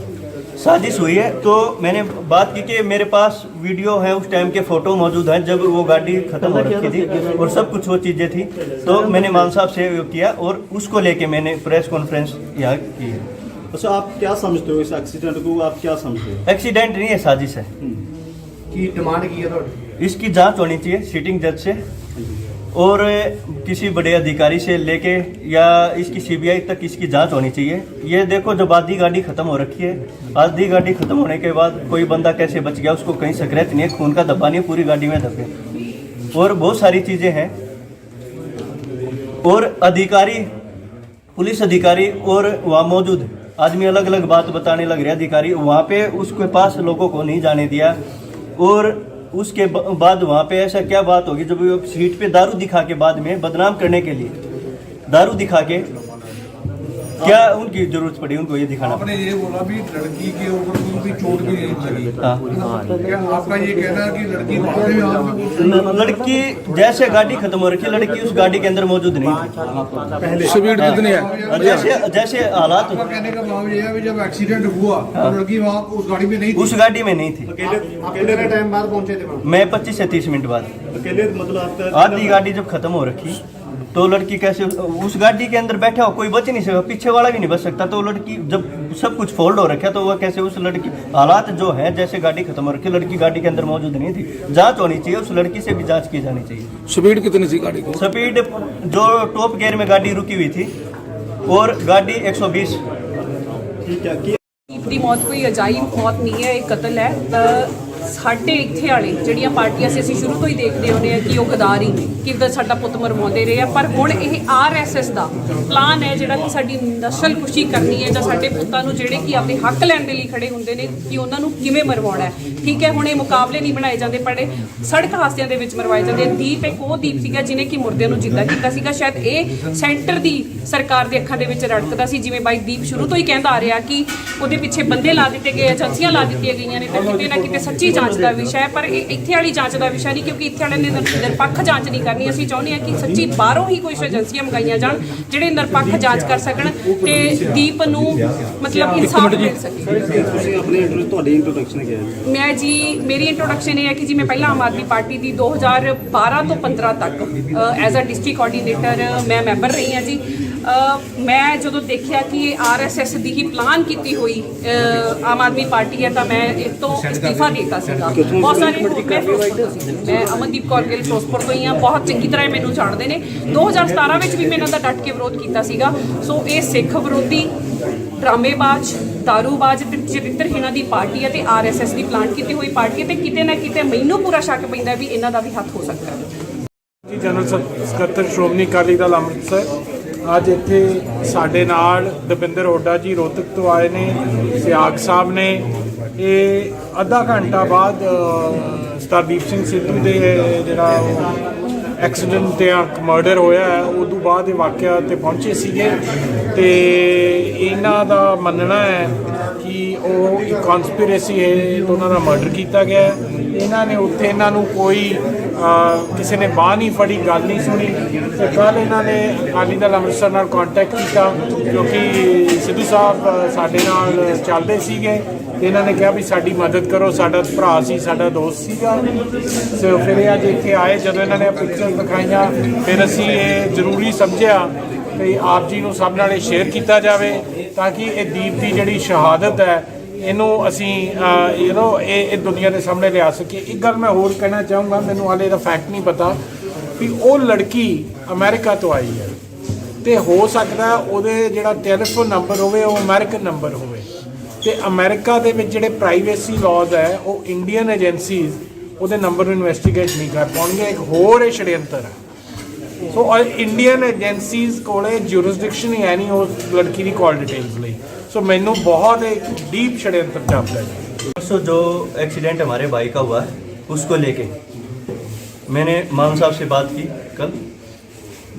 साजिश हुई है। तो मैंने बात की कि मेरे पास वीडियो है, उस टाइम के फ़ोटो मौजूद हैं जब वो गाड़ी ख़त्म हो रखी थी और सब कुछ वो चीज़ें थी। तो मैंने मान साहब से किया और उसको लेके मैंने प्रेस कॉन्फ्रेंस यहाँ की है। अच्छा, आप क्या समझते हो इस एक्सीडेंट को, आप क्या समझते हो? एक्सीडेंट नहीं है, साजिश है। की डिमांड की है तो इसकी जांच होनी चाहिए सिटिंग जज से और किसी बड़े अधिकारी से लेके या इसकी सीबीआई तक इसकी जांच होनी चाहिए। ये देखो, जब आधी गाड़ी खत्म हो रखी है, आधी गाड़ी खत्म होने के बाद कोई बंदा कैसे बच गया, उसको कहीं स्क्रैच नहीं है, खून का धब्बा नहीं है, पूरी गाड़ी में धब्बे और बहुत सारी चीज़ें हैं। और अधिकारी, पुलिस अधिकारी और वहाँ मौजूद आदमी अलग अलग बात बताने लग रहे। अधिकारी वहाँ पे उसके पास लोगों को नहीं जाने दिया और उसके बाद वहाँ पे ऐसा क्या बात होगी जब वो सीट पे दारू दिखा के बाद में बदनाम करने के लिए दारू दिखा के क्या उनकी जरूरत पड़ी उनको ये दिखाना? आपने ये बोला भी लड़की के ऊपर कोई चोट भी नहीं लगी। हाँ, क्या आपका ये कहना है कि लड़की भागने में हाथ में लड़की जैसे गाड़ी खत्म हो रखी है, लड़की उस गाड़ी के अंदर मौजूद नहीं थी। स्पीड कितनी है? जैसे जैसे हालात, आपका कहने का भाव ये है कि जब एक्सीडेंट हुआ तो लड़की वहाँ उस गाड़ी में नहीं थी। उस गाड़ी में नहीं थी। अकेले टाइम बाद पहुंचे थे? मैं 25 से 30 मिनट बाद। अकेले मतलब आपका आधी गाड़ी जब खत्म हो रखी तो लड़की कैसे उस गाड़ी के अंदर बैठा हो, कोई बच नहीं सकता, पीछे वाला भी नहीं बच सकता। तो लड़की जब सब कुछ फोल्ड हो रखा तो वह कैसे उस लड़की, हालात जो है जैसे गाड़ी खत्म हो रखी, लड़की गाड़ी के अंदर मौजूद नहीं थी। जांच होनी चाहिए, उस लड़की से भी जांच की जानी चाहिए। स्पीड कितनी थी गाड़ी की? स्पीड जो टॉप गियर में गाड़ी रुकी हुई थी और गाड़ी 120। ठीक है कि ਦੀਪ ਦੀ ਮੌਤ ਕੋਈ ਅਜਾਇਬ ਮੌਤ ਨਹੀਂ ਹੈ, ਇਹ ਕਤਲ ਹੈ। ਸਾਡੇ ਇੱਥੇ ਵਾਲੇ ਜਿਹੜੀਆਂ ਪਾਰਟੀਆਂ ਸੀ, ਅਸੀਂ ਸ਼ੁਰੂ ਤੋਂ ਹੀ ਦੇਖਦੇ ਆਉਂਦੇ ਆ ਕਿ ਉਹ ਗਦਾਰੀ ਕਿੱਦਾਂ ਸਾਡਾ ਪੁੱਤ ਮਰਵਾਉਂਦੇ ਰਹੇ ਆ। ਪਰ ਹੁਣ ਇਹ ਆਰਐਸਐਸ ਦਾ ਪਲਾਨ ਹੈ ਜਿਹੜਾ ਕਿ ਸਾਡੀ ਨਸਲਕੁਸ਼ੀ ਕਰਨੀ ਹੈ ਜਾਂ ਸਾਡੇ ਪੁੱਤਾਂ ਨੂੰ ਜਿਹੜੇ ਕਿ ਆਪਣੇ ਹੱਕ ਲੈਣ ਦੇ ਲਈ ਖੜੇ ਹੁੰਦੇ ਨੇ ਕਿ ਉਹਨਾਂ ਨੂੰ ਕਿਵੇਂ ਮਰਵਾਉਣਾ ਹੈ। ਠੀਕ ਹੈ, ਹੁਣ ਇਹ ਮੁਕਾਬਲੇ ਨਹੀਂ ਬਣਾਏ ਜਾਂਦੇ, ਪਰ ਸੜਕ ਹਾਦਸਿਆਂ ਦੇ ਵਿੱਚ ਮਰਵਾਏ ਜਾਂਦੇ। ਦੀਪ ਇੱਕ ਉਹ ਦੀਪ ਸੀਗਾ ਜਿਹਨੇ ਕਿ ਮੁਰਦਿਆਂ ਨੂੰ ਜਿੰਦਾ ਕੀਤਾ ਸੀਗਾ। ਸ਼ਾਇਦ ਇਹ ਸੈਂਟਰ ਦੀ ਸਰਕਾਰ ਦੇ ਅੱਖਾਂ ਦੇ ਵਿੱਚ ਰੜਕਦਾ ਸੀ, ਜਿਵੇਂ ਬਾਈ ਦੀਪ ਸ਼ੁਰੂ ਤੋਂ ਹੀ ਕਹਿੰਦਾ ਆ ਰਿਹਾ ਕਿ ਉਹਦੇ ਪਿੱਛੇ ਬੰਦੇ ਲਾ ਦਿੱਤੇ ਗਏ, ਏਜੰਸੀਆਂ ਲਾ ਦਿੱਤੀਆਂ ਗਈਆਂ ਨੇ। ਤਾਂ ਕਿਤੇ ਨਾ ਕਿਤੇ ਸੱਚੀ ਜਾਂਚ ਦਾ ਵਿਸ਼ਾ ਹੈ, ਪਰ ਇਹ ਇੱਥੇ ਵਾਲੀ ਜਾਂਚ ਦਾ ਵਿਸ਼ਾ ਨਹੀਂ, ਕਿਉਂਕਿ ਇੱਥੇ ਵਾਲਿਆਂ ਨੇ ਨਿਰਪੱਖ ਜਾਂਚ ਨਹੀਂ ਕਰਨੀ। ਅਸੀਂ ਚਾਹੁੰਦੇ ਹਾਂ ਕਿ ਸੱਚੀ ਬਾਹਰੋਂ ਹੀ ਕੁਝ ਏਜੰਸੀਆਂ ਮੰਗਾਈਆਂ ਜਾਣ ਜਿਹੜੇ ਨਿਰਪੱਖ ਜਾਂਚ ਕਰ ਸਕਣ ਤੇ ਦੀਪ ਨੂੰ ਮਤਲਬ ਇਨਸਾਫ ਮਿਲ ਸਕੇ। ਤੁਸੀਂ ਆਪਣੀ ਤੁਹਾਡੀ ਇੰਟਰੋਡਕਸ਼ਨ ਕੀ ਹੈ? ਮੈਂ ਜੀ, ਮੇਰੀ ਇੰਟਰੋਡਕਸ਼ਨ ਇਹ ਹੈ ਕਿ ਜੀ ਮੈਂ ਪਹਿਲਾਂ ਆਮ ਆਦਮੀ ਪਾਰਟੀ ਦੀ 2012 ਤੋਂ 15 ਤੱਕ ਐਜ਼ ਅ ਡਿਸਟ੍ਰਿਕਟ ਕੋਆਰਡੀਨੇਟਰ ਮੈਂ ਮੈਂਬਰ ਰਹੀ ਹਾਂ ਜੀ। ਮੈਂ ਜਦੋਂ ਦੇਖਿਆ ਕਿ ਇਹ ਆਰਐਸਐਸ ਦੀ ਹੀ ਪਲਾਨ ਕੀਤੀ ਹੋਈ ਆਮ ਆਦਮੀ ਪਾਰਟੀ ਹੈ ਤਾਂ ਮੈਂ ਇਸ ਤੋਂ ਅਸਤੀਫਾ ਦੇ ਦਿੱਤਾ ਸੀਗਾ। ਬਹੁਤ ਸਾਰੇ ਮੈਂ ਅਮਨਦੀਪ ਕੌਰ ਗਿੱਲ ਫਿਰੋਜ਼ਪੁਰ ਤੋਂ ਹੀ ਹਾਂ, ਬਹੁਤ ਚੰਗੀ ਤਰ੍ਹਾਂ ਮੈਨੂੰ ਜਾਣਦੇ ਨੇ। 2017 ਵਿੱਚ ਵੀ ਮੈਂ ਇਹਨਾਂ ਦਾ ਡਟ ਕੇ ਵਿਰੋਧ ਕੀਤਾ ਸੀਗਾ। ਸੋ ਇਹ ਸਿੱਖ ਵਿਰੋਧੀ, ਡਰਾਮੇਬਾਜ਼, ਦਾਰੂਬਾਜ਼ ਤੇ ਚਰਿੱਤਰਹੀਣਾਂ ਦੀ ਪਾਰਟੀ ਹੈ ਤੇ ਆਰਐਸਐਸ ਦੀ ਪਲਾਨ ਕੀਤੀ ਹੋਈ ਪਾਰਟੀ ਹੈ ਤੇ ਕਿਤੇ ਨਾ ਕਿਤੇ ਮੈਨੂੰ ਪੂਰਾ ਸ਼ੱਕ ਪੈਂਦਾ ਵੀ ਇਹਨਾਂ ਦਾ ਵੀ ਹੱਥ ਹੋ ਸਕਦਾ ਹੈ। ਜੀ, ਜਨਰਲ ਸਕੱਤਰ ਸ਼੍ਰੋਮਣੀ ਅਕਾਲੀ ਦਲ ਅੰਮ੍ਰਿਤਸਰ ਅੱਜ ਇੱਥੇ ਸਾਡੇ ਨਾਲ ਦਵਿੰਦਰ ਹੁੱਡਾ ਜੀ ਰੋਹਤਕ ਤੋਂ ਆਏ ਨੇ, ਸਿਆਗ ਸਾਹਿਬ ਨੇ। ਇਹ ਅੱਧਾ ਘੰਟਾ ਬਾਅਦ ਸਰਦੀਪ ਸਿੰਘ ਸਿੱਧੂ ਦੇ ਜਿਹੜਾ ਐਕਸੀਡੈਂਟ ਤੇ ਮਰਡਰ ਹੋਇਆ ਹੈ ਉਦੋਂ ਬਾਅਦ ਇਹ ਵਾਕਿਆ ਤੇ ਪਹੁੰਚੇ ਸੀਗੇ ਤੇ ਇਹਨਾਂ ਦਾ ਮੰਨਣਾ ਹੈ ਕਿ ਉਹ ਇੱਕ ਕਨਸਪੀਰੇਸੀ ਹੈ ਤੇ ਉਹਨਾਂ ਦਾ ਮਰਡਰ ਕੀਤਾ ਗਿਆ ਹੈ। ਇਹਨਾਂ ਨੇ ਉੱਥੇ ਇਹਨਾਂ ਨੂੰ ਕੋਈ ਕਿਸੇ ਨੇ ਬਾਂਹ ਨਹੀਂ ਫੜੀ, ਗੱਲ ਨਹੀਂ ਸੁਣੀ ਤੇ ਕੱਲ੍ਹ ਇਹਨਾਂ ਨੇ ਅਕਾਲੀ ਦਲ ਅੰਮ੍ਰਿਤਸਰ ਨਾਲ ਕੰਟੈਕਟ ਕੀਤਾ ਕਿਉਂਕਿ ਸਿੱਧੂ ਸਾਹਿਬ ਸਾਡੇ ਨਾਲ ਚੱਲਦੇ ਸੀਗੇ ਤੇ ਇਹਨਾਂ ਨੇ ਕਿਹਾ ਵੀ ਸਾਡੀ ਮਦਦ ਕਰੋ, ਸਾਡਾ ਭਰਾ ਸੀ, ਸਾਡਾ ਦੋਸਤ ਸੀਗਾ। ਸੋ ਫਿਰ ਇਹ ਅੱਜ ਇੱਥੇ ਆਏ, ਜਦੋਂ ਇਹਨਾਂ ਨੇ ਪਿਕਚਰ ਦਿਖਾਈਆਂ ਫਿਰ ਅਸੀਂ ਇਹ ਜ਼ਰੂਰੀ ਸਮਝਿਆ ਕਿ ਆਪ ਜੀ ਨੂੰ ਸਭ ਨਾਲ ਇਹ ਸ਼ੇਅਰ ਕੀਤਾ ਜਾਵੇ ਤਾਂ ਕਿ ਇਹ ਦੀਪ ਦੀ ਜਿਹੜੀ ਸ਼ਹਾਦਤ ਹੈ ਇਹਨੂੰ ਅਸੀਂ ਇਹ ਦੁਨੀਆ ਦੇ ਸਾਹਮਣੇ ਲਿਆ ਸਕੀਏ। ਇੱਕ ਗੱਲ ਮੈਂ ਹੋਰ ਕਹਿਣਾ ਚਾਹੂੰਗਾ, ਮੈਨੂੰ ਹਾਲੇ ਇਹਦਾ ਫੈਕਟ ਨਹੀਂ ਪਤਾ ਵੀ ਉਹ ਲੜਕੀ ਅਮਰੀਕਾ ਤੋਂ ਆਈ ਹੈ ਤੇ ਹੋ ਸਕਦਾ ਉਹਦੇ ਜਿਹੜਾ ਟੈਲੀਫੋਨ ਨੰਬਰ ਹੋਵੇ ਉਹ ਅਮਰੀਕਨ ਨੰਬਰ ਹੋਵੇ ਤੇ ਅਮਰੀਕਾ ਦੇ ਵਿੱਚ ਜਿਹੜੇ ਪ੍ਰਾਈਵੇਸੀ ਲਾਜ਼ ਹੈ ਉਹ ਇੰਡੀਅਨ ਏਜੰਸੀਜ਼ ਉਹਦੇ ਨੰਬਰ ਨੂੰ ਇਨਵੈਸਟੀਗੇਟ ਨਹੀਂ ਕਰ ਪਾਉਣਗੇ। ਇੱਕ ਹੋਰ ਇਹ षड्यंत्र ਹੈ। ਸੋ ਇੰਡੀਅਨ ਏਜੰਸੀਜ਼ ਕੋਲੇ ਜੂਰਿਸਡਿਕਸ਼ਨ ਹੀ ਹੈ ਨਹੀਂ ਉਸ ਲੜਕੀ ਦੀ ਕਾਲ ਡਿਟੇल्स ਲਈ। सो मैनू बहुत एक डीप षड्यंत्र जापता है। परसों जो एक्सीडेंट हमारे भाई का हुआ है उसको लेके मैंने मान साहब से बात की कल।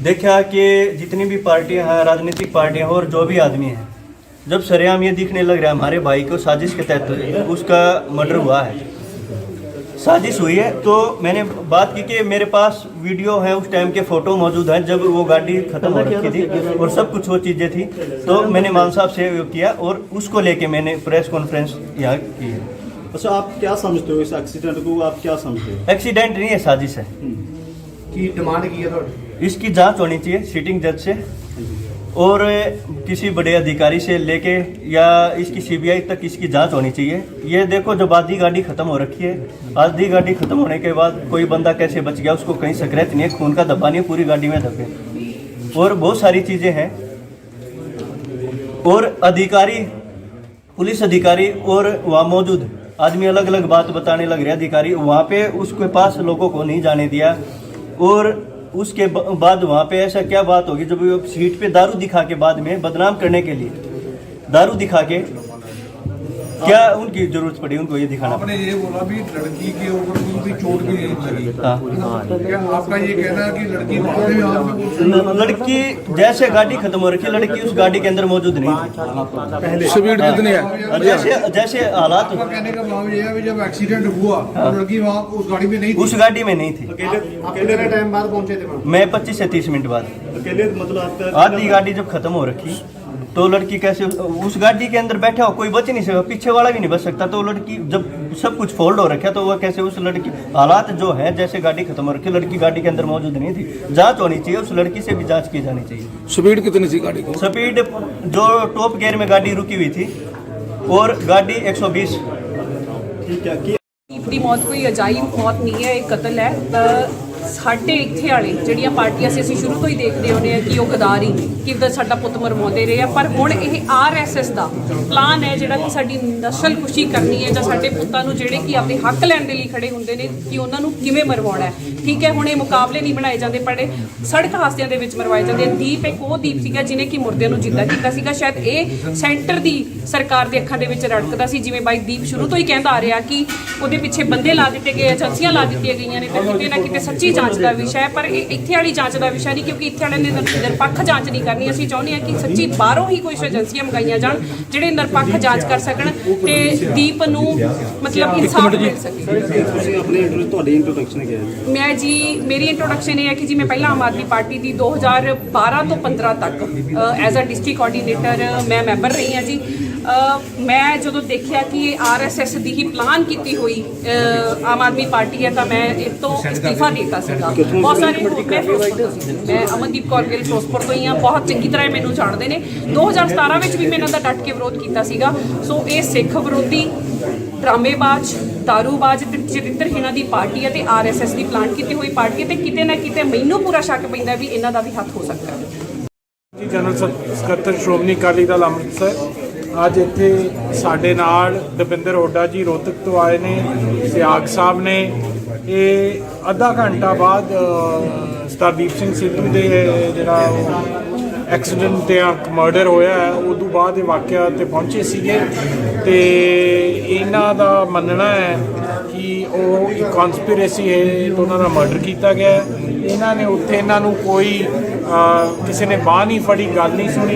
देखा कि जितनी भी पार्टियां हैं, राजनीतिक पार्टियां और जो भी आदमी हैं, जब सरेआम ये दिखने लग रहा है हमारे भाई को साजिश के तहत उसका मर्डर हुआ है, साजिश हुई है। तो मैंने बात की कि मेरे पास वीडियो है, उस टाइम के फ़ोटो मौजूद हैं जब वो गाड़ी ख़त्म हो रखी थी और सब कुछ वो चीज़ें थी। तो मैंने मान साहब से वो किया और उसको लेके मैंने प्रेस कॉन्फ्रेंस यहाँ की है। अच्छा, आप क्या समझते हो इस एक्सीडेंट को, आप क्या समझते हो? एक्सीडेंट नहीं है, साजिश है। की डिमांड की है थोड़ी इसकी जांच होनी चाहिए सिटिंग जज से और किसी बड़े अधिकारी से लेके या इसकी सीबीआई तक इसकी जांच होनी चाहिए। ये देखो, जब आधी गाड़ी खत्म हो रखी है, आधी गाड़ी खत्म होने के बाद कोई बंदा कैसे बच गया, उसको कहीं स्क्रैच नहीं है, खून का धब्बा नहीं है, पूरी गाड़ी में धब्बे और बहुत सारी चीज़ें हैं। और अधिकारी, पुलिस अधिकारी और वहाँ मौजूद आदमी अलग अलग बात बताने लग रहे। अधिकारी वहाँ पे उसके पास लोगों को नहीं जाने दिया और उसके बाद वहाँ पे ऐसा क्या बात होगी जब वो सीट पे दारू दिखा के बाद में बदनाम करने के लिए दारू दिखा के क्या उनकी जरूरत पड़ी उनको ये दिखाना? आपने ये बोला भी लड़की के ऊपर कोई भी चोट भी नहीं लगी। हाँ, क्या आपका ये कहना है कि लड़की बाद में यहाँ पे लड़की जैसे गाड़ी खत्म हो रखी, लड़की उस गाड़ी के अंदर मौजूद नहीं थी। स्पीड कितनी है? जैसे जैसे हालात, आपका कहने का भाव ये है कि जब एक्सीडेंट हुआ तो लड़की वहाँ उस गाड़ी में नहीं थी। उस गाड़ी में नहीं थी। कितने टाइम बाद पहुंचे थे? मैं 25 से 30 मिनट बाद। अकेले मतलब आपका आधी गाड़ी जब खत्म हो रखी तो लड़की कैसे उस गाड़ी के अंदर बैठा हो, कोई बच नहीं सकता, पीछे वाला भी नहीं बच सकता। तो लड़की जब सब कुछ फोल्ड हो रखा तो वह कैसे उस लड़की, हालात जो है जैसे गाड़ी खत्म हो रखी, लड़की गाड़ी के अंदर मौजूद नहीं थी। जांच होनी चाहिए, उस लड़की से भी जांच की जानी चाहिए। स्पीड कितनी थी गाड़ी की? स्पीड जो टॉप गियर में गाड़ी रुकी हुई थी और गाड़ी 120। ठीक है कि ਦੀਪ ਦੀ ਮੌਤ ਕੋਈ ਅਜਾਇਬ ਮੌਤ ਨਹੀਂ ਹੈ, ਇਹ ਕਤਲ ਹੈ। ਸਾਡੇ ਇੱਥੇ ਵਾਲੇ ਜਿਹੜੀਆਂ ਪਾਰਟੀਆਂ ਸੀ, ਅਸੀਂ ਸ਼ੁਰੂ ਤੋਂ ਹੀ ਦੇਖਦੇ ਆਉਂਦੇ ਆ ਕਿ ਉਹ ਗਦਾਰੀ ਕਿਵੇਂ ਸਾਡਾ ਪੁੱਤ ਮਰਵਾਉਂਦੇ ਰਹੇ ਆ। ਪਰ ਹੁਣ ਇਹ ਆਰਐਸਐਸ ਦਾ ਪਲਾਨ ਹੈ ਜਿਹੜਾ ਕਿ ਸਾਡੀ ਨਸਲ ਖੁਸ਼ੀ ਕਰਨੀ ਹੈ ਜਾਂ ਸਾਡੇ ਪੁੱਤਾਂ ਨੂੰ ਜਿਹੜੇ ਕਿ ਆਪਣੇ ਹੱਕ ਲੈਣ ਦੇ ਲਈ ਖੜੇ ਹੁੰਦੇ ਨੇ ਕਿ ਉਹਨਾਂ ਨੂੰ ਕਿਵੇਂ ਮਰਵਾਉਣਾ ਹੈ। ਠੀਕ ਹੈ, ਹੁਣ ਇਹ ਮੁਕਾਬਲੇ ਨਹੀਂ ਬਣਾਏ ਜਾਂਦੇ, ਪਰ ਸੜਕ ਹਾਦਸਿਆਂ ਦੇ ਵਿੱਚ ਮਰਵਾਏ ਜਾਂਦੇ। ਦੀਪ ਇੱਕ ਉਹ ਦੀਪ ਸੀਗਾ ਜਿਹਨੇ ਕਿ ਮੁਰਦਿਆਂ ਨੂੰ ਜਿੰਦਾ ਕੀਤਾ ਸੀਗਾ। ਸ਼ਾਇਦ ਇਹ ਸੈਂਟਰ ਦੀ ਸਰਕਾਰ ਦੇ ਅੱਖਾਂ ਦੇ ਵਿੱਚ ਰੜਕਦਾ ਸੀ, ਜਿਵੇਂ ਬਾਈ ਦੀਪ ਸ਼ੁਰੂ ਤੋਂ ਹੀ ਕਹਿੰਦਾ ਆ ਰਿਹਾ ਕਿ ਉਹਦੇ ਪਿੱਛੇ ਬੰਦੇ ਲਾ ਦਿੱਤੇ ਗਏ, ਏਜੰਸੀਆਂ ਲਾ ਦਿੱਤੀਆਂ ਗਈਆਂ ਨੇ ਤੇ ਕਿਤੇ ਨਾ ਕਿਤੇ ਸੱਚੀ ਜਾਂਚ ਦਾ ਵਿਸ਼ਾ ਹੈ। ਪਰ ਇਹ ਇੱਥੇ ਵਾਲੀ ਜਾਂਚ ਦਾ ਵਿਸ਼ਾ ਨਹੀਂ, ਕਿਉਂਕਿ ਇੱਥੇ ਵਾਲਿਆਂ ਨੇ ਨਿਰਪੱਖ ਜਾਂਚ ਨਹੀਂ ਕਰਨੀ। ਅਸੀਂ ਚਾਹੁੰਦੇ ਹਾਂ ਕਿ ਸੱਚੀ ਬਾਹਰੋਂ ਹੀ ਕੋਈ ਏਜੰਸੀਆਂ ਮੰਗਾਈਆਂ ਜਾਣ ਜਿਹੜੇ ਨਿਰਪੱਖ ਜਾਂਚ ਕਰ ਸਕਣ ਤੇ ਦੀਪ ਨੂੰ ਮਤਲਬ ਇਨਸਾਫ ਮਿਲ ਸਕੇ। ਤੁਸੀਂ ਆਪਣੇ ਤੁਹਾਡੀ ਇੰਟਰੋਡਕਸ਼ਨ ਕੀ ਹੈ? ਮੈਂ ਜੀ, ਮੇਰੀ ਇੰਟਰੋਡਕਸ਼ਨ ਇਹ ਹੈ ਕਿ ਜੀ ਮੈਂ ਪਹਿਲਾਂ ਆਮ ਆਦਮੀ ਪਾਰਟੀ ਦੀ 2012 ਤੋਂ 15 ਤੱਕ ਐਜ਼ ਅ ਡਿਸਟ੍ਰਿਕਟ ਕੋਆਰਡੀਨੇਟਰ ਮੈਂ ਮੈਂਬਰ ਰਹੀ ਹਾਂ ਜੀ। ਮੈਂ ਜਦੋਂ ਦੇਖਿਆ ਕਿ ਇਹ ਆਰਐਸਐਸ ਦੀ ਹੀ ਪਲਾਨ ਕੀਤੀ ਹੋਈ ਆਮ ਆਦਮੀ ਪਾਰਟੀ ਹੈ ਤਾਂ ਮੈਂ ਇਹ ਤੋਂ ਅਸਤੀਫਾ ਦੇ ਦਿੱਤਾ ਸੀਗਾ। ਬਹੁਤ ਸਾਰੇ ਮੈਂ ਫਿਰੋਜ਼ਪੁਰ ਤੋਂ ਸੀ, ਮੈਂ ਅਮਨਦੀਪ ਕੌਰ ਗਿੱਲ ਫਿਰੋਜ਼ਪੁਰ ਤੋਂ ਹੀ ਹਾਂ, ਬਹੁਤ ਚੰਗੀ ਤਰ੍ਹਾਂ ਮੈਨੂੰ ਜਾਣਦੇ ਨੇ। 2017 ਵਿੱਚ ਵੀ ਮੈਂ ਇਹਨਾਂ ਦਾ ਡਟ ਕੇ ਵਿਰੋਧ ਕੀਤਾ ਸੀਗਾ। ਸੋ ਇਹ ਸਿੱਖ ਵਿਰੋਧੀ, ਡਰਾਮੇਬਾਜ਼, ਦਾਰੂਬਾਜ਼ ਤੇ ਚਰਿੱਤਰਹੀਣਾਂ ਦੀ ਪਾਰਟੀ ਹੈ ਤੇ ਆਰਐਸਐਸ ਦੀ ਪਲਾਨ ਕੀਤੀ ਹੋਈ ਪਾਰਟੀ ਹੈ ਤੇ ਕਿਤੇ ਨਾ ਕਿਤੇ ਮੈਨੂੰ ਪੂਰਾ ਸ਼ੱਕ ਪੈਂਦਾ ਵੀ ਇਹਨਾਂ ਦਾ ਵੀ ਹੱਥ ਹੋ ਸਕਦਾ ਹੈ। ਜਨਰਲ ਸਕੱਤਰ ਸ਼੍ਰੋਮਣੀ ਅਕਾਲੀ ਦਲ ਅੰਮ੍ਰਿਤਸਰ ਅੱਜ ਇੱਥੇ ਸਾਡੇ ਨਾਲ ਦਵਿੰਦਰ ਹੁੱਡਾ ਜੀ ਰੋਹਤਕ ਤੋਂ ਆਏ ਨੇ, ਸਿਆਗ ਸਾਹਿਬ ਨੇ। ਇਹ ਅੱਧਾ ਘੰਟਾ ਬਾਅਦ ਸਰਦੀਪ ਸਿੰਘ ਸਿੱਧੂ ਦੇ ਜਿਹੜਾ ਐਕਸੀਡੈਂਟ ਤੇ ਮਰਡਰ ਹੋਇਆ ਹੈ ਉਦੋਂ ਬਾਅਦ ਇਹ ਵਾਕਿਆ ਤੇ ਪਹੁੰਚੇ ਸੀਗੇ ਤੇ ਇਹਨਾਂ ਦਾ ਮੰਨਣਾ ਹੈ ਕਿ ਉਹ ਇੱਕ ਕਨਸਪੀਰੇਸੀ ਹੈ ਤੇ ਉਹਨਾਂ ਦਾ ਮਰਡਰ ਕੀਤਾ ਗਿਆ ਹੈ। ਇਹਨਾਂ ਨੇ ਉੱਥੇ ਇਹਨਾਂ ਨੂੰ ਕੋਈ ਕਿਸੇ ਨੇ ਬਾਂਹ ਨਹੀਂ ਫੜੀ, ਗੱਲ ਨਹੀਂ ਸੁਣੀ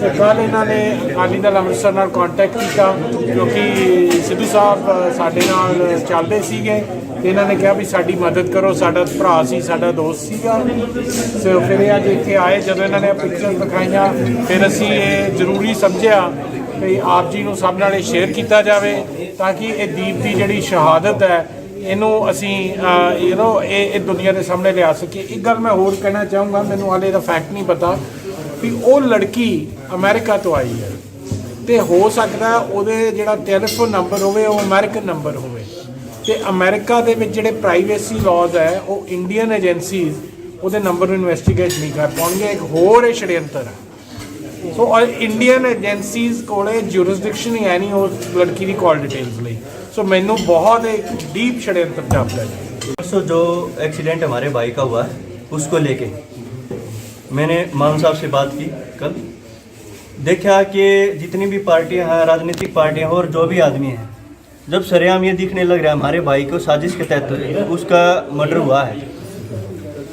ਤੇ ਕੱਲ੍ਹ ਇਹਨਾਂ ਨੇ ਅਕਾਲੀ ਦਲ ਅੰਮ੍ਰਿਤਸਰ ਨਾਲ ਕੰਟੈਕਟ ਕੀਤਾ ਕਿਉਂਕਿ ਸਿੱਧੂ ਸਾਹਿਬ ਸਾਡੇ ਨਾਲ ਚੱਲਦੇ ਸੀਗੇ ਤੇ ਇਹਨਾਂ ਨੇ ਕਿਹਾ ਵੀ ਸਾਡੀ ਮਦਦ ਕਰੋ, ਸਾਡਾ ਭਰਾ ਸੀ, ਸਾਡਾ ਦੋਸਤ ਸੀਗਾ। ਸੋ ਫਿਰ ਇਹ ਅੱਜ ਇੱਥੇ ਆਏ, ਜਦੋਂ ਇਹਨਾਂ ਨੇ ਪਿਕਚਰ ਦਿਖਾਈਆਂ ਫਿਰ ਅਸੀਂ ਇਹ ਜ਼ਰੂਰੀ ਸਮਝਿਆ ਵੀ ਆਪ ਜੀ ਨੂੰ ਸਭ ਨਾਲ ਇਹ ਸ਼ੇਅਰ ਕੀਤਾ ਜਾਵੇ ਤਾਂ ਕਿ ਇਹ ਦੀਪ ਦੀ ਜਿਹੜੀ ਸ਼ਹਾਦਤ ਹੈ ਇਹਨੂੰ ਅਸੀਂ ਇਹ ਦੁਨੀਆ ਦੇ ਸਾਹਮਣੇ ਲਿਆ ਸਕੀਏ। ਇੱਕ ਗੱਲ ਮੈਂ ਹੋਰ ਕਹਿਣਾ ਚਾਹੂੰਗਾ, ਮੈਨੂੰ ਹਾਲੇ ਇਹਦਾ ਫੈਕਟ ਨਹੀਂ ਪਤਾ ਵੀ ਉਹ ਲੜਕੀ ਅਮਰੀਕਾ ਤੋਂ ਆਈ ਹੈ ਤੇ ਹੋ ਸਕਦਾ ਉਹਦੇ ਜਿਹੜਾ ਟੈਲੀਫੋਨ ਨੰਬਰ ਹੋਵੇ ਉਹ ਅਮਰੀਕਨ ਨੰਬਰ ਹੋਵੇ ਤੇ ਅਮਰੀਕਾ ਦੇ ਵਿੱਚ ਜਿਹੜੇ ਪ੍ਰਾਈਵੇਸੀ ਲਾਜ਼ ਹੈ ਉਹ ਇੰਡੀਅਨ ਏਜੰਸੀਜ਼ ਉਹਦੇ ਨੰਬਰ ਨੂੰ ਇਨਵੈਸਟੀਗੇਟ ਨਹੀਂ ਕਰ ਪਾਉਣਗੇ। ਇੱਕ ਹੋਰ ਇਹ ਛੜਯੰਤਰ ਹੈ। ਸੋ ਇੰਡੀਅਨ ਏਜੰਸੀਜ਼ ਕੋਲੇ ਜੂਰਿਸਡਿਕਸ਼ਨ ਹੀ ਹੈ ਨਹੀਂ ਉਸ ਲੜਕੀ ਦੀ ਕਾਲ ਡਿਟੇल्स ਲਈ। सो मैनू बहुत एक डीप षड्यंत्र जापता है। परसों जो एक्सीडेंट हमारे भाई का हुआ उसको लेके मैंने मान साहब से बात की कल। देखा कि जितनी भी पार्टियां हैं, राजनीतिक पार्टियां और जो भी आदमी हैं, जब सरेआम ये दिखने लग रहा है हमारे भाई को साजिश के तहत उसका मर्डर हुआ है।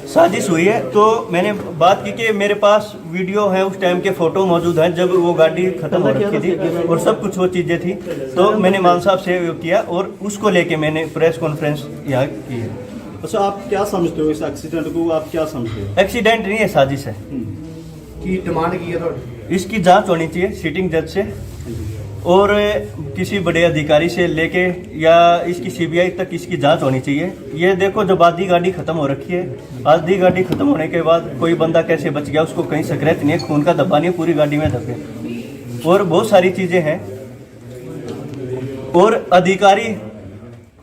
साजिश हुई है। तो मैंने बात की कि मेरे पास वीडियो है, उस टाइम के फ़ोटो मौजूद हैं जब वो गाड़ी ख़त्म हो रखी थी और सब कुछ वो चीज़ें थी। तो मैंने मान साहब से वो किया और उसको लेके मैंने प्रेस कॉन्फ्रेंस यहाँ की है। अच्छा, आप क्या समझते हो इस एक्सीडेंट को, आप क्या समझते हो? एक्सीडेंट नहीं है, साजिश है। की डिमांड की है तो इसकी जांच होनी चाहिए सिटिंग जज से और किसी बड़े अधिकारी से लेके या इसकी सीबीआई तक इसकी जांच होनी चाहिए। ये देखो, जब आधी गाड़ी खत्म हो रखी है, आधी गाड़ी खत्म होने के बाद कोई बंदा कैसे बच गया, उसको कहीं स्क्रैच नहीं है, खून का धब्बा नहीं है, पूरी गाड़ी में धब्बे और बहुत सारी चीज़ें हैं। और अधिकारी,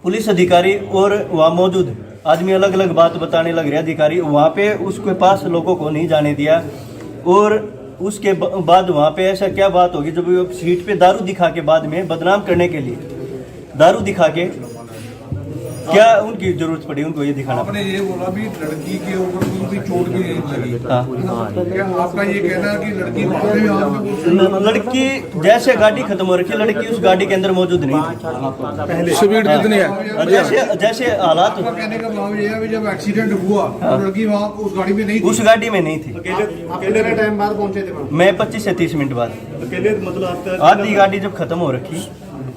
पुलिस अधिकारी और वहाँ मौजूद आदमी अलग अलग बात बताने लग रहे। अधिकारी वहाँ पे उसके पास लोगों को नहीं जाने दिया और उसके बाद वहाँ पे ऐसा क्या बात होगी जब वो सीट पे दारू दिखा के बाद में बदनाम करने के लिए दारू दिखा के क्या उनकी जरूरत पड़ी उनको ये दिखाना आपने ये बोला भी लड़की के ऊपर कोई भी चोट भी नहीं लगी। हाँ। क्या आपका ये कहना है कि लड़की भागे में हाथ में लड़की जैसे गाड़ी खत्म हो रखी है, लड़की उस गाड़ी के अंदर मौजूद नहीं थी। स्पीड कितनी है? जैसे जैसे हालात, आपका कहने का भाव ये है कि जब एक्सीडेंट हुआ तो लड़की वहाँ उस गाड़ी में नहीं थी। उस गाड़ी में नहीं थी। कितने टाइम बाद पहुंचे थे? मैं 25 से 30 मिनट बाद। अकेले मतलब आपका आधी गाड़ी जब खत्म हो रखी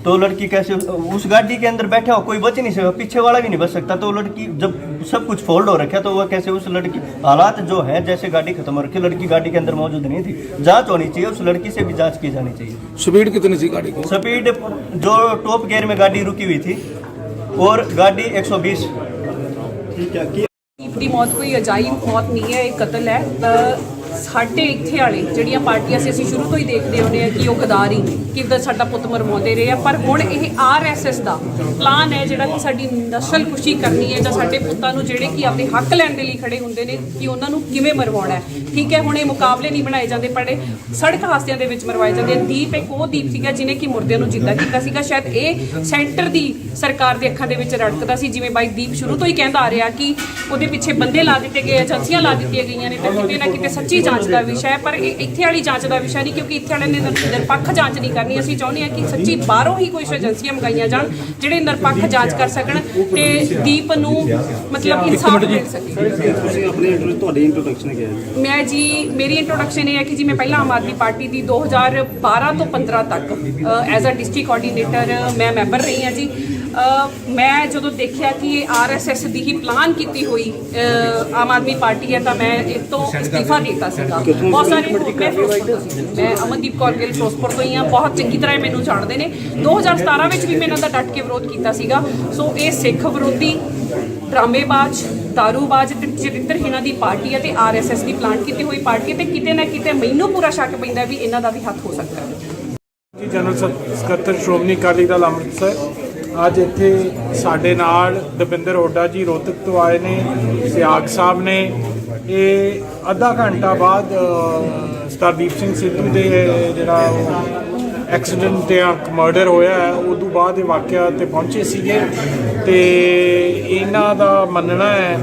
तो लड़की कैसे उस गाड़ी के अंदर बैठा हो, कोई बच नहीं सकता, पीछे वाला भी नहीं बच सकता। तो लड़की जब सब कुछ फोल्ड हो रखा तो वह कैसे उस लड़की, हालात जो है जैसे गाड़ी खत्म हो रखी, लड़की गाड़ी के अंदर मौजूद नहीं थी। जांच होनी चाहिए, उस लड़की से भी जांच की जानी चाहिए। स्पीड कितनी थी गाड़ी की? स्पीड जो टॉप गियर में गाड़ी रुकी हुई थी और गाड़ी 120। ठीक है कि ਦੀਪ ਦੀ ਮੌਤ ਕੋਈ ਅਜਾਇਬ ਮੌਤ ਨਹੀਂ ਹੈ, ਇਹ ਕਤਲ ਹੈ। ਸਾਡੇ ਇੱਥੇ ਵਾਲੇ ਜਿਹੜੀਆਂ ਪਾਰਟੀਆਂ ਸੀ ਅਸੀਂ ਸ਼ੁਰੂ ਤੋਂ ਹੀ ਦੇਖਦੇ ਆਉਂਦੇ ਆ ਕਿ ਉਹ ਗਦਾਰੀ ਕਿੱਦਾਂ ਸਾਡਾ ਪੁੱਤ ਮਰਵਾਉਂਦੇ ਰਹੇ ਆ। ਪਰ ਹੁਣ ਇਹ ਆਰਐਸਐਸ ਦਾ ਪਲਾਨ ਹੈ ਜਿਹੜਾ ਕਿ ਸਾਡੀ ਨਸਲਕੁਸ਼ੀ ਕਰਨੀ ਹੈ ਜਾਂ ਸਾਡੇ ਪੁੱਤਾਂ ਨੂੰ ਜਿਹੜੇ ਕਿ ਆਪਣੇ ਹੱਕ ਲੈਣ ਦੇ ਲਈ ਖੜੇ ਹੁੰਦੇ ਨੇ ਕਿ ਉਹਨਾਂ ਨੂੰ ਕਿਵੇਂ ਮਰਵਾਉਣਾ ਹੈ। ਠੀਕ ਹੈ, ਹੁਣ ਇਹ ਮੁਕਾਬਲੇ ਨਹੀਂ ਬਣਾਏ ਜਾਂਦੇ, ਪਰ ਸੜਕ ਹਾਦਸਿਆਂ ਦੇ ਵਿੱਚ ਮਰਵਾਏ ਜਾਂਦੇ। ਦੀਪ ਇੱਕ ਉਹ ਦੀਪ ਸੀਗਾ ਜਿਹਨੇ ਕਿ ਮੁਰਦਿਆਂ ਨੂੰ ਜਿੰਦਾ ਕੀਤਾ ਸੀਗਾ। ਸ਼ਾਇਦ ਇਹ ਸੈਂਟਰ ਦੀ ਸਰਕਾਰ ਦੇ ਅੱਖਾਂ ਦੇ ਵਿੱਚ ਰੜਕਦਾ ਸੀ, ਜਿਵੇਂ ਬਾਈ ਦੀਪ ਸ਼ੁਰੂ ਤੋਂ ਹੀ ਕਹਿੰਦਾ ਆ ਰਿਹਾ ਕਿ ਉਹਦੇ ਪਿੱਛੇ ਬੰਦੇ ਲਾ ਦਿੱਤੇ ਗਏ, ਏਜੰਸੀਆਂ ਲਾ ਦਿੱਤੀਆਂ ਗਈਆਂ ਨੇ ਤੇ ਕਿਤੇ ਨਾ ਕਿਤੇ ਸੱਚੀ ਜਾਂਚ ਦਾ ਵਿਸ਼ਾ ਹੈ। ਪਰ ਇਹ ਇੱਥੇ ਵਾਲੀ ਜਾਂਚ ਦਾ ਵਿਸ਼ਾ ਨਹੀਂ, ਕਿਉਂਕਿ ਇੱਥੇ ਵਾਲੇ ਨੇ ਨਿਰਪੱਖ ਜਾਂਚ ਨਹੀਂ ਕਰਨੀ। ਅਸੀਂ ਚਾਹੁੰਦੇ ਹਾਂ ਕਿ ਸੱਚੀ ਬਾਹਰੋਂ ਹੀ ਕੋਈ ਏਜੰਸੀਆਂ ਮੰਗਾਈਆਂ ਜਾਣ ਜਿਹੜੇ ਨਿਰਪੱਖ ਜਾਂਚ ਕਰ ਸਕਣ ਤੇ ਦੀਪ ਨੂੰ ਮਤਲਬ ਇਨਸਾਫ ਮਿਲ ਸਕੇ। ਤੁਸੀਂ ਆਪਣੀ ਤੁਹਾਡੀ ਇੰਟਰੋਡਕਸ਼ਨ ਕੀ ਹੈ? ਮੈਂ ਜੀ, ਮੇਰੀ ਇੰਟਰੋਡਕਸ਼ਨ ਇਹ ਹੈ ਕਿ ਜੀ ਮੈਂ ਪਹਿਲਾਂ ਆਮ ਆਦਮੀ ਪਾਰਟੀ ਦੀ 2012 ਤੋਂ 15 ਤੱਕ ਐਜ਼ ਅ ਡਿਸਟ੍ਰਿਕਟ ਕੋਆਰਡੀਨੇਟਰ ਮੈਂ ਮੈਂਬਰ ਰਹੀ ਹਾਂ ਜੀ। ਮੈਂ ਜਦੋਂ ਦੇਖਿਆ ਕਿ ਇਹ ਆਰਐਸਐਸ ਦੀ ਹੀ ਪਲਾਨ ਕੀਤੀ ਹੋਈ ਆਮ ਆਦਮੀ ਪਾਰਟੀ ਹੈ ਤਾਂ ਮੈਂ ਇਸ ਤੋਂ ਅਸਤੀਫਾ ਦੇ ਦਿੱਤਾ ਸੀਗਾ। ਬਹੁਤ ਸਾਰੇ ਮੈਂ ਫਿਰੋਜ਼ਪੁਰ ਤੋਂ ਸੀ, ਮੈਂ ਅਮਨਦੀਪ ਕੌਰ ਗਿੱਲ ਫਿਰੋਜ਼ਪੁਰ ਤੋਂ ਹੀ ਹਾਂ, ਬਹੁਤ ਚੰਗੀ ਤਰ੍ਹਾਂ ਇਹ ਮੈਨੂੰ ਜਾਣਦੇ ਨੇ। 2017 ਵਿੱਚ ਵੀ ਮੈਂ ਇਹਨਾਂ ਦਾ ਡਟ ਕੇ ਵਿਰੋਧ ਕੀਤਾ ਸੀਗਾ। ਸੋ ਇਹ ਸਿੱਖ ਵਿਰੋਧੀ, ਡਰਾਮੇਬਾਜ਼, ਦਾਰੂਬਾਜ਼ ਤੇ ਚਰਿੱਤਰਹੀਣਾਂ ਦੀ ਪਾਰਟੀ ਹੈ ਤੇ ਆਰਐਸਐਸ ਦੀ ਪਲਾਨ ਕੀਤੀ ਹੋਈ ਪਾਰਟੀ ਹੈ ਤੇ ਕਿਤੇ ਨਾ ਕਿਤੇ ਮੈਨੂੰ ਪੂਰਾ ਸ਼ੱਕ ਪੈਂਦਾ ਵੀ ਇਹਨਾਂ ਦਾ ਵੀ ਹੱਥ ਹੋ ਸਕਦਾ ਹੈ। ਜਨਰਲ ਸਕੱਤਰ ਸ਼੍ਰੋਮਣੀ ਅਕਾਲੀ ਦਲ ਅੰਮ੍ਰਿਤਸਰ ਅੱਜ ਇੱਥੇ ਸਾਡੇ ਨਾਲ ਦਵਿੰਦਰ ਹੁੱਡਾ ਜੀ ਰੋਹਤਕ ਤੋਂ ਆਏ ਨੇ, ਸਿਆਗ ਸਾਹਿਬ ਨੇ। ਇਹ ਅੱਧਾ ਘੰਟਾ ਬਾਅਦ ਸਰਦੀਪ ਸਿੰਘ ਸਿੱਧੂ ਦੇ ਜਿਹੜਾ ਐਕਸੀਡੈਂਟ ਜਾਂ ਮਰਡਰ ਹੋਇਆ ਹੈ ਉਦੋਂ ਬਾਅਦ ਇਹ ਵਾਕਿਆ ਤੇ ਪਹੁੰਚੇ ਸੀਗੇ ਤੇ ਇਹਨਾਂ ਦਾ ਮੰਨਣਾ ਹੈ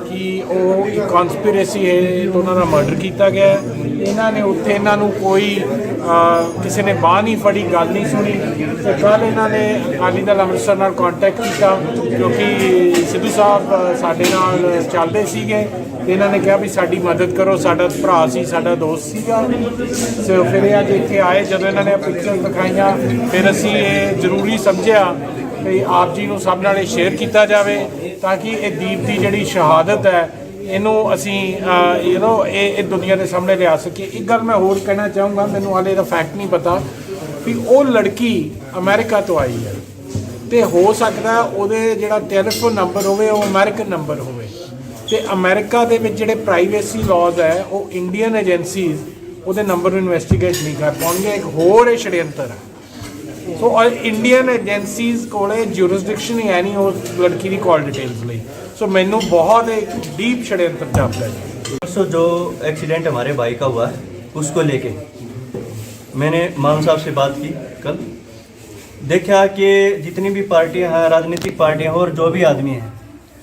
ਕਿ ਉਹ ਇੱਕ ਕਨਸਪੀਰੇਸੀ ਹੈ, ਉਹਨਾਂ ਦਾ ਮਰਡਰ ਕੀਤਾ ਗਿਆ ਹੈ। ਇਹਨਾਂ ਨੇ ਉੱਥੇ ਇਹਨਾਂ ਨੂੰ ਕੋਈ ਕਿਸੇ ਨੇ ਬਾਂਹ ਨਹੀਂ ਫੜੀ, ਗੱਲ ਨਹੀਂ ਸੁਣੀ ਤੇ ਕੱਲ੍ਹ ਇਹਨਾਂ ਨੇ ਅਕਾਲੀ ਦਲ ਅੰਮ੍ਰਿਤਸਰ ਨਾਲ ਕੰਟੈਕਟ ਕੀਤਾ ਕਿਉਂਕਿ ਸਿੱਧੂ ਸਾਹਿਬ ਸਾਡੇ ਨਾਲ ਚੱਲਦੇ ਸੀਗੇ ਤੇ ਇਹਨਾਂ ਨੇ ਕਿਹਾ ਵੀ ਸਾਡੀ ਮਦਦ ਕਰੋ, ਸਾਡਾ ਭਰਾ ਸੀ, ਸਾਡਾ ਦੋਸਤ ਸੀਗਾ। ਸੋ ਫਿਰ ਇਹ ਅੱਜ ਇੱਥੇ ਆਏ, ਜਦੋਂ ਇਹਨਾਂ ਨੇ ਪਿਕਚਰ ਦਿਖਾਈਆਂ ਫਿਰ ਅਸੀਂ ਇਹ ਜ਼ਰੂਰੀ ਸਮਝਿਆ ਵੀ ਆਪ ਜੀ ਨੂੰ ਸਭ ਨਾਲ ਇਹ ਸ਼ੇਅਰ ਕੀਤਾ ਜਾਵੇ ਤਾਂ ਕਿ ਇਹ ਦੀਪ ਦੀ ਜਿਹੜੀ ਸ਼ਹਾਦਤ ਹੈ ਇਹਨੂੰ ਅਸੀਂ ਇਹ ਦੁਨੀਆ ਦੇ ਸਾਹਮਣੇ ਲਿਆ ਸਕੀਏ। ਇੱਕ ਗੱਲ ਮੈਂ ਹੋਰ ਕਹਿਣਾ ਚਾਹੂੰਗਾ, ਮੈਨੂੰ ਹਾਲੇ ਇਹਦਾ ਫੈਕਟ ਨਹੀਂ ਪਤਾ ਵੀ ਉਹ ਲੜਕੀ ਅਮਰੀਕਾ ਤੋਂ ਆਈ ਹੈ ਤੇ ਹੋ ਸਕਦਾ ਉਹਦੇ ਜਿਹੜਾ ਟੈਲੀਫੋਨ ਨੰਬਰ ਹੋਵੇ ਉਹ ਅਮਰੀਕਨ ਨੰਬਰ ਹੋਵੇ ਤੇ ਅਮਰੀਕਾ ਦੇ ਵਿੱਚ ਜਿਹੜੇ ਪ੍ਰਾਈਵੇਸੀ ਲਾਜ਼ ਹੈ ਉਹ ਇੰਡੀਅਨ ਏਜੰਸੀਜ਼ ਉਹਦੇ ਨੰਬਰ ਨੂੰ ਇਨਵੈਸਟੀਗੇਟ ਨਹੀਂ ਕਰ ਪਾਉਣਗੇ। ਇੱਕ ਹੋਰ ਇਹ षड्यंत्र ਹੈ। ਸੋ ਇੰਡੀਅਨ ਏਜੰਸੀਜ਼ ਕੋਲੇ ਜੂਰਿਸਡਿਕਸ਼ਨ ਹੀ ਹੈ ਨਹੀਂ ਉਸ ਲੜਕੀ ਦੀ ਕਾਲ ਡਿਟੇल्स ਲਈ। सो मैनू बहुत एक डीप षड्यंत्र जापता है। परसों जो एक्सीडेंट हमारे भाई का हुआ है उसको लेके मैंने मान साहब से बात की कल। देखा कि जितनी भी पार्टियां हैं, राजनीतिक पार्टियां और जो भी आदमी हैं,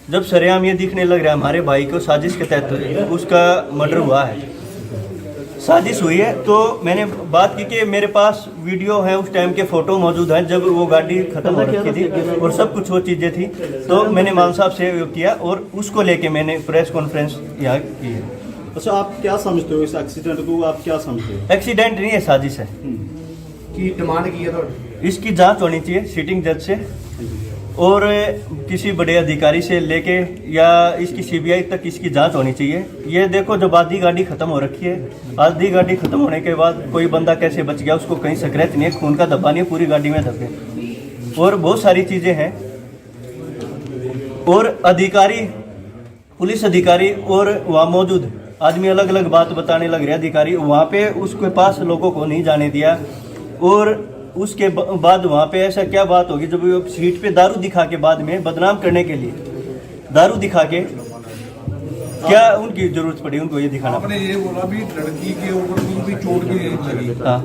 जब सरेआम ये दिखने लग रहा है हमारे भाई को साजिश के तहत उसका मर्डर हुआ है। साजिश हुई है। तो मैंने बात की कि मेरे पास वीडियो है, उस टाइम के फ़ोटो मौजूद हैं जब वो गाड़ी ख़त्म हो रखी थी और सब कुछ वो चीज़ें थी। तो मैंने मान साहब से वो किया और उसको लेके मैंने प्रेस कॉन्फ्रेंस यहाँ की है। अच्छा, आप क्या समझते हो इस एक्सीडेंट को, आप क्या समझते हो? एक्सीडेंट नहीं है, साजिश है। की डिमांड की है तो इसकी जांच होनी चाहिए सिटिंग जज से और किसी बड़े अधिकारी से लेके या इसकी सीबीआई तक इसकी जांच होनी चाहिए। ये देखो, जब आधी गाड़ी खत्म हो रखी है, आधी गाड़ी खत्म होने के बाद कोई बंदा कैसे बच गया, उसको कहीं स्क्रैच नहीं है, खून का धब्बा नहीं है, पूरी गाड़ी में धब्बे और बहुत सारी चीज़ें हैं। और अधिकारी, पुलिस अधिकारी और वहाँ मौजूद आदमी अलग अलग बात बताने लग रहे। अधिकारी वहाँ पे उसके पास लोगों को नहीं जाने दिया और उसके बाद वहाँ पे ऐसा क्या बात होगी जब वो सीट पे दारू दिखा के बाद में बदनाम करने के लिए दारू दिखा के क्या उनकी जरूरत पड़ी उनको ये दिखाना? आपने ये बोला भी लड़की के ऊपर भी चोट भी लगी। हाँ।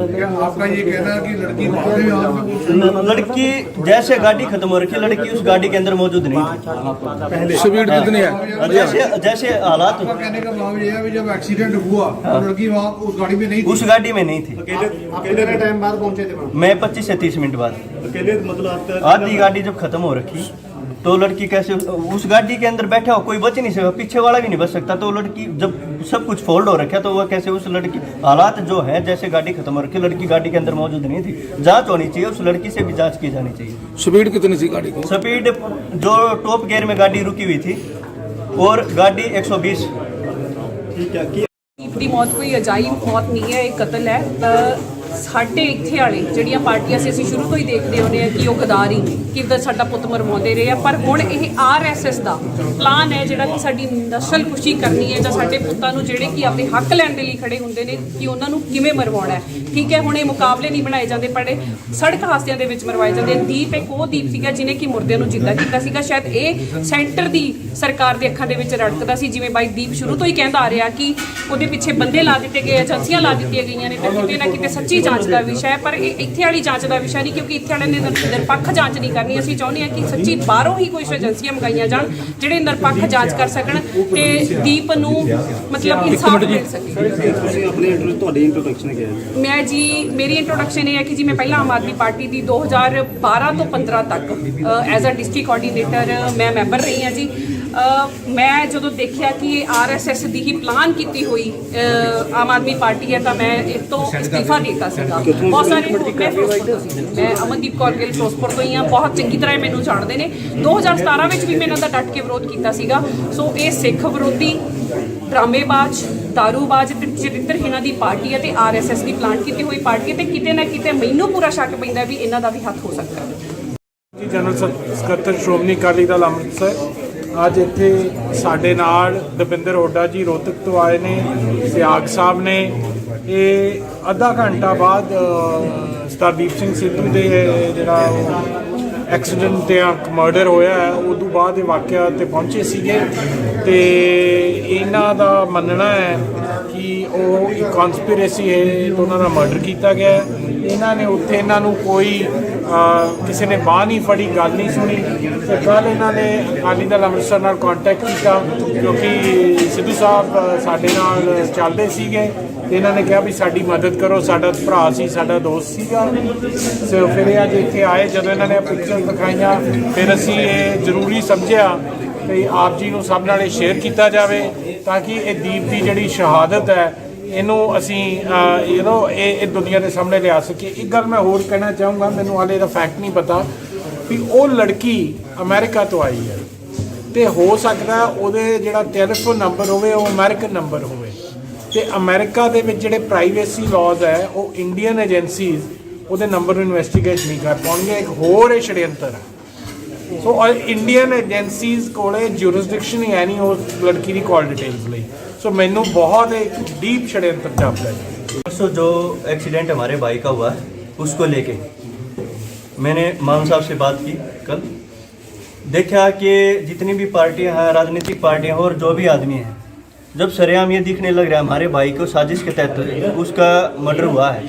क्या आपका ये कहना है कि लड़की बाद में यहाँ पे लड़की जैसे गाड़ी खत्म हो रखी है, लड़की उस गाड़ी के अंदर मौजूद नहीं थी। स्पीड कितनी है? जैसे जैसे हालात, आपका कहने का भाव ये है कि जब एक्सीडेंट हुआ तो लड़की वहाँ उस गाड़ी में नहीं थी। उस गाड़ी में नहीं थी। कितने टाइम बाद पहुंचे थे? मैं 25 से 30 मिनट बाद। अकेले मतलब आपका आधी गाड़ी जब खत्म हो रखी तो लड़की कैसे उस गाड़ी के अंदर बैठा हो, कोई बच नहीं सकता, पीछे वाला भी नहीं बच सकता। तो लड़की जब सब कुछ फोल्ड हो रखा तो वह कैसे उस लड़की, हालात जो है जैसे गाड़ी खत्म हो रखी, लड़की गाड़ी के अंदर मौजूद नहीं थी। जांच होनी चाहिए, उस लड़की से भी जांच की जानी चाहिए। स्पीड कितनी थी गाड़ी की? स्पीड जो टॉप गियर में गाड़ी रुकी हुई थी और गाड़ी 120। ठीक है कि ਦੀਪ ਦੀ ਮੌਤ ਕੋਈ ਅਜਾਇਬ ਮੌਤ ਨਹੀਂ ਹੈ, ਇਹ ਕਤਲ ਹੈ। ਸਾਡੇ ਇੱਥੇ ਵਾਲੇ ਜਿਹੜੀਆਂ ਪਾਰਟੀਆਂ ਸੀ, ਅਸੀਂ ਸ਼ੁਰੂ ਤੋਂ ਹੀ ਦੇਖਦੇ ਹੁੰਦੇ ਆ ਕਿ ਉਹ ਗਦਾਰੀ ਕਿੱਦਾਂ ਸਾਡਾ ਪੁੱਤ ਮਰਵਾਉਂਦੇ ਰਹੇ ਆ। ਪਰ ਹੁਣ ਇਹ ਆਰਐਸਐਸ ਦਾ ਪਲਾਨ ਹੈ ਜਿਹੜਾ ਕਿ ਸਾਡੀ ਨਸਲ ਖੁਸ਼ੀ ਕਰਨੀ ਹੈ ਜਾਂ ਸਾਡੇ ਪੁੱਤਾਂ ਨੂੰ ਜਿਹੜੇ ਕਿ ਆਪਣੇ ਹੱਕ ਲੈਣ ਦੇ ਲਈ ਖੜੇ ਹੁੰਦੇ ਨੇ ਕਿ ਉਹਨਾਂ ਨੂੰ ਕਿਵੇਂ ਮਰਵਾਉਣਾ ਹੈ। ਠੀਕ ਹੈ, ਹੁਣ ਇਹ ਮੁਕਾਬਲੇ ਨਹੀਂ ਬਣਾਏ ਜਾਂਦੇ, ਪਰ ਸੜਕ ਹਾਦਸਿਆਂ ਦੇ ਵਿੱਚ ਮਰਵਾਏ ਜਾਂਦੇ। ਦੀਪ ਇੱਕ ਉਹ ਦੀਪ ਸੀਗਾ ਜਿਹਨੇ ਕਿ ਮੁਰਦਿਆਂ ਨੂੰ ਜਿੰਦਾ ਕੀਤਾ ਸੀਗਾ। ਸ਼ਾਇਦ ਇਹ ਸੈਂਟਰ ਦੀ ਸਰਕਾਰ ਦੇ ਅੱਖਾਂ ਦੇ ਵਿੱਚ ਰੜਕਦਾ ਸੀ, ਜਿਵੇਂ ਬਾਈ ਦੀਪ ਸ਼ੁਰੂ ਤੋਂ ਹੀ ਕਹਿੰਦਾ ਆ ਰਿਹਾ ਕਿ ਉਹਦੇ ਪਿੱਛੇ ਬੰਦੇ ਲਾ ਦਿੱਤੇ ਗਏ, ਏਜੰਸੀਆਂ ਲਾ ਦਿੱਤੀਆਂ ਗਈਆਂ ਨੇ ਤੇ ਕਿਤੇ ਨਾ ਕਿਤੇ ਸੱਚੀ ਜਾਂਚ ਦਾ ਵਿਸ਼ਾ ਹੈ। ਪਰ ਇਹ ਇੱਥੇ ਵਾਲੀ ਜਾਂਚ ਦਾ ਵਿਸ਼ਾ ਨਹੀਂ, ਕਿਉਂਕਿ ਇੱਥੇ ਵਾਲਿਆਂ ਨੇ ਨਿਰਪੱਖ ਜਾਂਚ ਨਹੀਂ ਕਰਨੀ। ਅਸੀਂ ਚਾਹੁੰਦੇ ਹਾਂ ਕਿ ਸੱਚੀ ਬਾਹਰੋਂ ਹੀ ਕੋਈ ਏਜੰਸੀਆਂ ਮੰਗਾਈਆਂ ਜਾਣ ਜਿਹੜੇ ਨਿਰਪੱਖ ਜਾਂਚ ਕਰ ਸਕਣ ਤੇ ਦੀਪ ਨੂੰ ਮਤਲਬ ਇਨਸਾਫ ਮਿਲ ਸਕੇ। ਤੁਸੀਂ ਆਪਣੀ ਤੁਹਾਡੀ ਇੰਟਰੋਡਕਸ਼ਨ ਕੀ ਹੈ? ਮੈਂ ਜੀ, ਮੇਰੀ ਇੰਟਰੋਡਕਸ਼ਨ ਇਹ ਹੈ ਕਿ ਜੀ ਮੈਂ ਪਹਿਲਾਂ ਆਮ ਆਦਮੀ ਪਾਰਟੀ ਦੀ 2012 ਤੋਂ 15 ਤੱਕ ਐਜ਼ ਅ ਡਿਸਟ੍ਰਿਕਟ ਕੋਆਰਡੀਨੇਟਰ ਮੈਂ ਮੈਂਬਰ ਰਹੀ ਹਾਂ ਜੀ। ਮੈਂ ਜਦੋਂ ਦੇਖਿਆ ਕਿ ਇਹ ਆਰਐਸਐਸ ਦੀ ਹੀ ਪਲਾਨ ਕੀਤੀ ਹੋਈ ਆਮ ਆਦਮੀ ਪਾਰਟੀ ਹੈ ਤਾਂ ਮੈਂ ਇਸ ਤੋਂ ਅਸਤੀਫਾ ਦੇ ਦਿੱਤਾ ਸੀਗਾ। ਬਹੁਤ ਸਾਰੇ ਮੈਂ ਫਿਰੋਜ਼ਪੁਰ ਤੋਂ ਸੀ, ਮੈਂ ਅਮਨਦੀਪ ਕੌਰ ਗਿੱਲ ਫਿਰੋਜ਼ਪੁਰ ਤੋਂ ਹੀ ਹਾਂ, ਬਹੁਤ ਚੰਗੀ ਤਰ੍ਹਾਂ ਮੈਨੂੰ ਜਾਣਦੇ ਨੇ। 2017 ਵਿੱਚ ਵੀ ਮੈਂ ਇਹਨਾਂ ਦਾ ਡਟ ਕੇ ਵਿਰੋਧ ਕੀਤਾ ਸੀਗਾ। ਸੋ ਇਹ ਸਿੱਖ ਵਿਰੋਧੀ, ਡਰਾਮੇਬਾਜ਼, ਦਾਰੂਬਾਜ਼ ਤੇ ਚਰਿੱਤਰਹੀਣਾਂ ਦੀ ਪਾਰਟੀ ਹੈ ਤੇ ਆਰਐਸਐਸ ਦੀ ਪਲਾਨ ਕੀਤੀ ਹੋਈ ਪਾਰਟੀ ਹੈ ਤੇ ਕਿਤੇ ਨਾ ਕਿਤੇ ਮੈਨੂੰ ਪੂਰਾ ਸ਼ੱਕ ਪੈਂਦਾ ਵੀ ਇਹਨਾਂ ਦਾ ਵੀ ਹੱਥ ਹੋ ਸਕਦਾ ਹੈ। ਜਨਰਲ ਸਕੱਤਰ ਸ਼੍ਰੋਮਣੀ ਅਕਾਲੀ ਦਲ ਅੰਮ੍ਰਿਤਸਰ ਅੱਜ ਇੱਥੇ ਸਾਡੇ ਨਾਲ ਦਵਿੰਦਰ ਹੁੱਡਾ ਜੀ ਰੋਹਤਕ ਤੋਂ ਆਏ ਨੇ, ਸਿਆਗ ਸਾਹਿਬ ਨੇ। ਇਹ ਅੱਧਾ ਘੰਟਾ ਬਾਅਦ ਸਰਦੀਪ ਸਿੰਘ ਸਿੱਧੂ ਦੇ ਜਿਹੜਾ ਐਕਸੀਡੈਂਟ ਤੇ ਮਰਡਰ ਹੋਇਆ ਹੈ ਉਦੋਂ ਬਾਅਦ ਇਹ ਵਾਕਿਆ ਤੇ ਪਹੁੰਚੇ ਸੀਗੇ ਤੇ ਇਹਨਾਂ ਦਾ ਮੰਨਣਾ ਹੈ ਕਿ ਉਹ ਇੱਕ ਕਨਸਪੀਰੇਸੀ ਹੈ, ਉਹਨਾਂ ਦਾ ਮਰਡਰ ਕੀਤਾ ਗਿਆ ਹੈ। ਇਹਨਾਂ ਨੇ ਉੱਥੇ ਇਹਨਾਂ ਨੂੰ ਕੋਈ ਕਿਸੇ ਨੇ ਬਾਂਹ ਨਹੀਂ ਫੜੀ, ਗੱਲ ਨਹੀਂ ਸੁਣੀ ਤੇ ਕੱਲ੍ਹ ਇਹਨਾਂ ਨੇ ਅਕਾਲੀ ਦਲ ਅੰਮ੍ਰਿਤਸਰ ਨਾਲ ਕੰਟੈਕਟ ਕੀਤਾ ਕਿਉਂਕਿ ਸਿੱਧੂ ਸਾਹਿਬ ਸਾਡੇ ਨਾਲ ਚੱਲਦੇ ਸੀਗੇ ਤੇ ਇਹਨਾਂ ਨੇ ਕਿਹਾ ਵੀ ਸਾਡੀ ਮਦਦ ਕਰੋ, ਸਾਡਾ ਭਰਾ ਸੀ, ਸਾਡਾ ਦੋਸਤ ਸੀਗਾ। ਸੋ ਫਿਰ ਇਹ ਅੱਜ ਇੱਥੇ ਆਏ, ਜਦੋਂ ਇਹਨਾਂ ਨੇ ਪਿਕਚਰ ਦਿਖਾਈਆਂ ਫਿਰ ਅਸੀਂ ਇਹ ਜ਼ਰੂਰੀ ਸਮਝਿਆ ਵੀ ਆਪ ਜੀ ਨੂੰ ਸਭ ਨਾਲ ਇਹ ਸ਼ੇਅਰ ਕੀਤਾ ਜਾਵੇ ਤਾਂ ਕਿ ਇਹ ਦੀਪ ਦੀ ਜਿਹੜੀ ਸ਼ਹਾਦਤ ਹੈ ਇਹਨੂੰ ਅਸੀਂ ਇਹ ਦੁਨੀਆ ਦੇ ਸਾਹਮਣੇ ਲਿਆ ਸਕੀਏ। ਇੱਕ ਗੱਲ ਮੈਂ ਹੋਰ ਕਹਿਣਾ ਚਾਹੂੰਗਾ, ਮੈਨੂੰ ਹਾਲੇ ਇਹਦਾ ਫੈਕਟ ਨਹੀਂ ਪਤਾ ਵੀ ਉਹ ਲੜਕੀ ਅਮਰੀਕਾ ਤੋਂ ਆਈ ਹੈ ਤੇ ਹੋ ਸਕਦਾ ਉਹਦੇ ਜਿਹੜਾ ਟੈਲੀਫੋਨ ਨੰਬਰ ਹੋਵੇ ਉਹ ਅਮਰੀਕਨ ਨੰਬਰ ਹੋਵੇ ਤੇ ਅਮਰੀਕਾ ਦੇ ਵਿੱਚ ਜਿਹੜੇ ਪ੍ਰਾਈਵੇਸੀ ਲਾਜ਼ ਹੈ ਉਹ ਇੰਡੀਅਨ ਏਜੰਸੀਜ਼ ਉਹਦੇ ਨੰਬਰ ਨੂੰ ਇਨਵੈਸਟੀਗੇਟ ਨਹੀਂ ਕਰ ਪਾਉਣਗੇ। ਇੱਕ ਹੋਰ ਇਹ षड्यंत्र ਹੈ। ਸੋ ਇੰਡੀਅਨ ਏਜੰਸੀਜ਼ ਕੋਲੇ ਜੂਰਿਸਡਿਕਸ਼ਨ ਹੀ ਹੈ ਨਹੀਂ ਉਸ ਲੜਕੀ ਦੀ ਕਾਲ ਡਿਟੇल्स ਲਈ। सो मैनू बहुत एक डीप षड्यंत्र जापता है। परसों जो एक्सीडेंट हमारे भाई का हुआ उसको लेके मैंने मान साहब से बात की कल। देखा कि जितनी भी पार्टियां हैं, राजनीतिक पार्टियां और जो भी आदमी हैं, जब सरेआम ये दिखने लग रहा है हमारे भाई को साजिश के तहत उसका मर्डर हुआ है।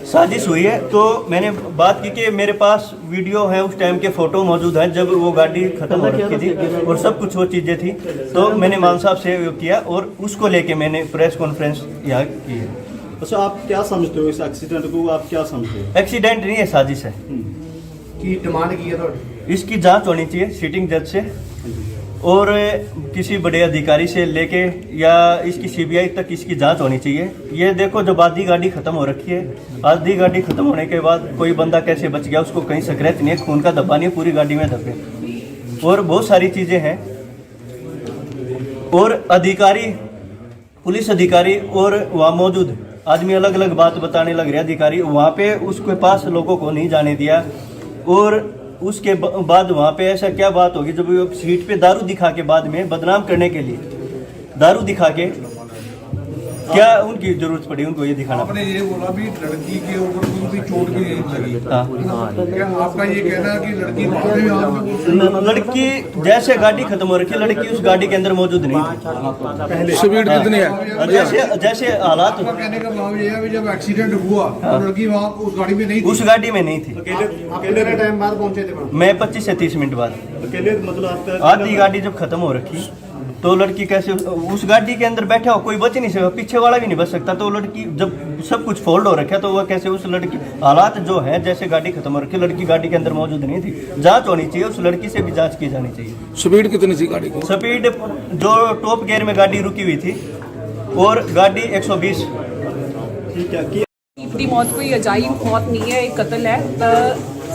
साजिश हुई है। तो मैंने बात की कि मेरे पास वीडियो है, उस टाइम के फ़ोटो मौजूद हैं जब वो गाड़ी ख़त्म हो रखी थी और सब कुछ वो चीज़ें थी। तो मैंने मान साहब से वो किया और उसको लेके मैंने प्रेस कॉन्फ्रेंस यहाँ की है। अच्छा, आप क्या समझते हो इस एक्सीडेंट को, आप क्या समझते हो? एक्सीडेंट नहीं है, साजिश है। की डिमांड की है थोड़ी इसकी जांच होनी चाहिए सिटिंग जज से और किसी बड़े अधिकारी से लेके या इसकी सीबीआई तक इसकी जांच होनी चाहिए। ये देखो, जब आधी गाड़ी खत्म हो रखी है, आधी गाड़ी खत्म होने के बाद कोई बंदा कैसे बच गया, उसको कहीं स्क्रैच नहीं है, खून का धब्बा नहीं है, पूरी गाड़ी में धब्बे और बहुत सारी चीज़ें हैं। और अधिकारी, पुलिस अधिकारी और वहाँ मौजूद आदमी अलग अलग बात बताने लग रहे। अधिकारी वहाँ पे उसके पास लोगों को नहीं जाने दिया और उसके बाद वहाँ पे ऐसा क्या बात होगी जब वो सीट पे दारू दिखा के बाद में बदनाम करने के लिए दारू दिखा के क्या उनकी जरूरत पड़ी उनको ये दिखाना? आपने ये बोला भी लड़की के ऊपर कोई भी चोट भी नहीं लगी। हाँ। क्या आपका ये कहना है कि लड़की बाद में हाथ में लड़की जैसे गाड़ी खत्म हो रखी है, लड़की उस गाड़ी के अंदर मौजूद नहीं थी। स्पीड कितनी है? जैसे हालात, आपका कहने का भाव ये है कि जब एक्सीडेंट हुआ तो लड़की वहाँ उस गाड़ी में नहीं थी। उस गाड़ी में नहीं थी। कितने टाइम बाद पहुंचे थे? मैं 25 से 30 मिनट बाद। अकेले, मतलब आपका आधी गाड़ी जब खत्म हो रखी तो लड़की कैसे उस गाड़ी के अंदर बैठा हो, कोई बच नहीं सकता, पीछे वाला भी नहीं बच सकता। तो लड़की जब सब कुछ फोल्ड हो रखा तो वह कैसे उस लड़की, हालात जो है जैसे गाड़ी खत्म हो रखी, लड़की गाड़ी के अंदर मौजूद नहीं थी। जांच होनी चाहिए, उस लड़की से भी जांच की जानी चाहिए। स्पीड कितनी थी गाड़ी की? स्पीड जो टॉप गियर में गाड़ी रुकी हुई थी और गाड़ी 120। ਦੀਪ ਦੀ ਮੌਤ ਕੋਈ ਅਜਾਇਬ ਮੌਤ ਨਹੀਂ ਹੈ, ਇਹ ਕਤਲ ਹੈ।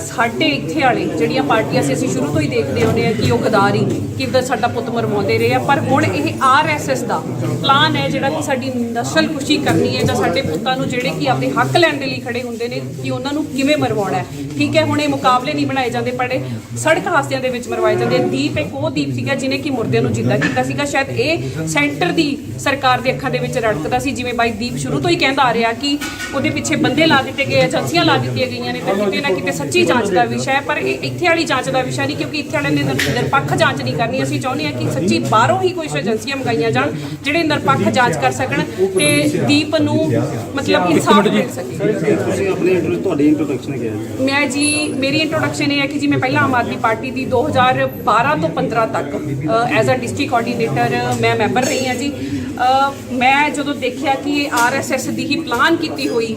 ਸਾਡੇ ਇੱਥੇ ਵਾਲੇ ਜਿਹੜੀਆਂ ਪਾਰਟੀਆਂ ਸੀ, ਅਸੀਂ ਸ਼ੁਰੂ ਤੋਂ ਹੀ ਦੇਖਦੇ ਆਉਂਦੇ ਆ ਕਿ ਉਹ ਗਦਾਰੀ ਕਿੱਦਾਂ ਸਾਡਾ ਪੁੱਤ ਮਰਵਾਉਂਦੇ ਰਹੇ ਆ। ਪਰ ਹੁਣ ਇਹ ਆਰਐਸਐਸ ਦਾ ਪਲਾਨ ਹੈ ਜਿਹੜਾ ਕਿ ਸਾਡੀ ਨਸਲ ਖੁਸ਼ੀ ਕਰਨੀ ਹੈ ਜਾਂ ਸਾਡੇ ਪੁੱਤਾਂ ਨੂੰ ਜਿਹੜੇ ਕਿ ਆਪਣੇ ਹੱਕ ਲੈਣ ਦੇ ਲਈ ਖੜੇ ਹੁੰਦੇ ਨੇ ਕਿ ਉਹਨਾਂ ਨੂੰ ਕਿਵੇਂ ਮਰਵਾਉਣਾ ਹੈ। ਠੀਕ ਹੈ, ਹੁਣ ਇਹ ਮੁਕਾਬਲੇ ਨਹੀਂ ਬਣਾਏ ਜਾਂਦੇ, ਪਰ ਸੜਕ ਹਾਦਸਿਆਂ ਦੇ ਵਿੱਚ ਮਰਵਾਏ ਜਾਂਦੇ। ਦੀਪ ਇੱਕ ਉਹ ਦੀਪ ਸੀਗਾ ਜਿਹਨੇ ਕਿ ਮੁਰਦਿਆਂ ਨੂੰ ਜਿੰਦਾ ਕੀਤਾ ਸੀਗਾ। ਸ਼ਾਇਦ ਇਹ ਸੈਂਟਰ ਦੀ ਸਰਕਾਰ ਦੇ ਅੱਖਾਂ ਦੇ ਵਿੱਚ ਰੜਕਦਾ ਸੀ, ਜਿਵੇਂ ਬਾਈ ਦੀਪ ਸ਼ੁਰੂ ਤੋਂ ਹੀ ਕਹਿੰਦਾ ਆ ਰਿਹਾ ਕਿ ਉਹਦੇ ਪਿੱਛੇ ਬੰਦੇ ਲਾ ਦਿੱਤੇ ਗਏ, ਏਜੰਸੀਆਂ ਲਾ ਦਿੱਤੀਆਂ ਗਈਆਂ ਨੇ ਤੇ ਕਿਤੇ ਨਾ ਕਿਤੇ ਸੱਚੀ ਜਾਂਚ ਦਾ ਵਿਸ਼ਾ ਹੈ। ਪਰ ਇਹ ਇੱਥੇ ਵਾਲੀ ਜਾਂਚ ਦਾ ਵਿਸ਼ਾ ਨਹੀਂ, ਕਿਉਂਕਿ ਇੱਥੇ ਵਾਲਿਆਂ ਨੇ ਨਿਰਪੱਖ ਜਾਂਚ ਨਹੀਂ ਕਰਨੀ। ਅਸੀਂ ਚਾਹੁੰਦੇ ਹਾਂ ਕਿ ਸੱਚੀ ਬਾਹਰੋਂ ਹੀ ਕੁਝ ਏਜੰਸੀਆਂ ਮੰਗਾਈਆਂ ਜਾਣ ਜਿਹੜੇ ਨਿਰਪੱਖ ਜਾਂਚ ਕਰ ਸਕਣ ਤੇ ਦੀਪ ਨੂੰ ਮਤਲਬ ਇਨਸਾਫ ਮਿਲ ਸਕੇ। ਤੁਸੀਂ ਆਪਣੀ ਤੁਹਾਡੀ ਇੰਟਰੋਡਕਸ਼ਨ ਕੀ ਹੈ? ਮੈਂ ਜੀ, ਮੇਰੀ ਇੰਟਰੋਡਕਸ਼ਨ ਇਹ ਹੈ ਕਿ ਜੀ ਮੈਂ ਪਹਿਲਾਂ ਆਮ ਆਦਮੀ ਪਾਰਟੀ ਦੀ 2012 ਤੋਂ 15 ਤੱਕ ਐਜ਼ ਅ ਡਿਸਟ੍ਰਿਕਟ ਕੋਆਰਡੀਨੇਟਰ ਮੈਂ ਮੈਂਬਰ ਰਹੀ ਹਾਂ ਜੀ। ਮੈਂ ਜਦੋਂ ਦੇਖਿਆ ਕਿ ਇਹ ਆਰਐਸਐਸ ਦੀ ਹੀ ਪਲਾਨ ਕੀਤੀ ਹੋਈ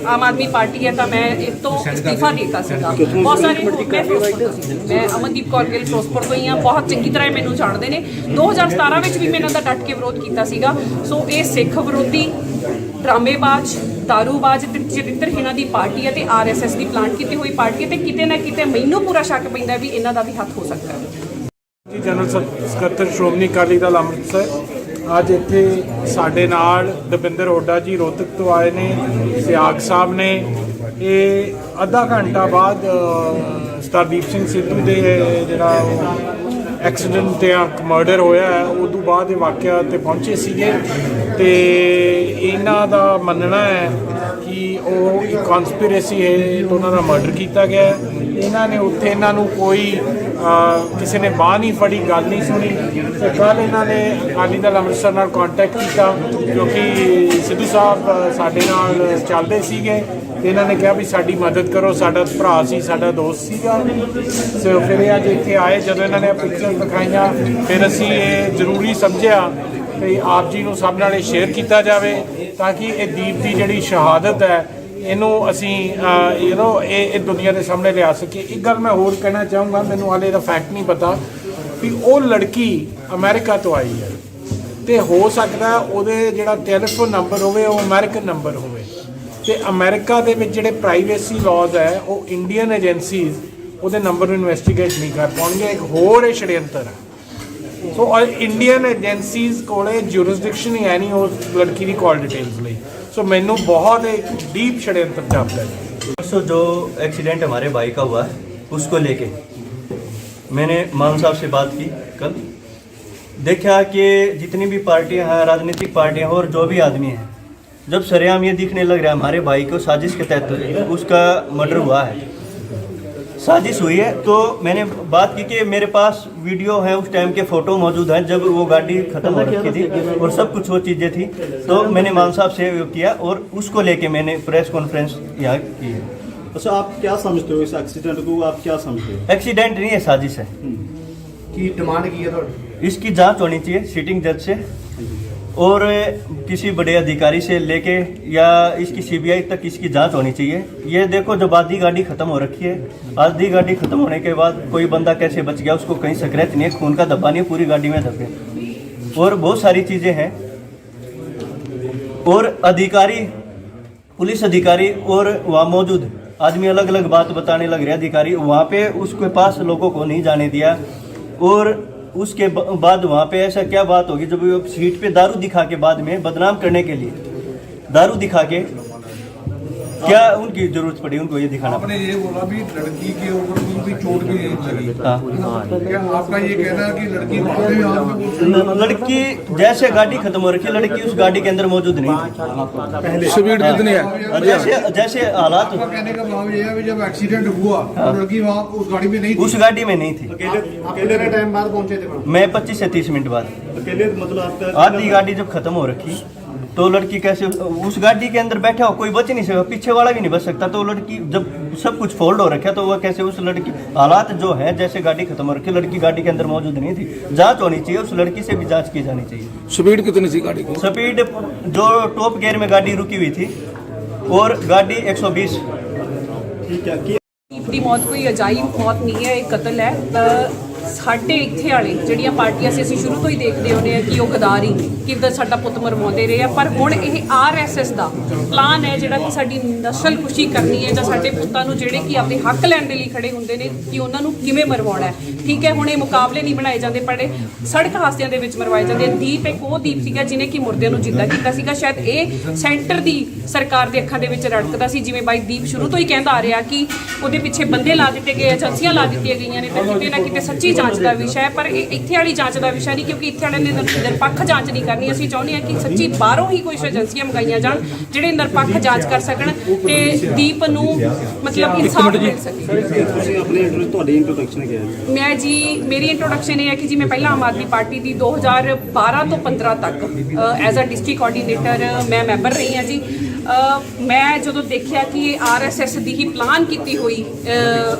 ਆਮ ਆਦਮੀ ਪਾਰਟੀ ਹੈ ਤਾਂ ਮੈਂ ਇਸ ਤੋਂ ਅਸਤੀਫਾ ਦੇ ਦਿੱਤਾ ਸੀਗਾ। ਬਹੁਤ ਸਾਰੇ ਮੈਂ ਫਿਰੋਜ਼ਪੁਰ ਤੋਂ ਸੀ, ਮੈਂ ਅਮਨਦੀਪ ਕੌਰ ਗਿੱਲ ਫਿਰੋਜ਼ਪੁਰ ਤੋਂ ਹੀ ਹਾਂ, ਬਹੁਤ ਚੰਗੀ ਤਰ੍ਹਾਂ ਇਹ ਮੈਨੂੰ ਜਾਣਦੇ ਨੇ। 2017 ਵਿੱਚ ਵੀ ਮੈਂ ਇਹਨਾਂ ਦਾ ਡਟ ਕੇ ਵਿਰੋਧ ਕੀਤਾ ਸੀਗਾ। ਸੋ ਇਹ ਸਿੱਖ ਵਿਰੋਧੀ, ਡਰਾਮੇਬਾਜ਼, ਦਾਰੂਬਾਜ਼ ਤੇ ਚਰਿੱਤਰਹੀਣਾਂ ਦੀ ਪਾਰਟੀ ਹੈ ਤੇ ਆਰਐਸਐਸ ਦੀ ਪਲਾਨ ਕੀਤੀ ਹੋਈ ਪਾਰਟੀ ਹੈ ਤੇ ਕਿਤੇ ਨਾ ਕਿਤੇ ਮੈਨੂੰ ਪੂਰਾ ਸ਼ੱਕ ਪੈਂਦਾ ਵੀ ਇਹਨਾਂ ਦਾ ਵੀ ਹੱਥ ਹੋ ਸਕਦਾ ਹੈ। ਜਨਰਲ ਸਕੱਤਰ ਸ਼੍ਰੋਮਣੀ ਅਕਾਲੀ ਦਲ ਅੰਮ੍ਰਿਤਸਰ ਅੱਜ ਇੱਥੇ ਸਾਡੇ ਨਾਲ ਦਵਿੰਦਰ ਹੁੱਡਾ ਜੀ ਰੋਹਤਕ ਤੋਂ ਆਏ ਨੇ, ਸਿਆਗ ਸਾਹਿਬ ਨੇ। ਇਹ ਅੱਧਾ ਘੰਟਾ ਬਾਅਦ ਸਰਦੀਪ ਸਿੰਘ ਸਿੱਧੂ ਦੇ ਜਿਹੜਾ ਐਕਸੀਡੈਂਟ ਤੇ ਮਰਡਰ ਹੋਇਆ ਹੈ ਉਦੋਂ ਬਾਅਦ ਇਹ ਵਾਕਿਆ ਤੇ ਪਹੁੰਚੇ ਸੀਗੇ ਤੇ ਇਹਨਾਂ ਦਾ ਮੰਨਣਾ ਹੈ ਕਿ ਉਹ ਇੱਕ ਕਨਸਪੀਰੇਸੀ ਹੈ ਤੇ ਉਹਨਾਂ ਦਾ ਮਰਡਰ ਕੀਤਾ ਗਿਆ ਹੈ। ਇਹਨਾਂ ਨੇ ਉੱਥੇ ਇਹਨਾਂ ਨੂੰ ਕੋਈ ਕਿਸੇ ਨੇ ਬਾਂਹ ਨਹੀਂ ਫੜੀ, ਗੱਲ ਨਹੀਂ ਸੁਣੀ ਤੇ ਕੱਲ੍ਹ ਇਹਨਾਂ ਨੇ ਅਕਾਲੀ ਦਲ ਅੰਮ੍ਰਿਤਸਰ ਨਾਲ ਕੰਟੈਕਟ ਕੀਤਾ ਕਿਉਂਕਿ ਸਿੱਧੂ ਸਾਹਿਬ ਸਾਡੇ ਨਾਲ ਚੱਲਦੇ ਸੀਗੇ ਤੇ ਇਹਨਾਂ ਨੇ ਕਿਹਾ ਵੀ ਸਾਡੀ ਮਦਦ ਕਰੋ, ਸਾਡਾ ਭਰਾ ਸੀ, ਸਾਡਾ ਦੋਸਤ ਸੀਗਾ। ਸੋ ਫਿਰ ਇਹ ਅੱਜ ਇੱਥੇ ਆਏ, ਜਦੋਂ ਇਹਨਾਂ ਨੇ ਪਿਕਚਰ ਦਿਖਾਈਆਂ ਫਿਰ ਅਸੀਂ ਇਹ ਜ਼ਰੂਰੀ ਸਮਝਿਆ ਵੀ ਆਪ ਜੀ ਨੂੰ ਸਭ ਨਾਲ ਇਹ ਸ਼ੇਅਰ ਕੀਤਾ ਜਾਵੇ ਤਾਂ ਕਿ ਇਹ ਦੀਪ ਦੀ ਜਿਹੜੀ ਸ਼ਹਾਦਤ ਹੈ ਇਹਨੂੰ ਅਸੀਂ ਇਹ ਦੁਨੀਆ ਦੇ ਸਾਹਮਣੇ ਲਿਆ ਸਕੀਏ। ਇੱਕ ਗੱਲ ਮੈਂ ਹੋਰ ਕਹਿਣਾ ਚਾਹੂੰਗਾ, ਮੈਨੂੰ ਹਾਲੇ ਇਹਦਾ ਫੈਕਟ ਨਹੀਂ ਪਤਾ ਵੀ ਉਹ ਲੜਕੀ ਅਮਰੀਕਾ ਤੋਂ ਆਈ ਹੈ ਤੇ ਹੋ ਸਕਦਾ ਉਹਦੇ ਜਿਹੜਾ ਟੈਲੀਫੋਨ ਨੰਬਰ ਹੋਵੇ ਉਹ ਅਮਰੀਕਨ ਨੰਬਰ ਹੋਵੇ ਤੇ ਅਮਰੀਕਾ ਦੇ ਵਿੱਚ ਜਿਹੜੇ ਪ੍ਰਾਈਵੇਸੀ ਲਾਜ਼ ਹੈ ਉਹ ਇੰਡੀਅਨ ਏਜੰਸੀਜ਼ ਉਹਦੇ ਨੰਬਰ ਨੂੰ ਇਨਵੈਸਟੀਗੇਟ ਨਹੀਂ ਕਰ ਪਾਉਣਗੇ। ਇੱਕ ਹੋਰ ਇਹ षड्यंत्र ਹੈ। ਸੋ ਇੰਡੀਅਨ ਏਜੰਸੀਜ਼ ਕੋਲੇ ਜੂਰਿਸਡਿਕਸ਼ਨ ਹੀ ਹੈ ਨਹੀਂ ਉਸ ਲੜਕੀ ਦੀ ਕਾਲ ਡਿਟੇल्स ਲਈ। सो मैनू बहुत एक डीप षड्यंत्र जापता है। परसों जो एक्सीडेंट हमारे भाई का हुआ है उसको लेके मैंने मान साहब से बात की कल। देखा कि जितनी भी पार्टियां हैं, राजनीतिक पार्टियां और जो भी आदमी हैं, जब सरेआम ये दिखने लग रहा है हमारे भाई को साजिश के तहत उसका मर्डर हुआ है, साजिश हुई है। तो मैंने बात की कि मेरे पास वीडियो है, उस टाइम के फ़ोटो मौजूद हैं जब वो गाड़ी ख़त्म हो रखी थी और सब कुछ वो चीज़ें थी। तो मैंने मान साहब से किया और उसको लेके मैंने प्रेस कॉन्फ्रेंस यहाँ की है। अच्छा, आप क्या समझते हो इस एक्सीडेंट को, आप क्या समझते हो? एक्सीडेंट नहीं है, साजिश है। की डिमांड की है थोड़ी इसकी जांच होनी चाहिए सिटिंग जज से और किसी बड़े अधिकारी से लेके या इसकी सीबीआई तक इसकी जांच होनी चाहिए। ये देखो, जब आधी गाड़ी खत्म हो रखी है, आधी गाड़ी खत्म होने के बाद कोई बंदा कैसे बच गया, उसको कहीं स्क्रैच नहीं है, खून का धब्बा नहीं है, पूरी गाड़ी में धब्बे और बहुत सारी चीजें हैं। और अधिकारी, पुलिस अधिकारी और वहाँ मौजूद आदमी अलग अलग बात बताने लग रहे। अधिकारी वहाँ पे उसके पास लोगों को नहीं जाने दिया और उसके बाद वहाँ पे ऐसा क्या बात होगी जब वो सीट पे दारू दिखा के बाद में बदनाम करने के लिए दारू दिखा के क्या उनकी जरूरत पड़ी उनको ये दिखाना आपने ये बोला भी लड़की के ऊपर कोई चोट भी नहीं लगी। हाँ। क्या आपका ये कहना है कि लड़की बाद में हाथ में लड़की जैसे गाड़ी खत्म हो रखी है, लड़की उस गाड़ी के अंदर मौजूद नहीं थी। स्पीड कितनी है? जैसे जैसे हालात, आपका कहने का भाव ये है कि जब एक्सीडेंट हुआ तो लड़की वहाँ उस गाड़ी में नहीं थी। उस गाड़ी में नहीं थी। कितने टाइम बाद पहुंचे थे? मैं 25 से 30 मिनट बाद। अकेले मतलब आपका आधी गाड़ी जब खत्म हो रखी तो लड़की कैसे उस गाड़ी के अंदर बैठा हो, कोई बच नहीं सकता, पीछे वाला भी नहीं बच सकता। तो लड़की जब सब कुछ फोल्ड हो रखा तो वह कैसे उस लड़की, हालात जो है जैसे गाड़ी खत्म हो रखी, लड़की गाड़ी के अंदर मौजूद नहीं थी। जांच होनी चाहिए, उस लड़की से भी जांच की जानी चाहिए। स्पीड कितनी थी गाड़ी की? स्पीड जो टॉप गियर में गाड़ी रुकी हुई थी और गाड़ी 120। ठीक है कि ਦੀਪ ਦੀ ਮੌਤ ਕੋਈ ਅਜਾਇਬ ਮੌਤ ਨਹੀਂ ਹੈ, ਇਹ ਕਤਲ ਹੈ। ਸਾਡੇ ਇੱਥੇ ਵਾਲੇ ਜਿਹੜੀਆਂ ਪਾਰਟੀਆਂ ਸੀ ਅਸੀਂ ਸ਼ੁਰੂ ਤੋਂ ਹੀ ਦੇਖਦੇ ਹੁੰਦੇ ਆ ਕਿ ਉਹ ਗਦਾਰੀ ਕਿੱਦਾਂ ਸਾਡਾ ਪੁੱਤ ਮਰਵਾਉਂਦੇ ਰਹੇ ਆ, ਪਰ ਹੁਣ ਇਹ ਆਰਐਸਐਸ ਦਾ ਪਲਾਨ ਹੈ ਜਿਹੜਾ ਕਿ ਸਾਡੀ ਨਸਲ ਖੁਸ਼ੀ ਕਰਨੀ ਹੈ ਜਾਂ ਸਾਡੇ ਪੁੱਤਾਂ ਨੂੰ ਜਿਹੜੇ ਕਿ ਆਪਣੇ ਹੱਕ ਲੈਣ ਦੇ ਲਈ ਖੜੇ ਹੁੰਦੇ ਨੇ ਕਿ ਉਹਨਾਂ ਨੂੰ ਕਿਵੇਂ ਮਰਵਾਉਣਾ ਹੈ। ਠੀਕ ਹੈ, ਹੁਣ ਇਹ ਮੁਕਾਬਲੇ ਨਹੀਂ ਬਣਾਏ ਜਾਂਦੇ, ਪਰ ਸੜਕ ਹਾਦਸਿਆਂ ਦੇ ਵਿੱਚ ਮਰਵਾਏ ਜਾਂਦੇ। ਦੀਪ ਇੱਕ ਉਹ ਦੀਪ ਸੀਗਾ ਜਿਹਨੇ ਕਿ ਮੁਰਦਿਆਂ ਨੂੰ ਜਿੰਦਾ ਕੀਤਾ ਸੀਗਾ। ਸ਼ਾਇਦ ਇਹ ਸੈਂਟਰ ਦੀ ਸਰਕਾਰ ਦੇ ਅੱਖਾਂ ਦੇ ਵਿੱਚ ਰੜਕਦਾ ਸੀ, ਜਿਵੇਂ ਬਾਈ ਦੀਪ ਸ਼ੁਰੂ ਤੋਂ ਹੀ ਕਹਿੰਦਾ ਆ ਰਿਹਾ ਕਿ ਉਹਦੇ ਪਿੱਛੇ ਬੰਦੇ ਲਾ ਦਿੱਤੇ ਗਏ, ਏਜੰਸੀਆਂ ਲਾ ਦਿੱਤੀਆਂ ਗਈਆਂ ਨੇ, ਤਾਂ ਕਿਤੇ ਨਾ ਕਿਤੇ ਸੱਚੀ ਜਾਂਚ ਦਾ ਵਿਸ਼ਾ ਹੈ। ਪਰ ਇਹ ਇੱਥੇ ਵਾਲੀ ਜਾਂਚ ਦਾ ਵਿਸ਼ਾ ਨਹੀਂ, ਕਿਉਂਕਿ ਇੱਥੇ ਵਾਲਿਆਂ ਨੇ ਨਿਰਪੱਖ ਜਾਂਚ ਨਹੀਂ ਕਰਨੀ। ਅਸੀਂ ਚਾਹੁੰਦੇ ਹਾਂ ਕਿ ਸੱਚੀ ਬਾਹਰੋਂ ਹੀ ਕੁਝ ਏਜੰਸੀਆਂ ਮੰਗਾਈਆਂ ਜਾਣ ਜਿਹੜੇ ਨਿਰਪੱਖ ਜਾਂਚ ਕਰ ਸਕਣ ਤੇ ਦੀਪ ਨੂੰ ਮਤਲਬ ਇਨਸਾਫ ਮਿਲ ਸਕੇ। ਤੁਸੀਂ ਆਪਣੇ ਤੁਹਾਡੀ ਇੰਟਰੋਡਕਸ਼ਨ ਕੀ ਹੈ? ਮੈਂ ਜੀ, ਮੇਰੀ ਇੰਟਰੋਡਕਸ਼ਨ ਇਹ ਹੈ ਕਿ ਜੀ ਮੈਂ ਪਹਿਲਾਂ ਆਮ ਆਦਮੀ ਪਾਰਟੀ ਦੀ 2012 ਤੋਂ 15 ਤੱਕ ਐਜ਼ ਅ ਡਿਸਟ੍ਰਿਕਟ ਕੋਆਰਡੀਨੇਟਰ ਮੈਂ ਮੈਂਬਰ ਰਹੀ ਹਾਂ ਜੀ। ਮੈਂ ਜਦੋਂ ਦੇਖਿਆ ਕਿ ਇਹ ਆਰਐਸਐਸ ਦੀ ਹੀ ਪਲਾਨ ਕੀਤੀ ਹੋਈ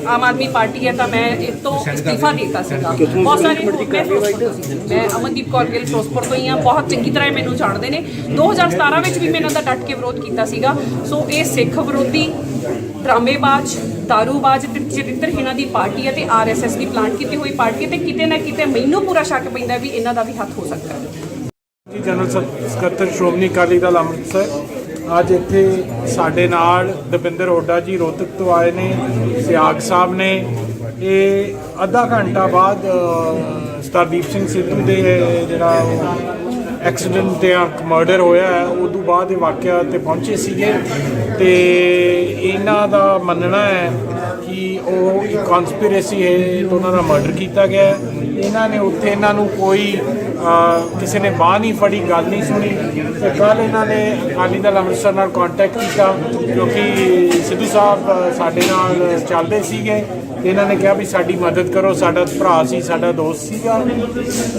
ਆਮ ਆਦਮੀ ਪਾਰਟੀ ਹੈ ਤਾਂ ਮੈਂ ਇਸ ਤੋਂ ਅਸਤੀਫਾ ਦੇ ਦਿੱਤਾ ਸੀਗਾ। ਬਹੁਤ ਸਾਰੇ ਮੈਂ ਫਿਰੋਜ਼ਪੁਰ ਤੋਂ ਸੀ, ਮੈਂ ਅਮਨਦੀਪ ਕੌਰ ਗਿੱਲ ਫਿਰੋਜ਼ਪੁਰ ਤੋਂ ਹੀ ਹਾਂ, ਬਹੁਤ ਚੰਗੀ ਤਰ੍ਹਾਂ ਇਹ ਮੈਨੂੰ ਜਾਣਦੇ ਨੇ। 2017 ਵਿੱਚ ਵੀ ਮੈਂ ਇਹਨਾਂ ਦਾ ਡਟ ਕੇ ਵਿਰੋਧ ਕੀਤਾ ਸੀਗਾ। ਸੋ ਇਹ ਸਿੱਖ ਵਿਰੋਧੀ, ਡਰਾਮੇਬਾਜ਼, ਦਾਰੂਬਾਜ਼ ਤੇ ਚਰਿੱਤਰਹੀਣਾਂ ਦੀ ਪਾਰਟੀ ਹੈ ਤੇ ਆਰਐਸਐਸ ਦੀ ਪਲਾਨ ਕੀਤੀ ਹੋਈ ਪਾਰਟੀ ਹੈ ਤੇ ਕਿਤੇ ਨਾ ਕਿਤੇ ਮੈਨੂੰ ਪੂਰਾ ਸ਼ੱਕ ਪੈਂਦਾ ਵੀ ਇਹਨਾਂ ਦਾ ਵੀ ਹੱਥ ਹੋ ਸਕਦਾ ਹੈ। ਜਨਰਲ ਸਕੱਤਰ ਸ਼੍ਰੋਮਣੀ ਅਕਾਲੀ ਦਲ ਅੰਮ੍ਰਿਤਸਰ ਅੱਜ ਇੱਥੇ ਸਾਡੇ ਨਾਲ ਦਵਿੰਦਰ ਹੁੱਡਾ ਜੀ ਰੋਹਤਕ ਤੋਂ ਆਏ ਨੇ, ਸਿਆਗ ਸਾਹਿਬ ਨੇ। ਇਹ ਅੱਧਾ ਘੰਟਾ ਬਾਅਦ ਸਰਦੀਪ ਸਿੰਘ ਸਿੱਧੂ ਦੇ ਜਿਹੜਾ ਐਕਸੀਡੈਂਟ ਤੇ ਮਰਡਰ ਹੋਇਆ ਹੈ ਉਦੋਂ ਬਾਅਦ ਇਹ ਵਾਕਿਆ ਤੇ ਪਹੁੰਚੇ ਸੀਗੇ ਤੇ ਇਹਨਾਂ ਦਾ ਮੰਨਣਾ ਹੈ ਕਿ ਉਹ ਇੱਕ ਕਨਸਪੀਰੇਸੀ ਹੈ ਤੇ ਉਹਨਾਂ ਦਾ ਮਰਡਰ ਕੀਤਾ ਗਿਆ ਹੈ। ਇਹਨਾਂ ਨੇ ਉੱਥੇ ਇਹਨਾਂ ਨੂੰ ਕੋਈ ਕਿਸੇ ਨੇ ਬਾਂਹ ਨਹੀਂ ਫੜੀ, ਗੱਲ ਨਹੀਂ ਸੁਣੀ ਤੇ ਕੱਲ੍ਹ ਇਹਨਾਂ ਨੇ ਅਕਾਲੀ ਦਲ ਅੰਮ੍ਰਿਤਸਰ ਨਾਲ ਕੰਟੈਕਟ ਕੀਤਾ ਕਿਉਂਕਿ ਸਿੱਧੂ ਸਾਹਿਬ ਸਾਡੇ ਨਾਲ ਚੱਲਦੇ ਸੀਗੇ। ਇਹਨਾਂ ਨੇ ਕਿਹਾ ਵੀ ਸਾਡੀ ਮਦਦ ਕਰੋ, ਸਾਡਾ ਭਰਾ ਸੀ, ਸਾਡਾ ਦੋਸਤ ਸੀਗਾ।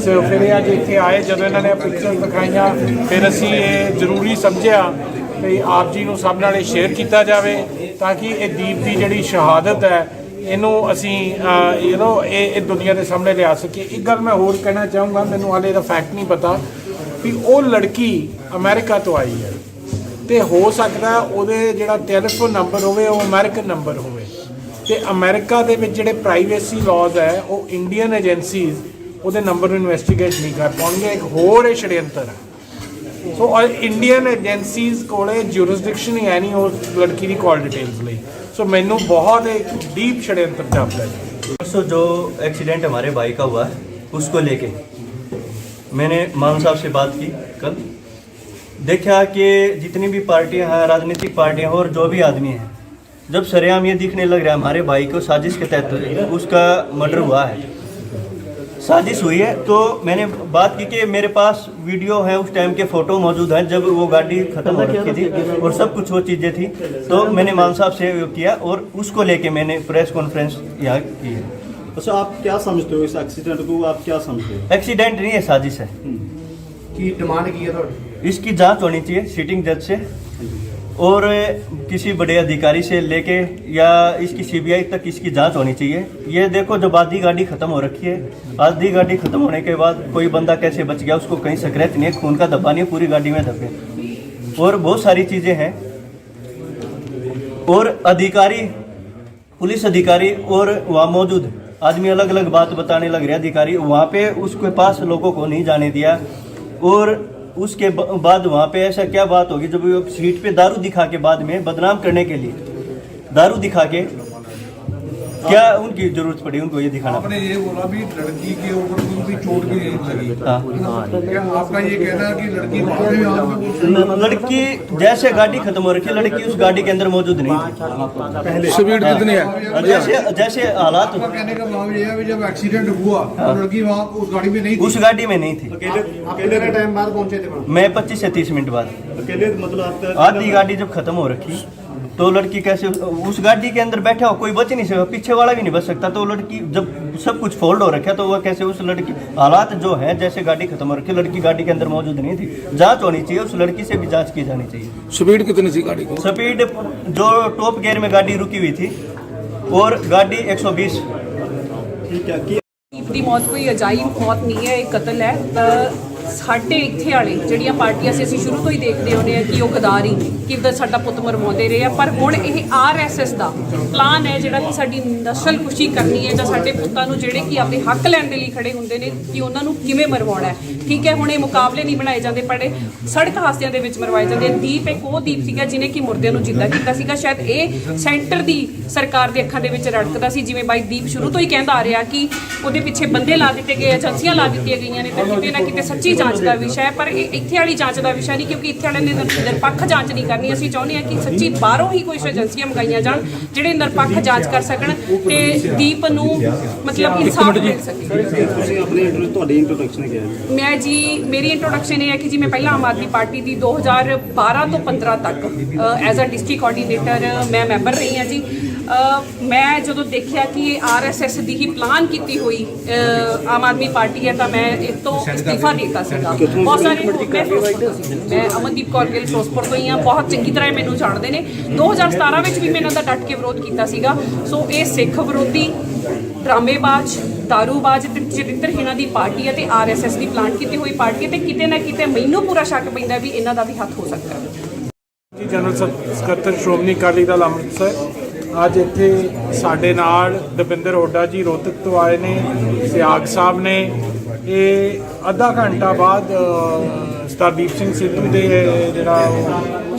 ਸੋ ਫਿਰ ਇਹ ਅੱਜ ਇੱਥੇ ਆਏ, ਜਦੋਂ ਇਹਨਾਂ ਨੇ ਪਿਕਚਰ ਦਿਖਾਈਆਂ ਫਿਰ ਅਸੀਂ ਇਹ ਜ਼ਰੂਰੀ ਸਮਝਿਆ ਵੀ ਆਪ ਜੀ ਨੂੰ ਸਭ ਨਾਲ ਇਹ ਸ਼ੇਅਰ ਕੀਤਾ ਜਾਵੇ ਤਾਂ ਕਿ ਇਹ ਦੀਪ ਦੀ ਜਿਹੜੀ ਸ਼ਹਾਦਤ ਹੈ ਇਹਨੂੰ ਅਸੀਂ ਇਹ ਦੁਨੀਆ ਦੇ ਸਾਹਮਣੇ ਲਿਆ ਸਕੀਏ। ਇੱਕ ਗੱਲ ਮੈਂ ਹੋਰ ਕਹਿਣਾ ਚਾਹੂੰਗਾ, ਮੈਨੂੰ ਹਾਲੇ ਇਹਦਾ ਫੈਕਟ ਨਹੀਂ ਪਤਾ ਵੀ ਉਹ ਲੜਕੀ ਅਮਰੀਕਾ ਤੋਂ ਆਈ ਹੈ ਤੇ ਹੋ ਸਕਦਾ ਉਹਦੇ ਜਿਹੜਾ ਟੈਲੀਫੋਨ ਨੰਬਰ ਹੋਵੇ ਉਹ ਅਮਰੀਕਨ ਨੰਬਰ ਹੋਵੇ ਤੇ ਅਮਰੀਕਾ ਦੇ ਵਿੱਚ ਜਿਹੜੇ ਪ੍ਰਾਈਵੇਸੀ ਲਾਜ਼ ਹੈ ਉਹ ਇੰਡੀਅਨ ਏਜੰਸੀਜ਼ ਉਹਦੇ ਨੰਬਰ ਨੂੰ ਇਨਵੈਸਟੀਗੇਟ ਨਹੀਂ ਕਰ ਪਾਉਣਗੇ। ਇੱਕ ਹੋਰ ਇਹ ਛੜਯੰਤਰ ਹੈ। ਸੋ ਇੰਡੀਅਨ ਏਜੰਸੀਜ਼ ਕੋਲੇ ਜੂਰਿਸਡਿਕਸ਼ਨ ਹੀ ਹੈ ਨਹੀਂ ਉਸ ਲੜਕੀ ਦੀ ਕਾਲ ਡਿਟੇल्स ਲਈ। सो मैनू बहुत एक डीप षड्यंत्र जापता है। परसों जो एक्सीडेंट हमारे भाई का हुआ उसको लेके मैंने मान साहब से बात की कल। देखा कि जितनी भी पार्टियां हैं, राजनीतिक पार्टियां और जो भी आदमी हैं, जब सरेआम ये दिखने लग रहा है हमारे भाई को साजिश के तहत उसका मर्डर हुआ है। साजिश हुई है। तो मैंने बात की कि मेरे पास वीडियो है, उस टाइम के फ़ोटो मौजूद हैं जब वो गाड़ी ख़त्म हो रखी थी और सब कुछ वो चीज़ें थी। तो मैंने मान साहब से वो किया और उसको लेके मैंने प्रेस कॉन्फ्रेंस यहाँ की है। अच्छा, आप क्या समझते हो इस एक्सीडेंट को, आप क्या समझते हो? एक्सीडेंट नहीं है, साजिश है। की डिमांड की है ਤੁਹਾਡੀ इसकी जांच होनी चाहिए सिटिंग जज से और किसी बड़े अधिकारी से लेके या इसकी सीबीआई तक इसकी जांच होनी चाहिए। ये देखो, जब आधी गाड़ी खत्म हो रखी है, आधी गाड़ी खत्म होने के बाद कोई बंदा कैसे बच गया, उसको कहीं स्क्रैच नहीं है, खून का धब्बा नहीं है, पूरी गाड़ी में धब्बे और बहुत सारी चीज़ें हैं। और अधिकारी, पुलिस अधिकारी और वहाँ मौजूद आदमी अलग अलग बात बताने लग रहे। अधिकारी वहाँ पे उसके पास लोगों को नहीं जाने दिया और उसके बाद वहाँ पे ऐसा क्या बात होगी जब वो सीट पे दारू दिखा के बाद में बदनाम करने के लिए दारू दिखा के क्या उनकी जरूरत पड़ी उनको ये दिखाना? आपने ये बोला भी लड़की के ऊपर कोई भी चोट भी नहीं लगी। हाँ। क्या आपका ये कहना है कि लड़की बाद में यहाँ पे लड़की जैसे गाड़ी खत्म हो रखी है, लड़की उस गाड़ी के अंदर मौजूद नहीं थी। स्पीड कितनी है? जैसे जैसे हालात, आपका कहने का भाव ये है कि जब एक्सीडेंट हुआ तो लड़की वहाँ उस गाड़ी में नहीं थी। उस गाड़ी में नहीं थी। कितने टाइम बाद पहुंचे थे वहाँ? मैं 25 से 30 मिनट बाद। अकेले मतलब आपका आधी गाड़ी जब खत्म हो रखी तो लड़की कैसे उस गाड़ी के अंदर बैठा हो, कोई बच नहीं सकता, पीछे वाला भी नहीं बच सकता। तो लड़की जब सब कुछ फोल्ड हो रखा तो वह कैसे उस लड़की, हालात जो है जैसे गाड़ी खत्म हो रखी, लड़की गाड़ी के अंदर मौजूद नहीं थी। जांच होनी चाहिए, उस लड़की से भी जांच की जानी चाहिए। स्पीड कितनी थी गाड़ी की? स्पीड जो टॉप गियर में गाड़ी रुकी हुई थी और गाड़ी 120। ਦੀਪ ਦੀ ਮੌਤ ਕੋਈ ਅਜਾਇਬ ਮੌਤ ਨਹੀਂ ਹੈ, ਇਹ ਕਤਲ ਹੈ। ਸਾਡੇ ਇੱਥੇ ਵਾਲੇ ਜਿਹੜੀਆਂ ਪਾਰਟੀਆਂ ਸੀ, ਅਸੀਂ ਸ਼ੁਰੂ ਤੋਂ ਹੀ ਦੇਖਦੇ ਆਉਂਦੇ ਆ ਕਿ ਉਹ ਗਦਾਰੀ ਕਿਵੇਂ ਸਾਡਾ ਪੁੱਤ ਮਰਵਾਉਂਦੇ ਰਹੇ ਆ। ਪਰ ਹੁਣ ਇਹ ਆਰਐਸਐਸ ਦਾ ਪਲਾਨ ਹੈ ਜਿਹੜਾ ਕਿ ਸਾਡੀ ਨਸਲ ਖੁਸ਼ੀ ਕਰਨੀ ਹੈ ਜਾਂ ਸਾਡੇ ਪੁੱਤਾਂ ਨੂੰ ਜਿਹੜੇ ਕਿ ਆਪਣੇ ਹੱਕ ਲੈਣ ਦੇ ਲਈ ਖੜੇ ਹੁੰਦੇ ਨੇ ਕਿ ਉਹਨਾਂ ਨੂੰ ਕਿਵੇਂ ਮਰਵਾਉਣਾ ਹੈ। ਠੀਕ ਹੈ, ਹੁਣ ਇਹ ਮੁਕਾਬਲੇ ਨਹੀਂ ਬਣਾਏ ਜਾਂਦੇ, ਪਰ ਸੜਕ ਹਾਦਸਿਆਂ ਦੇ ਵਿੱਚ ਮਰਵਾਏ ਜਾਂਦੇ ਆ। ਦੀਪ ਇੱਕ ਉਹ ਦੀਪ ਸੀਗਾ ਜਿਹਨੇ ਕਿ ਮੁਰਦਿਆਂ ਨੂੰ ਜਿੰਦਾ ਕੀਤਾ ਸੀਗਾ। ਸ਼ਾਇਦ ਇਹ ਸੈਂਟਰ ਦੀ ਸਰਕਾਰ ਦੇ ਅੱਖਾਂ ਦੇ ਵਿੱਚ ਰੜਕਦਾ ਸੀ, ਜਿਵੇਂ ਬਾਈ ਦੀਪ ਸ਼ੁਰੂ ਤੋਂ ਹੀ ਕਹਿੰਦਾ ਆ ਰਿਹਾ ਕਿ ਉਹਦੇ ਪਿੱਛੇ ਬੰਦੇ ਲਾ ਦਿੱਤੇ ਗਏ, ਏਜੰਸੀਆਂ ਲਾ ਦਿੱਤੀਆਂ ਗਈਆਂ ਨੇ ਤੇ ਕਿਤੇ ਨਾ ਕਿਤੇ ਸੱਚੀ ਜਾਂਚ ਦਾ ਵਿਸ਼ਾ ਹੈ। ਪਰ ਇਹ ਇੱਥੇ ਵਾਲੀ ਜਾਂਚ ਦਾ ਵਿਸ਼ਾ ਨਹੀਂ, ਕਿਉਂਕਿ ਇੱਥੇ ਵਾਲਿਆਂ ਨੇ ਨਿਰਪੱਖ ਜਾਂਚ ਨਹੀਂ ਕਰਨੀ। ਅਸੀਂ ਚਾਹੁੰਦੇ ਹਾਂ ਕਿ ਸੱਚੀ ਬਾਹਰੋਂ ਹੀ ਕੁਝ ਏਜੰਸੀਆਂ ਮੰਗਾਈਆਂ ਜਾਣ ਜਿਹੜੇ ਨਿਰਪੱਖ ਜਾਂਚ ਕਰ ਸਕਣ ਤੇ ਦੀਪ ਨੂੰ ਮਤਲਬ ਇਨਸਾਫ ਮਿਲ ਸਕੇ। ਤੁਸੀਂ ਆਪਣੀ ਤੁਹਾਡੀ ਇੰਟਰੋਡਕਸ਼ਨ ਕੀ ਹੈ? ਮੈਂ ਜੀ, ਮੇਰੀ ਇੰਟਰੋਡਕਸ਼ਨ ਇਹ ਹੈ ਕਿ ਜੀ ਮੈਂ ਪਹਿਲਾਂ ਆਮ ਆਦਮੀ ਪਾਰਟੀ ਦੀ 2012 ਤੋਂ 15 ਤੱਕ ਐਜ਼ ਅ ਡਿਸਟ੍ਰਿਕਟ ਕੋਆਰਡੀਨੇਟਰ ਮੈਂ ਮੈਂਬਰ ਰਹੀ ਹਾਂ ਜੀ। ਮੈਂ ਜਦੋਂ ਦੇਖਿਆ ਕਿ ਇਹ ਆਰਐਸਐਸ ਦੀ ਹੀ ਪਲਾਨ ਕੀਤੀ ਹੋਈ ਆਮ ਆਦਮੀ ਪਾਰਟੀ ਹੈ ਤਾਂ ਮੈਂ ਇਸ ਤੋਂ ਅਸਤੀਫਾ ਦਿੱਤਾ ਸੀਗਾ। ਬਹੁਤ ਸਾਰੇ ਮੈਂ ਫਿਰੋਜ਼ਪੁਰ ਤੋਂ ਸੀ, ਮੈਂ ਅਮਨਦੀਪ ਕੌਰ ਗਿੱਲ ਫਿਰੋਜ਼ਪੁਰ ਤੋਂ ਹੀ ਹਾਂ, ਬਹੁਤ ਚੰਗੀ ਤਰ੍ਹਾਂ ਇਹ ਮੈਨੂੰ ਜਾਣਦੇ ਨੇ। 2017 ਵਿੱਚ ਵੀ ਮੈਂ ਇਹਨਾਂ ਦਾ ਡਟ ਕੇ ਵਿਰੋਧ ਕੀਤਾ ਸੀਗਾ। ਸੋ ਇਹ ਸਿੱਖ ਵਿਰੋਧੀ, ਡਰਾਮੇਬਾਜ਼, ਦਾਰੂਬਾਜ਼ ਤੇ ਚਰਿੱਤਰਹੀਣਾਂ ਦੀ ਪਾਰਟੀ ਹੈ ਤੇ ਆਰਐਸਐਸ ਦੀ ਪਲਾਨ ਕੀਤੀ ਹੋਈ ਪਾਰਟੀ ਹੈ ਤੇ ਕਿਤੇ ਨਾ ਕਿਤੇ ਮੈਨੂੰ ਪੂਰਾ ਸ਼ੱਕ ਪੈਂਦਾ ਵੀ ਇਹਨਾਂ ਦਾ ਵੀ ਹੱਥ ਹੋ ਸਕਦਾ ਹੈ। ਜਨਰਲ ਸਕੱਤਰ ਸ਼੍ਰੋਮਣੀ ਅਕਾਲੀ ਦਲ ਅੰਮ੍ਰਿਤਸਰ ਅੱਜ ਇੱਥੇ ਸਾਡੇ ਨਾਲ ਦਵਿੰਦਰ ਹੋਡਾ ਜੀ ਰੋਹਤਕ ਤੋਂ ਆਏ ਨੇ, ਸਿਆਗ ਸਾਹਿਬ ਨੇ। ਇਹ ਅੱਧਾ ਘੰਟਾ ਬਾਅਦ ਸਰਦਾਰਦੀਪ ਸਿੰਘ ਸਿੱਧੂ ਦੇ ਜਿਹੜਾ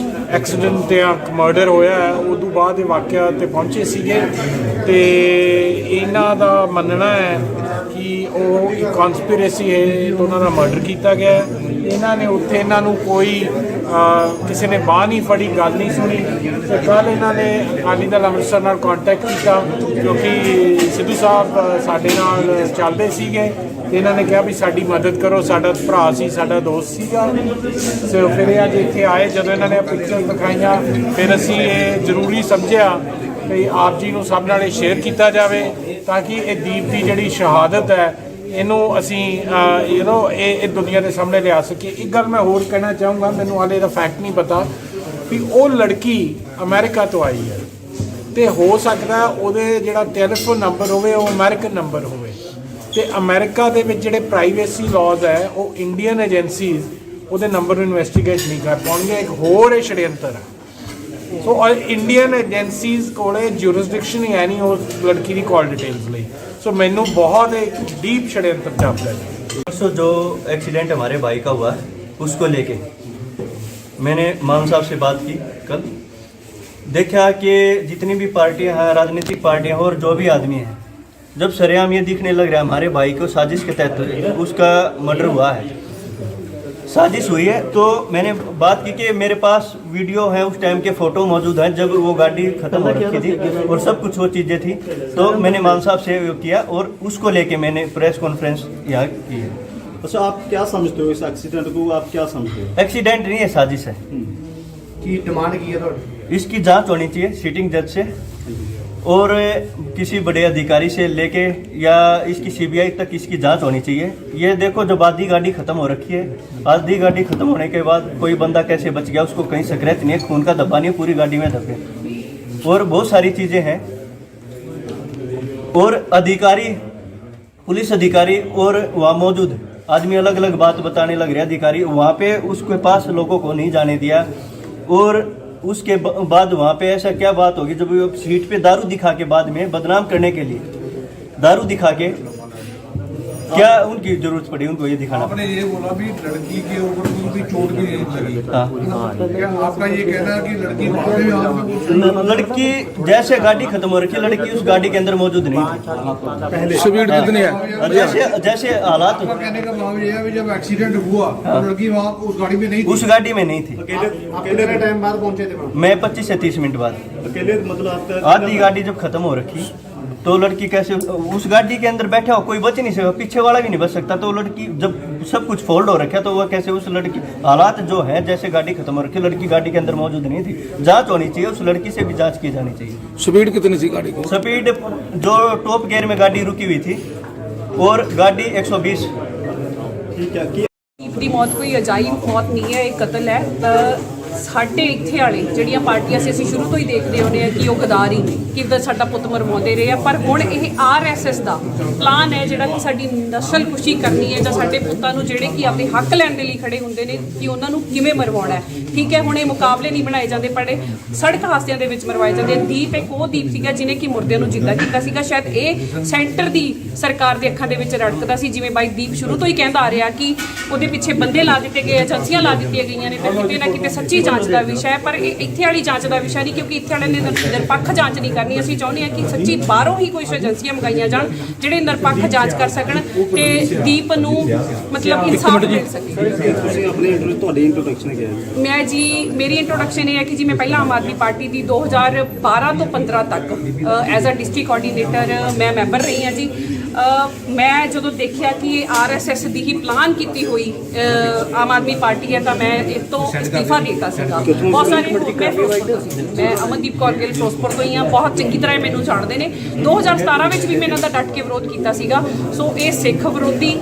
ਐਕਸੀਡੈਂਟ ਤੇ ਮਰਡਰ ਹੋਇਆ ਹੈ ਉਦੋਂ ਬਾਅਦ ਇਹ ਵਾਕਿਆ ਤੇ ਪਹੁੰਚੇ ਸੀਗੇ ਤੇ ਇਹਨਾਂ ਦਾ ਮੰਨਣਾ ਹੈ ਕਿ ਉਹ ਇੱਕ ਕਨਸਪੀਰੇਸੀ ਹੈ ਤੇ ਉਹਨਾਂ ਦਾ ਮਰਡਰ ਕੀਤਾ ਗਿਆ। ਇਹਨਾਂ ਨੇ ਉੱਥੇ ਇਹਨਾਂ ਨੂੰ ਕੋਈ ਕਿਸੇ ਨੇ ਬਾਂਹ ਨਹੀਂ ਫੜੀ, ਗੱਲ ਨਹੀਂ ਸੁਣੀ ਤੇ ਕੱਲ੍ਹ ਇਹਨਾਂ ਨੇ ਅਕਾਲੀ ਦਲ ਅੰਮ੍ਰਿਤਸਰ ਨਾਲ ਕੰਟੈਕਟ ਕੀਤਾ ਕਿਉਂਕਿ ਸਿੱਧੂ ਸਾਹਿਬ ਸਾਡੇ ਨਾਲ ਚੱਲਦੇ ਸੀਗੇ ਤੇ ਇਹਨਾਂ ਨੇ ਕਿਹਾ ਵੀ ਸਾਡੀ ਮਦਦ ਕਰੋ, ਸਾਡਾ ਭਰਾ ਸੀ, ਸਾਡਾ ਦੋਸਤ ਸੀਗਾ। ਸੋ ਫਿਰ ਇਹ ਅੱਜ ਇੱਥੇ ਆਏ, ਜਦੋਂ ਇਹਨਾਂ ਨੇ ਪਿਕਚਰ ਦਿਖਾਈਆਂ ਫਿਰ ਅਸੀਂ ਇਹ ਜ਼ਰੂਰੀ ਸਮਝਿਆ ਕਿ ਆਪ ਜੀ ਨੂੰ ਸਭ ਨਾਲ ਇਹ ਸ਼ੇਅਰ ਕੀਤਾ ਜਾਵੇ ਤਾਂ ਕਿ ਇਹ ਦੀਪ ਦੀ ਜਿਹੜੀ ਸ਼ਹਾਦਤ ਹੈ ਇਹਨੂੰ ਅਸੀਂ ਇਹ ਦੁਨੀਆ ਦੇ ਸਾਹਮਣੇ ਲਿਆ ਸਕੀਏ। ਇੱਕ ਗੱਲ ਮੈਂ ਹੋਰ ਕਹਿਣਾ ਚਾਹੂੰਗਾ, ਮੈਨੂੰ ਹਾਲੇ ਦਾ ਫੈਕਟ ਨਹੀਂ ਪਤਾ ਵੀ ਉਹ ਲੜਕੀ ਅਮਰੀਕਾ ਤੋਂ ਆਈ ਹੈ ਤੇ ਹੋ ਸਕਦਾ ਉਹਦੇ ਜਿਹੜਾ ਟੈਲੀਫੋਨ ਨੰਬਰ ਹੋਵੇ ਉਹ ਅਮਰੀਕਨ ਨੰਬਰ ਹੋਵੇ ਤੇ ਅਮਰੀਕਾ ਦੇ ਵਿੱਚ ਜਿਹੜੇ ਪ੍ਰਾਈਵੇਸੀ ਲਾਜ਼ ਹੈ ਉਹ ਇੰਡੀਅਨ ਏਜੰਸੀਜ਼ ਉਹਦੇ ਨੰਬਰ ਨੂੰ ਇਨਵੈਸਟੀਗੇਟ ਨਹੀਂ ਕਰ ਪਾਉਣਗੇ। ਇੱਕ ਹੋਰ ਇਹ षड्यंत्र ਹੈ। ਸੋ ਇੰਡੀਅਨ ਏਜੰਸੀਜ਼ ਕੋਲੇ ਜੂਰਿਸਡਿਕਸ਼ਨ ਹੀ ਹੈ ਨਹੀਂ ਉਸ ਲੜਕੀ ਦੀ ਕਾਲ डिटेल्स ਲਈ। सो मैनू बहुत एक डीप षड्यंत्र जापता है। परसों जो एक्सीडेंट हमारे भाई का हुआ उसको लेके मैंने मान साहब से बात की कल। देखा कि जितनी भी पार्टियां हैं, राजनीतिक पार्टियां और जो भी आदमी हैं, जब सरेआम ये दिखने लग रहा है हमारे भाई को साजिश के तहत उसका मर्डर हुआ है, साजिश हुई है। तो मैंने बात की कि मेरे पास वीडियो है, उस टाइम के फ़ोटो मौजूद हैं जब वो गाड़ी ख़त्म हो रखी थी और सब कुछ वो चीज़ें थी। तो मैंने मान साहब से किया और उसको लेके मैंने प्रेस कॉन्फ्रेंस यहाँ की है। अच्छा, आप क्या समझते हो इस एक्सीडेंट को, आप क्या समझते हो? एक्सीडेंट नहीं है, साजिश है। की डिमांड की है थोड़ी इसकी जांच होनी चाहिए सिटिंग जज से और किसी बड़े अधिकारी से लेके या इसकी सीबीआई तक इसकी जांच होनी चाहिए। ये देखो, जब आधी गाड़ी खत्म हो रखी है, आधी गाड़ी खत्म होने के बाद कोई बंदा कैसे बच गया, उसको कहीं स्क्रैच नहीं है, खून का धब्बा नहीं है, पूरी गाड़ी में धब्बे और बहुत सारी चीज़ें हैं। और अधिकारी, पुलिस अधिकारी और वहाँ मौजूद आदमी अलग अलग बात बताने लग रहे। अधिकारी वहाँ पे उसके पास लोगों को नहीं जाने दिया और उसके बाद वहाँ पे ऐसा क्या बात होगी जब वो सीट पे दारू दिखा के बाद में बदनाम करने के लिए दारू दिखा के क्या उनकी जरूरत पड़ी उनको ये दिखाना? आपने ये बोला भी लड़की के ऊपर कोई भी चोट भी नहीं लगी। हाँ, क्या आपका ये कहना है कि लड़की बाद में यहाँ पे लड़की जैसे गाड़ी खत्म हो रखी है, लड़की उस गाड़ी के अंदर मौजूद नहीं थी। स्पीड कितनी है? और जैसे जैसे हालात, आपका कहने का भाव ये है कि जब एक्सीडेंट हुआ तो लड़की वहाँ उस गाड़ी में नहीं थी। उस गाड़ी में नहीं थी। कितने टाइम बाद पहुंचे थे? मैं 25 से 30 मिनट बाद। अकेले मतलब आपका आधी गाड़ी जब खत्म हो रखी तो लड़की कैसे उस गाड़ी के अंदर बैठा हो, कोई बच नहीं सकता, पीछे वाला भी नहीं बच सकता। तो लड़की जब सब कुछ फोल्ड हो रखा तो वह कैसे उस लड़की, हालात जो है जैसे गाड़ी खत्म हो रखी, लड़की गाड़ी के अंदर मौजूद नहीं थी। जांच होनी चाहिए, उस लड़की से भी जांच की जानी चाहिए। स्पीड कितनी थी गाड़ी की? स्पीड जो टॉप गियर में गाड़ी रुकी हुई थी और गाड़ी 120। ठीक है कि ਦੀਪ ਦੀ ਮੌਤ ਕੋਈ ਅਜਾਇਬ ਮੌਤ ਨਹੀਂ ਹੈ, ਇਹ ਕਤਲ ਹੈ। ਸਾਡੇ ਇੱਥੇ ਵਾਲੇ ਜਿਹੜੀਆਂ ਪਾਰਟੀਆਂ ਸੀ ਅਸੀਂ ਸ਼ੁਰੂ ਤੋਂ ਹੀ ਦੇਖਦੇ ਆਉਂਦੇ ਆ ਕਿ ਉਹ ਗਦਾਰੀ ਕਿੱਦਾਂ ਸਾਡਾ ਪੁੱਤ ਮਰਵਾਉਂਦੇ ਰਹੇ ਆ। ਪਰ ਹੁਣ ਇਹ ਆਰਐਸਐਸ ਦਾ ਪਲਾਨ ਹੈ ਜਿਹੜਾ ਕਿ ਸਾਡੀ ਨਸਲਕੁਸ਼ੀ ਕਰਨੀ ਹੈ ਜਾਂ ਸਾਡੇ ਪੁੱਤਾਂ ਨੂੰ ਜਿਹੜੇ ਕਿ ਆਪਣੇ ਹੱਕ ਲੈਣ ਦੇ ਲਈ ਖੜੇ ਹੁੰਦੇ ਨੇ ਕਿ ਉਹਨਾਂ ਨੂੰ ਕਿਵੇਂ ਮਰਵਾਉਣਾ ਹੈ। ਠੀਕ ਹੈ, ਹੁਣ ਇਹ ਮੁਕਾਬਲੇ ਨਹੀਂ ਬਣਾਏ ਜਾਂਦੇ, ਪਰ ਸੜਕ ਹਾਦਸਿਆਂ ਦੇ ਵਿੱਚ ਮਰਵਾਏ ਜਾਂਦੇ। ਦੀਪ ਇੱਕ ਉਹ ਦੀਪ ਸੀਗਾ ਜਿਹਨੇ ਕਿ ਮੁਰਦਿਆਂ ਨੂੰ ਜਿੰਦਾ ਕੀਤਾ ਸੀਗਾ। ਸ਼ਾਇਦ ਇਹ ਸੈਂਟਰ ਦੀ ਸਰਕਾਰ ਦੇ ਅੱਖਾਂ ਦੇ ਵਿੱਚ ਰੜਕਦਾ ਸੀ, ਜਿਵੇਂ ਬਾਈ ਦੀਪ ਸ਼ੁਰੂ ਤੋਂ ਹੀ ਕਹਿੰਦਾ ਆ ਰਿਹਾ ਕਿ ਉਹਦੇ ਪਿੱਛੇ ਬੰਦੇ ਲਾ ਦਿੱਤੇ ਗਏ, ਏਜੰਸੀਆਂ ਲਾ ਦਿੱਤੀਆਂ ਗਈਆਂ ਨੇ। ਤੇ ਕਿਤੇ ਨਾ ਕਿਤੇ ਸੱਚੀ ਜਾਂਚ ਦਾ ਵਿਸ਼ਾ ਹੈ, ਪਰ ਇਹ ਇੱਥੇ ਵਾਲੀ ਜਾਂਚ ਦਾ ਵਿਸ਼ਾ ਨਹੀਂ, ਕਿਉਂਕਿ ਇੱਥੇ ਵਾਲਿਆਂ ਨੇ ਨਿਰਪੱਖ ਜਾਂਚ ਨਹੀਂ ਕਰਨੀ। ਅਸੀਂ ਚਾਹੁੰਦੇ ਹਾਂ ਕਿ ਸੱਚੀ ਬਾਹਰੋਂ ਹੀ ਕੋਈ ਏਜੰਸੀਆਂ ਮੰਗਾਈਆਂ ਜਾਣ ਜਿਹੜੇ ਨਿਰਪੱਖ ਜਾਂਚ ਕਰ ਸਕਣ ਤੇ ਦੀਪ ਨੂੰ ਮਤਲਬ ਇਨਸਾਫ ਮਿਲ ਸਕੇ। ਤੁਸੀਂ ਆਪਣੀ ਤੁਹਾਡੀ ਇੰਟਰੋਡਕਸ਼ਨ ਕੀ ਹੈ? ਮੈਂ ਜੀ, ਮੇਰੀ ਇੰਟਰੋਡਕਸ਼ਨ ਇਹ ਹੈ ਕਿ ਜੀ ਮੈਂ ਪਹਿਲਾਂ ਆਮ ਆਦਮੀ ਪਾਰਟੀ ਦੀ 2012 ਤੋਂ 15 ਤੱਕ ਐਜ਼ ਅ ਡਿਸਟ੍ਰਿਕਟ ਕੋਆਰਡੀਨੇਟਰ ਮੈਂ ਮੈਂਬਰ ਰਹੀ ਹਾਂ ਜੀ। ਮੈਂ ਜਦੋਂ ਦੇਖਿਆ ਕਿ ਇਹ ਆਰਐਸਐਸ ਦੀ ਹੀ ਪਲਾਨ ਕੀਤੀ ਹੋਈ ਆਮ ਆਦਮੀ ਪਾਰਟੀ ਹੈ ਤਾਂ ਮੈਂ ਇਸ ਤੋਂ ਅਸਤੀਫਾ ਦੇ ਦਿੱਤਾ ਸੀਗਾ। ਬਹੁਤ ਸਾਰੇ ਮੈਂ ਫਿਰੋਜ਼ਪੁਰ ਤੋਂ ਸੀ, ਮੈਂ ਅਮਨਦੀਪ ਕੌਰ ਗਿੱਲ ਫਿਰੋਜ਼ਪੁਰ ਤੋਂ ਹੀ ਹਾਂ, ਬਹੁਤ ਚੰਗੀ ਤਰ੍ਹਾਂ ਮੈਨੂੰ ਜਾਣਦੇ ਨੇ। 2017 ਵਿੱਚ ਵੀ ਮੈਂ ਇਹਨਾਂ ਦਾ ਡਟ ਕੇ ਵਿਰੋਧ ਕੀਤਾ ਸੀਗਾ। ਸੋ ਇਹ ਸਿੱਖ ਵਿਰੋਧੀ,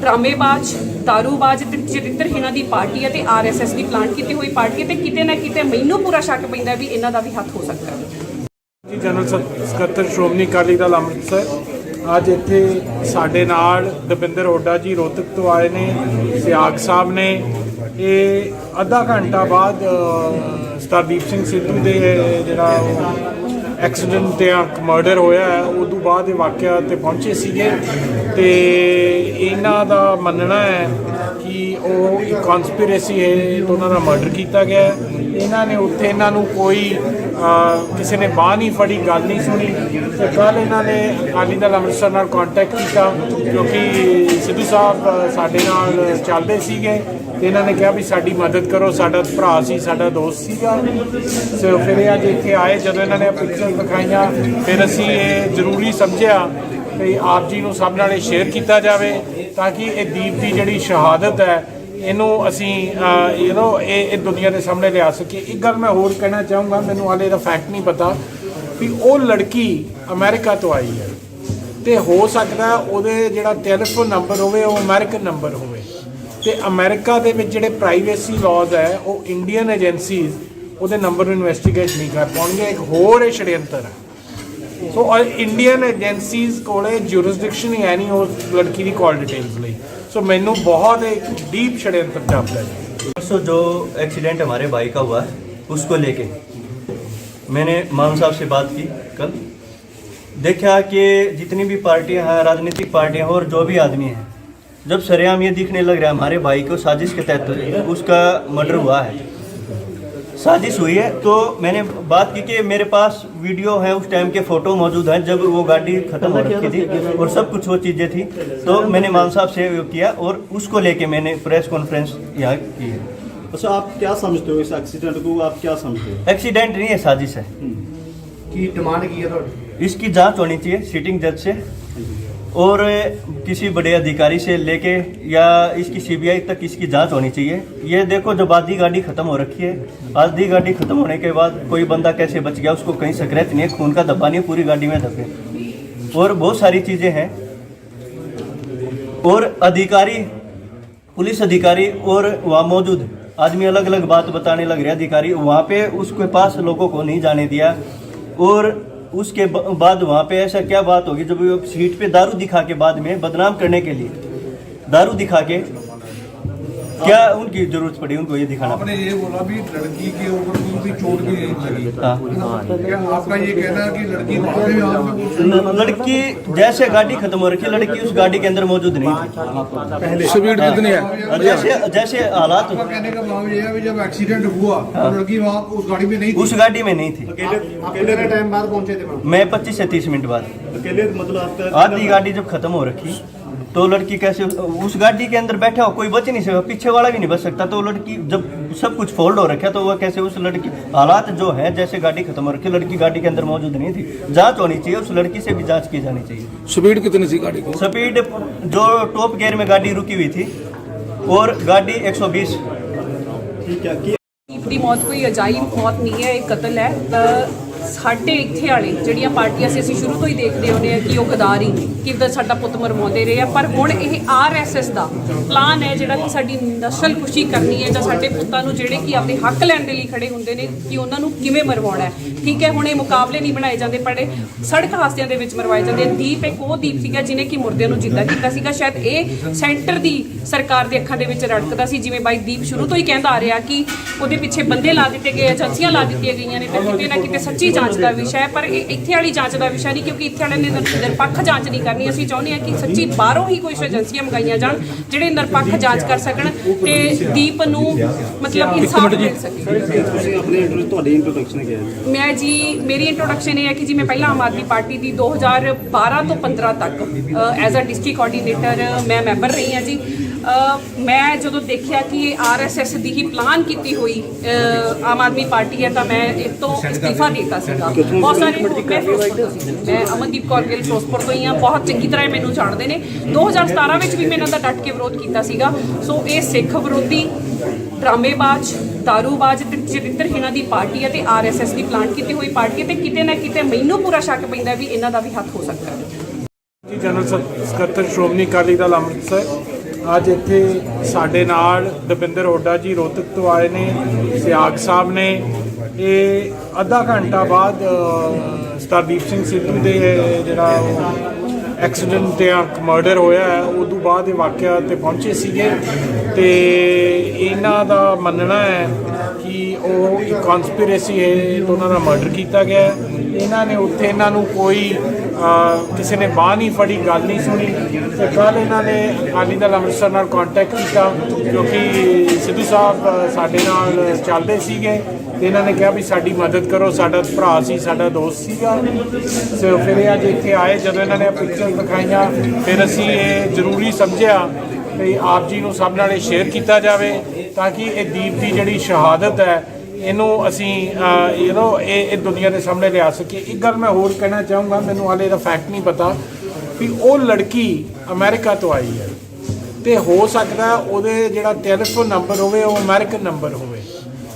ਡਰਾਮੇਬਾਜ਼, ਦਾਰੂਬਾਜ਼ ਤੇ ਚਰਿੱਤਰਹੀਣਾਂ ਦੀ ਪਾਰਟੀ ਹੈ ਤੇ ਆਰਐਸਐਸ ਦੀ ਪਲਾਨ ਕੀਤੀ ਹੋਈ ਪਾਰਟੀ ਹੈ ਤੇ ਕਿਤੇ ਨਾ ਕਿਤੇ ਮੈਨੂੰ ਪੂਰਾ ਸ਼ੱਕ ਪੈਂਦਾ ਵੀ ਇਹਨਾਂ ਦਾ ਵੀ ਹੱਥ ਹੋ ਸਕਦਾ ਹੈ। ਜੀ ਜਨਰਲ ਸਕੱਤਰ ਸ਼੍ਰੋਮਣੀ ਅਕਾਲੀ ਦਲ ਅੰਮ੍ਰਿਤਸਰ ਅੱਜ ਇੱਥੇ ਸਾਡੇ ਨਾਲ ਦਵਿੰਦਰ ਹੁੱਡਾ ਜੀ ਰੋਹਤਕ ਤੋਂ ਆਏ ਨੇ, ਸਿਆਗ ਸਾਹਿਬ ਨੇ। ਇਹ ਅੱਧਾ ਘੰਟਾ ਬਾਅਦ ਸਰਦੀਪ ਸਿੰਘ ਸਿੱਧੂ ਦੇ ਜਿਹੜਾ ਐਕਸੀਡੈਂਟ ਤੇ ਮਰਡਰ ਹੋਇਆ ਹੈ ਉਦੋਂ ਬਾਅਦ ਇਹ ਵਾਕਿਆ ਤੇ ਪਹੁੰਚੇ ਸੀਗੇ ਤੇ ਇਹਨਾਂ ਦਾ ਮੰਨਣਾ ਹੈ ਕਿ ਉਹ ਇੱਕ ਕਨਸਪੀਰੇਸੀ ਹੈ ਤੇ ਉਹਨਾਂ ਦਾ ਮਰਡਰ ਕੀਤਾ ਗਿਆ ਹੈ। ਇਹਨਾਂ ਨੇ ਉੱਥੇ ਇਹਨਾਂ ਨੂੰ ਕੋਈ ਕਿਸੇ ਨੇ ਬਾਂਹ ਨਹੀਂ ਫੜੀ, ਗੱਲ ਨਹੀਂ ਸੁਣੀ ਤੇ ਕੱਲ੍ਹ ਇਹਨਾਂ ਨੇ ਅਕਾਲੀ ਦਲ ਅੰਮ੍ਰਿਤਸਰ ਨਾਲ ਕੰਟੈਕਟ ਕੀਤਾ ਕਿਉਂਕਿ ਸਿੱਧੂ ਸਾਹਿਬ ਸਾਡੇ ਨਾਲ ਚੱਲਦੇ ਸੀਗੇ ਤੇ ਇਹਨਾਂ ਨੇ ਕਿਹਾ ਵੀ ਸਾਡੀ ਮਦਦ ਕਰੋ, ਸਾਡਾ ਭਰਾ ਸੀ, ਸਾਡਾ ਦੋਸਤ ਸੀਗਾ। ਸੋ ਫਿਰ ਇਹ ਅੱਜ ਇੱਥੇ ਆਏ, ਜਦੋਂ ਇਹਨਾਂ ਨੇ ਪਿਕਚਰ ਦਿਖਾਈਆਂ ਫਿਰ ਅਸੀਂ ਇਹ ਜ਼ਰੂਰੀ ਸਮਝਿਆ ਕਿ ਆਪ ਜੀ ਨੂੰ ਸਭ ਨਾਲ ਸ਼ੇਅਰ ਕੀਤਾ ਜਾਵੇ ਤਾਂ ਕਿ ਇਹ ਦੀਪ ਦੀ ਜਿਹੜੀ ਸ਼ਹਾਦਤ ਹੈ ਇਹਨੂੰ ਅਸੀਂ ਇਹ ਦੁਨੀਆ ਦੇ ਸਾਹਮਣੇ ਲਿਆ ਸਕੀਏ। ਇੱਕ ਗੱਲ ਮੈਂ ਹੋਰ ਕਹਿਣਾ ਚਾਹੂੰਗਾ, ਮੈਨੂੰ ਹਾਲੇ ਦਾ ਫੈਕਟ ਨਹੀਂ ਪਤਾ ਵੀ ਉਹ ਲੜਕੀ ਅਮਰੀਕਾ ਤੋਂ ਆਈ ਹੈ ਤੇ ਹੋ ਸਕਦਾ ਉਹਦੇ ਜਿਹੜਾ ਟੈਲੀਫੋਨ ਨੰਬਰ ਹੋਵੇ ਉਹ ਅਮਰੀਕਨ ਨੰਬਰ ਹੋਵੇ ਤੇ ਅਮਰੀਕਾ ਦੇ ਵਿੱਚ ਜਿਹੜੇ ਪ੍ਰਾਈਵੇਸੀ ਲਾਜ਼ ਹੈ ਉਹ ਇੰਡੀਅਨ ਏਜੰਸੀਜ਼ ਉਹਦੇ ਨੰਬਰ ਨੂੰ ਇਨਵੈਸਟੀਗੇਟ ਨਹੀਂ ਕਰ ਪਾਉਣਗੇ। ਇੱਕ ਹੋਰ ਇਹ षड्यंत्र ਹੈ। ਸੋ ਇੰਡੀਅਨ ਏਜੰਸੀਜ਼ ਕੋਲੇ ਜੁਰਿਸਡਿਕਸ਼ਨ ਹੀ ਹੈ ਨਹੀਂ ਉਸ ਲੜਕੀ ਦੀ ਕਾਲ ਡਿਟੇल्स ਲਈ। सो मैनू बहुत एक डीप षड्यंत्र जापता है। परसों जो एक्सीडेंट हमारे भाई का हुआ है उसको लेके मैंने मान साहब से बात की कल। देखा कि जितनी भी पार्टियां हैं, राजनीतिक पार्टियां और जो भी आदमी हैं, जब सरेआम ये दिखने लग रहा है हमारे भाई को साजिश के तहत उसका मर्डर हुआ है, साजिश हुई है। तो मैंने बात की कि मेरे पास वीडियो है, उस टाइम के फ़ोटो मौजूद हैं जब वो गाड़ी ख़त्म हो रखी थी और सब कुछ वो चीज़ें थी। तो मैंने मान साहब से वो किया और उसको लेके मैंने प्रेस कॉन्फ्रेंस यहाँ की है। अच्छा, आप क्या समझते हो इस एक्सीडेंट को, आप क्या समझते हो? एक्सीडेंट नहीं है, साजिश है। की डिमांड की है तो इसकी जांच होनी चाहिए सिटिंग जज से और किसी बड़े अधिकारी से लेके या इसकी सीबीआई तक इसकी जांच होनी चाहिए। ये देखो, जब आधी गाड़ी खत्म हो रखी है, आधी गाड़ी खत्म होने के बाद कोई बंदा कैसे बच गया, उसको कहीं स्क्रैच नहीं है, खून का धब्बा नहीं है, पूरी गाड़ी में धब्बे और बहुत सारी चीज़ें हैं। और अधिकारी, पुलिस अधिकारी और वहाँ मौजूद आदमी अलग अलग बात बताने लग रहे। अधिकारी वहाँ पे उसके पास लोगों को नहीं जाने दिया और उसके बाद वहाँ पे ऐसा क्या बात होगी जब वो सीट पे दारू दिखा के बाद में बदनाम करने के लिए दारू दिखा के क्या उनकी जरूरत पड़ी उनको ये दिखाना? आपने ये बोला भी लड़की के ऊपर कोई भी चोट भी नहीं लगी। हाँ। क्या आपका ये कहना है कि लड़की वहाँ पे आप लड़की जैसे गाड़ी खत्म हो रखी है, लड़की उस गाड़ी के अंदर मौजूद नहीं थी। स्पीड कितनी है? जैसे जैसे हालात, आपका कहने का भाव ये है कि जब एक्सीडेंट हुआ तो लड़की वहाँ उस गाड़ी में नहीं थी। उस गाड़ी में नहीं थी। कितने टाइम बाद पहुंचे थे? मैं 25 से 30 मिनट बाद। अकेले मतलब आपका आधी गाड़ी जब खत्म हो रखी तो लड़की कैसे उस गाड़ी के अंदर बैठा हो, कोई बच नहीं सकता, पीछे वाला भी नहीं बच सकता। तो लड़की जब सब कुछ फोल्ड हो रखा तो वह कैसे उस लड़की, हालात जो है जैसे गाड़ी खत्म हो रखी, लड़की गाड़ी के अंदर मौजूद नहीं थी। जांच होनी चाहिए, उस लड़की से भी जांच की जानी चाहिए। स्पीड कितनी थी गाड़ी की? स्पीड जो टॉप गियर में गाड़ी रुकी हुई थी और गाड़ी 120। ठीक है कि ਦੀਪ ਦੀ ਮੌਤ ਕੋਈ ਅਜਾਇਬ ਮੌਤ ਨਹੀਂ ਹੈ, ਇਹ ਕਤਲ ਹੈ। ਸਾਡੇ ਇੱਥੇ ਵਾਲੇ ਜਿਹੜੀਆਂ ਪਾਰਟੀਆਂ ਸੀ ਅਸੀਂ ਸ਼ੁਰੂ ਤੋਂ ਹੀ ਦੇਖਦੇ ਆਉਂਦੇ ਆ ਕਿ ਉਹ ਗਦਾਰੀ ਕਿੱਦਾਂ ਸਾਡਾ ਪੁੱਤ ਮਰਵਾਉਂਦੇ ਰਹੇ ਆ, ਪਰ ਹੁਣ ਇਹ ਆਰਐਸਐਸ ਦਾ ਪਲਾਨ ਹੈ ਜਿਹੜਾ ਕਿ ਸਾਡੀ ਨਸਲ ਖੁਸ਼ੀ ਕਰਨੀ ਹੈ ਜਾਂ ਸਾਡੇ ਪੁੱਤਾਂ ਨੂੰ ਜਿਹੜੇ ਕਿ ਆਪਦੇ ਹੱਕ ਲੈਣ ਦੇ ਲਈ ਖੜੇ ਹੁੰਦੇ ਨੇ ਕਿ ਉਹਨਾਂ ਨੂੰ ਕਿਵੇਂ ਮਰਵਾਉਣਾ ਹੈ। ਠੀਕ ਹੈ, ਹੁਣ ਇਹ ਮੁਕਾਬਲੇ ਨਹੀਂ ਬਣਾਏ ਜਾਂਦੇ, ਪਰ ਸੜਕ ਹਾਦਸਿਆਂ ਦੇ ਵਿੱਚ ਮਰਵਾਏ ਜਾਂਦੇ। ਦੀਪ ਇੱਕ ਉਹ ਦੀਪ ਸੀਗਾ ਜਿਹਨੇ ਕਿ ਮੁਰਦਿਆਂ ਨੂੰ ਜਿੰਦਾ ਕੀਤਾ ਸੀਗਾ। ਸ਼ਾਇਦ ਇਹ ਸੈਂਟਰ ਦੀ ਸਰਕਾਰ ਦੇ ਅੱਖਾਂ ਦੇ ਵਿੱਚ ਰੜਕਦਾ ਸੀ, ਜਿਵੇਂ ਬਾਈ ਦੀਪ ਸ਼ੁਰੂ ਤੋਂ ਹੀ ਕਹਿੰਦਾ ਆ ਰਿਹਾ ਕਿ ਉਹਦੇ ਪਿੱਛੇ ਬੰਦੇ ਲਾ ਦਿੱਤੇ ਗਏ, ਏਜੰਸੀਆਂ ਲਾ ਦਿੱਤੀਆਂ ਗਈਆਂ ਨੇ, ਤੇ ਕਿਤੇ ਨਾ ਕਿਤੇ ਸੱਚੀ ਜਾਂਚ ਦਾ ਵਿਸ਼ਾ ਹੈ। ਪਰ ਇਹ ਇੱਥੇ ਵਾਲੀ ਜਾਂਚ ਦਾ ਵਿਸ਼ਾ ਨਹੀਂ, ਕਿਉਂਕਿ ਇੱਥੇ ਵਾਲਿਆਂ ਨੇ ਨਿਰਪੱਖ ਜਾਂਚ ਨਹੀਂ ਕਰਨੀ। ਅਸੀਂ ਚਾਹੁੰਦੇ ਹਾਂ ਕਿ ਸੱਚੀ ਬਾਹਰੋਂ ਹੀ ਕੁਝ ਏਜੰਸੀਆਂ ਮੰਗਾਈਆਂ ਜਾਣ ਜਿਹੜੇ ਨਿਰਪੱਖ ਜਾਂਚ ਕਰ ਸਕਣ ਤੇ ਦੀਪ ਨੂੰ ਮਤਲਬ ਇਨਸਾਫ ਮਿਲ ਸਕੇ। ਤੁਸੀਂ ਆਪਣੇ ਤੁਹਾਡੀ ਇੰਟਰੋਡਕਸ਼ਨ ਕਿਹਾ ਹੈ? ਮੈਂ ਜੀ, ਮੇਰੀ ਇੰਟਰੋਡਕਸ਼ਨ ਇਹ ਹੈ ਕਿ ਜੀ ਮੈਂ ਪਹਿਲਾਂ ਆਮ ਆਦਮੀ ਪਾਰਟੀ ਦੀ 2012 ਤੋਂ 15 ਤੱਕ ਐਜ਼ ਅ ਡਿਸਟ੍ਰਿਕਟ ਕੋਆਰਡੀਨੇਟਰ ਮੈਂ ਮੈਂਬਰ ਰਹੀ ਹਾਂ ਜੀ। ਮੈਂ ਜਦੋਂ ਦੇਖਿਆ ਕਿ ਇਹ ਆਰਐਸਐਸ ਦੀ ਹੀ ਪਲਾਨ ਕੀਤੀ ਹੋਈ ਆਮ ਆਦਮੀ ਪਾਰਟੀ ਹੈ ਤਾਂ ਮੈਂ ਇਹ ਤੋਂ ਅਸਤੀਫਾ ਦੇ ਦਿੱਤਾ ਸੀਗਾ। ਬਹੁਤ ਸਾਰੇ ਮੈਂ ਫਿਰੋਜ਼ਪੁਰ ਤੋਂ ਸੀ, ਮੈਂ ਅਮਨਦੀਪ ਕੌਰ ਗਿੱਲ ਫਿਰੋਜ਼ਪੁਰ ਤੋਂ ਹੀ ਹਾਂ, ਬਹੁਤ ਚੰਗੀ ਤਰ੍ਹਾਂ ਮੈਨੂੰ ਜਾਣਦੇ ਨੇ। 2017 ਵਿੱਚ ਵੀ ਮੈਂ ਇਹਨਾਂ ਦਾ ਡਟ ਕੇ ਵਿਰੋਧ ਕੀਤਾ ਸੀਗਾ। ਸੋ ਇਹ ਸਿੱਖ ਵਿਰੋਧੀ, ਡਰਾਮੇਬਾਜ਼, ਦਾਰੂਬਾਜ਼ ਤੇ ਚਰਿੱਤਰਹੀਣਾਂ ਦੀ ਪਾਰਟੀ ਹੈ ਤੇ ਆਰਐਸਐਸ ਦੀ ਪਲਾਨ ਕੀਤੀ ਹੋਈ ਪਾਰਟੀ ਹੈ ਤੇ ਕਿਤੇ ਨਾ ਕਿਤੇ ਮੈਨੂੰ ਪੂਰਾ ਸ਼ੱਕ ਪੈਂਦਾ ਵੀ ਇਹਨਾਂ ਦਾ ਵੀ ਹੱਥ ਹੋ ਸਕਦਾ ਹੈ। ਜੀ ਜਨਰਲ ਸਕੱਤਰ ਸ਼੍ਰੋਮਣੀ ਅਕਾਲੀ ਦਲ ਅੰਮ੍ਰਿਤਸਰ ਅੱਜ ਇੱਥੇ ਸਾਡੇ ਨਾਲ ਦਵਿੰਦਰ ਹੁੱਡਾ ਜੀ ਰੋਹਤਕ ਤੋਂ ਆਏ ਨੇ, ਸਿਆਗ ਸਾਹਿਬ ਨੇ। ਇਹ ਅੱਧਾ ਘੰਟਾ ਬਾਅਦ ਸਰਦੀਪ ਸਿੰਘ ਸਿੱਧੂ ਦੇ ਜਿਹੜਾ ਐਕਸੀਡੈਂਟ ਜਾਂ ਮਰਡਰ ਹੋਇਆ ਹੈ ਉਦੋਂ ਬਾਅਦ ਇਹ ਵਾਕਿਆ 'ਤੇ ਪਹੁੰਚੇ ਸੀਗੇ ਤੇ ਇਹਨਾਂ ਦਾ ਮੰਨਣਾ ਹੈ ਕਿ ਉਹ ਇੱਕ ਕਨਸਪੀਰੇਸੀ ਹੈ ਤੇ ਉਹਨਾਂ ਦਾ ਮਰਡਰ ਕੀਤਾ ਗਿਆ। ਇਹਨਾਂ ਨੇ ਉੱਥੇ ਇਹਨਾਂ ਨੂੰ ਕੋਈ ਕਿਸੇ ਨੇ ਬਾਂਹ ਨਹੀਂ ਫੜੀ, ਗੱਲ ਨਹੀਂ ਸੁਣੀ ਤੇ ਕੱਲ੍ਹ ਇਹਨਾਂ ਨੇ ਅਕਾਲੀ ਦਲ ਅੰਮ੍ਰਿਤਸਰ ਨਾਲ ਕੰਟੈਕਟ ਕੀਤਾ ਕਿਉਂਕਿ ਸਿੱਧੂ ਸਾਹਿਬ ਸਾਡੇ ਨਾਲ ਚੱਲਦੇ ਸੀਗੇ ਤੇ ਇਹਨਾਂ ਨੇ ਕਿਹਾ ਵੀ ਸਾਡੀ ਮਦਦ ਕਰੋ, ਸਾਡਾ ਭਰਾ ਸੀ, ਸਾਡਾ ਦੋਸਤ ਸੀਗਾ। ਸੋ ਫਿਰ ਇਹ ਅੱਜ ਇੱਥੇ ਆਏ, ਜਦੋਂ ਇਹਨਾਂ ਨੇ ਪਿਕਚਰ ਦਿਖਾਈਆਂ ਫਿਰ ਅਸੀਂ ਇਹ ਜ਼ਰੂਰੀ ਸਮਝਿਆ ਵੀ ਆਪ ਜੀ ਨੂੰ ਸਭ ਨਾਲ ਇਹ ਸ਼ੇਅਰ ਕੀਤਾ ਜਾਵੇ ਤਾਂ ਕਿ ਇਹ ਦੀਪ ਦੀ ਜਿਹੜੀ ਸ਼ਹਾਦਤ ਹੈ ਇਹਨੂੰ ਅਸੀਂ ਇਹ ਦੁਨੀਆ ਦੇ ਸਾਹਮਣੇ ਲਿਆ ਸਕੀਏ। ਇੱਕ ਗੱਲ ਮੈਂ ਹੋਰ ਕਹਿਣਾ ਚਾਹੂੰਗਾ, ਮੈਨੂੰ ਹਾਲੇ ਇਹਦਾ ਫੈਕਟ ਨਹੀਂ ਪਤਾ ਵੀ ਉਹ ਲੜਕੀ ਅਮਰੀਕਾ ਤੋਂ ਆਈ ਹੈ ਤੇ ਹੋ ਸਕਦਾ ਉਹਦੇ ਜਿਹੜਾ ਟੈਲੀਫੋਨ ਨੰਬਰ ਹੋਵੇ ਉਹ ਅਮਰੀਕਨ ਨੰਬਰ ਹੋਵੇ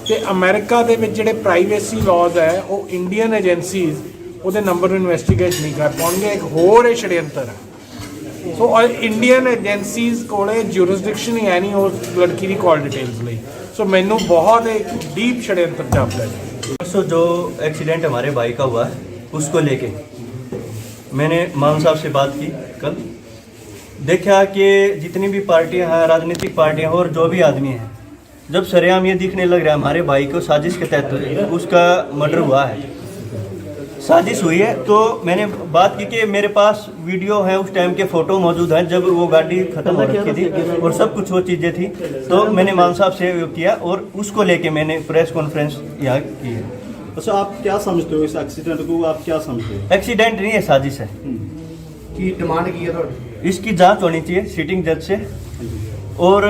ਤੇ ਅਮਰੀਕਾ ਦੇ ਵਿੱਚ ਜਿਹੜੇ ਪ੍ਰਾਈਵੇਸੀ ਲਾਜ਼ ਹੈ ਉਹ ਇੰਡੀਅਨ ਏਜੰਸੀਜ਼ ਉਹਦੇ ਨੰਬਰ ਨੂੰ ਇਨਵੈਸਟੀਗੇਟ ਨਹੀਂ ਕਰ ਪਾਉਣਗੇ। ਇੱਕ ਹੋਰ ਇਹ षड्यंत्र ਹੈ। ਸੋ ਇੰਡੀਅਨ ਏਜੰਸੀਜ਼ ਕੋਲੇ ਜੂਰਿਸਡਿਕਸ਼ਨ ਹੀ ਹੈ ਨਹੀਂ ਉਸ ਲੜਕੀ ਦੀ ਕਾਲ ਡਿਟੇल्स ਲਈ। सो मैनू बहुत एक डीप षड्यंत्र जापता है। परसों जो एक्सीडेंट हमारे भाई का हुआ है उसको लेके मैंने मान साहब से बात की कल। देखा कि जितनी भी पार्टियां हैं, राजनीतिक पार्टियां और जो भी आदमी हैं, जब सरेआम ये दिखने लग रहा है हमारे भाई को साजिश के तहत उसका मर्डर हुआ है, साजिश हुई है। तो मैंने बात की कि मेरे पास वीडियो है, उस टाइम के फ़ोटो मौजूद हैं जब वो गाड़ी ख़त्म हो रखी थी और सब कुछ वो चीज़ें थी। तो मैंने मान साहब से वो किया और उसको लेके मैंने प्रेस कॉन्फ्रेंस यहाँ की है। अच्छा, आप क्या समझते हो इस एक्सीडेंट को, आप क्या समझते हो? एक्सीडेंट नहीं है, साजिश है। की डिमांड की है तो इसकी जांच होनी चाहिए सिटिंग जज से और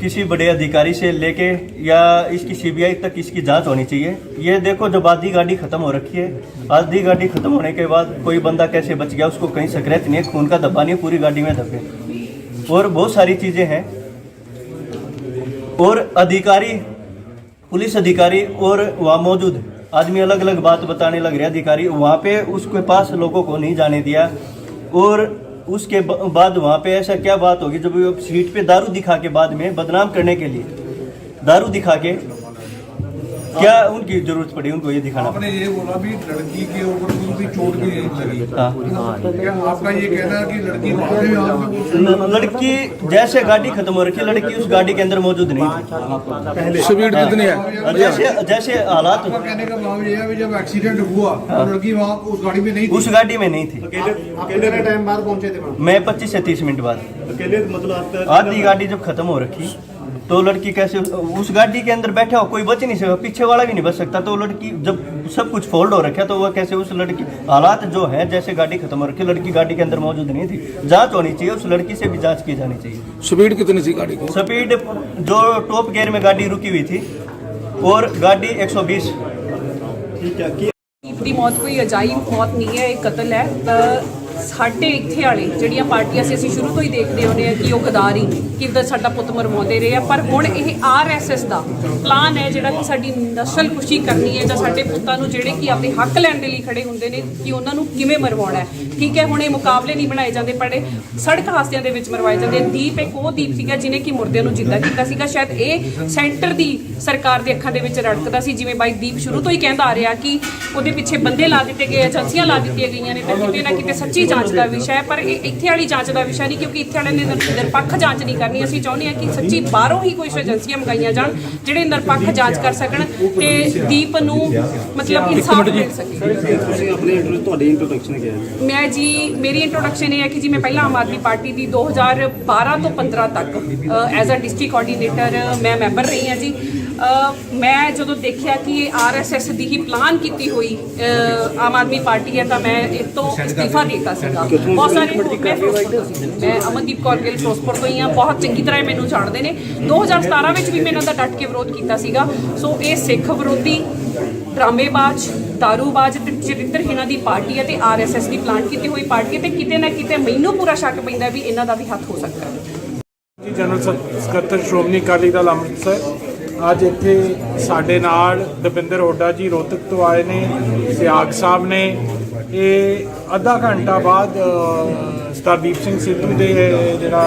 किसी बड़े अधिकारी से लेके या इसकी सीबीआई तक इसकी जांच होनी चाहिए। ये देखो, जब आधी गाड़ी खत्म हो रखी है, आधी गाड़ी खत्म होने के बाद कोई बंदा कैसे बच गया, उसको कहीं स्क्रैच नहीं है, खून का धब्बा नहीं है, पूरी गाड़ी में धब्बे और बहुत सारी चीज़ें हैं। और अधिकारी, पुलिस अधिकारी और वहाँ मौजूद आदमी अलग अलग बात बताने लग रहे। अधिकारी वहाँ पे उसके पास लोगों को नहीं जाने दिया और उसके बाद वहाँ पे ऐसा क्या बात होगी जब वो सीट पे दारू दिखा के बाद में बदनाम करने के लिए दारू दिखा के क्या उनकी जरूरत पड़ी उनको ये दिखाना? आपने ये बोला भी लड़की के ऊपर कोई भी चोट भी नहीं लगी। हाँ, क्या आपका ये कहना है कि लड़की भागे में आप लड़की जैसे गाड़ी खत्म हो रखी है, लड़की उस गाड़ी के अंदर मौजूद नहीं थी। स्पीड कितनी है? जैसे जैसे हालात, आपका कहने का भाव ये है कि जब एक्सीडेंट हुआ तो लड़की वहाँ उस गाड़ी में नहीं थी। उस गाड़ी में नहीं थी। कितने टाइम बाद पहुंचे थे? मैं 25 से 30 मिनट बाद। अकेले मतलब आपका आधी गाड़ी जब खत्म हो रखी तो लड़की कैसे उस गाड़ी के अंदर बैठा हो, कोई बच नहीं सकता, पीछे वाला भी नहीं बच सकता। तो लड़की जब सब कुछ फोल्ड हो रखा तो वह कैसे उस लड़की, हालात जो है जैसे गाड़ी खत्म हो रखी, लड़की गाड़ी के अंदर मौजूद नहीं थी। जांच होनी चाहिए, उस लड़की से भी जांच की जानी चाहिए। स्पीड कितनी थी गाड़ी की? स्पीड जो टॉप गियर में गाड़ी रुकी हुई थी और गाड़ी 120। ठीक है कि ਦੀਪ ਦੀ ਮੌਤ ਕੋਈ ਅਜਾਈਬ ਮੌਤ ਨਹੀਂ ਹੈ, ਇਹ ਕਤਲ ਹੈ। ਸਾਡੇ ਇੱਥੇ ਵਾਲੇ ਜਿਹੜੀਆਂ ਪਾਰਟੀਆਂ ਸੀ, ਅਸੀਂ ਸ਼ੁਰੂ ਤੋਂ ਹੀ ਦੇਖਦੇ ਆਉਂਦੇ ਆ ਕਿ ਉਹ ਗਦਾਰੀ ਕਿੱਦਾਂ ਸਾਡਾ ਪੁੱਤ ਮਰਵਾਉਂਦੇ ਰਹੇ ਆ। ਪਰ ਹੁਣ ਇਹ ਆਰਐਸਐਸ ਦਾ ਪਲਾਨ ਹੈ ਜਿਹੜਾ ਕਿ ਸਾਡੀ ਨਸਲ ਖੁਸ਼ੀ ਕਰਨੀ ਹੈ ਜਾਂ ਸਾਡੇ ਪੁੱਤਾਂ ਨੂੰ ਜਿਹੜੇ ਕਿ ਆਪਣੇ ਹੱਕ ਲੈਣ ਦੇ ਲਈ ਖੜੇ ਹੁੰਦੇ ਨੇ ਕਿ ਉਹਨਾਂ ਨੂੰ ਕਿਵੇਂ ਮਰਵਾਉਣਾ ਹੈ। ਠੀਕ ਹੈ, ਹੁਣ ਇਹ ਮੁਕਾਬਲੇ ਨਹੀਂ ਬਣਾਏ ਜਾਂਦੇ, ਪਰ ਸੜਕ ਹਾਦਸਿਆਂ ਦੇ ਵਿੱਚ ਮਰਵਾਏ ਜਾਂਦੇ। ਦੀਪ ਇੱਕ ਉਹ ਦੀਪ ਸੀਗਾ ਜਿਹਨੇ ਕਿ ਮੁਰਦਿਆਂ ਨੂੰ ਜਿੰਦਾ ਕੀਤਾ ਸੀਗਾ। ਸ਼ਾਇਦ ਇਹ ਸੈਂਟਰ ਦੀ ਸਰਕਾਰ ਦੇ ਅੱਖਾਂ ਦੇ ਵਿੱਚ ਰੜਕਦਾ ਸੀ, ਜਿਵੇਂ ਬਾਈ ਦੀਪ ਸ਼ੁਰੂ ਤੋਂ ਹੀ ਕਹਿੰਦਾ ਆ ਰਿਹਾ ਕਿ ਉਹਦੇ ਪਿੱਛੇ ਬੰਦੇ ਲਾ ਦਿੱਤੇ ਗਏ, ਏਜੰਸੀਆਂ ਲਾ ਦਿੱਤੀਆਂ ਗਈਆਂ ਨੇ। ਤਾਂ ਕਿਤੇ ਨਾ ਕਿਤੇ ਸੱਚੀ ਜਾਂਚ ਦਾ ਵਿਸ਼ਾ ਹੈ, ਪਰ ਇਹ ਇੱਥੇ ਵਾਲੀ ਜਾਂਚ ਦਾ ਵਿਸ਼ਾ ਨਹੀਂ, ਕਿਉਂਕਿ ਇੱਥੇ ਵਾਲਿਆਂ ਨੇ ਨਿਰਪੱਖ ਜਾਂਚ ਨਹੀਂ ਕਰਨੀ। ਅਸੀਂ ਚਾਹੁੰਦੇ ਹਾਂ ਕਿ ਸੱਚੀ ਬਾਹਰੋਂ ਹੀ ਕੁਝ ਏਜੰਸੀਆਂ ਮੰਗਾਈਆਂ ਜਾਣ ਜਿਹੜੇ ਨਿਰਪੱਖ ਜਾਂਚ ਕਰ ਸਕਣ ਤੇ ਦੀਪ ਨੂੰ ਮਤਲਬ ਇਨਸਾਫ ਮਿਲ ਸਕੇ। ਤੁਸੀਂ ਆਪਣੀ ਤੁਹਾਡੀ ਇੰਟਰੋਡਕਸ਼ਨ ਕੀ ਹੈ? ਮੈਂ ਜੀ, ਮੇਰੀ ਇੰਟਰੋਡਕਸ਼ਨ ਇਹ ਹੈ ਕਿ ਜੀ ਮੈਂ ਪਹਿਲਾਂ ਆਮ ਆਦਮੀ ਪਾਰਟੀ ਦੀ 2012 ਤੋਂ 15 ਤੱਕ ਐਜ਼ ਅ ਡਿਸਟ੍ਰਿਕਟ ਕੋਆਰਡੀਨੇਟਰ ਮੈਂ ਮੈਂਬਰ ਰਹੀ ਹਾਂ ਜੀ। ਮੈਂ ਜਦੋਂ ਦੇਖਿਆ ਕਿ ਇਹ ਆਰਐਸਐਸ ਦੀ ਹੀ ਪਲਾਨ ਕੀਤੀ ਹੋਈ ਆਮ ਆਦਮੀ ਪਾਰਟੀ ਹੈ ਤਾਂ ਮੈਂ ਇਸ ਤੋਂ ਅਸਤੀਫਾ ਦੇ ਦਿੱਤਾ ਸੀਗਾ। ਬਹੁਤ ਸਾਰੇ ਮੈਂ ਫਿਰੋਜ਼ਪੁਰ ਤੋਂ ਸੀ, ਮੈਂ ਅਮਨਦੀਪ ਕੌਰ ਗਿੱਲ ਫਿਰੋਜ਼ਪੁਰ ਤੋਂ ਹੀ ਹਾਂ, ਬਹੁਤ ਚੰਗੀ ਤਰ੍ਹਾਂ ਇਹ ਮੈਨੂੰ ਜਾਣਦੇ ਨੇ। 2017 ਵਿੱਚ ਵੀ ਮੈਂ ਇਹਨਾਂ ਦਾ ਡਟ ਕੇ ਵਿਰੋਧ ਕੀਤਾ ਸੀਗਾ। ਸੋ ਇਹ ਸਿੱਖ ਵਿਰੋਧੀ, ਡਰਾਮੇਬਾਜ਼, ਦਾਰੂਬਾਜ਼ ਤੇ ਚਰਿੱਤਰਹੀਣਾਂ ਦੀ ਪਾਰਟੀ ਹੈ ਤੇ ਆਰਐਸਐਸ ਦੀ ਪਲਾਨ ਕੀਤੀ ਹੋਈ ਪਾਰਟੀ ਹੈ ਤੇ ਕਿਤੇ ਨਾ ਕਿਤੇ ਮੈਨੂੰ ਪੂਰਾ ਸ਼ੱਕ ਪੈਂਦਾ ਵੀ ਇਹਨਾਂ ਦਾ ਵੀ ਹੱਥ ਹੋ ਸਕਦਾ ਹੈ। ਜੀ ਜਨਰਲ ਸਕੱਤਰ ਸ਼੍ਰੋਮਣੀ ਅਕਾਲੀ ਦਲ ਅੰਮ੍ਰਿਤਸਰ ਅੱਜ ਇੱਥੇ ਸਾਡੇ ਨਾਲ ਦਵਿੰਦਰ ਹੁੱਡਾ ਜੀ ਰੋਹਤਕ ਤੋਂ ਆਏ ਨੇ, ਸਿਆਗ ਸਾਹਿਬ ਨੇ। ਇਹ ਅੱਧਾ ਘੰਟਾ ਬਾਅਦ ਸਰਦਾਰ ਸਿੰਘ ਸਿੱਧੂ ਦੇ ਜਿਹੜਾ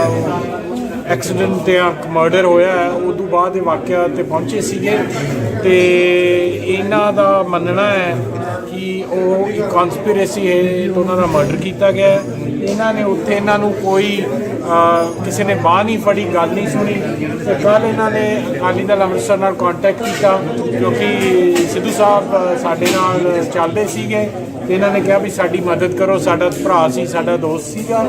ਐਕਸੀਡੈਂਟ ਤੇ ਮਰਡਰ ਹੋਇਆ ਹੈ ਉਦੋਂ ਬਾਅਦ ਇਹ ਵਾਕਿਆ ਤੇ ਪਹੁੰਚੇ ਸੀਗੇ ਤੇ ਇਹਨਾਂ ਦਾ ਮੰਨਣਾ ਹੈ ਕਿ ਉਹ ਇੱਕ ਕਨਸਪੀਰੇਸੀ ਹੈ ਤੇ ਉਹਨਾਂ ਦਾ ਮਰਡਰ ਕੀਤਾ ਗਿਆ ਹੈ। ਇਹਨਾਂ ਨੇ ਉੱਥੇ ਇਹਨਾਂ ਨੂੰ ਕੋਈ ਕਿਸੇ ਨੇ ਬਾਂਹ ਨਹੀਂ ਫੜੀ, ਗੱਲ ਨਹੀਂ ਸੁਣੀ ਤੇ ਕੱਲ੍ਹ ਇਹਨਾਂ ਨੇ ਅਕਾਲੀ ਦਲ ਅੰਮ੍ਰਿਤਸਰ ਨਾਲ ਕੰਟੈਕਟ ਕੀਤਾ ਕਿਉਂਕਿ ਸਿੱਧੂ ਸਾਹਿਬ ਸਾਡੇ ਨਾਲ ਚੱਲਦੇ ਸੀਗੇ ਤੇ ਇਹਨਾਂ ਨੇ ਕਿਹਾ ਵੀ ਸਾਡੀ ਮਦਦ ਕਰੋ, ਸਾਡਾ ਭਰਾ ਸੀ, ਸਾਡਾ ਦੋਸਤ ਸੀਗਾ।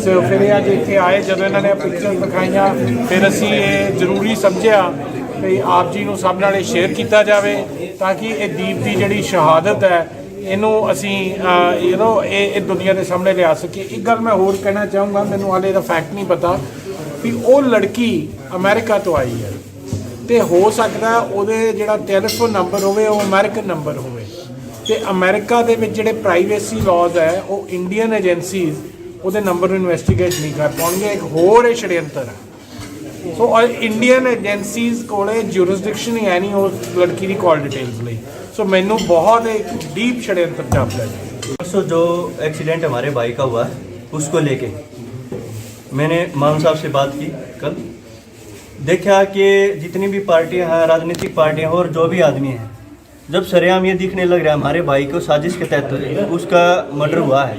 ਸੋ ਫਿਰ ਇਹ ਅੱਜ ਇੱਥੇ ਆਏ, ਜਦੋਂ ਇਹਨਾਂ ਨੇ ਪਿਕਚਰ ਦਿਖਾਈਆਂ ਫਿਰ ਅਸੀਂ ਇਹ ਜ਼ਰੂਰੀ ਸਮਝਿਆ ਵੀ ਆਪ ਜੀ ਨੂੰ ਸਭ ਨਾਲ ਸ਼ੇਅਰ ਕੀਤਾ ਜਾਵੇ ਤਾਂ ਕਿ ਇਹ ਦੀਪ ਦੀ ਜਿਹੜੀ ਸ਼ਹਾਦਤ ਹੈ ਇਹਨੂੰ ਅਸੀਂ ਇਹ ਦੁਨੀਆ ਦੇ ਸਾਹਮਣੇ ਲਿਆ ਸਕੀਏ। ਇੱਕ ਗੱਲ ਮੈਂ ਹੋਰ ਕਹਿਣਾ ਚਾਹੂੰਗਾ, ਮੈਨੂੰ ਹਾਲੇ ਦਾ ਫੈਕਟ ਨਹੀਂ ਪਤਾ ਵੀ ਉਹ ਲੜਕੀ ਅਮਰੀਕਾ ਤੋਂ ਆਈ ਹੈ ਤੇ ਹੋ ਸਕਦਾ ਉਹਦੇ ਜਿਹੜਾ ਟੈਲੀਫੋਨ ਨੰਬਰ ਹੋਵੇ ਉਹ ਅਮਰੀਕਨ ਨੰਬਰ ਹੋਵੇ ਤੇ ਅਮਰੀਕਾ ਦੇ ਵਿੱਚ ਜਿਹੜੇ ਪ੍ਰਾਈਵੇਸੀ ਲਾਜ਼ ਹੈ ਉਹ ਇੰਡੀਅਨ ਏਜੰਸੀਜ਼ ਉਹਦੇ ਨੰਬਰ ਨੂੰ ਇਨਵੈਸਟੀਗੇਟ ਨਹੀਂ ਕਰ ਪਾਉਣਗੇ। ਇੱਕ ਹੋਰ ਇਹ षड्यंत्र ਹੈ। ਸੋ ਇੰਡੀਅਨ ਏਜੰਸੀਜ਼ ਕੋਲੇ ਜੂਰਿਸਡਿਕਸ਼ਨ ਹੀ ਹੈ ਨਹੀਂ ਉਸ ਲੜਕੀ ਦੀ ਕਾਲ ਡਿਟੇल्स ਲਈ। सो मैनू बहुत एक डीप षड्यंत्र जापता है। परसों जो एक्सीडेंट हमारे भाई का हुआ उसको लेके मैंने मान साहब से बात की कल। देखा कि जितनी भी पार्टियां हैं, राजनीतिक पार्टियां और जो भी आदमी हैं, जब सरेआम ये दिखने लग रहा है हमारे भाई को साजिश के तहत उसका मर्डर हुआ है,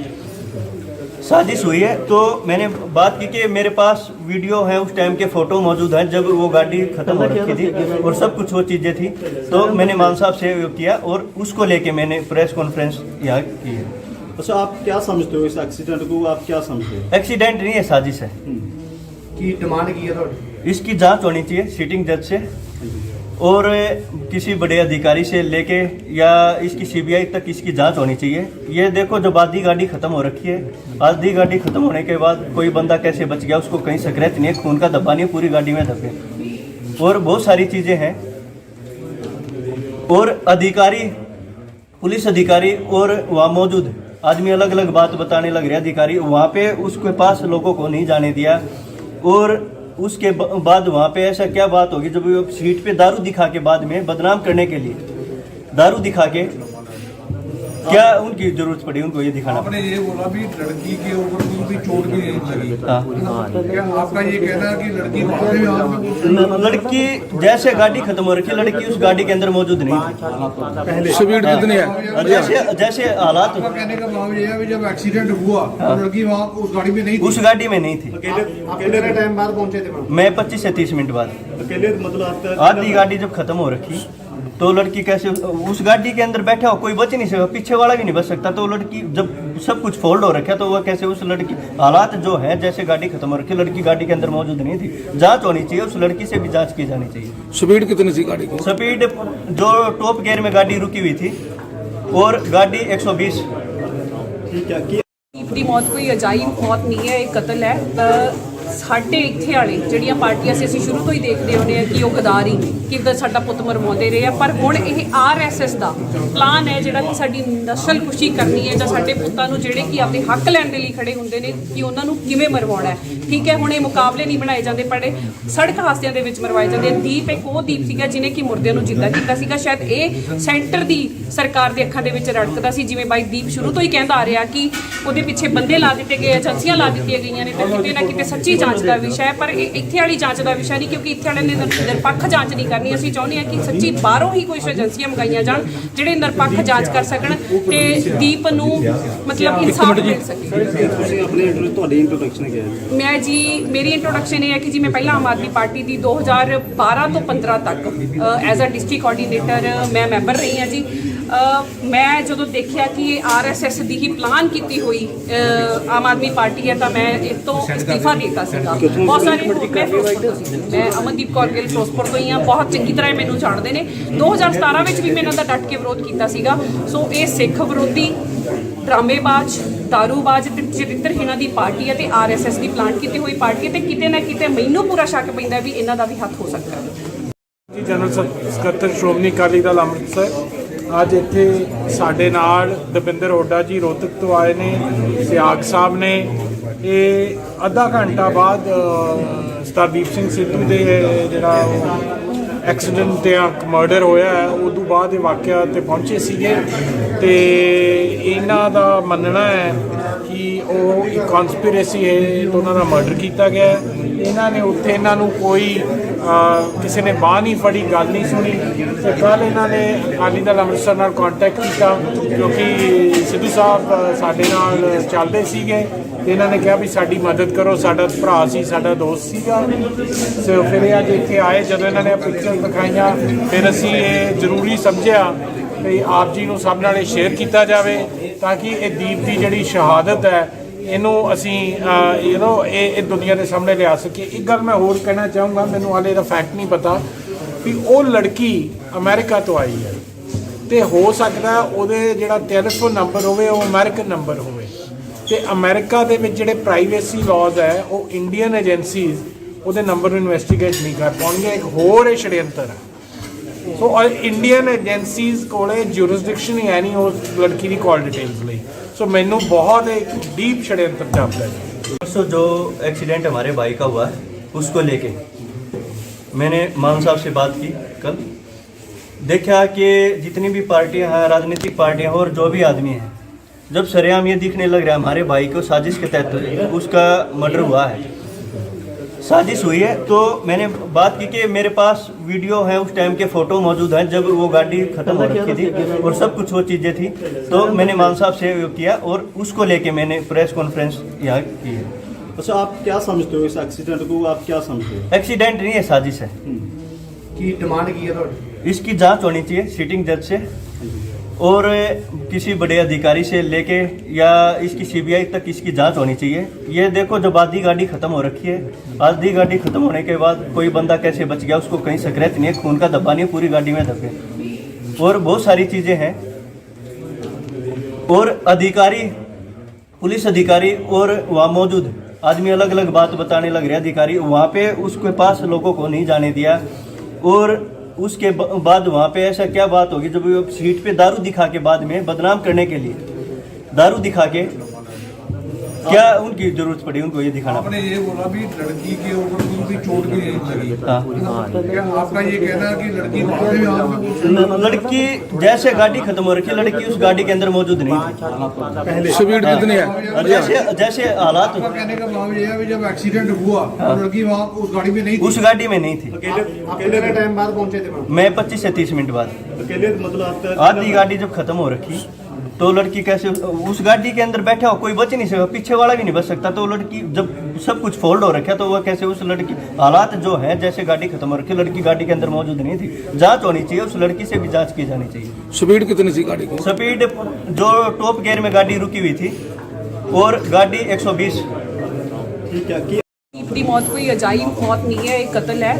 साजिश हुई है। तो मैंने बात की कि मेरे पास वीडियो है, उस टाइम के फ़ोटो मौजूद हैं जब वो गाड़ी ख़त्म हो रखी थी और सब कुछ वो चीज़ें थी। तो मैंने मान साहब से किया और उसको लेके मैंने प्रेस कॉन्फ्रेंस यहाँ की है। अच्छा, आप क्या समझते हो इस एक्सीडेंट को, आप क्या समझते हो? एक्सीडेंट नहीं है, साजिश है। की डिमांड की है थोड़ी इसकी जांच होनी चाहिए सिटिंग जज से और किसी बड़े अधिकारी से लेके या इसकी सीबीआई तक इसकी जांच होनी चाहिए। ये देखो, जब आधी गाड़ी खत्म हो रखी है, आधी गाड़ी खत्म होने के बाद कोई बंदा कैसे बच गया, उसको कहीं स्क्रैच नहीं है, खून का धब्बा नहीं है, पूरी गाड़ी में धब्बे और बहुत सारी चीज़ें हैं। और अधिकारी, पुलिस अधिकारी और वहाँ मौजूद आदमी अलग अलग बात बताने लग रहे। अधिकारी वहाँ पे उसके पास लोगों को नहीं जाने दिया और उसके बाद वहाँ पे ऐसा क्या बात होगी जब वो सीट पे दारू दिखा के बाद में बदनाम करने के लिए दारू दिखा के क्या उनकी जरूरत पड़ी उनको ये दिखाना? आपने ये बोला भी लड़की के ऊपर कोई चोट भी नहीं लगी। हाँ, क्या आपका ये कहना है कि लड़की भागे में हाथ में लड़की जैसे गाड़ी खत्म हो रखी, लड़की उस गाड़ी के अंदर मौजूद नहीं थी। स्पीड कितनी है? जैसे जैसे हालात, आपका कहने का भाव ये है कि जब एक्सीडेंट हुआ तो लड़की वहाँ उस गाड़ी में नहीं थी। उस गाड़ी में नहीं थी। कितने टाइम बाद पहुंचे थे? मैं 25 से 30 मिनट बाद। अकेले मतलब आपका आधी गाड़ी जब खत्म हो रखी तो लड़की कैसे उस गाड़ी के अंदर बैठा हो, कोई बच नहीं सकता, पीछे वाला भी नहीं बच सकता। तो लड़की जब सब कुछ फोल्ड हो रखा तो वह कैसे उस लड़की, हालात जो है जैसे गाड़ी खत्म हो रखी, लड़की गाड़ी के अंदर मौजूद नहीं थी। जांच होनी चाहिए, उस लड़की से भी जांच की जानी चाहिए। स्पीड कितनी थी गाड़ी की? स्पीड जो टॉप गियर में गाड़ी रुकी हुई थी और गाड़ी 120। ठीक है कि ਦੀਪ ਦੀ ਮੌਤ ਕੋਈ ਅਜਾਇਬ ਮੌਤ ਨਹੀਂ ਹੈ, ਇਹ ਕਤਲ ਹੈ। ਸਾਡੇ ਇੱਥੇ ਵਾਲੇ ਜਿਹੜੀਆਂ ਪਾਰਟੀਆਂ ਸੀ, ਅਸੀਂ ਸ਼ੁਰੂ ਤੋਂ ਹੀ ਦੇਖਦੇ ਆਉਂਦੇ ਆ ਕਿ ਉਹ ਗਦਾਰੀ ਕਿੱਦਾਂ ਸਾਡਾ ਪੁੱਤ ਮਰਵਾਉਂਦੇ ਰਹੇ ਆ। ਪਰ ਹੁਣ ਇਹ ਆਰਐਸਐਸ ਦਾ ਪਲਾਨ ਹੈ ਜਿਹੜਾ ਕਿ ਸਾਡੀ ਨਸਲਕੁਸ਼ੀ ਕਰਨੀ ਹੈ ਜਾਂ ਸਾਡੇ ਪੁੱਤਾਂ ਨੂੰ ਜਿਹੜੇ ਕਿ ਆਪਦੇ ਹੱਕ ਲੈਣ ਦੇ ਲਈ ਖੜੇ ਹੁੰਦੇ ਨੇ ਕਿ ਉਹਨਾਂ ਨੂੰ ਕਿਵੇਂ ਮਰਵਾਉਣਾ ਹੈ। ਠੀਕ ਹੈ, ਹੁਣ ਇਹ ਮੁਕਾਬਲੇ ਨਹੀਂ ਬਣਾਏ ਜਾਂਦੇ, ਪਰ ਸੜਕ ਹਾਦਸਿਆਂ ਦੇ ਵਿੱਚ ਮਰਵਾਏ ਜਾਂਦੇ। ਦੀਪ ਇੱਕ ਉਹ ਦੀਪ ਸੀਗਾ ਜਿਹਨੇ ਕਿ ਮੁਰਦਿਆਂ ਨੂੰ ਜਿੰਦਾ ਕੀਤਾ ਸੀਗਾ। ਸ਼ਾਇਦ ਇਹ ਸੈਂਟਰ ਦੀ ਸਰਕਾਰ ਦੇ ਅੱਖਾਂ ਦੇ ਵਿੱਚ ਰੜਕਦਾ ਸੀ, ਜਿਵੇਂ ਬਾਈ ਦੀਪ ਸ਼ੁਰੂ ਤੋਂ ਹੀ ਕਹਿੰਦਾ ਆ ਰਿਹਾ ਕਿ ਉਹਦੇ ਪਿੱਛੇ ਬੰਦੇ ਲਾ ਦਿੱਤੇ ਗਏ, ਏਜੰਸੀਆਂ ਲਾ ਦਿੱਤੀਆਂ ਗਈਆਂ ਨੇ। ਤੇ ਕਿਤੇ ਨਾ ਕਿਤੇ ਸੱਚੀ ਜਾਂਚ ਦਾ ਵਿਸ਼ਾ ਹੈ, ਪਰ ਇਹ ਇੱਥੇ ਵਾਲੀ ਜਾਂਚ ਦਾ ਵਿਸ਼ਾ ਨਹੀਂ, ਕਿਉਂਕਿ ਇੱਥੇ ਵਾਲਿਆਂ ਨੇ ਨਿਰਪੱਖ ਜਾਂਚ ਨਹੀਂ ਕਰਨੀ। ਅਸੀਂ ਚਾਹੁੰਦੇ ਹਾਂ ਕਿ ਸੱਚੀ ਬਾਹਰੋਂ ਹੀ ਕੁਝ ਏਜੰਸੀਆਂ ਮੰਗਾਈਆਂ ਜਾਣ ਜਿਹੜੇ ਨਿਰਪੱਖ ਜਾਂਚ ਕਰ ਸਕਣ ਤੇ ਦੀਪ ਨੂੰ ਮਤਲਬ ਇਨਸਾਫ ਮਿਲ ਸਕੇ। ਤੁਸੀਂ ਆਪਣੇ ਤੁਹਾਡੀ ਇੰਟਰੋਡਕਸ਼ਨ ਕੀ ਹੈ? ਮੈਂ ਜੀ, ਮੇਰੀ ਇੰਟਰੋਡਕਸ਼ਨ ਇਹ ਹੈ ਕਿ ਜੀ ਮੈਂ ਪਹਿਲਾਂ ਆਮ ਆਦਮੀ ਪਾਰਟੀ ਦੀ 2012 ਤੋਂ 15 ਤੱਕ ਐਜ਼ ਅ ਡਿਸਟ੍ਰਿਕਟ ਕੋਆਰਡੀਨੇਟਰ ਮੈਂ ਮੈਂਬਰ ਰਹੀ ਹਾਂ ਜੀ। ਮੈਂ ਜਦੋਂ ਦੇਖਿਆ ਕਿ ਇਹ ਆਰਐਸਐਸ ਦੀ ਹੀ ਪਲਾਨ ਕੀਤੀ ਹੋਈ ਆਮ ਆਦਮੀ ਪਾਰਟੀ ਹੈ ਤਾਂ ਮੈਂ ਇਸ ਤੋਂ ਅਸਤੀਫਾ ਦੇ ਦਿੱਤਾ ਸੀਗਾ। ਬਹੁਤ ਸਾਰੇ ਮੈਂ ਫਿਰੋਜ਼ਪੁਰ ਤੋਂ ਸੀ, ਮੈਂ ਅਮਨਦੀਪ ਕੌਰ ਗਿੱਲ ਫਿਰੋਜ਼ਪੁਰ ਤੋਂ ਹੀ ਹਾਂ, ਬਹੁਤ ਚੰਗੀ ਤਰ੍ਹਾਂ ਮੈਨੂੰ ਜਾਣਦੇ ਨੇ। 2017 ਵਿੱਚ ਵੀ ਮੈਂ ਇਹਨਾਂ ਦਾ ਡਟ ਕੇ ਵਿਰੋਧ ਕੀਤਾ ਸੀਗਾ। ਸੋ ਇਹ ਸਿੱਖ ਵਿਰੋਧੀ, ਡਰਾਮੇਬਾਜ਼, ਦਾਰੂਬਾਜ਼ ਤੇ ਚਰਿੱਤਰਹੀਣਾਂ ਦੀ ਪਾਰਟੀ ਹੈ ਤੇ ਆਰਐਸਐਸ ਦੀ ਪਲਾਨ ਕੀਤੀ ਹੋਈ ਪਾਰਟੀ ਹੈ ਤੇ ਕਿਤੇ ਨਾ ਕਿਤੇ ਮੈਨੂੰ ਪੂਰਾ ਸ਼ੱਕ ਪੈਂਦਾ ਵੀ ਇਹਨਾਂ ਦਾ ਵੀ ਹੱਥ ਹੋ ਸਕਦਾ ਹੈ। ਜੀ, ਜਨਰਲ ਸਕੱਤਰ ਸ਼੍ਰੋਮਣੀ ਅਕਾਲੀ ਦਲ ਅੰਮ੍ਰਿਤਸਰ ਅੱਜ ਇੱਥੇ ਸਾਡੇ ਨਾਲ ਦਵਿੰਦਰ ਹੁੱਡਾ ਜੀ ਰੋਹਤਕ ਤੋਂ ਆਏ ਨੇ, ਸਿਆਗ ਸਾਹਿਬ ਨੇ। ਇਹ ਅੱਧਾ ਘੰਟਾ ਬਾਅਦ ਸਰਦਾਰ ਸਿੰਘ ਸਿੱਧੂ ਦੇ ਜਿਹੜਾ ਐਕਸੀਡੈਂਟ ਜਾਂ ਮਰਡਰ ਹੋਇਆ ਹੈ ਉਦੋਂ ਬਾਅਦ ਇਹ ਵਾਕਿਆ ਤੇ ਪਹੁੰਚੇ ਸੀਗੇ ਤੇ ਇਹਨਾਂ ਦਾ ਮੰਨਣਾ ਹੈ ਕਿ ਉਹ ਇੱਕ ਕਨਸਪੀਰੇਸੀ ਹੈ ਤੇ ਉਹਨਾਂ ਦਾ ਮਰਡਰ ਕੀਤਾ ਗਿਆ ਹੈ। ਇਹਨਾਂ ਨੇ ਉੱਥੇ ਇਹਨਾਂ ਨੂੰ ਕੋਈ ਕਿਸੇ ਨੇ ਬਾਂਹ ਨਹੀਂ ਫੜੀ, ਗੱਲ ਨਹੀਂ ਸੁਣੀ ਤੇ ਕੱਲ੍ਹ ਇਹਨਾਂ ਨੇ ਅਕਾਲੀ ਦਲ ਅੰਮ੍ਰਿਤਸਰ ਨਾਲ ਕੰਟੈਕਟ ਕੀਤਾ ਕਿਉਂਕਿ ਸਿੱਧੂ ਸਾਹਿਬ ਸਾਡੇ ਨਾਲ ਚੱਲਦੇ ਸੀਗੇ ਤੇ ਇਹਨਾਂ ਨੇ ਕਿਹਾ ਵੀ ਸਾਡੀ ਮਦਦ ਕਰੋ, ਸਾਡਾ ਭਰਾ ਸੀ, ਸਾਡਾ ਦੋਸਤ ਸੀਗਾ। ਸੋ ਫਿਰ ਇਹ ਅੱਜ ਇੱਥੇ ਆਏ, ਜਦੋਂ ਇਹਨਾਂ ਨੇ ਪਿਕਚਰ ਦਿਖਾਈਆਂ ਫਿਰ ਅਸੀਂ ਇਹ ਜ਼ਰੂਰੀ ਸਮਝਿਆ ਵੀ ਆਪ ਜੀ ਨੂੰ ਸਭ ਨਾਲ ਇਹ ਸ਼ੇਅਰ ਕੀਤਾ ਜਾਵੇ ਤਾਂ ਕਿ ਇਹ ਦੀਪ ਦੀ ਜਿਹੜੀ ਸ਼ਹਾਦਤ ਹੈ ਇਹਨੂੰ ਅਸੀਂ ਇਹ ਦੁਨੀਆ ਦੇ ਸਾਹਮਣੇ ਲਿਆ ਸਕੀਏ। ਇੱਕ ਗੱਲ ਮੈਂ ਹੋਰ ਕਹਿਣਾ ਚਾਹੂੰਗਾ, ਮੈਨੂੰ ਹਾਲੇ ਇਹਦਾ ਫੈਕਟ ਨਹੀਂ ਪਤਾ ਵੀ ਉਹ ਲੜਕੀ ਅਮਰੀਕਾ ਤੋਂ ਆਈ ਹੈ ਤੇ ਹੋ ਸਕਦਾ ਉਹਦੇ ਜਿਹੜਾ ਟੈਲੀਫੋਨ ਨੰਬਰ ਹੋਵੇ ਉਹ ਅਮਰੀਕਨ ਨੰਬਰ ਹੋਵੇ ਤੇ ਅਮਰੀਕਾ ਦੇ ਵਿੱਚ ਜਿਹੜੇ ਪ੍ਰਾਈਵੇਸੀ ਲਾਜ਼ ਹੈ ਉਹ ਇੰਡੀਅਨ ਏਜੰਸੀਜ਼ ਉਹਦੇ ਨੰਬਰ ਨੂੰ ਇਨਵੈਸਟੀਗੇਟ ਨਹੀਂ ਕਰ ਪਾਉਣਗੇ। ਇੱਕ ਹੋਰ ਇਹ षड्यंत्र ਹੈ। ਸੋ ਇੰਡੀਅਨ ਏਜੰਸੀਜ਼ ਕੋਲੇ ਜੂਰਿਸਡਿਕਸ਼ਨ ਹੀ ਹੈ ਨਹੀਂ ਉਸ ਲੜਕੀ ਦੀ ਕਾਲ डिटेल्स ਲਈ। सो मैनू बहुत एक डीप षड्यंत्र जाता है। परसों जो एक्सीडेंट हमारे भाई का हुआ है उसको लेके मैंने मान साहब से बात की कल। देखा कि जितनी भी पार्टियां हैं, राजनीतिक पार्टियां और जो भी आदमी हैं, जब सरेआम ये दिखने लग रहा है हमारे भाई को साजिश के तहत उसका मर्डर हुआ है, साजिश हुई है। तो मैंने बात की कि मेरे पास वीडियो है, उस टाइम के फ़ोटो मौजूद हैं जब वो गाड़ी ख़त्म हो रखी थी और सब कुछ वो चीज़ें थी। तो मैंने मान साहब से किया और उसको लेके मैंने प्रेस कॉन्फ्रेंस यहाँ की है। अच्छा, आप क्या समझते हो इस एक्सीडेंट को, आप क्या समझते हो? एक्सीडेंट नहीं है, साजिश है। की डिमांड की है थोड़ी इसकी जांच होनी चाहिए सिटिंग जज से और किसी बड़े अधिकारी से लेके या इसकी सीबीआई तक इसकी जांच होनी चाहिए। ये देखो, जब आधी गाड़ी खत्म हो रखी है, आधी गाड़ी खत्म होने के बाद कोई बंदा कैसे बच गया, उसको कहीं स्क्रैच नहीं है, खून का धब्बा नहीं है, पूरी गाड़ी में धब्बे और बहुत सारी चीज़ें हैं। और अधिकारी, पुलिस अधिकारी और वहाँ मौजूद आदमी अलग अलग बात बताने लग रहे। अधिकारी वहाँ पे उसके पास लोगों को नहीं जाने दिया और उसके बाद वहाँ पे ऐसा क्या बात होगी जब वो सीट पे दारू दिखा के बाद में बदनाम करने के लिए दारू दिखा के क्या उनकी जरूरत पड़ी उनको ये दिखाना? आपने ये बोला भी लड़की के ऊपर कोई भी चोट भी नहीं लगी। हाँ, क्या आपका ये कहना है कि लड़की बाद में हाथ में लड़की जैसे गाड़ी खत्म हो रखी, लड़की उस गाड़ी के अंदर मौजूद नहीं थी। स्पीड कितनी है? और जैसे हालात, आपका कहने का भाव ये है कि जब एक्सीडेंट हुआ तो लड़की वहाँ उस गाड़ी में नहीं थी। उस गाड़ी में नहीं थी। कितने टाइम बाद पहुंचे थे? मैं 25 से 30 मिनट बाद। अकेले मतलब आपका आधी गाड़ी जब खत्म हो रखी तो लड़की कैसे उस गाड़ी के अंदर बैठा हो, कोई बच नहीं सकता, पीछे वाला भी नहीं बच सकता। तो लड़की जब सब कुछ फोल्ड हो रखा तो वह कैसे उस लड़की, हालात जो है जैसे गाड़ी खत्म हो रखी, लड़की गाड़ी के अंदर मौजूद नहीं थी। जांच होनी चाहिए, उस लड़की से भी जांच की जानी चाहिए। स्पीड कितनी थी गाड़ी की? स्पीड जो टॉप गियर में गाड़ी रुकी हुई थी और गाड़ी 120। ਦੀਪ ਦੀ ਮੌਤ ਕੋਈ ਅਜਾਇਬ ਮੌਤ ਨਹੀਂ ਹੈ, ਇਹ ਕਤਲ ਹੈ।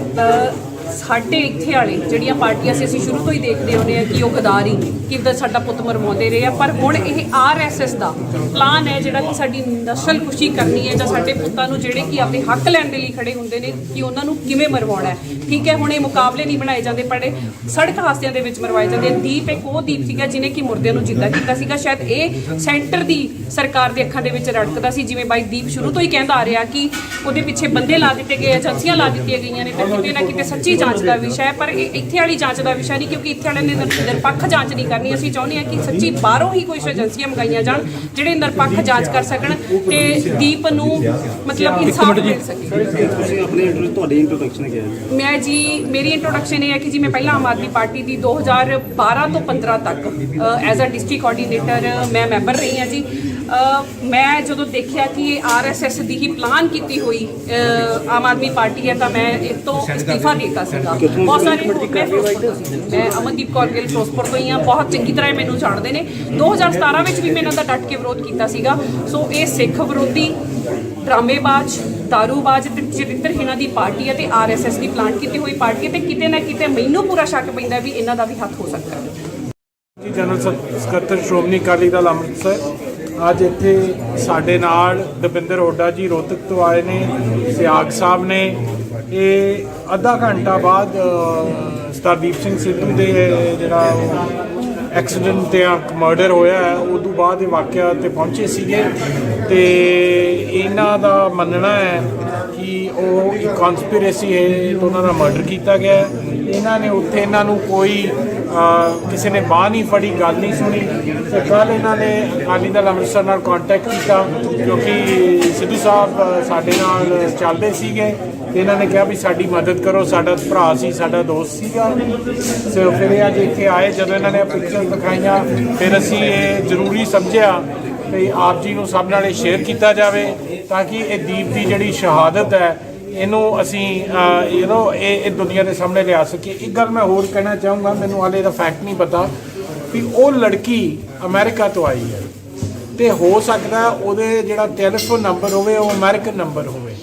ਸਾਡੇ ਇੱਥੇ ਵਾਲੇ ਜਿਹੜੀਆਂ ਪਾਰਟੀਆਂ ਸੀ, ਅਸੀਂ ਸ਼ੁਰੂ ਤੋਂ ਹੀ ਦੇਖਦੇ ਆਉਂਦੇ ਆ ਕਿ ਉਹ ਗਦਾਰੀ ਕਿੱਦਾਂ ਸਾਡਾ ਪੁੱਤ ਮਰਵਾਉਂਦੇ ਰਹੇ ਆ। ਪਰ ਹੁਣ ਇਹ ਆਰਐਸਐਸ ਦਾ ਪਲਾਨ ਹੈ ਜਿਹੜਾ ਕਿ ਸਾਡੀ ਨਸਲਕੁਸ਼ੀ ਕਰਨੀ ਹੈ ਜਾਂ ਸਾਡੇ ਪੁੱਤਾਂ ਨੂੰ ਜਿਹੜੇ ਕਿ ਆਪਣੇ ਹੱਕ ਲੈਣ ਦੇ ਲਈ ਖੜੇ ਹੁੰਦੇ ਨੇ ਕਿ ਉਹਨਾਂ ਨੂੰ ਕਿਵੇਂ ਮਰਵਾਉਣਾ ਹੈ। ਠੀਕ ਹੈ, ਹੁਣ ਇਹ ਮੁਕਾਬਲੇ ਨਹੀਂ ਬਣਾਏ ਜਾਂਦੇ, ਪਰ ਸੜਕ ਹਾਦਸਿਆਂ ਦੇ ਵਿੱਚ ਮਰਵਾਏ ਜਾਂਦੇ। ਦੀਪ ਇੱਕ ਉਹ ਦੀਪ ਸੀਗਾ ਜਿਹਨੇ ਕਿ ਮੁਰਦਿਆਂ ਨੂੰ ਜਿੰਦਾ ਕੀਤਾ ਸੀਗਾ। ਸ਼ਾਇਦ ਇਹ ਸੈਂਟਰ ਦੀ ਸਰਕਾਰ ਦੇ ਅੱਖਾਂ ਦੇ ਵਿੱਚ ਰੜਕਦਾ ਸੀ, ਜਿਵੇਂ ਬਾਈ ਦੀਪ ਸ਼ੁਰੂ ਤੋਂ ਹੀ ਕਹਿੰਦਾ ਆ ਰਿਹਾ ਕਿ ਉਹਦੇ ਪਿੱਛੇ ਬੰਦੇ ਲਾ ਦਿੱਤੇ ਗਏ, ਏਜੰਸੀਆਂ ਲਾ ਦਿੱਤੀਆਂ ਗਈਆਂ ਨੇ। ਤਾਂ ਕਿਤੇ ਨਾ ਕਿਤੇ ਸੱਚੀ ਜਾਂਚ ਦਾ ਵਿਸ਼ਾ ਹੈ, ਪਰ ਇਹ ਇੱਥੇ ਵਾਲੀ ਜਾਂਚ ਦਾ ਵਿਸ਼ਾ ਨਹੀਂ, ਕਿਉਂਕਿ ਇੱਥੇ ਵਾਲਿਆਂ ਨੇ ਨਿਰਪੱਖ ਜਾਂਚ ਨਹੀਂ ਕਰਨੀ। ਅਸੀਂ ਚਾਹੁੰਦੇ ਹਾਂ ਕਿ ਸੱਚੀ ਬਾਹਰੋਂ ਹੀ ਕੁਝ ਏਜੰਸੀਆਂ ਮੰਗਾਈਆਂ ਜਾਣ ਜਿਹੜੇ ਨਿਰਪੱਖ ਜਾਂਚ ਕਰ ਸਕਣ ਤੇ ਦੀਪ ਨੂੰ ਮਤਲਬ ਇਨਸਾਫ ਮਿਲ ਸਕੇ। ਤੁਹਾਡੀ ਇੰਟਰੋਡਕਸ਼ਨ ਕੀ ਹੈ? ਮੈਂ ਜੀ, ਮੇਰੀ ਇੰਟਰੋਡਕਸ਼ਨ ਇਹ ਹੈ ਕਿ ਜੀ ਮੈਂ ਪਹਿਲਾਂ ਆਮ ਆਦਮੀ ਪਾਰਟੀ ਦੀ 2012 ਤੋਂ 15 ਤੱਕ ਐਜ਼ ਅ ਡਿਸਟ੍ਰਿਕਟ ਕੋਆਰਡੀਨੇਟਰ ਮੈਂ ਮੈਂਬਰ ਰਹੀ ਹਾਂ ਜੀ। ਮੈਂ ਜਦੋਂ ਦੇਖਿਆ ਕਿ ਇਹ ਆਰਐਸਐਸ ਦੀ ਹੀ ਪਲਾਨ ਕੀਤੀ ਹੋਈ ਆਮ ਆਦਮੀ ਪਾਰਟੀ ਹੈ ਤਾਂ ਮੈਂ ਇਸ ਤੋਂ ਅਸਤੀਫਾ ਦੇ ਦਿੱਤਾ ਸੀਗਾ। ਬਹੁਤ ਸਾਰੇ ਮੈਂ ਫਿਰੋਜ਼ਪੁਰ ਤੋਂ ਸੀ, ਮੈਂ ਅਮਨਦੀਪ ਕੌਰ ਗਿੱਲ ਫਿਰੋਜ਼ਪੁਰ ਤੋਂ ਹੀ ਹਾਂ, ਬਹੁਤ ਚੰਗੀ ਤਰ੍ਹਾਂ ਮੈਨੂੰ ਜਾਣਦੇ ਨੇ। 2017 ਵਿੱਚ ਵੀ ਮੈਂ ਇਹਨਾਂ ਦਾ ਡਟ ਕੇ ਵਿਰੋਧ ਕੀਤਾ ਸੀਗਾ। ਸੋ ਇਹ ਸਿੱਖ ਵਿਰੋਧੀ, ਡਰਾਮੇਬਾਜ਼, ਦਾਰੂਬਾਜ਼ ਤੇ ਚਰਿੱਤਰਹੀਣਾਂ ਦੀ ਪਾਰਟੀ ਹੈ ਤੇ ਆਰਐਸਐਸ ਦੀ ਪਲਾਨ ਕੀਤੀ ਹੋਈ ਪਾਰਟੀ ਹੈ ਤੇ ਕਿਤੇ ਨਾ ਕਿਤੇ ਮੈਨੂੰ ਪੂਰਾ ਸ਼ੱਕ ਪੈਂਦਾ ਵੀ ਇਹਨਾਂ ਦਾ ਵੀ ਹੱਥ ਹੋ ਸਕਦਾ ਹੈ। ਜਨਰਲ ਸਕੱਤਰ ਸ਼੍ਰੋਮਣੀ ਅਕਾਲੀ ਦਲ ਅੰਮ੍ਰਿਤਸਰ ਅੱਜ ਇੱਥੇ ਸਾਡੇ ਨਾਲ ਦਵਿੰਦਰ ਹੁੱਡਾ ਜੀ ਰੋਹਤਕ ਤੋਂ ਆਏ ਨੇ, ਸਿਆਗ ਸਾਹਿਬ ਨੇ। ਇਹ ਅੱਧਾ ਘੰਟਾ ਬਾਅਦ ਸਰਦਾਰ ਸਿੰਘ ਸਿੱਧੂ ਦੇ ਜਿਹੜਾ ਐਕਸੀਡੈਂਟ ਤੇ ਮਰਡਰ ਹੋਇਆ ਹੈ ਉਦੋਂ ਬਾਅਦ ਇਹ ਵਾਕਿਆ ਤੇ ਪਹੁੰਚੇ ਸੀਗੇ ਤੇ ਇਹਨਾਂ ਦਾ ਮੰਨਣਾ ਹੈ ਕਿ ਉਹ ਇੱਕ ਕਨਸਪੀਰੇਸੀ ਹੈ ਤੇ ਉਹਨਾਂ ਦਾ ਮਰਡਰ ਕੀਤਾ ਗਿਆ ਹੈ। ਇਹਨਾਂ ਨੇ ਉੱਥੇ ਇਹਨਾਂ ਨੂੰ ਕੋਈ ਕਿਸੇ ਨੇ ਬਾਂਹ ਨਹੀਂ ਫੜੀ, ਗੱਲ ਨਹੀਂ ਸੁਣੀ ਤੇ ਕੱਲ੍ਹ ਇਹਨਾਂ ਨੇ ਅਕਾਲੀ ਦਲ ਅੰਮ੍ਰਿਤਸਰ ਨਾਲ ਕੰਟੈਕਟ ਕੀਤਾ ਕਿਉਂਕਿ ਸਿੱਧੂ ਸਾਹਿਬ ਸਾਡੇ ਨਾਲ ਚੱਲਦੇ ਸੀਗੇ ਤੇ ਇਹਨਾਂ ਨੇ ਕਿਹਾ ਵੀ ਸਾਡੀ ਮਦਦ ਕਰੋ, ਸਾਡਾ ਭਰਾ ਸੀ, ਸਾਡਾ ਦੋਸਤ ਸੀਗਾ। ਸੋ ਫਿਰ ਇਹ ਅੱਜ ਇੱਥੇ ਆਏ, ਜਦੋਂ ਇਹਨਾਂ ਨੇ ਪਿਕਚਰ ਦਿਖਾਈਆਂ ਫਿਰ ਅਸੀਂ ਇਹ ਜ਼ਰੂਰੀ ਸਮਝਿਆ ਵੀ ਆਪ ਜੀ ਨੂੰ ਸਭ ਨਾਲ ਇਹ ਸ਼ੇਅਰ ਕੀਤਾ ਜਾਵੇ ਤਾਂ ਕਿ ਇਹ ਦੀਪ ਦੀ ਜਿਹੜੀ ਸ਼ਹਾਦਤ ਹੈ ਇਹਨੂੰ ਅਸੀਂ ਇਹ ਦੁਨੀਆ ਦੇ ਸਾਹਮਣੇ ਲਿਆ ਸਕੀਏ। ਇੱਕ ਗੱਲ ਮੈਂ ਹੋਰ ਕਹਿਣਾ ਚਾਹੂੰਗਾ, ਮੈਨੂੰ ਹਾਲੇ ਇਹਦਾ ਫੈਕਟ ਨਹੀਂ ਪਤਾ ਵੀ ਉਹ ਲੜਕੀ ਅਮਰੀਕਾ ਤੋਂ ਆਈ ਹੈ ਤੇ ਹੋ ਸਕਦਾ ਉਹਦੇ ਜਿਹੜਾ ਟੈਲੀਫੋਨ ਨੰਬਰ ਹੋਵੇ ਉਹ ਅਮਰੀਕਨ ਨੰਬਰ ਹੋਵੇ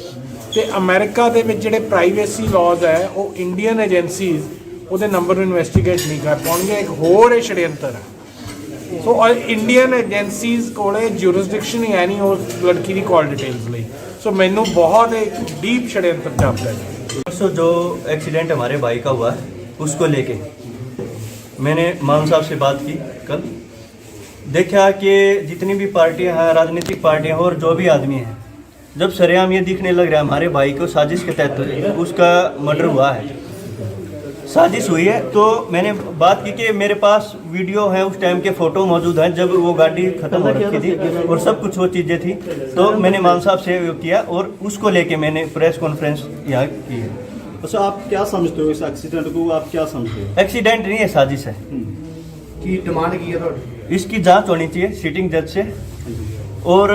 ਤੇ ਅਮਰੀਕਾ ਦੇ ਵਿੱਚ ਜਿਹੜੇ ਪ੍ਰਾਈਵੇਸੀ ਲਾਜ਼ ਹੈ ਉਹ ਇੰਡੀਅਨ ਏਜੰਸੀਜ਼ ਉਹਦੇ ਨੰਬਰ ਨੂੰ ਇਨਵੈਸਟੀਗੇਟ ਨਹੀਂ ਕਰ ਪਾਉਣਗੇ। ਇੱਕ ਹੋਰ ਇਹ षड्यंत्र ਹੈ। ਸੋ ਇੰਡੀਅਨ ਏਜੰਸੀਜ਼ ਕੋਲੇ ਜੂਰਿਸਡਿਕਸ਼ਨ ਹੀ ਹੈ ਨਹੀਂ ਉਸ ਲੜਕੀ ਦੀ ਕਾਲ ਡਿਟੇल्स ਲਈ। सो मैनू बहुत एक डीप षड्यंत्र जापता है। परसों जो एक्सीडेंट हमारे भाई का हुआ उसको लेके मैंने मान साहब से बात की कल। देखा कि जितनी भी पार्टियां हैं, राजनीतिक पार्टियां और जो भी आदमी हैं, जब सरेआम ये दिखने लग रहा है हमारे भाई को साजिश के तहत उसका मर्डर हुआ है। साजिश हुई है। तो मैंने बात की कि मेरे पास वीडियो है, उस टाइम के फ़ोटो मौजूद हैं जब वो गाड़ी ख़त्म हो रखी थी और सब कुछ वो चीज़ें थी। तो मैंने मान साहब से वो किया और उसको लेके मैंने प्रेस कॉन्फ्रेंस यहाँ की है। अच्छा, आप क्या समझते हो इस एक्सीडेंट को, आप क्या समझते हो? एक्सीडेंट नहीं है, साजिश है। की डिमांड की है तो इसकी जांच होनी चाहिए सिटिंग जज से और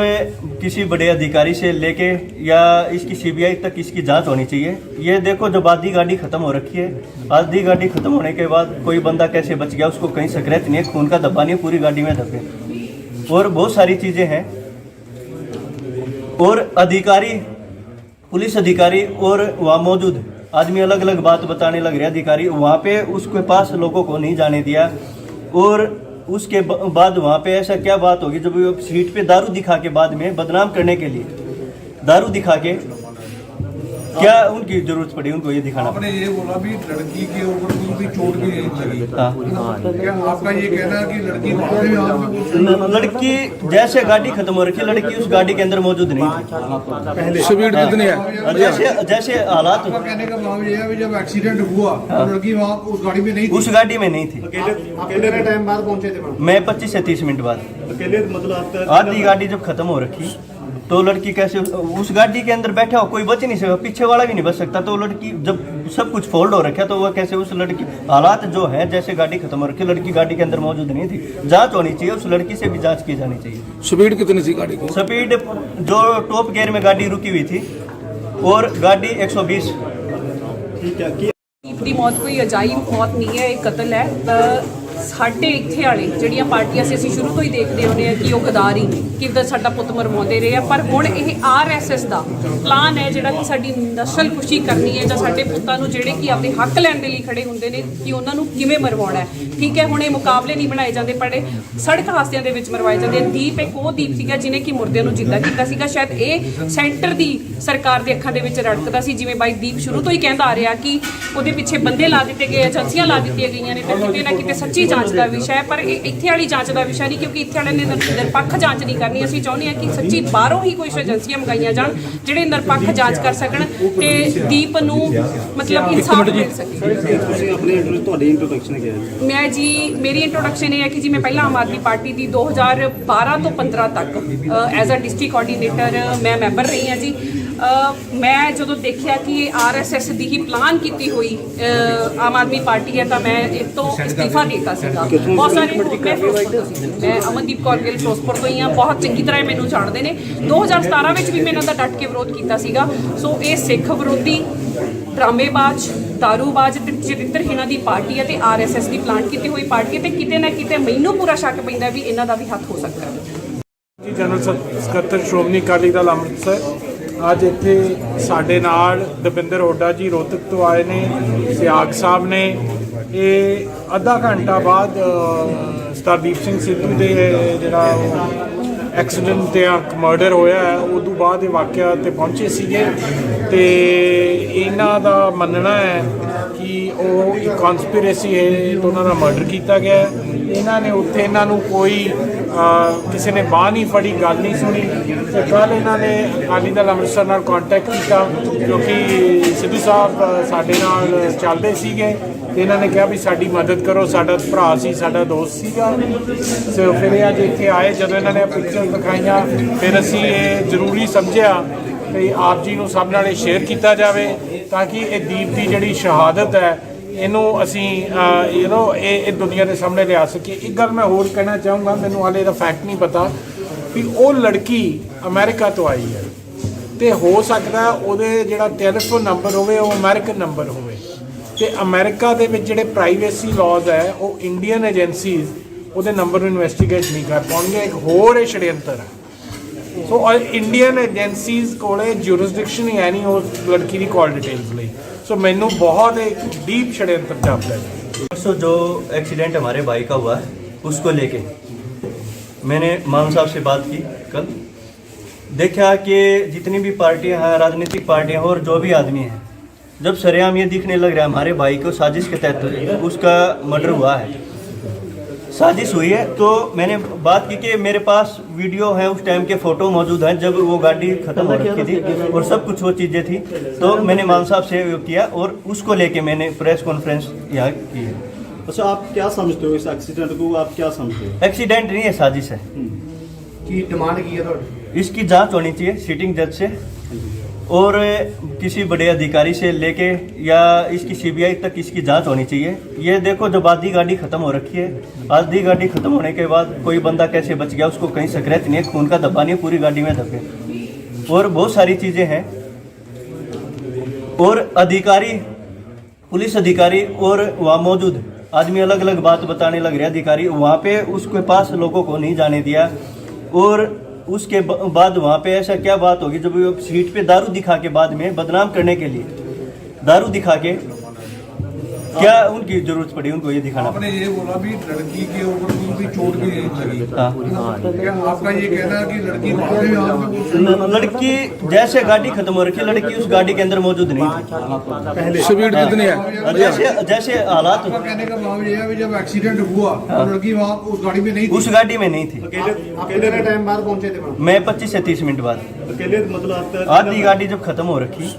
किसी बड़े अधिकारी से लेके या इसकी सीबीआई तक इसकी जांच होनी चाहिए। ये देखो, जब आधी गाड़ी खत्म हो रखी है, आधी गाड़ी खत्म होने के बाद कोई बंदा कैसे बच गया, उसको कहीं स्क्रैच नहीं है, खून का धब्बा नहीं है, पूरी गाड़ी में धब्बे और बहुत सारी चीज़ें हैं। और अधिकारी, पुलिस अधिकारी और वहाँ मौजूद आदमी अलग अलग बात बताने लग रहे। अधिकारी वहाँ पे उसके पास लोगों को नहीं जाने दिया और उसके बाद वहाँ पे ऐसा क्या बात होगी जब वो सीट पे दारू दिखा के बाद में बदनाम करने के लिए दारू दिखा के क्या उनकी जरूरत पड़ी उनको ये दिखाना आपने ये बोला भी लड़की के ऊपर कोई भी चोट भी नहीं लगी। हाँ। क्या आपका ये कहना है कि लड़की भागे में हाथ में कुछ लड़की जैसे गाड़ी खत्म हो रखी है, लड़की उस गाड़ी के अंदर मौजूद नहीं थी। स्पीड कितनी है? जैसे जैसे हालात, आपका कहने का भाव ये है कि जब एक्सीडेंट हुआ तो लड़की वहाँ उस गाड़ी में नहीं थी। उस गाड़ी में नहीं थी। कितने टाइम बाद पहुंचे थे? मैं 25 से 30 मिनट बाद। अकेले मतलब आपका आधी गाड़ी जब खत्म हो रखी तो लड़की कैसे उस गाड़ी के अंदर बैठा हो, कोई बच नहीं सकता, पीछे वाला भी नहीं बच सकता। तो लड़की जब सब कुछ फोल्ड हो रखा तो वह कैसे उस लड़की, हालात जो है जैसे गाड़ी खत्म हो रखी, लड़की गाड़ी के अंदर मौजूद नहीं थी। जांच होनी चाहिए, उस लड़की से भी जांच की जानी चाहिए। स्पीड कितनी थी गाड़ी की? स्पीड जो टॉप गियर में गाड़ी रुकी हुई थी और गाड़ी 120। ठीक है कि ਦੀਪ ਦੀ ਮੌਤ ਕੋਈ ਅਜਾਇਬ ਮੌਤ ਨਹੀਂ ਹੈ, ਇਹ ਕਤਲ ਹੈ। ਸਾਡੇ ਇੱਥੇ ਵਾਲੇ ਜਿਹੜੀਆਂ ਪਾਰਟੀਆਂ ਸੀ, ਅਸੀਂ ਸ਼ੁਰੂ ਤੋਂ ਹੀ ਦੇਖਦੇ ਹੁੰਦੇ ਆ ਕਿ ਉਹ ਗਦਾਰੀ ਕਿੱਦਾਂ ਸਾਡਾ ਪੁੱਤ ਮਰਵਾਉਂਦੇ ਰਹੇ ਆ। ਪਰ ਹੁਣ ਇਹ ਆਰਐਸਐਸ ਦਾ ਪਲਾਨ ਹੈ ਜਿਹੜਾ ਕਿ ਸਾਡੀ ਨਸਲ ਖੁਸ਼ੀ ਕਰਨੀ ਹੈ ਜਾਂ ਸਾਡੇ ਪੁੱਤਾਂ ਨੂੰ ਜਿਹੜੇ ਕਿ ਆਪਣੇ ਹੱਕ ਲੈਣ ਦੇ ਲਈ ਖੜੇ ਹੁੰਦੇ ਨੇ ਕਿ ਉਹਨਾਂ ਨੂੰ ਕਿਵੇਂ ਮਰਵਾਉਣਾ ਹੈ। ਠੀਕ ਹੈ, ਹੁਣ ਇਹ ਮੁਕਾਬਲੇ ਨਹੀਂ ਬਣਾਏ ਜਾਂਦੇ, ਪਰ ਸੜਕ ਹਾਦਸਿਆਂ ਦੇ ਵਿੱਚ ਮਰਵਾਏ ਜਾਂਦੇ। ਦੀਪ ਇੱਕ ਉਹ ਦੀਪ ਸੀਗਾ ਜਿਹਨੇ ਕਿ ਮੁਰਦਿਆਂ ਨੂੰ ਜਿੰਦਾ ਕੀਤਾ ਸੀਗਾ। ਸ਼ਾਇਦ ਇਹ ਸੈਂਟਰ ਦੀ ਸਰਕਾਰ ਦੇ ਅੱਖਾਂ ਦੇ ਵਿੱਚ ਰੜਕਦਾ ਸੀ, ਜਿਵੇਂ ਬਾਈ ਦੀਪ ਸ਼ੁਰੂ ਤੋਂ ਹੀ ਕਹਿੰਦਾ ਆ ਰਿਹਾ ਕਿ ਉਹਦੇ ਪਿੱਛੇ ਬੰਦੇ ਲਾ ਦਿੱਤੇ ਗਏ, ਏਜੰਸੀਆਂ ਲਾ ਦਿੱਤੀਆਂ ਗਈਆਂ ਨੇ ਤੇ ਕਿਤੇ ਨਾ ਕਿਤੇ ਸੱਚੀ ਜਾਂਚ ਦਾ ਵਿਸ਼ਾ ਹੈ। ਪਰ ਇਹ ਇੱਥੇ ਵਾਲੀ ਜਾਂਚ ਦਾ ਵਿਸ਼ਾ ਨਹੀਂ, ਕਿਉਂਕਿ ਇੱਥੇ ਵਾਲਿਆਂ ਨੇ ਨਿਰਪੱਖ ਜਾਂਚ ਨਹੀਂ ਕਰਨੀ। ਅਸੀਂ ਚਾਹੁੰਦੇ ਹਾਂ ਕਿ ਸੱਚੀ ਬਾਹਰੋਂ ਹੀ ਕੋਈ ਏਜੰਸੀਆਂ ਮੰਗਾਈਆਂ ਜਾਣ ਜਿਹੜੇ ਨਿਰਪੱਖ ਜਾਂਚ ਕਰ ਸਕਣ ਤੇ ਦੀਪ ਨੂੰ ਮਤਲਬ ਇਨਸਾਫ ਮਿਲ ਸਕੇ। ਤੁਸੀਂ ਆਪਣੇ ਤੁਹਾਡੀ ਇੰਟਰੋਡਕਸ਼ਨ ਕੀ ਹੈ? ਮੈਂ ਜੀ, ਮੇਰੀ ਇੰਟਰੋਡਕਸ਼ਨ ਇਹ ਹੈ ਕਿ ਜੀ ਮੈਂ ਪਹਿਲਾਂ ਆਮ ਆਦਮੀ ਪਾਰਟੀ ਦੀ 2012 ਤੋਂ 15 ਤੱਕ ਐਜ਼ ਅ ਡਿਸਟ੍ਰਿਕਟ ਕੋਆਰਡੀਨੇਟਰ ਮੈਂ ਮੈਂਬਰ ਰਹੀ ਹਾਂ ਜੀ। ਮੈਂ ਜਦੋਂ ਦੇਖਿਆ ਕਿ ਇਹ ਆਰਐਸਐਸ ਦੀ ਹੀ ਪਲਾਨ ਕੀਤੀ ਹੋਈ ਆਮ ਆਦਮੀ ਪਾਰਟੀ ਹੈ ਤਾਂ ਮੈਂ ਇਹ ਤੋਂ ਅਸਤੀਫਾ ਦੇ ਦਿੱਤਾ ਸੀਗਾ। ਬਹੁਤ ਸਾਰੇ ਮੈਂ ਫਿਰੋਜ਼ਪੁਰ ਤੋਂ ਸੀ, ਮੈਂ ਅਮਨਦੀਪ ਕੌਰ ਗਿੱਲ ਫਿਰੋਜ਼ਪੁਰ ਤੋਂ ਹੀ ਹਾਂ, ਬਹੁਤ ਚੰਗੀ ਤਰ੍ਹਾਂ ਇਹ ਮੈਨੂੰ ਜਾਣਦੇ ਨੇ। 2017 ਵਿੱਚ ਵੀ ਮੈਂ ਇਹਨਾਂ ਦਾ ਡਟ ਕੇ ਵਿਰੋਧ ਕੀਤਾ ਸੀਗਾ। ਸੋ ਇਹ ਸਿੱਖ ਵਿਰੋਧੀ, ਡਰਾਮੇਬਾਜ਼, ਦਾਰੂਬਾਜ਼ ਤੇ ਚਰਿੱਤਰਹੀਣਾਂ ਦੀ ਪਾਰਟੀ ਹੈ ਤੇ ਆਰਐਸਐਸ ਦੀ ਪਲਾਨ ਕੀਤੀ ਹੋਈ ਪਾਰਟੀ ਹੈ ਤੇ ਕਿਤੇ ਨਾ ਕਿਤੇ ਮੈਨੂੰ ਪੂਰਾ ਸ਼ੱਕ ਪੈਂਦਾ ਵੀ ਇਹਨਾਂ ਦਾ ਵੀ ਹੱਥ ਹੋ ਸਕਦਾ ਹੈ। ਜਨਰਲ ਸਕੱਤਰ ਸ਼੍ਰੋਮਣੀ ਅਕਾਲੀ ਦਲ ਅੰਮ੍ਰਿਤਸਰ ਅੱਜ ਇੱਥੇ ਸਾਡੇ ਨਾਲ ਦਵਿੰਦਰ ਹੁੱਡਾ ਜੀ ਰੋਹਤਕ ਤੋਂ ਆਏ ਨੇ, ਸਿਆਗ ਸਾਹਿਬ ਨੇ। ਇਹ ਅੱਧਾ ਘੰਟਾ ਬਾਅਦ ਸਰਦੀਪ ਸਿੰਘ ਸਿੱਧੂ ਦੇ ਜਿਹੜਾ ਐਕਸੀਡੈਂਟ ਤੇ ਮਰਡਰ ਹੋਇਆ ਹੈ ਉਦੋਂ ਬਾਅਦ ਇਹ ਵਾਕਿਆ ਤੇ ਪਹੁੰਚੇ ਸੀਗੇ ਤੇ ਇਹਨਾਂ ਦਾ ਮੰਨਣਾ ਹੈ ਕਿ ਉਹ ਇੱਕ ਕਨਸਪੀਰੇਸੀ ਹੈ ਤੇ ਉਹਨਾਂ ਦਾ ਮਰਡਰ ਕੀਤਾ ਗਿਆ ਹੈ। ਇਹਨਾਂ ਨੇ ਉੱਥੇ ਇਹਨਾਂ ਨੂੰ ਕੋਈ ਕਿਸੇ ਨੇ ਬਾਂਹ ਨਹੀਂ ਫੜੀ, ਗੱਲ ਨਹੀਂ ਸੁਣੀ ਤੇ ਕੱਲ੍ਹ ਇਹਨਾਂ ਨੇ ਅਕਾਲੀ ਦਲ ਅੰਮ੍ਰਿਤਸਰ ਨਾਲ ਕੰਟੈਕਟ ਕੀਤਾ ਕਿਉਂਕਿ ਸਿੱਧੂ ਸਾਹਿਬ ਸਾਡੇ ਨਾਲ ਚੱਲਦੇ ਸੀਗੇ ਤੇ ਇਹਨਾਂ ਨੇ ਕਿਹਾ ਵੀ ਸਾਡੀ ਮਦਦ ਕਰੋ, ਸਾਡਾ ਭਰਾ ਸੀ, ਸਾਡਾ ਦੋਸਤ ਸੀਗਾ। ਸੋ ਫਿਰ ਇਹ ਅੱਜ ਇੱਥੇ ਆਏ, ਜਦੋਂ ਇਹਨਾਂ ਨੇ ਪਿਕਚਰ ਦਿਖਾਈਆਂ ਫਿਰ ਅਸੀਂ ਇਹ ਜ਼ਰੂਰੀ ਸਮਝਿਆ ਕਿ ਆਪ ਜੀ ਨੂੰ ਸਭ ਨਾਲ ਇਹ ਸ਼ੇਅਰ ਕੀਤਾ ਜਾਵੇ ਤਾਂ ਕਿ ਇਹ ਦੀਪ ਦੀ ਜਿਹੜੀ ਸ਼ਹਾਦਤ ਹੈ ਇਹਨੂੰ ਅਸੀਂ ਇਹ ਦੁਨੀਆ ਦੇ ਸਾਹਮਣੇ ਲਿਆ ਸਕੀਏ। ਇੱਕ ਗੱਲ ਮੈਂ ਹੋਰ ਕਹਿਣਾ ਚਾਹੂੰਗਾ, ਮੈਨੂੰ ਹਾਲੇ ਇਹਦਾ ਫੈਕਟ ਨਹੀਂ ਪਤਾ ਵੀ ਉਹ ਲੜਕੀ ਅਮਰੀਕਾ ਤੋਂ ਆਈ ਹੈ ਤੇ ਹੋ ਸਕਦਾ ਉਹਦੇ ਜਿਹੜਾ ਟੈਲੀਫੋਨ ਨੰਬਰ ਹੋਵੇ ਉਹ ਅਮਰੀਕਨ ਨੰਬਰ ਹੋਵੇ ਤੇ ਅਮਰੀਕਾ ਦੇ ਵਿੱਚ ਜਿਹੜੇ ਪ੍ਰਾਈਵੇਸੀ ਲਾਜ਼ ਹੈ ਉਹ ਇੰਡੀਅਨ ਏਜੰਸੀਜ਼ ਉਹਦੇ ਨੰਬਰ ਨੂੰ ਇਨਵੈਸਟੀਗੇਟ ਨਹੀਂ ਕਰ ਪਾਉਣਗੇ। ਇੱਕ ਹੋਰ ਇਹ षड्यंत्र ਹੈ। ਸੋ ਇੰਡੀਅਨ ਏਜੰਸੀਜ਼ ਕੋਲੇ ਜੂਰਿਸਡਿਕਸ਼ਨ ਹੀ ਹੈ ਨਹੀਂ ਉਸ ਲੜਕੀ ਦੀ ਕਾਲ ਡਿਟੇल्स ਲਈ। सो मैनू बहुत एक डीप षड्यंत्र जापता है। परसों जो एक्सीडेंट हमारे भाई का हुआ है उसको लेके मैंने मान साहब से बात की कल। देखा कि जितनी भी पार्टियां हैं, राजनीतिक पार्टियां और जो भी आदमी हैं, जब सरेआम ये दिखने लग रहा है हमारे भाई को साजिश के तहत उसका मर्डर हुआ है। साजिश हुई है। तो मैंने बात की कि मेरे पास वीडियो है, उस टाइम के फ़ोटो मौजूद हैं जब वो गाड़ी ख़त्म हो रखी थी और सब कुछ वो चीज़ें थी। तो मैंने मान साहब से किया और उसको लेके मैंने प्रेस कॉन्फ्रेंस यहाँ की है। अच्छा, आप क्या समझते हो इस एक्सीडेंट को, आप क्या समझते हो? एक्सीडेंट नहीं है, साजिश है। की डिमांड की है तो इसकी जांच होनी चाहिए सिटिंग जज से और किसी बड़े अधिकारी से लेके या इसकी सीबीआई तक इसकी जांच होनी चाहिए। ये देखो, जब आधी गाड़ी खत्म हो रखी है, आधी गाड़ी खत्म होने के बाद कोई बंदा कैसे बच गया, उसको कहीं स्क्रैच नहीं है, खून का धब्बा नहीं है, पूरी गाड़ी में धब्बे और बहुत सारी चीज़ें हैं। और अधिकारी, पुलिस अधिकारी और वहाँ मौजूद आदमी अलग अलग बात बताने लग रहे। अधिकारी वहाँ पे उसके पास लोगों को नहीं जाने दिया और उसके बाद वहाँ पे ऐसा क्या बात होगी जब वो सीट पे दारू दिखा के बाद में बदनाम करने के लिए दारू दिखा के क्या उनकी जरूरत पड़ी उनको ये दिखाना? आपने ये बोला भी लड़की के ऊपर कोई चोट भी नहीं लगी। हाँ। क्या आपका ये कहना है कि लड़की बाद में यहाँ पे लड़की जैसे गाड़ी खत्म हो रखी है, लड़की उस गाड़ी के अंदर मौजूद नहीं थी। स्पीड कितनी है? जैसे हालात, आपका कहने का भाव ये है कि जब एक्सीडेंट हुआ तो लड़की वहाँ उस गाड़ी में नहीं थी। उस गाड़ी में नहीं थी। कितने टाइम बाद पहुंचे थे? मैं 25 से 30 मिनट बाद। अकेले मतलब आपका आधी गाड़ी जब खत्म हो रखी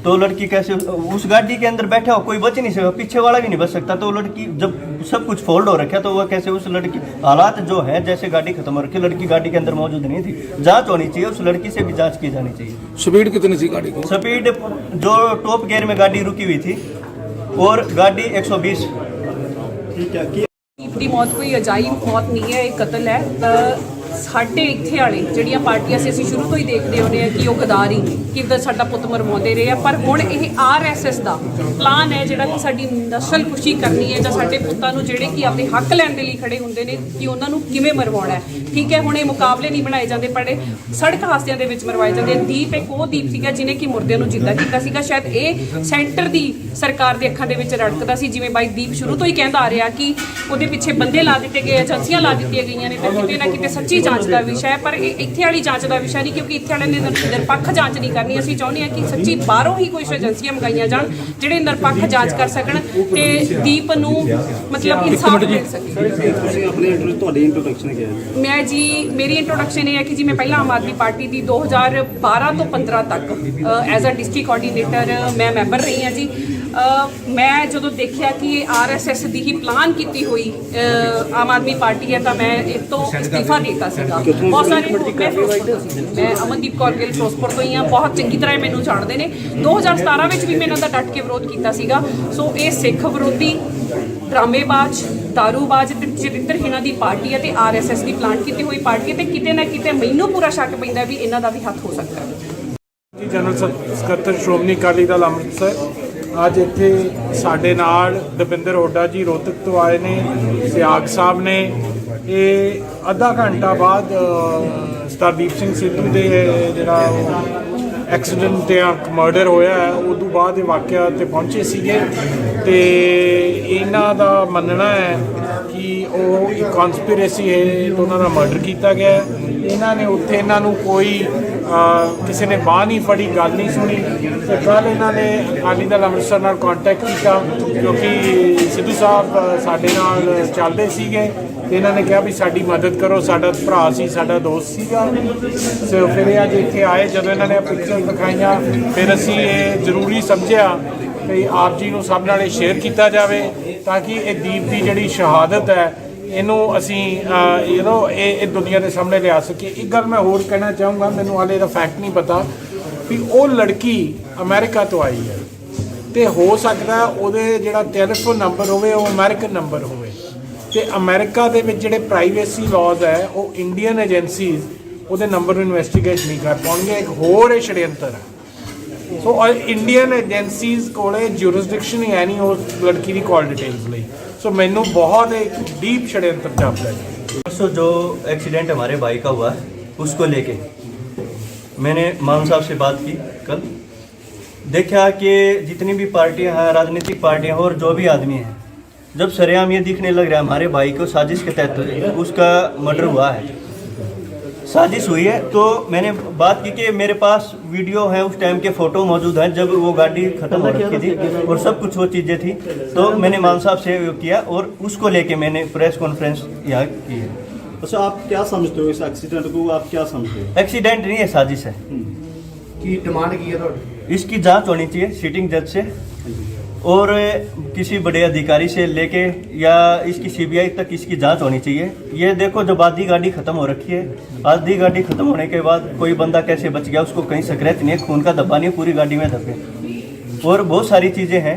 तो लड़की कैसे उस गाड़ी के अंदर बैठा हो, कोई बच नहीं सकता, पीछे वाला भी नहीं बच सकता। तो लड़की जब सब कुछ फोल्ड हो रखा तो वह कैसे उस लड़की, हालात जो है जैसे गाड़ी खत्म हो रखी, लड़की गाड़ी के अंदर मौजूद नहीं थी। जांच होनी चाहिए, उस लड़की से भी जांच की जानी चाहिए। स्पीड कितनी थी गाड़ी की? स्पीड जो टॉप गियर में गाड़ी रुकी हुई थी और गाड़ी 120। ठीक है कि ਦੀਪ ਦੀ ਮੌਤ ਕੋਈ ਅਜਾਇਬ ਮੌਤ ਨਹੀਂ ਹੈ, ਇਹ ਕਤਲ ਹੈ। ਸਾਡੇ ਇੱਥੇ ਵਾਲੇ ਜਿਹੜੀਆਂ ਪਾਰਟੀਆਂ ਸੀ ਅਸੀਂ ਸ਼ੁਰੂ ਤੋਂ ਹੀ ਦੇਖਦੇ ਹੁੰਦੇ ਆ ਕਿ ਉਹ ਗਦਾਰੀ ਕਿੱਦਾਂ ਸਾਡਾ ਪੁੱਤ ਮਰਵਾਉਂਦੇ ਰਹੇ ਆ। ਪਰ ਹੁਣ ਇਹ ਆਰਐਸਐਸ ਦਾ ਪਲਾਨ ਹੈ ਜਿਹੜਾ ਕਿ ਸਾਡੀ ਨਸਲ ਖੁਸ਼ੀ ਕਰਨੀ ਹੈ ਜਾਂ ਸਾਡੇ ਪੁੱਤਾਂ ਨੂੰ ਜਿਹੜੇ ਕਿ ਆਪਣੇ ਹੱਕ ਲੈਣ ਦੇ ਲਈ ਖੜੇ ਹੁੰਦੇ ਨੇ ਕਿ ਉਹਨਾਂ ਨੂੰ ਕਿਵੇਂ ਮਰਵਾਉਣਾ ਹੈ। ਠੀਕ ਹੈ, ਹੁਣ ਇਹ ਮੁਕਾਬਲੇ ਨਹੀਂ ਬਣਾਏ ਜਾਂਦੇ, ਪਰ ਸੜਕ ਹਾਦਸਿਆਂ ਦੇ ਵਿੱਚ ਮਰਵਾਏ ਜਾਂਦੇ। ਦੀਪ ਇੱਕ ਉਹ ਦੀਪ ਸੀਗਾ ਜਿਹਨੇ ਕਿ ਮੁਰਦਿਆਂ ਨੂੰ ਜਿੰਦਾ ਕੀਤਾ ਸੀਗਾ। ਸ਼ਾਇਦ ਇਹ ਸੈਂਟਰ ਦੀ ਸਰਕਾਰ ਦੇ ਅੱਖਾਂ ਦੇ ਵਿੱਚ ਰੜਕਦਾ ਸੀ, ਜਿਵੇਂ ਬਾਈ ਦੀਪ ਸ਼ੁਰੂ ਤੋਂ ਹੀ ਕਹਿੰਦਾ ਆ ਰਿਹਾ ਕਿ ਉਹਦੇ ਪਿੱਛੇ ਬੰਦੇ ਲਾ ਦਿੱਤੇ ਗਏ, ਏਜੰਸੀਆਂ ਲਾ ਦਿੱਤੀਆਂ ਗਈਆਂ ਨੇ ਤੇ ਕਿਤੇ ਨਾ ਕਿਤੇ ਸੱਚੀ ਜਾਂਚ ਦਾ ਵਿਸ਼ਾ ਹੈ। ਪਰ ਇਹ ਇੱਥੇ ਵਾਲੀ ਜਾਂਚ ਦਾ ਵਿਸ਼ਾ ਨਹੀਂ, ਕਿਉਂਕਿ ਇੱਥੇ ਵਾਲਿਆਂ ਨੇ ਨਿਰਪੱਖ ਜਾਂਚ ਨਹੀਂ ਕਰਨੀ। ਅਸੀਂ ਚਾਹੁੰਦੇ ਹਾਂ ਕਿ ਸੱਚੀ ਬਾਹਰੋਂ ਹੀ ਕੁਝ ਏਜੰਸੀਆਂ ਮੰਗਾਈਆਂ ਜਾਣ ਜਿਹੜੇ ਨਿਰਪੱਖ ਜਾਂਚ ਕਰ ਸਕਣ ਤੇ ਦੀਪ ਨੂੰ ਮਤਲਬ ਇਨਸਾਫ ਮਿਲ ਸਕੇ। ਤੁਸੀਂ ਆਪਣੇ ਤੁਹਾਡੀ ਇੰਟਰੋਡਕਸ਼ਨ ਕੀ ਹੈ? ਮੈਂ ਜੀ, ਮੇਰੀ ਇੰਟਰੋਡਕਸ਼ਨ ਇਹ ਹੈ ਕਿ ਜੀ ਮੈਂ ਪਹਿਲਾਂ ਆਮ ਆਦਮੀ ਪਾਰਟੀ ਦੀ 2012 ਤੋਂ 15 ਤੱਕ ਐਜ਼ ਅ ਡਿਸਟ੍ਰਿਕਟ ਕੋਆਰਡੀਨੇਟਰ ਮੈਂ ਮੈਂਬਰ ਰਹੀ ਹਾਂ ਜੀ। ਮੈਂ ਜਦੋਂ ਦੇਖਿਆ ਕਿ ਇਹ ਆਰਐਸਐਸ ਦੀ ਹੀ ਪਲਾਨ ਕੀਤੀ ਹੋਈ ਆਮ ਆਦਮੀ ਪਾਰਟੀ ਹੈ ਤਾਂ ਮੈਂ ਇਹ ਤੋਂ ਅਸਤੀਫਾ ਦਿੱਤਾ ਸੀਗਾ। ਬਹੁਤ ਸਾਰੇ ਮੈਂ ਫਿਰੋਜ਼ਪੁਰ ਤੋਂ ਸੀ, ਮੈਂ ਅਮਨਦੀਪ ਕੌਰ ਗਿੱਲ ਫਿਰੋਜ਼ਪੁਰ ਤੋਂ ਹੀ ਹਾਂ, ਬਹੁਤ ਚੰਗੀ ਤਰ੍ਹਾਂ ਇਹ ਮੈਨੂੰ ਜਾਣਦੇ ਨੇ। 2017 ਵਿੱਚ ਵੀ ਮੈਂ ਇਹਨਾਂ ਦਾ ਡਟ ਕੇ ਵਿਰੋਧ ਕੀਤਾ ਸੀਗਾ। ਸੋ ਇਹ ਸਿੱਖ ਵਿਰੋਧੀ, ਡਰਾਮੇਬਾਜ਼, ਦਾਰੂਬਾਜ਼ ਤੇ ਚਰਿੱਤਰਹੀਣਾਂ ਦੀ ਪਾਰਟੀ ਹੈ ਤੇ ਆਰਐਸਐਸ ਦੀ ਪਲਾਨ ਕੀਤੀ ਹੋਈ ਪਾਰਟੀ ਹੈ ਤੇ ਕਿਤੇ ਨਾ ਕਿਤੇ ਮੈਨੂੰ ਪੂਰਾ ਸ਼ੱਕ ਪੈਂਦਾ ਵੀ ਇਹਨਾਂ ਦਾ ਵੀ ਹੱਥ ਹੋ ਸਕਦਾ ਹੈ। ਜਨਰਲ ਸਕੱਤਰ ਸ਼੍ਰੋਮਣੀ ਅਕਾਲੀ ਦਲ ਅੰਮ੍ਰਿਤਸਰ ਅੱਜ ਇੱਥੇ ਸਾਡੇ ਨਾਲ ਦਵਿੰਦਰ ਹੁੱਡਾ ਜੀ ਰੋਹਤਕ ਤੋਂ ਆਏ ਨੇ, ਸਿਆਗ ਸਾਹਿਬ ਨੇ। ਇਹ ਅੱਧਾ ਘੰਟਾ ਬਾਅਦ ਸਰਦੀਪ ਸਿੰਘ ਸਿੱਧੂ ਦੇ ਜਿਹੜਾ ਐਕਸੀਡੈਂਟ ਜਾਂ ਮਰਡਰ ਹੋਇਆ ਹੈ ਉਦੋਂ ਬਾਅਦ ਇਹ ਵਾਕਿਆ ਤੇ ਪਹੁੰਚੇ ਸੀਗੇ ਤੇ ਇਹਨਾਂ ਦਾ ਮੰਨਣਾ ਹੈ ਕਿ ਉਹ ਇੱਕ ਕਨਸਪੀਰੇਸੀ ਹੈ, ਉਹਨਾਂ ਦਾ ਮਰਡਰ ਕੀਤਾ ਗਿਆ। ਇਹਨਾਂ ਨੇ ਉੱਥੇ ਇਹਨਾਂ ਨੂੰ ਕੋਈ ਕਿਸੇ ਨੇ ਬਾਂਹ ਨਹੀਂ ਫੜੀ, ਗੱਲ ਨਹੀਂ ਸੁਣੀ ਤੇ ਕੱਲ੍ਹ ਇਹਨਾਂ ਨੇ ਅਕਾਲੀ ਦਲ ਅੰਮ੍ਰਿਤਸਰ ਨਾਲ ਕੰਟੈਕਟ ਕੀਤਾ ਕਿਉਂਕਿ ਸਿੱਧੂ ਸਾਹਿਬ ਸਾਡੇ ਨਾਲ ਚੱਲਦੇ ਸੀਗੇ ਤੇ ਇਹਨਾਂ ਨੇ ਕਿਹਾ ਵੀ ਸਾਡੀ ਮਦਦ ਕਰੋ, ਸਾਡਾ ਭਰਾ ਸੀ, ਸਾਡਾ ਦੋਸਤ ਸੀਗਾ। ਸੋ ਫਿਰ ਇਹ ਅੱਜ ਇੱਥੇ ਆਏ, ਜਦੋਂ ਇਹਨਾਂ ਨੇ ਪਿਕਚਰ ਦਿਖਾਈਆਂ ਫਿਰ ਅਸੀਂ ਇਹ ਜ਼ਰੂਰੀ ਸਮਝਿਆ ਕਿ ਆਪ ਜੀ ਨੂੰ ਸਭ ਨਾਲ ਇਹ ਸ਼ੇਅਰ ਕੀਤਾ ਜਾਵੇ ਤਾਂ ਕਿ ਇਹ ਦੀਪ ਦੀ ਜਿਹੜੀ ਸ਼ਹਾਦਤ ਹੈ ਇਹਨੂੰ ਅਸੀਂ ਇਹ ਦੁਨੀਆ ਦੇ ਸਾਹਮਣੇ ਲਿਆ ਸਕੀਏ। ਇੱਕ ਗੱਲ ਮੈਂ ਹੋਰ ਕਹਿਣਾ ਚਾਹੂੰਗਾ, ਮੈਨੂੰ ਹਾਲੇ ਇਹਦਾ ਫੈਕਟ ਨਹੀਂ ਪਤਾ ਵੀ ਉਹ ਲੜਕੀ ਅਮਰੀਕਾ ਤੋਂ ਆਈ ਹੈ ਤੇ ਹੋ ਸਕਦਾ ਉਹਦੇ ਜਿਹੜਾ ਟੈਲੀਫੋਨ ਨੰਬਰ ਹੋਵੇ ਉਹ ਅਮਰੀਕਨ ਨੰਬਰ ਹੋਵੇ ਤੇ ਅਮਰੀਕਾ ਦੇ ਵਿੱਚ ਜਿਹੜੇ ਪ੍ਰਾਈਵੇਸੀ ਲਾਜ਼ ਹੈ ਉਹ ਇੰਡੀਅਨ ਏਜੰਸੀਜ਼ ਉਹਦੇ ਨੰਬਰ ਨੂੰ ਇਨਵੈਸਟੀਗੇਟ ਨਹੀਂ ਕਰ ਪਾਉਣਗੇ। ਇੱਕ ਹੋਰ ਇਹ षड्यंत्र ਹੈ। ਸੋ ਇੰਡੀਅਨ ਏਜੰਸੀਜ਼ ਕੋਲੇ ਜੂਰਿਸਡਿਕਸ਼ਨ ਹੀ ਹੈ ਨਹੀਂ ਉਸ ਲੜਕੀ ਦੀ ਕਾਲ ਡਿਟੇल्स ਲਈ। सो मैनू बहुत एक डीप षड्यंत्र जापता है। परसों जो एक्सीडेंट हमारे भाई का हुआ उसको लेके मैंने मान साहब से बात की कल। देखा कि जितनी भी पार्टियां हैं, राजनीतिक पार्टियां और जो भी आदमी हैं, जब सरेआम ये दिखने लग रहा है हमारे भाई को साजिश के तहत उसका मर्डर हुआ है। साजिश हुई है। तो मैंने बात की कि मेरे पास वीडियो है, उस टाइम के फ़ोटो मौजूद हैं जब वो गाड़ी ख़त्म हो रखी थी और सब कुछ वो चीज़ें थी। तो मैंने मान साहब से किया और उसको लेके मैंने प्रेस कॉन्फ्रेंस यहाँ की है। अच्छा, आप क्या समझते हो इस एक्सीडेंट को, आप क्या समझते हो? एक्सीडेंट नहीं है, साजिश है। की डिमांड की है ਤੁਹਾਡੀ? इसकी जांच होनी चाहिए सिटिंग जज से और किसी बड़े अधिकारी से लेके या इसकी सीबीआई तक इसकी जांच होनी चाहिए। ये देखो, जब आधी गाड़ी खत्म हो रखी है, आधी गाड़ी खत्म होने के बाद कोई बंदा कैसे बच गया, उसको कहीं स्क्रैच नहीं है, खून का धब्बा नहीं है, पूरी गाड़ी में धब्बे और बहुत सारी चीज़ें हैं।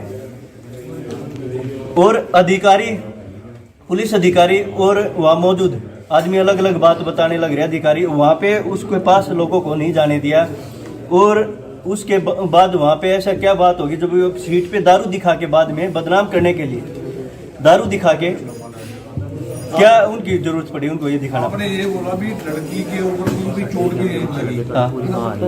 और अधिकारी, पुलिस अधिकारी और वहाँ मौजूद आदमी अलग अलग बात बताने लग रहे। अधिकारी वहाँ पे उसके पास लोगों को नहीं जाने दिया और उसके बाद वहाँ पे ऐसा क्या बात होगी जब वो सीट पे दारू दिखा के बाद में बदनाम करने के लिए दारू दिखा के क्या उनकी जरूरत पड़ी उनको ये दिखाना? आपने ये बोला भी लड़की के ऊपर कोई चोट भी नहीं लगी। हाँ।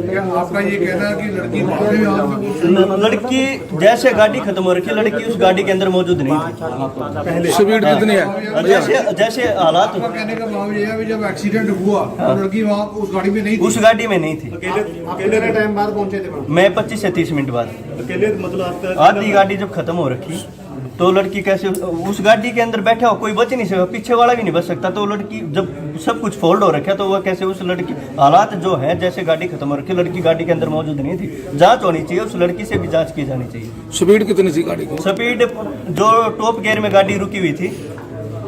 क्या आपका ये कहना है कि लड़की बाद में हाथ में लड़की जैसे गाड़ी खत्म हो रखी है, लड़की उस गाड़ी के अंदर मौजूद नहीं थी। स्पीड कितनी है? जैसे जैसे हालात, आपका कहने का भाव ये है कि जब एक्सीडेंट हुआ तो लड़की वहाँ उस गाड़ी में नहीं थी? उस गाड़ी में नहीं थी। कितने टाइम बाद पहुंचे थे? मैं 25 से 30 मिनट बाद। अकेले, मतलब आपका आधी गाड़ी जब खत्म हो रखी तो लड़की कैसे उस गाड़ी के अंदर बैठा हो, कोई बच नहीं सकता, पीछे वाला भी नहीं बच सकता। तो लड़की जब सब कुछ फोल्ड हो रखा तो वह कैसे उस लड़की, हालात जो है जैसे गाड़ी खत्म हो रखी, लड़की गाड़ी के अंदर मौजूद नहीं थी। जांच होनी चाहिए, उस लड़की से भी जांच की जानी चाहिए। स्पीड कितनी थी गाड़ी की? स्पीड जो टॉप गियर में गाड़ी रुकी हुई थी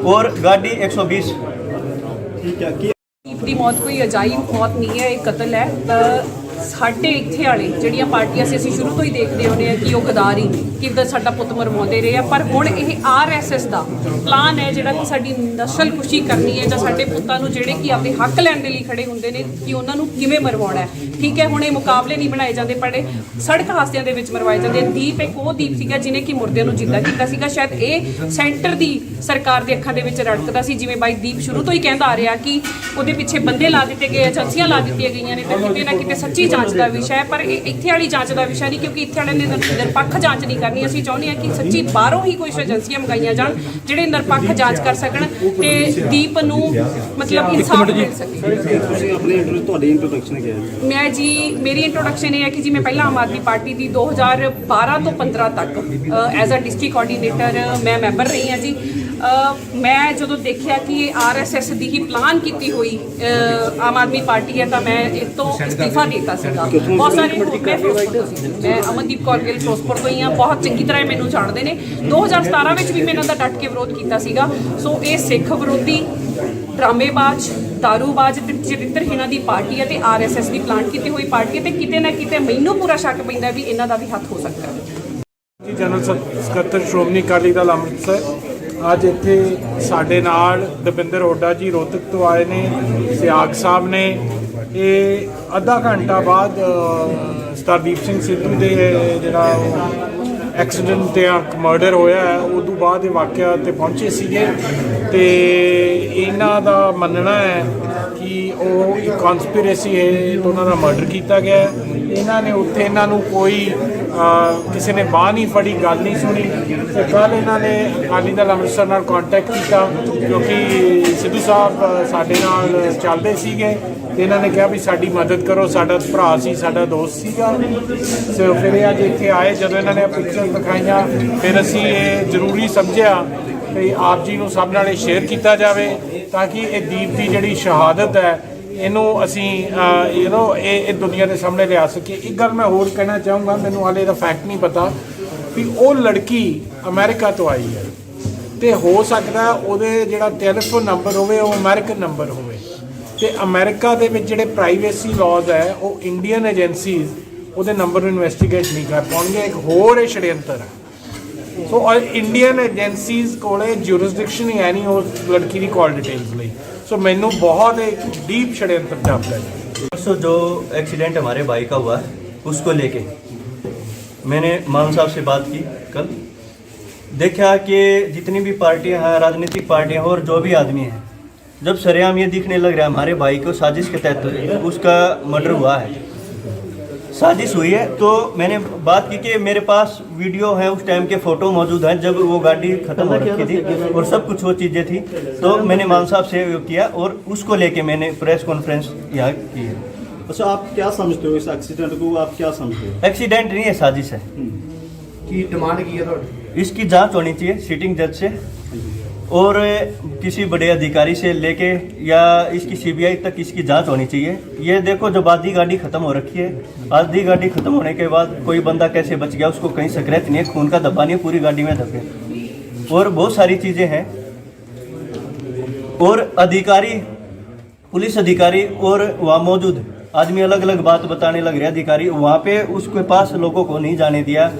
और गाड़ी 120। ठीक है कि ਦੀਪ ਦੀ ਮੌਤ ਕੋਈ ਅਜਾਇਬ ਮੌਤ ਨਹੀਂ ਹੈ, ਇਹ ਕਤਲ ਹੈ। ਸਾਡੇ ਇੱਥੇ ਵਾਲੇ ਜਿਹੜੀਆਂ ਪਾਰਟੀਆਂ ਸੀ, ਅਸੀਂ ਸ਼ੁਰੂ ਤੋਂ ਹੀ ਦੇਖਦੇ ਆਉਂਦੇ ਆ ਕਿ ਉਹ ਗਦਾਰੀ ਕਿੱਦਾਂ ਸਾਡਾ ਪੁੱਤ ਮਰਵਾਉਂਦੇ ਰਹੇ ਆ। ਪਰ ਹੁਣ ਇਹ ਆਰਐਸਐਸ ਦਾ ਪਲਾਨ ਹੈ ਜਿਹੜਾ ਕਿ ਸਾਡੀ ਨਸਲ ਕੁਸ਼ੀ ਕਰਨੀ ਹੈ ਜਾਂ ਸਾਡੇ ਪੁੱਤਾਂ ਨੂੰ ਜਿਹੜੇ ਕਿ ਆਪਣੇ ਹੱਕ ਲੈਣ ਦੇ ਲਈ ਖੜੇ ਹੁੰਦੇ ਨੇ ਕਿ ਉਹਨਾਂ ਨੂੰ ਕਿਵੇਂ ਮਰਵਾਉਣਾ ਹੈ। ਠੀਕ ਹੈ, ਹੁਣ ਇਹ ਮੁਕਾਬਲੇ ਨਹੀਂ ਬਣਾਏ ਜਾਂਦੇ, ਪਰ ਸੜਕ ਹਾਦਸਿਆਂ ਦੇ ਵਿੱਚ ਮਰਵਾਏ ਜਾਂਦੇ। ਦੀਪ ਇੱਕ ਉਹ ਦੀਪ ਸੀਗਾ ਜਿਹਨੇ ਕਿ ਮੁਰਦਿਆਂ ਨੂੰ ਜਿੰਦਾ ਕੀਤਾ ਸੀਗਾ। ਸ਼ਾਇਦ ਇਹ ਸੈਂਟਰ ਦੀ ਸਰਕਾਰ ਦੇ ਅੱਖਾਂ ਦੇ ਵਿੱਚ ਰੜਕਦਾ ਸੀ, ਜਿਵੇਂ ਬਾਈ ਦੀਪ ਸ਼ੁਰੂ ਤੋਂ ਹੀ ਕਹਿੰਦਾ ਆ ਰਿਹਾ ਕਿ ਉਹਦੇ ਪਿੱਛੇ ਬੰਦੇ ਲਾ ਦਿੱਤੇ ਗਏ, ਏਜੰਸੀਆਂ ਲਾ ਦਿੱਤੀਆਂ ਗਈਆਂ ਨੇ ਤੇ ਕਿਤੇ ਨਾ ਕਿਤੇ ਸੱਚੀ ਜਾਂਚ ਦਾ ਵਿਸ਼ਾ ਹੈ। ਪਰ ਇਹ ਇੱਥੇ ਵਾਲੀ ਜਾਂਚ ਦਾ ਵਿਸ਼ਾ ਨਹੀਂ, ਕਿਉਂਕਿ ਇੱਥੇ ਵਾਲਿਆਂ ਨੇ ਨਿਰਪੱਖ ਜਾਂਚ ਨਹੀਂ ਕਰਨੀ। ਅਸੀਂ ਚਾਹੁੰਦੇ ਹਾਂ ਕਿ ਸੱਚੀ ਬਾਹਰੋਂ ਹੀ ਕੁਝ ਏਜੰਸੀਆਂ ਮੰਗਾਈਆਂ ਜਾਣ ਜਿਹੜੇ ਨਿਰਪੱਖ ਜਾਂਚ ਕਰ ਸਕਣ ਤੇ ਦੀਪ ਨੂੰ ਮਤਲਬ ਇਨਸਾਫ ਮਿਲ ਸਕੇ। ਤੁਸੀਂ ਆਪਣੇ ਤੁਹਾਡੀ ਇੰਟਰੋਡਕਸ਼ਨ ਕੀ ਹੈ? ਮੈਂ ਜੀ, ਮੇਰੀ ਇੰਟਰੋਡਕਸ਼ਨ ਇਹ ਹੈ ਕਿ ਜੀ ਮੈਂ ਪਹਿਲਾਂ ਆਮ ਆਦਮੀ ਪਾਰਟੀ ਦੀ 2012 ਤੋਂ 15 ਤੱਕ ਐਜ਼ ਅ ਡਿਸਟ੍ਰਿਕਟ ਕੋਆਰਡੀਨੇਟਰ ਮੈਂ ਮੈਂਬਰ ਰਹੀ ਹਾਂ ਜੀ। ਮੈਂ ਜਦੋਂ ਦੇਖਿਆ ਕਿ ਇਹ ਆਰਐਸਐਸ ਦੀ ਹੀ ਪਲਾਨ ਕੀਤੀ ਹੋਈ ਆਮ ਆਦਮੀ ਪਾਰਟੀ ਹੈ ਤਾਂ ਮੈਂ ਇਸ ਤੋਂ ਅਸਤੀਫਾ ਦੇ ਦਿੱਤਾ ਸੀਗਾ। ਬਹੁਤ ਸਾਰੇ ਮੈਂ ਫਿਰੋਜ਼ਪੁਰ ਤੋਂ ਸੀ, ਮੈਂ ਅਮਨਦੀਪ ਕੌਰ ਗਿੱਲ ਫਿਰੋਜ਼ਪੁਰ ਤੋਂ ਹੀ ਹਾਂ, ਬਹੁਤ ਚੰਗੀ ਤਰ੍ਹਾਂ ਇਹ ਮੈਨੂੰ ਜਾਣਦੇ ਨੇ। 2017 ਵਿੱਚ ਵੀ ਮੈਂ ਇਹਨਾਂ ਦਾ ਡਟ ਕੇ ਵਿਰੋਧ ਕੀਤਾ ਸੀਗਾ। ਸੋ ਇਹ ਸਿੱਖ ਵਿਰੋਧੀ, ਡਰਾਮੇਬਾਜ਼, ਦਾਰੂਬਾਜ਼ ਤੇ ਚਰਿੱਤਰਹੀਣਾਂ ਦੀ ਪਾਰਟੀ ਹੈ ਤੇ ਆਰਐਸਐਸ ਦੀ ਪਲਾਨ ਕੀਤੀ ਹੋਈ ਪਾਰਟੀ ਹੈ ਤੇ ਕਿਤੇ ਨਾ ਕਿਤੇ ਮੈਨੂੰ ਪੂਰਾ ਸ਼ੱਕ ਪੈਂਦਾ ਵੀ ਇਹਨਾਂ ਦਾ ਵੀ ਹੱਥ ਹੋ ਸਕਦਾ ਹੈ। ਜਨਰਲ ਸਕੱਤਰ ਸ਼੍ਰੋਮਣੀ ਅਕਾਲੀ ਦਲ ਅੰਮ੍ਰਿਤਸਰ ਅੱਜ ਇੱਥੇ ਸਾਡੇ ਨਾਲ ਦਵਿੰਦਰ ਹੁੱਡਾ ਜੀ ਰੋਹਤਕ ਤੋਂ ਆਏ ਨੇ, ਸਿਆਗ ਸਾਹਿਬ ਨੇ। ਇਹ ਅੱਧਾ ਘੰਟਾ ਬਾਅਦ ਸਰਦੀਪ ਸਿੰਘ ਸਿੱਧੂ ਦੇ ਜਿਹੜਾ ਐਕਸੀਡੈਂਟ ਤੇ ਮਰਡਰ ਹੋਇਆ ਹੈ ਉਦੋਂ ਬਾਅਦ ਇਹ ਵਾਕਿਆ ਤੇ ਪਹੁੰਚੇ ਸੀਗੇ ਤੇ ਇਹਨਾਂ ਦਾ ਮੰਨਣਾ ਹੈ ਕਿ ਉਹ ਇੱਕ ਕਨਸਪੀਰੇਸੀ ਹੈ ਤੇ ਉਹਨਾਂ ਦਾ ਮਰਡਰ ਕੀਤਾ ਗਿਆ ਹੈ। ਇਹਨਾਂ ਨੇ ਉੱਥੇ ਇਹਨਾਂ ਨੂੰ ਕੋਈ ਕਿਸੇ ਨੇ ਬਾਂਹ ਨਹੀਂ ਫੜੀ, ਗੱਲ ਨਹੀਂ ਸੁਣੀ ਤੇ ਕੱਲ੍ਹ ਇਹਨਾਂ ਨੇ ਅਕਾਲੀ ਦਲ ਅੰਮ੍ਰਿਤਸਰ ਨਾਲ ਕੰਟੈਕਟ ਕੀਤਾ ਕਿਉਂਕਿ ਸਿੱਧੂ ਸਾਹਿਬ ਸਾਡੇ ਨਾਲ ਚੱਲਦੇ ਸੀਗੇ ਤੇ ਇਹਨਾਂ ਨੇ ਕਿਹਾ ਵੀ ਸਾਡੀ ਮਦਦ ਕਰੋ, ਸਾਡਾ ਭਰਾ ਸੀ, ਸਾਡਾ ਦੋਸਤ ਸੀਗਾ। ਸੋ ਫਿਰ ਇਹ ਅੱਜ ਇੱਥੇ ਆਏ, ਜਦੋਂ ਇਹਨਾਂ ਨੇ ਪਿਕਚਰ ਦਿਖਾਈਆਂ ਫਿਰ ਅਸੀਂ ਇਹ ਜ਼ਰੂਰੀ ਸਮਝਿਆ ਵੀ ਆਪ ਜੀ ਨੂੰ ਸਭ ਨਾਲ ਇਹ ਸ਼ੇਅਰ ਕੀਤਾ ਜਾਵੇ ਤਾਂ ਕਿ ਇਹ ਦੀਪ ਦੀ ਜਿਹੜੀ ਸ਼ਹਾਦਤ ਹੈ ਇਹਨੂੰ ਅਸੀਂ ਇਹ ਦੁਨੀਆ ਦੇ ਸਾਹਮਣੇ ਲਿਆ ਸਕੀਏ। ਇੱਕ ਗੱਲ ਮੈਂ ਹੋਰ ਕਹਿਣਾ ਚਾਹੂੰਗਾ, ਮੈਨੂੰ ਹਾਲੇ ਇਹਦਾ ਫੈਕਟ ਨਹੀਂ ਪਤਾ ਵੀ ਉਹ ਲੜਕੀ ਅਮਰੀਕਾ ਤੋਂ ਆਈ ਹੈ ਤੇ ਹੋ ਸਕਦਾ ਉਹਦੇ ਜਿਹੜਾ ਟੈਲੀਫੋਨ ਨੰਬਰ ਹੋਵੇ ਉਹ ਅਮਰੀਕਨ ਨੰਬਰ ਹੋਵੇ ਤੇ ਅਮਰੀਕਾ ਦੇ ਵਿੱਚ ਜਿਹੜੇ ਪ੍ਰਾਈਵੇਸੀ ਲਾਜ਼ ਹੈ ਉਹ ਇੰਡੀਅਨ ਏਜੰਸੀਜ਼ ਉਹਦੇ ਨੰਬਰ ਨੂੰ ਇਨਵੈਸਟੀਗੇਟ ਨਹੀਂ ਕਰ ਪਾਉਣਗੇ। ਇੱਕ ਹੋਰ ਇਹ षड्यंत्र ਹੈ। ਸੋ ਇੰਡੀਅਨ ਏਜੰਸੀਜ਼ ਕੋਲੇ ਜੂਰਿਸਡਿਕਸ਼ਨ ਹੀ ਹੈ ਨਹੀਂ ਉਸ ਲੜਕੀ ਦੀ ਕਾਲ ਡਿਟੇल्स ਲਈ। सो मैनू बहुत एक डीप षड्यंत्र जापता है। परसों जो एक्सीडेंट हमारे भाई का हुआ उसको लेके मैंने मान साहब से बात की कल। देखा कि जितनी भी पार्टियां हैं, राजनीतिक पार्टियां और जो भी आदमी हैं, जब सरेआम ये दिखने लग रहा है हमारे भाई को साजिश के तहत उसका मर्डर हुआ है। साजिश हुई है। तो मैंने बात की कि मेरे पास वीडियो है, उस टाइम के फ़ोटो मौजूद हैं जब वो गाड़ी ख़त्म हो रखी थी और सब कुछ वो चीज़ें थी। तो मैंने मान साहब से किया और उसको लेके मैंने प्रेस कॉन्फ्रेंस यहाँ की है। अच्छा, आप क्या समझते हो इस एक्सीडेंट को, आप क्या समझते हो? एक्सीडेंट नहीं है, साजिश है। की डिमांड की है ਤੁਹਾਡੀ? इसकी जांच होनी चाहिए सिटिंग जज से और किसी बड़े अधिकारी से लेके या इसकी सीबीआई तक इसकी जांच होनी चाहिए। ये देखो, जब आधी गाड़ी ख़त्म हो रखी है, आधी गाड़ी ख़त्म होने के बाद कोई बंदा कैसे बच गया, उसको कहीं स्क्रैच नहीं है, खून का धब्बा नहीं है, पूरी गाड़ी में धब्बे और बहुत सारी चीज़ें हैं। और अधिकारी, पुलिस अधिकारी और वहाँ मौजूद आदमी अलग अलग बात बताने लग रहे। अधिकारी वहाँ पे उसके पास लोगों को नहीं जाने दिया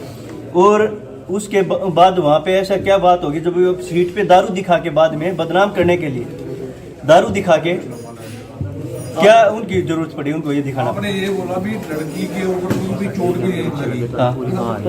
और उसके बाद वहाँ पे ऐसा क्या बात होगी जब वो सीट पे दारू दिखा के बाद में बदनाम करने के लिए दारू दिखा के क्या उनकी जरूरत पड़ी उनको ये दिखाना आपने ये बोला भी लड़की के ऊपर कोई भी चोट भी नहीं लगी। हाँ।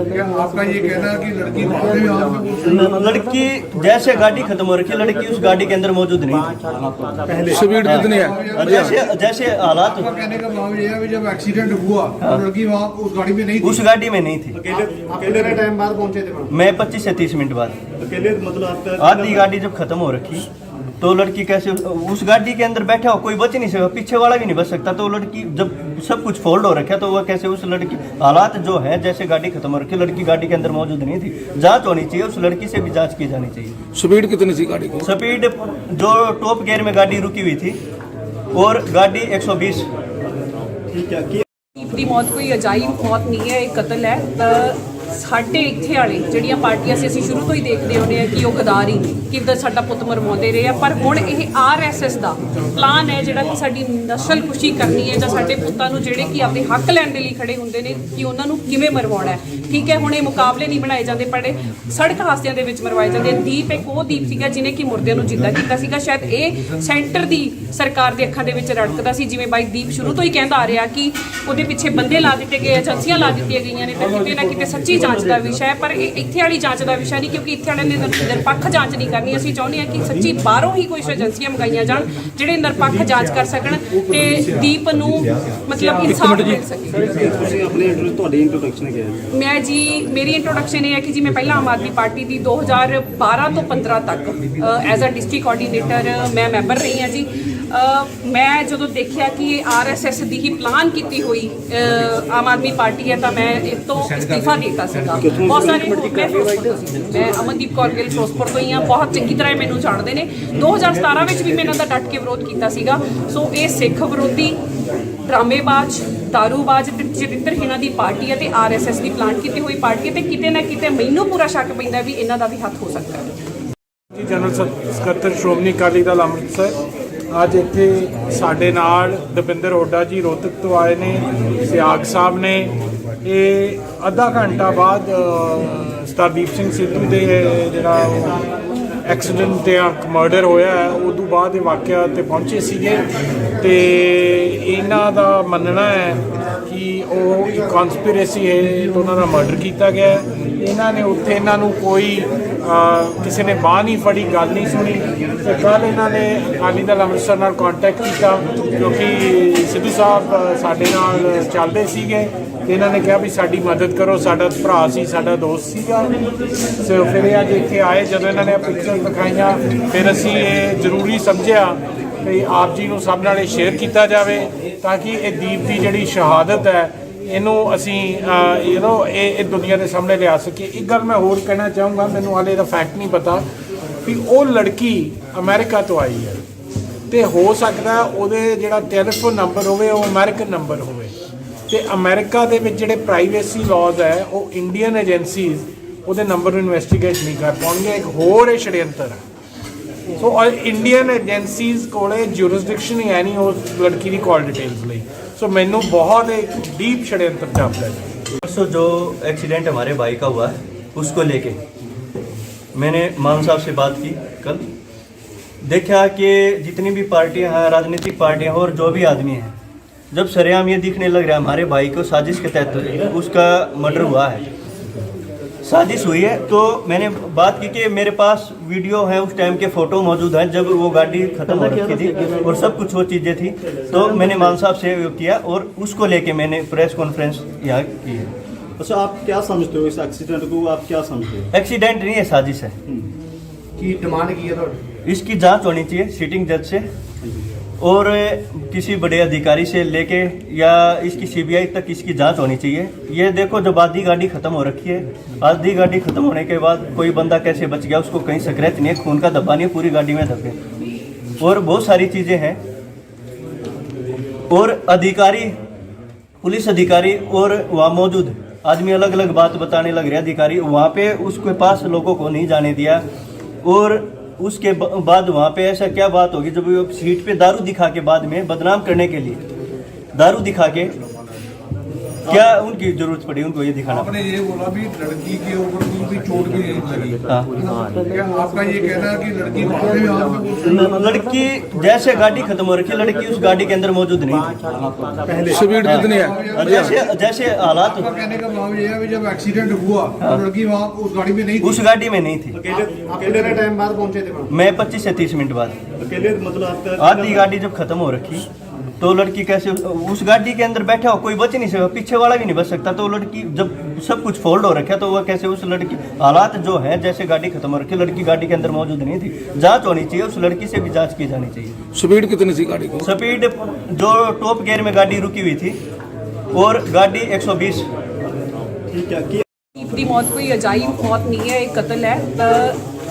क्या आपका ये कहना है कि लड़की भागे में हाथ में लड़की जैसे गाड़ी खत्म हो रखी है, लड़की उस गाड़ी के अंदर मौजूद नहीं थी। स्पीड कितनी है? जैसे जैसे हालात, आपका कहने का भाव ये है कि जब एक्सीडेंट हुआ तो लड़की वहाँ उस गाड़ी में नहीं थी? उस गाड़ी में नहीं थी। कितने टाइम बाद पहुंचे थे? मैं 25 से 30 मिनट बाद। अकेले मतलब आपका आधी गाड़ी जब खत्म हो रखी तो लड़की कैसे उस गाड़ी के अंदर बैठा हो, कोई बच नहीं सकता, पीछे वाला भी नहीं बच सकता। तो लड़की जब सब कुछ फोल्ड हो रखा तो वह कैसे उस लड़की, हालात जो है जैसे गाड़ी खत्म हो रखी, लड़की गाड़ी के अंदर मौजूद नहीं थी। जांच होनी चाहिए, उस लड़की से भी जांच की जानी चाहिए। स्पीड कितनी थी गाड़ी की? स्पीड जो टॉप गियर में गाड़ी रुकी हुई थी और गाड़ी 120। ठीक है कि ਦੀਪ ਦੀ ਮੌਤ ਕੋਈ ਅਜਾਇਬ ਮੌਤ ਨਹੀਂ ਹੈ, ਇਹ ਕਤਲ ਹੈ। ਸਾਡੇ ਇੱਥੇ ਵਾਲੇ ਜਿਹੜੀਆਂ ਪਾਰਟੀਆਂ ਸੀ ਅਸੀਂ ਸ਼ੁਰੂ ਤੋਂ ਹੀ ਦੇਖਦੇ ਆਉਂਦੇ ਆ ਕਿ ਉਹ ਗਦਾਰੀ ਕਿੱਦਾਂ ਸਾਡਾ ਪੁੱਤ ਮਰਵਾਉਂਦੇ ਰਹੇ ਆ, ਪਰ ਹੁਣ ਇਹ ਆਰਐਸਐਸ ਦਾ ਪਲਾਨ ਹੈ ਜਿਹੜਾ ਕਿ ਸਾਡੀ ਨਸਲ ਖੁਸ਼ੀ ਕਰਨੀ ਹੈ ਜਾਂ ਸਾਡੇ ਪੁੱਤਾਂ ਨੂੰ ਜਿਹੜੇ ਕਿ ਆਪਣੇ ਹੱਕ ਲੈਣ ਦੇ ਲਈ ਖੜੇ ਹੁੰਦੇ ਨੇ ਕਿ ਉਹਨਾਂ ਨੂੰ ਕਿਵੇਂ ਮਰਵਾਉਣਾ ਹੈ। ਠੀਕ ਹੈ, ਹੁਣ ਇਹ ਮੁਕਾਬਲੇ ਨਹੀਂ ਬਣਾਏ ਜਾਂਦੇ, ਪਰ ਸੜਕ ਹਾਦਸਿਆਂ ਦੇ ਵਿੱਚ ਮਰਵਾਏ ਜਾਂਦੇ। ਦੀਪ ਇੱਕ ਉਹ ਦੀਪ ਸੀਗਾ ਜਿਹਨੇ ਕਿ ਮੁਰਦਿਆਂ ਨੂੰ ਜਿੰਦਾ ਕੀਤਾ ਸੀਗਾ। ਸ਼ਾਇਦ ਇਹ ਸੈਂਟਰ ਦੀ ਸਰਕਾਰ ਦੇ ਅੱਖਾਂ ਦੇ ਵਿੱਚ ਰੜਕਦਾ ਸੀ, ਜਿਵੇਂ ਬਾਈ ਦੀਪ ਸ਼ੁਰੂ ਤੋਂ ਹੀ ਕਹਿੰਦਾ ਆ ਰਿਹਾ ਕਿ ਉਹਦੇ ਪਿੱਛੇ ਬੰਦੇ ਲਾ ਦਿੱਤੇ ਗਏ, ਏਜੰਸੀਆਂ ਲਾ ਦਿੱਤੀਆਂ ਗਈਆਂ ਨੇ, ਤਾਂ ਕਿਤੇ ਨਾ ਕਿਤੇ ਸੱਚੀ ਜਾਂਚ ਦਾ ਵਿਸ਼ਾ ਹੈ। ਪਰ ਇਹ ਇੱਥੇ ਵਾਲੀ ਜਾਂਚ ਦਾ ਵਿਸ਼ਾ ਨਹੀਂ, ਕਿਉਂਕਿ ਇੱਥੇ ਵਾਲਿਆਂ ਨੇ ਨਿਰਪੱਖ ਜਾਂਚ ਨਹੀਂ ਕਰਨੀ। ਅਸੀਂ ਚਾਹੁੰਦੇ ਹਾਂ ਕਿ ਸੱਚੀ ਬਾਹਰੋਂ ਹੀ ਕੁਝ ਏਜੰਸੀਆਂ ਮੰਗਾਈਆਂ ਜਾਣ ਜਿਹੜੇ ਨਿਰਪੱਖ ਜਾਂਚ ਕਰ ਸਕਣ ਤੇ ਦੀਪ ਨੂੰ ਮਤਲਬ ਇਨਸਾਫ ਮਿਲ ਸਕੇ। ਤੁਸੀਂ ਆਪਣੇ ਤੁਹਾਡੀ ਇੰਟਰੋਡਕਸ਼ਨ ਕੀ ਹੈ? ਮੈਂ ਜੀ, ਮੇਰੀ ਇੰਟਰੋਡਕਸ਼ਨ ਇਹ ਹੈ ਕਿ ਜੀ ਮੈਂ ਪਹਿਲਾਂ ਆਮ ਆਦਮੀ ਪਾਰਟੀ ਦੀ 2012 ਤੋਂ 15 ਤੱਕ ਐਜ਼ ਅ ਡਿਸਟ੍ਰਿਕਟ ਕੋਆਰਡੀਨੇਟਰ ਮੈਂ ਮੈਂਬਰ ਰਹੀ ਹਾਂ ਜੀ। ਮੈਂ ਜਦੋਂ ਦੇਖਿਆ ਕਿ ਇਹ ਆਰਐਸਐਸ ਦੀ ਹੀ ਪਲਾਨ ਕੀਤੀ ਹੋਈ ਆਮ ਆਦਮੀ ਪਾਰਟੀ ਹੈ ਤਾਂ ਮੈਂ ਇਸ ਤੋਂ ਅਸਤੀਫਾ ਦੇ ਦਿੱਤਾ ਸੀਗਾ। ਬਹੁਤ ਸਾਰੇ ਮੈਂ ਫਿਰੋਜ਼ਪੁਰ ਤੋਂ ਸੀ, ਮੈਂ ਅਮਨਦੀਪ ਕੌਰ ਗਿੱਲ ਫਿਰੋਜ਼ਪੁਰ ਤੋਂ ਹੀ ਹਾਂ, ਬਹੁਤ ਚੰਗੀ ਤਰ੍ਹਾਂ ਇਹ ਮੈਨੂੰ ਜਾਣਦੇ ਨੇ। 2017 ਵਿੱਚ ਵੀ ਮੈਂ ਇਹਨਾਂ ਦਾ ਡਟ ਕੇ ਵਿਰੋਧ ਕੀਤਾ ਸੀਗਾ। ਸੋ ਇਹ ਸਿੱਖ ਵਿਰੋਧੀ, ਡਰਾਮੇਬਾਜ਼, ਦਾਰੂਬਾਜ਼ ਤੇ ਚਰਿੱਤਰਹੀਣਾਂ ਦੀ ਪਾਰਟੀ ਹੈ ਤੇ ਆਰਐਸਐਸ ਦੀ ਪਲਾਨ ਕੀਤੀ ਹੋਈ ਪਾਰਟੀ ਹੈ ਤੇ ਕਿਤੇ ਨਾ ਕਿਤੇ ਮੈਨੂੰ ਪੂਰਾ ਸ਼ੱਕ ਪੈਂਦਾ ਵੀ ਇਹਨਾਂ ਦਾ ਵੀ ਹੱਥ ਹੋ ਸਕਦਾ ਹੈ। ਜਨਰਲ ਸਕੱਤਰ ਸ਼੍ਰੋਮਣੀ ਅਕਾਲੀ ਦਲ ਅੰਮ੍ਰਿਤਸਰ ਅੱਜ ਇੱਥੇ ਸਾਡੇ ਨਾਲ ਦਵਿੰਦਰ ਹੁੱਡਾ ਜੀ ਰੋਹਤਕ ਤੋਂ ਆਏ ਨੇ, ਸਿਆਗ ਸਾਹਿਬ ਨੇ। ਇਹ ਅੱਧਾ ਘੰਟਾ ਬਾਅਦ ਸਰਦੀਪ ਸਿੰਘ ਸਿੱਧੂ ਦੇ ਜਿਹੜਾ ਐਕਸੀਡੈਂਟ ਤੇ ਮਰਡਰ ਹੋਇਆ ਹੈ ਉਦੋਂ ਬਾਅਦ ਇਹ ਵਾਕਿਆ ਤੇ ਪਹੁੰਚੇ ਸੀਗੇ ਤੇ ਇਹਨਾਂ ਦਾ ਮੰਨਣਾ ਹੈ ਕਿ ਉਹ ਇੱਕ ਕਨਸਪੀਰੇਸੀ ਹੈ ਤੇ ਉਹਨਾਂ ਦਾ ਮਰਡਰ ਕੀਤਾ ਗਿਆ ਹੈ। ਇਹਨਾਂ ਨੇ ਉੱਥੇ ਇਹਨਾਂ ਨੂੰ ਕੋਈ ਕਿਸੇ ਨੇ ਬਾਂਹ ਨਹੀਂ ਫੜੀ, ਗੱਲ ਨਹੀਂ ਸੁਣੀ ਤੇ ਕੱਲ੍ਹ ਇਹਨਾਂ ਨੇ ਅਕਾਲੀ ਦਲ ਅੰਮ੍ਰਿਤਸਰ ਨਾਲ ਕੰਟੈਕਟ ਕੀਤਾ ਕਿਉਂਕਿ ਸਿੱਧੂ ਸਾਹਿਬ ਸਾਡੇ ਨਾਲ ਚੱਲਦੇ ਸੀਗੇ ਤੇ ਇਹਨਾਂ ਨੇ ਕਿਹਾ ਵੀ ਸਾਡੀ ਮਦਦ ਕਰੋ, ਸਾਡਾ ਭਰਾ ਸੀ, ਸਾਡਾ ਦੋਸਤ ਸੀਗਾ। ਸੋ ਫਿਰ ਇਹ ਅੱਜ ਇੱਥੇ ਆਏ, ਜਦੋਂ ਇਹਨਾਂ ਨੇ ਪਿਕਚਰ ਦਿਖਾਈਆਂ ਫਿਰ ਅਸੀਂ ਇਹ ਜ਼ਰੂਰੀ ਸਮਝਿਆ ਕਿ ਆਪ ਜੀ ਨੂੰ ਸਭ ਨਾਲ ਇਹ ਸ਼ੇਅਰ ਕੀਤਾ ਜਾਵੇ ਤਾਂ ਕਿ ਇਹ ਦੀਪ ਦੀ ਜਿਹੜੀ ਸ਼ਹਾਦਤ ਹੈ ਇਹਨੂੰ ਅਸੀਂ ਇਹ ਦੁਨੀਆ ਦੇ ਸਾਹਮਣੇ ਲਿਆ ਸਕੀਏ। ਇੱਕ ਗੱਲ ਮੈਂ ਹੋਰ ਕਹਿਣਾ ਚਾਹੂੰਗਾ, ਮੈਨੂੰ ਹਾਲੇ ਇਹਦਾ ਫੈਕਟ ਨਹੀਂ ਪਤਾ ਵੀ ਉਹ ਲੜਕੀ ਅਮਰੀਕਾ ਤੋਂ ਆਈ ਹੈ ਤੇ ਹੋ ਸਕਦਾ ਉਹਦੇ ਜਿਹੜਾ ਟੈਲੀਫੋਨ ਨੰਬਰ ਹੋਵੇ ਉਹ ਅਮਰੀਕਨ ਨੰਬਰ ਹੋਵੇ ਤੇ ਅਮਰੀਕਾ ਦੇ ਵਿੱਚ ਜਿਹੜੇ ਪ੍ਰਾਈਵੇਸੀ ਲਾਜ਼ ਹੈ ਉਹ ਇੰਡੀਅਨ ਏਜੰਸੀਜ਼ ਉਹਦੇ ਨੰਬਰ ਨੂੰ ਇਨਵੈਸਟੀਗੇਟ ਨਹੀਂ ਕਰ ਪਾਉਣਗੇ। ਇੱਕ ਹੋਰ ਇਹ षड्यंत्र ਹੈ। ਸੋ ਇੰਡੀਅਨ ਏਜੰਸੀਜ਼ ਕੋਲੇ ਜੂਰਿਸਡਿਕਸ਼ਨ ਹੀ ਹੈ ਨਹੀਂ ਉਸ ਲੜਕੀ ਦੀ ਕਾਲ ਡਿਟੇल्स ਲਈ। सो मैनू बहुत एक डीप षड्यंत्र जापता है। परसों जो एक्सीडेंट हमारे भाई का हुआ है उसको लेके मैंने मान साहब से बात की कल। देखा कि जितनी भी पार्टियां हैं, राजनीतिक पार्टियां और जो भी आदमी हैं, जब सरेआम ये दिखने लग रहा है हमारे भाई को साजिश के तहत उसका मर्डर हुआ है। साजिश हुई है। तो मैंने बात की कि मेरे पास वीडियो है, उस टाइम के फ़ोटो मौजूद हैं जब वो गाड़ी ख़त्म हो रखी थी और सब कुछ वो चीज़ें थी। तो मैंने मान साहब से वो किया और उसको लेके मैंने प्रेस कॉन्फ्रेंस यहाँ की है। अच्छा, आप क्या समझते हो इस एक्सीडेंट को, आप क्या समझते हो? एक्सीडेंट नहीं है, साजिश है। की डिमांड की है ਤੁਹਾਡੀ? इसकी जांच होनी चाहिए सिटिंग जज से और किसी बड़े अधिकारी से लेके या इसकी सीबीआई तक इसकी जांच होनी चाहिए। ये देखो, जब आधी गाड़ी खत्म हो रखी है, आधी गाड़ी खत्म होने के बाद कोई बंदा कैसे बच गया, उसको कहीं स्क्रैच नहीं है, खून का धब्बा नहीं है, पूरी गाड़ी में धब्बे और बहुत सारी चीज़ें हैं। और अधिकारी, पुलिस अधिकारी और वहाँ मौजूद आदमी अलग अलग बात बताने लग रहे। अधिकारी वहाँ पे उसके पास लोगों को नहीं जाने दिया और उसके बाद वहाँ पे ऐसा क्या बात होगी जब वो सीट पे दारू दिखा के बाद में बदनाम करने के लिए दारू दिखा के क्या उनकी जरूरत पड़ी उनको ये दिखाना? आपने ये बोला भी लड़की के ऊपर कोई चोट भी नहीं लगी। हाँ। क्या आपका ये कहना है कि लड़की बाद में हाथ में लड़की जैसे गाड़ी खत्म हो रखी है, लड़की उस गाड़ी के अंदर मौजूद नहीं थी। स्पीड कितनी है? जैसे जैसे हालात, आपका कहने का भाव ये है कि जब एक्सीडेंट हुआ तो लड़की वहाँ उस गाड़ी में नहीं थी। उस गाड़ी में नहीं थी। कितने टाइम बाद पहुंचे थे? मैं 25 से 30 मिनट बाद। अकेले मतलब आपका आधी गाड़ी जब खत्म हो रखी तो लड़की कैसे उस गाड़ी के अंदर बैठा हो, कोई बच नहीं सकता, पीछे वाला भी नहीं बच सकता। तो लड़की जब सब कुछ फोल्ड हो रखा तो वह कैसे उस लड़की, हालात जो है जैसे गाड़ी खत्म हो रखी, लड़की गाड़ी के अंदर मौजूद नहीं थी। जांच होनी चाहिए, उस लड़की से भी जांच की जानी चाहिए। स्पीड कितनी थी गाड़ी की? स्पीड जो टॉप गियर में गाड़ी रुकी हुई थी और गाड़ी 120। ठीक है कि ਦੀਪ ਦੀ ਮੌਤ ਕੋਈ ਅਜਾਇਬ ਮੌਤ ਨਹੀਂ ਹੈ, ਇਹ ਕਤਲ ਹੈ।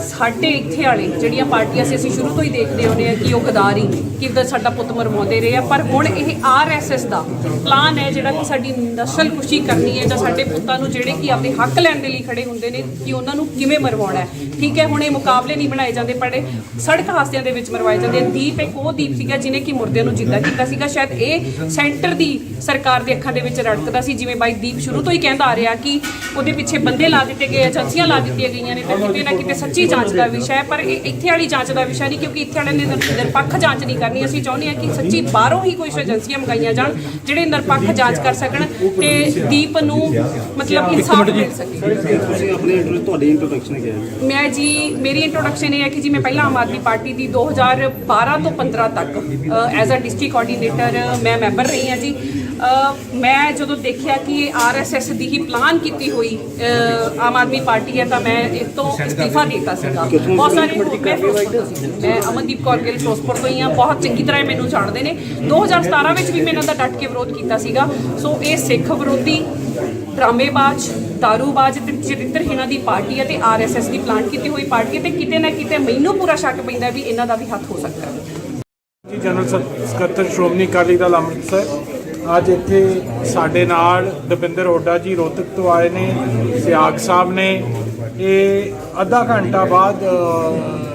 ਸਾਡੇ ਇੱਥੇ ਵਾਲੇ ਜਿਹੜੀਆਂ ਪਾਰਟੀਆਂ ਸੀ ਅਸੀਂ ਸ਼ੁਰੂ ਤੋਂ ਹੀ ਦੇਖਦੇ ਆਉਂਦੇ ਆ ਕਿ ਉਹ ਗਦਾਰੀ ਕਿੱਦਾਂ ਸਾਡਾ ਪੁੱਤ ਮਰਵਾਉਂਦੇ ਰਹੇ ਆ। ਪਰ ਹੁਣ ਇਹ ਆਰਐਸਐਸ ਦਾ ਪਲਾਨ ਹੈ ਜਿਹੜਾ ਕਿ ਸਾਡੀ ਨਸਲ ਕੁਸ਼ੀ ਕਰਨੀ ਹੈ ਜਾਂ ਸਾਡੇ ਪੁੱਤਾਂ ਨੂੰ ਜਿਹੜੇ ਕਿ ਆਪਣੇ ਹੱਕ ਲੈਣ ਦੇ ਲਈ ਖੜੇ ਹੁੰਦੇ ਨੇ ਕਿ ਉਹਨਾਂ ਨੂੰ ਕਿਵੇਂ ਮਰਵਾਉਣਾ ਹੈ। ਠੀਕ ਹੈ, ਹੁਣ ਇਹ ਮੁਕਾਬਲੇ ਨਹੀਂ ਬਣਾਏ ਜਾਂਦੇ, ਪਰ ਸੜਕ ਹਾਦਸਿਆਂ ਦੇ ਵਿੱਚ ਮਰਵਾਏ ਜਾਂਦੇ। ਦੀਪ ਇੱਕ ਉਹ ਦੀਪ ਸੀਗਾ ਜਿਹਨੇ ਕਿ ਮੁਰਦਿਆਂ ਨੂੰ ਜਿੰਦਾ ਕੀਤਾ ਸੀਗਾ। ਸ਼ਾਇਦ ਇਹ ਸੈਂਟਰ ਦੀ ਸਰਕਾਰ ਦੇ ਅੱਖਾਂ ਦੇ ਵਿੱਚ ਰੜਕਦਾ ਸੀ, ਜਿਵੇਂ ਬਾਈ ਦੀਪ ਸ਼ੁਰੂ ਤੋਂ ਹੀ ਕਹਿੰਦਾ ਆ ਰਿਹਾ ਕਿ ਉਹਦੇ ਪਿੱਛੇ ਬੰਦੇ ਲਾ ਦਿੱਤੇ ਗਏ, ਏਜੰਸੀਆਂ ਲਾ ਦਿੱਤੀਆਂ ਗਈਆਂ ਨੇ ਤੇ ਕਿਤੇ ਨਾ ਕਿਤੇ ਸੱਚੀ ਜਾਂਚ ਦਾ ਵਿਸ਼ਾ ਹੈ। ਪਰ ਇਹ ਇੱਥੇ ਵਾਲੀ ਜਾਂਚ ਦਾ ਵਿਸ਼ਾ ਨਹੀਂ, ਕਿਉਂਕਿ ਇੱਥੇ ਵਾਲਿਆਂ ਨੇ ਨਿਰਪੱਖ ਜਾਂਚ ਨਹੀਂ ਕਰਨੀ। ਅਸੀਂ ਚਾਹੁੰਦੇ ਹਾਂ ਕਿ ਸੱਚੀ ਬਾਹਰੋਂ ਹੀ ਕੁਝ ਏਜੰਸੀਆਂ ਮੰਗਾਈਆਂ ਜਾਣ ਜਿਹੜੇ ਨਿਰਪੱਖ ਜਾਂਚ ਕਰ ਸਕਣ ਤੇ ਦੀਪ ਨੂੰ ਮਤਲਬ ਇਨਸਾਫ ਮਿਲ ਸਕੇ। ਤੁਸੀਂ ਆਪਣੀ ਤੁਹਾਡੀ ਇੰਟਰੋਡਕਸ਼ਨ ਕੀ ਹੈ? ਮੈਂ ਜੀ, ਮੇਰੀ ਇੰਟਰੋਡਕਸ਼ਨ ਇਹ ਹੈ ਕਿ ਜੀ ਮੈਂ ਪਹਿਲਾਂ ਆਮ ਆਦਮੀ ਪਾਰਟੀ ਦੀ 2012 ਤੋਂ 15 ਤੱਕ ਐਜ਼ ਅ ਡਿਸਟ੍ਰਿਕਟ ਕੋਆਰਡੀਨੇਟਰ ਮੈਂ ਮੈਂਬਰ ਰਹੀ ਹਾਂ ਜੀ। ਮੈਂ ਜਦੋਂ ਦੇਖਿਆ ਕਿ ਇਹ ਆਰਐਸਐਸ ਦੀ ਹੀ ਪਲਾਨ ਕੀਤੀ ਹੋਈ ਆਮ ਆਦਮੀ ਪਾਰਟੀ ਹੈ ਤਾਂ ਮੈਂ ਇਸ ਤੋਂ ਅਸਤੀਫਾ ਦੇ ਦਿੱਤਾ ਸੀਗਾ। ਬਹੁਤ ਸਾਰੇ ਮੈਂ ਫਿਰੋਜ਼ਪੁਰ ਤੋਂ ਸੀ, ਮੈਂ ਅਮਨਦੀਪ ਕੌਰ ਗਿੱਲ ਫਿਰੋਜ਼ਪੁਰ ਤੋਂ ਹੀ ਹਾਂ, ਬਹੁਤ ਚੰਗੀ ਤਰ੍ਹਾਂ ਇਹ ਮੈਨੂੰ ਜਾਣਦੇ ਨੇ। 2017 ਵਿੱਚ ਵੀ ਮੈਂ ਇਹਨਾਂ ਦਾ ਡਟ ਕੇ ਵਿਰੋਧ ਕੀਤਾ ਸੀਗਾ। ਸੋ ਇਹ ਸਿੱਖ ਵਿਰੋਧੀ, ਡਰਾਮੇਬਾਜ਼, ਦਾਰੂਬਾਜ਼ ਤੇ ਚਰਿੱਤਰਹੀਣਾਂ ਦੀ ਪਾਰਟੀ ਹੈ ਤੇ ਆਰਐਸਐਸ ਦੀ ਪਲਾਨ ਕੀਤੀ ਹੋਈ ਪਾਰਟੀ ਹੈ ਤੇ ਕਿਤੇ ਨਾ ਕਿਤੇ ਮੈਨੂੰ ਪੂਰਾ ਸ਼ੱਕ ਪੈਂਦਾ ਵੀ ਇਹਨਾਂ ਦਾ ਵੀ ਹੱਥ ਹੋ ਸਕਦਾ ਹੈ। ਜਨਰਲ ਸਕੱਤਰ ਸ਼੍ਰੋਮਣੀ ਅਕਾਲੀ ਦਲ ਅੰਮ੍ਰਿਤਸਰ ਅੱਜ ਇੱਥੇ ਸਾਡੇ ਨਾਲ ਦਵਿੰਦਰ ਹੁੱਡਾ ਜੀ ਰੋਹਤਕ ਤੋਂ ਆਏ ਨੇ, ਸਿਆਗ ਸਾਹਿਬ ਨੇ। ਇਹ ਅੱਧਾ ਘੰਟਾ ਬਾਅਦ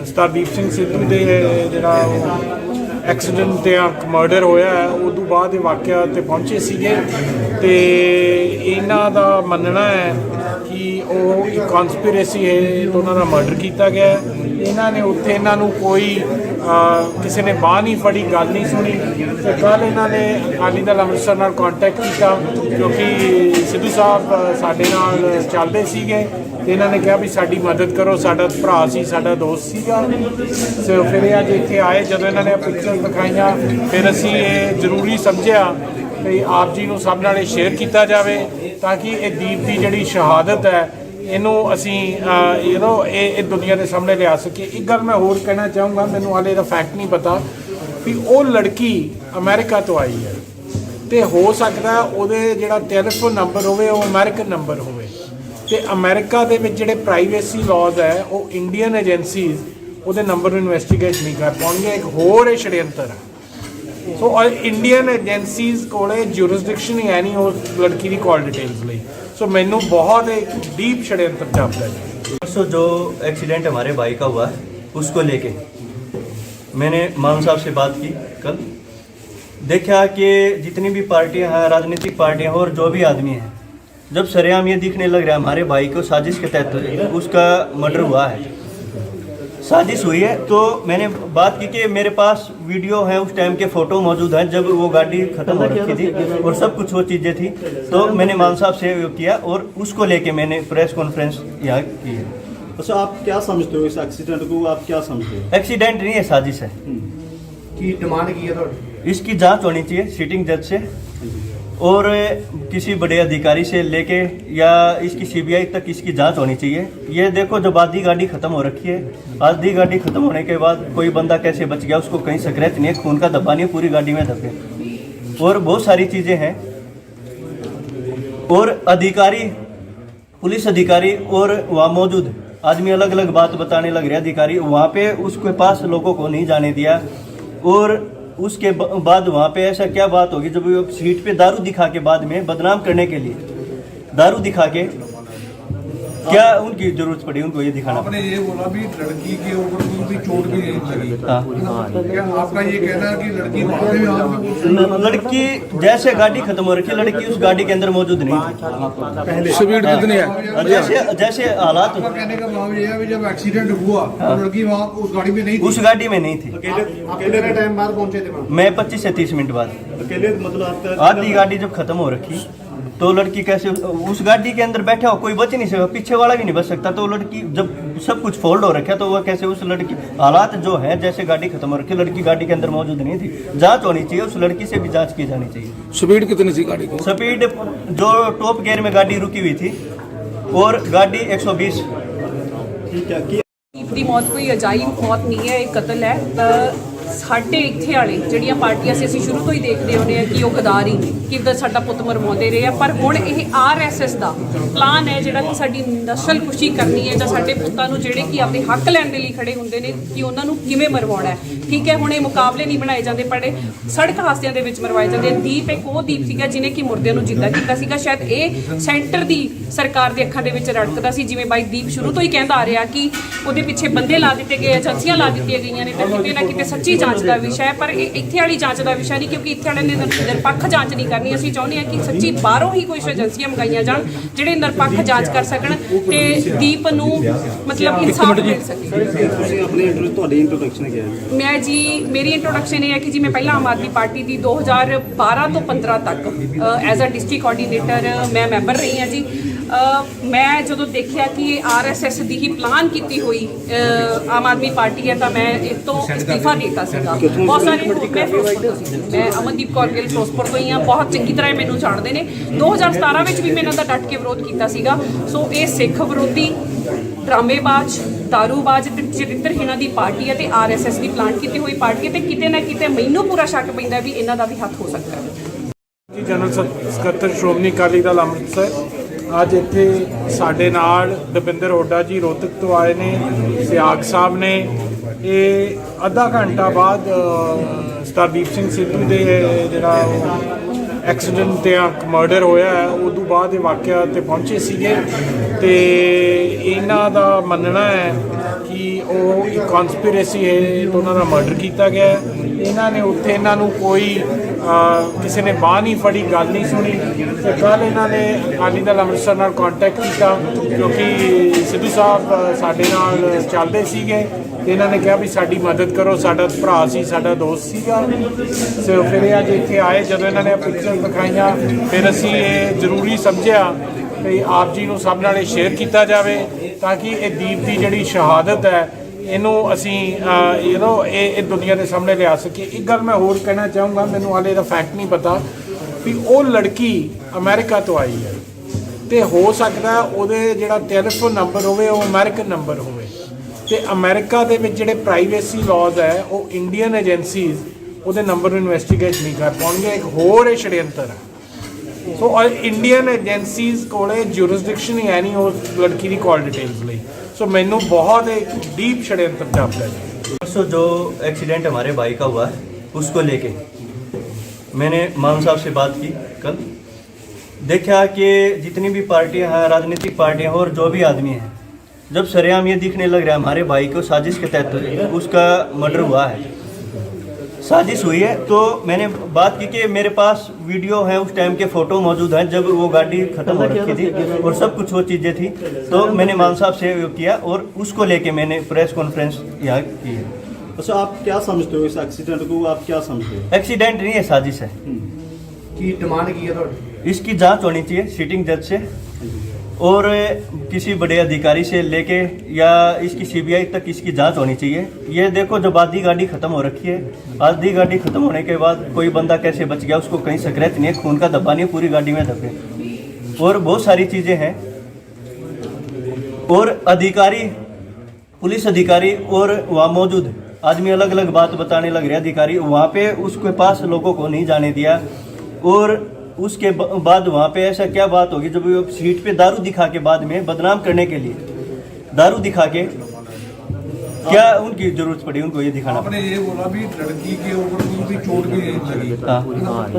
ਸਰਦਾਰ ਸਿੰਘ ਸਿੱਧੂ ਦੇ ਜਿਹੜਾ ਐਕਸੀਡੈਂਟ ਤੇ ਮਰਡਰ ਹੋਇਆ ਹੈ ਉਦੋਂ ਬਾਅਦ ਇਹ ਵਾਕਿਆ ਤੇ ਪਹੁੰਚੇ ਸੀਗੇ ਤੇ ਇਹਨਾਂ ਦਾ ਮੰਨਣਾ ਹੈ ਕਿ ਉਹ ਇੱਕ ਕਨਸਪੀਰੇਸੀ ਹੈ ਤੇ ਉਹਨਾਂ ਦਾ ਮਰਡਰ ਕੀਤਾ ਗਿਆ ਹੈ। ਇਹਨਾਂ ਨੇ ਉੱਥੇ ਇਹਨਾਂ ਨੂੰ ਕੋਈ ਕਿਸੇ ਨੇ ਬਾਂਹ ਨਹੀਂ ਫੜੀ, ਗੱਲ ਨਹੀਂ ਸੁਣੀ ਤੇ ਕੱਲ੍ਹ ਇਹਨਾਂ ਨੇ ਅਕਾਲੀ ਦਲ ਅੰਮ੍ਰਿਤਸਰ ਨਾਲ ਕੰਟੈਕਟ ਕੀਤਾ ਕਿਉਂਕਿ ਸਿੱਧੂ ਸਾਹਿਬ ਸਾਡੇ ਨਾਲ ਚੱਲਦੇ ਸੀਗੇ ਤੇ ਇਹਨਾਂ ਨੇ ਕਿਹਾ ਵੀ ਸਾਡੀ ਮਦਦ ਕਰੋ, ਸਾਡਾ ਭਰਾ ਸੀ, ਸਾਡਾ ਦੋਸਤ ਸੀਗਾ। ਸੋ ਫਿਰ ਇਹ ਅੱਜ ਇੱਥੇ ਆਏ, ਜਦੋਂ ਇਹਨਾਂ ਨੇ ਪਿਕਚਰ ਦਿਖਾਈਆਂ ਫਿਰ ਅਸੀਂ ਇਹ ਜ਼ਰੂਰੀ ਸਮਝਿਆ ਕਿ ਆਪ ਜੀ ਨੂੰ ਸਭ ਨਾਲ ਇਹ ਸ਼ੇਅਰ ਕੀਤਾ ਜਾਵੇ ਤਾਂ ਕਿ ਇਹ ਦੀਪ ਦੀ ਜਿਹੜੀ ਸ਼ਹਾਦਤ ਹੈ ਇਹਨੂੰ ਅਸੀਂ ਇਹ ਦੁਨੀਆ ਦੇ ਸਾਹਮਣੇ ਲਿਆ ਸਕੀਏ। ਇੱਕ ਗੱਲ ਮੈਂ ਹੋਰ ਕਹਿਣਾ ਚਾਹੂੰਗਾ, ਮੈਨੂੰ ਹਾਲੇ ਦਾ ਫੈਕਟ ਨਹੀਂ ਪਤਾ ਵੀ ਉਹ ਲੜਕੀ ਅਮਰੀਕਾ ਤੋਂ ਆਈ ਹੈ ਤੇ ਹੋ ਸਕਦਾ ਉਹਦੇ ਜਿਹੜਾ ਟੈਲੀਫੋਨ ਨੰਬਰ ਹੋਵੇ ਉਹ ਅਮਰੀਕਨ ਨੰਬਰ ਹੋਵੇ ਤੇ ਅਮਰੀਕਾ ਦੇ ਵਿੱਚ ਜਿਹੜੇ ਪ੍ਰਾਈਵੇਸੀ ਲਾਜ਼ ਹੈ ਉਹ ਇੰਡੀਅਨ ਏਜੰਸੀਜ਼ ਉਹਦੇ ਨੰਬਰ ਨੂੰ ਇਨਵੈਸਟੀਗੇਟ ਨਹੀਂ ਕਰ ਪਾਉਣਗੇ। ਇੱਕ ਹੋਰ ਇਹ षड्यंत्र ਹੈ। ਸੋ ਇੰਡੀਅਨ ਏਜੰਸੀਜ਼ ਕੋਲੇ ਜੂਰਿਸਡਿਕਸ਼ਨ ਹੀ ਹੈ ਨਹੀਂ ਉਸ ਲੜਕੀ ਦੀ ਕਾਲ डिटेल्स ਲਈ। सो मैनू बहुत एक डीप षड्यंत्र जापता है। परसों जो एक्सीडेंट हमारे भाई का हुआ है उसको लेके मैंने मान साहब से बात की कल। देखा कि जितनी भी पार्टियां हैं, राजनीतिक पार्टियां और जो भी आदमी हैं, जब सरेआम ये दिखने लग रहा है हमारे भाई को साजिश के तहत उसका मर्डर हुआ है, साजिश हुई है। तो मैंने बात की कि मेरे पास वीडियो है, उस टाइम के फ़ोटो मौजूद हैं जब वो गाड़ी ख़त्म हो रखी थी और सब कुछ वो चीज़ें थी। तो मैंने मान साहब से किया और उसको लेके मैंने प्रेस कॉन्फ्रेंस यहाँ की है। अच्छा, आप क्या समझते हो इस एक्सीडेंट को, आप क्या समझते हो? एक्सीडेंट नहीं है, साजिश है। की डिमांड की है तो इसकी जांच होनी चाहिए सिटिंग जज से और किसी बड़े अधिकारी से लेके या इसकी सीबीआई तक इसकी जांच होनी चाहिए। ये देखो, जब आधी गाड़ी खत्म हो रखी है, आधी गाड़ी खत्म होने के बाद कोई बंदा कैसे बच गया, उसको कहीं स्क्रैच नहीं है, खून का धब्बा नहीं है, पूरी गाड़ी में धब्बे और बहुत सारी चीज़ें हैं। और अधिकारी, पुलिस अधिकारी और वहाँ मौजूद आदमी अलग अलग बात बताने लग रहे। अधिकारी वहाँ पे उसके पास लोगों को नहीं जाने दिया और उसके बाद वहाँ पे ऐसा क्या बात होगी जब वो सीट पे दारू दिखा के बाद में बदनाम करने के लिए दारू दिखा के क्या उनकी जरूरत पड़ी उनको ये दिखाना? आपने ये बोला भी लड़की के ऊपर कोई भी चोट भी नहीं लगी। हाँ, क्या आपका ये कहना है कि लड़की भागे में आप लड़की जैसे गाड़ी खत्म हो रखी है, लड़की उस गाड़ी के अंदर मौजूद नहीं थी। स्पीड कितनी है? जैसे जैसे हालात, आपका कहने का भाव ये है कि जब एक्सीडेंट हुआ तो लड़की वहाँ उस गाड़ी में नहीं थी। उस गाड़ी में नहीं थी। कितने टाइम बाद पहुंचे थे? मैं 25 से 30 मिनट बाद। अकेले मतलब आपका आधी गाड़ी जब खत्म हो रखी तो लड़की कैसे उस गाड़ी के अंदर बैठा हो, कोई बच नहीं सकता, पीछे वाला भी नहीं बच सकता। तो लड़की जब सब कुछ फोल्ड हो रखा तो वह कैसे उस लड़की, हालात जो है जैसे गाड़ी खत्म हो रखी, लड़की गाड़ी के अंदर मौजूद नहीं थी। जांच होनी चाहिए, उस लड़की से भी जांच की जानी चाहिए। स्पीड कितनी थी गाड़ी की? स्पीड जो टॉप गियर में गाड़ी रुकी हुई थी और गाड़ी 120। ਦੀ ਮੌਤ ਕੋਈ ਅਜਾਇਬ ਮੌਤ ਨਹੀਂ ਹੈ, ਇਹ ਕਤਲ ਹੈ। ਸਾਡੇ ਇੱਥੇ ਵਾਲੇ ਜਿਹੜੀਆਂ ਪਾਰਟੀਆਂ ਸੀ ਅਸੀਂ ਸ਼ੁਰੂ ਤੋਂ ਹੀ ਦੇਖਦੇ ਆਉਂਦੇ ਆ ਕਿ ਉਹ ਗਦਾਰੀ ਕਿੱਦਾਂ ਸਾਡਾ ਪੁੱਤ ਮਰਵਾਉਂਦੇ ਰਹੇ ਆ। ਪਰ ਹੁਣ ਇਹ ਆਰਐਸਐਸ ਦਾ ਪਲਾਨ ਹੈ ਜਿਹੜਾ ਕਿ ਸਾਡੀ ਨਸਲਕੁਸ਼ੀ ਕਰਨੀ ਹੈ ਜਾਂ ਸਾਡੇ ਪੁੱਤਾਂ ਨੂੰ ਜਿਹੜੇ ਕਿ ਆਪਣੇ ਹੱਕ ਲੈਣ ਦੇ ਲਈ ਖੜੇ ਹੁੰਦੇ ਨੇ ਕਿ ਉਹਨਾਂ ਨੂੰ ਕਿਵੇਂ ਮਰਵਾਉਣਾ ਹੈ। ਠੀਕ ਹੈ, ਹੁਣ ਇਹ ਮੁਕਾਬਲੇ ਨਹੀਂ ਬਣਾਏ ਜਾਂਦੇ, ਪਰ ਸੜਕ ਹਾਦਸਿਆਂ ਦੇ ਵਿੱਚ ਮਰਵਾਏ ਜਾਂਦੇ। ਦੀਪ ਇੱਕ ਉਹ ਦੀਪ ਸੀਗਾ ਜਿਹਨੇ ਕਿ ਮੁਰਦਿਆਂ ਨੂੰ ਜਿੰਦਾ ਕੀਤਾ ਸੀਗਾ। ਸ਼ਾਇਦ ਇਹ ਸੈਂਟਰ ਦੀ ਸਰਕਾਰ ਦੇ ਅੱਖਾਂ ਦੇ ਵਿੱਚ ਰੜਕਦਾ ਸੀ, ਜਿਵੇਂ ਬਾਈ ਦੀਪ ਸ਼ੁਰੂ ਤੋਂ ਹੀ ਕਹਿੰਦਾ ਆ ਰਿਹਾ ਕਿ ਉਹਦੇ ਪਿੱਛੇ ਬੰਦੇ ਲਾ ਦਿੱਤੇ ਗਏ, ਏਜੰਸੀਆਂ ਲਾ ਦਿੱਤੀਆਂ ਗਈਆਂ ਨੇ। ਤਾਂ ਕਿਤੇ ਨਾ ਕਿਤੇ ਸੱਚੀ ਜਾਂਚ ਦਾ ਵਿਸ਼ਾ ਹੈ, ਪਰ ਇਹ ਇੱਥੇ ਵਾਲੀ ਜਾਂਚ ਦਾ ਵਿਸ਼ਾ ਨਹੀਂ, ਕਿਉਂਕਿ ਇੱਥੇ ਵਾਲਿਆਂ ਨੇ ਨਿਰਪੱਖ ਜਾਂਚ ਨਹੀਂ ਕਰਨੀ। ਅਸੀਂ ਚਾਹੁੰਦੇ ਹਾਂ ਕਿ ਸੱਚੀ ਬਾਹਰੋਂ ਹੀ ਕੁਝ ਏਜੰਸੀਆਂ ਮੰਗਾਈਆਂ ਜਾਣ ਜਿਹੜੇ ਨਿਰਪੱਖ ਜਾਂਚ ਕਰ ਸਕਣ ਤੇ ਦੀਪ ਨੂੰ ਮਤਲਬ ਇਨਸਾਫ ਮਿਲ ਸਕੇ। ਤੁਹਾਡੀ ਇੰਟਰੋਡਕਸ਼ਨ ਕੀ ਹੈ? ਮੈਂ ਜੀ, ਮੇਰੀ ਇੰਟਰੋਡਕਸ਼ਨ ਇਹ ਹੈ ਕਿ ਜੀ ਮੈਂ ਪਹਿਲਾਂ ਆਮ ਆਦਮੀ ਪਾਰਟੀ ਦੀ 2012 ਤੋਂ 15 ਤੱਕ ਐਜ਼ ਅ ਡਿਸਟ੍ਰਿਕਟ ਕੋਆਰਡੀਨੇਟਰ ਮੈਂ ਮੈਂਬਰ ਰਹੀ ਹਾਂ ਜੀ। ਮੈਂ ਜਦੋਂ ਦੇਖਿਆ ਕਿ ਇਹ ਆਰਐਸਐਸ ਦੀ ਹੀ ਪਲਾਨ ਕੀਤੀ ਹੋਈ ਆਮ ਆਦਮੀ ਪਾਰਟੀ ਹੈ ਤਾਂ ਮੈਂ ਇਸ ਤੋਂ ਅਸਤੀਫਾ ਦਿੱਤਾ ਸੀਗਾ। ਬਹੁਤ ਸਾਰੇ ਮੈਂ ਫਿਰੋਜ਼ਪੁਰ ਤੋਂ ਸੀ, ਮੈਂ ਅਮਨਦੀਪ ਕੌਰ ਗਿੱਲ ਫਿਰੋਜ਼ਪੁਰ ਤੋਂ ਹੀ ਹਾਂ, ਬਹੁਤ ਚੰਗੀ ਤਰ੍ਹਾਂ ਮੈਨੂੰ ਜਾਣਦੇ ਨੇ। 2017 ਵਿੱਚ ਵੀ ਮੈਂ ਇਹਨਾਂ ਦਾ ਡਟ ਕੇ ਵਿਰੋਧ ਕੀਤਾ ਸੀਗਾ। ਸੋ ਇਹ ਸਿੱਖ ਵਿਰੋਧੀ, ਡਰਾਮੇਬਾਜ਼, ਦਾਰੂਬਾਜ਼ ਤੇ ਚਰਿੱਤਰਹੀਣਾਂ ਦੀ ਪਾਰਟੀ ਹੈ ਤੇ ਆਰਐਸਐਸ ਦੀ ਪਲਾਨ ਕੀਤੀ ਹੋਈ ਪਾਰਟੀ ਹੈ ਤੇ ਕਿਤੇ ਨਾ ਕਿਤੇ ਮੈਨੂੰ ਪੂਰਾ ਸ਼ੱਕ ਪੈਂਦਾ ਵੀ ਇਹਨਾਂ ਦਾ ਵੀ ਹੱਥ ਹੋ ਸਕਦਾ ਹੈ। ਜੀ, ਜਨਰਲ ਸਕੱਤਰ ਸ਼੍ਰੋਮਣੀ ਅਕਾਲੀ ਦਲ ਅੰਮ੍ਰਿਤਸਰ ਅੱਜ ਇੱਥੇ ਸਾਡੇ ਨਾਲ ਦਵਿੰਦਰ ਹੁੱਡਾ ਜੀ ਰੋਹਤਕ ਤੋਂ ਆਏ ਨੇ, ਸਿਆਗ ਸਾਹਿਬ ਨੇ। ਇਹ ਅੱਧਾ ਘੰਟਾ ਬਾਅਦ ਸਰਦਾਰਦੀਪ ਸਿੰਘ ਸਿੱਧੂ ਦੇ ਜਿਹੜਾ ਐਕਸੀਡੈਂਟ ਤੇ ਮਰਡਰ ਹੋਇਆ ਹੈ ਉਦੋਂ ਬਾਅਦ ਇਹ ਵਾਕਿਆ ਤੇ ਪਹੁੰਚੇ ਸੀਗੇ ਤੇ ਇਹਨਾਂ ਦਾ ਮੰਨਣਾ ਹੈ ਕਿ ਉਹ ਇੱਕ ਕਨਸਪੀਰੇਸੀ ਹੈ ਤੇ ਉਹਨਾਂ ਦਾ ਮਰਡਰ ਕੀਤਾ ਗਿਆ ਹੈ। ਇਹਨਾਂ ਨੇ ਉੱਥੇ ਇਹਨਾਂ ਨੂੰ ਕੋਈ ਕਿਸੇ ਨੇ ਬਾਂਹ ਨਹੀਂ ਫੜੀ, ਗੱਲ ਨਹੀਂ ਸੁਣੀ ਤੇ ਕੱਲ੍ਹ ਇਹਨਾਂ ਨੇ ਅਕਾਲੀ ਦਲ ਅੰਮ੍ਰਿਤਸਰ ਨਾਲ ਕੰਟੈਕਟ ਕੀਤਾ ਕਿਉਂਕਿ ਸਿੱਧੂ ਸਾਹਿਬ ਸਾਡੇ ਨਾਲ ਚੱਲਦੇ ਸੀਗੇ ਤੇ ਇਹਨਾਂ ਨੇ ਕਿਹਾ ਵੀ ਸਾਡੀ ਮਦਦ ਕਰੋ, ਸਾਡਾ ਭਰਾ ਸੀ, ਸਾਡਾ ਦੋਸਤ ਸੀਗਾ। ਸੋ ਫਿਰ ਇਹ ਅੱਜ ਇੱਥੇ ਆਏ, ਜਦੋਂ ਇਹਨਾਂ ਨੇ ਪਿਕਚਰ ਦਿਖਾਈਆਂ ਫਿਰ ਅਸੀਂ ਇਹ ਜ਼ਰੂਰੀ ਸਮਝਿਆ ਵੀ ਆਪ ਜੀ ਨੂੰ ਸਭ ਨਾਲ ਇਹ ਸ਼ੇਅਰ ਕੀਤਾ ਜਾਵੇ ਤਾਂ ਕਿ ਇਹ ਦੀਪ ਦੀ ਜਿਹੜੀ ਸ਼ਹਾਦਤ ਹੈ ਇਹਨੂੰ ਅਸੀਂ ਇਹ ਦੁਨੀਆ ਦੇ ਸਾਹਮਣੇ ਲਿਆ ਸਕੀਏ। ਇੱਕ ਗੱਲ ਮੈਂ ਹੋਰ ਕਹਿਣਾ ਚਾਹੂੰਗਾ, ਮੈਨੂੰ ਹਾਲੇ ਦਾ ਫੈਕਟ ਨਹੀਂ ਪਤਾ ਵੀ ਉਹ ਲੜਕੀ ਅਮਰੀਕਾ ਤੋਂ ਆਈ ਹੈ ਤੇ ਹੋ ਸਕਦਾ ਉਹਦੇ ਜਿਹੜਾ ਟੈਲੀਫੋਨ ਨੰਬਰ ਹੋਵੇ ਉਹ ਅਮਰੀਕਨ ਨੰਬਰ ਹੋਵੇ ਤੇ ਅਮਰੀਕਾ ਦੇ ਵਿੱਚ ਜਿਹੜੇ ਪ੍ਰਾਈਵੇਸੀ ਲਾਜ਼ ਹੈ ਉਹ ਇੰਡੀਅਨ ਏਜੰਸੀਜ਼ ਉਹਦੇ ਨੰਬਰ ਨੂੰ ਇਨਵੈਸਟੀਗੇਟ ਨਹੀਂ ਕਰ ਪਾਉਣਗੇ। ਇੱਕ ਹੋਰ ਇਹ षड्यंत्र ਹੈ। ਸੋ ਇੰਡੀਅਨ ਏਜੰਸੀਜ਼ ਕੋਲੇ ਜੁਰਿਸਡਿਕਸ਼ਨ ਹੀ ਹੈ ਨਹੀਂ ਉਸ ਲੜਕੀ ਦੀ ਕਾਲ ਡਿਟੇल्स ਲਈ। सो मैनू बहुत एक डीप षड्यंत्र जापता है। परसों जो एक्सीडेंट हमारे भाई का हुआ है उसको लेके मैंने मान साहब से बात की कल। देखा कि जितनी भी पार्टियां हैं, राजनीतिक पार्टियां और जो भी आदमी हैं, जब सरेआम ये दिखने लग रहा है हमारे भाई को साजिश के तहत उसका मर्डर हुआ है, साजिश हुई है। तो मैंने बात की कि मेरे पास वीडियो है, उस टाइम के फ़ोटो मौजूद हैं जब वो गाड़ी ख़त्म हो रखी थी और सब कुछ वो चीज़ें थी। तो मैंने मान साहब से किया और उसको लेके मैंने प्रेस कॉन्फ्रेंस यहाँ की है। अच्छा, आप क्या समझते हो इस एक्सीडेंट को, आप क्या समझते हो? एक्सीडेंट नहीं है, साजिश है। की डिमांड की है ਤੁਹਾਡੀ? इसकी जांच होनी चाहिए सिटिंग जज से और किसी बड़े अधिकारी से लेके या इसकी सीबीआई तक इसकी जांच होनी चाहिए। ये देखो, जब आधी गाड़ी खत्म हो रखी है, आधी गाड़ी खत्म होने के बाद कोई बंदा कैसे बच गया, उसको कहीं स्क्रैच नहीं है, खून का धब्बा नहीं है, पूरी गाड़ी में धब्बे और बहुत सारी चीज़ें हैं। और अधिकारी, पुलिस अधिकारी और वहाँ मौजूद आदमी अलग अलग बात बताने लग रहे। अधिकारी वहाँ पे उसके पास लोगों को नहीं जाने दिया और उसके बाद वहाँ पे ऐसा क्या बात होगी जब वो सीट पे दारू दिखा के बाद में बदनाम करने के लिए दारू दिखा के क्या उनकी जरूरत पड़ी उनको ये दिखाना? आपने ये बोला भी लड़की के ऊपर कोई भी चोट भी नहीं लगी। हाँ।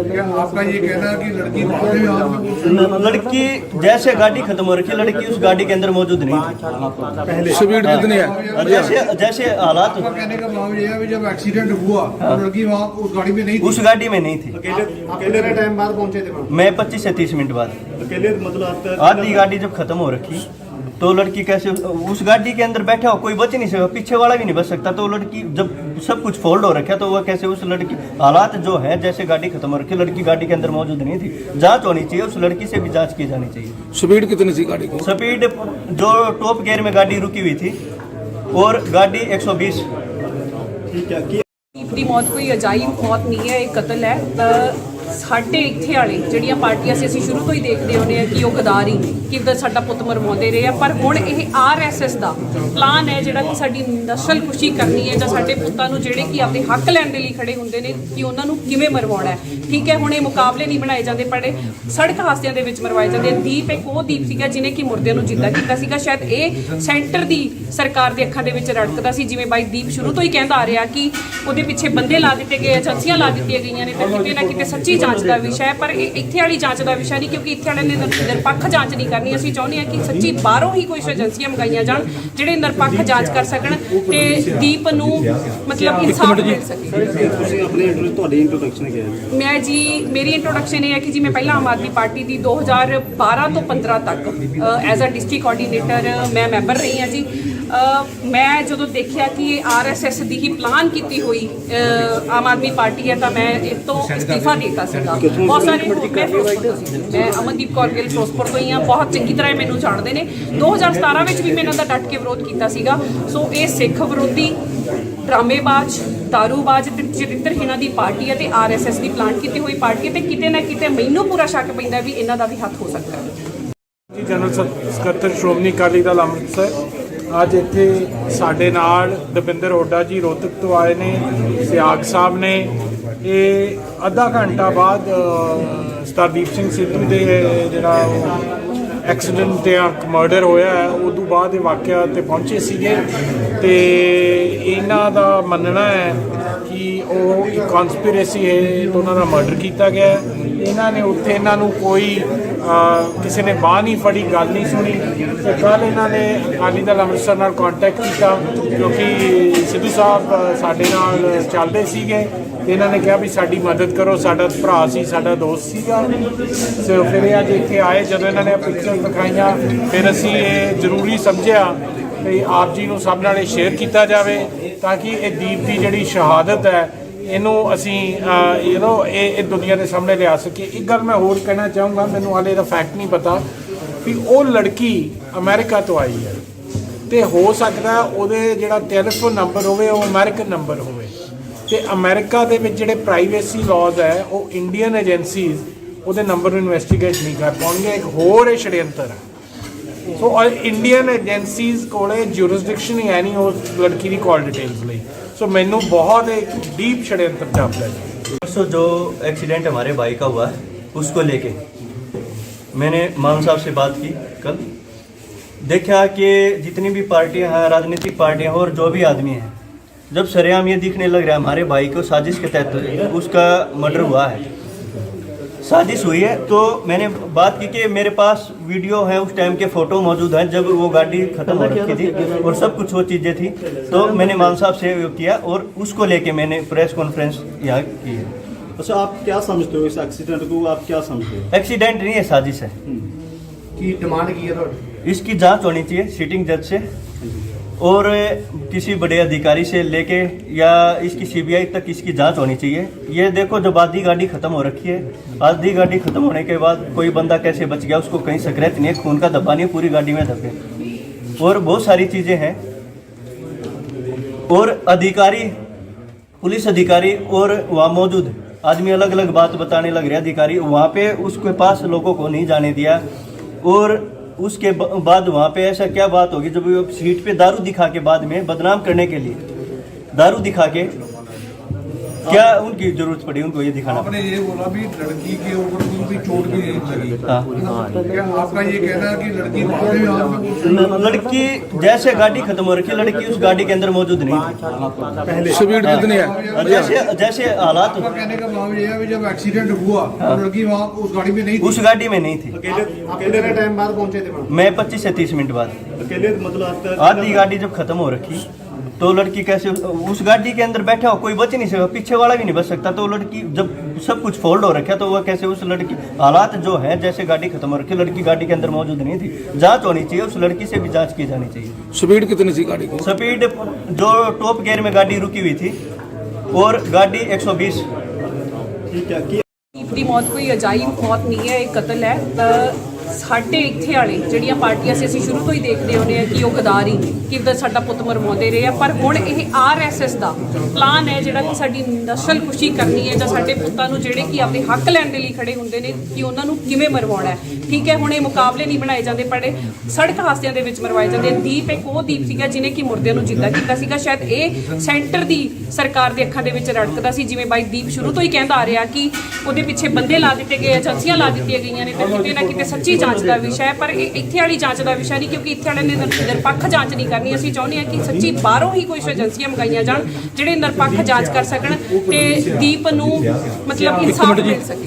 क्या आपका ये कहना है कि लड़की बाद में आप में लड़की जैसे गाड़ी खत्म हो रखी, लड़की उस गाड़ी के अंदर मौजूद नहीं थी। स्पीड कितनी है? जैसे जैसे हालात, आपका कहने का भाव ये है कि जब एक्सीडेंट हुआ तो लड़की वहाँ उस गाड़ी में नहीं थी। उस गाड़ी में नहीं थी। कितने टाइम बाद पहुंचे थे? मैं 25 से 30 मिनट बाद। अकेले मतलब आपका आधी गाड़ी जब खत्म हो रखी तो लड़की कैसे उस गाड़ी के अंदर बैठा हो, कोई बच नहीं सकता, पीछे वाला भी नहीं बच सकता। तो लड़की जब सब कुछ फोल्ड हो रखा तो वह कैसे उस लड़की, हालात जो है जैसे गाड़ी खत्म हो रखी, लड़की गाड़ी के अंदर मौजूद नहीं थी। जांच होनी चाहिए, उस लड़की से भी जांच की जानी चाहिए। स्पीड कितनी थी गाड़ी की? स्पीड जो टॉप गियर में गाड़ी रुकी हुई थी और गाड़ी 120। ਦੀ ਮੌਤ ਕੋਈ ਅਜਾਇਬ ਮੌਤ ਨਹੀਂ ਹੈ, ਇਹ ਕਤਲ ਹੈ। ਸਾਡੇ ਇੱਥੇ ਵਾਲੇ ਜਿਹੜੀਆਂ ਪਾਰਟੀਆਂ ਸੀ, ਅਸੀਂ ਸ਼ੁਰੂ ਤੋਂ ਹੀ ਦੇਖਦੇ ਆਉਂਦੇ ਆ ਕਿ ਉਹ ਗਦਾਰੀ ਕਿੱਦਾਂ ਸਾਡਾ ਪੁੱਤ ਮਰਵਾਉਂਦੇ ਰਹੇ ਆ। ਪਰ ਹੁਣ ਇਹ ਆਰਐਸਐਸ ਦਾ ਪਲਾਨ ਹੈ ਜਿਹੜਾ ਕਿ ਸਾਡੀ ਨਸਲਕੁਸ਼ੀ ਕਰਨੀ ਹੈ ਜਾਂ ਸਾਡੇ ਪੁੱਤਾਂ ਨੂੰ ਜਿਹੜੇ ਕਿ ਆਪਦੇ ਹੱਕ ਲੈਣ ਦੇ ਲਈ ਖੜੇ ਹੁੰਦੇ ਨੇ ਕਿ ਉਹਨਾਂ ਨੂੰ ਕਿਵੇਂ ਮਰਵਾਉਣਾ ਹੈ। ਠੀਕ ਹੈ, ਹੁਣ ਇਹ ਮੁਕਾਬਲੇ ਨਹੀਂ ਬਣਾਏ ਜਾਂਦੇ, ਪਰ ਸੜਕ ਹਾਦਸਿਆਂ ਦੇ ਵਿੱਚ ਮਰਵਾਏ ਜਾਂਦੇ। ਦੀਪ ਇੱਕ ਉਹ ਦੀਪ ਸੀਗਾ ਜਿਹਨੇ ਕਿ ਮੁਰਦਿਆਂ ਨੂੰ ਜਿੰਦਾ ਕੀਤਾ ਸੀਗਾ। ਸ਼ਾਇਦ ਇਹ ਸੈਂਟਰ ਦੀ ਸਰਕਾਰ ਦੇ ਅੱਖਾਂ ਦੇ ਵਿੱਚ ਰੜਕਦਾ ਸੀ, ਜਿਵੇਂ ਬਾਈ ਦੀਪ ਸ਼ੁਰੂ ਤੋਂ ਹੀ ਕਹਿੰਦਾ ਆ ਰਿਹਾ ਕਿ ਉਹਦੇ ਪਿੱਛੇ ਬੰਦੇ ਲਾ ਦਿੱਤੇ ਗਏ, ਏਜੰਸੀਆਂ ਲਾ ਦਿੱਤੀਆਂ ਗਈਆਂ ਨੇ। ਤੇ ਕਿਤੇ ਨਾ ਕਿਤੇ ਸੱਚੀ ਜਾਂਚ ਦਾ ਵਿਸ਼ਾ ਹੈ, ਪਰ ਇਹ ਇੱਥੇ ਵਾਲੀ ਜਾਂਚ ਦਾ ਵਿਸ਼ਾ ਨਹੀਂ, ਕਿਉਂਕਿ ਇੱਥੇ ਵਾਲਿਆਂ ਨੇ ਨਿਰਪੱਖ ਜਾਂਚ ਨਹੀਂ ਕਰਨੀ। ਅਸੀਂ ਚਾਹੁੰਦੇ ਹਾਂ ਕਿ ਸੱਚੀ ਬਾਹਰੋਂ ਹੀ ਕੋਈ ਏਜੰਸੀਆਂ ਮੰਗਾਈਆਂ ਜਾਣ ਜਿਹੜੇ ਨਿਰਪੱਖ ਜਾਂਚ ਕਰ ਸਕਣ ਤੇ ਦੀਪ ਨੂੰ ਮਤਲਬ ਇਨਸਾਫ ਮਿਲ ਸਕੇ। ਤੁਸੀਂ ਆਪਣੇ ਤੁਹਾਡੀ ਇੰਟਰੋਡਕਸ਼ਨ ਕੀ ਹੈ? ਮੈਂ ਜੀ, ਮੇਰੀ ਇੰਟਰੋਡਕਸ਼ਨ ਇਹ ਹੈ ਕਿ ਜੀ ਮੈਂ ਪਹਿਲਾਂ ਆਮ ਆਦਮੀ ਪਾਰਟੀ ਦੀ 2012 ਤੋਂ 15 ਤੱਕ ਐਜ਼ ਅ ਡਿਸਟ੍ਰਿਕਟ ਕੋਆਰਡੀਨੇਟਰ ਮੈਂ ਮੈਂਬਰ ਰਹੀ ਹਾਂ ਜੀ। ਮੈਂ ਜਦੋਂ ਦੇਖਿਆ ਕਿ ਇਹ ਆਰਐਸਐਸ ਦੀ ਹੀ ਪਲਾਨ ਕੀਤੀ ਹੋਈ ਆਮ ਆਦਮੀ ਪਾਰਟੀ ਹੈ ਤਾਂ ਮੈਂ ਇਸ ਤੋਂ ਅਸਤੀਫਾ ਦੇ ਦਿੱਤਾ ਸੀਗਾ। ਬਹੁਤ ਸਾਰੇ ਮੈਂ ਫਿਰੋਜ਼ਪੁਰ ਤੋਂ ਸੀ, ਮੈਂ ਅਮਨਦੀਪ ਕੌਰ ਗਿੱਲ ਫਿਰੋਜ਼ਪੁਰ ਤੋਂ ਹੀ ਹਾਂ, ਬਹੁਤ ਚੰਗੀ ਤਰ੍ਹਾਂ ਮੈਨੂੰ ਜਾਣਦੇ ਨੇ। 2017 ਵਿੱਚ ਵੀ ਮੈਂ ਇਹਨਾਂ ਦਾ ਡਟ ਕੇ ਵਿਰੋਧ ਕੀਤਾ ਸੀਗਾ। ਸੋ ਇਹ ਸਿੱਖ ਵਿਰੋਧੀ, ਡਰਾਮੇਬਾਜ਼, ਦਾਰੂਬਾਜ਼ ਤੇ ਚਰਿੱਤਰਹੀਣਾਂ ਦੀ ਪਾਰਟੀ ਹੈ ਤੇ ਆਰਐਸਐਸ ਦੀ ਪਲਾਨ ਕੀਤੀ ਹੋਈ ਪਾਰਟੀ ਹੈ ਤੇ ਕਿਤੇ ਨਾ ਕਿਤੇ ਮੈਨੂੰ ਪੂਰਾ ਸ਼ੱਕ ਪੈਂਦਾ ਵੀ ਇਹਨਾਂ ਦਾ ਵੀ ਹੱਥ ਹੋ ਸਕਦਾ ਹੈ। ਜੀ ਜਨਰਲ ਸਕੱਤਰ ਸ਼੍ਰੋਮਣੀ ਅਕਾਲੀ ਦਲ ਅੰਮ੍ਰਿਤਸਰ ਅੱਜ ਇੱਥੇ ਸਾਡੇ ਨਾਲ ਦਵਿੰਦਰ ਹੁੱਡਾ ਜੀ ਰੋਹਤਕ ਤੋਂ ਆਏ ਨੇ, ਸਿਆਗ ਸਾਹਿਬ ਨੇ। ਇਹ ਅੱਧਾ ਘੰਟਾ ਬਾਅਦ ਸਰਦਾਰਦੀਪ ਸਿੰਘ ਸਿੱਧੂ ਦੇ ਜਿਹੜਾ ਐਕਸੀਡੈਂਟ ਜਾਂ ਮਰਡਰ ਹੋਇਆ ਹੈ ਉਦੋਂ ਬਾਅਦ ਇਹ ਵਾਕਿਆ 'ਤੇ ਪਹੁੰਚੇ ਸੀਗੇ ਤੇ ਇਹਨਾਂ ਦਾ ਮੰਨਣਾ ਹੈ ਕਿ ਉਹ ਇੱਕ ਕਨਸਪੀਰੇਸੀ ਹੈ ਤੇ ਉਹਨਾਂ ਦਾ ਮਰਡਰ ਕੀਤਾ ਗਿਆ ਹੈ। ਇਹਨਾਂ ਨੇ ਉੱਥੇ ਇਹਨਾਂ ਨੂੰ ਕੋਈ ਕਿਸੇ ਨੇ ਬਾਂਹ ਨਹੀਂ ਫੜੀ, ਗੱਲ ਨਹੀਂ ਸੁਣੀ ਤੇ ਕੱਲ੍ਹ ਇਹਨਾਂ ਨੇ ਅਕਾਲੀ ਦਲ ਅੰਮ੍ਰਿਤਸਰ ਨਾਲ ਕੰਟੈਕਟ ਕੀਤਾ ਕਿਉਂਕਿ ਸਿੱਧੂ ਸਾਹਿਬ ਸਾਡੇ ਨਾਲ ਚੱਲਦੇ ਸੀਗੇ ਤੇ ਇਹਨਾਂ ਨੇ ਕਿਹਾ ਵੀ ਸਾਡੀ ਮਦਦ ਕਰੋ, ਸਾਡਾ ਭਰਾ ਸੀ, ਸਾਡਾ ਦੋਸਤ ਸੀਗਾ। ਸੋ ਫਿਰ ਇਹ ਅੱਜ ਇੱਥੇ ਆਏ, ਜਦੋਂ ਇਹਨਾਂ ਨੇ ਪਿਕਚਰ ਦਿਖਾਈਆਂ ਫਿਰ ਅਸੀਂ ਇਹ ਜ਼ਰੂਰੀ ਸਮਝਿਆ ਵੀ ਆਪ ਜੀ ਨੂੰ ਸਭ ਨਾਲ ਇਹ ਸ਼ੇਅਰ ਕੀਤਾ ਜਾਵੇ ਤਾਂ ਕਿ ਇਹ ਦੀਪ ਦੀ ਜਿਹੜੀ ਸ਼ਹਾਦਤ ਹੈ ਇਹਨੂੰ ਅਸੀਂ ਇਹ ਦੁਨੀਆ ਦੇ ਸਾਹਮਣੇ ਲਿਆ ਸਕੀਏ। ਇੱਕ ਗੱਲ ਮੈਂ ਹੋਰ ਕਹਿਣਾ ਚਾਹੂੰਗਾ, ਮੈਨੂੰ ਹਾਲੇ ਇਹਦਾ ਫੈਕਟ ਨਹੀਂ ਪਤਾ ਵੀ ਉਹ ਲੜਕੀ ਅਮਰੀਕਾ ਤੋਂ ਆਈ ਹੈ ਤੇ ਹੋ ਸਕਦਾ ਉਹਦੇ ਜਿਹੜਾ ਟੈਲੀਫੋਨ ਨੰਬਰ ਹੋਵੇ ਉਹ ਅਮਰੀਕਨ ਨੰਬਰ ਹੋਵੇ ਤੇ ਅਮਰੀਕਾ ਦੇ ਵਿੱਚ ਜਿਹੜੇ ਪ੍ਰਾਈਵੇਸੀ ਲਾਜ਼ ਹੈ ਉਹ ਇੰਡੀਅਨ ਏਜੰਸੀਜ਼ ਉਹਦੇ ਨੰਬਰ ਨੂੰ ਇਨਵੈਸਟੀਗੇਟ ਨਹੀਂ ਕਰ ਪਾਉਣਗੇ। ਇੱਕ ਹੋਰ ਇਹ षड्यंत्र ਹੈ। ਸੋ ਇੰਡੀਅਨ ਏਜੰਸੀਜ਼ ਕੋਲੇ ਜੂਰਿਸਡਿਕਸ਼ਨ ਹੀ ਹੈ ਨਹੀਂ ਉਸ ਲੜਕੀ ਦੀ ਕਾਲ ਡਿਟੇल्स ਲਈ। सो मैनू बहुत एक डीप षड्यंत्र जापता है। परसों जो एक्सीडेंट हमारे भाई का हुआ है उसको लेके मैंने मान साहब से बात की कल। देखा कि जितनी भी पार्टियां हैं, राजनीतिक पार्टियां और जो भी आदमी हैं, जब सरेआम ये दिखने लग रहा है हमारे भाई को साजिश के तहत उसका मर्डर हुआ है, साजिश हुई है। तो मैंने बात की कि मेरे पास वीडियो है, उस टाइम के फ़ोटो मौजूद हैं जब वो गाड़ी ख़त्म हो रखी थी और सब कुछ वो चीज़ें थी। तो मैंने मान साहब से वो किया और उसको लेके मैंने प्रेस कॉन्फ्रेंस यहाँ की है। अच्छा, आप क्या समझते हो इस एक्सीडेंट को, आप क्या समझते हो? एक्सीडेंट नहीं है, साजिश है। की डिमांड की है तो इसकी जांच होनी चाहिए सिटिंग जज से और किसी बड़े अधिकारी से लेके या इसकी सीबीआई तक इसकी जांच होनी चाहिए। ये देखो, जब आधी गाड़ी खत्म हो रखी है, आधी गाड़ी खत्म होने के बाद कोई बंदा कैसे बच गया, उसको कहीं सक्रेत नहीं है, खून का धब्बा नहीं है, पूरी गाड़ी में धब्बे और बहुत सारी चीज़ें हैं। और अधिकारी, पुलिस अधिकारी और वहाँ मौजूद आदमी अलग अलग बात बताने लग रहे। अधिकारी वहाँ पे उसके पास लोगों को नहीं जाने दिया और उसके बाद वहाँ पे ऐसा क्या बात होगी जब वो सीट पे दारू दिखा के बाद में बदनाम करने के लिए दारू दिखा के क्या उनकी जरूरत पड़ी उनको ये दिखाना? आपने ये बोला भी लड़की के ऊपर कोई भी चोट भी नहीं लगी। हाँ, क्या आपका ये कहना है कि लड़की बाद में यहाँ पे लड़की जैसे गाड़ी खत्म हो रखी, लड़की उस गाड़ी के अंदर मौजूद नहीं थी। स्पीड कितनी है? जैसे जैसे हालात, आपका कहने का भाव ये है कि जब एक्सीडेंट हुआ तो लड़की वहाँ उस गाड़ी में नहीं थी। उस गाड़ी में नहीं थी। कितने टाइम बाद पहुंचे थे? मैं 25 से 30 मिनट बाद। अकेले मतलब आपका आधी गाड़ी जब खत्म हो रखी तो लड़की कैसे उस गाड़ी के अंदर बैठा हो, कोई बच नहीं सकता, पीछे वाला भी नहीं बच सकता। तो लड़की जब सब कुछ फोल्ड हो रखा तो वह कैसे उस लड़की, हालात जो है जैसे गाड़ी खत्म हो रखी, लड़की गाड़ी के अंदर मौजूद नहीं थी। जांच होनी चाहिए, उस लड़की से भी जांच की जानी चाहिए। स्पीड कितनी थी गाड़ी की? स्पीड जो टॉप गियर में गाड़ी रुकी हुई थी और गाड़ी 120। ਦੀਪ ਦੀ ਮੌਤ ਕੋਈ ਅਜਾਇਬ ਮੌਤ ਨਹੀਂ ਹੈ, ਇਹ ਕਤਲ ਹੈ। ਸਾਡੇ ਇੱਥੇ ਵਾਲੇ ਜਿਹੜੀਆਂ ਪਾਰਟੀਆਂ ਸੀ, ਅਸੀਂ ਸ਼ੁਰੂ ਤੋਂ ਹੀ ਦੇਖਦੇ ਆਉਂਦੇ ਆ ਕਿ ਉਹ ਗਦਾਰੀ ਕਿੱਦਾਂ ਸਾਡਾ ਪੁੱਤ ਮਰਵਾਉਂਦੇ ਰਹੇ ਆ। ਪਰ ਹੁਣ ਇਹ ਆਰਐਸਐਸ ਦਾ ਪਲਾਨ ਹੈ ਜਿਹੜਾ ਕਿ ਸਾਡੀ ਨਸਲ ਖੁਸ਼ੀ ਕਰਨੀ ਹੈ ਜਾਂ ਸਾਡੇ ਪੁੱਤਾਂ ਨੂੰ ਜਿਹੜੇ ਕਿ ਆਪਣੇ ਹੱਕ ਲੈਣ ਦੇ ਲਈ ਖੜੇ ਹੁੰਦੇ ਨੇ ਕਿ ਉਹਨਾਂ ਨੂੰ ਕਿਵੇਂ ਮਰਵਾਉਣਾ ਹੈ। ਠੀਕ ਹੈ, ਹੁਣ ਇਹ ਮੁਕਾਬਲੇ ਨਹੀਂ ਬਣਾਏ ਜਾਂਦੇ, ਪਰ ਸੜਕ ਹਾਦਸਿਆਂ ਦੇ ਵਿੱਚ ਮਰਵਾਏ ਜਾਂਦੇ। ਦੀਪ ਇੱਕ ਉਹ ਦੀਪ ਸੀਗਾ ਜਿਹਨੇ ਕਿ ਮੁਰਦਿਆਂ ਨੂੰ ਜਿੰਦਾ ਕੀਤਾ ਸੀਗਾ। ਸ਼ਾਇਦ ਇਹ ਸੈਂਟਰ ਦੀ ਸਰਕਾਰ ਦੇ ਅੱਖਾਂ ਦੇ ਵਿੱਚ ਰੜਕਦਾ ਸੀ, ਜਿਵੇਂ ਬਾਈ ਦੀਪ ਸ਼ੁਰੂ ਤੋਂ ਹੀ ਕਹਿੰਦਾ ਆ ਰਿਹਾ ਕਿ ਉਹਦੇ ਪਿੱਛੇ ਬੰਦੇ ਲਾ ਦਿੱਤੇ ਗਏ, ਏਜੰਸੀਆਂ ਲਾ ਦਿੱਤੀਆਂ ਗਈਆਂ ਨੇ। ਤੇ ਕਿਤੇ ਨਾ ਕਿਤੇ ਸੱਚੀ ਜਾਂਚ ਦਾ ਵਿਸ਼ਾ ਹੈ, ਪਰ ਇਹ ਇੱਥੇ ਵਾਲੀ ਜਾਂਚ ਦਾ ਵਿਸ਼ਾ ਨਹੀਂ, ਕਿਉਂਕਿ ਇੱਥੇ ਵਾਲਿਆਂ ਨੇ ਨਿਰਪੱਖ ਜਾਂਚ ਨਹੀਂ ਕਰਨੀ। ਅਸੀਂ ਚਾਹੁੰਦੇ ਹਾਂ ਕਿ ਸੱਚੀ ਬਾਹਰੋਂ ਹੀ ਕੁਝ ਏਜੰਸੀਆਂ ਮੰਗਾਈਆਂ ਜਾਣ ਜਿਹੜੇ ਨਿਰਪੱਖ ਜਾਂਚ ਕਰ ਸਕਣ ਤੇ ਦੀਪ ਨੂੰ ਮਤਲਬ ਇਨਸਾਫ ਮਿਲ ਸਕੇ।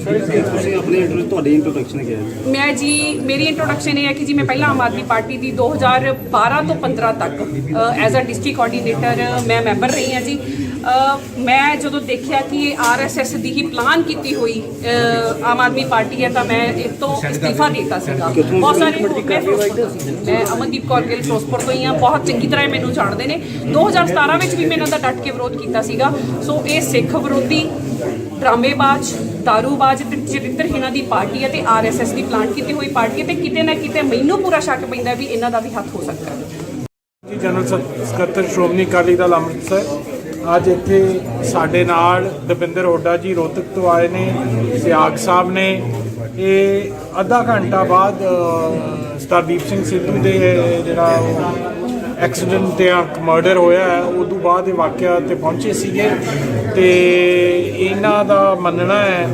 ਤੁਹਾਡੀ ਇੰਟਰੋਡਕਸ਼ਨ ਕੀ ਹੈ? ਮੈਂ ਜੀ, ਮੇਰੀ ਇੰਟਰੋਡਕਸ਼ਨ ਇਹ ਹੈ ਕਿ ਜੀ ਮੈਂ ਪਹਿਲਾਂ ਆਮ ਆਦਮੀ ਪਾਰਟੀ ਦੀ 2012 ਤੋਂ 15 ਤੱਕ ਐਜ਼ ਅ ਡਿਸਟ੍ਰਿਕਟ ਕੋਆਰਡੀਨੇਟਰ ਮੈਂ ਮੈਂਬਰ ਰਹੀ ਹਾਂ ਜੀ। ਮੈਂ ਜਦੋਂ ਦੇਖਿਆ ਕਿ ਇਹ ਆਰਐਸਐਸ ਦੀ ਹੀ ਪਲਾਨ ਕੀਤੀ ਹੋਈ ਆਮ ਆਦਮੀ ਪਾਰਟੀ ਹੈ ਤਾਂ ਮੈਂ ਇਸ ਤੋਂ ਅਸਤੀਫਾ ਦੇ ਦਿੱਤਾ ਸੀਗਾ। ਬਹੁਤ ਸਾਰੇ ਮੈਂ ਫਿਰੋਜ਼ਪੁਰ ਤੋਂ ਸੀ, ਮੈਂ ਅਮਨਦੀਪ ਕੌਰ ਗਿੱਲ ਫਿਰੋਜ਼ਪੁਰ ਤੋਂ ਹੀ ਹਾਂ, ਬਹੁਤ ਚੰਗੀ ਤਰ੍ਹਾਂ ਮੈਨੂੰ ਜਾਣਦੇ ਨੇ। 2017 ਵਿੱਚ ਵੀ ਮੈਂ ਇਹਨਾਂ ਦਾ ਡਟ ਕੇ ਵਿਰੋਧ ਕੀਤਾ ਸੀਗਾ। ਸੋ ਇਹ ਸਿੱਖ ਵਿਰੋਧੀ, ਡਰਾਮੇਬਾਜ਼, ਦਾਰੂਬਾਜ਼ ਤੇ ਚਰਿੱਤਰਹੀਣਾਂ ਦੀ ਪਾਰਟੀ ਹੈ ਤੇ ਆਰਐਸਐਸ ਦੀ ਪਲਾਨ ਕੀਤੀ ਹੋਈ ਪਾਰਟੀ ਹੈ ਤੇ ਕਿਤੇ ਨਾ ਕਿਤੇ ਮੈਨੂੰ ਪੂਰਾ ਸ਼ੱਕ ਪੈਂਦਾ ਵੀ ਇਹਨਾਂ ਦਾ ਵੀ ਹੱਥ ਹੋ ਸਕਦਾ ਹੈ। ਜੀ ਜਨਰਲ ਸਕੱਤਰ ਸ਼੍ਰੋਮਣੀ ਅਕਾਲੀ ਦਲ ਅੰਮ੍ਰਿਤਸਰ ਅੱਜ ਇੱਥੇ ਸਾਡੇ ਨਾਲ ਦਵਿੰਦਰ ਹੁੱਡਾ ਜੀ ਰੋਹਤਕ ਤੋਂ ਆਏ ਨੇ, ਸਿਆਗ ਸਾਹਿਬ ਨੇ। ਇਹ ਅੱਧਾ ਘੰਟਾ ਬਾਅਦ ਸਰਦਾਰ ਸਿੰਘ ਸਿੱਧੂ ਦੇ ਜਿਹੜਾ ਐਕਸੀਡੈਂਟ ਤੇ ਮਰਡਰ ਹੋਇਆ ਹੈ ਉਦੋਂ ਬਾਅਦ ਇਹ ਵਾਕਿਆ ਤੇ ਪਹੁੰਚੇ ਸੀਗੇ ਤੇ ਇਹਨਾਂ ਦਾ ਮੰਨਣਾ ਹੈ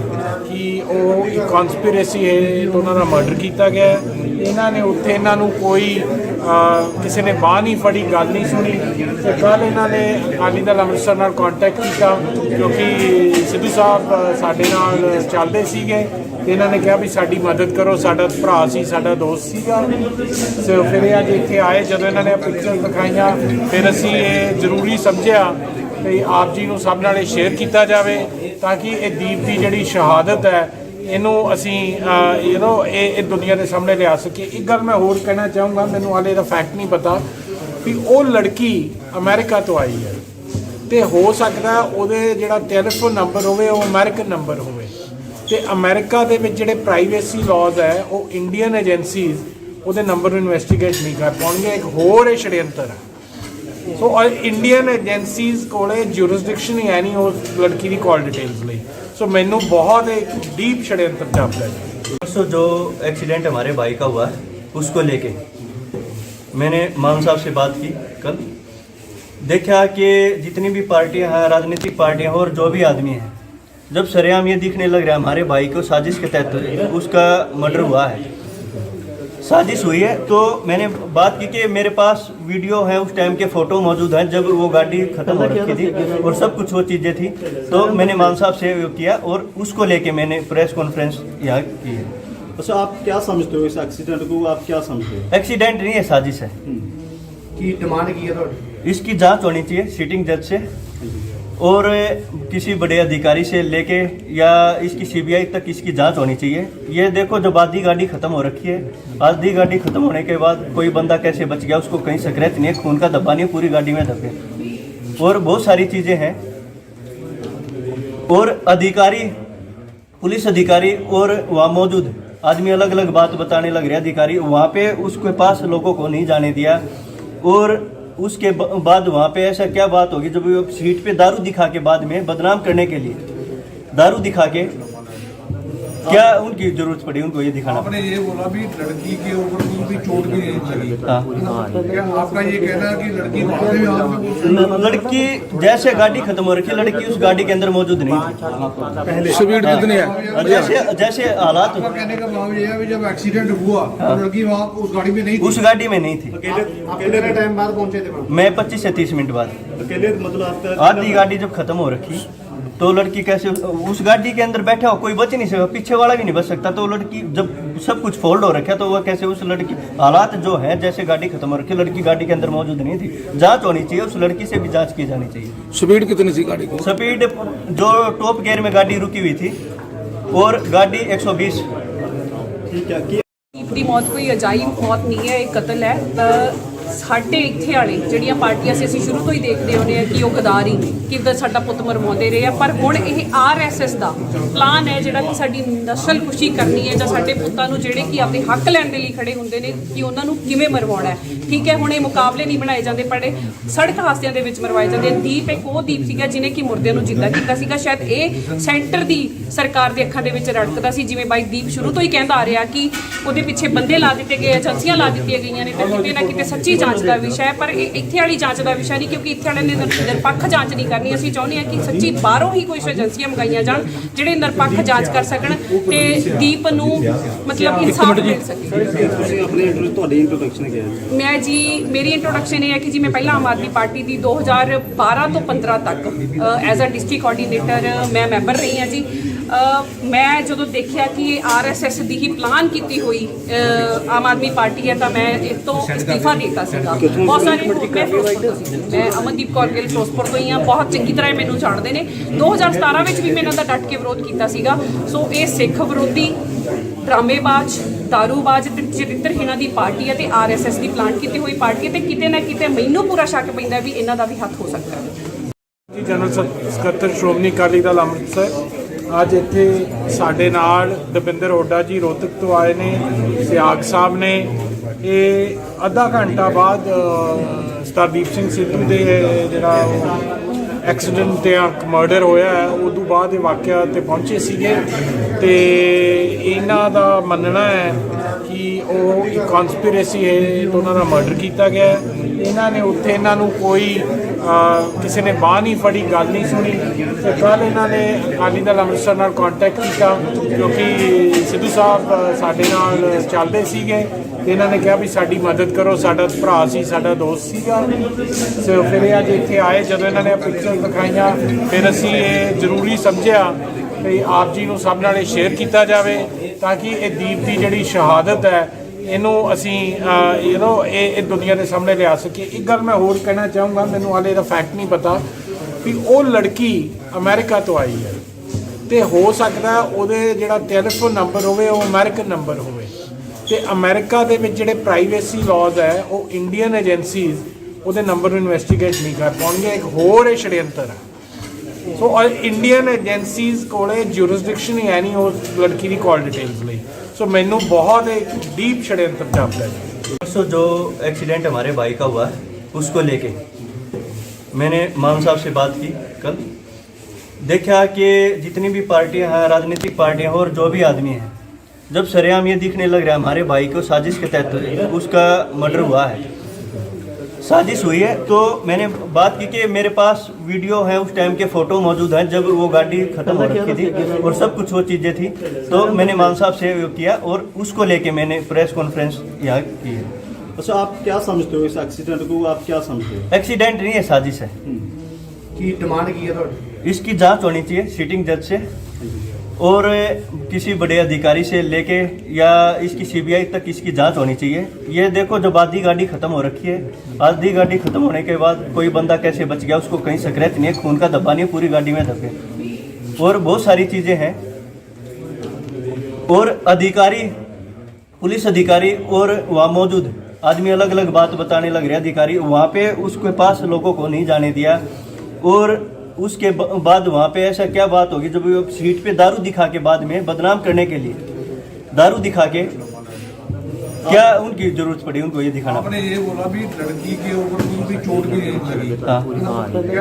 ਕਿ ਉਹ ਇੱਕ ਕਨਸਪੀਰੇਸੀ ਹੈ ਤੇ ਉਹਨਾਂ ਦਾ ਮਰਡਰ ਕੀਤਾ ਗਿਆ ਹੈ। ਇਹਨਾਂ ਨੇ ਉੱਥੇ ਇਹਨਾਂ ਨੂੰ ਕੋਈ ਕਿਸੇ ਨੇ ਬਾਂਹ ਨਹੀਂ ਫੜੀ, ਗੱਲ ਨਹੀਂ ਸੁਣੀ ਤੇ ਕੱਲ੍ਹ ਇਹਨਾਂ ਨੇ ਅਕਾਲੀ ਦਲ ਅੰਮ੍ਰਿਤਸਰ ਨਾਲ ਕੰਟੈਕਟ ਕੀਤਾ ਕਿਉਂਕਿ ਸਿੱਧੂ ਸਾਹਿਬ ਸਾਡੇ ਨਾਲ ਚੱਲਦੇ ਸੀਗੇ ਤੇ ਇਹਨਾਂ ਨੇ ਕਿਹਾ ਵੀ ਸਾਡੀ ਮਦਦ ਕਰੋ, ਸਾਡਾ ਭਰਾ ਸੀ, ਸਾਡਾ ਦੋਸਤ ਸੀਗਾ। ਸੋ ਫਿਰ ਇਹ ਅੱਜ ਇੱਥੇ ਆਏ, ਜਦੋਂ ਇਹਨਾਂ ਨੇ ਪਿਕਚਰ ਦਿਖਾਈਆਂ ਫਿਰ ਅਸੀਂ ਇਹ ਜ਼ਰੂਰੀ ਸਮਝਿਆ ਕਿ ਆਪ ਜੀ ਨੂੰ ਸਭ ਨਾਲ ਸ਼ੇਅਰ ਕੀਤਾ ਜਾਵੇ ਤਾਂ ਕਿ ਇਹ ਦੀਪ ਦੀ ਜਿਹੜੀ ਸ਼ਹਾਦਤ ਹੈ ਇਹਨੂੰ ਅਸੀਂ ਇਹ ਦੁਨੀਆ ਦੇ ਸਾਹਮਣੇ ਲਿਆ ਸਕੀਏ। ਇੱਕ ਗੱਲ ਮੈਂ ਹੋਰ ਕਹਿਣਾ ਚਾਹੂੰਗਾ, ਮੈਨੂੰ ਹਾਲੇ ਦਾ ਫੈਕਟ ਨਹੀਂ ਪਤਾ ਵੀ ਉਹ ਲੜਕੀ ਅਮਰੀਕਾ ਤੋਂ ਆਈ ਹੈ ਤੇ ਹੋ ਸਕਦਾ ਉਹਦੇ ਜਿਹੜਾ ਟੈਲੀਫੋਨ ਨੰਬਰ ਹੋਵੇ ਉਹ ਅਮਰੀਕਨ ਨੰਬਰ ਹੋਵੇ ਤੇ ਅਮਰੀਕਾ ਦੇ ਵਿੱਚ ਜਿਹੜੇ ਪ੍ਰਾਈਵੇਸੀ ਲਾਜ਼ ਹੈ ਉਹ ਇੰਡੀਅਨ ਏਜੰਸੀਜ਼ ਉਹਦੇ ਨੰਬਰ ਨੂੰ ਇਨਵੈਸਟੀਗੇਟ ਨਹੀਂ ਕਰ ਪਾਉਣਗੇ। ਇੱਕ ਹੋਰ ਇਹ षड्यंत्र ਹੈ। ਸੋ ਇੰਡੀਅਨ ਏਜੰਸੀਜ਼ ਕੋਲੇ ਜੂਰਿਸਡਿਕਸ਼ਨ ਹੀ ਹੈ ਨਹੀਂ ਉਸ ਲੜਕੀ ਦੀ ਕਾਲ ਡਿਟੇल्स ਲਈ। सो मैनू बहुत एक डीप षड्यंत्र जापता है। परसों जो एक्सीडेंट हमारे भाई का हुआ उसको लेके मैंने मान साहब से बात की कल। देखा कि जितनी भी पार्टियां हैं, राजनीतिक पार्टियां और जो भी आदमी हैं, जब सरेआम ये दिखने लग रहा है हमारे भाई को साजिश के तहत उसका मर्डर हुआ है, साजिश हुई है। तो मैंने बात की कि मेरे पास वीडियो है, उस टाइम के फ़ोटो मौजूद हैं जब वो गाड़ी ख़त्म हो रखी थी और सब कुछ वो चीज़ें थी। तो मैंने मान साहब से वो किया और उसको लेके मैंने प्रेस कॉन्फ्रेंस यहाँ की है। अच्छा, आप क्या समझते हो इस एक्सीडेंट को, आप क्या समझते हो? एक्सीडेंट नहीं है, साजिश है। की डिमांड की है तो इसकी जांच होनी चाहिए सिटिंग जज से और किसी बड़े अधिकारी से लेके या इसकी सीबीआई तक इसकी जांच होनी चाहिए। ये देखो, जब आधी गाड़ी खत्म हो रखी है, आधी गाड़ी खत्म होने के बाद कोई बंदा कैसे बच गया, उसको कहीं स्क्रैच नहीं है, खून का धब्बा नहीं है, पूरी गाड़ी में धब्बे और बहुत सारी चीज़ें हैं। और अधिकारी, पुलिस अधिकारी और वहाँ मौजूद आदमी अलग अलग बात बताने लग रहे। अधिकारी वहाँ पे उसके पास लोगों को नहीं जाने दिया और उसके बाद वहाँ पे ऐसा क्या बात होगी जब वो सीट पे दारू दिखा के बाद में बदनाम करने के लिए दारू दिखा के क्या उनकी जरूरत पड़ी उनको ये दिखाना? आपने ये बोला भी लड़की के ऊपर कोई भी चोट भी नहीं लगी। हाँ, क्या आपका ये कहना है कि लड़की भागे में हाथ में कुछ लड़की जैसे गाड़ी खत्म हो रखी है, लड़की उस गाड़ी के अंदर मौजूद नहीं थी। स्पीड कितनी है? जैसे जैसे हालात, आपका कहने का भाव ये है कि जब एक्सीडेंट हुआ तो लड़की वहाँ उस गाड़ी में नहीं थी। उस गाड़ी में नहीं थी। कितने टाइम बाद पहुंचे थे? मैं 25 से 30 मिनट बाद। अकेले मतलब आपका आधी गाड़ी जब खत्म हो रखी तो लड़की कैसे उस गाड़ी के अंदर बैठा हो, कोई बच नहीं सकता, पीछे वाला भी नहीं बच सकता। तो लड़की जब सब कुछ फोल्ड हो रखा तो वह कैसे उस लड़की, हालात जो है जैसे गाड़ी खत्म हो रखी, लड़की गाड़ी के अंदर मौजूद नहीं थी। जांच होनी चाहिए, उस लड़की से भी जांच की जानी चाहिए। स्पीड कितनी थी गाड़ी की? स्पीड जो टॉप गियर में गाड़ी रुकी हुई थी और गाड़ी 120। ਦੀ ਮੌਤ ਕੋਈ ਅਜਾਇਬ ਮੌਤ ਨਹੀਂ ਹੈ, ਇਹ ਕਤਲ ਹੈ। ਸਾਡੇ ਇੱਥੇ ਵਾਲੇ ਜਿਹੜੀਆਂ ਪਾਰਟੀਆਂ ਸੀ, ਅਸੀਂ ਸ਼ੁਰੂ ਤੋਂ ਹੀ ਦੇਖਦੇ ਆਉਂਦੇ ਆ ਕਿ ਉਹ ਗਦਾਰੀ ਕਿੱਦਾਂ ਸਾਡਾ ਪੁੱਤ ਮਰਵਾਉਂਦੇ ਰਹੇ ਆ। ਪਰ ਹੁਣ ਇਹ ਆਰਐਸਐਸ ਦਾ ਪਲਾਨ ਹੈ ਜਿਹੜਾ ਕਿ ਸਾਡੀ ਨਸਲ ਖੁਸ਼ੀ ਕਰਨੀ ਹੈ ਜਾਂ ਸਾਡੇ ਪੁੱਤਾਂ ਨੂੰ ਜਿਹੜੇ ਕਿ ਆਪਣੇ ਹੱਕ ਲੈਣ ਦੇ ਲਈ ਖੜੇ ਹੁੰਦੇ ਨੇ ਕਿ ਉਹਨਾਂ ਨੂੰ ਕਿਵੇਂ ਮਰਵਾਉਣਾ ਹੈ। ਠੀਕ ਹੈ, ਹੁਣ ਇਹ ਮੁਕਾਬਲੇ ਨਹੀਂ ਬਣਾਏ ਜਾਂਦੇ, ਪਰ ਸੜਕ ਹਾਦਸਿਆਂ ਦੇ ਵਿੱਚ ਮਰਵਾਏ ਜਾਂਦੇ। ਦੀਪ ਇੱਕ ਉਹ ਦੀਪ ਸੀਗਾ ਜਿਹਨੇ ਕਿ ਮੁਰਦਿਆਂ ਨੂੰ ਜਿੰਦਾ ਕੀਤਾ ਸੀਗਾ। ਸ਼ਾਇਦ ਇਹ ਸੈਂਟਰ ਦੀ ਸਰਕਾਰ ਦੇ ਅੱਖਾਂ ਦੇ ਵਿੱਚ ਰੜਕਦਾ ਸੀ, ਜਿਵੇਂ ਬਾਈ ਦੀਪ ਸ਼ੁਰੂ ਤੋਂ ਹੀ ਕਹਿੰਦਾ ਆ ਰਿਹਾ ਕਿ ਉਹਦੇ ਪਿੱਛੇ ਬੰਦੇ ਲਾ ਦਿੱਤੇ ਗਏ, ਏਜੰਸੀਆਂ ਲਾ ਦਿੱਤੀਆਂ ਗਈਆਂ ਨੇ। ਤਾਂ ਕਿਤੇ ਨਾ ਕਿਤੇ ਸੱਚੀ ਜਾਂਚ ਦਾ ਵਿਸ਼ਾ ਹੈ, ਪਰ ਇਹ ਇੱਥੇ ਵਾਲੀ ਜਾਂਚ ਦਾ ਵਿਸ਼ਾ ਨਹੀਂ, ਕਿਉਂਕਿ ਇੱਥੇ ਵਾਲਿਆਂ ਨੇ ਨਿਰਪੱਖ ਜਾਂਚ ਨਹੀਂ ਕਰਨੀ। ਅਸੀਂ ਚਾਹੁੰਦੇ ਹਾਂ ਕਿ ਸੱਚੀ ਬਾਹਰੋਂ ਹੀ ਕੁਝ ਏਜੰਸੀਆਂ ਮੰਗਾਈਆਂ ਜਾਣ ਜਿਹੜੇ ਨਿਰਪੱਖ ਜਾਂਚ ਕਰ ਸਕਣ ਤੇ ਦੀਪ ਨੂੰ ਮਤਲਬ ਇਨਸਾਫ ਮਿਲ ਸਕੇ। ਤੁਹਾਡੀ ਇੰਟਰੋਡਕਸ਼ਨ ਕੀ ਹੈ? ਮੈਂ ਜੀ, ਮੇਰੀ ਇੰਟਰੋਡਕਸ਼ਨ ਇਹ ਹੈ ਕਿ ਜੀ ਮੈਂ ਪਹਿਲਾਂ ਆਮ ਆਦਮੀ ਪਾਰਟੀ ਦੀ 2012 ਤੋਂ 15 ਤੱਕ ਐਜ਼ ਅ ਡਿਸਟ੍ਰਿਕਟ ਕੋਆਰਡੀਨੇਟਰ ਮੈਂ ਮੈਂਬਰ ਰਹੀ ਹਾਂ ਜੀ। ਮੈਂ ਜਦੋਂ ਦੇਖਿਆ ਕਿ ਆਰਐਸਐਸ ਦੀ ਹੀ ਪਲਾਨ ਕੀਤੀ ਹੋਈ ਆਮ ਆਦਮੀ ਪਾਰਟੀ ਹੈ ਤਾਂ ਮੈਂ ਇਸ ਤੋਂ ਅਸਤੀਫਾ ਦੇ ਦਿੱਤਾ ਸੀਗਾ। ਬਹੁਤ ਸਾਰੇ ਮੈਂ ਫਿਰੋਜ਼ਪੁਰ ਤੋਂ ਸੀ, ਮੈਂ ਅਮਨਦੀਪ ਕੌਰ ਗਿੱਲ ਫਿਰੋਜ਼ਪੁਰ ਤੋਂ ਹੀ ਹਾਂ, ਬਹੁਤ ਚੰਗੀ ਤਰ੍ਹਾਂ ਮੈਨੂੰ ਜਾਣਦੇ ਨੇ। 2017 ਵਿੱਚ ਵੀ ਮੈਂ ਇਹਨਾਂ ਦਾ ਡਟ ਕੇ ਵਿਰੋਧ ਕੀਤਾ ਸੀਗਾ। ਸੋ ਇਹ ਸਿੱਖ ਵਿਰੋਧੀ, ਡਰਾਮੇਬਾਜ਼, ਦਾਰੂਬਾਜ਼ ਤੇ ਚਰਿੱਤਰਹੀਣਾਂ ਦੀ ਪਾਰਟੀ ਹੈ ਤੇ ਆਰਐਸਐਸ ਦੀ ਪਲਾਨ ਕੀਤੀ ਹੋਈ ਪਾਰਟੀ ਹੈ ਤੇ ਕਿਤੇ ਨਾ ਕਿਤੇ ਮੈਨੂੰ ਪੂਰਾ ਸ਼ੱਕ ਪੈਂਦਾ ਵੀ ਇਹਨਾਂ ਦਾ ਵੀ ਹੱਥ ਹੋ ਸਕਦਾ ਹੈ। ਜੀ, ਜਨਰਲ ਸਕੱਤਰ ਸ਼੍ਰੋਮਣੀ ਅਕਾਲੀ ਦਲ ਅੰਮ੍ਰਿਤਸਰ ਅੱਜ ਇੱਥੇ ਸਾਡੇ ਨਾਲ ਦਵਿੰਦਰ ਹੁੱਡਾ ਜੀ ਰੋਹਤਕ ਤੋਂ ਆਏ ਨੇ, ਸਿਆਗ ਸਾਹਿਬ ਨੇ। ਇਹ ਅੱਧਾ ਘੰਟਾ ਬਾਅਦ ਸਰਦਾਰ ਸਿੰਘ ਸਿੱਧੂ ਦੇ ਜਿਹੜਾ ਐਕਸੀਡੈਂਟ ਤੇ ਮਰਡਰ ਹੋਇਆ ਹੈ ਉਦੋਂ ਬਾਅਦ ਇਹ ਵਾਕਿਆ ਤੇ ਪਹੁੰਚੇ ਸੀਗੇ ਤੇ ਇਹਨਾਂ ਦਾ ਮੰਨਣਾ ਹੈ ਕਿ ਉਹ ਇੱਕ ਕਨਸਪੀਰੇਸੀ ਹੈ ਤੇ ਉਹਨਾਂ ਦਾ ਮਰਡਰ ਕੀਤਾ ਗਿਆ ਹੈ। ਇਹਨਾਂ ਨੇ ਉੱਥੇ ਇਹਨਾਂ ਨੂੰ ਕੋਈ ਕਿਸੇ ਨੇ ਬਾਂਹ ਨਹੀਂ ਫੜੀ, ਗੱਲ ਨਹੀਂ ਸੁਣੀ ਤੇ ਕੱਲ੍ਹ ਇਹਨਾਂ ਨੇ ਅਕਾਲੀ ਦਲ ਅੰਮ੍ਰਿਤਸਰ ਨਾਲ ਕੰਟੈਕਟ ਕੀਤਾ ਕਿਉਂਕਿ ਸਿੱਧੂ ਸਾਹਿਬ ਸਾਡੇ ਨਾਲ ਚੱਲਦੇ ਸੀਗੇ ਤੇ ਇਹਨਾਂ ਨੇ ਕਿਹਾ ਵੀ ਸਾਡੀ ਮਦਦ ਕਰੋ, ਸਾਡਾ ਭਰਾ ਸੀ, ਸਾਡਾ ਦੋਸਤ ਸੀਗਾ। ਸੋ ਫਿਰ ਇਹ ਅੱਜ ਇੱਥੇ ਆਏ, ਜਦੋਂ ਇਹਨਾਂ ਨੇ ਪਿਕਚਰ ਦਿਖਾਈਆਂ ਫਿਰ ਅਸੀਂ ਇਹ ਜ਼ਰੂਰੀ ਸਮਝਿਆ ਵੀ ਆਪ ਜੀ ਨੂੰ ਸਭ ਨਾਲ ਸ਼ੇਅਰ ਕੀਤਾ ਜਾਵੇ ਤਾਂ ਕਿ ਇਹ ਦੀਪ ਦੀ ਜਿਹੜੀ ਸ਼ਹਾਦਤ ਹੈ ਇਹਨੂੰ ਅਸੀਂ ਇਹ ਦੁਨੀਆ ਦੇ ਸਾਹਮਣੇ ਲਿਆ ਸਕੀਏ। ਇੱਕ ਗੱਲ ਮੈਂ ਹੋਰ ਕਹਿਣਾ ਚਾਹੂੰਗਾ, ਮੈਨੂੰ ਹਾਲੇ ਇਹਦਾ ਫੈਕਟ ਨਹੀਂ ਪਤਾ ਵੀ ਉਹ ਲੜਕੀ ਅਮਰੀਕਾ ਤੋਂ ਆਈ ਹੈ ਤੇ ਹੋ ਸਕਦਾ ਉਹਦੇ ਜਿਹੜਾ ਟੈਲੀਫੋਨ ਨੰਬਰ ਹੋਵੇ ਉਹ ਅਮਰੀਕਨ ਨੰਬਰ ਹੋਵੇ ਤੇ ਅਮਰੀਕਾ ਦੇ ਵਿੱਚ ਜਿਹੜੇ ਪ੍ਰਾਈਵੇਸੀ ਲਾਜ਼ ਹੈ ਉਹ ਇੰਡੀਅਨ ਏਜੰਸੀਜ਼ ਉਹਦੇ ਨੰਬਰ ਨੂੰ ਇਨਵੈਸਟੀਗੇਟ ਨਹੀਂ ਕਰ ਪਾਉਣਗੇ। ਇੱਕ ਹੋਰ ਇਹ षड्यंत्र ਹੈ। ਸੋ ਇੰਡੀਅਨ ਏਜੰਸੀਜ਼ ਕੋਲੇ ਜੂਰਿਸਡਿਕਸ਼ਨ ਹੀ ਹੈ ਨਹੀਂ ਉਸ ਲੜਕੀ ਦੀ ਕਾਲ ਡਿਟੇल्स ਲਈ। सो मैनू बहुत एक डीप षड्यंत्र जापता है। परसों जो एक्सीडेंट हमारे भाई का हुआ है उसको लेके मैंने मान साहब से बात की कल। देखा कि जितनी भी पार्टियां हैं, राजनीतिक पार्टियां और जो भी आदमी हैं, जब सरेआम ये दिखने लग रहा है हमारे भाई को साजिश के तहत उसका मर्डर हुआ है, साजिश हुई है। तो मैंने बात की कि मेरे पास वीडियो है, उस टाइम के फोटो मौजूद हैं जब वो गाड़ी खत्म हो रखी थी और सब कुछ वो चीज़ें थी। तो मैंने मान साहब से वो किया और उसको लेके मैंने प्रेस कॉन्फ्रेंस यहाँ की है। अच्छा, आप क्या समझते हो इस एक्सीडेंट को, आप क्या समझते हो? एक्सीडेंट नहीं है, साजिश है। की डिमांड की है तो इसकी जांच होनी चाहिए सिटिंग जज से और किसी बड़े अधिकारी से लेके या इसकी सीबीआई तक इसकी जांच होनी चाहिए। ये देखो, जब आधी गाड़ी खत्म हो रखी है, आधी गाड़ी खत्म होने के बाद कोई बंदा कैसे बच गया, उसको कहीं स्क्रैच नहीं है, खून का धब्बा नहीं है, पूरी गाड़ी में धब्बे और बहुत सारी चीजें हैं। और अधिकारी, पुलिस अधिकारी और वहाँ मौजूद आदमी अलग अलग बात बताने लग रहे। अधिकारी वहाँ पे उसके पास लोगों को नहीं जाने दिया और उसके बाद वहाँ पे ऐसा क्या बात होगी जब वो सीट पे दारू दिखा के बाद में बदनाम करने के लिए दारू दिखा के क्या उनकी जरूरत पड़ी उनको ये दिखाना? आपने ये बोला भी लड़की के ऊपर कोई भी चोट भी नहीं लगी। हाँ। क्या